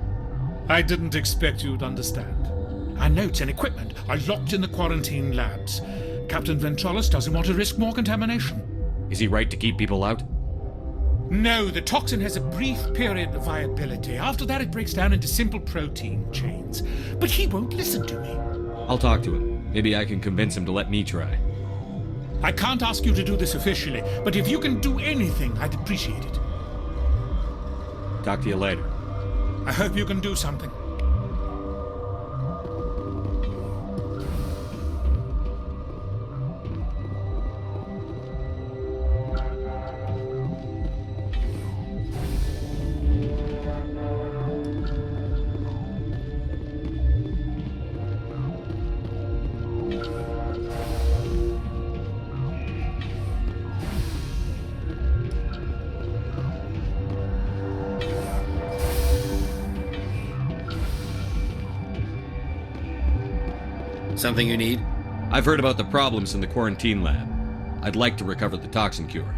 I didn't expect you'd understand. Our notes and equipment are locked in the quarantine labs. Captain Ventralis doesn't want to risk more contamination. Is he right to keep people out? No, the toxin has a brief period of viability. After that, it breaks down into simple protein chains. But he won't listen to me. I'll talk to him. Maybe I can convince him to let me try. I can't ask you to do this officially, but if you can do anything, I'd appreciate it. Talk to you later. I hope you can do something. Something you need? I've heard about the problems in the quarantine lab. I'd like to recover the toxin cure.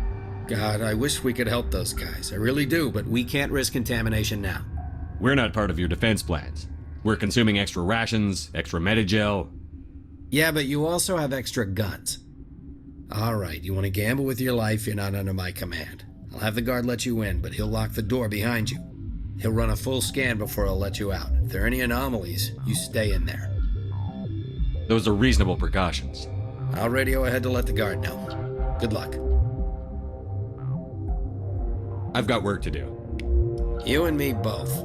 God, I wish we could help those guys. I really do, but we can't risk contamination now. We're not part of your defense plans. We're consuming extra rations, extra Medigel. Yeah, but you also have extra guns. Alright, you want to gamble with your life, you're not under my command. I'll have the guard let you in, but he'll lock the door behind you. He'll run a full scan before he'll let you out. If there are any anomalies, you stay in there. Those are reasonable precautions. I'll radio ahead to let the guard know. Good luck. I've got work to do. You and me both.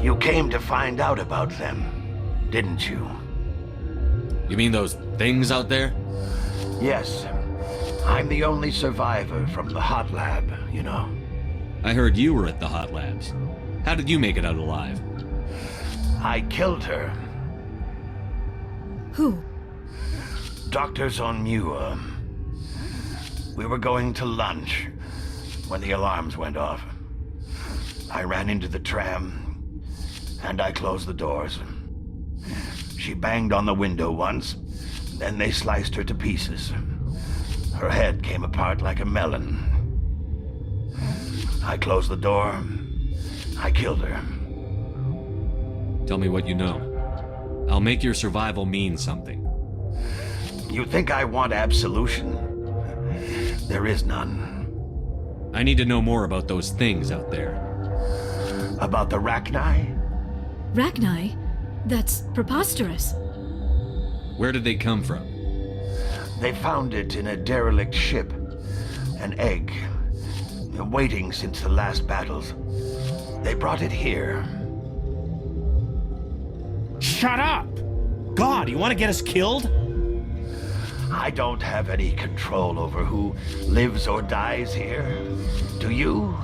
You came to find out about them, didn't you? You mean those things out there? Yes. I'm the only survivor from the hot lab, you know. I heard you were at the hot labs. How did you make it out alive? I killed her. Who? Dr. Zonmua. We were going to lunch when the alarms went off. I ran into the tram, and I closed the doors. She banged on the window once, then they sliced her to pieces. Her head came apart like a melon. I closed the door. I killed her. Tell me what you know. I'll make your survival mean something. You think I want absolution? There is none. I need to know more about those things out there. About the Rachni? Rachni? That's preposterous. Where did they come from? They found it in a derelict ship. An egg. Waiting since the last battles. They brought it here. Shut up! God, you want to get us killed? I don't have any control over who lives or dies here. Do you?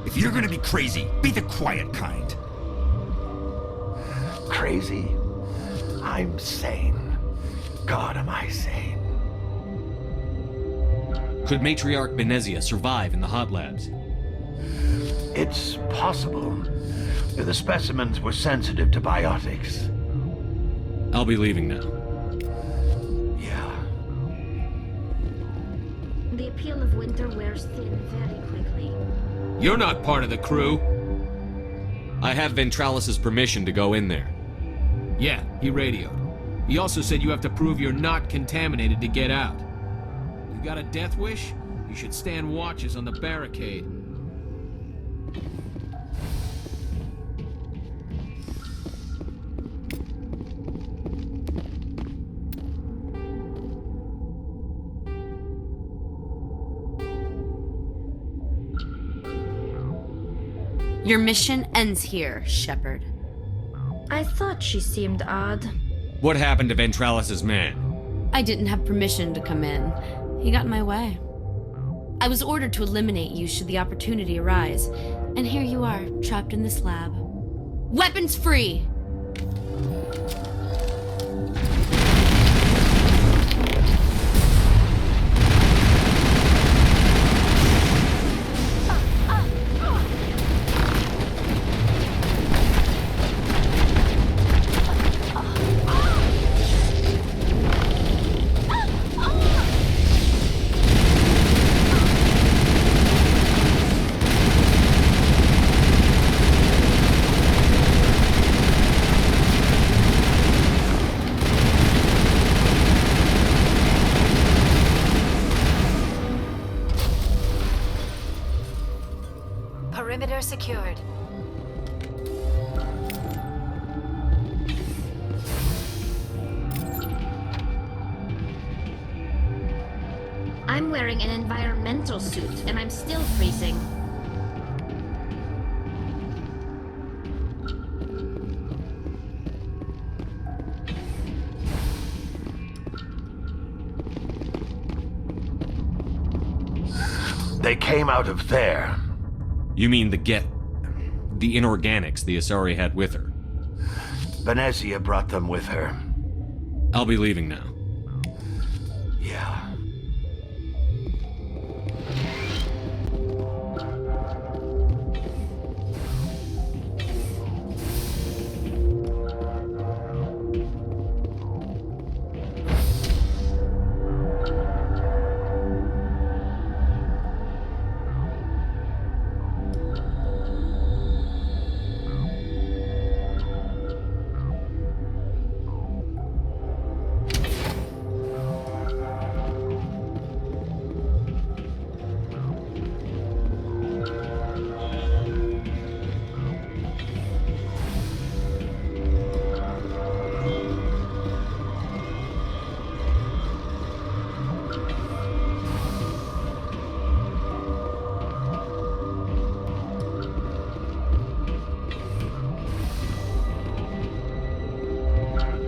If you're gonna be crazy, be the quiet kind. Crazy? I'm sane. God, am I sane. Could Matriarch Benezia survive in the hot labs? It's possible. The specimens were sensitive to biotics. I'll be leaving now. Yeah. The appeal of winter wears thin very quickly. You're not part of the crew. I have Ventralis's permission to go in there. Yeah, he radioed. He also said you have to prove you're not contaminated to get out. You got a death wish? You should stand watches on the barricade. Your mission ends here, Shepard. I thought she seemed odd. What happened to Ventralis's man? I didn't have permission to come in. He got in my way. I was ordered to eliminate you should the opportunity arise. And here you are, trapped in this lab. Weapons free! Perimeter secured. I'm wearing an environmental suit, and I'm still freezing. They came out of there. You mean the inorganics the Asari had with her? Venezia brought them with her. I'll be leaving now. Yeah.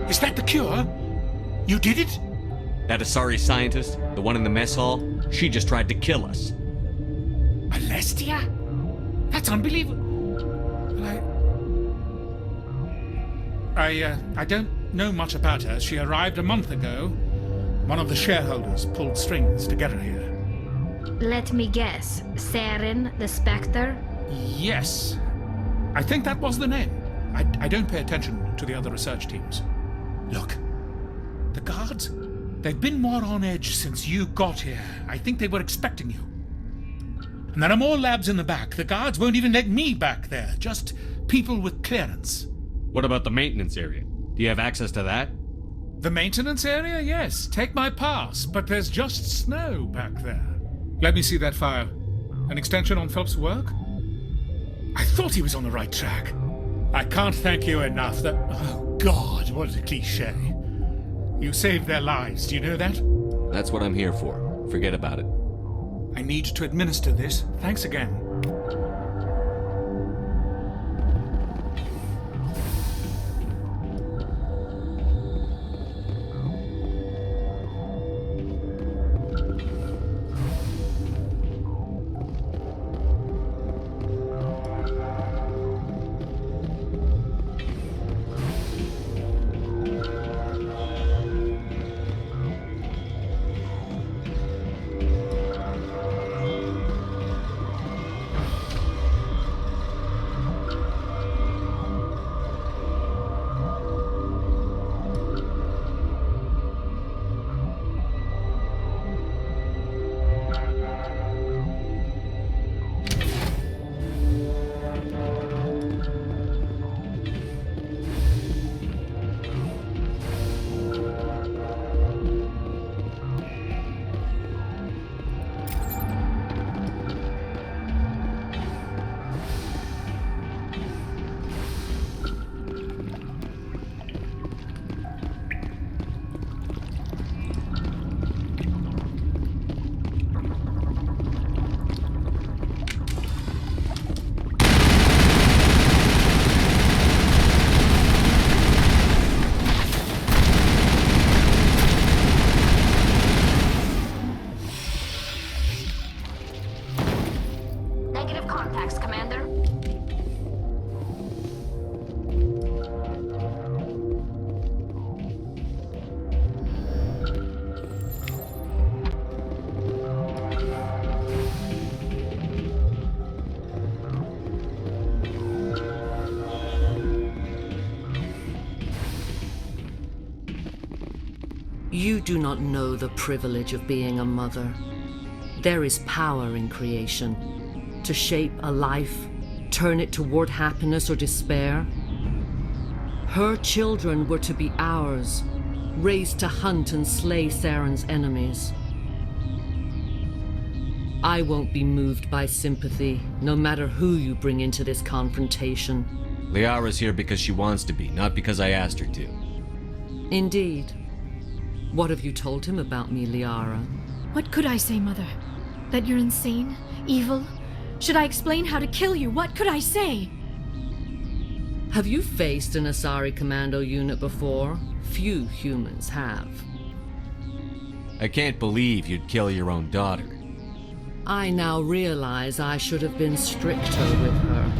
Is that the cure? You did it? That Asari scientist, the one in the mess hall, she just tried to kill us. Alestia? That's unbelievable. I don't know much about her. She arrived a month ago. One of the shareholders pulled strings to get her here. Let me guess. Saren, the Spectre? Yes. I think that was the name. I don't pay attention to the other research teams. Look, the guards, they've been more on edge since you got here. I think they were expecting you. And there are more labs in the back. The guards won't even let me back there. Just people with clearance. What about the maintenance area? Do you have access to that? The maintenance area? Yes. Take my pass. But there's just snow back there. Let me see that file. An extension on Phelps' work? I thought he was on the right track. I can't thank you enough. Oh, God, what a cliché. You saved their lives. Do you know that? That's what I'm here for. Forget about it. I need to administer this. Thanks again. contacts, Commander. You do not know the privilege of being a mother. There is power in creation. To shape a life, turn it toward happiness or despair. Her children were to be ours, raised to hunt and slay Saren's enemies. I won't be moved by sympathy, no matter who you bring into this confrontation. Liara's here because she wants to be, not because I asked her to. Indeed. What have you told him about me, Liara? What could I say, Mother? That you're insane? Evil? Should I explain how to kill you? What could I say? Have you faced an Asari commando unit before? Few humans have. I can't believe you'd kill your own daughter. I now realize I should have been stricter with her.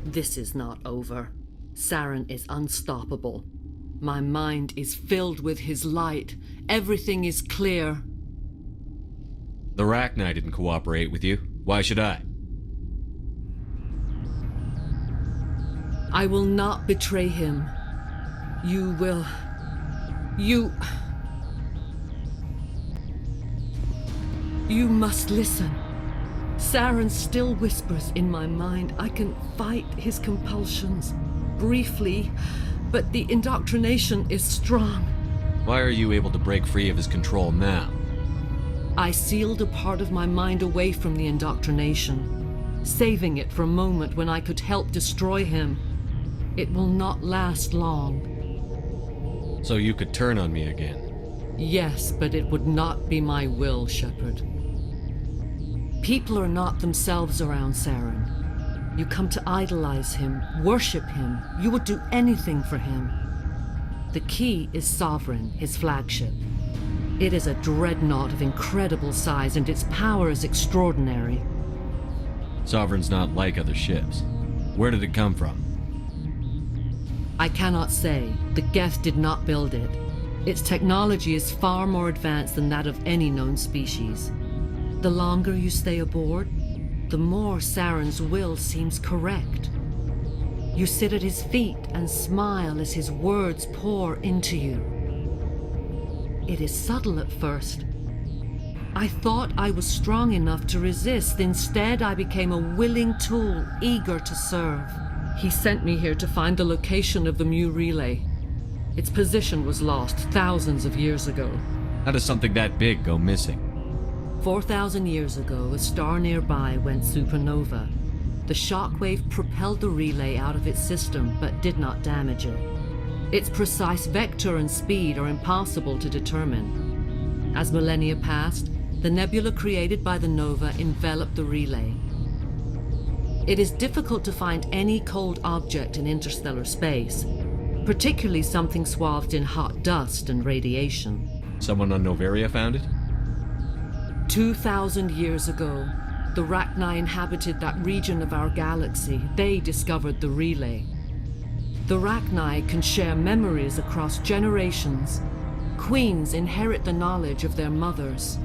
This is not over. Saren is unstoppable. My mind is filled with his light. Everything is clear. The Rachni didn't cooperate with you. Why should I? I will not betray him. You will... You must listen. Saren still whispers in my mind. I can fight his compulsions. Briefly, but the indoctrination is strong. Why are you able to break free of his control now? I sealed a part of my mind away from the indoctrination, saving it for a moment when I could help destroy him. It will not last long. So you could turn on me again? Yes, but it would not be my will, Shepard. People are not themselves around Saren. You come to idolize him, worship him. You would do anything for him. The key is Sovereign, his flagship. It is a dreadnought of incredible size, and its power is extraordinary. Sovereign's not like other ships. Where did it come from? I cannot say. The Geth did not build it. Its technology is far more advanced than that of any known species. The longer you stay aboard, the more Saren's will seems correct. You sit at his feet and smile as his words pour into you. It is subtle at first. I thought I was strong enough to resist. Instead, I became a willing tool, eager to serve. He sent me here to find the location of the Mu relay. Its position was lost thousands of years ago. How does something that big go missing? 4,000 years ago, a star nearby went supernova. The shockwave propelled the relay out of its system, but did not damage it. Its precise vector and speed are impossible to determine. As millennia passed, the nebula created by the nova enveloped the relay. It is difficult to find any cold object in interstellar space, particularly something swathed in hot dust and radiation. Someone on Noveria found it? 2,000 years ago, the Rachni inhabited that region of our galaxy. They discovered the relay. The Rachni can share memories across generations. Queens inherit the knowledge of their mothers.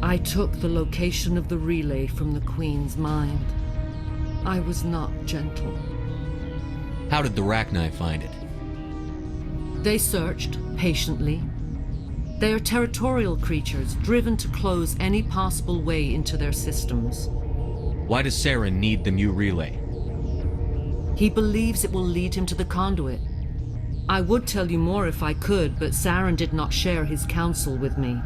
I took the location of the relay from the Queen's mind. I was not gentle. How did the Rachni find it? They searched patiently. They are territorial creatures, driven to close any possible way into their systems. Why does Saren need the Mu relay? He believes it will lead him to the conduit. I would tell you more if I could, but Saren did not share his counsel with me.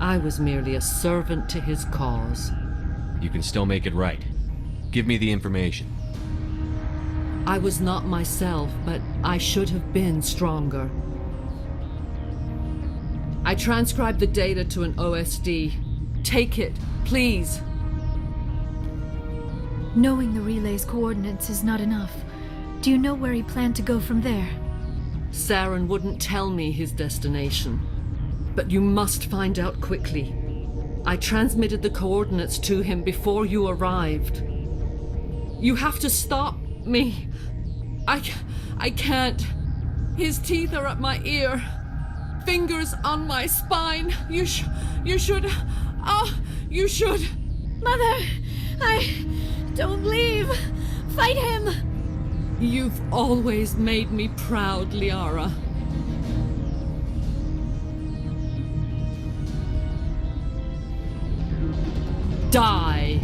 I was merely a servant to his cause. You can still make it right. Give me the information. I was not myself, but I should have been stronger. I transcribed the data to an OSD. Take it, please. Knowing the relay's coordinates is not enough. Do you know where he planned to go from there? Saren wouldn't tell me his destination. But you must find out quickly. I transmitted the coordinates to him before you arrived. You have to stop me. I can't. His teeth are at my ear. Fingers on my spine. You should. You should. Mother, don't leave. Fight him. You've always made me proud, Liara. Die.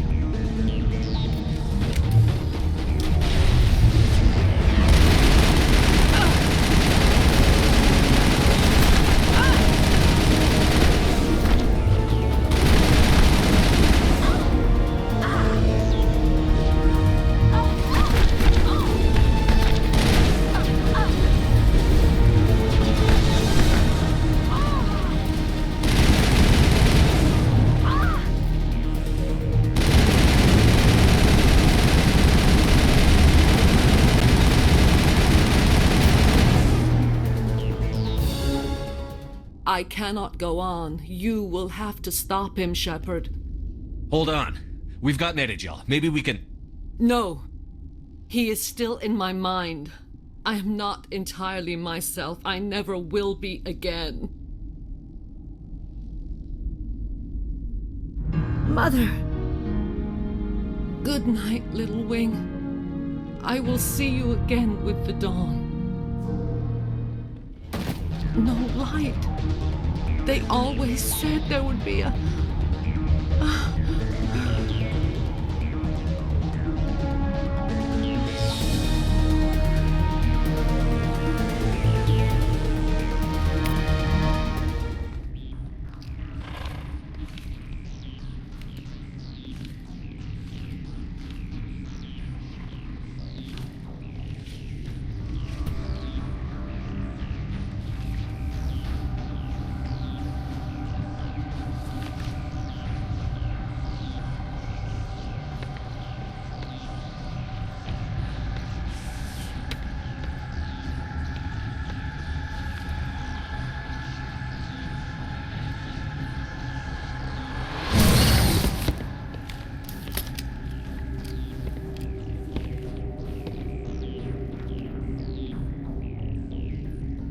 I cannot go on. You will have to stop him, Shepard. Hold on. We've got Netagel. Maybe we can... No. He is still in my mind. I am not entirely myself. I never will be again. Mother. Good night, little wing. I will see you again with the dawn. No light. They always said there would be a...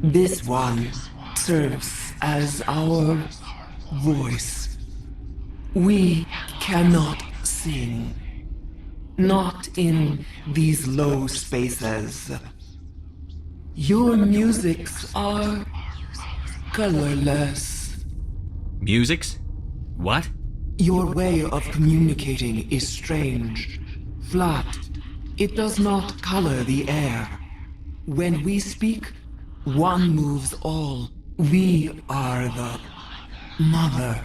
This one serves as our voice. We cannot sing. Not in these low spaces. Your musics are colorless. Musics? What? Your way of communicating is strange. Flat. It does not color the air. When we speak, one moves all. We are the mother.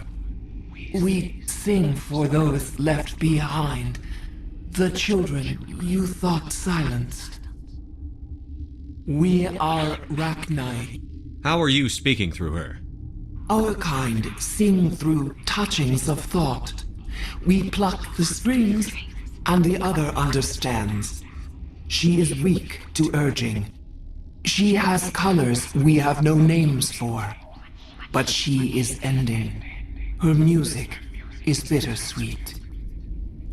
We sing for those left behind. The children you thought silenced. We are Rachni. How are you speaking through her? Our kind sing through touchings of thought. We pluck the strings, and the other understands. She is weak to urging. She has colors we have no names for. But she is ending. Her music is bittersweet.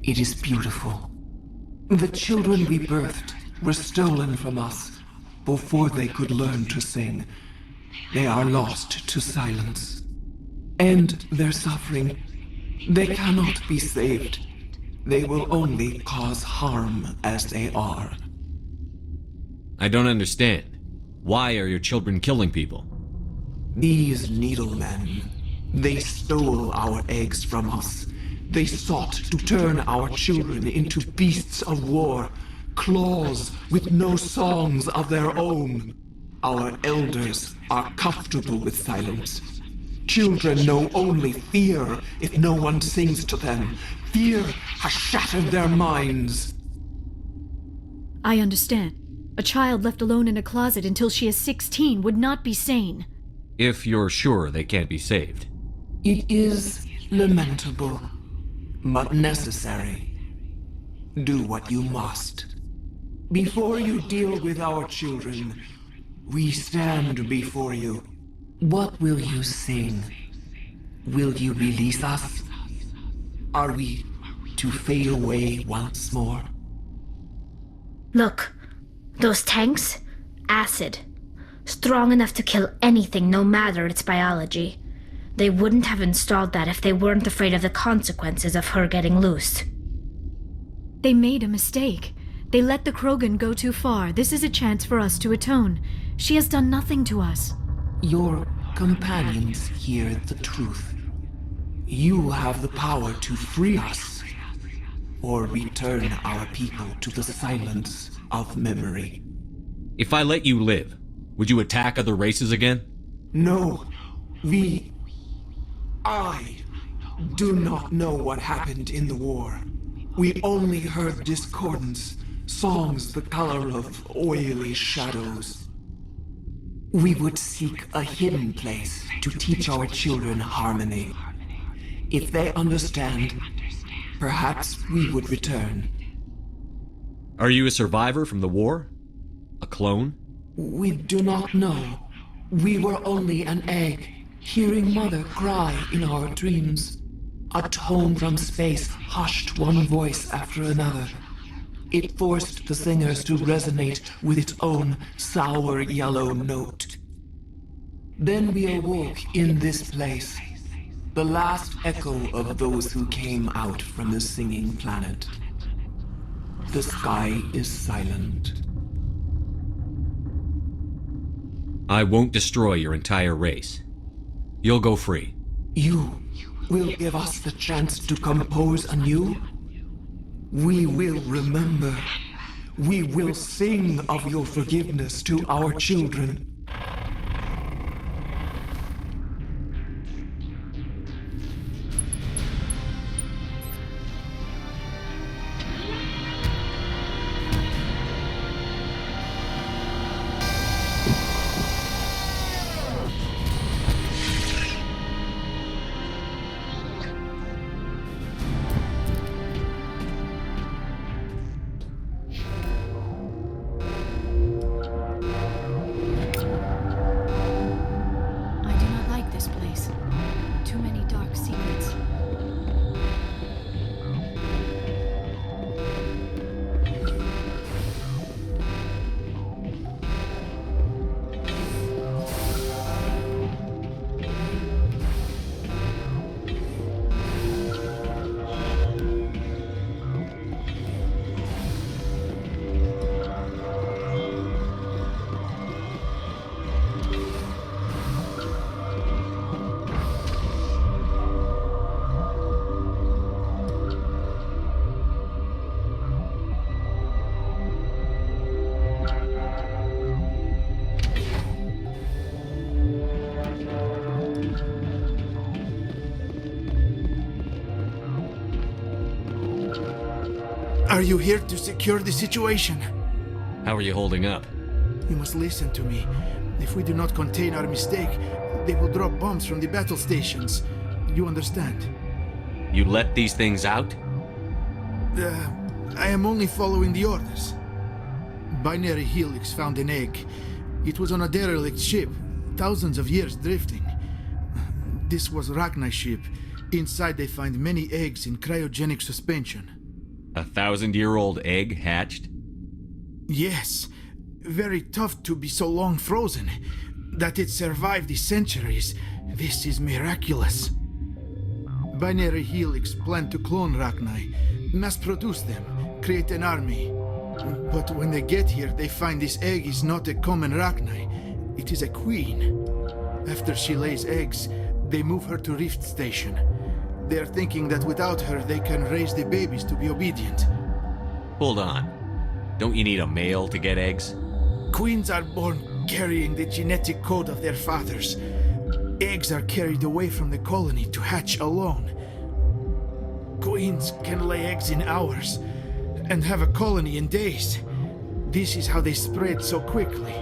It is beautiful. The children we birthed were stolen from us before they could learn to sing. They are lost to silence. And their suffering, they cannot be saved. They will only cause harm as they are. I don't understand. Why are your children killing people? These needlemen, they stole our eggs from us. They sought to turn our children into beasts of war, claws with no songs of their own. Our elders are comfortable with silence. Children know only fear if no one sings to them. Fear has shattered their minds. I understand. A child left alone in a closet until she is 16 would not be sane. If you're sure they can't be saved. It is lamentable, but necessary. Do what you must. Before you deal with our children, we stand before you. What will you sing? Will you release us? Are we to fade away once more? Look, those tanks? Acid. Strong enough to kill anything, no matter its biology. They wouldn't have installed that if they weren't afraid of the consequences of her getting loose. They made a mistake. They let the Krogan go too far. This is a chance for us to atone. She has done nothing to us. Your companions hear the truth. You have the power to free us, or return our people to the silence of memory. If I let you live, would you attack other races again? No, I do not know what happened in the war. We only heard discordance, songs the color of oily shadows. We would seek a hidden place to teach our children harmony. If they understand, perhaps we would return. Are you a survivor from the war? A clone? We do not know. We were only an egg, hearing Mother cry in our dreams. A tone from space hushed one voice after another. It forced the singers to resonate with its own sour yellow note. Then we awoke in this place, the last echo of those who came out from the singing planet. The sky is silent. I won't destroy your entire race. You'll go free. You will give us the chance to compose anew? We will remember. We will sing of your forgiveness to our children. Are you here to secure the situation? How are you holding up? You must listen to me. If we do not contain our mistake, they will drop bombs from the battle stations. You understand? You let these things out? I am only following the orders. Binary Helix found an egg. It was on a derelict ship, thousands of years drifting. This was Rachni's ship. Inside they find many eggs in cryogenic suspension. 1,000-year-old egg hatched? Yes. Very tough to be so long frozen. That it survived the centuries. This is miraculous. Binary Helix planned to clone Rachni, mass produce them, create an army. But when they get here, they find this egg is not a common Rachni. It is a queen. After she lays eggs, they move her to Rift Station. They are thinking that without her, they can raise the babies to be obedient. Hold on. Don't you need a male to get eggs? Queens are born carrying the genetic code of their fathers. Eggs are carried away from the colony to hatch alone. Queens can lay eggs in hours and have a colony in days. This is how they spread so quickly.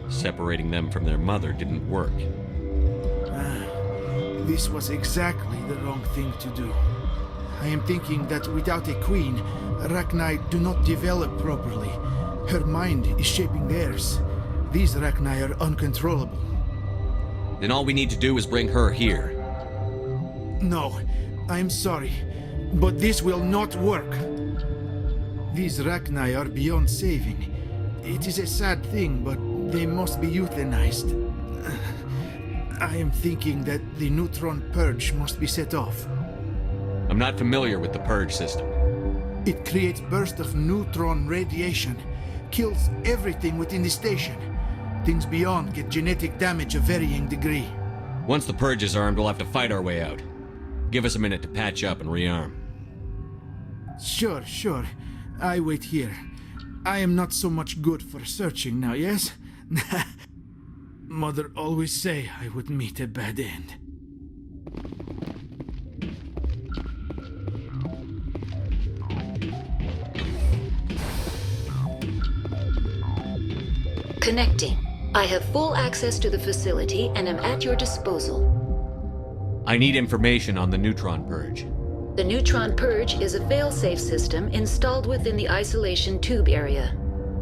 Separating them from their mother didn't work. This was exactly the wrong thing to do. I am thinking that without a queen, Rachni do not develop properly. Her mind is shaping theirs. These Rachni are uncontrollable. Then all we need to do is bring her here. No, I'm sorry, but this will not work. These Rachni are beyond saving. It is a sad thing, but they must be euthanized. I am thinking that the neutron purge must be set off. I'm not familiar with the purge system. It creates bursts of neutron radiation, kills everything within the station. Things beyond get genetic damage of varying degree. Once the purge is armed, we'll have to fight our way out. Give us a minute to patch up and rearm. Sure. I wait here. I am not so much good for searching now, yes? Mother always say I would meet a bad end. Connecting. I have full access to the facility and am at your disposal. I need information on the neutron purge. The neutron purge is a fail-safe system installed within the isolation tube area.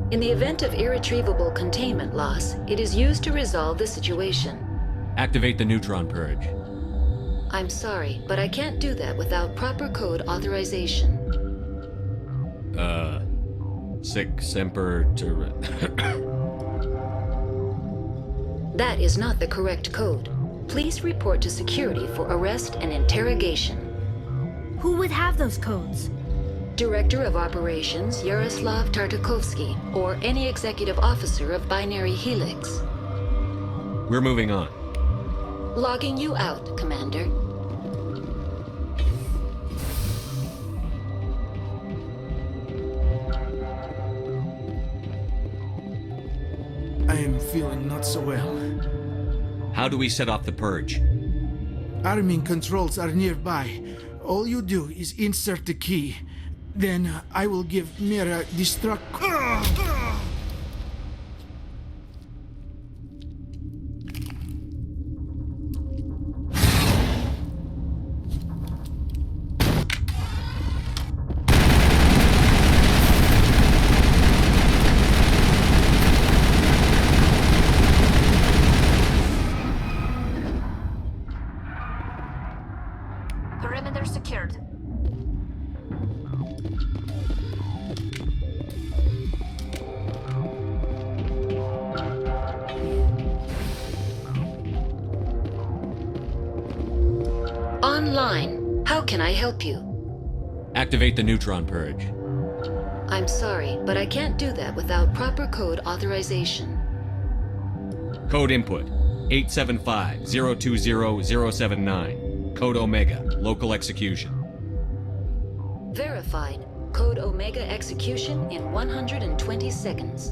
In the event of irretrievable containment loss, it is used to resolve the situation. Activate the neutron purge. I'm sorry, but I can't do that without proper code authorization. Sic semper ter... That is not the correct code. Please report to security for arrest and interrogation. Who would have those codes? Director of Operations Yaroslav Tartakovsky, or any executive officer of Binary Helix. We're moving on. Logging you out, Commander. I am feeling not so well. How do we set off the purge? Arming controls are nearby. All you do is insert the key. Then I will give Mira destruct... Perimeter secured. Online. How can I help you? Activate the neutron purge. I'm sorry, but I can't do that without proper code authorization. Code input 875-020-079. Code Omega. Local execution. Verified. Code Omega execution in 120 seconds.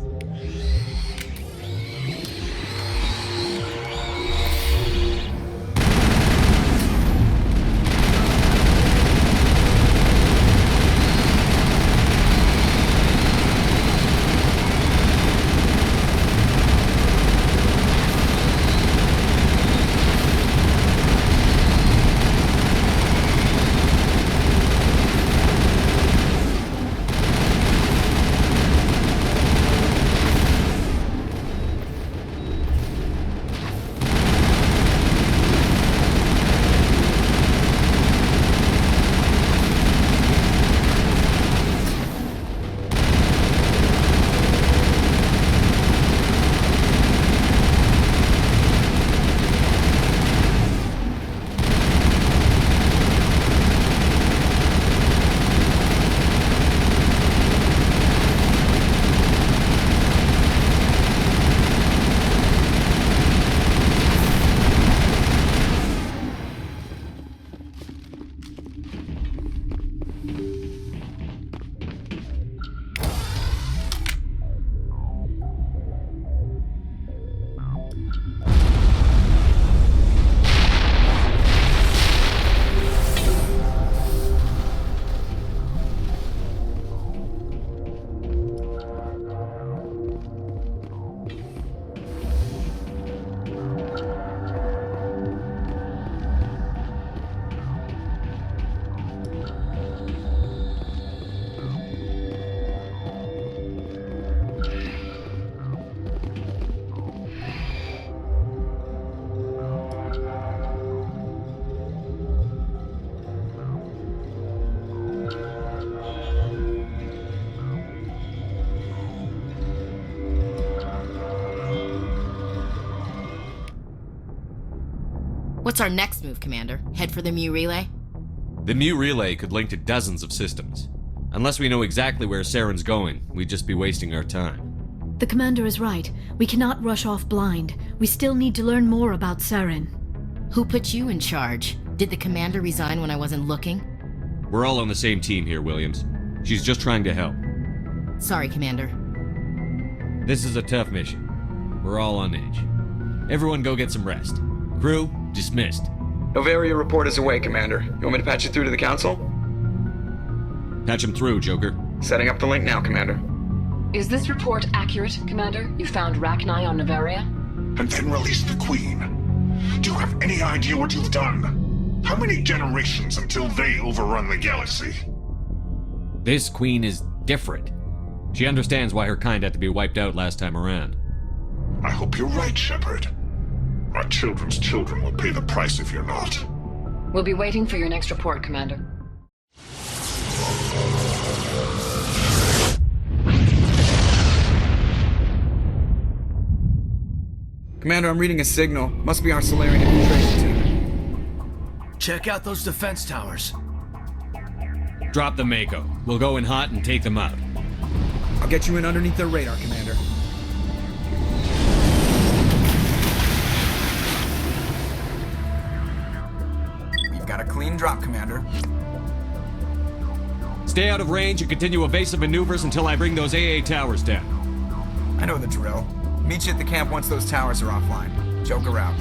What's our next move, Commander? Head for the Mu relay? The Mu relay could link to dozens of systems. Unless we know exactly where Saren's going, we'd just be wasting our time. The commander is right. We cannot rush off blind. We still need to learn more about Saren. Who put you in charge? Did the commander resign when I wasn't looking? We're all on the same team here, Williams. She's just trying to help. Sorry, Commander. This is a tough mission. We're all on edge. Everyone go get some rest. Crew, dismissed. Noveria report is away, Commander. You want me to patch you through to the Council? Patch him through, Joker. Setting up the link now, Commander. Is this report accurate, Commander? You found Rachni on Noveria? And then released the Queen. Do you have any idea what you've done? How many generations until they overrun the galaxy? This Queen is different. She understands why her kind had to be wiped out last time around. I hope you're right, Shepard. Our children's children will pay the price if you're not. We'll be waiting for your next report, Commander. Commander, I'm reading a signal. Must be our Solarian infiltration team. Check out those defense towers. Drop the Mako. We'll go in hot and take them out. I'll get you in underneath their radar, Commander. We've got a clean drop, Commander. Stay out of range and continue evasive maneuvers until I bring those AA towers down. I know the drill. Meet you at the camp once those towers are offline. Joker out.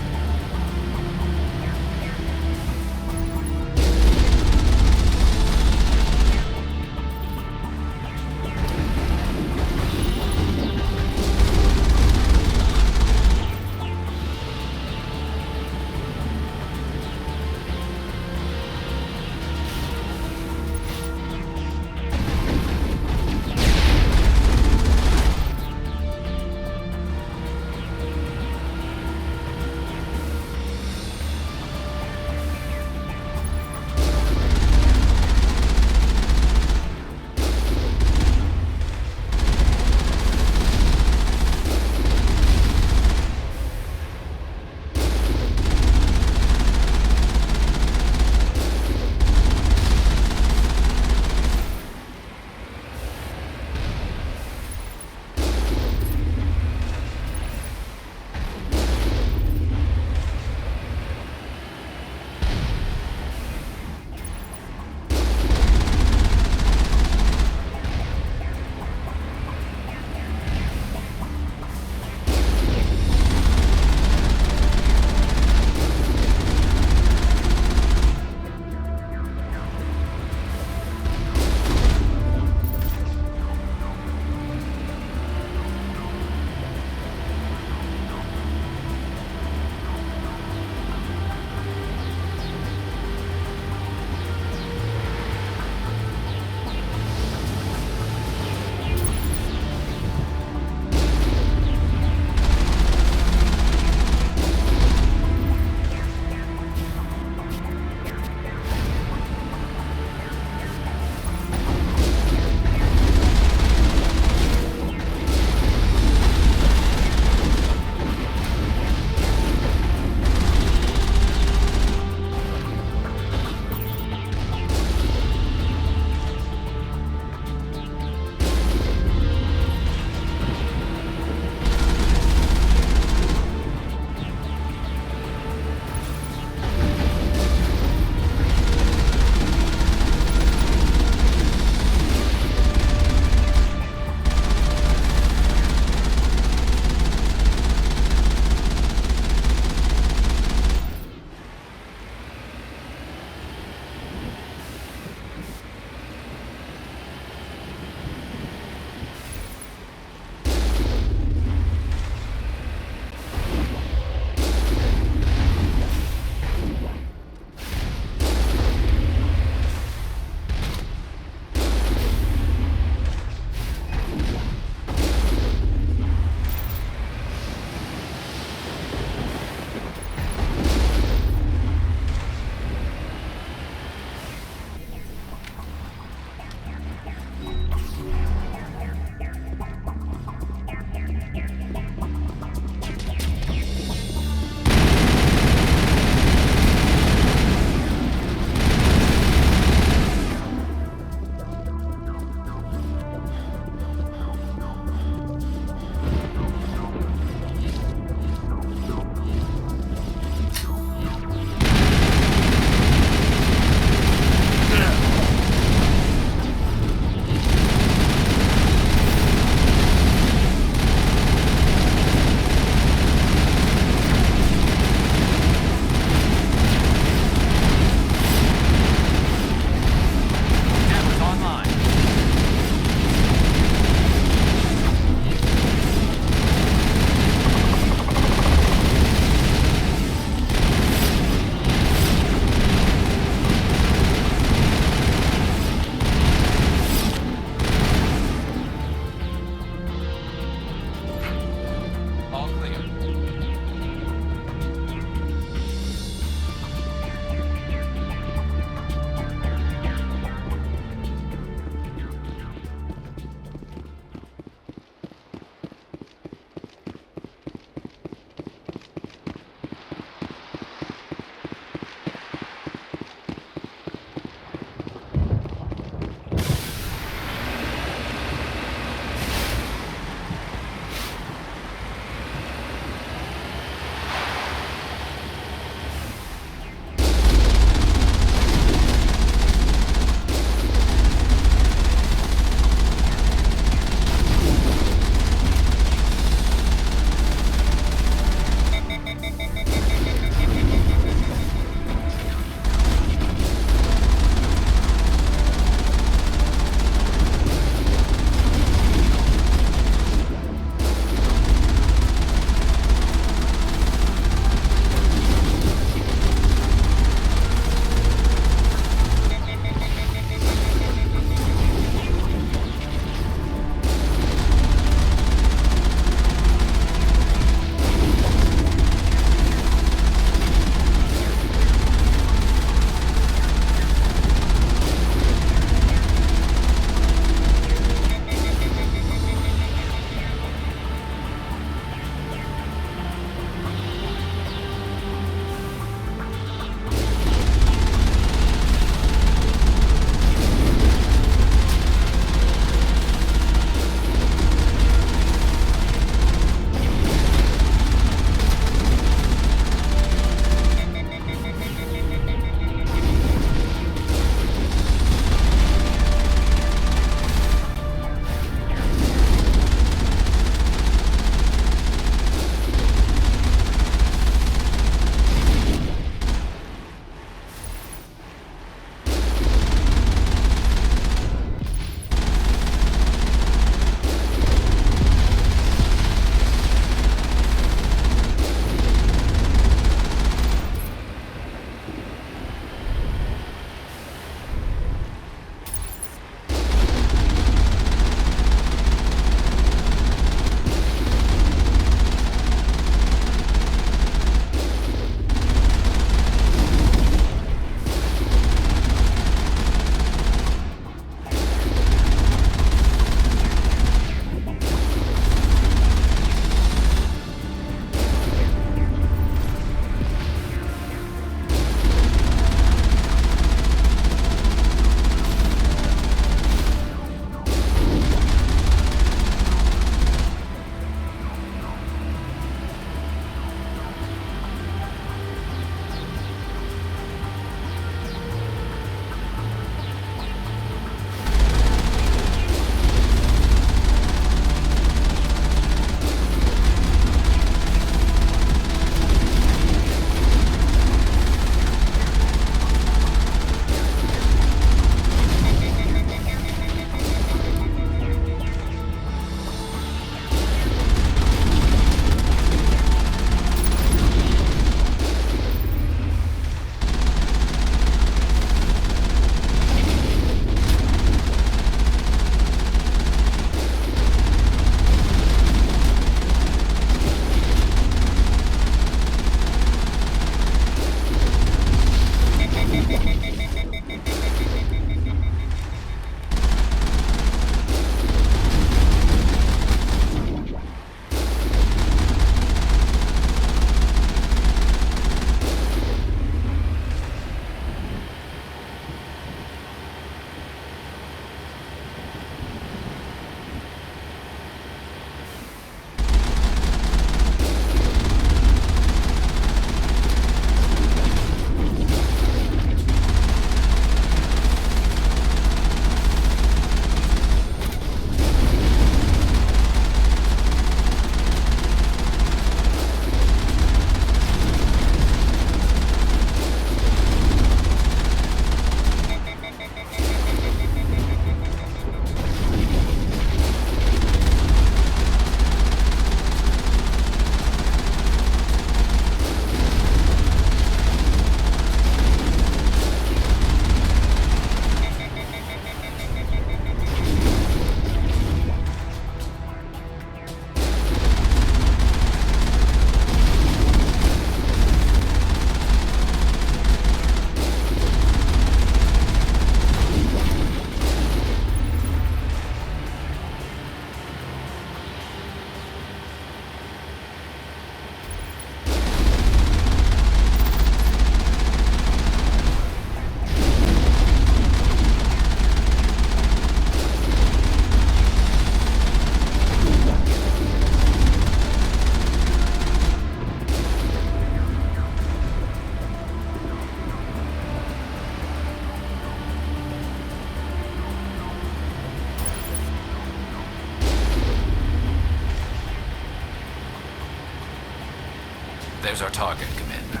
There's our target, Commander.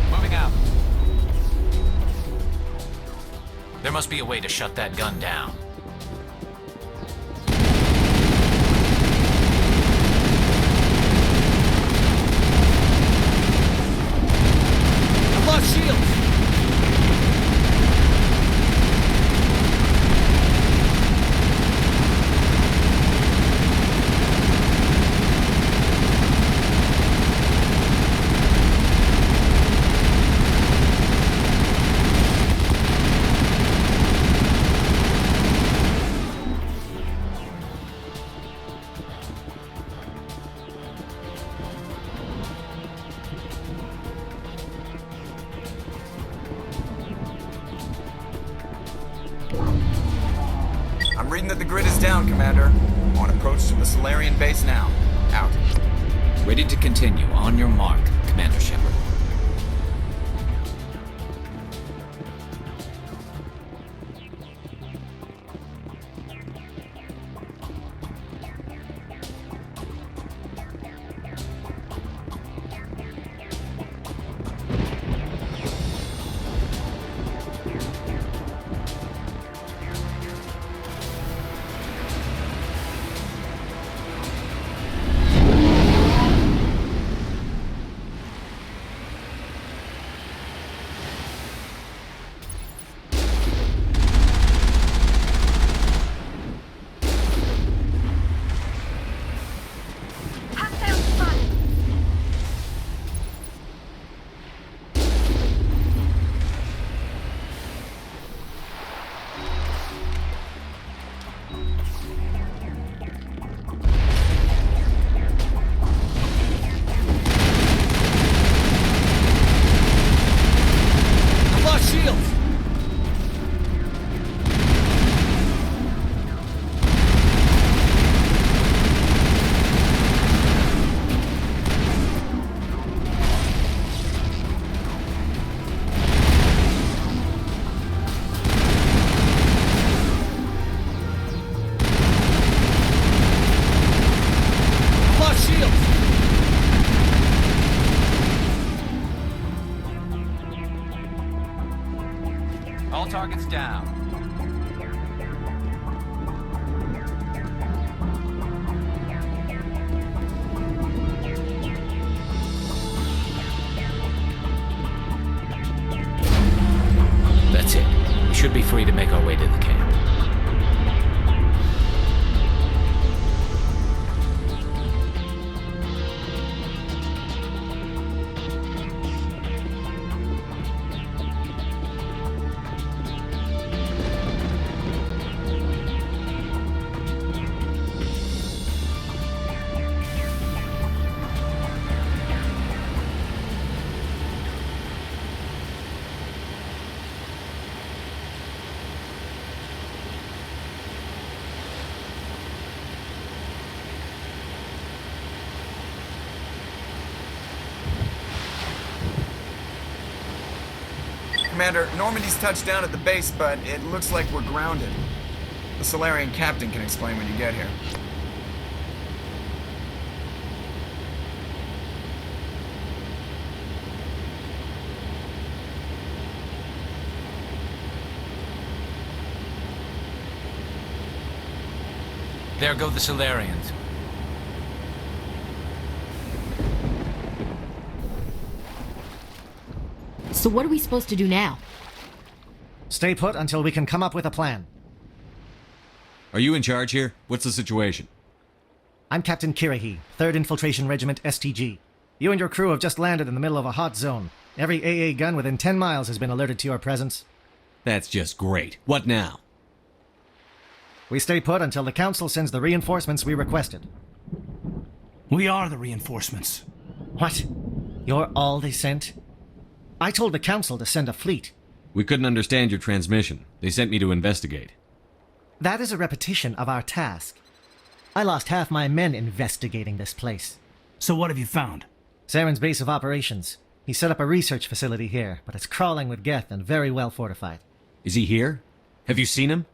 Moving out. There must be a way to shut that gun down. Shields! I'm reading that the grid is down, Commander. On approach to the Solarian base now. Out. Ready to continue. On your mark, Commander Shepard. All targets down. That's it. We should be free to make our way to the camp. Commander, Normandy's touched down at the base, but it looks like we're grounded. The Solarian captain can explain when you get here. There go the Solarians. So what are we supposed to do now? Stay put until we can come up with a plan. Are you in charge here? What's the situation? I'm Captain Kirahi, 3rd Infiltration Regiment STG. You and your crew have just landed in the middle of a hot zone. Every AA gun within 10 miles has been alerted to your presence. That's just great. What now? We stay put until the Council sends the reinforcements we requested. We are the reinforcements. What? You're all they sent? I told the Council to send a fleet. We couldn't understand your transmission. They sent me to investigate. That is a repetition of our task. I lost half my men investigating this place. So what have you found? Saren's base of operations. He set up a research facility here, but it's crawling with Geth and very well fortified. Is he here? Have you seen him?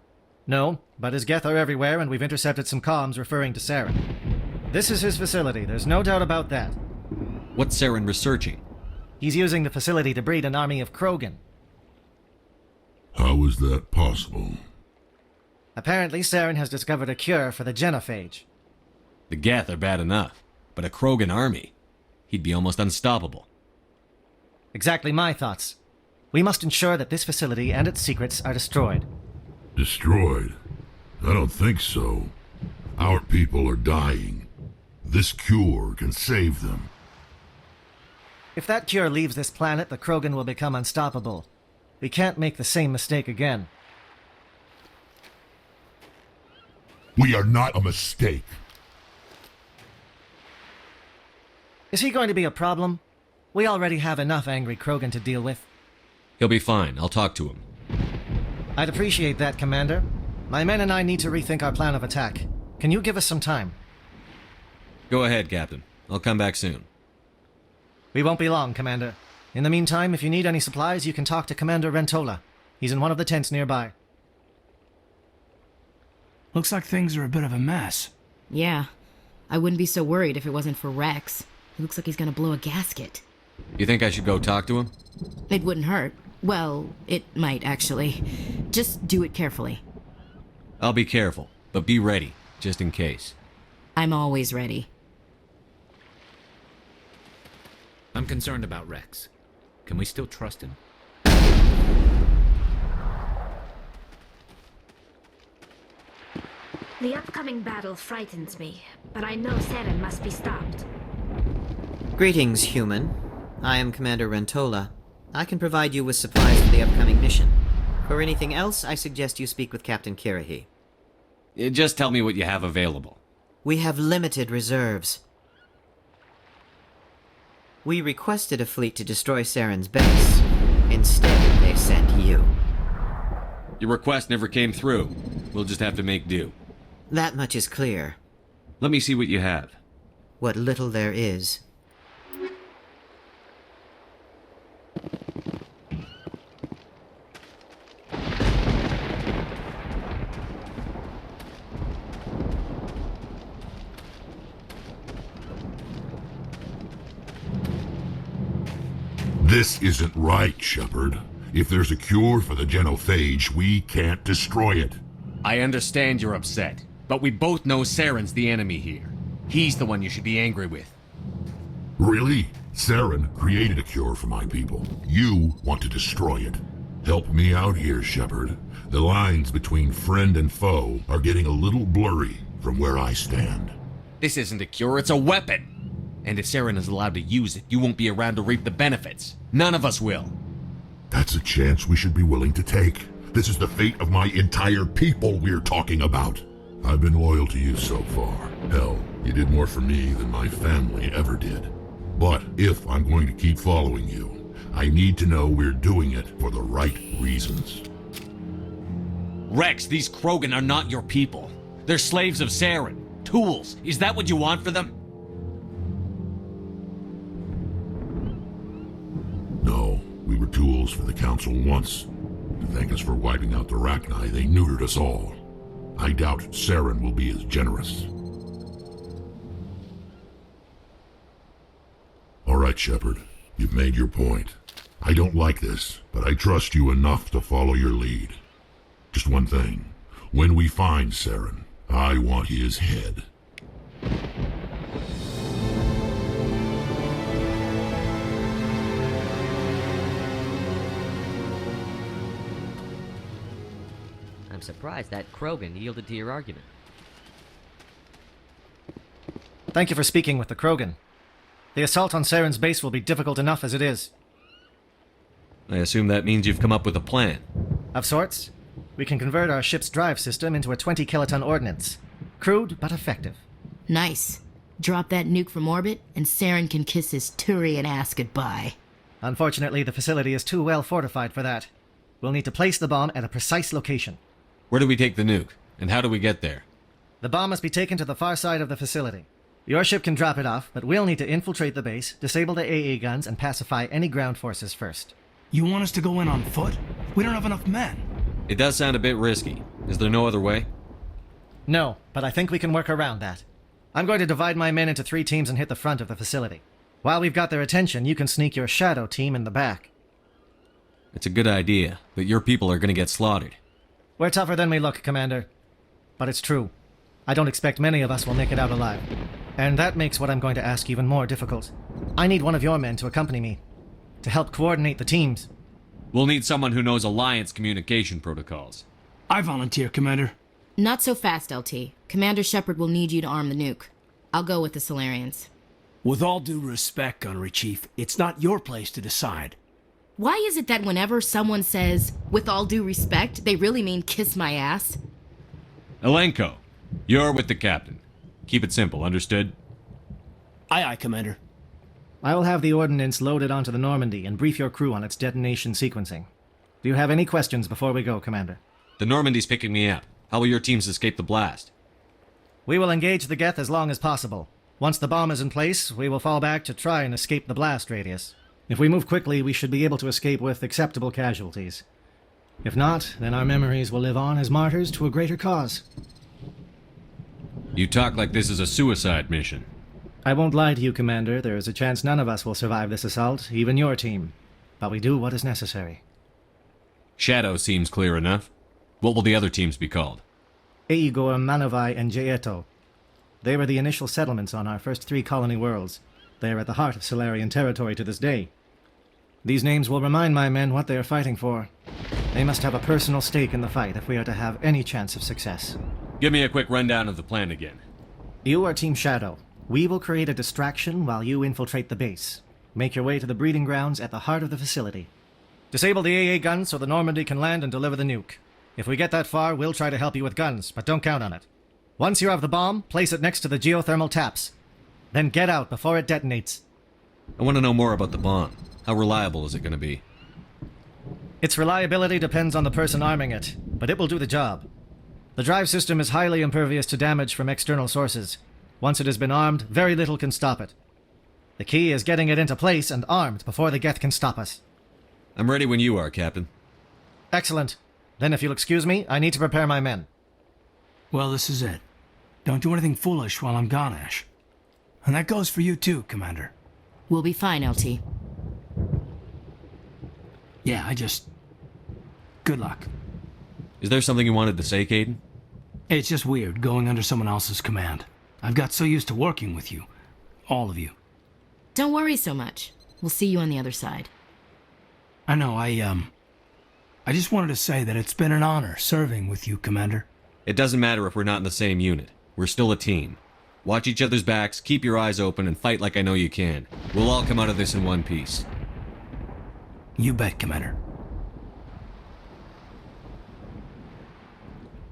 No, but his Geth are everywhere, and we've intercepted some comms referring to Saren. This is his facility, there's no doubt about that. What's Saren researching? He's using the facility to breed an army of Krogan. How is that possible? Apparently, Saren has discovered a cure for the genophage. The Geth are bad enough, but a Krogan army? He'd be almost unstoppable. Exactly my thoughts. We must ensure that this facility and its secrets are destroyed. Destroyed? I don't think so. Our people are dying. This cure can save them. If that cure leaves this planet, the Krogan will become unstoppable. We can't make the same mistake again. We are not a mistake. Is he going to be a problem? We already have enough angry Krogan to deal with. He'll be fine. I'll talk to him. I'd appreciate that, Commander. My men and I need to rethink our plan of attack. Can you give us some time? Go ahead, Captain. I'll come back soon. We won't be long, Commander. In the meantime, if you need any supplies, you can talk to Commander Rentola. He's in one of the tents nearby. Looks like things are a bit of a mess. Yeah. I wouldn't be so worried if it wasn't for Rex. He looks like he's gonna blow a gasket. You think I should go talk to him? It wouldn't hurt. Well, it might, actually. Just do it carefully. I'll be careful, but be ready, just in case. I'm always ready. I'm concerned about Rex. Can we still trust him? The upcoming battle frightens me, but I know Saren must be stopped. Greetings, human. I am Commander Rentola. I can provide you with supplies for the upcoming mission. For anything else, I suggest you speak with Captain Kirrahe. Just tell me what you have available. We have limited reserves. We requested a fleet to destroy Saren's base. Instead, they sent you. Your request never came through. We'll just have to make do. That much is clear. Let me see what you have. What little there is. This isn't right, Shepard. If there's a cure for the genophage, we can't destroy it. I understand you're upset, but we both know Saren's the enemy here. He's the one you should be angry with. Really? Saren created a cure for my people. You want to destroy it. Help me out here, Shepard. The lines between friend and foe are getting a little blurry from where I stand. This isn't a cure, it's a weapon! And if Saren is allowed to use it, you won't be around to reap the benefits. None of us will. That's a chance we should be willing to take. This is the fate of my entire people we're talking about. I've been loyal to you so far. Hell, you did more for me than my family ever did. But if I'm going to keep following you, I need to know we're doing it for the right reasons. Rex, these Krogan are not your people. They're slaves of Saren. Tools. Is that what you want for them? No, we were tools for the Council once. To thank us for wiping out the Rachni, they neutered us all. I doubt Saren will be as generous. All right, Shepard. You've made your point. I don't like this, but I trust you enough to follow your lead. Just one thing. When we find Saren, I want his head. I'm surprised that Krogan yielded to your argument. Thank you for speaking with the Krogan. The assault on Saren's base will be difficult enough as it is. I assume that means you've come up with a plan. Of sorts. We can convert our ship's drive system into a 20-kiloton ordnance. Crude, but effective. Nice. Drop that nuke from orbit, and Saren can kiss his Turian ass goodbye. Unfortunately, the facility is too well fortified for that. We'll need to place the bomb at a precise location. Where do we take the nuke? And how do we get there? The bomb must be taken to the far side of the facility. Your ship can drop it off, but we'll need to infiltrate the base, disable the AA guns, and pacify any ground forces first. You want us to go in on foot? We don't have enough men. It does sound a bit risky. Is there no other way? No, but I think we can work around that. I'm going to divide my men into 3 teams and hit the front of the facility. While we've got their attention, you can sneak your shadow team in the back. It's a good idea, but your people are gonna get slaughtered. We're tougher than we look, Commander. But it's true. I don't expect many of us will make it out alive. And that makes what I'm going to ask even more difficult. I need one of your men to accompany me, to help coordinate the teams. We'll need someone who knows Alliance communication protocols. I volunteer, Commander. Not so fast, LT. Commander Shepard will need you to arm the nuke. I'll go with the Solarians. With all due respect, Gunnery Chief, it's not your place to decide. Why is it that whenever someone says, with all due respect, they really mean kiss my ass? Elenko, you're with the captain. Keep it simple, understood? Aye, aye, Commander. I will have the ordnance loaded onto the Normandy and brief your crew on its detonation sequencing. Do you have any questions before we go, Commander? The Normandy's picking me up. How will your teams escape the blast? We will engage the Geth as long as possible. Once the bomb is in place, we will fall back to try and escape the blast radius. If we move quickly, we should be able to escape with acceptable casualties. If not, then our memories will live on as martyrs to a greater cause. You talk like this is a suicide mission. I won't lie to you, Commander. There is a chance none of us will survive this assault, even your team. But we do what is necessary. Shadow seems clear enough. What will the other teams be called? Eigor, Manovai, and Jaeto. They were the initial settlements on our first 3 colony worlds. They are at the heart of Solarian territory to this day. These names will remind my men what they are fighting for. They must have a personal stake in the fight if we are to have any chance of success. Give me a quick rundown of the plan again. You are Team Shadow. We will create a distraction while you infiltrate the base. Make your way to the breeding grounds at the heart of the facility. Disable the AA guns so the Normandy can land and deliver the nuke. If we get that far, we'll try to help you with guns, but don't count on it. Once you have the bomb, place it next to the geothermal taps. Then get out before it detonates. I want to know more about the bomb. How reliable is it going to be? Its reliability depends on the person arming it, but it will do the job. The drive system is highly impervious to damage from external sources. Once it has been armed, very little can stop it. The key is getting it into place and armed before the Geth can stop us. I'm ready when you are, Captain. Excellent. Then if you'll excuse me, I need to prepare my men. Well, this is it. Don't do anything foolish while I'm gone, Ash. And that goes for you too, Commander. We'll be fine, LT. Yeah, good luck. Is there something you wanted to say, Caden? It's just weird going under someone else's command. I've got so used to working with you. All of you. Don't worry so much. We'll see you on the other side. I know, I just wanted to say that it's been an honor serving with you, Commander. It doesn't matter if we're not in the same unit. We're still a team. Watch each other's backs, keep your eyes open, and fight like I know you can. We'll all come out of this in one piece. You bet, Commander.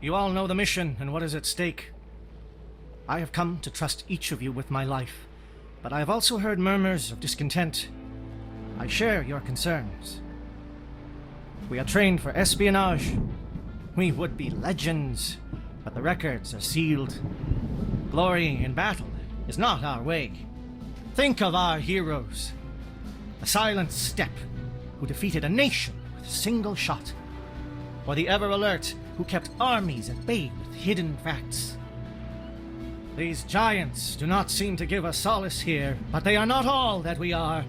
You all know the mission and what is at stake. I have come to trust each of you with my life, but I have also heard murmurs of discontent. I share your concerns. We are trained for espionage. We would be legends, but the records are sealed. Glory in battle is not our way. Think of our heroes. The Silent Step, who defeated a nation with a single shot. Or the Ever Alert, who kept armies at bay with hidden facts. These giants do not seem to give us solace here, but they are not all that we are.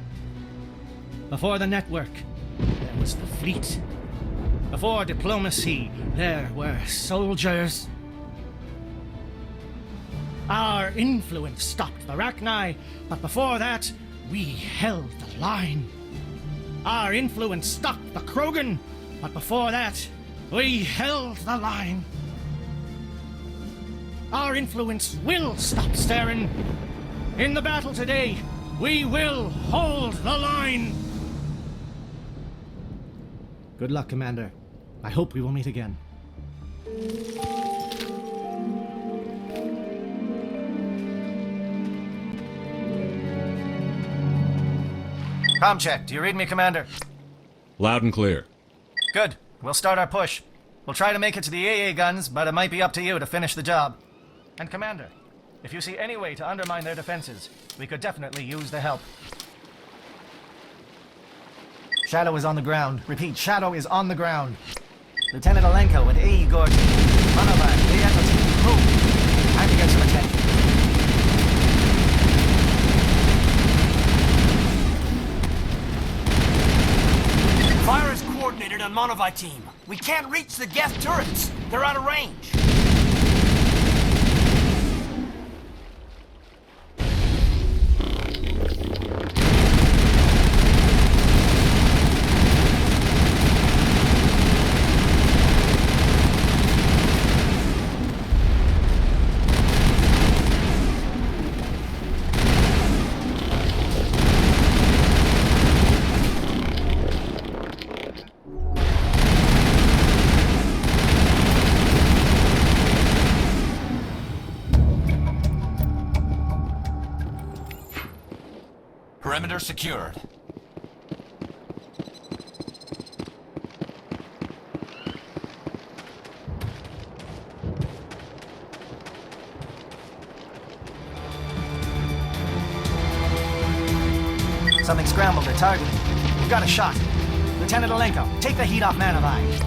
Before the network, there was the fleet. Before diplomacy, there were soldiers. Our influence stopped the Rachni, but before that, we held the line. Our influence stopped the Krogan, but before that, we held the line. Our influence will stop Saren. In the battle today, we will hold the line. Good luck, Commander. I hope we will meet again. Comm check. Do you read me, Commander? Loud and clear. Good. We'll start our push. We'll try to make it to the AA guns, but it might be up to you to finish the job. And Commander, if you see any way to undermine their defenses, we could definitely use the help. Shadow is on the ground. Repeat, Shadow is on the ground. Lieutenant Alenko and A.E. Gordon. Monovan, the Equity. Move. Time to get some attention. Fire is coordinated on Monovi team. We can't reach the Geth turrets. They're out of range. Perimeter secured. Something scrambled their targeting. We've got a shot. Lieutenant Alenko, take the heat off Manovi.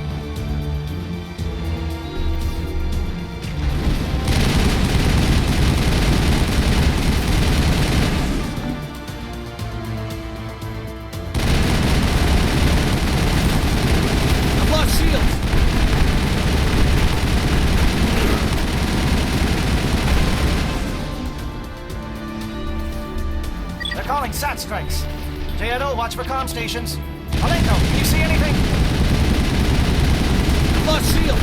Sat strikes. JNO, watch for comm stations. Alenko, can you see anything? Lost shields!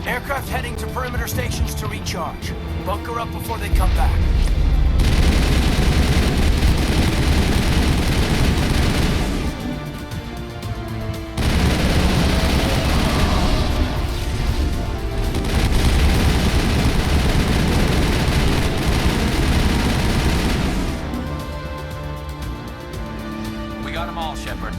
Aircraft heading to perimeter stations to recharge. Bunker up before they come back. We got them all, Shepard.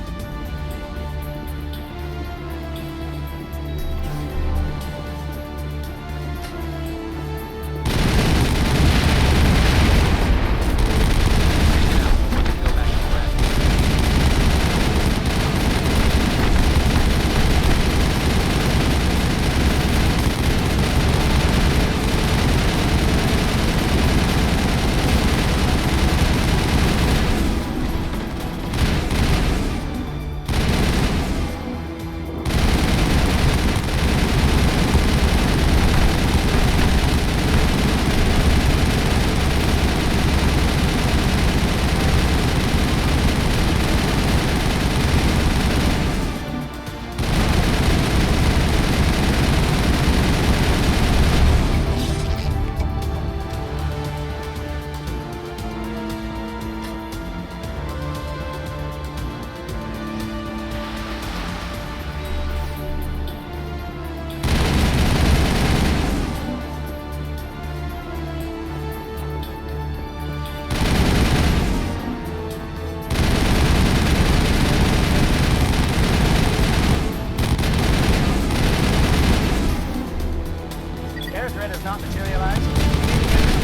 has not materialized.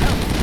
Help,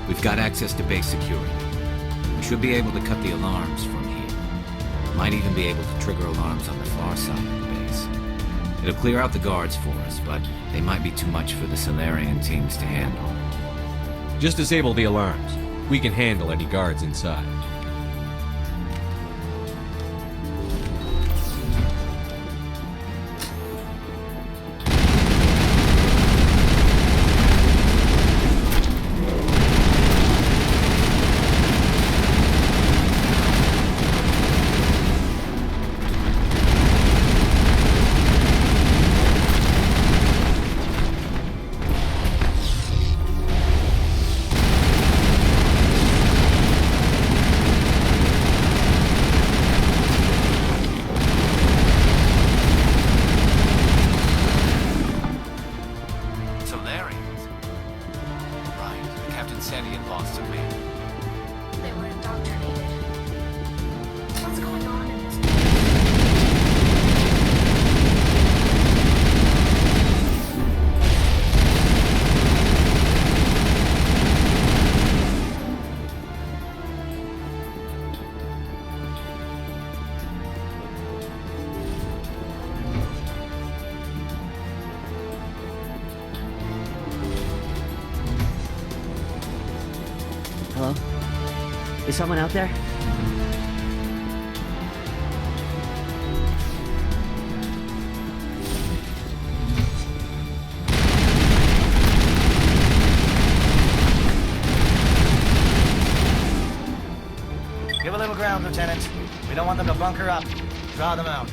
We've got access to base security. We should be able to cut the alarms from here. Might even be able to trigger alarms on the far side of the base. It'll clear out the guards for us, but they might be too much for the Solarian teams to handle. Just disable the alarms. We can handle any guards inside. Hello? Is someone out there? Give a little ground, Lieutenant. We don't want them to bunker up. Draw them out.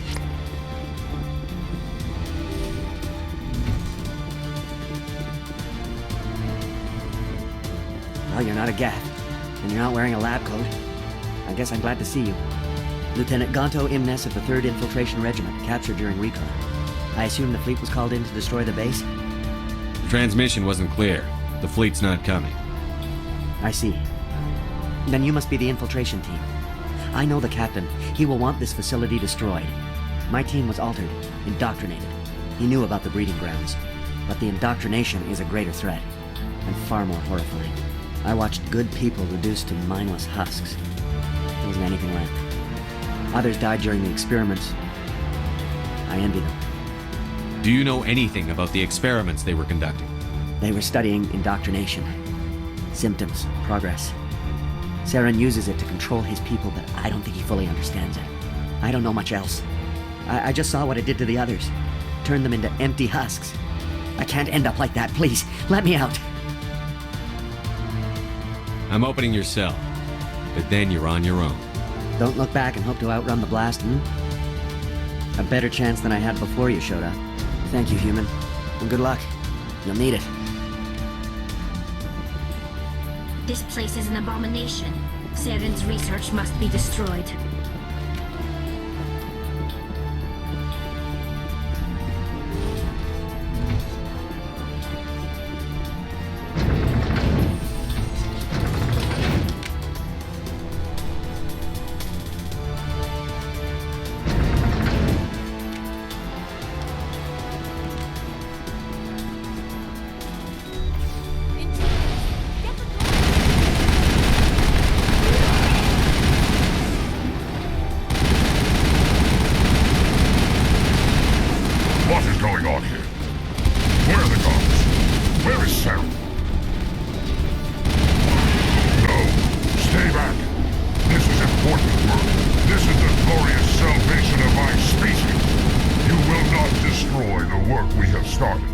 Well, you're not a Gaff, and you're not wearing a lab coat. I guess I'm glad to see you. Lieutenant Gonto Imnes of the 3rd Infiltration Regiment, captured during recon. I assume the fleet was called in to destroy the base? The transmission wasn't clear. The fleet's not coming. I see. Then you must be the infiltration team. I know the captain. He will want this facility destroyed. My team was altered, indoctrinated. He knew about the breeding grounds. But the indoctrination is a greater threat, and far more horrifying. I watched good people reduced to mindless husks. There wasn't anything left. Others died during the experiments. I envy them. Do you know anything about the experiments they were conducting? They were studying indoctrination. Symptoms, progress. Saren uses it to control his people, but I don't think he fully understands it. I don't know much else. I just saw what it did to the others. Turned them into empty husks. I can't end up like that, please. Let me out. I'm opening your cell, but then you're on your own. Don't look back and hope to outrun the blast, A better chance than I had before you showed up. Thank you, human. And good luck. You'll need it. This place is an abomination. Saren's research must be destroyed. What is going on here? Where are the guards? Where is Saren? No, stay back. This is important work. This is the glorious salvation of my species. You will not destroy the work we have started.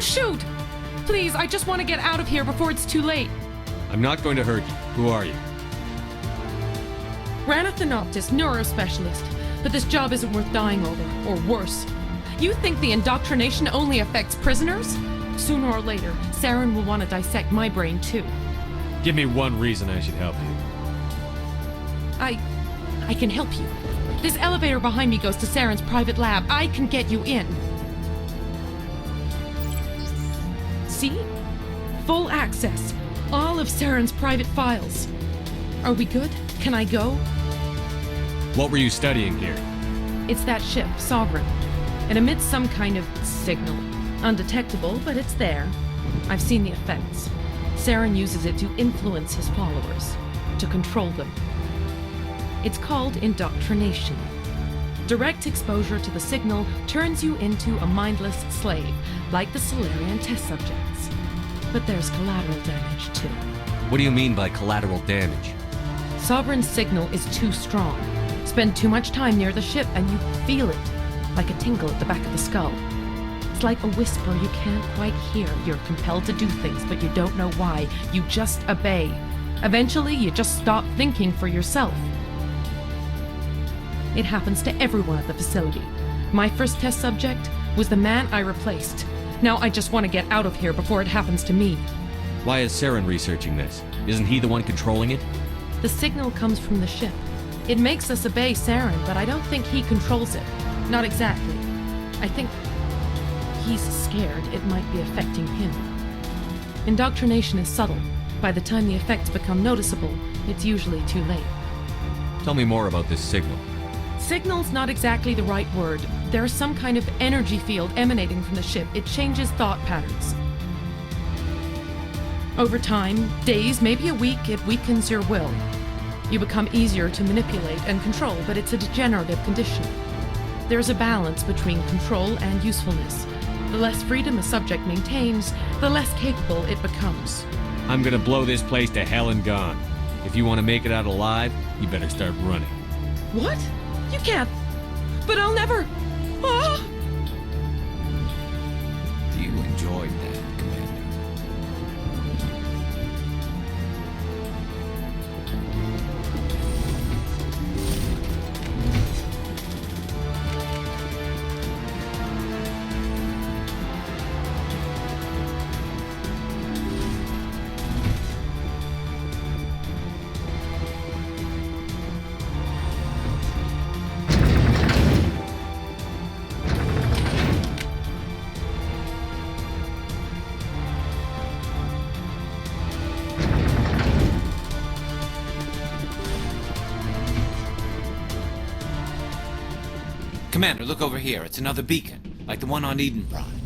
Shoot! Please, I just want to get out of here before it's too late. I'm not going to hurt you. Who are you? Ranathanoptis, neurospecialist. But this job isn't worth dying over, or worse. You think the indoctrination only affects prisoners? Sooner or later, Saren will want to dissect my brain too. Give me one reason I should help you. I can help you. This elevator behind me goes to Saren's private lab. I can get you in. See? Full access. All of Saren's private files. Are we good? Can I go? What were you studying here? It's that ship, Sovereign. It emits some kind of signal. Undetectable, but it's there. I've seen the effects. Saren uses it to influence his followers, to control them. It's called indoctrination. Direct exposure to the signal turns you into a mindless slave, like the Solarian test subjects. But there's collateral damage, too. What do you mean by collateral damage? Sovereign's signal is too strong. Spend too much time near the ship and you feel it, like a tingle at the back of the skull. It's like a whisper you can't quite hear. You're compelled to do things, but you don't know why. You just obey. Eventually, you just stop thinking for yourself. It happens to everyone at the facility. My first test subject was the man I replaced. Now I just want to get out of here before it happens to me. Why is Saren researching this? Isn't he the one controlling it? The signal comes from the ship. It makes us obey Saren, but I don't think he controls it. Not exactly. I think he's scared it might be affecting him. Indoctrination is subtle. By the time the effects become noticeable, it's usually too late. Tell me more about this signal. Signal's not exactly the right word. There's some kind of energy field emanating from the ship. It changes thought patterns. Over time, days, maybe a week, it weakens your will. You become easier to manipulate and control, but it's a degenerative condition. There's a balance between control and usefulness. The less freedom a subject maintains, the less capable it becomes. I'm gonna blow this place to hell and gone. If you want to make it out alive, you better start running. What? You can't. But I'll never. Ah! You enjoyed that, Commander. Commander, look over here. It's another beacon, like the one on Eden Prime.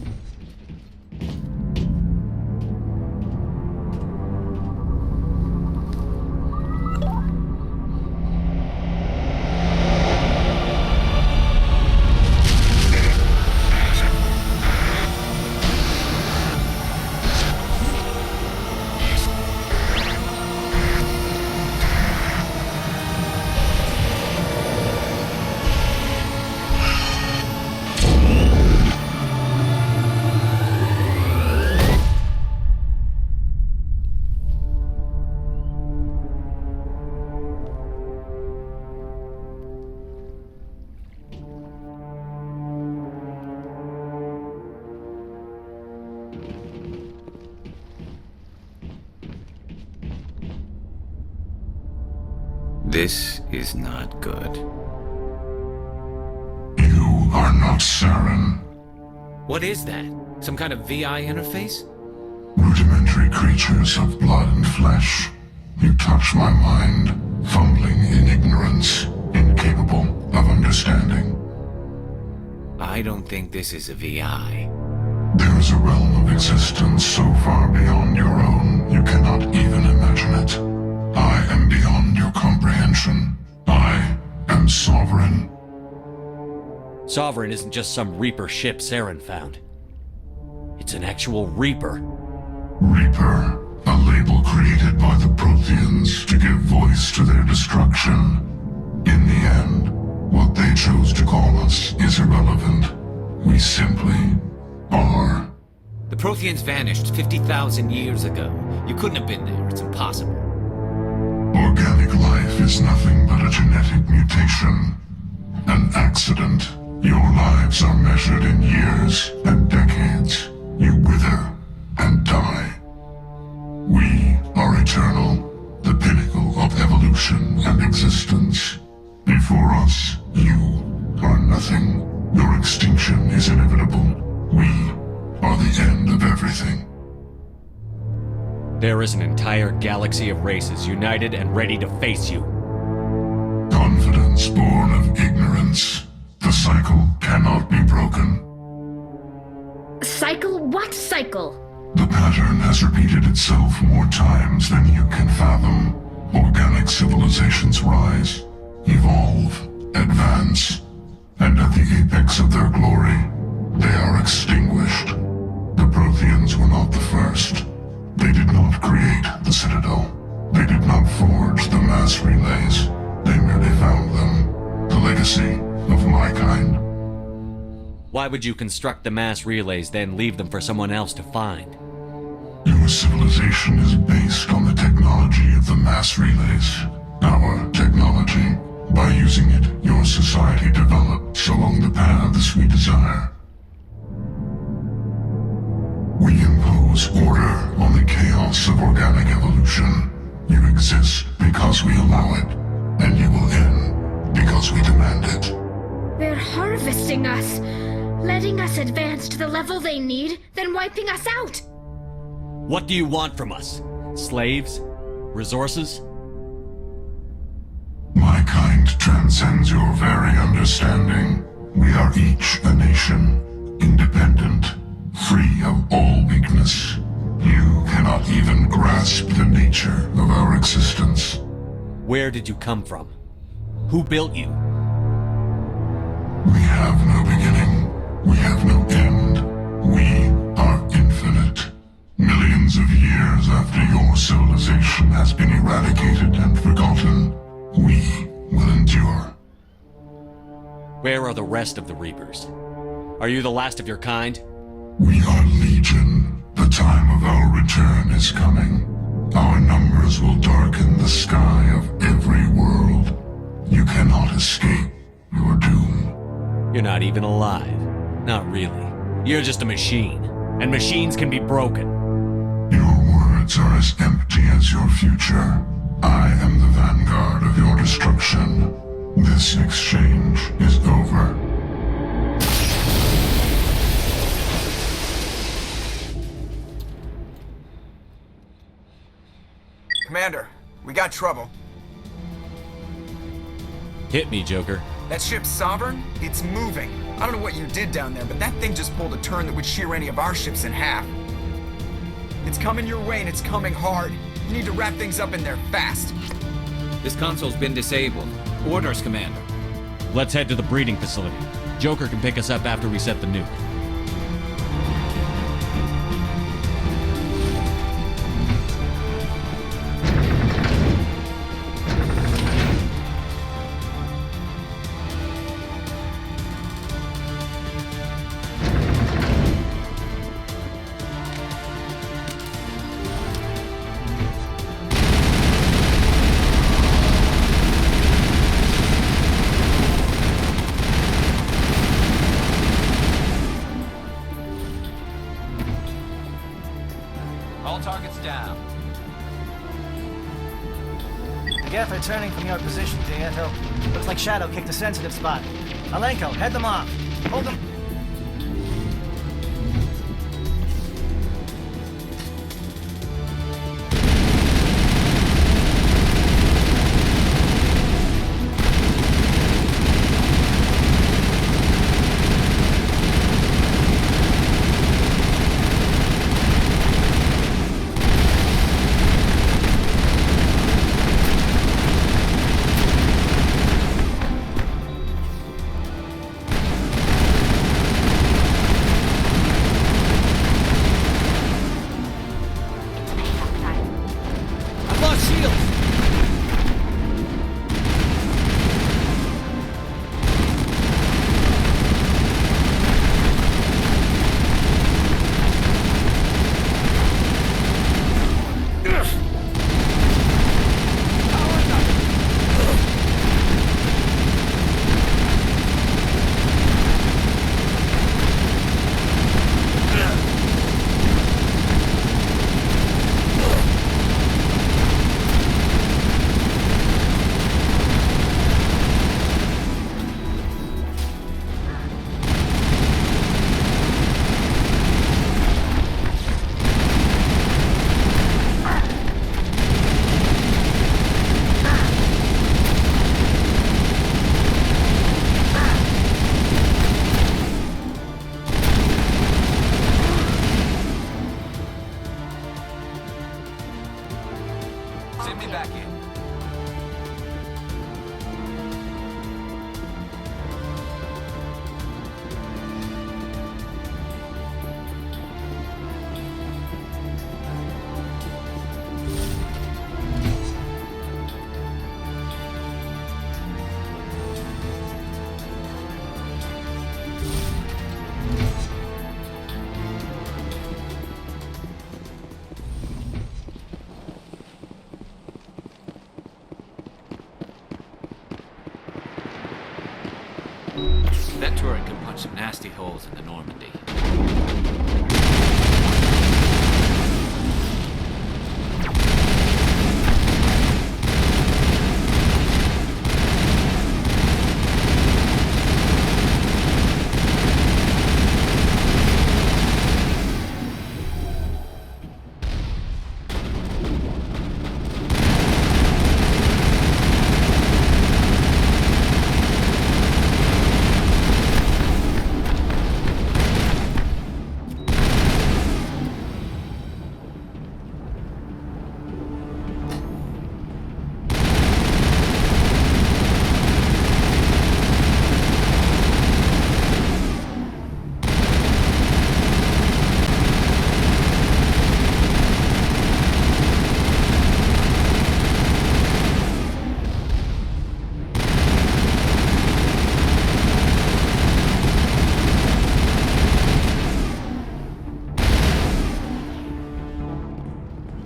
This is not good. You are not Saren. What is that? Some kind of VI interface? Rudimentary creatures of blood and flesh. You touch my mind, fumbling in ignorance, incapable of understanding. I don't think this is a VI. There is a realm of existence so far beyond your own, you cannot even imagine it. I am beyond your comprehension. I am Sovereign. Sovereign isn't just some Reaper ship Saren found. It's an actual Reaper. Reaper, a label created by the Protheans to give voice to their destruction. In the end, what they chose to call us is irrelevant. We simply are. The Protheans vanished 50,000 years ago. You couldn't have been there. It's impossible. Organic life is nothing but a genetic mutation. An accident. Your lives are measured in years and decades. You wither and die. We are eternal, the pinnacle of evolution and existence. Before us, you are nothing. Your extinction is inevitable. We are the end of everything. There is an entire galaxy of races united and ready to face you. Confidence born of ignorance. The cycle cannot be broken. Cycle? What cycle? The pattern has repeated itself more times than you can fathom. Organic civilizations rise, evolve, advance, and at the apex of their glory, they are extinguished. The Protheans were not the first. They did not create the Citadel. They did not forge the mass relays. They merely found them. The legacy of my kind. Why would you construct the mass relays, then leave them for someone else to find? Your civilization is based on the technology of the mass relays. Our technology. By using it, your society develops along the paths we desire. We impose order on the chaos of organic evolution. You exist because we allow it, and you will end because we demand it. They're harvesting us, letting us advance to the level they need, then wiping us out. What do you want from us? Slaves? Resources? My kind transcends your very understanding. We are each a nation, independent, free of all weakness. You cannot even grasp the nature of our existence. Where did you come from? Who built you? We have no beginning. We have no end. We are infinite. Millions of years after your civilization has been eradicated and forgotten, we will endure. Where are the rest of the Reapers? Are you the last of your kind? We are Legion. The time of our return is coming. Our numbers will darken the sky of every world. You cannot escape your doom. You're not even alive. Not really. You're just a machine. And machines can be broken. Your words are as empty as your future. I am the vanguard of your destruction. This exchange is over. Commander, we got trouble. Hit me, Joker. That ship's Sovereign? It's moving. I don't know what you did down there, but that thing just pulled a turn that would shear any of our ships in half. It's coming your way, and it's coming hard. You need to wrap things up in there fast. This console's been disabled. Orders, Commander. Let's head to the breeding facility. Joker can pick us up after we set the nuke. All targets down. The Geth are turning from your position, Dieto. Looks like Shadow kicked a sensitive spot. Alenko, head them off. Hold them. Send me back in. That turret can punch some nasty holes in the Normandy.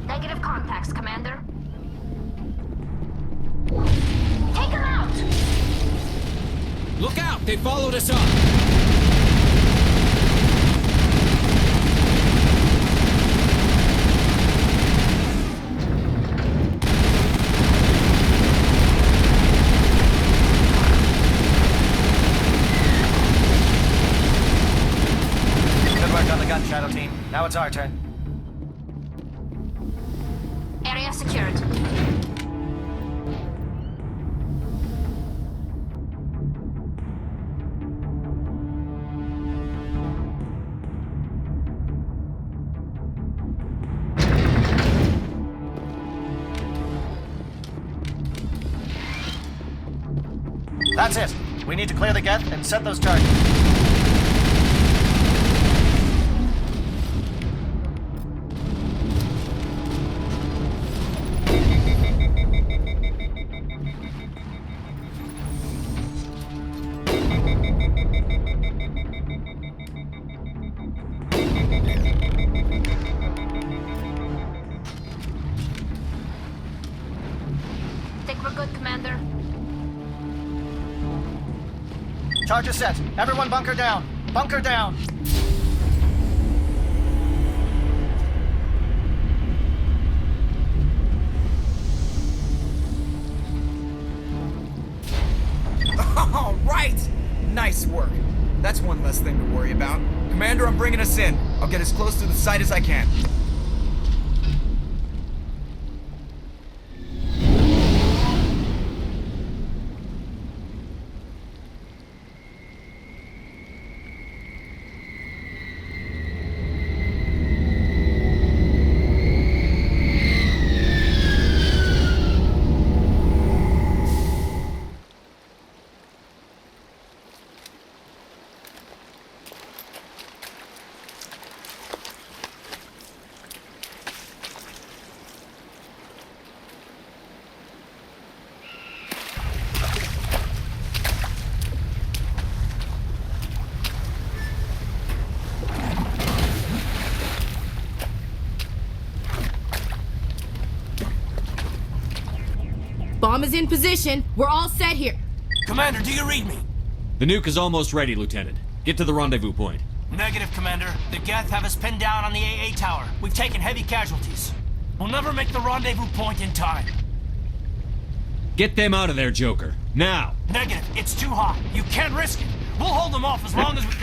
Negative contacts, Commander. Take them out! Look out! They followed us up! Good work on the gun, Shadow Team. Now it's our turn. Area secured. That's it. We need to clear the Geth and set those targets. Think we're good, Commander? Charge is set. Everyone bunker down. Bunker down. All right! Nice work. That's one less thing to worry about. Commander, I'm bringing us in. I'll get as close to the site as I can. Bomb is in position. We're all set here. Commander, do you read me? The nuke is almost ready, Lieutenant. Get to the rendezvous point. Negative, Commander. The Geth have us pinned down on the AA tower. We've taken heavy casualties. We'll never make the rendezvous point in time. Get them out of there, Joker. Now! Negative. It's too hot. You can't risk it. We'll hold them off as long as we...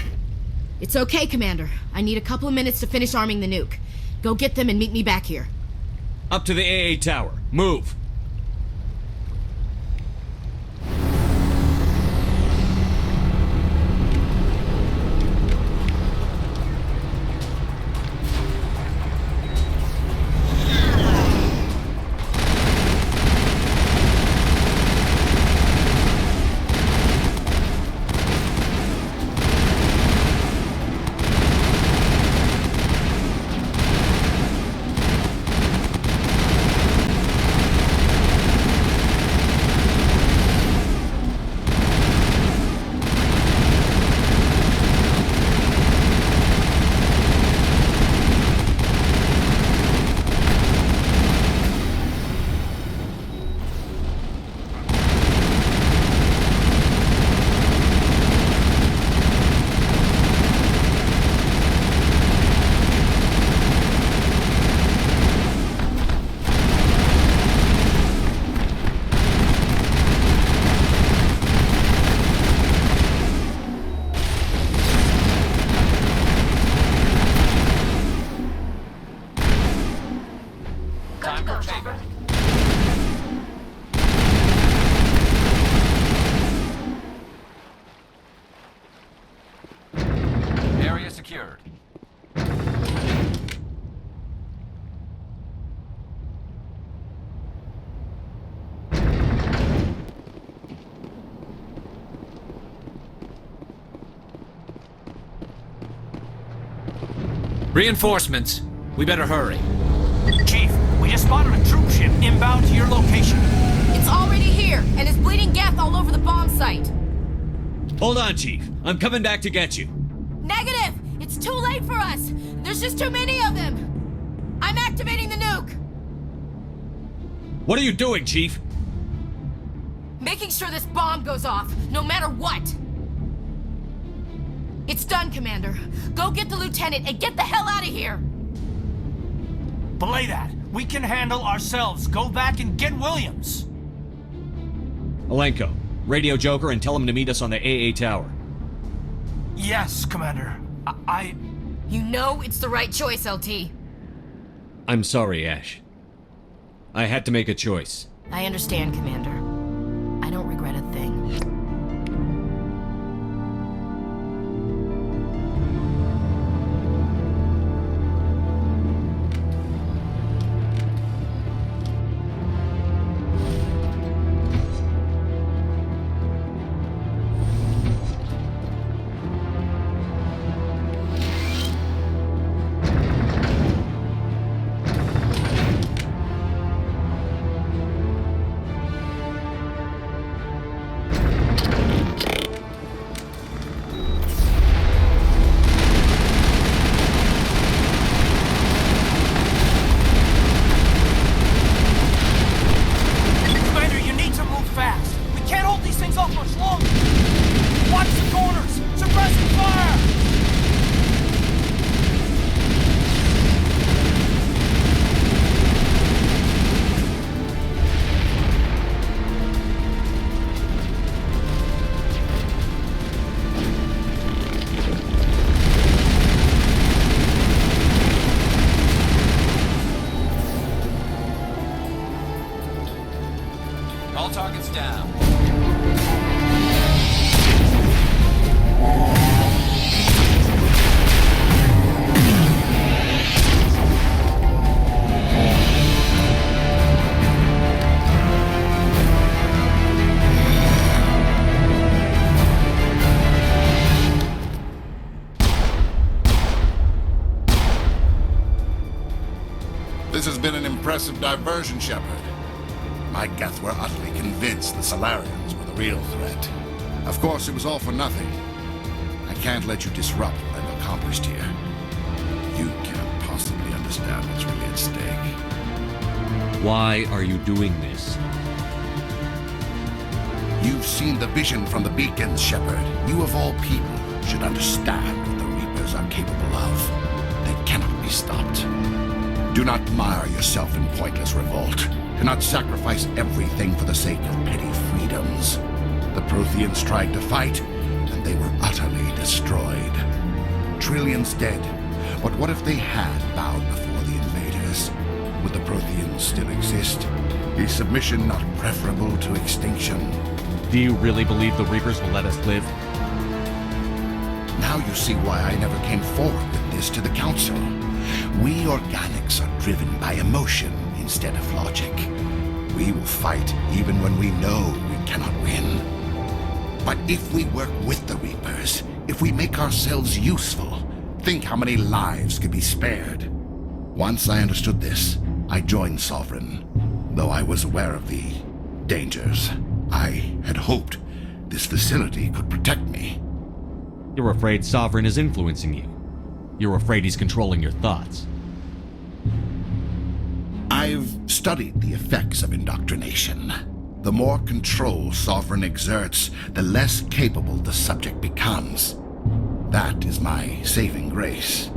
It's okay, Commander. I need a couple of minutes to finish arming the nuke. Go get them and meet me back here. Up to the AA tower. Move! Area secured. Reinforcements. We better hurry. Chief, we just spotted a troop ship inbound to your location. It's already here, and it's bleeding Geth all over the bomb site. Hold on, Chief. I'm coming back to get you. Negative! It's too late for us! There's just too many of them! I'm activating the nuke! What are you doing, Chief? Making sure this bomb goes off, no matter what! It's done, Commander. Go get the lieutenant and get the hell out of here! Belay that. We can handle ourselves. Go back and get Williams. Alenko, radio Joker and tell him to meet us on the AA tower. Yes, Commander. You know it's the right choice, LT. I'm sorry, Ash. I had to make a choice. I understand, Commander. I don't regret a thing. All targets down. This has been an impressive diversion, Shepard. My Geth were utterly convinced the Solarians were the real threat. Of course, it was all for nothing. I can't let you disrupt what I've accomplished here. You can't possibly understand what's really at stake. Why are you doing this? You've seen the vision from the beacons, Shepard. You of all people should understand what the Reapers are capable of. They cannot be stopped. Do not mire yourself in pointless revolt. Do not sacrifice everything for the sake of petty freedoms. The Protheans tried to fight, and they were utterly destroyed. Trillions dead, but what if they had bowed before the invaders? Would the Protheans still exist? Is submission not preferable to extinction? Do you really believe the Reapers will let us live? Now you see why I never came forward with this to the Council. We organics are driven by emotion instead of logic. We will fight even when we know we cannot win. But if we work with the Reapers, if we make ourselves useful, think how many lives could be spared. Once I understood this, I joined Sovereign, though I was aware of the dangers. I had hoped this facility could protect me. You're afraid Sovereign is influencing you. You're afraid he's controlling your thoughts. I've studied the effects of indoctrination. The more control Sovereign exerts, the less capable the subject becomes. That is my saving grace.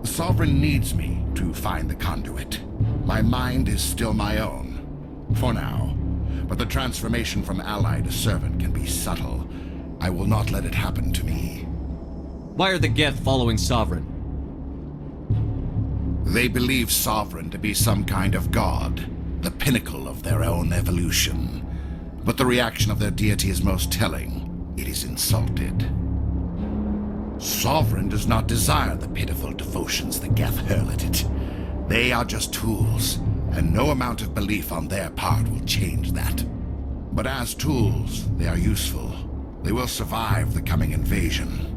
Sovereign needs me to find the conduit. My mind is still my own, for now. But the transformation from ally to servant can be subtle. I will not let it happen to me. Why are the Geth following Sovereign? They believe Sovereign to be some kind of god, the pinnacle of their own evolution. But the reaction of their deity is most telling. It is insulted. Sovereign does not desire the pitiful devotions the Geth hurl at it. They are just tools, and no amount of belief on their part will change that. But as tools, they are useful. They will survive the coming invasion.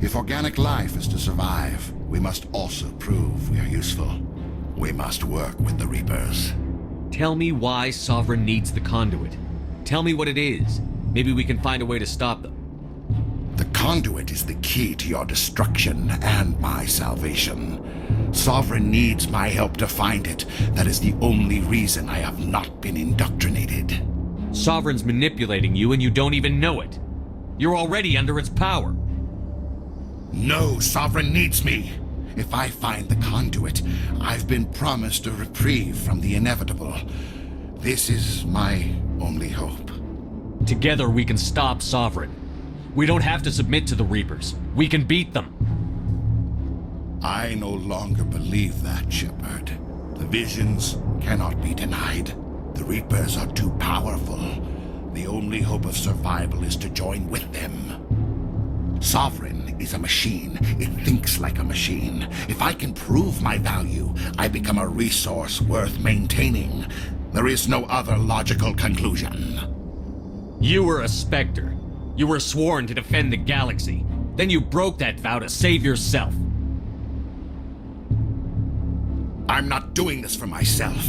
If organic life is to survive, we must also prove we are useful. We must work with the Reapers. Tell me why Sovereign needs the conduit. Tell me what it is. Maybe we can find a way to stop them. The conduit is the key to your destruction and my salvation. Sovereign needs my help to find it. That is the only reason I have not been indoctrinated. Sovereign's manipulating you and you don't even know it. You're already under its power. No, Sovereign needs me. If I find the conduit, I've been promised a reprieve from the inevitable. This is my only hope. Together we can stop Sovereign. We don't have to submit to the Reapers. We can beat them. I no longer believe that, Shepard. The visions cannot be denied. The Reapers are too powerful. The only hope of survival is to join with them. Sovereign is a machine. It thinks like a machine. If I can prove my value, I become a resource worth maintaining. There is no other logical conclusion. You were a Spectre. You were sworn to defend the galaxy. Then you broke that vow to save yourself. I'm not doing this for myself.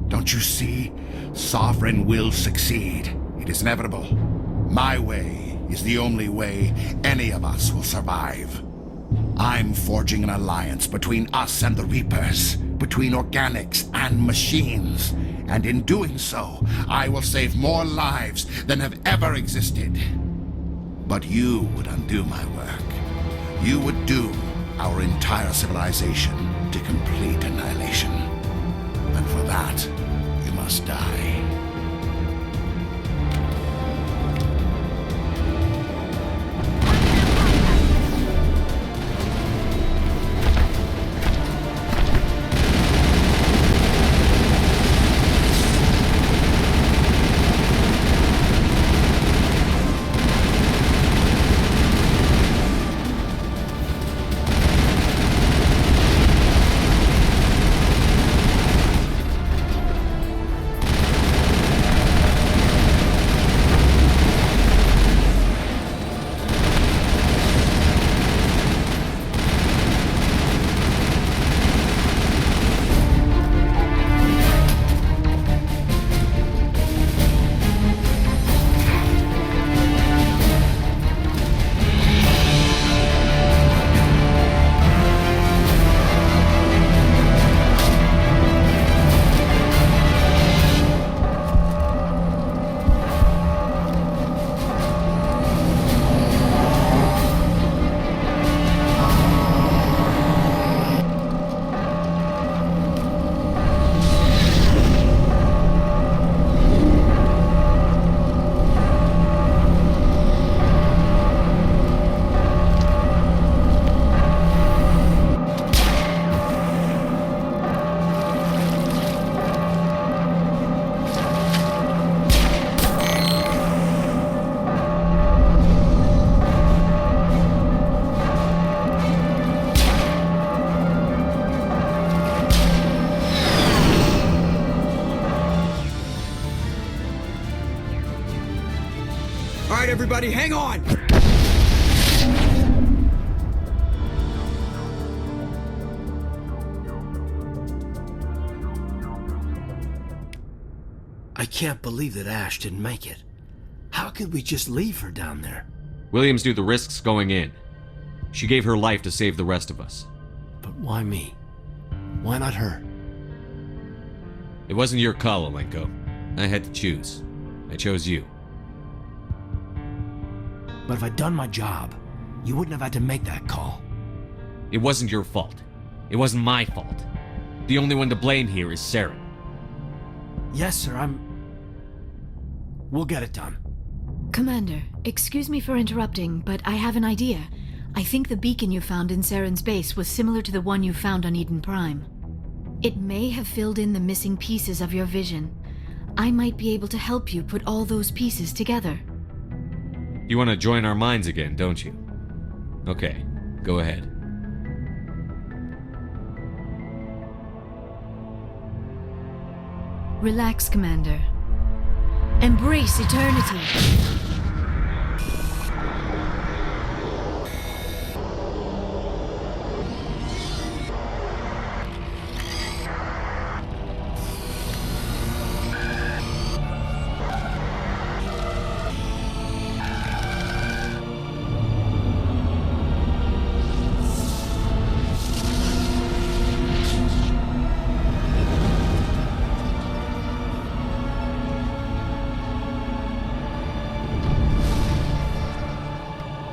Don't you see? Sovereign will succeed. It is inevitable. My way is the only way any of us will survive. I'm forging an alliance between us and the Reapers, between organics and machines. And in doing so, I will save more lives than have ever existed. But you would undo my work. You would doom our entire civilization to complete annihilation. And for that, you must die. Alright, everybody, hang on! I can't believe that Ash didn't make it. How could we just leave her down there? Williams knew the risks going in. She gave her life to save the rest of us. But why me? Why not her? It wasn't your call, Alenko. I had to choose. I chose you. But if I'd done my job, you wouldn't have had to make that call. It wasn't your fault. It wasn't my fault. The only one to blame here is Saren. Yes, sir, We'll get it done. Commander, excuse me for interrupting, but I have an idea. I think the beacon you found in Saren's base was similar to the one you found on Eden Prime. It may have filled in the missing pieces of your vision. I might be able to help you put all those pieces together. You want to join our minds again, don't you? Okay, go ahead. Relax, Commander. Embrace eternity.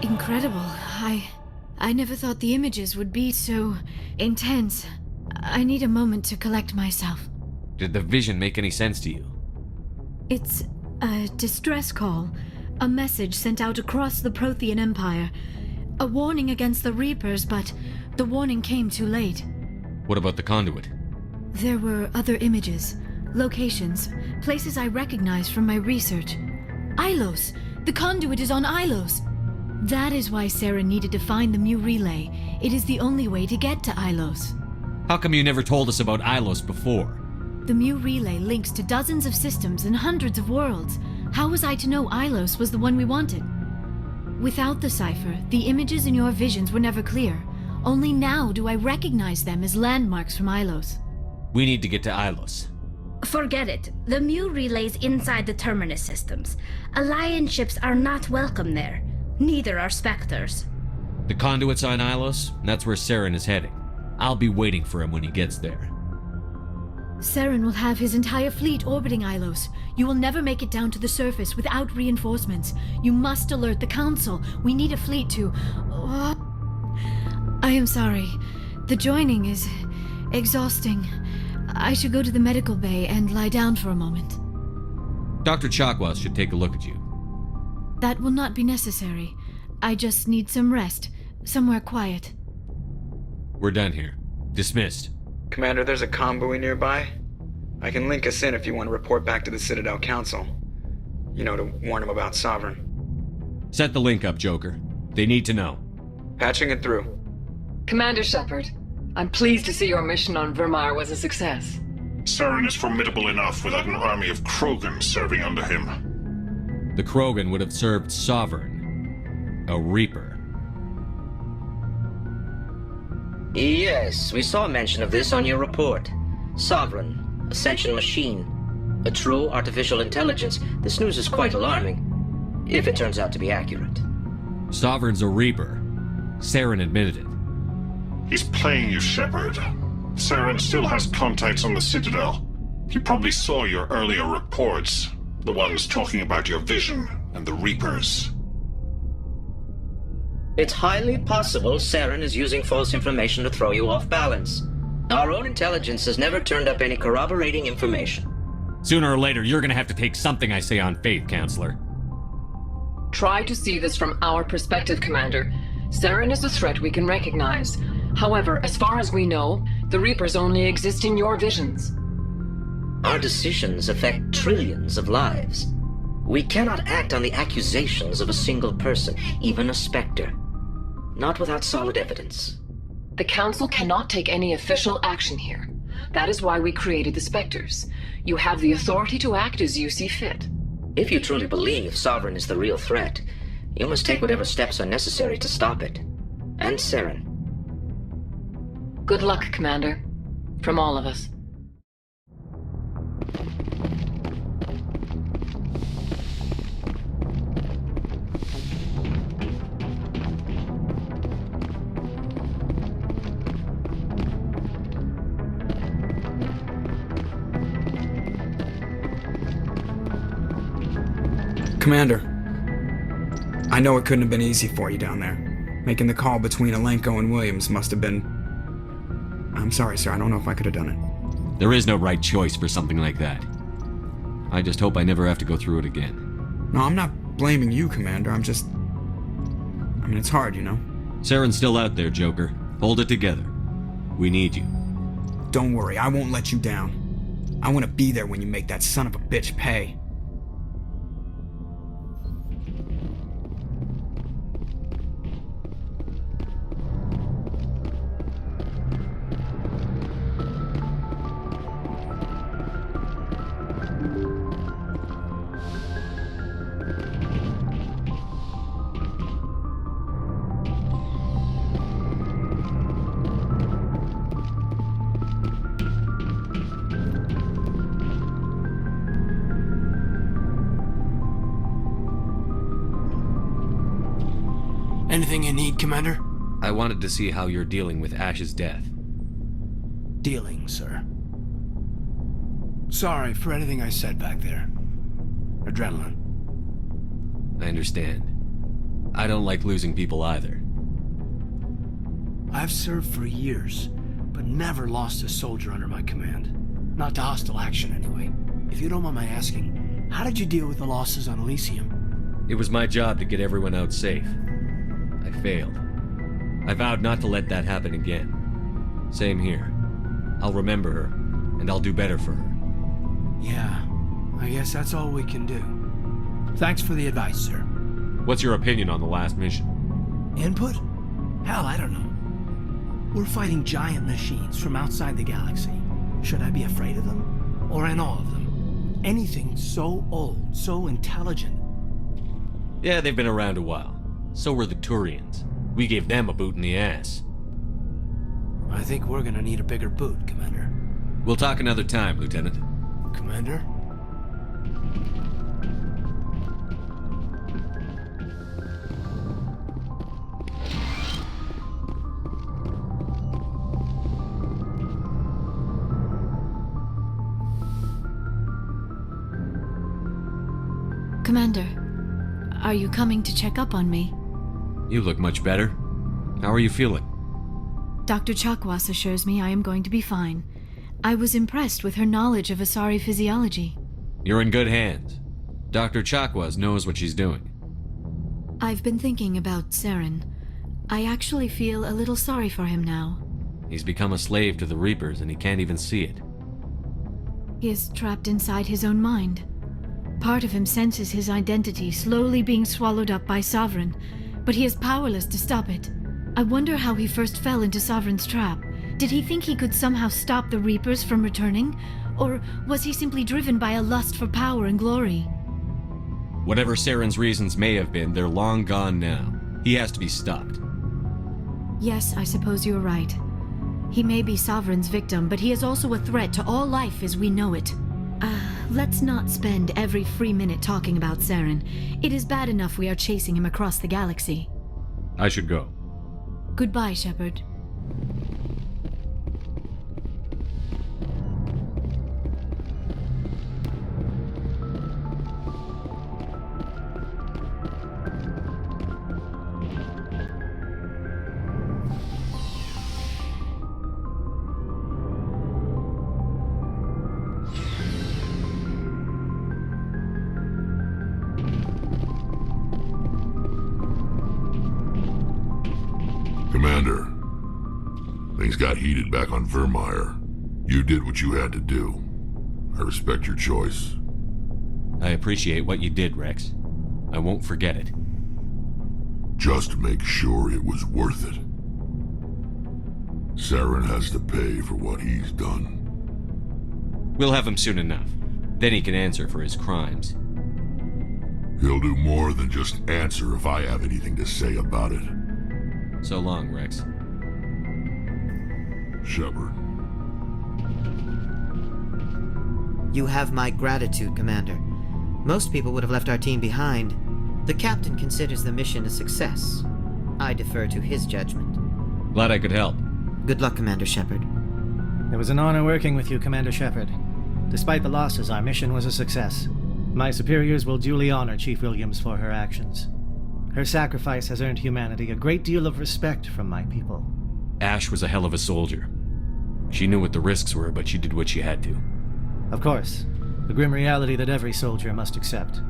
Incredible. I never thought the images would be so intense. I need a moment to collect myself. Did the vision make any sense to you? It's a distress call. A message sent out across the Prothean Empire. A warning against the Reapers, but the warning came too late. What about the conduit? There were other images, locations, places I recognized from my research. Ilos! The conduit is on Ilos! That is why Saren needed to find the Mu relay. It is the only way to get to Ilos. How come you never told us about Ilos before? The Mu relay links to dozens of systems and hundreds of worlds. How was I to know Ilos was the one we wanted? Without the cipher, the images in your visions were never clear. Only now do I recognize them as landmarks from Ilos. We need to get to Ilos. Forget it. The Mu relay's inside the Terminus systems. Alliance ships are not welcome there. Neither are Spectres. The conduit's on Ilos, and that's where Saren is heading. I'll be waiting for him when he gets there. Saren will have his entire fleet orbiting Ilos. You will never make it down to the surface without reinforcements. You must alert the Council. We need a fleet to... I am sorry. The joining is exhausting. I should go to the medical bay and lie down for a moment. Dr. Chakwas should take a look at you. That will not be necessary. I just need some rest. Somewhere quiet. We're done here. Dismissed. Commander, there's a convoy nearby. I can link us in if you want to report back to the Citadel Council. You know, to warn them about Sovereign. Set the link up, Joker. They need to know. Patching it through. Commander Shepard, I'm pleased to see your mission on Virmire was a success. Saren is formidable enough without an army of Krogan serving under him. The Krogan would have served Sovereign. A Reaper. Yes, we saw mention of this on your report. Sovereign, Ascension machine. A true artificial intelligence. This news is quite alarming, if it turns out to be accurate. Sovereign's a Reaper. Saren admitted it. He's playing you, Shepard. Saren still has contacts on the Citadel. He probably saw your earlier reports. The ones talking about your vision and the Reapers. It's highly possible Saren is using false information to throw you off balance. Our own intelligence has never turned up any corroborating information. Sooner or later, you're gonna have to take something I say on faith, Counselor. Try to see this from our perspective, Commander. Saren is a threat we can recognize. However, as far as we know, the Reapers only exist in your visions. Our decisions affect trillions of lives. We cannot act on the accusations of a single person, even a Spectre. Not without solid evidence. The Council cannot take any official action here. That is why we created the Spectres. You have the authority to act as you see fit. If you truly believe Sovereign is the real threat, you must take whatever steps are necessary to stop it. And Saren. Good luck, Commander. From all of us. Commander, I know it couldn't have been easy for you down there. Making the call between Alenko and Williams must have been... I'm sorry, sir. I don't know if I could have done it. There is no right choice for something like that. I just hope I never have to go through it again. No, I'm not blaming you, Commander. I'm just... I mean, it's hard, you know? Saren's still out there, Joker. Hold it together. We need you. Don't worry. I won't let you down. I want to be there when you make that son of a bitch pay. Anything you need, Commander? I wanted to see how you're dealing with Ash's death. Dealing, sir. Sorry for anything I said back there. Adrenaline. I understand. I don't like losing people either. I've served for years, but never lost a soldier under my command. Not to hostile action, anyway. If you don't mind my asking, how did you deal with the losses on Elysium? It was my job to get everyone out safe. I failed. I vowed not to let that happen again. Same here. I'll remember her, and I'll do better for her. Yeah, I guess that's all we can do. Thanks for the advice, sir. What's your opinion on the last mission? Input? Hell, I don't know. We're fighting giant machines from outside the galaxy. Should I be afraid of them? Or in awe of them? Anything so old, so intelligent. Yeah, they've been around a while. So were the Turians. We gave them a boot in the ass. I think we're gonna need a bigger boot, Commander. We'll talk another time, Lieutenant. Commander? Commander, are you coming to check up on me? You look much better. How are you feeling? Dr. Chakwas assures me I am going to be fine. I was impressed with her knowledge of Asari physiology. You're in good hands. Dr. Chakwas knows what she's doing. I've been thinking about Saren. I actually feel a little sorry for him now. He's become a slave to the Reapers and he can't even see it. He is trapped inside his own mind. Part of him senses his identity slowly being swallowed up by Sovereign, but he is powerless to stop it. I wonder how he first fell into Sovereign's trap. Did he think he could somehow stop the Reapers from returning? Or was he simply driven by a lust for power and glory? Whatever Saren's reasons may have been, they're long gone now. He has to be stopped. Yes, I suppose you're right. He may be Sovereign's victim, but he is also a threat to all life as we know it. Let's not spend every free minute talking about Saren. It is bad enough we are chasing him across the galaxy. I should go. Goodbye, Shepard. Commander, things got heated back on Virmire. You did what you had to do. I respect your choice. I appreciate what you did, Rex. I won't forget it. Just make sure it was worth it. Saren has to pay for what he's done. We'll have him soon enough. Then he can answer for his crimes. He'll do more than just answer if I have anything to say about it. So long, Rex. Shepard. You have my gratitude, Commander. Most people would have left our team behind. The captain considers the mission a success. I defer to his judgment. Glad I could help. Good luck, Commander Shepard. It was an honor working with you, Commander Shepard. Despite the losses, our mission was a success. My superiors will duly honor Chief Williams for her actions. Her sacrifice has earned humanity a great deal of respect from my people. Ash was a hell of a soldier. She knew what the risks were, but she did what she had to. Of course, the grim reality that every soldier must accept.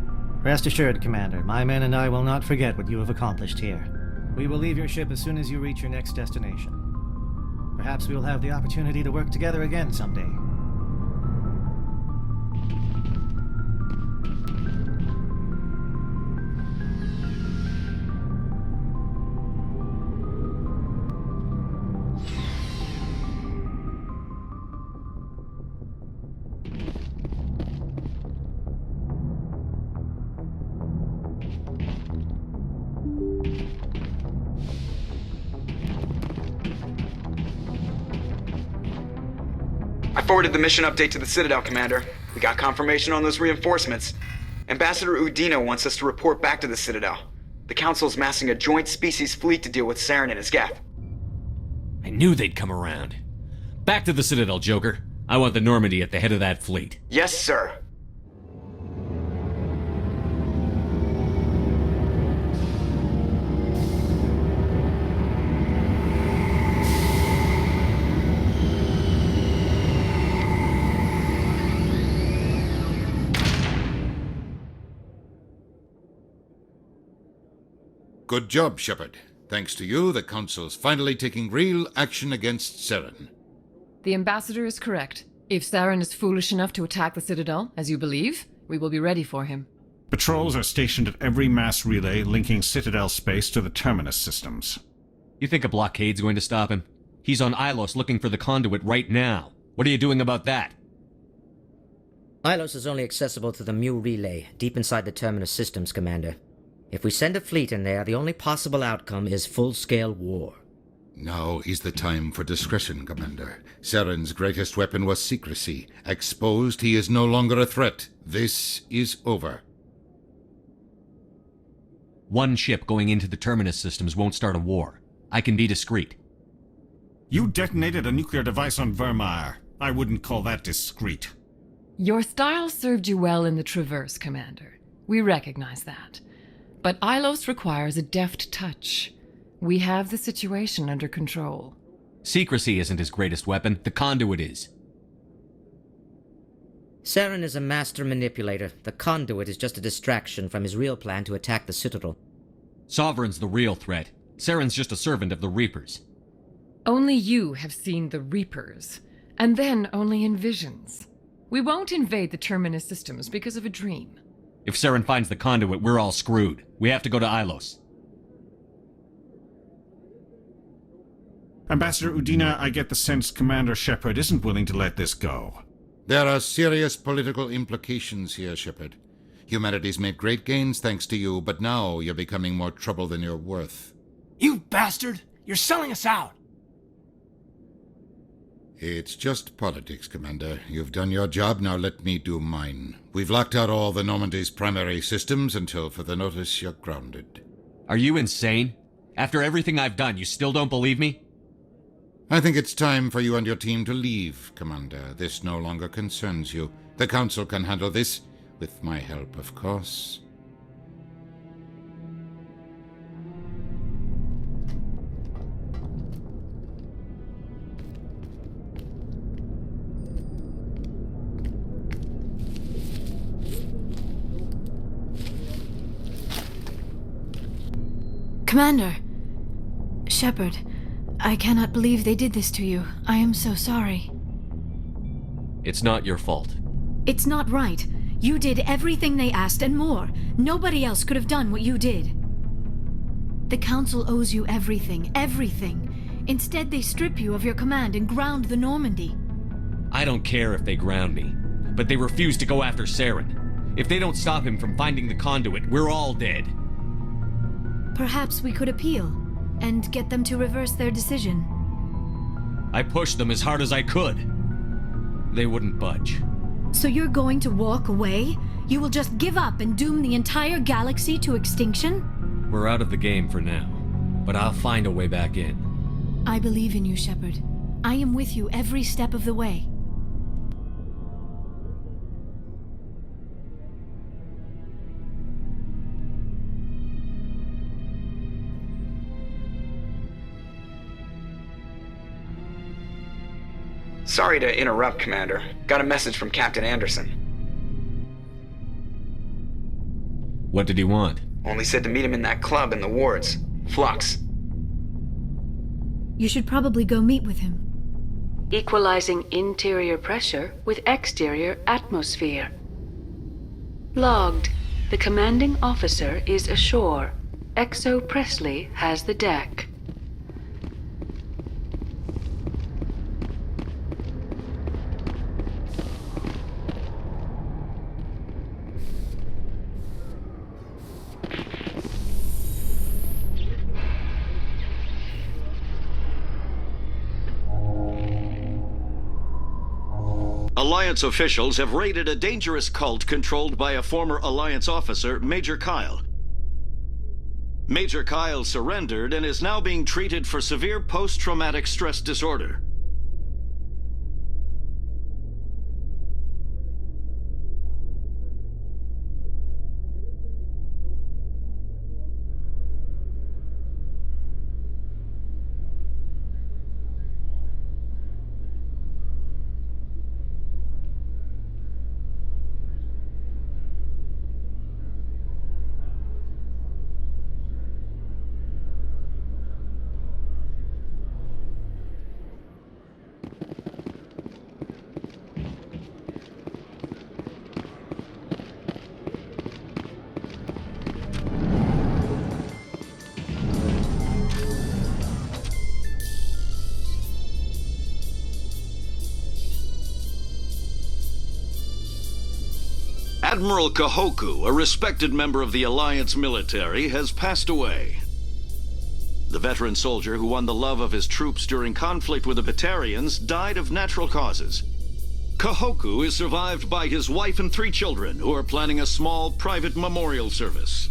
Rest assured, Commander, my men and I will not forget what you have accomplished here. We will leave your ship as soon as you reach your next destination. Perhaps we will have the opportunity to work together again someday. I forwarded the mission update to the Citadel, Commander. We got confirmation on those reinforcements. Ambassador Udina wants us to report back to the Citadel. The Council's massing a joint species fleet to deal with Saren and his geth. I knew they'd come around. Back to the Citadel, Joker. I want the Normandy at the head of that fleet. Yes, sir. Good job, Shepard. Thanks to you, the Council's finally taking real action against Saren. The Ambassador is correct. If Saren is foolish enough to attack the Citadel, as you believe, we will be ready for him. Patrols are stationed at every mass relay linking Citadel space to the Terminus systems. You think a blockade's going to stop him? He's on Ilos looking for the conduit right now. What are you doing about that? Ilos is only accessible to the Mu relay, deep inside the Terminus systems, Commander. If we send a fleet in there, the only possible outcome is full-scale war. Now is the time for discretion, Commander. Saren's greatest weapon was secrecy. Exposed, he is no longer a threat. This is over. One ship going into the Terminus systems won't start a war. I can be discreet. You detonated a nuclear device on Virmire. I wouldn't call that discreet. Your style served you well in the Traverse, Commander. We recognize that. But Ilos requires a deft touch. We have the situation under control. Secrecy isn't his greatest weapon. The conduit is. Saren is a master manipulator. The conduit is just a distraction from his real plan to attack the Citadel. Sovereign's the real threat. Saren's just a servant of the Reapers. Only you have seen the Reapers, and then only in visions. We won't invade the Terminus systems because of a dream. If Saren finds the conduit, we're all screwed. We have to go to Ilos. Ambassador Udina, I get the sense Commander Shepard isn't willing to let this go. There are serious political implications here, Shepard. Humanity's made great gains thanks to you, but now you're becoming more trouble than you're worth. You bastard! You're selling us out! It's just politics, Commander. You've done your job, now let me do mine. We've locked out all the Normandy's primary systems until further notice you're grounded. Are you insane? After everything I've done, you still don't believe me? I think it's time for you and your team to leave, Commander. This no longer concerns you. The Council can handle this, with my help, of course. Commander! Shepard, I cannot believe they did this to you. I am so sorry. It's not your fault. It's not right. You did everything they asked and more. Nobody else could have done what you did. The Council owes you everything, everything. Instead, they strip you of your command and ground the Normandy. I don't care if they ground me, but they refused to go after Saren. If they don't stop him from finding the conduit, we're all dead. Perhaps we could appeal and get them to reverse their decision. I pushed them as hard as I could. They wouldn't budge. So you're going to walk away? You will just give up and doom the entire galaxy to extinction? We're out of the game for now, but I'll find a way back in. I believe in you, Shepard. I am with you every step of the way. Sorry to interrupt, Commander. Got a message from Captain Anderson. What did he want? Only said to meet him in that club in the wards. Flux. You should probably go meet with him. Equalizing interior pressure with exterior atmosphere. Logged. The commanding officer is ashore. Exo Presley has the deck. Alliance officials have raided a dangerous cult controlled by a former Alliance officer, Major Kyle. Major Kyle surrendered and is now being treated for severe post-traumatic stress disorder. Admiral Kahoku, a respected member of the Alliance military, has passed away. The veteran soldier who won the love of his troops during conflict with the Batarians died of natural causes. Kahoku is survived by his wife and 3 children, who are planning a small private memorial service.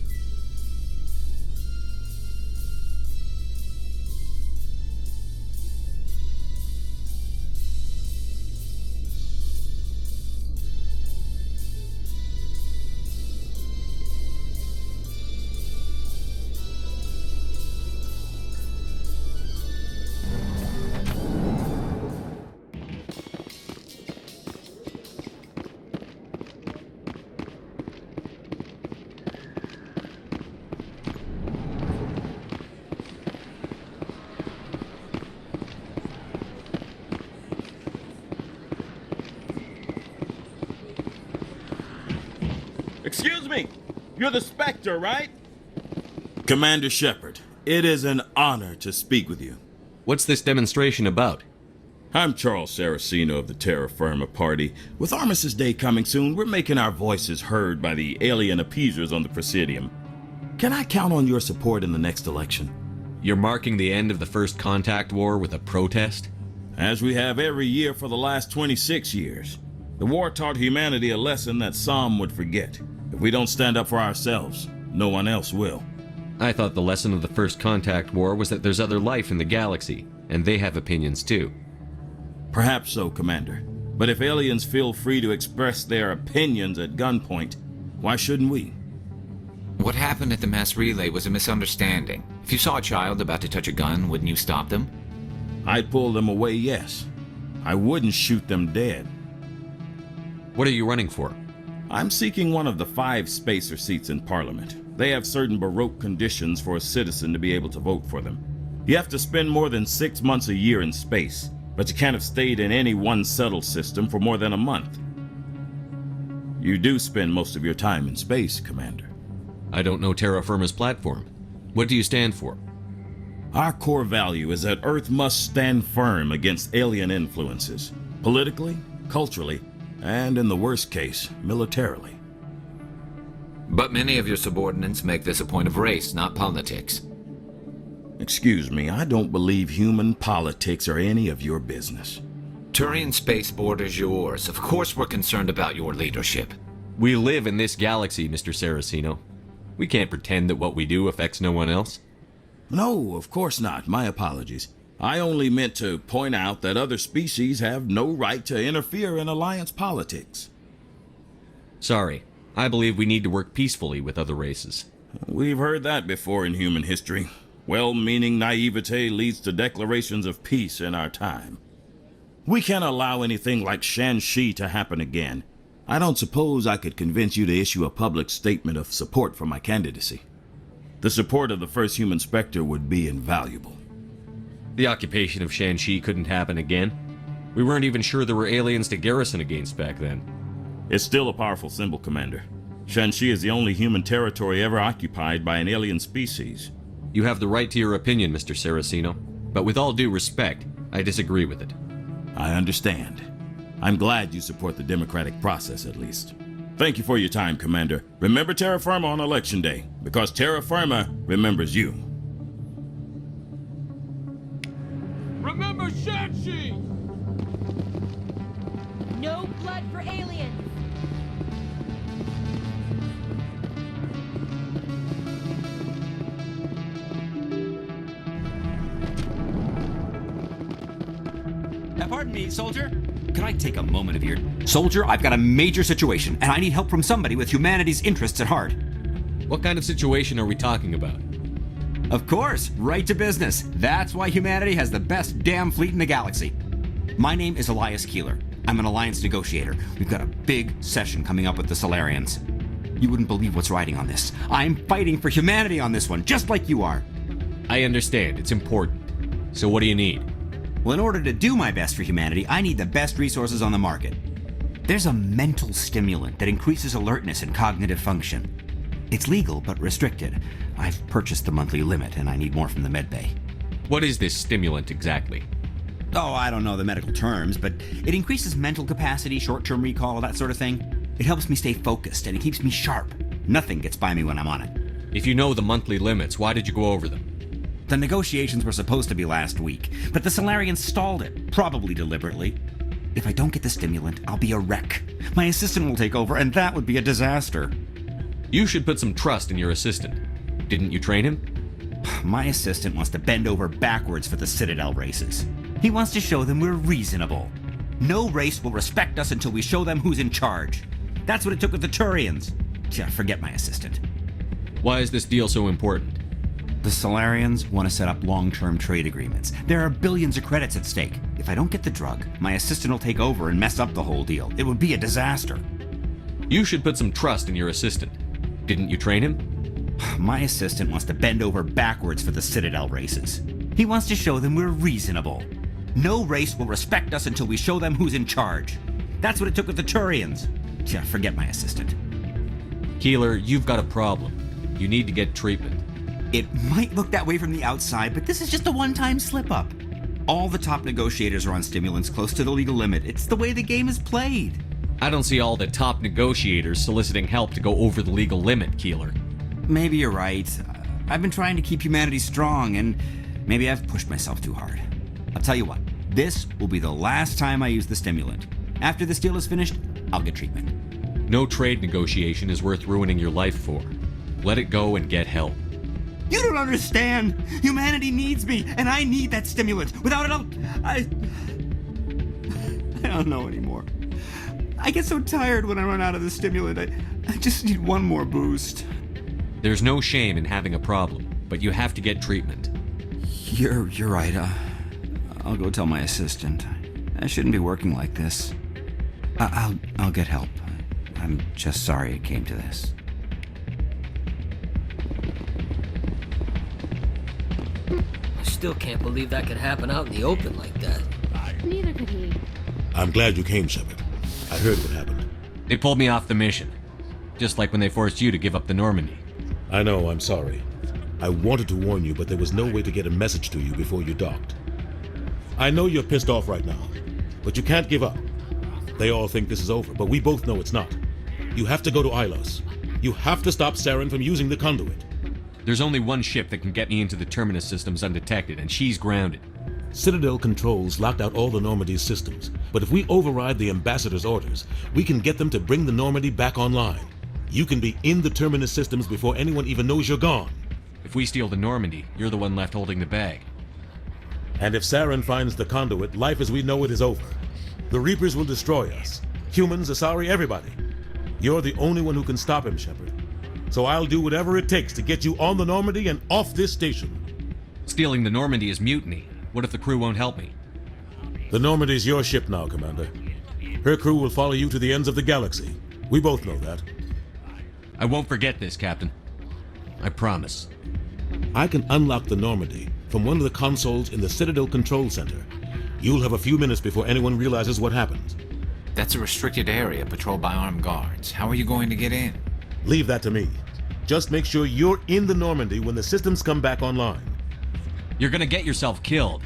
Excuse me, you're the Spectre, right? Commander Shepard, it is an honor to speak with you. What's this demonstration about? I'm Charles Saraceno of the Terra Firma Party. With Armistice Day coming soon, we're making our voices heard by the alien appeasers on the Presidium. Can I count on your support in the next election? You're marking the end of the First Contact War with a protest? As we have every year for the last 26 years. The war taught humanity a lesson that some would forget. If we don't stand up for ourselves, no one else will. I thought the lesson of the First Contact War was that there's other life in the galaxy, and they have opinions too. Perhaps so, Commander. But if aliens feel free to express their opinions at gunpoint, why shouldn't we? What happened at the mass relay was a misunderstanding. If you saw a child about to touch a gun, wouldn't you stop them? I'd pull them away, yes. I wouldn't shoot them dead. What are you running for? I'm seeking one of the 5 spacer seats in Parliament. They have certain Baroque conditions for a citizen to be able to vote for them. You have to spend more than 6 months a year in space, but you can't have stayed in any one settled system for more than a month. You do spend most of your time in space, Commander. I don't know Terra Firma's platform. What do you stand for? Our core value is that Earth must stand firm against alien influences, politically, culturally, and in the worst case, militarily. But many of your subordinates make this a point of race, not politics. Excuse me, I don't believe human politics are any of your business. Turian space borders yours. Of course we're concerned about your leadership. We live in this galaxy, Mr. Saraceno. We can't pretend that what we do affects no one else. No, of course not. My apologies. I only meant to point out that other species have no right to interfere in Alliance politics. Sorry. I believe we need to work peacefully with other races. We've heard that before in human history. Well-meaning naivete leads to declarations of peace in our time. We can't allow anything like Shan-Shi to happen again. I don't suppose I could convince you to issue a public statement of support for my candidacy. The support of the first human Spectre would be invaluable. The occupation of Shan-Shi couldn't happen again. We weren't even sure there were aliens to garrison against back then. It's still a powerful symbol, Commander. Shan-Shi is the only human territory ever occupied by an alien species. You have the right to your opinion, Mr. Saraceno, but with all due respect, I disagree with it. I understand. I'm glad you support the democratic process, at least. Thank you for your time, Commander. Remember Terra Firma on Election Day, because Terra Firma remembers you. Remember Shan-Shi! No blood for aliens! Pardon me, soldier? Could I take a moment of your... Soldier, I've got a major situation, and I need help from somebody with humanity's interests at heart. What kind of situation are we talking about? Of course, right to business. That's why humanity has the best damn fleet in the galaxy. My name is Elias Keeler. I'm an Alliance negotiator. We've got a big session coming up with the Solarians. You wouldn't believe what's riding on this. I'm fighting for humanity on this one, just like you are. I understand. It's important. So what do you need? Well, in order to do my best for humanity, I need the best resources on the market. There's a mental stimulant that increases alertness and cognitive function. It's legal, but restricted. I've purchased the monthly limit, and I need more from the medbay. What is this stimulant exactly? Oh, I don't know the medical terms, but it increases mental capacity, short-term recall, that sort of thing. It helps me stay focused, and it keeps me sharp. Nothing gets by me when I'm on it. If you know the monthly limits, why did you go over them? The negotiations were supposed to be last week, but the Solarians stalled it, probably deliberately. If I don't get the stimulant, I'll be a wreck. My assistant will take over, and that would be a disaster. You should put some trust in your assistant. Didn't you train him? My assistant wants to bend over backwards for the Citadel races. He wants to show them we're reasonable. No race will respect us until we show them who's in charge. That's what it took with the Turians. Yeah, forget my assistant. Why is this deal so important? The Solarians want to set up long-term trade agreements. There are billions of credits at stake. If I don't get the drug, my assistant will take over and mess up the whole deal. It would be a disaster. You should put some trust in your assistant. Didn't you train him? My assistant wants to bend over backwards for the Citadel races. He wants to show them we're reasonable. No race will respect us until we show them who's in charge. That's what it took with the Turians. Yeah, forget my assistant. Keeler, you've got a problem. You need to get treatment. It might look that way from the outside, but this is just a one-time slip-up. All the top negotiators are on stimulants close to the legal limit. It's the way the game is played. I don't see all the top negotiators soliciting help to go over the legal limit, Keeler. Maybe you're right. I've been trying to keep humanity strong, and maybe I've pushed myself too hard. I'll tell you what, this will be the last time I use the stimulant. After this deal is finished, I'll get treatment. No trade negotiation is worth ruining your life for. Let it go and get help. You don't understand! Humanity needs me, and I need that stimulant. Without it, I don't know anymore. I get so tired when I run out of the stimulant. I just need one more boost. There's no shame in having a problem, but you have to get treatment. You're right. I'll go tell my assistant. I shouldn't be working like this. I'll get help. I'm just sorry it came to this. I still can't believe that could happen out in the open like that. Neither could he. I'm glad you came, Shepard. I heard what happened. They pulled me off the mission. Just like when they forced you to give up the Normandy. I know, I'm sorry. I wanted to warn you, but there was no way to get a message to you before you docked. I know you're pissed off right now, but you can't give up. They all think this is over, but we both know it's not. You have to go to Ilos. You have to stop Saren from using the conduit. There's only one ship that can get me into the Terminus systems undetected, and she's grounded. Citadel controls locked out all the Normandy's systems, but if we override the Ambassador's orders, we can get them to bring the Normandy back online. You can be in the Terminus systems before anyone even knows you're gone. If we steal the Normandy, you're the one left holding the bag. And if Saren finds the conduit, life as we know it is over. The Reapers will destroy us. Humans, Asari, everybody. You're the only one who can stop him, Shepard. So I'll do whatever it takes to get you on the Normandy and off this station. Stealing the Normandy is mutiny. What if the crew won't help me? The Normandy's your ship now, Commander. Her crew will follow you to the ends of the galaxy. We both know that. I won't forget this, Captain. I promise. I can unlock the Normandy from one of the consoles in the Citadel Control Center. You'll have a few minutes before anyone realizes what happened. That's a restricted area patrolled by armed guards. How are you going to get in? Leave that to me. Just make sure you're in the Normandy when the systems come back online. You're gonna get yourself killed.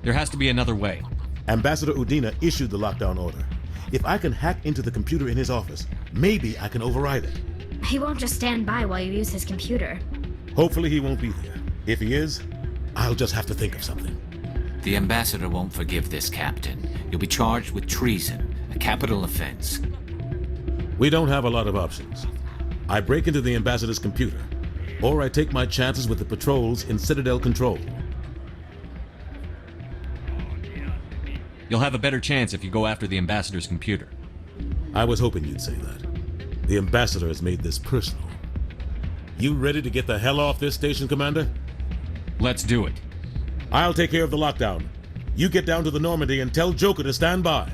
There has to be another way. Ambassador Udina issued the lockdown order. If I can hack into the computer in his office, maybe I can override it. He won't just stand by while you use his computer. Hopefully he won't be there. If he is, I'll just have to think of something. The Ambassador won't forgive this, Captain. You'll be charged with treason, a capital offense. We don't have a lot of options. I break into the Ambassador's computer, or I take my chances with the patrols in Citadel Control. You'll have a better chance if you go after the Ambassador's computer. I was hoping you'd say that. The Ambassador has made this personal. You ready to get the hell off this station, Commander? Let's do it. I'll take care of the lockdown. You get down to the Normandy and tell Joker to stand by.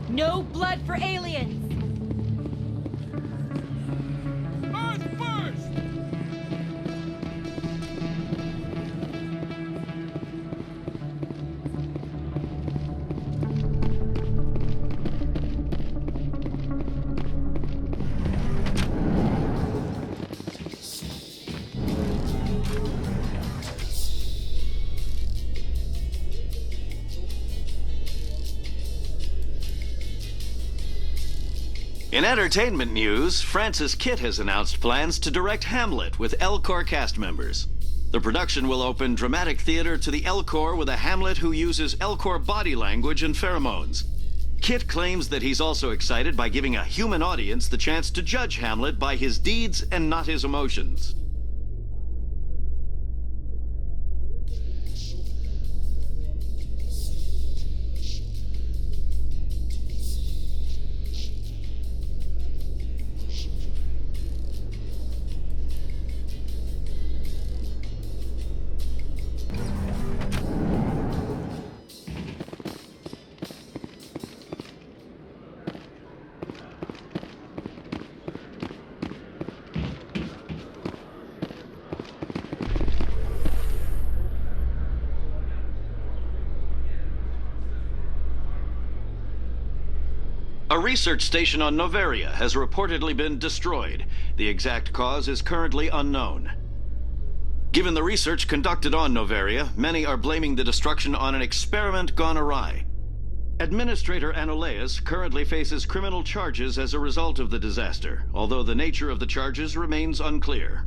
No blood for aliens! Earth first! In entertainment news, Francis Kitt has announced plans to direct Hamlet with Elcor cast members. The production will open dramatic theater to the Elcor with a Hamlet who uses Elcor body language and pheromones. Kitt claims that he's also excited by giving a human audience the chance to judge Hamlet by his deeds and not his emotions. A research station on Noveria has reportedly been destroyed. The exact cause is currently unknown. Given the research conducted on Noveria, many are blaming the destruction on an experiment gone awry. Administrator Anoleus currently faces criminal charges as a result of the disaster, although the nature of the charges remains unclear.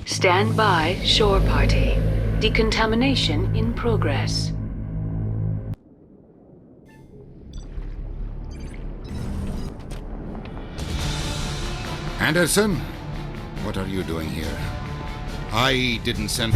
Stand by, shore party. Decontamination in progress. Anderson, what are you doing here? I didn't send...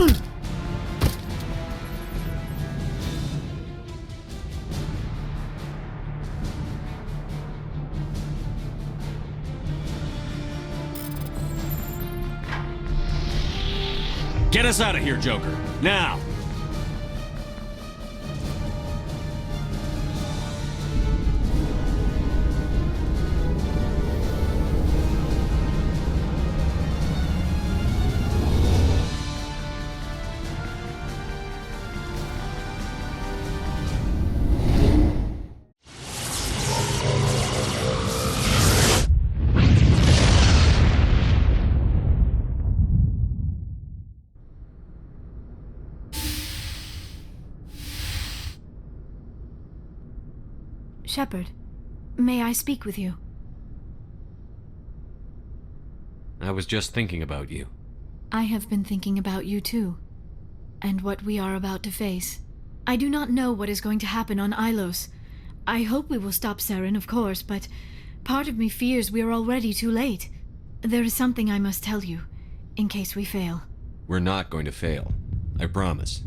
Get us out of here, Joker. Now! Shepard, may I speak with you? I was just thinking about you. I have been thinking about you too, and what we are about to face. I do not know what is going to happen on Ilos. I hope we will stop Saren, of course, but part of me fears we are already too late. There is something I must tell you, in case we fail. We're not going to fail. I promise.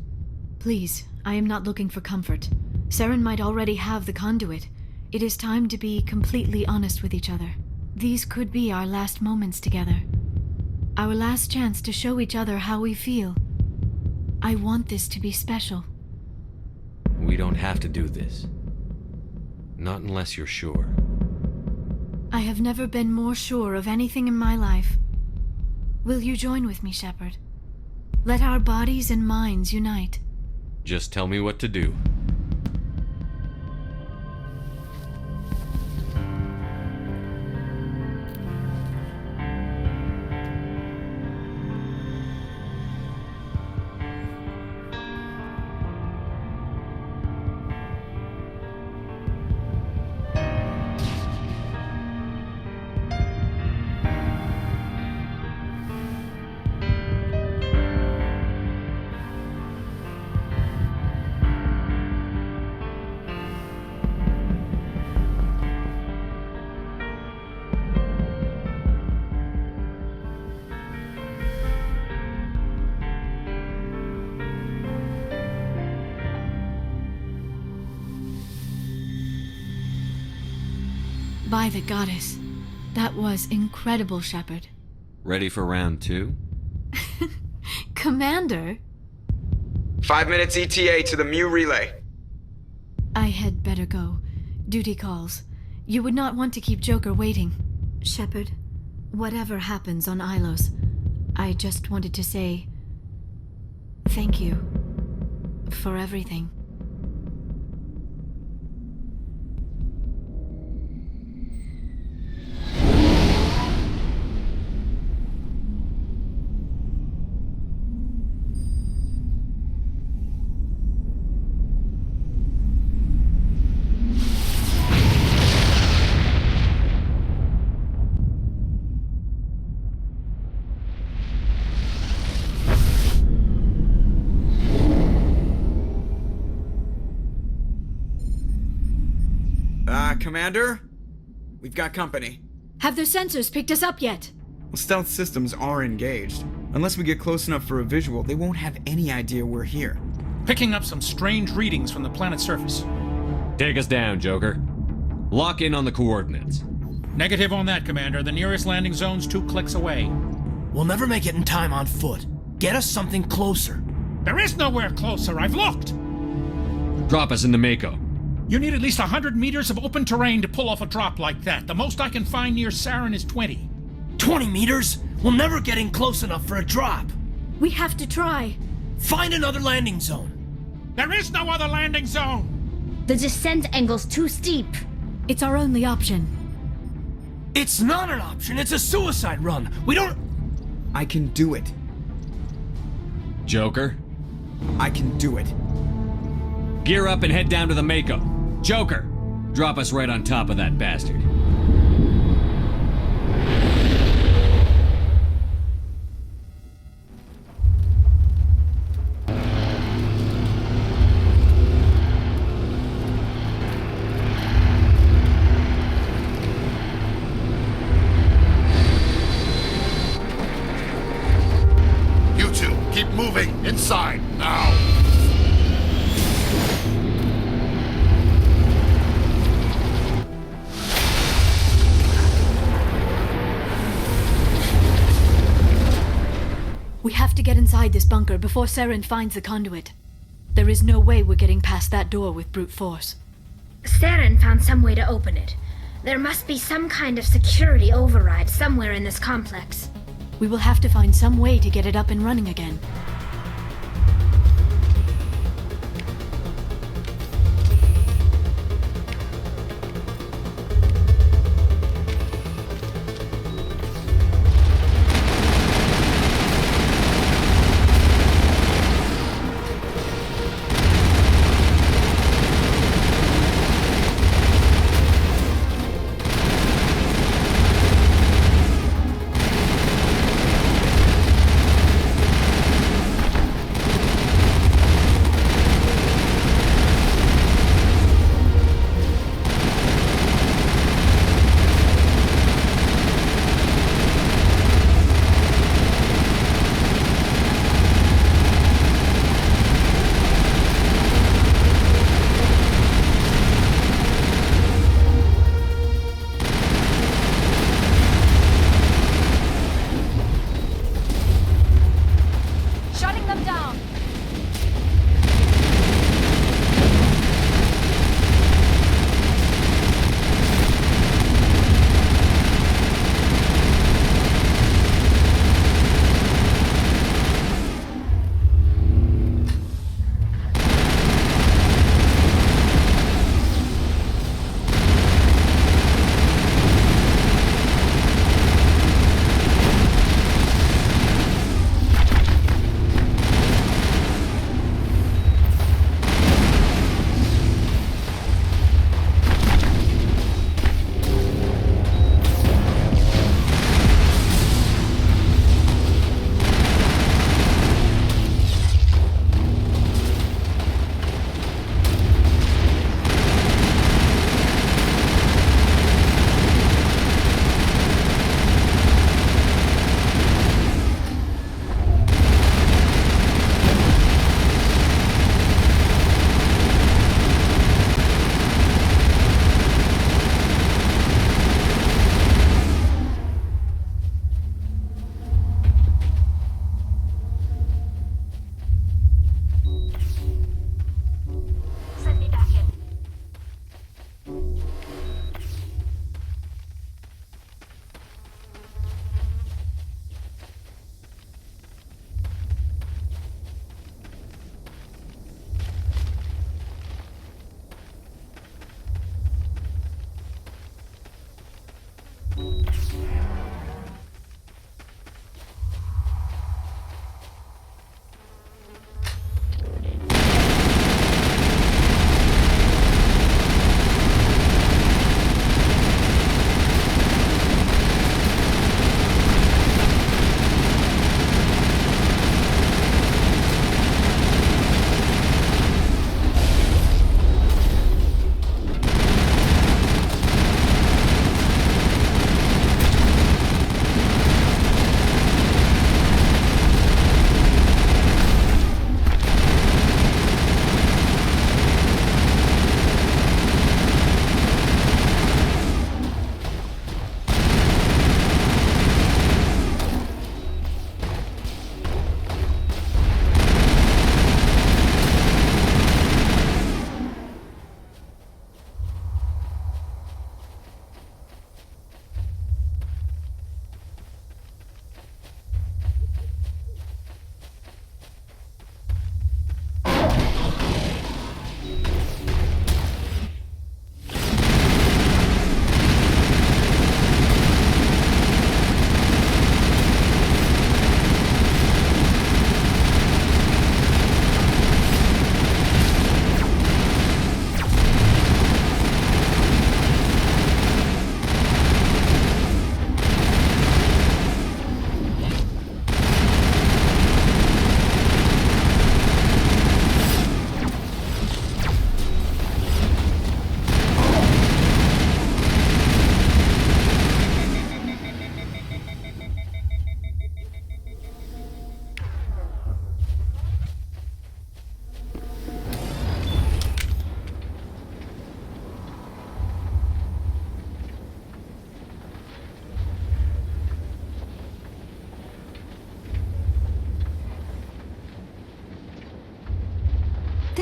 Please, I am not looking for comfort. Saren might already have the conduit. It is time to be completely honest with each other. These could be our last moments together. Our last chance to show each other how we feel. I want this to be special. We don't have to do this. Not unless you're sure. I have never been more sure of anything in my life. Will you join with me, Shepard? Let our bodies and minds unite. Just tell me what to do. By the goddess. That was incredible, Shepard. Ready for round 2? Commander? 5 minutes ETA to the Mu relay. I had better go. Duty calls. You would not want to keep Joker waiting. Shepard, whatever happens on Ilos, I just wanted to say thank you for everything. Commander? We've got company. Have their sensors picked us up yet? Well, stealth systems are engaged. Unless we get close enough for a visual, they won't have any idea we're here. Picking up some strange readings from the planet's surface. Take us down, Joker. Lock in on the coordinates. Negative on that, Commander. The nearest landing zone's 2 clicks away. We'll never make it in time on foot. Get us something closer. There is nowhere closer. I've looked. Drop us in the Mako. You need at least 100 meters of open terrain to pull off a drop like that. The most I can find near Saren is 20. 20 meters? We'll never get in close enough for a drop. We have to try. Find another landing zone. There is no other landing zone. The descent angle's too steep. It's our only option. It's not an option. It's a suicide run. We don't... I can do it. Joker? I can do it. Gear up and head down to the Mako. Joker, drop us right on top of that bastard. inside this bunker before Saren finds the conduit. There is no way we're getting past that door with brute force. Saren found some way to open it. There must be some kind of security override somewhere in this complex. We will have to find some way to get it up and running again.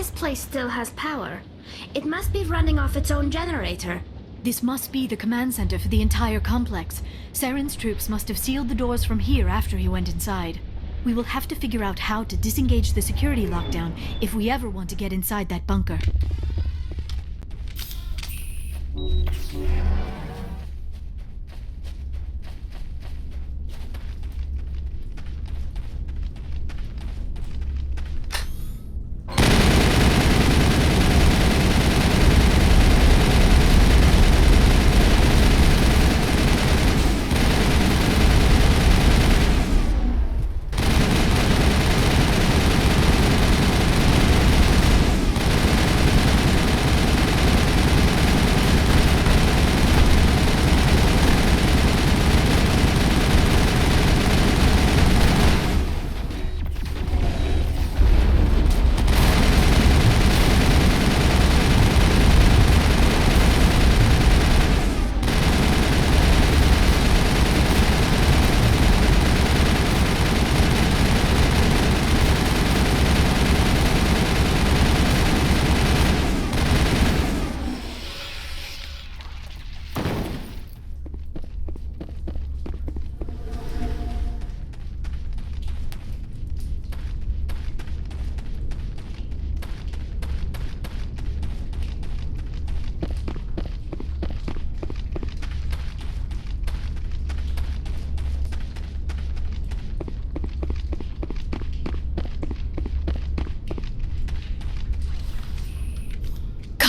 This place still has power. It must be running off its own generator. This must be the command center for the entire complex. Saren's troops must have sealed the doors from here after he went inside. We will have to figure out how to disengage the security lockdown if we ever want to get inside that bunker.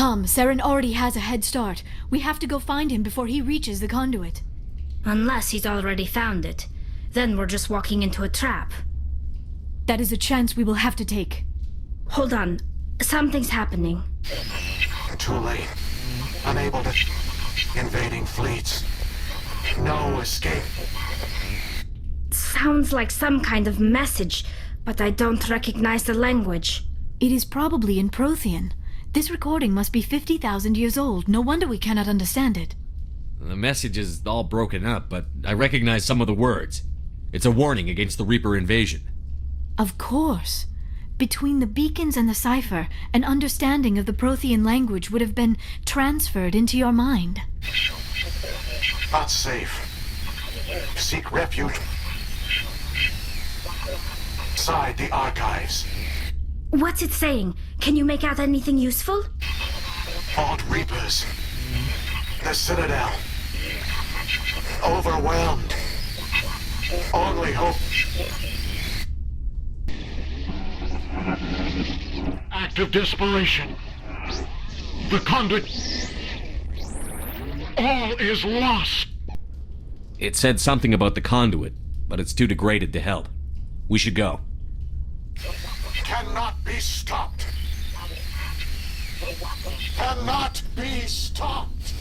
Come, Saren already has a head start. We have to go find him before he reaches the conduit. Unless he's already found it. Then we're just walking into a trap. That is a chance we will have to take. Hold on. Something's happening. Too late. Unable to... Invading fleets. No escape. Sounds like some kind of message, but I don't recognize the language. It is probably in Prothean. This recording must be 50,000 years old. No wonder we cannot understand it. The message is all broken up, but I recognize some of the words. It's a warning against the Reaper invasion. Of course. Between the beacons and the cipher, an understanding of the Prothean language would have been transferred into your mind. Not safe. Seek refuge inside the archives. What's it saying? Can you make out anything useful? Fought Reapers. The Citadel. Overwhelmed. Only hope. Act of desperation. The conduit. All is lost. It said something about the conduit, but it's too degraded to help. We should go. Cannot be stopped. Cannot be stopped.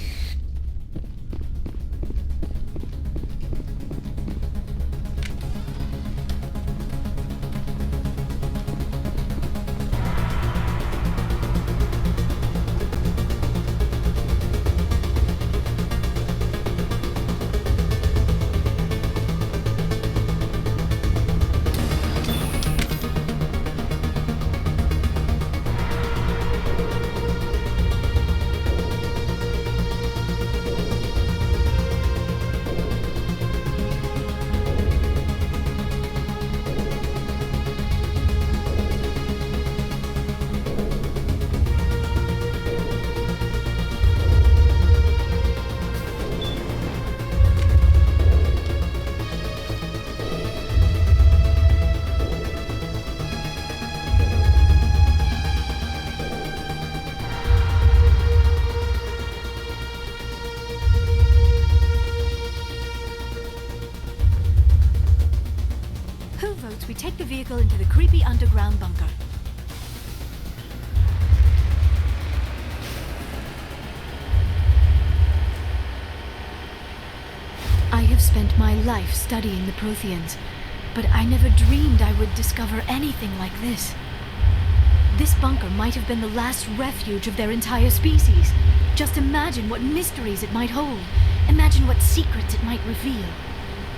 We take the vehicle into the creepy underground bunker. I have spent my life studying the Protheans, but I never dreamed I would discover anything like this. This bunker might have been the last refuge of their entire species. Just imagine what mysteries it might hold. Imagine what secrets it might reveal.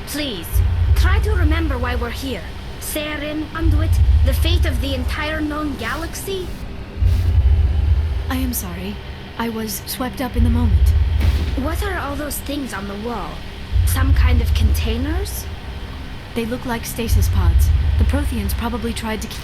Please, try to remember why we're here. Saren, Conduit, the fate of the entire known galaxy? I am sorry. I was swept up in the moment. What are all those things on the wall? Some kind of containers? They look like stasis pods. The Protheans probably tried to keep...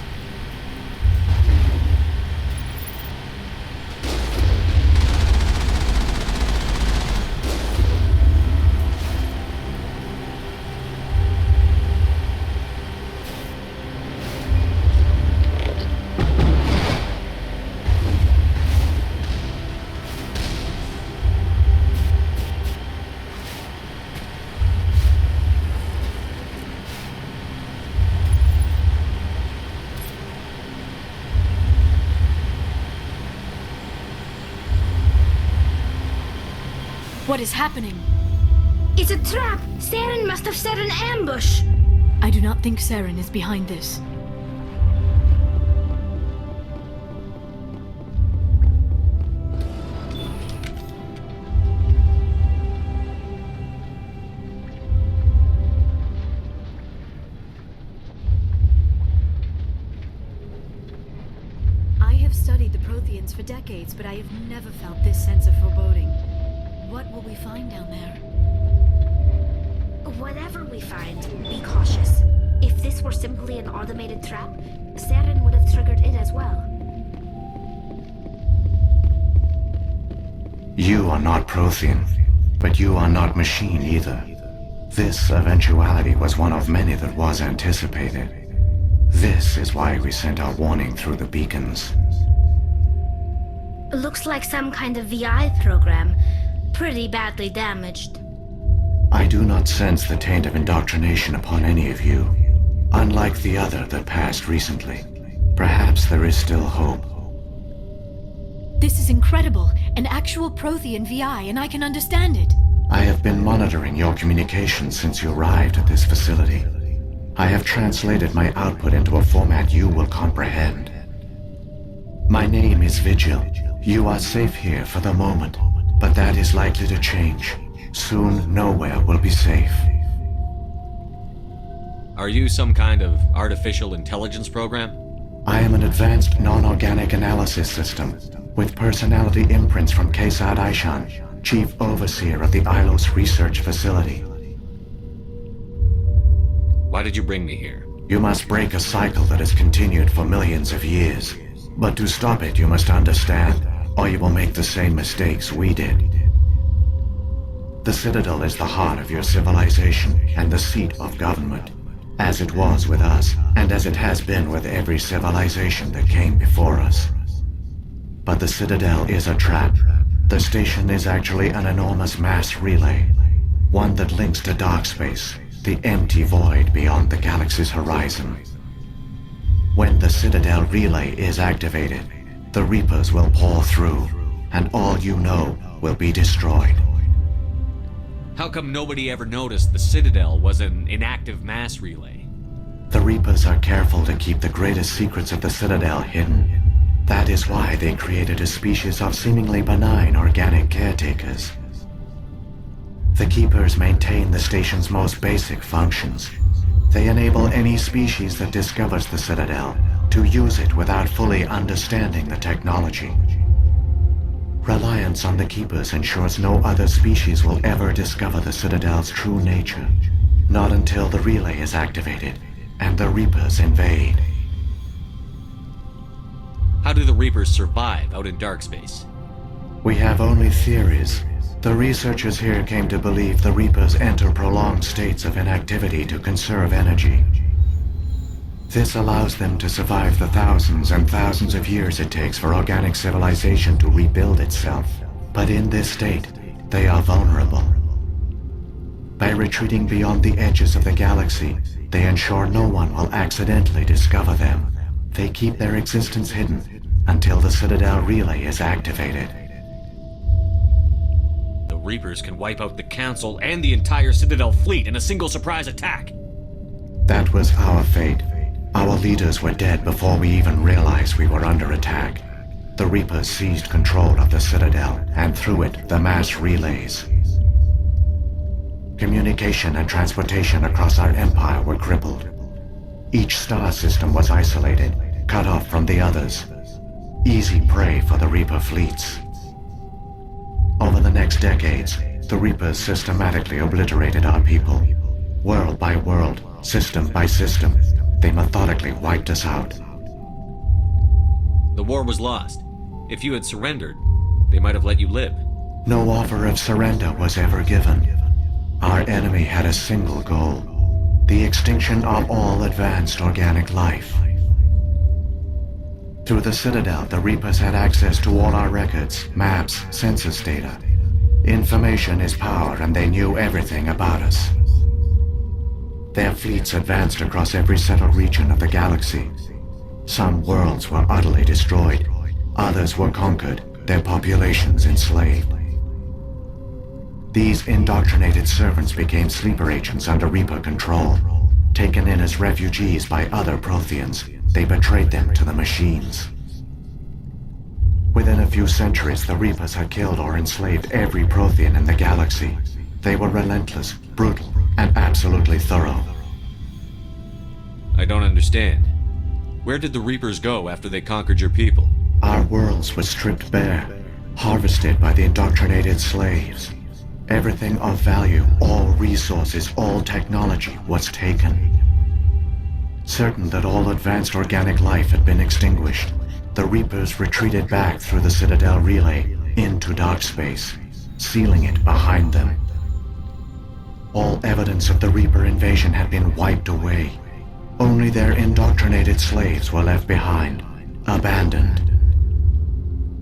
What is happening? It's a trap! Saren must have set an ambush! I do not think Saren is behind this. I have studied the Protheans for decades, but I have never felt this sense of foreboding. What will we find down there? Whatever we find, be cautious. If this were simply an automated trap, Saren would have triggered it as well. You are not Prothean, but you are not machine either. This eventuality was one of many that was anticipated. This is why we sent our warning through the beacons. Looks like some kind of VI program. Pretty badly damaged. I do not sense the taint of indoctrination upon any of you, unlike the other that passed recently. Perhaps there is still hope. This is incredible. An actual Prothean VI, and I can understand it. I have been monitoring your communications since you arrived at this facility. I have translated my output into a format you will comprehend. My name is Vigil. You are safe here for the moment. But that is likely to change. Soon, nowhere will be safe. Are you some kind of artificial intelligence program? I am an advanced non-organic analysis system, with personality imprints from Kesad Aishan, Chief Overseer of the Ilos Research Facility. Why did you bring me here? You must break a cycle that has continued for millions of years. But to stop it, you must understand, or you will make the same mistakes we did. The Citadel is the heart of your civilization and the seat of government, as it was with us, and as it has been with every civilization that came before us. But the Citadel is a trap. The station is actually an enormous mass relay, one that links to dark space, the empty void beyond the galaxy's horizon. When the Citadel relay is activated, the Reapers will pour through, and all you know will be destroyed. How come nobody ever noticed the Citadel was an inactive mass relay? The Reapers are careful to keep the greatest secrets of the Citadel hidden. That is why they created a species of seemingly benign organic caretakers. The Keepers maintain the station's most basic functions. They enable any species that discovers the Citadel to use it without fully understanding the technology. Reliance on the Keepers ensures no other species will ever discover the Citadel's true nature, not until the relay is activated and the Reapers invade. How do the Reapers survive out in dark space? We have only theories. The researchers here came to believe the Reapers enter prolonged states of inactivity to conserve energy. This allows them to survive the thousands and thousands of years it takes for organic civilization to rebuild itself. But in this state, they are vulnerable. By retreating beyond the edges of the galaxy, they ensure no one will accidentally discover them. They keep their existence hidden until the Citadel relay is activated. The Reapers can wipe out the Council and the entire Citadel fleet in a single surprise attack. That was our fate. Our leaders were dead before we even realized we were under attack. The Reapers seized control of the Citadel, and through it, the mass relays. Communication and transportation across our empire were crippled. Each star system was isolated, cut off from the others. easy prey for the Reaper fleets. Over the next decades, the Reapers systematically obliterated our people. World by world, system by system, they methodically wiped us out. The war was lost. If you had surrendered, they might have let you live. No offer of surrender was ever given. Our enemy had a single goal: the extinction of all advanced organic life. Through the Citadel, the Reapers had access to all our records, maps, census data. Information is power, and they knew everything about us. Their fleets advanced across every settled region of the galaxy. Some worlds were utterly destroyed, others were conquered, their populations enslaved. These indoctrinated servants became sleeper agents under Reaper control. Taken in as refugees by other Protheans, they betrayed them to the machines. Within a few centuries, the Reapers had killed or enslaved every Prothean in the galaxy. They were relentless, brutal, and absolutely thorough. I don't understand. Where did the Reapers go after they conquered your people? Our worlds were stripped bare, harvested by the indoctrinated slaves. Everything of value, all resources, all technology was taken. Certain that all advanced organic life had been extinguished, the Reapers retreated back through the Citadel relay into dark space, sealing it behind them. All evidence of the Reaper invasion had been wiped away. Only their indoctrinated slaves were left behind, abandoned.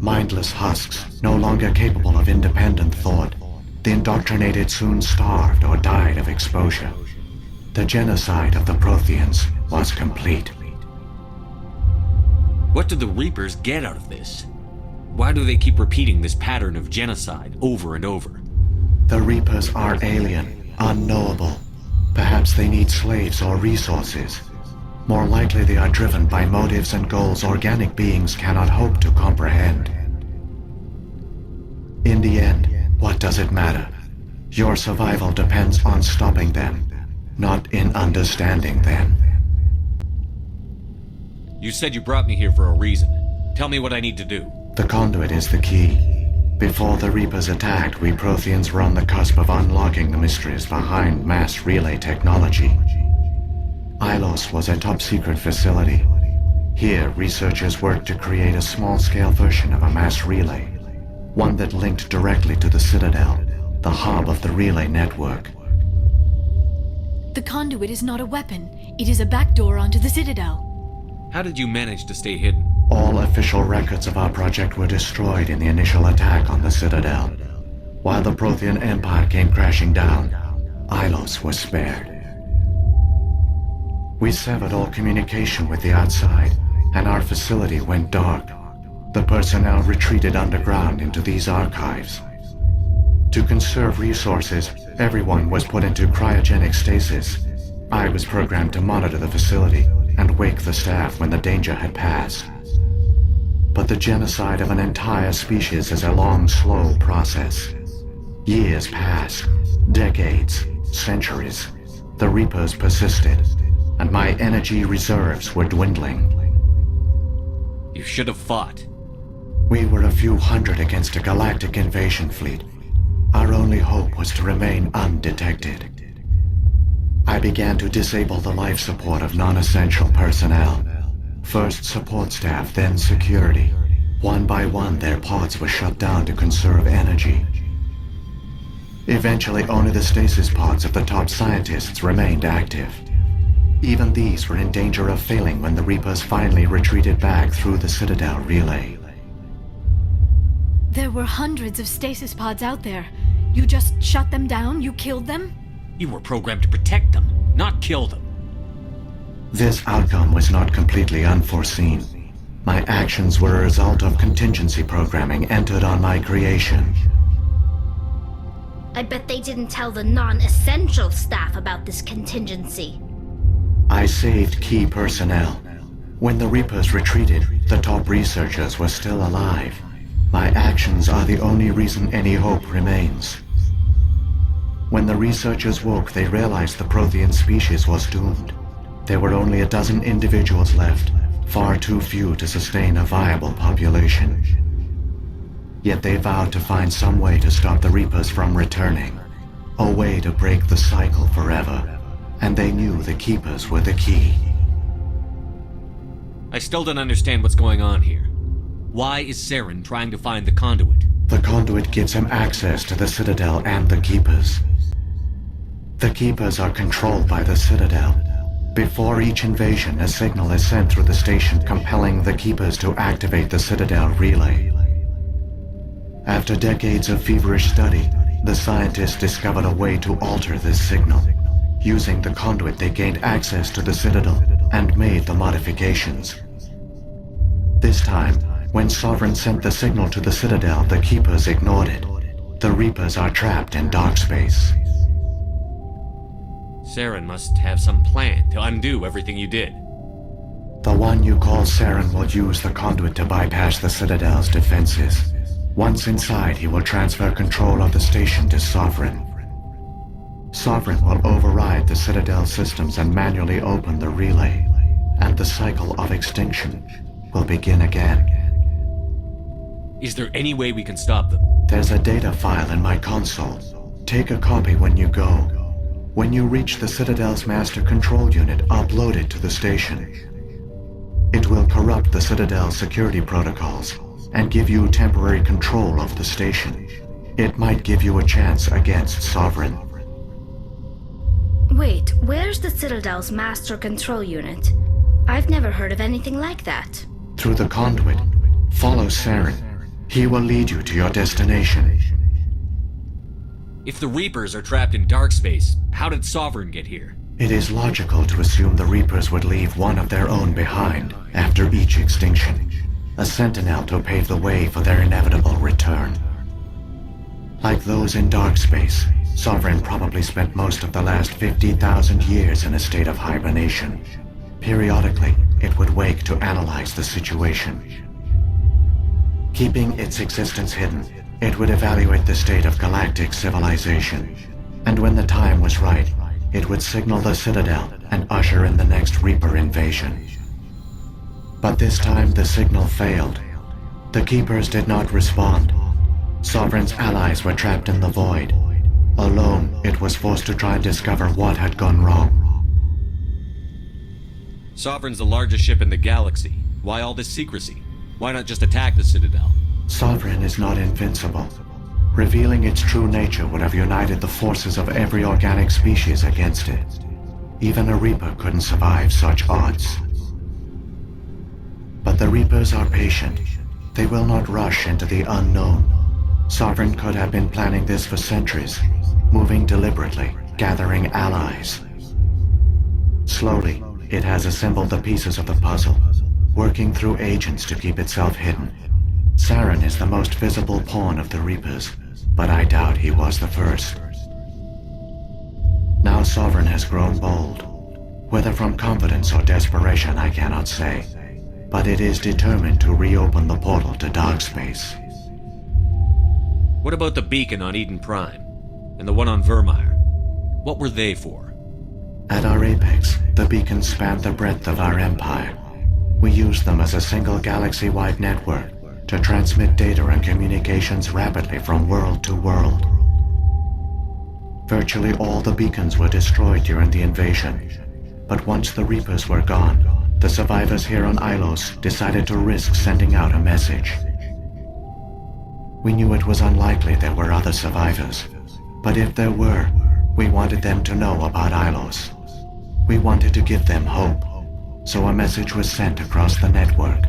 Mindless husks, no longer capable of independent thought, the indoctrinated soon starved or died of exposure. The genocide of the Protheans was complete. What did the Reapers get out of this? Why do they keep repeating this pattern of genocide over and over? The Reapers are alien, unknowable. Perhaps they need slaves or resources. More likely they are driven by motives and goals organic beings cannot hope to comprehend. In the end, what does it matter? Your survival depends on stopping them, not in understanding them. You said you brought me here for a reason. Tell me what I need to do. The conduit is the key. Before the Reapers attacked, we Protheans were on the cusp of unlocking the mysteries behind mass relay technology. Ilos was a top-secret facility. Here, researchers worked to create a small-scale version of a mass relay, one that linked directly to the Citadel, the hub of the relay network. The conduit is not a weapon. It is a backdoor onto the Citadel. How did you manage to stay hidden? All official records of our project were destroyed in the initial attack on the Citadel. While the Prothean Empire came crashing down, Ilos was spared. We severed all communication with the outside, and our facility went dark. The personnel retreated underground into these archives. To conserve resources, everyone was put into cryogenic stasis. I was programmed to monitor the facility and wake the staff when the danger had passed. But the genocide of an entire species is a long, slow process. Years passed, decades, centuries. The Reapers persisted, and my energy reserves were dwindling. You should have fought. We were a few hundred against a galactic invasion fleet. Our only hope was to remain undetected. I began to disable the life support of non-essential personnel. First support staff, then security. One by one, their pods were shut down to conserve energy. Eventually, only the stasis pods of the top scientists remained active. Even these were in danger of failing when the Reapers finally retreated back through the Citadel relay. There were hundreds of stasis pods out there. You just shut them down? You killed them? You were programmed to protect them, not kill them. This outcome was not completely unforeseen. My actions were a result of contingency programming entered on my creation. I bet they didn't tell the non-essential staff about this contingency. I saved key personnel. When the Reapers retreated, the top researchers were still alive. My actions are the only reason any hope remains. When the researchers woke, they realized the Prothean species was doomed. There were only a dozen individuals left, far too few to sustain a viable population. Yet they vowed to find some way to stop the Reapers from returning, a way to break the cycle forever, and they knew the Keepers were the key. I still don't understand what's going on here. Why is Saren trying to find the conduit? The conduit gives him access to the Citadel and the Keepers. The Keepers are controlled by the Citadel. Before each invasion, a signal is sent through the station compelling the Keepers to activate the Citadel relay. After decades of feverish study, the scientists discovered a way to alter this signal. Using the conduit, they gained access to the Citadel and made the modifications. This time, when Sovereign sent the signal to the Citadel, the Keepers ignored it. The Reapers are trapped in dark space. Saren must have some plan to undo everything you did. The one you call Saren will use the conduit to bypass the Citadel's defenses. Once inside, he will transfer control of the station to Sovereign. Sovereign will override the Citadel systems and manually open the relay, and the cycle of extinction will begin again. Is there any way we can stop them? There's a data file in my console. Take a copy when you go. When you reach the Citadel's master control unit, upload it to the station. It will corrupt the Citadel's security protocols and give you temporary control of the station. It might give you a chance against Sovereign. Wait, where's the Citadel's master control unit? I've never heard of anything like that. Through the conduit, follow Saren. He will lead you to your destination. If the Reapers are trapped in dark space, how did Sovereign get here? It is logical to assume the Reapers would leave one of their own behind after each extinction. A sentinel to pave the way for their inevitable return. Like those in dark space, Sovereign probably spent most of the last 50,000 years in a state of hibernation. Periodically, it would wake to analyze the situation. Keeping its existence hidden, it would evaluate the state of galactic civilization. And when the time was right, it would signal the Citadel and usher in the next Reaper invasion. But this time the signal failed. The Keepers did not respond. Sovereign's allies were trapped in the void. Alone, it was forced to try and discover what had gone wrong. Sovereign's the largest ship in the galaxy. Why all this secrecy? Why not just attack the Citadel? Sovereign is not invincible. Revealing its true nature would have united the forces of every organic species against it. Even a Reaper couldn't survive such odds. But the Reapers are patient. They will not rush into the unknown. Sovereign could have been planning this for centuries, moving deliberately, gathering allies. Slowly, it has assembled the pieces of the puzzle, working through agents to keep itself hidden. Saren is the most visible pawn of the Reapers, but I doubt he was the first. Now Sovereign has grown bold. Whether from confidence or desperation, I cannot say. But it is determined to reopen the portal to dark space. What about the beacon on Eden Prime? And the one on Virmire? What were they for? At our apex, the beacons spanned the breadth of our empire. We used them as a single galaxy-wide network to transmit data and communications rapidly from world to world. Virtually all the beacons were destroyed during the invasion, but once the Reapers were gone, the survivors here on Ilos decided to risk sending out a message. We knew it was unlikely there were other survivors, but if there were, we wanted them to know about Ilos. We wanted to give them hope, so a message was sent across the network.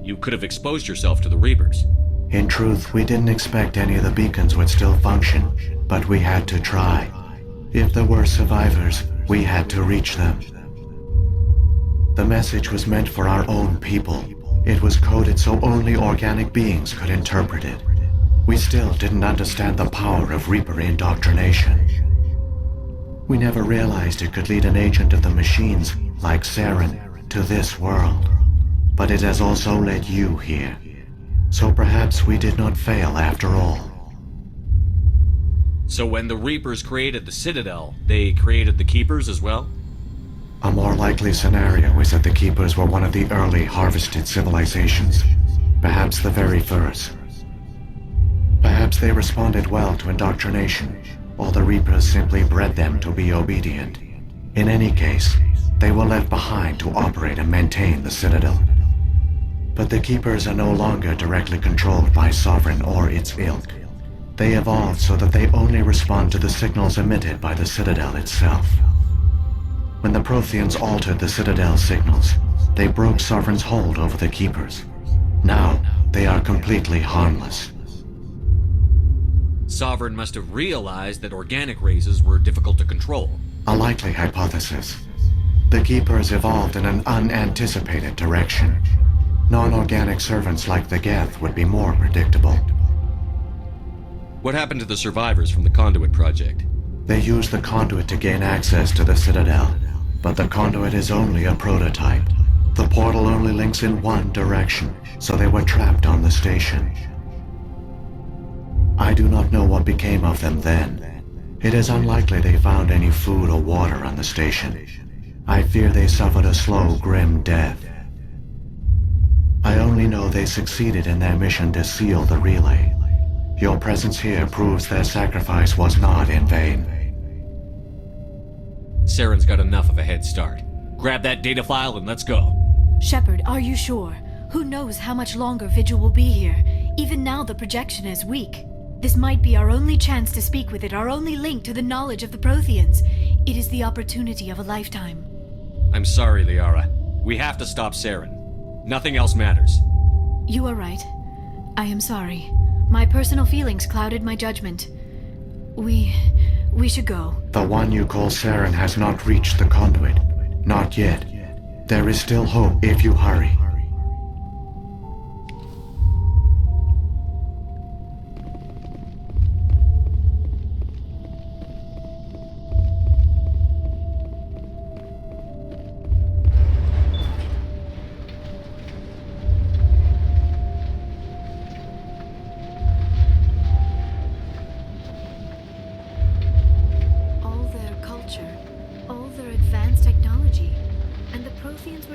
You could have exposed yourself to the Reapers. In truth, we didn't expect any of the beacons would still function, but we had to try. If there were survivors, we had to reach them. The message was meant for our own people. It was coded so only organic beings could interpret it. We still didn't understand the power of Reaper indoctrination. We never realized it could lead an agent of the machines, like Saren, to this world. But it has also led you here. So perhaps we did not fail after all. So when the Reapers created the Citadel, they created the Keepers as well? A more likely scenario is that the Keepers were one of the early harvested civilizations, perhaps the very first. Perhaps they responded well to indoctrination, or the Reapers simply bred them to be obedient. In any case, they were left behind to operate and maintain the Citadel. But the Keepers are no longer directly controlled by Sovereign or its ilk. They evolved so that they only respond to the signals emitted by the Citadel itself. When the Protheans altered the Citadel's signals, they broke Sovereign's hold over the Keepers. Now, they are completely harmless. Sovereign must have realized that organic races were difficult to control. A likely hypothesis. The Keepers evolved in an unanticipated direction. Non-organic servants like the Geth would be more predictable. What happened to the survivors from the Conduit project? They used the Conduit to gain access to the Citadel, but the Conduit is only a prototype. The portal only links in one direction, so they were trapped on the station. I do not know what became of them then. It is unlikely they found any food or water on the station. I fear they suffered a slow, grim death. I only know they succeeded in their mission to seal the relay. Your presence here proves their sacrifice was not in vain. Saren's got enough of a head start. Grab that data file and let's go. Shepard, are you sure? Who knows how much longer Vigil will be here? Even now the projection is weak. This might be our only chance to speak with it, our only link to the knowledge of the Protheans. It is the opportunity of a lifetime. I'm sorry, Liara. We have to stop Saren. Nothing else matters. You are right. I am sorry. My personal feelings clouded my judgment. We should go. The one you call Saren has not reached the Conduit. Not yet. There is still hope if you hurry.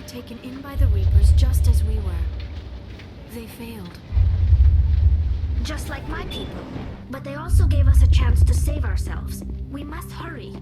Taken in by the Reapers just as we were. They failed. Just like my people. But they also gave us a chance to save ourselves. We must hurry.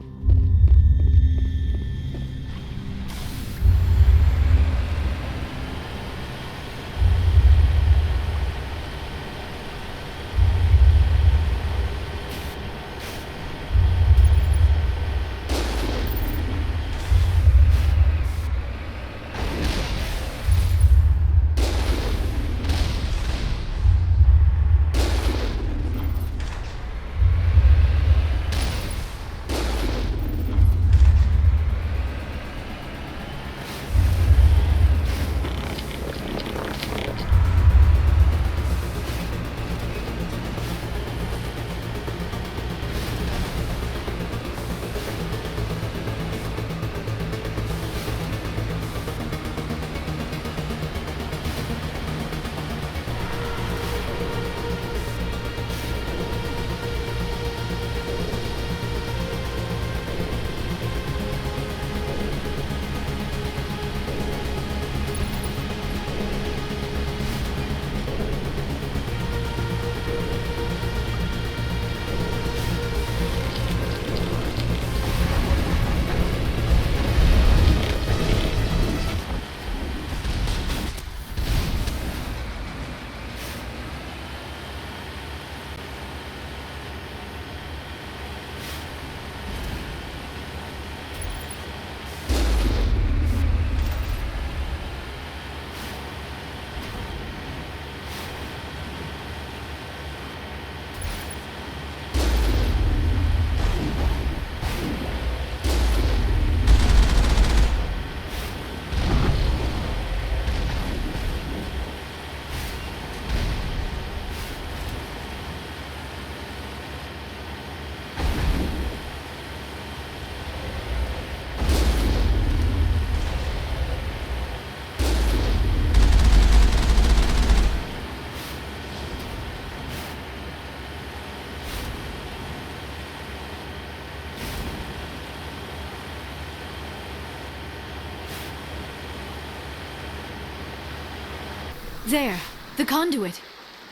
There, the conduit.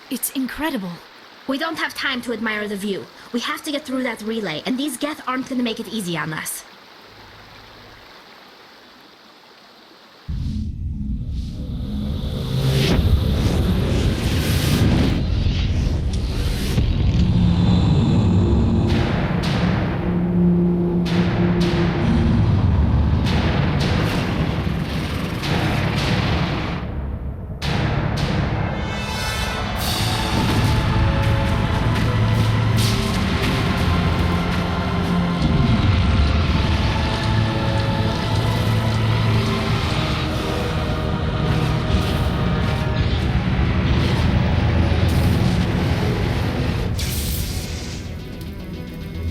It's incredible. We don't have time to admire the view. We have to get through that relay, and these Geth aren't gonna make it easy on us.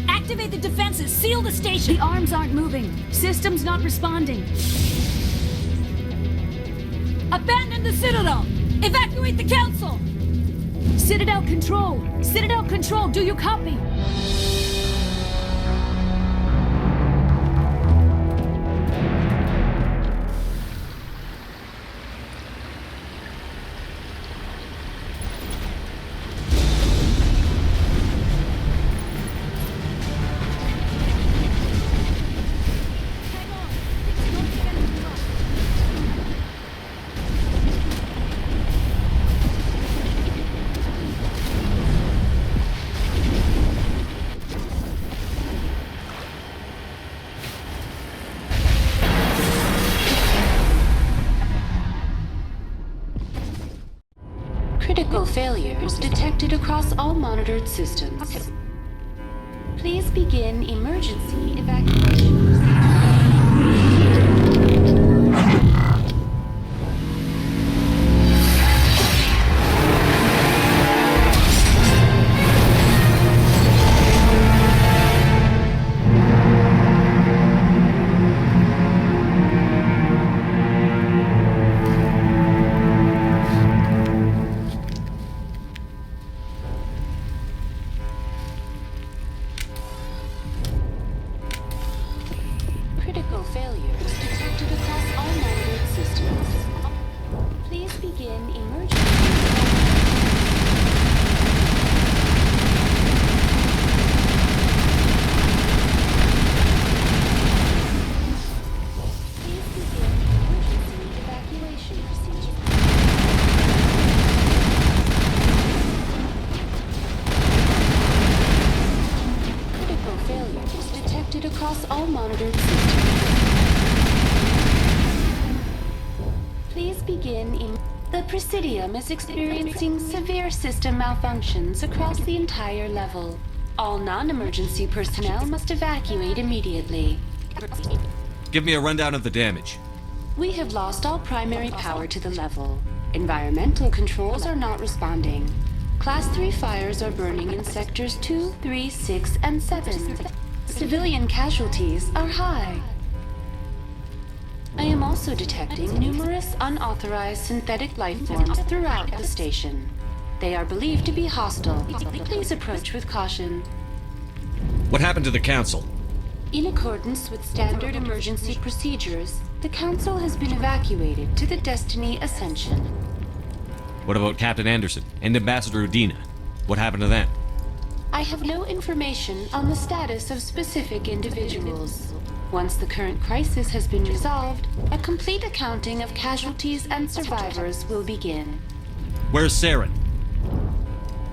Activate the defenses! Seal the station! The arms aren't moving. Systems not responding. Abandon the Citadel! Evacuate the Council! Citadel Control! Citadel Control, do you copy? Critical failures detected across all monitored systems. Please begin emergency evacuation. Critical failures detected across all monitored systems. Please begin emergency. Please begin emergency evacuation procedure. Critical failures detected across all monitored systems. Please begin in... The Presidium is experiencing severe system malfunctions across the entire level. All non-emergency personnel must evacuate immediately. Give me a rundown of the damage. We have lost all primary power to the level. Environmental controls are not responding. Class 3 fires are burning in sectors 2, 3, 6, and 7. Civilian casualties are high. I am also detecting numerous unauthorized synthetic life forms throughout the station. They are believed to be hostile. Please approach with caution. What happened to the Council? In accordance with standard emergency procedures, the Council has been evacuated to the Destiny Ascension. What about Captain Anderson and Ambassador Udina? What happened to them? I have no information on the status of specific individuals. Once the current crisis has been resolved, a complete accounting of casualties and survivors will begin. Where's Saren?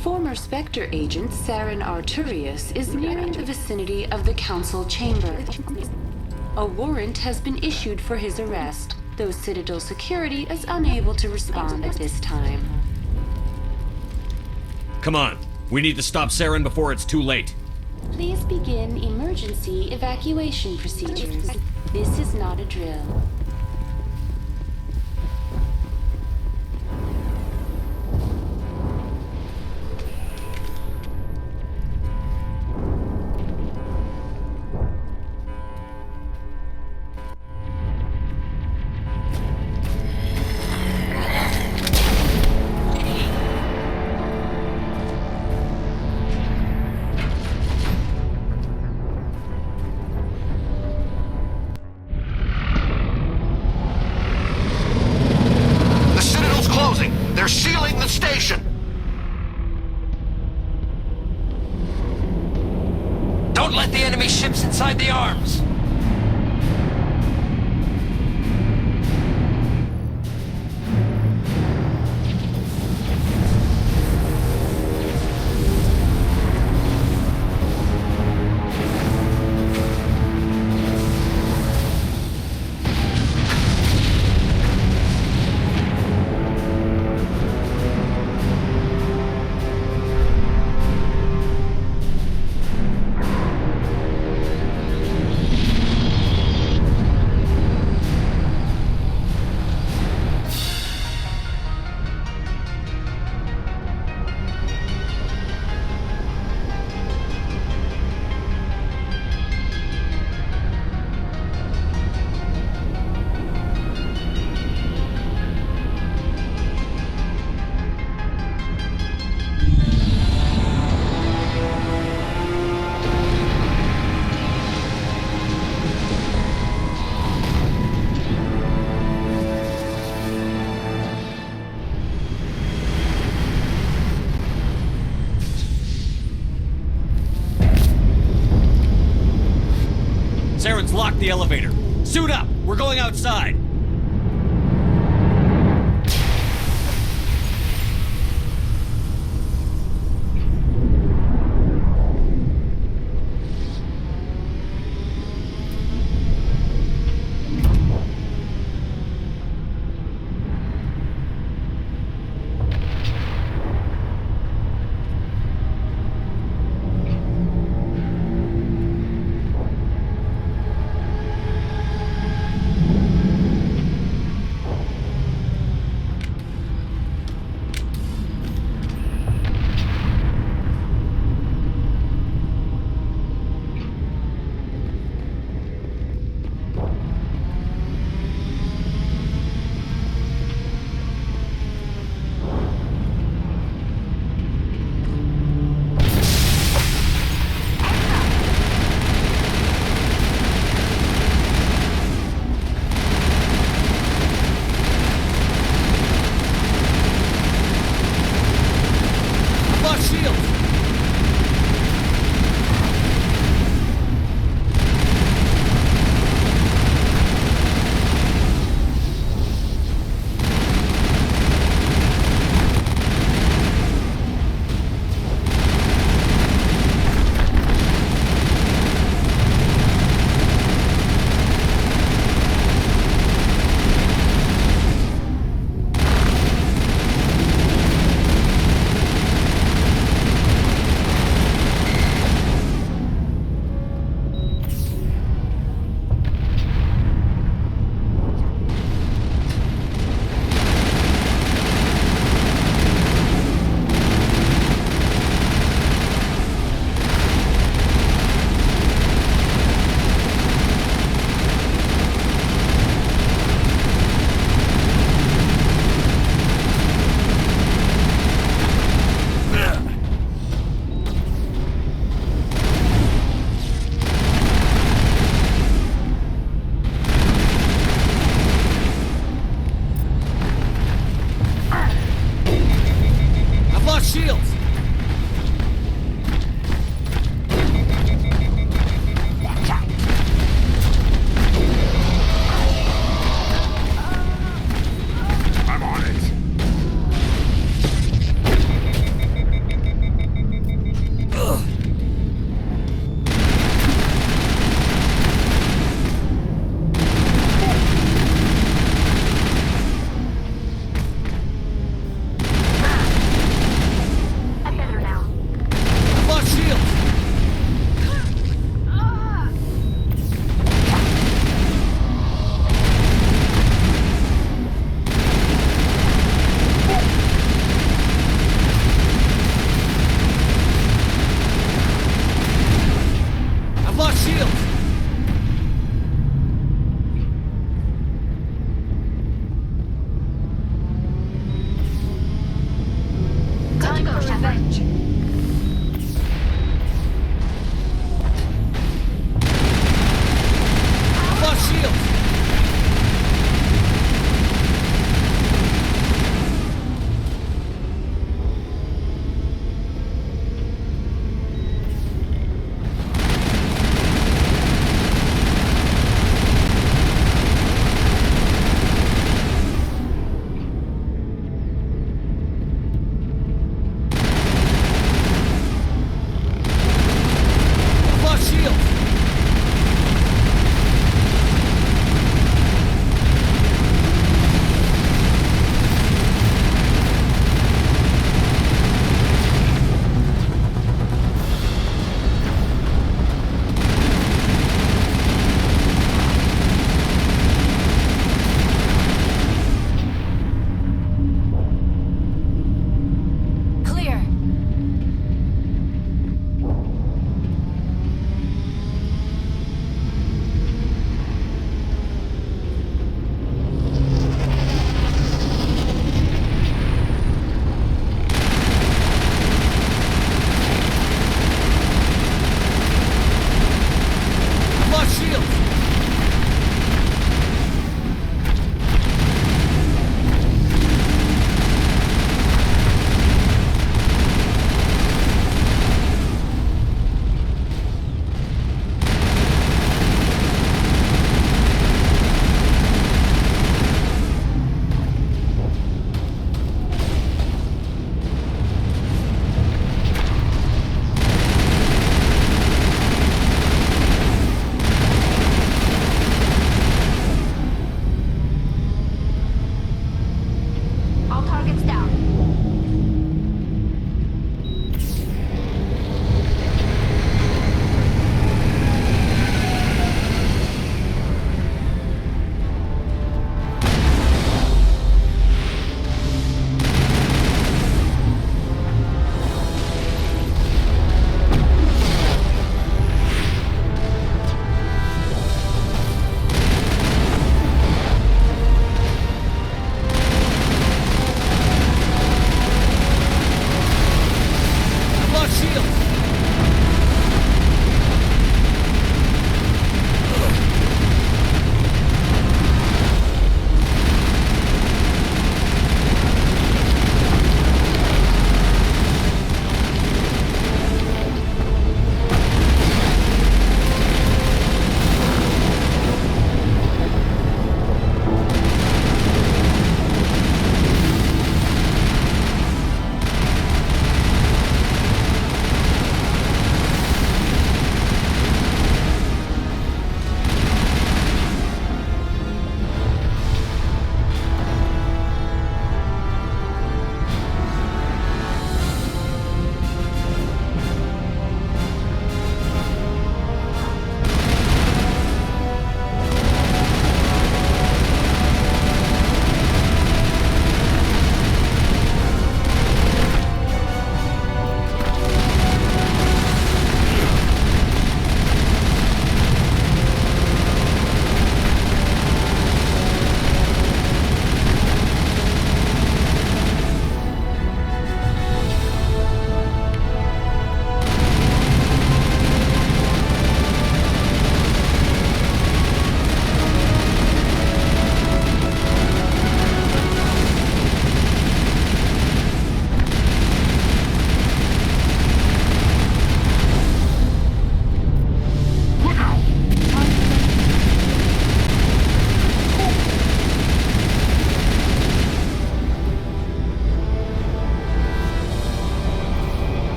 Former Spectre agent Saren Arturius is nearing the vicinity of the Council chamber. A warrant has been issued for his arrest, though Citadel security is unable to respond at this time. Come on, we need to stop Saren before it's too late. Please begin emergency evacuation procedures. This is not a drill. Don't let the enemy ships inside the arms! Saren's locked the elevator. Suit up! We're going outside!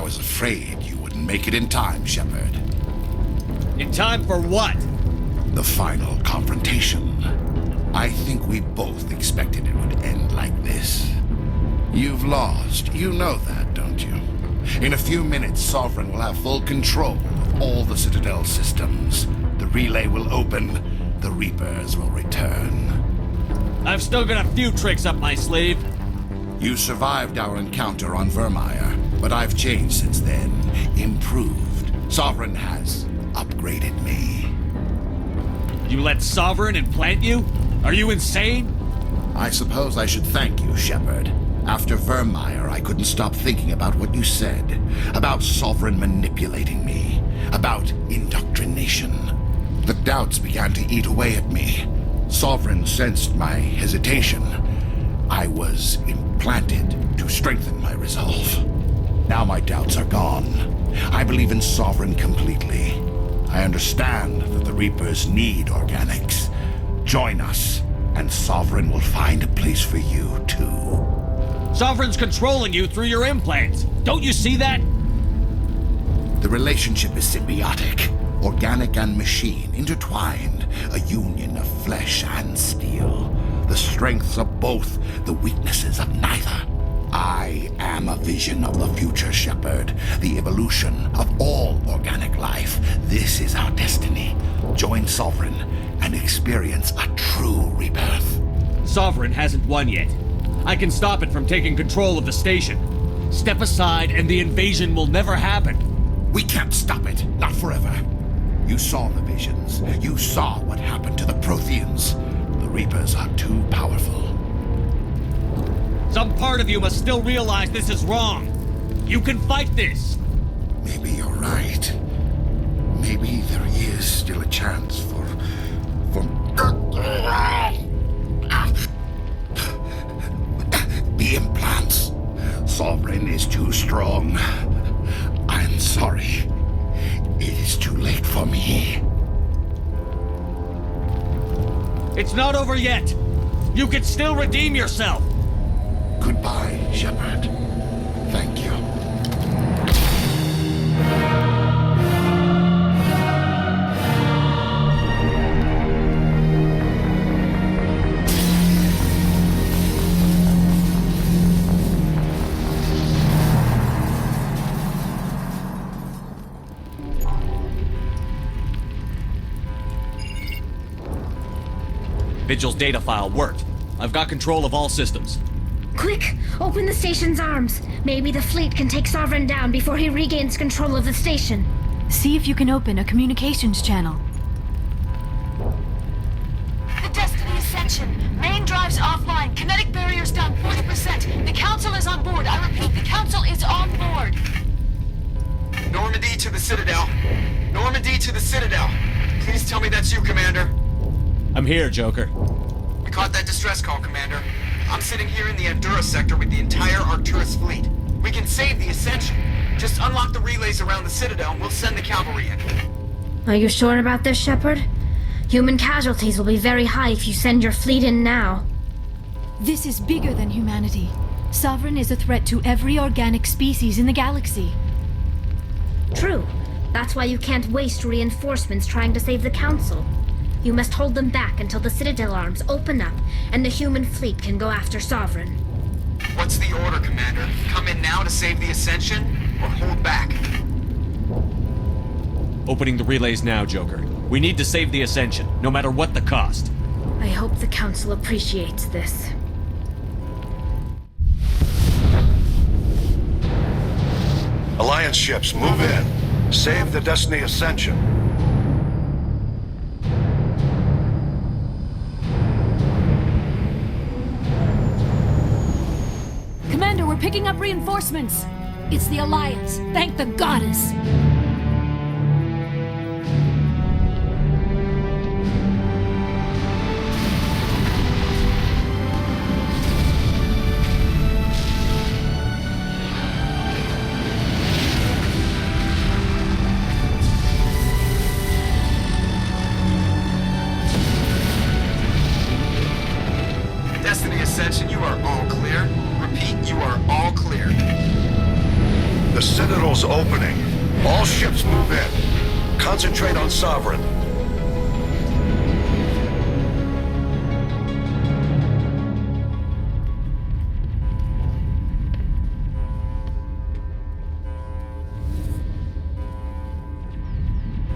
was afraid you wouldn't make it in time, Shepard. In time for what? The final confrontation. I think we both expected it would end like this. You've lost. You know that, don't you? In a few minutes, Sovereign will have full control of all the Citadel systems. The relay will open. The Reapers will return. I've still got a few tricks up my sleeve. You survived our encounter on Virmire, but I've changed since then. Improved. Sovereign has upgraded me. You let Sovereign implant you? Are you insane? I suppose I should thank you, Shepard. After Virmire, I couldn't stop thinking about what you said. About Sovereign manipulating me. About indoctrination. The doubts began to eat away at me. Sovereign sensed my hesitation. I was implanted to strengthen my resolve. Now my doubts are gone. I believe in Sovereign completely. I understand that the Reapers need organics. Join us, and Sovereign will find a place for you, too. Sovereign's controlling you through your implants. Don't you see that? The relationship is symbiotic. Organic and machine, intertwined. A union of flesh and steel. The strengths of both, the weaknesses of neither. I am a vision of the future, Shepard. The evolution of all organic life. This is our destiny. Join Sovereign and experience a true rebirth. Sovereign hasn't won yet. I can stop it from taking control of the station. Step aside and the invasion will never happen. We can't stop it. Not forever. You saw the visions. You saw what happened to the Protheans. The Reapers are too powerful. Some part of you must still realize this is wrong. You can fight this. Maybe you're right. Maybe there is still a chance for... The implants. Sovereign is too strong. I'm sorry. It is too late for me. It's not over yet. You can still redeem yourself. Goodbye, Shepard. Thank you. Vigil's data file worked. I've got control of all systems. Quick! Open the station's arms. Maybe the fleet can take Sovereign down before he regains control of the station. See if you can open a communications channel. The Destiny Ascension. Main drives offline. Kinetic barriers down 40%. The Council is on board. I repeat, the Council is on board. Normandy to the Citadel. Normandy to the Citadel. Please tell me that's you, Commander. I'm here, Joker. We caught that distress call, Commander. I'm sitting here in the Andurra sector with the entire Arcturus fleet. We can save the Ascension. Just unlock the relays around the Citadel and we'll send the cavalry in. Are you sure about this, Shepard? Human casualties will be very high if you send your fleet in now. This is bigger than humanity. Sovereign is a threat to every organic species in the galaxy. True. That's why you can't waste reinforcements trying to save the Council. You must hold them back until the Citadel arms open up and the human fleet can go after Sovereign. What's the order, Commander? Come in now to save the Ascension, or hold back? Opening the relays now, Joker. We need to save the Ascension, no matter what the cost. I hope the Council appreciates this. Alliance ships, move in. Save the Destiny Ascension. Commander, we're picking up reinforcements. It's the Alliance. Thank the goddess. Destiny Ascension, you are all clear. Repeat, you are all clear. The Citadel's opening. All ships move in. Concentrate on Sovereign.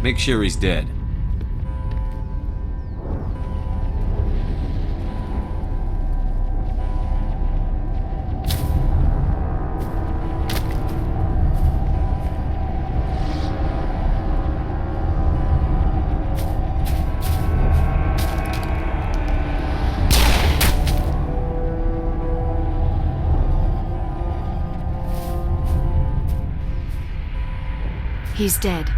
Make sure he's dead. He's dead.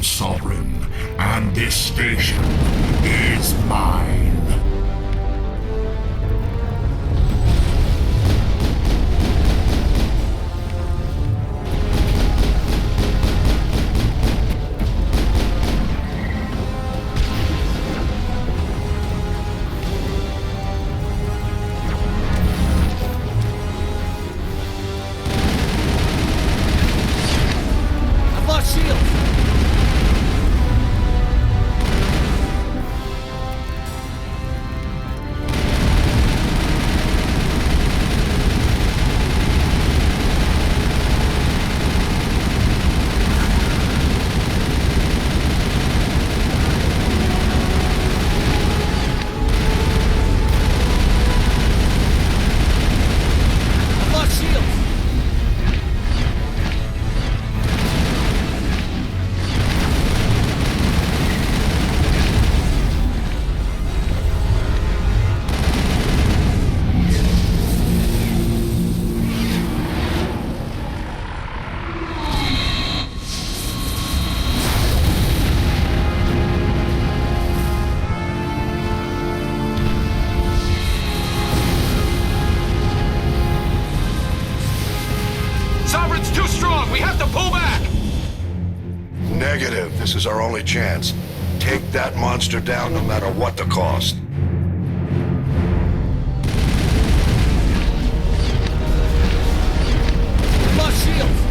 Sovereign, and this station is mine. I've lost shields! Sovereign's too strong! We have to pull back! Negative. This is our only chance. Take that monster down no matter what the cost. Lost shields!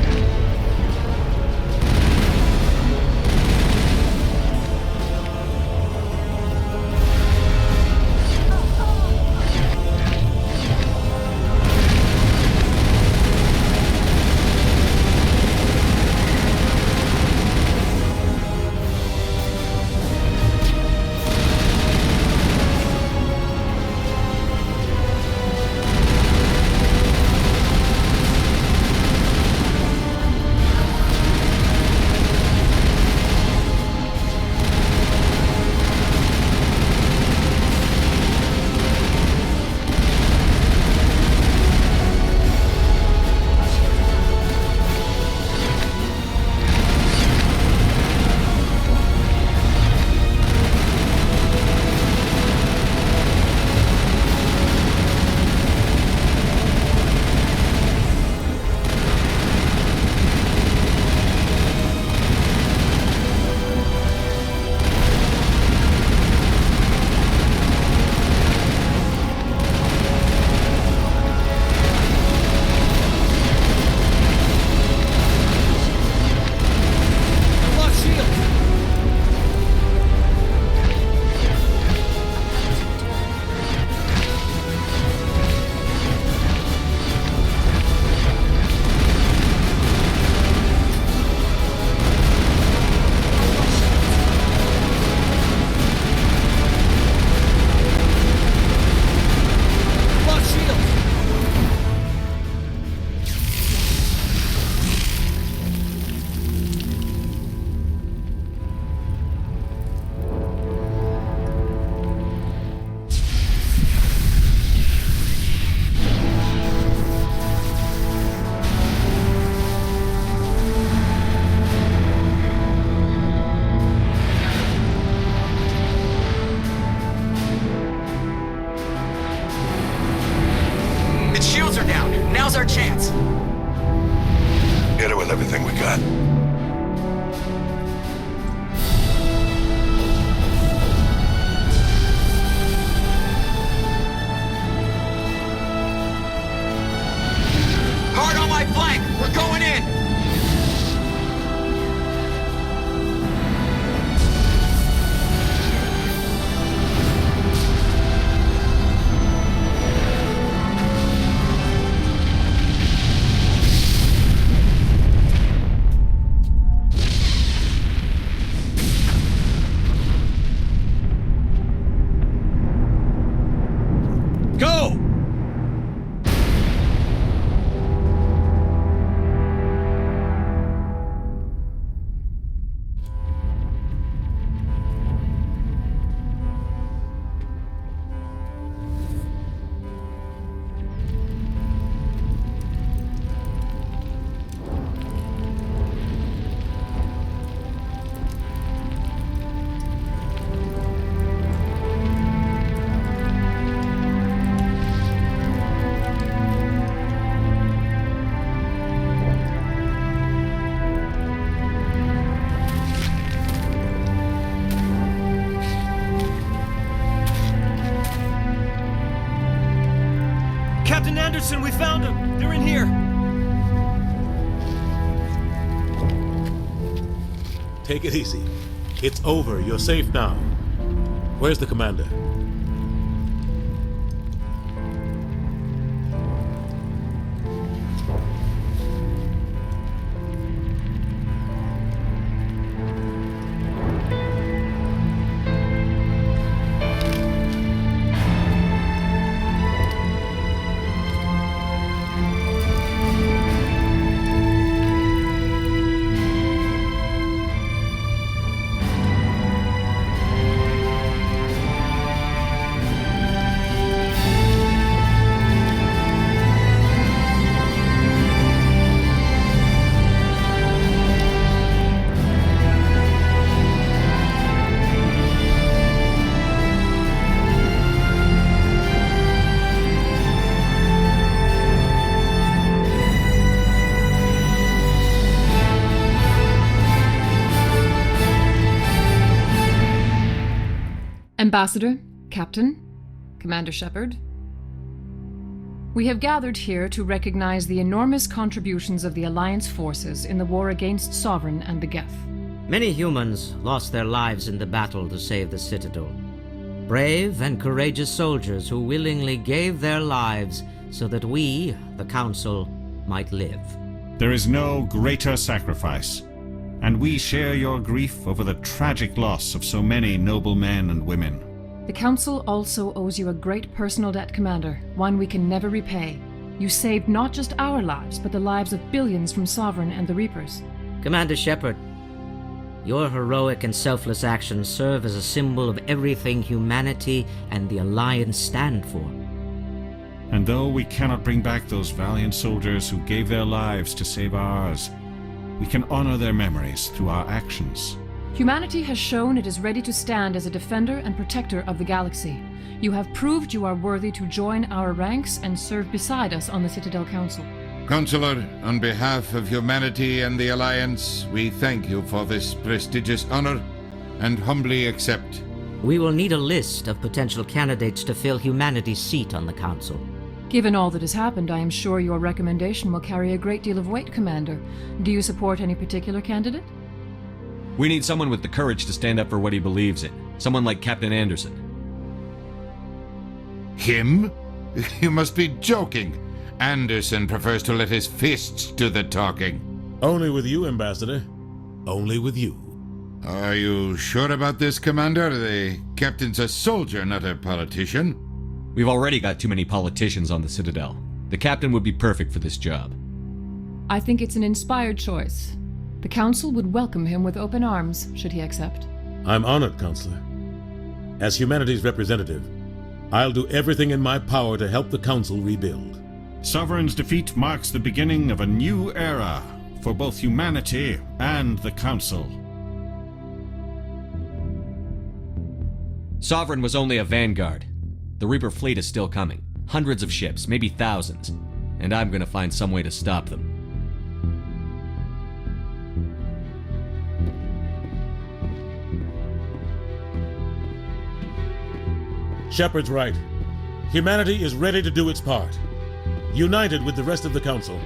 Anderson, we found them! They're in here! Take it easy. It's over. You're safe now. Where's the commander? Ambassador, Captain, Commander Shepard, we have gathered here to recognize the enormous contributions of the Alliance forces in the war against Sovereign and the Geth. Many humans lost their lives in the battle to save the Citadel. Brave and courageous soldiers who willingly gave their lives so that we, the Council, might live. There is no greater sacrifice, and we share your grief over the tragic loss of so many noble men and women. The Council also owes you a great personal debt, Commander, one we can never repay. You saved not just our lives, but the lives of billions from Sovereign and the Reapers. Commander Shepard, your heroic and selfless actions serve as a symbol of everything humanity and the Alliance stand for. And though we cannot bring back those valiant soldiers who gave their lives to save ours, we can honor their memories through our actions. Humanity has shown it is ready to stand as a defender and protector of the galaxy. You have proved you are worthy to join our ranks and serve beside us on the Citadel Council. Counselor, on behalf of humanity and the Alliance, we thank you for this prestigious honor and humbly accept. We will need a list of potential candidates to fill humanity's seat on the Council. Given all that has happened, I am sure your recommendation will carry a great deal of weight, Commander. Do you support any particular candidate? We need someone with the courage to stand up for what he believes in. Someone like Captain Anderson. Him? You must be joking. Anderson prefers to let his fists do the talking. Only with you, Ambassador. Only with you. Are you sure about this, Commander? The captain's a soldier, not a politician. We've already got too many politicians on the Citadel. The captain would be perfect for this job. I think it's an inspired choice. The Council would welcome him with open arms, should he accept. I'm honored, Counselor. As humanity's representative, I'll do everything in my power to help the Council rebuild. Sovereign's defeat marks the beginning of a new era for both humanity and the Council. Sovereign was only a vanguard. The Reaper fleet is still coming. Hundreds of ships, maybe thousands. And I'm gonna find some way to stop them. Shepard's right. Humanity is ready to do its part. United with the rest of the Council,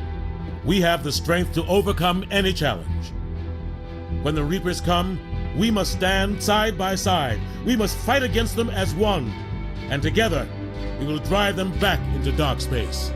we have the strength to overcome any challenge. When the Reapers come, we must stand side by side. We must fight against them as one. And together, we will drive them back into dark space.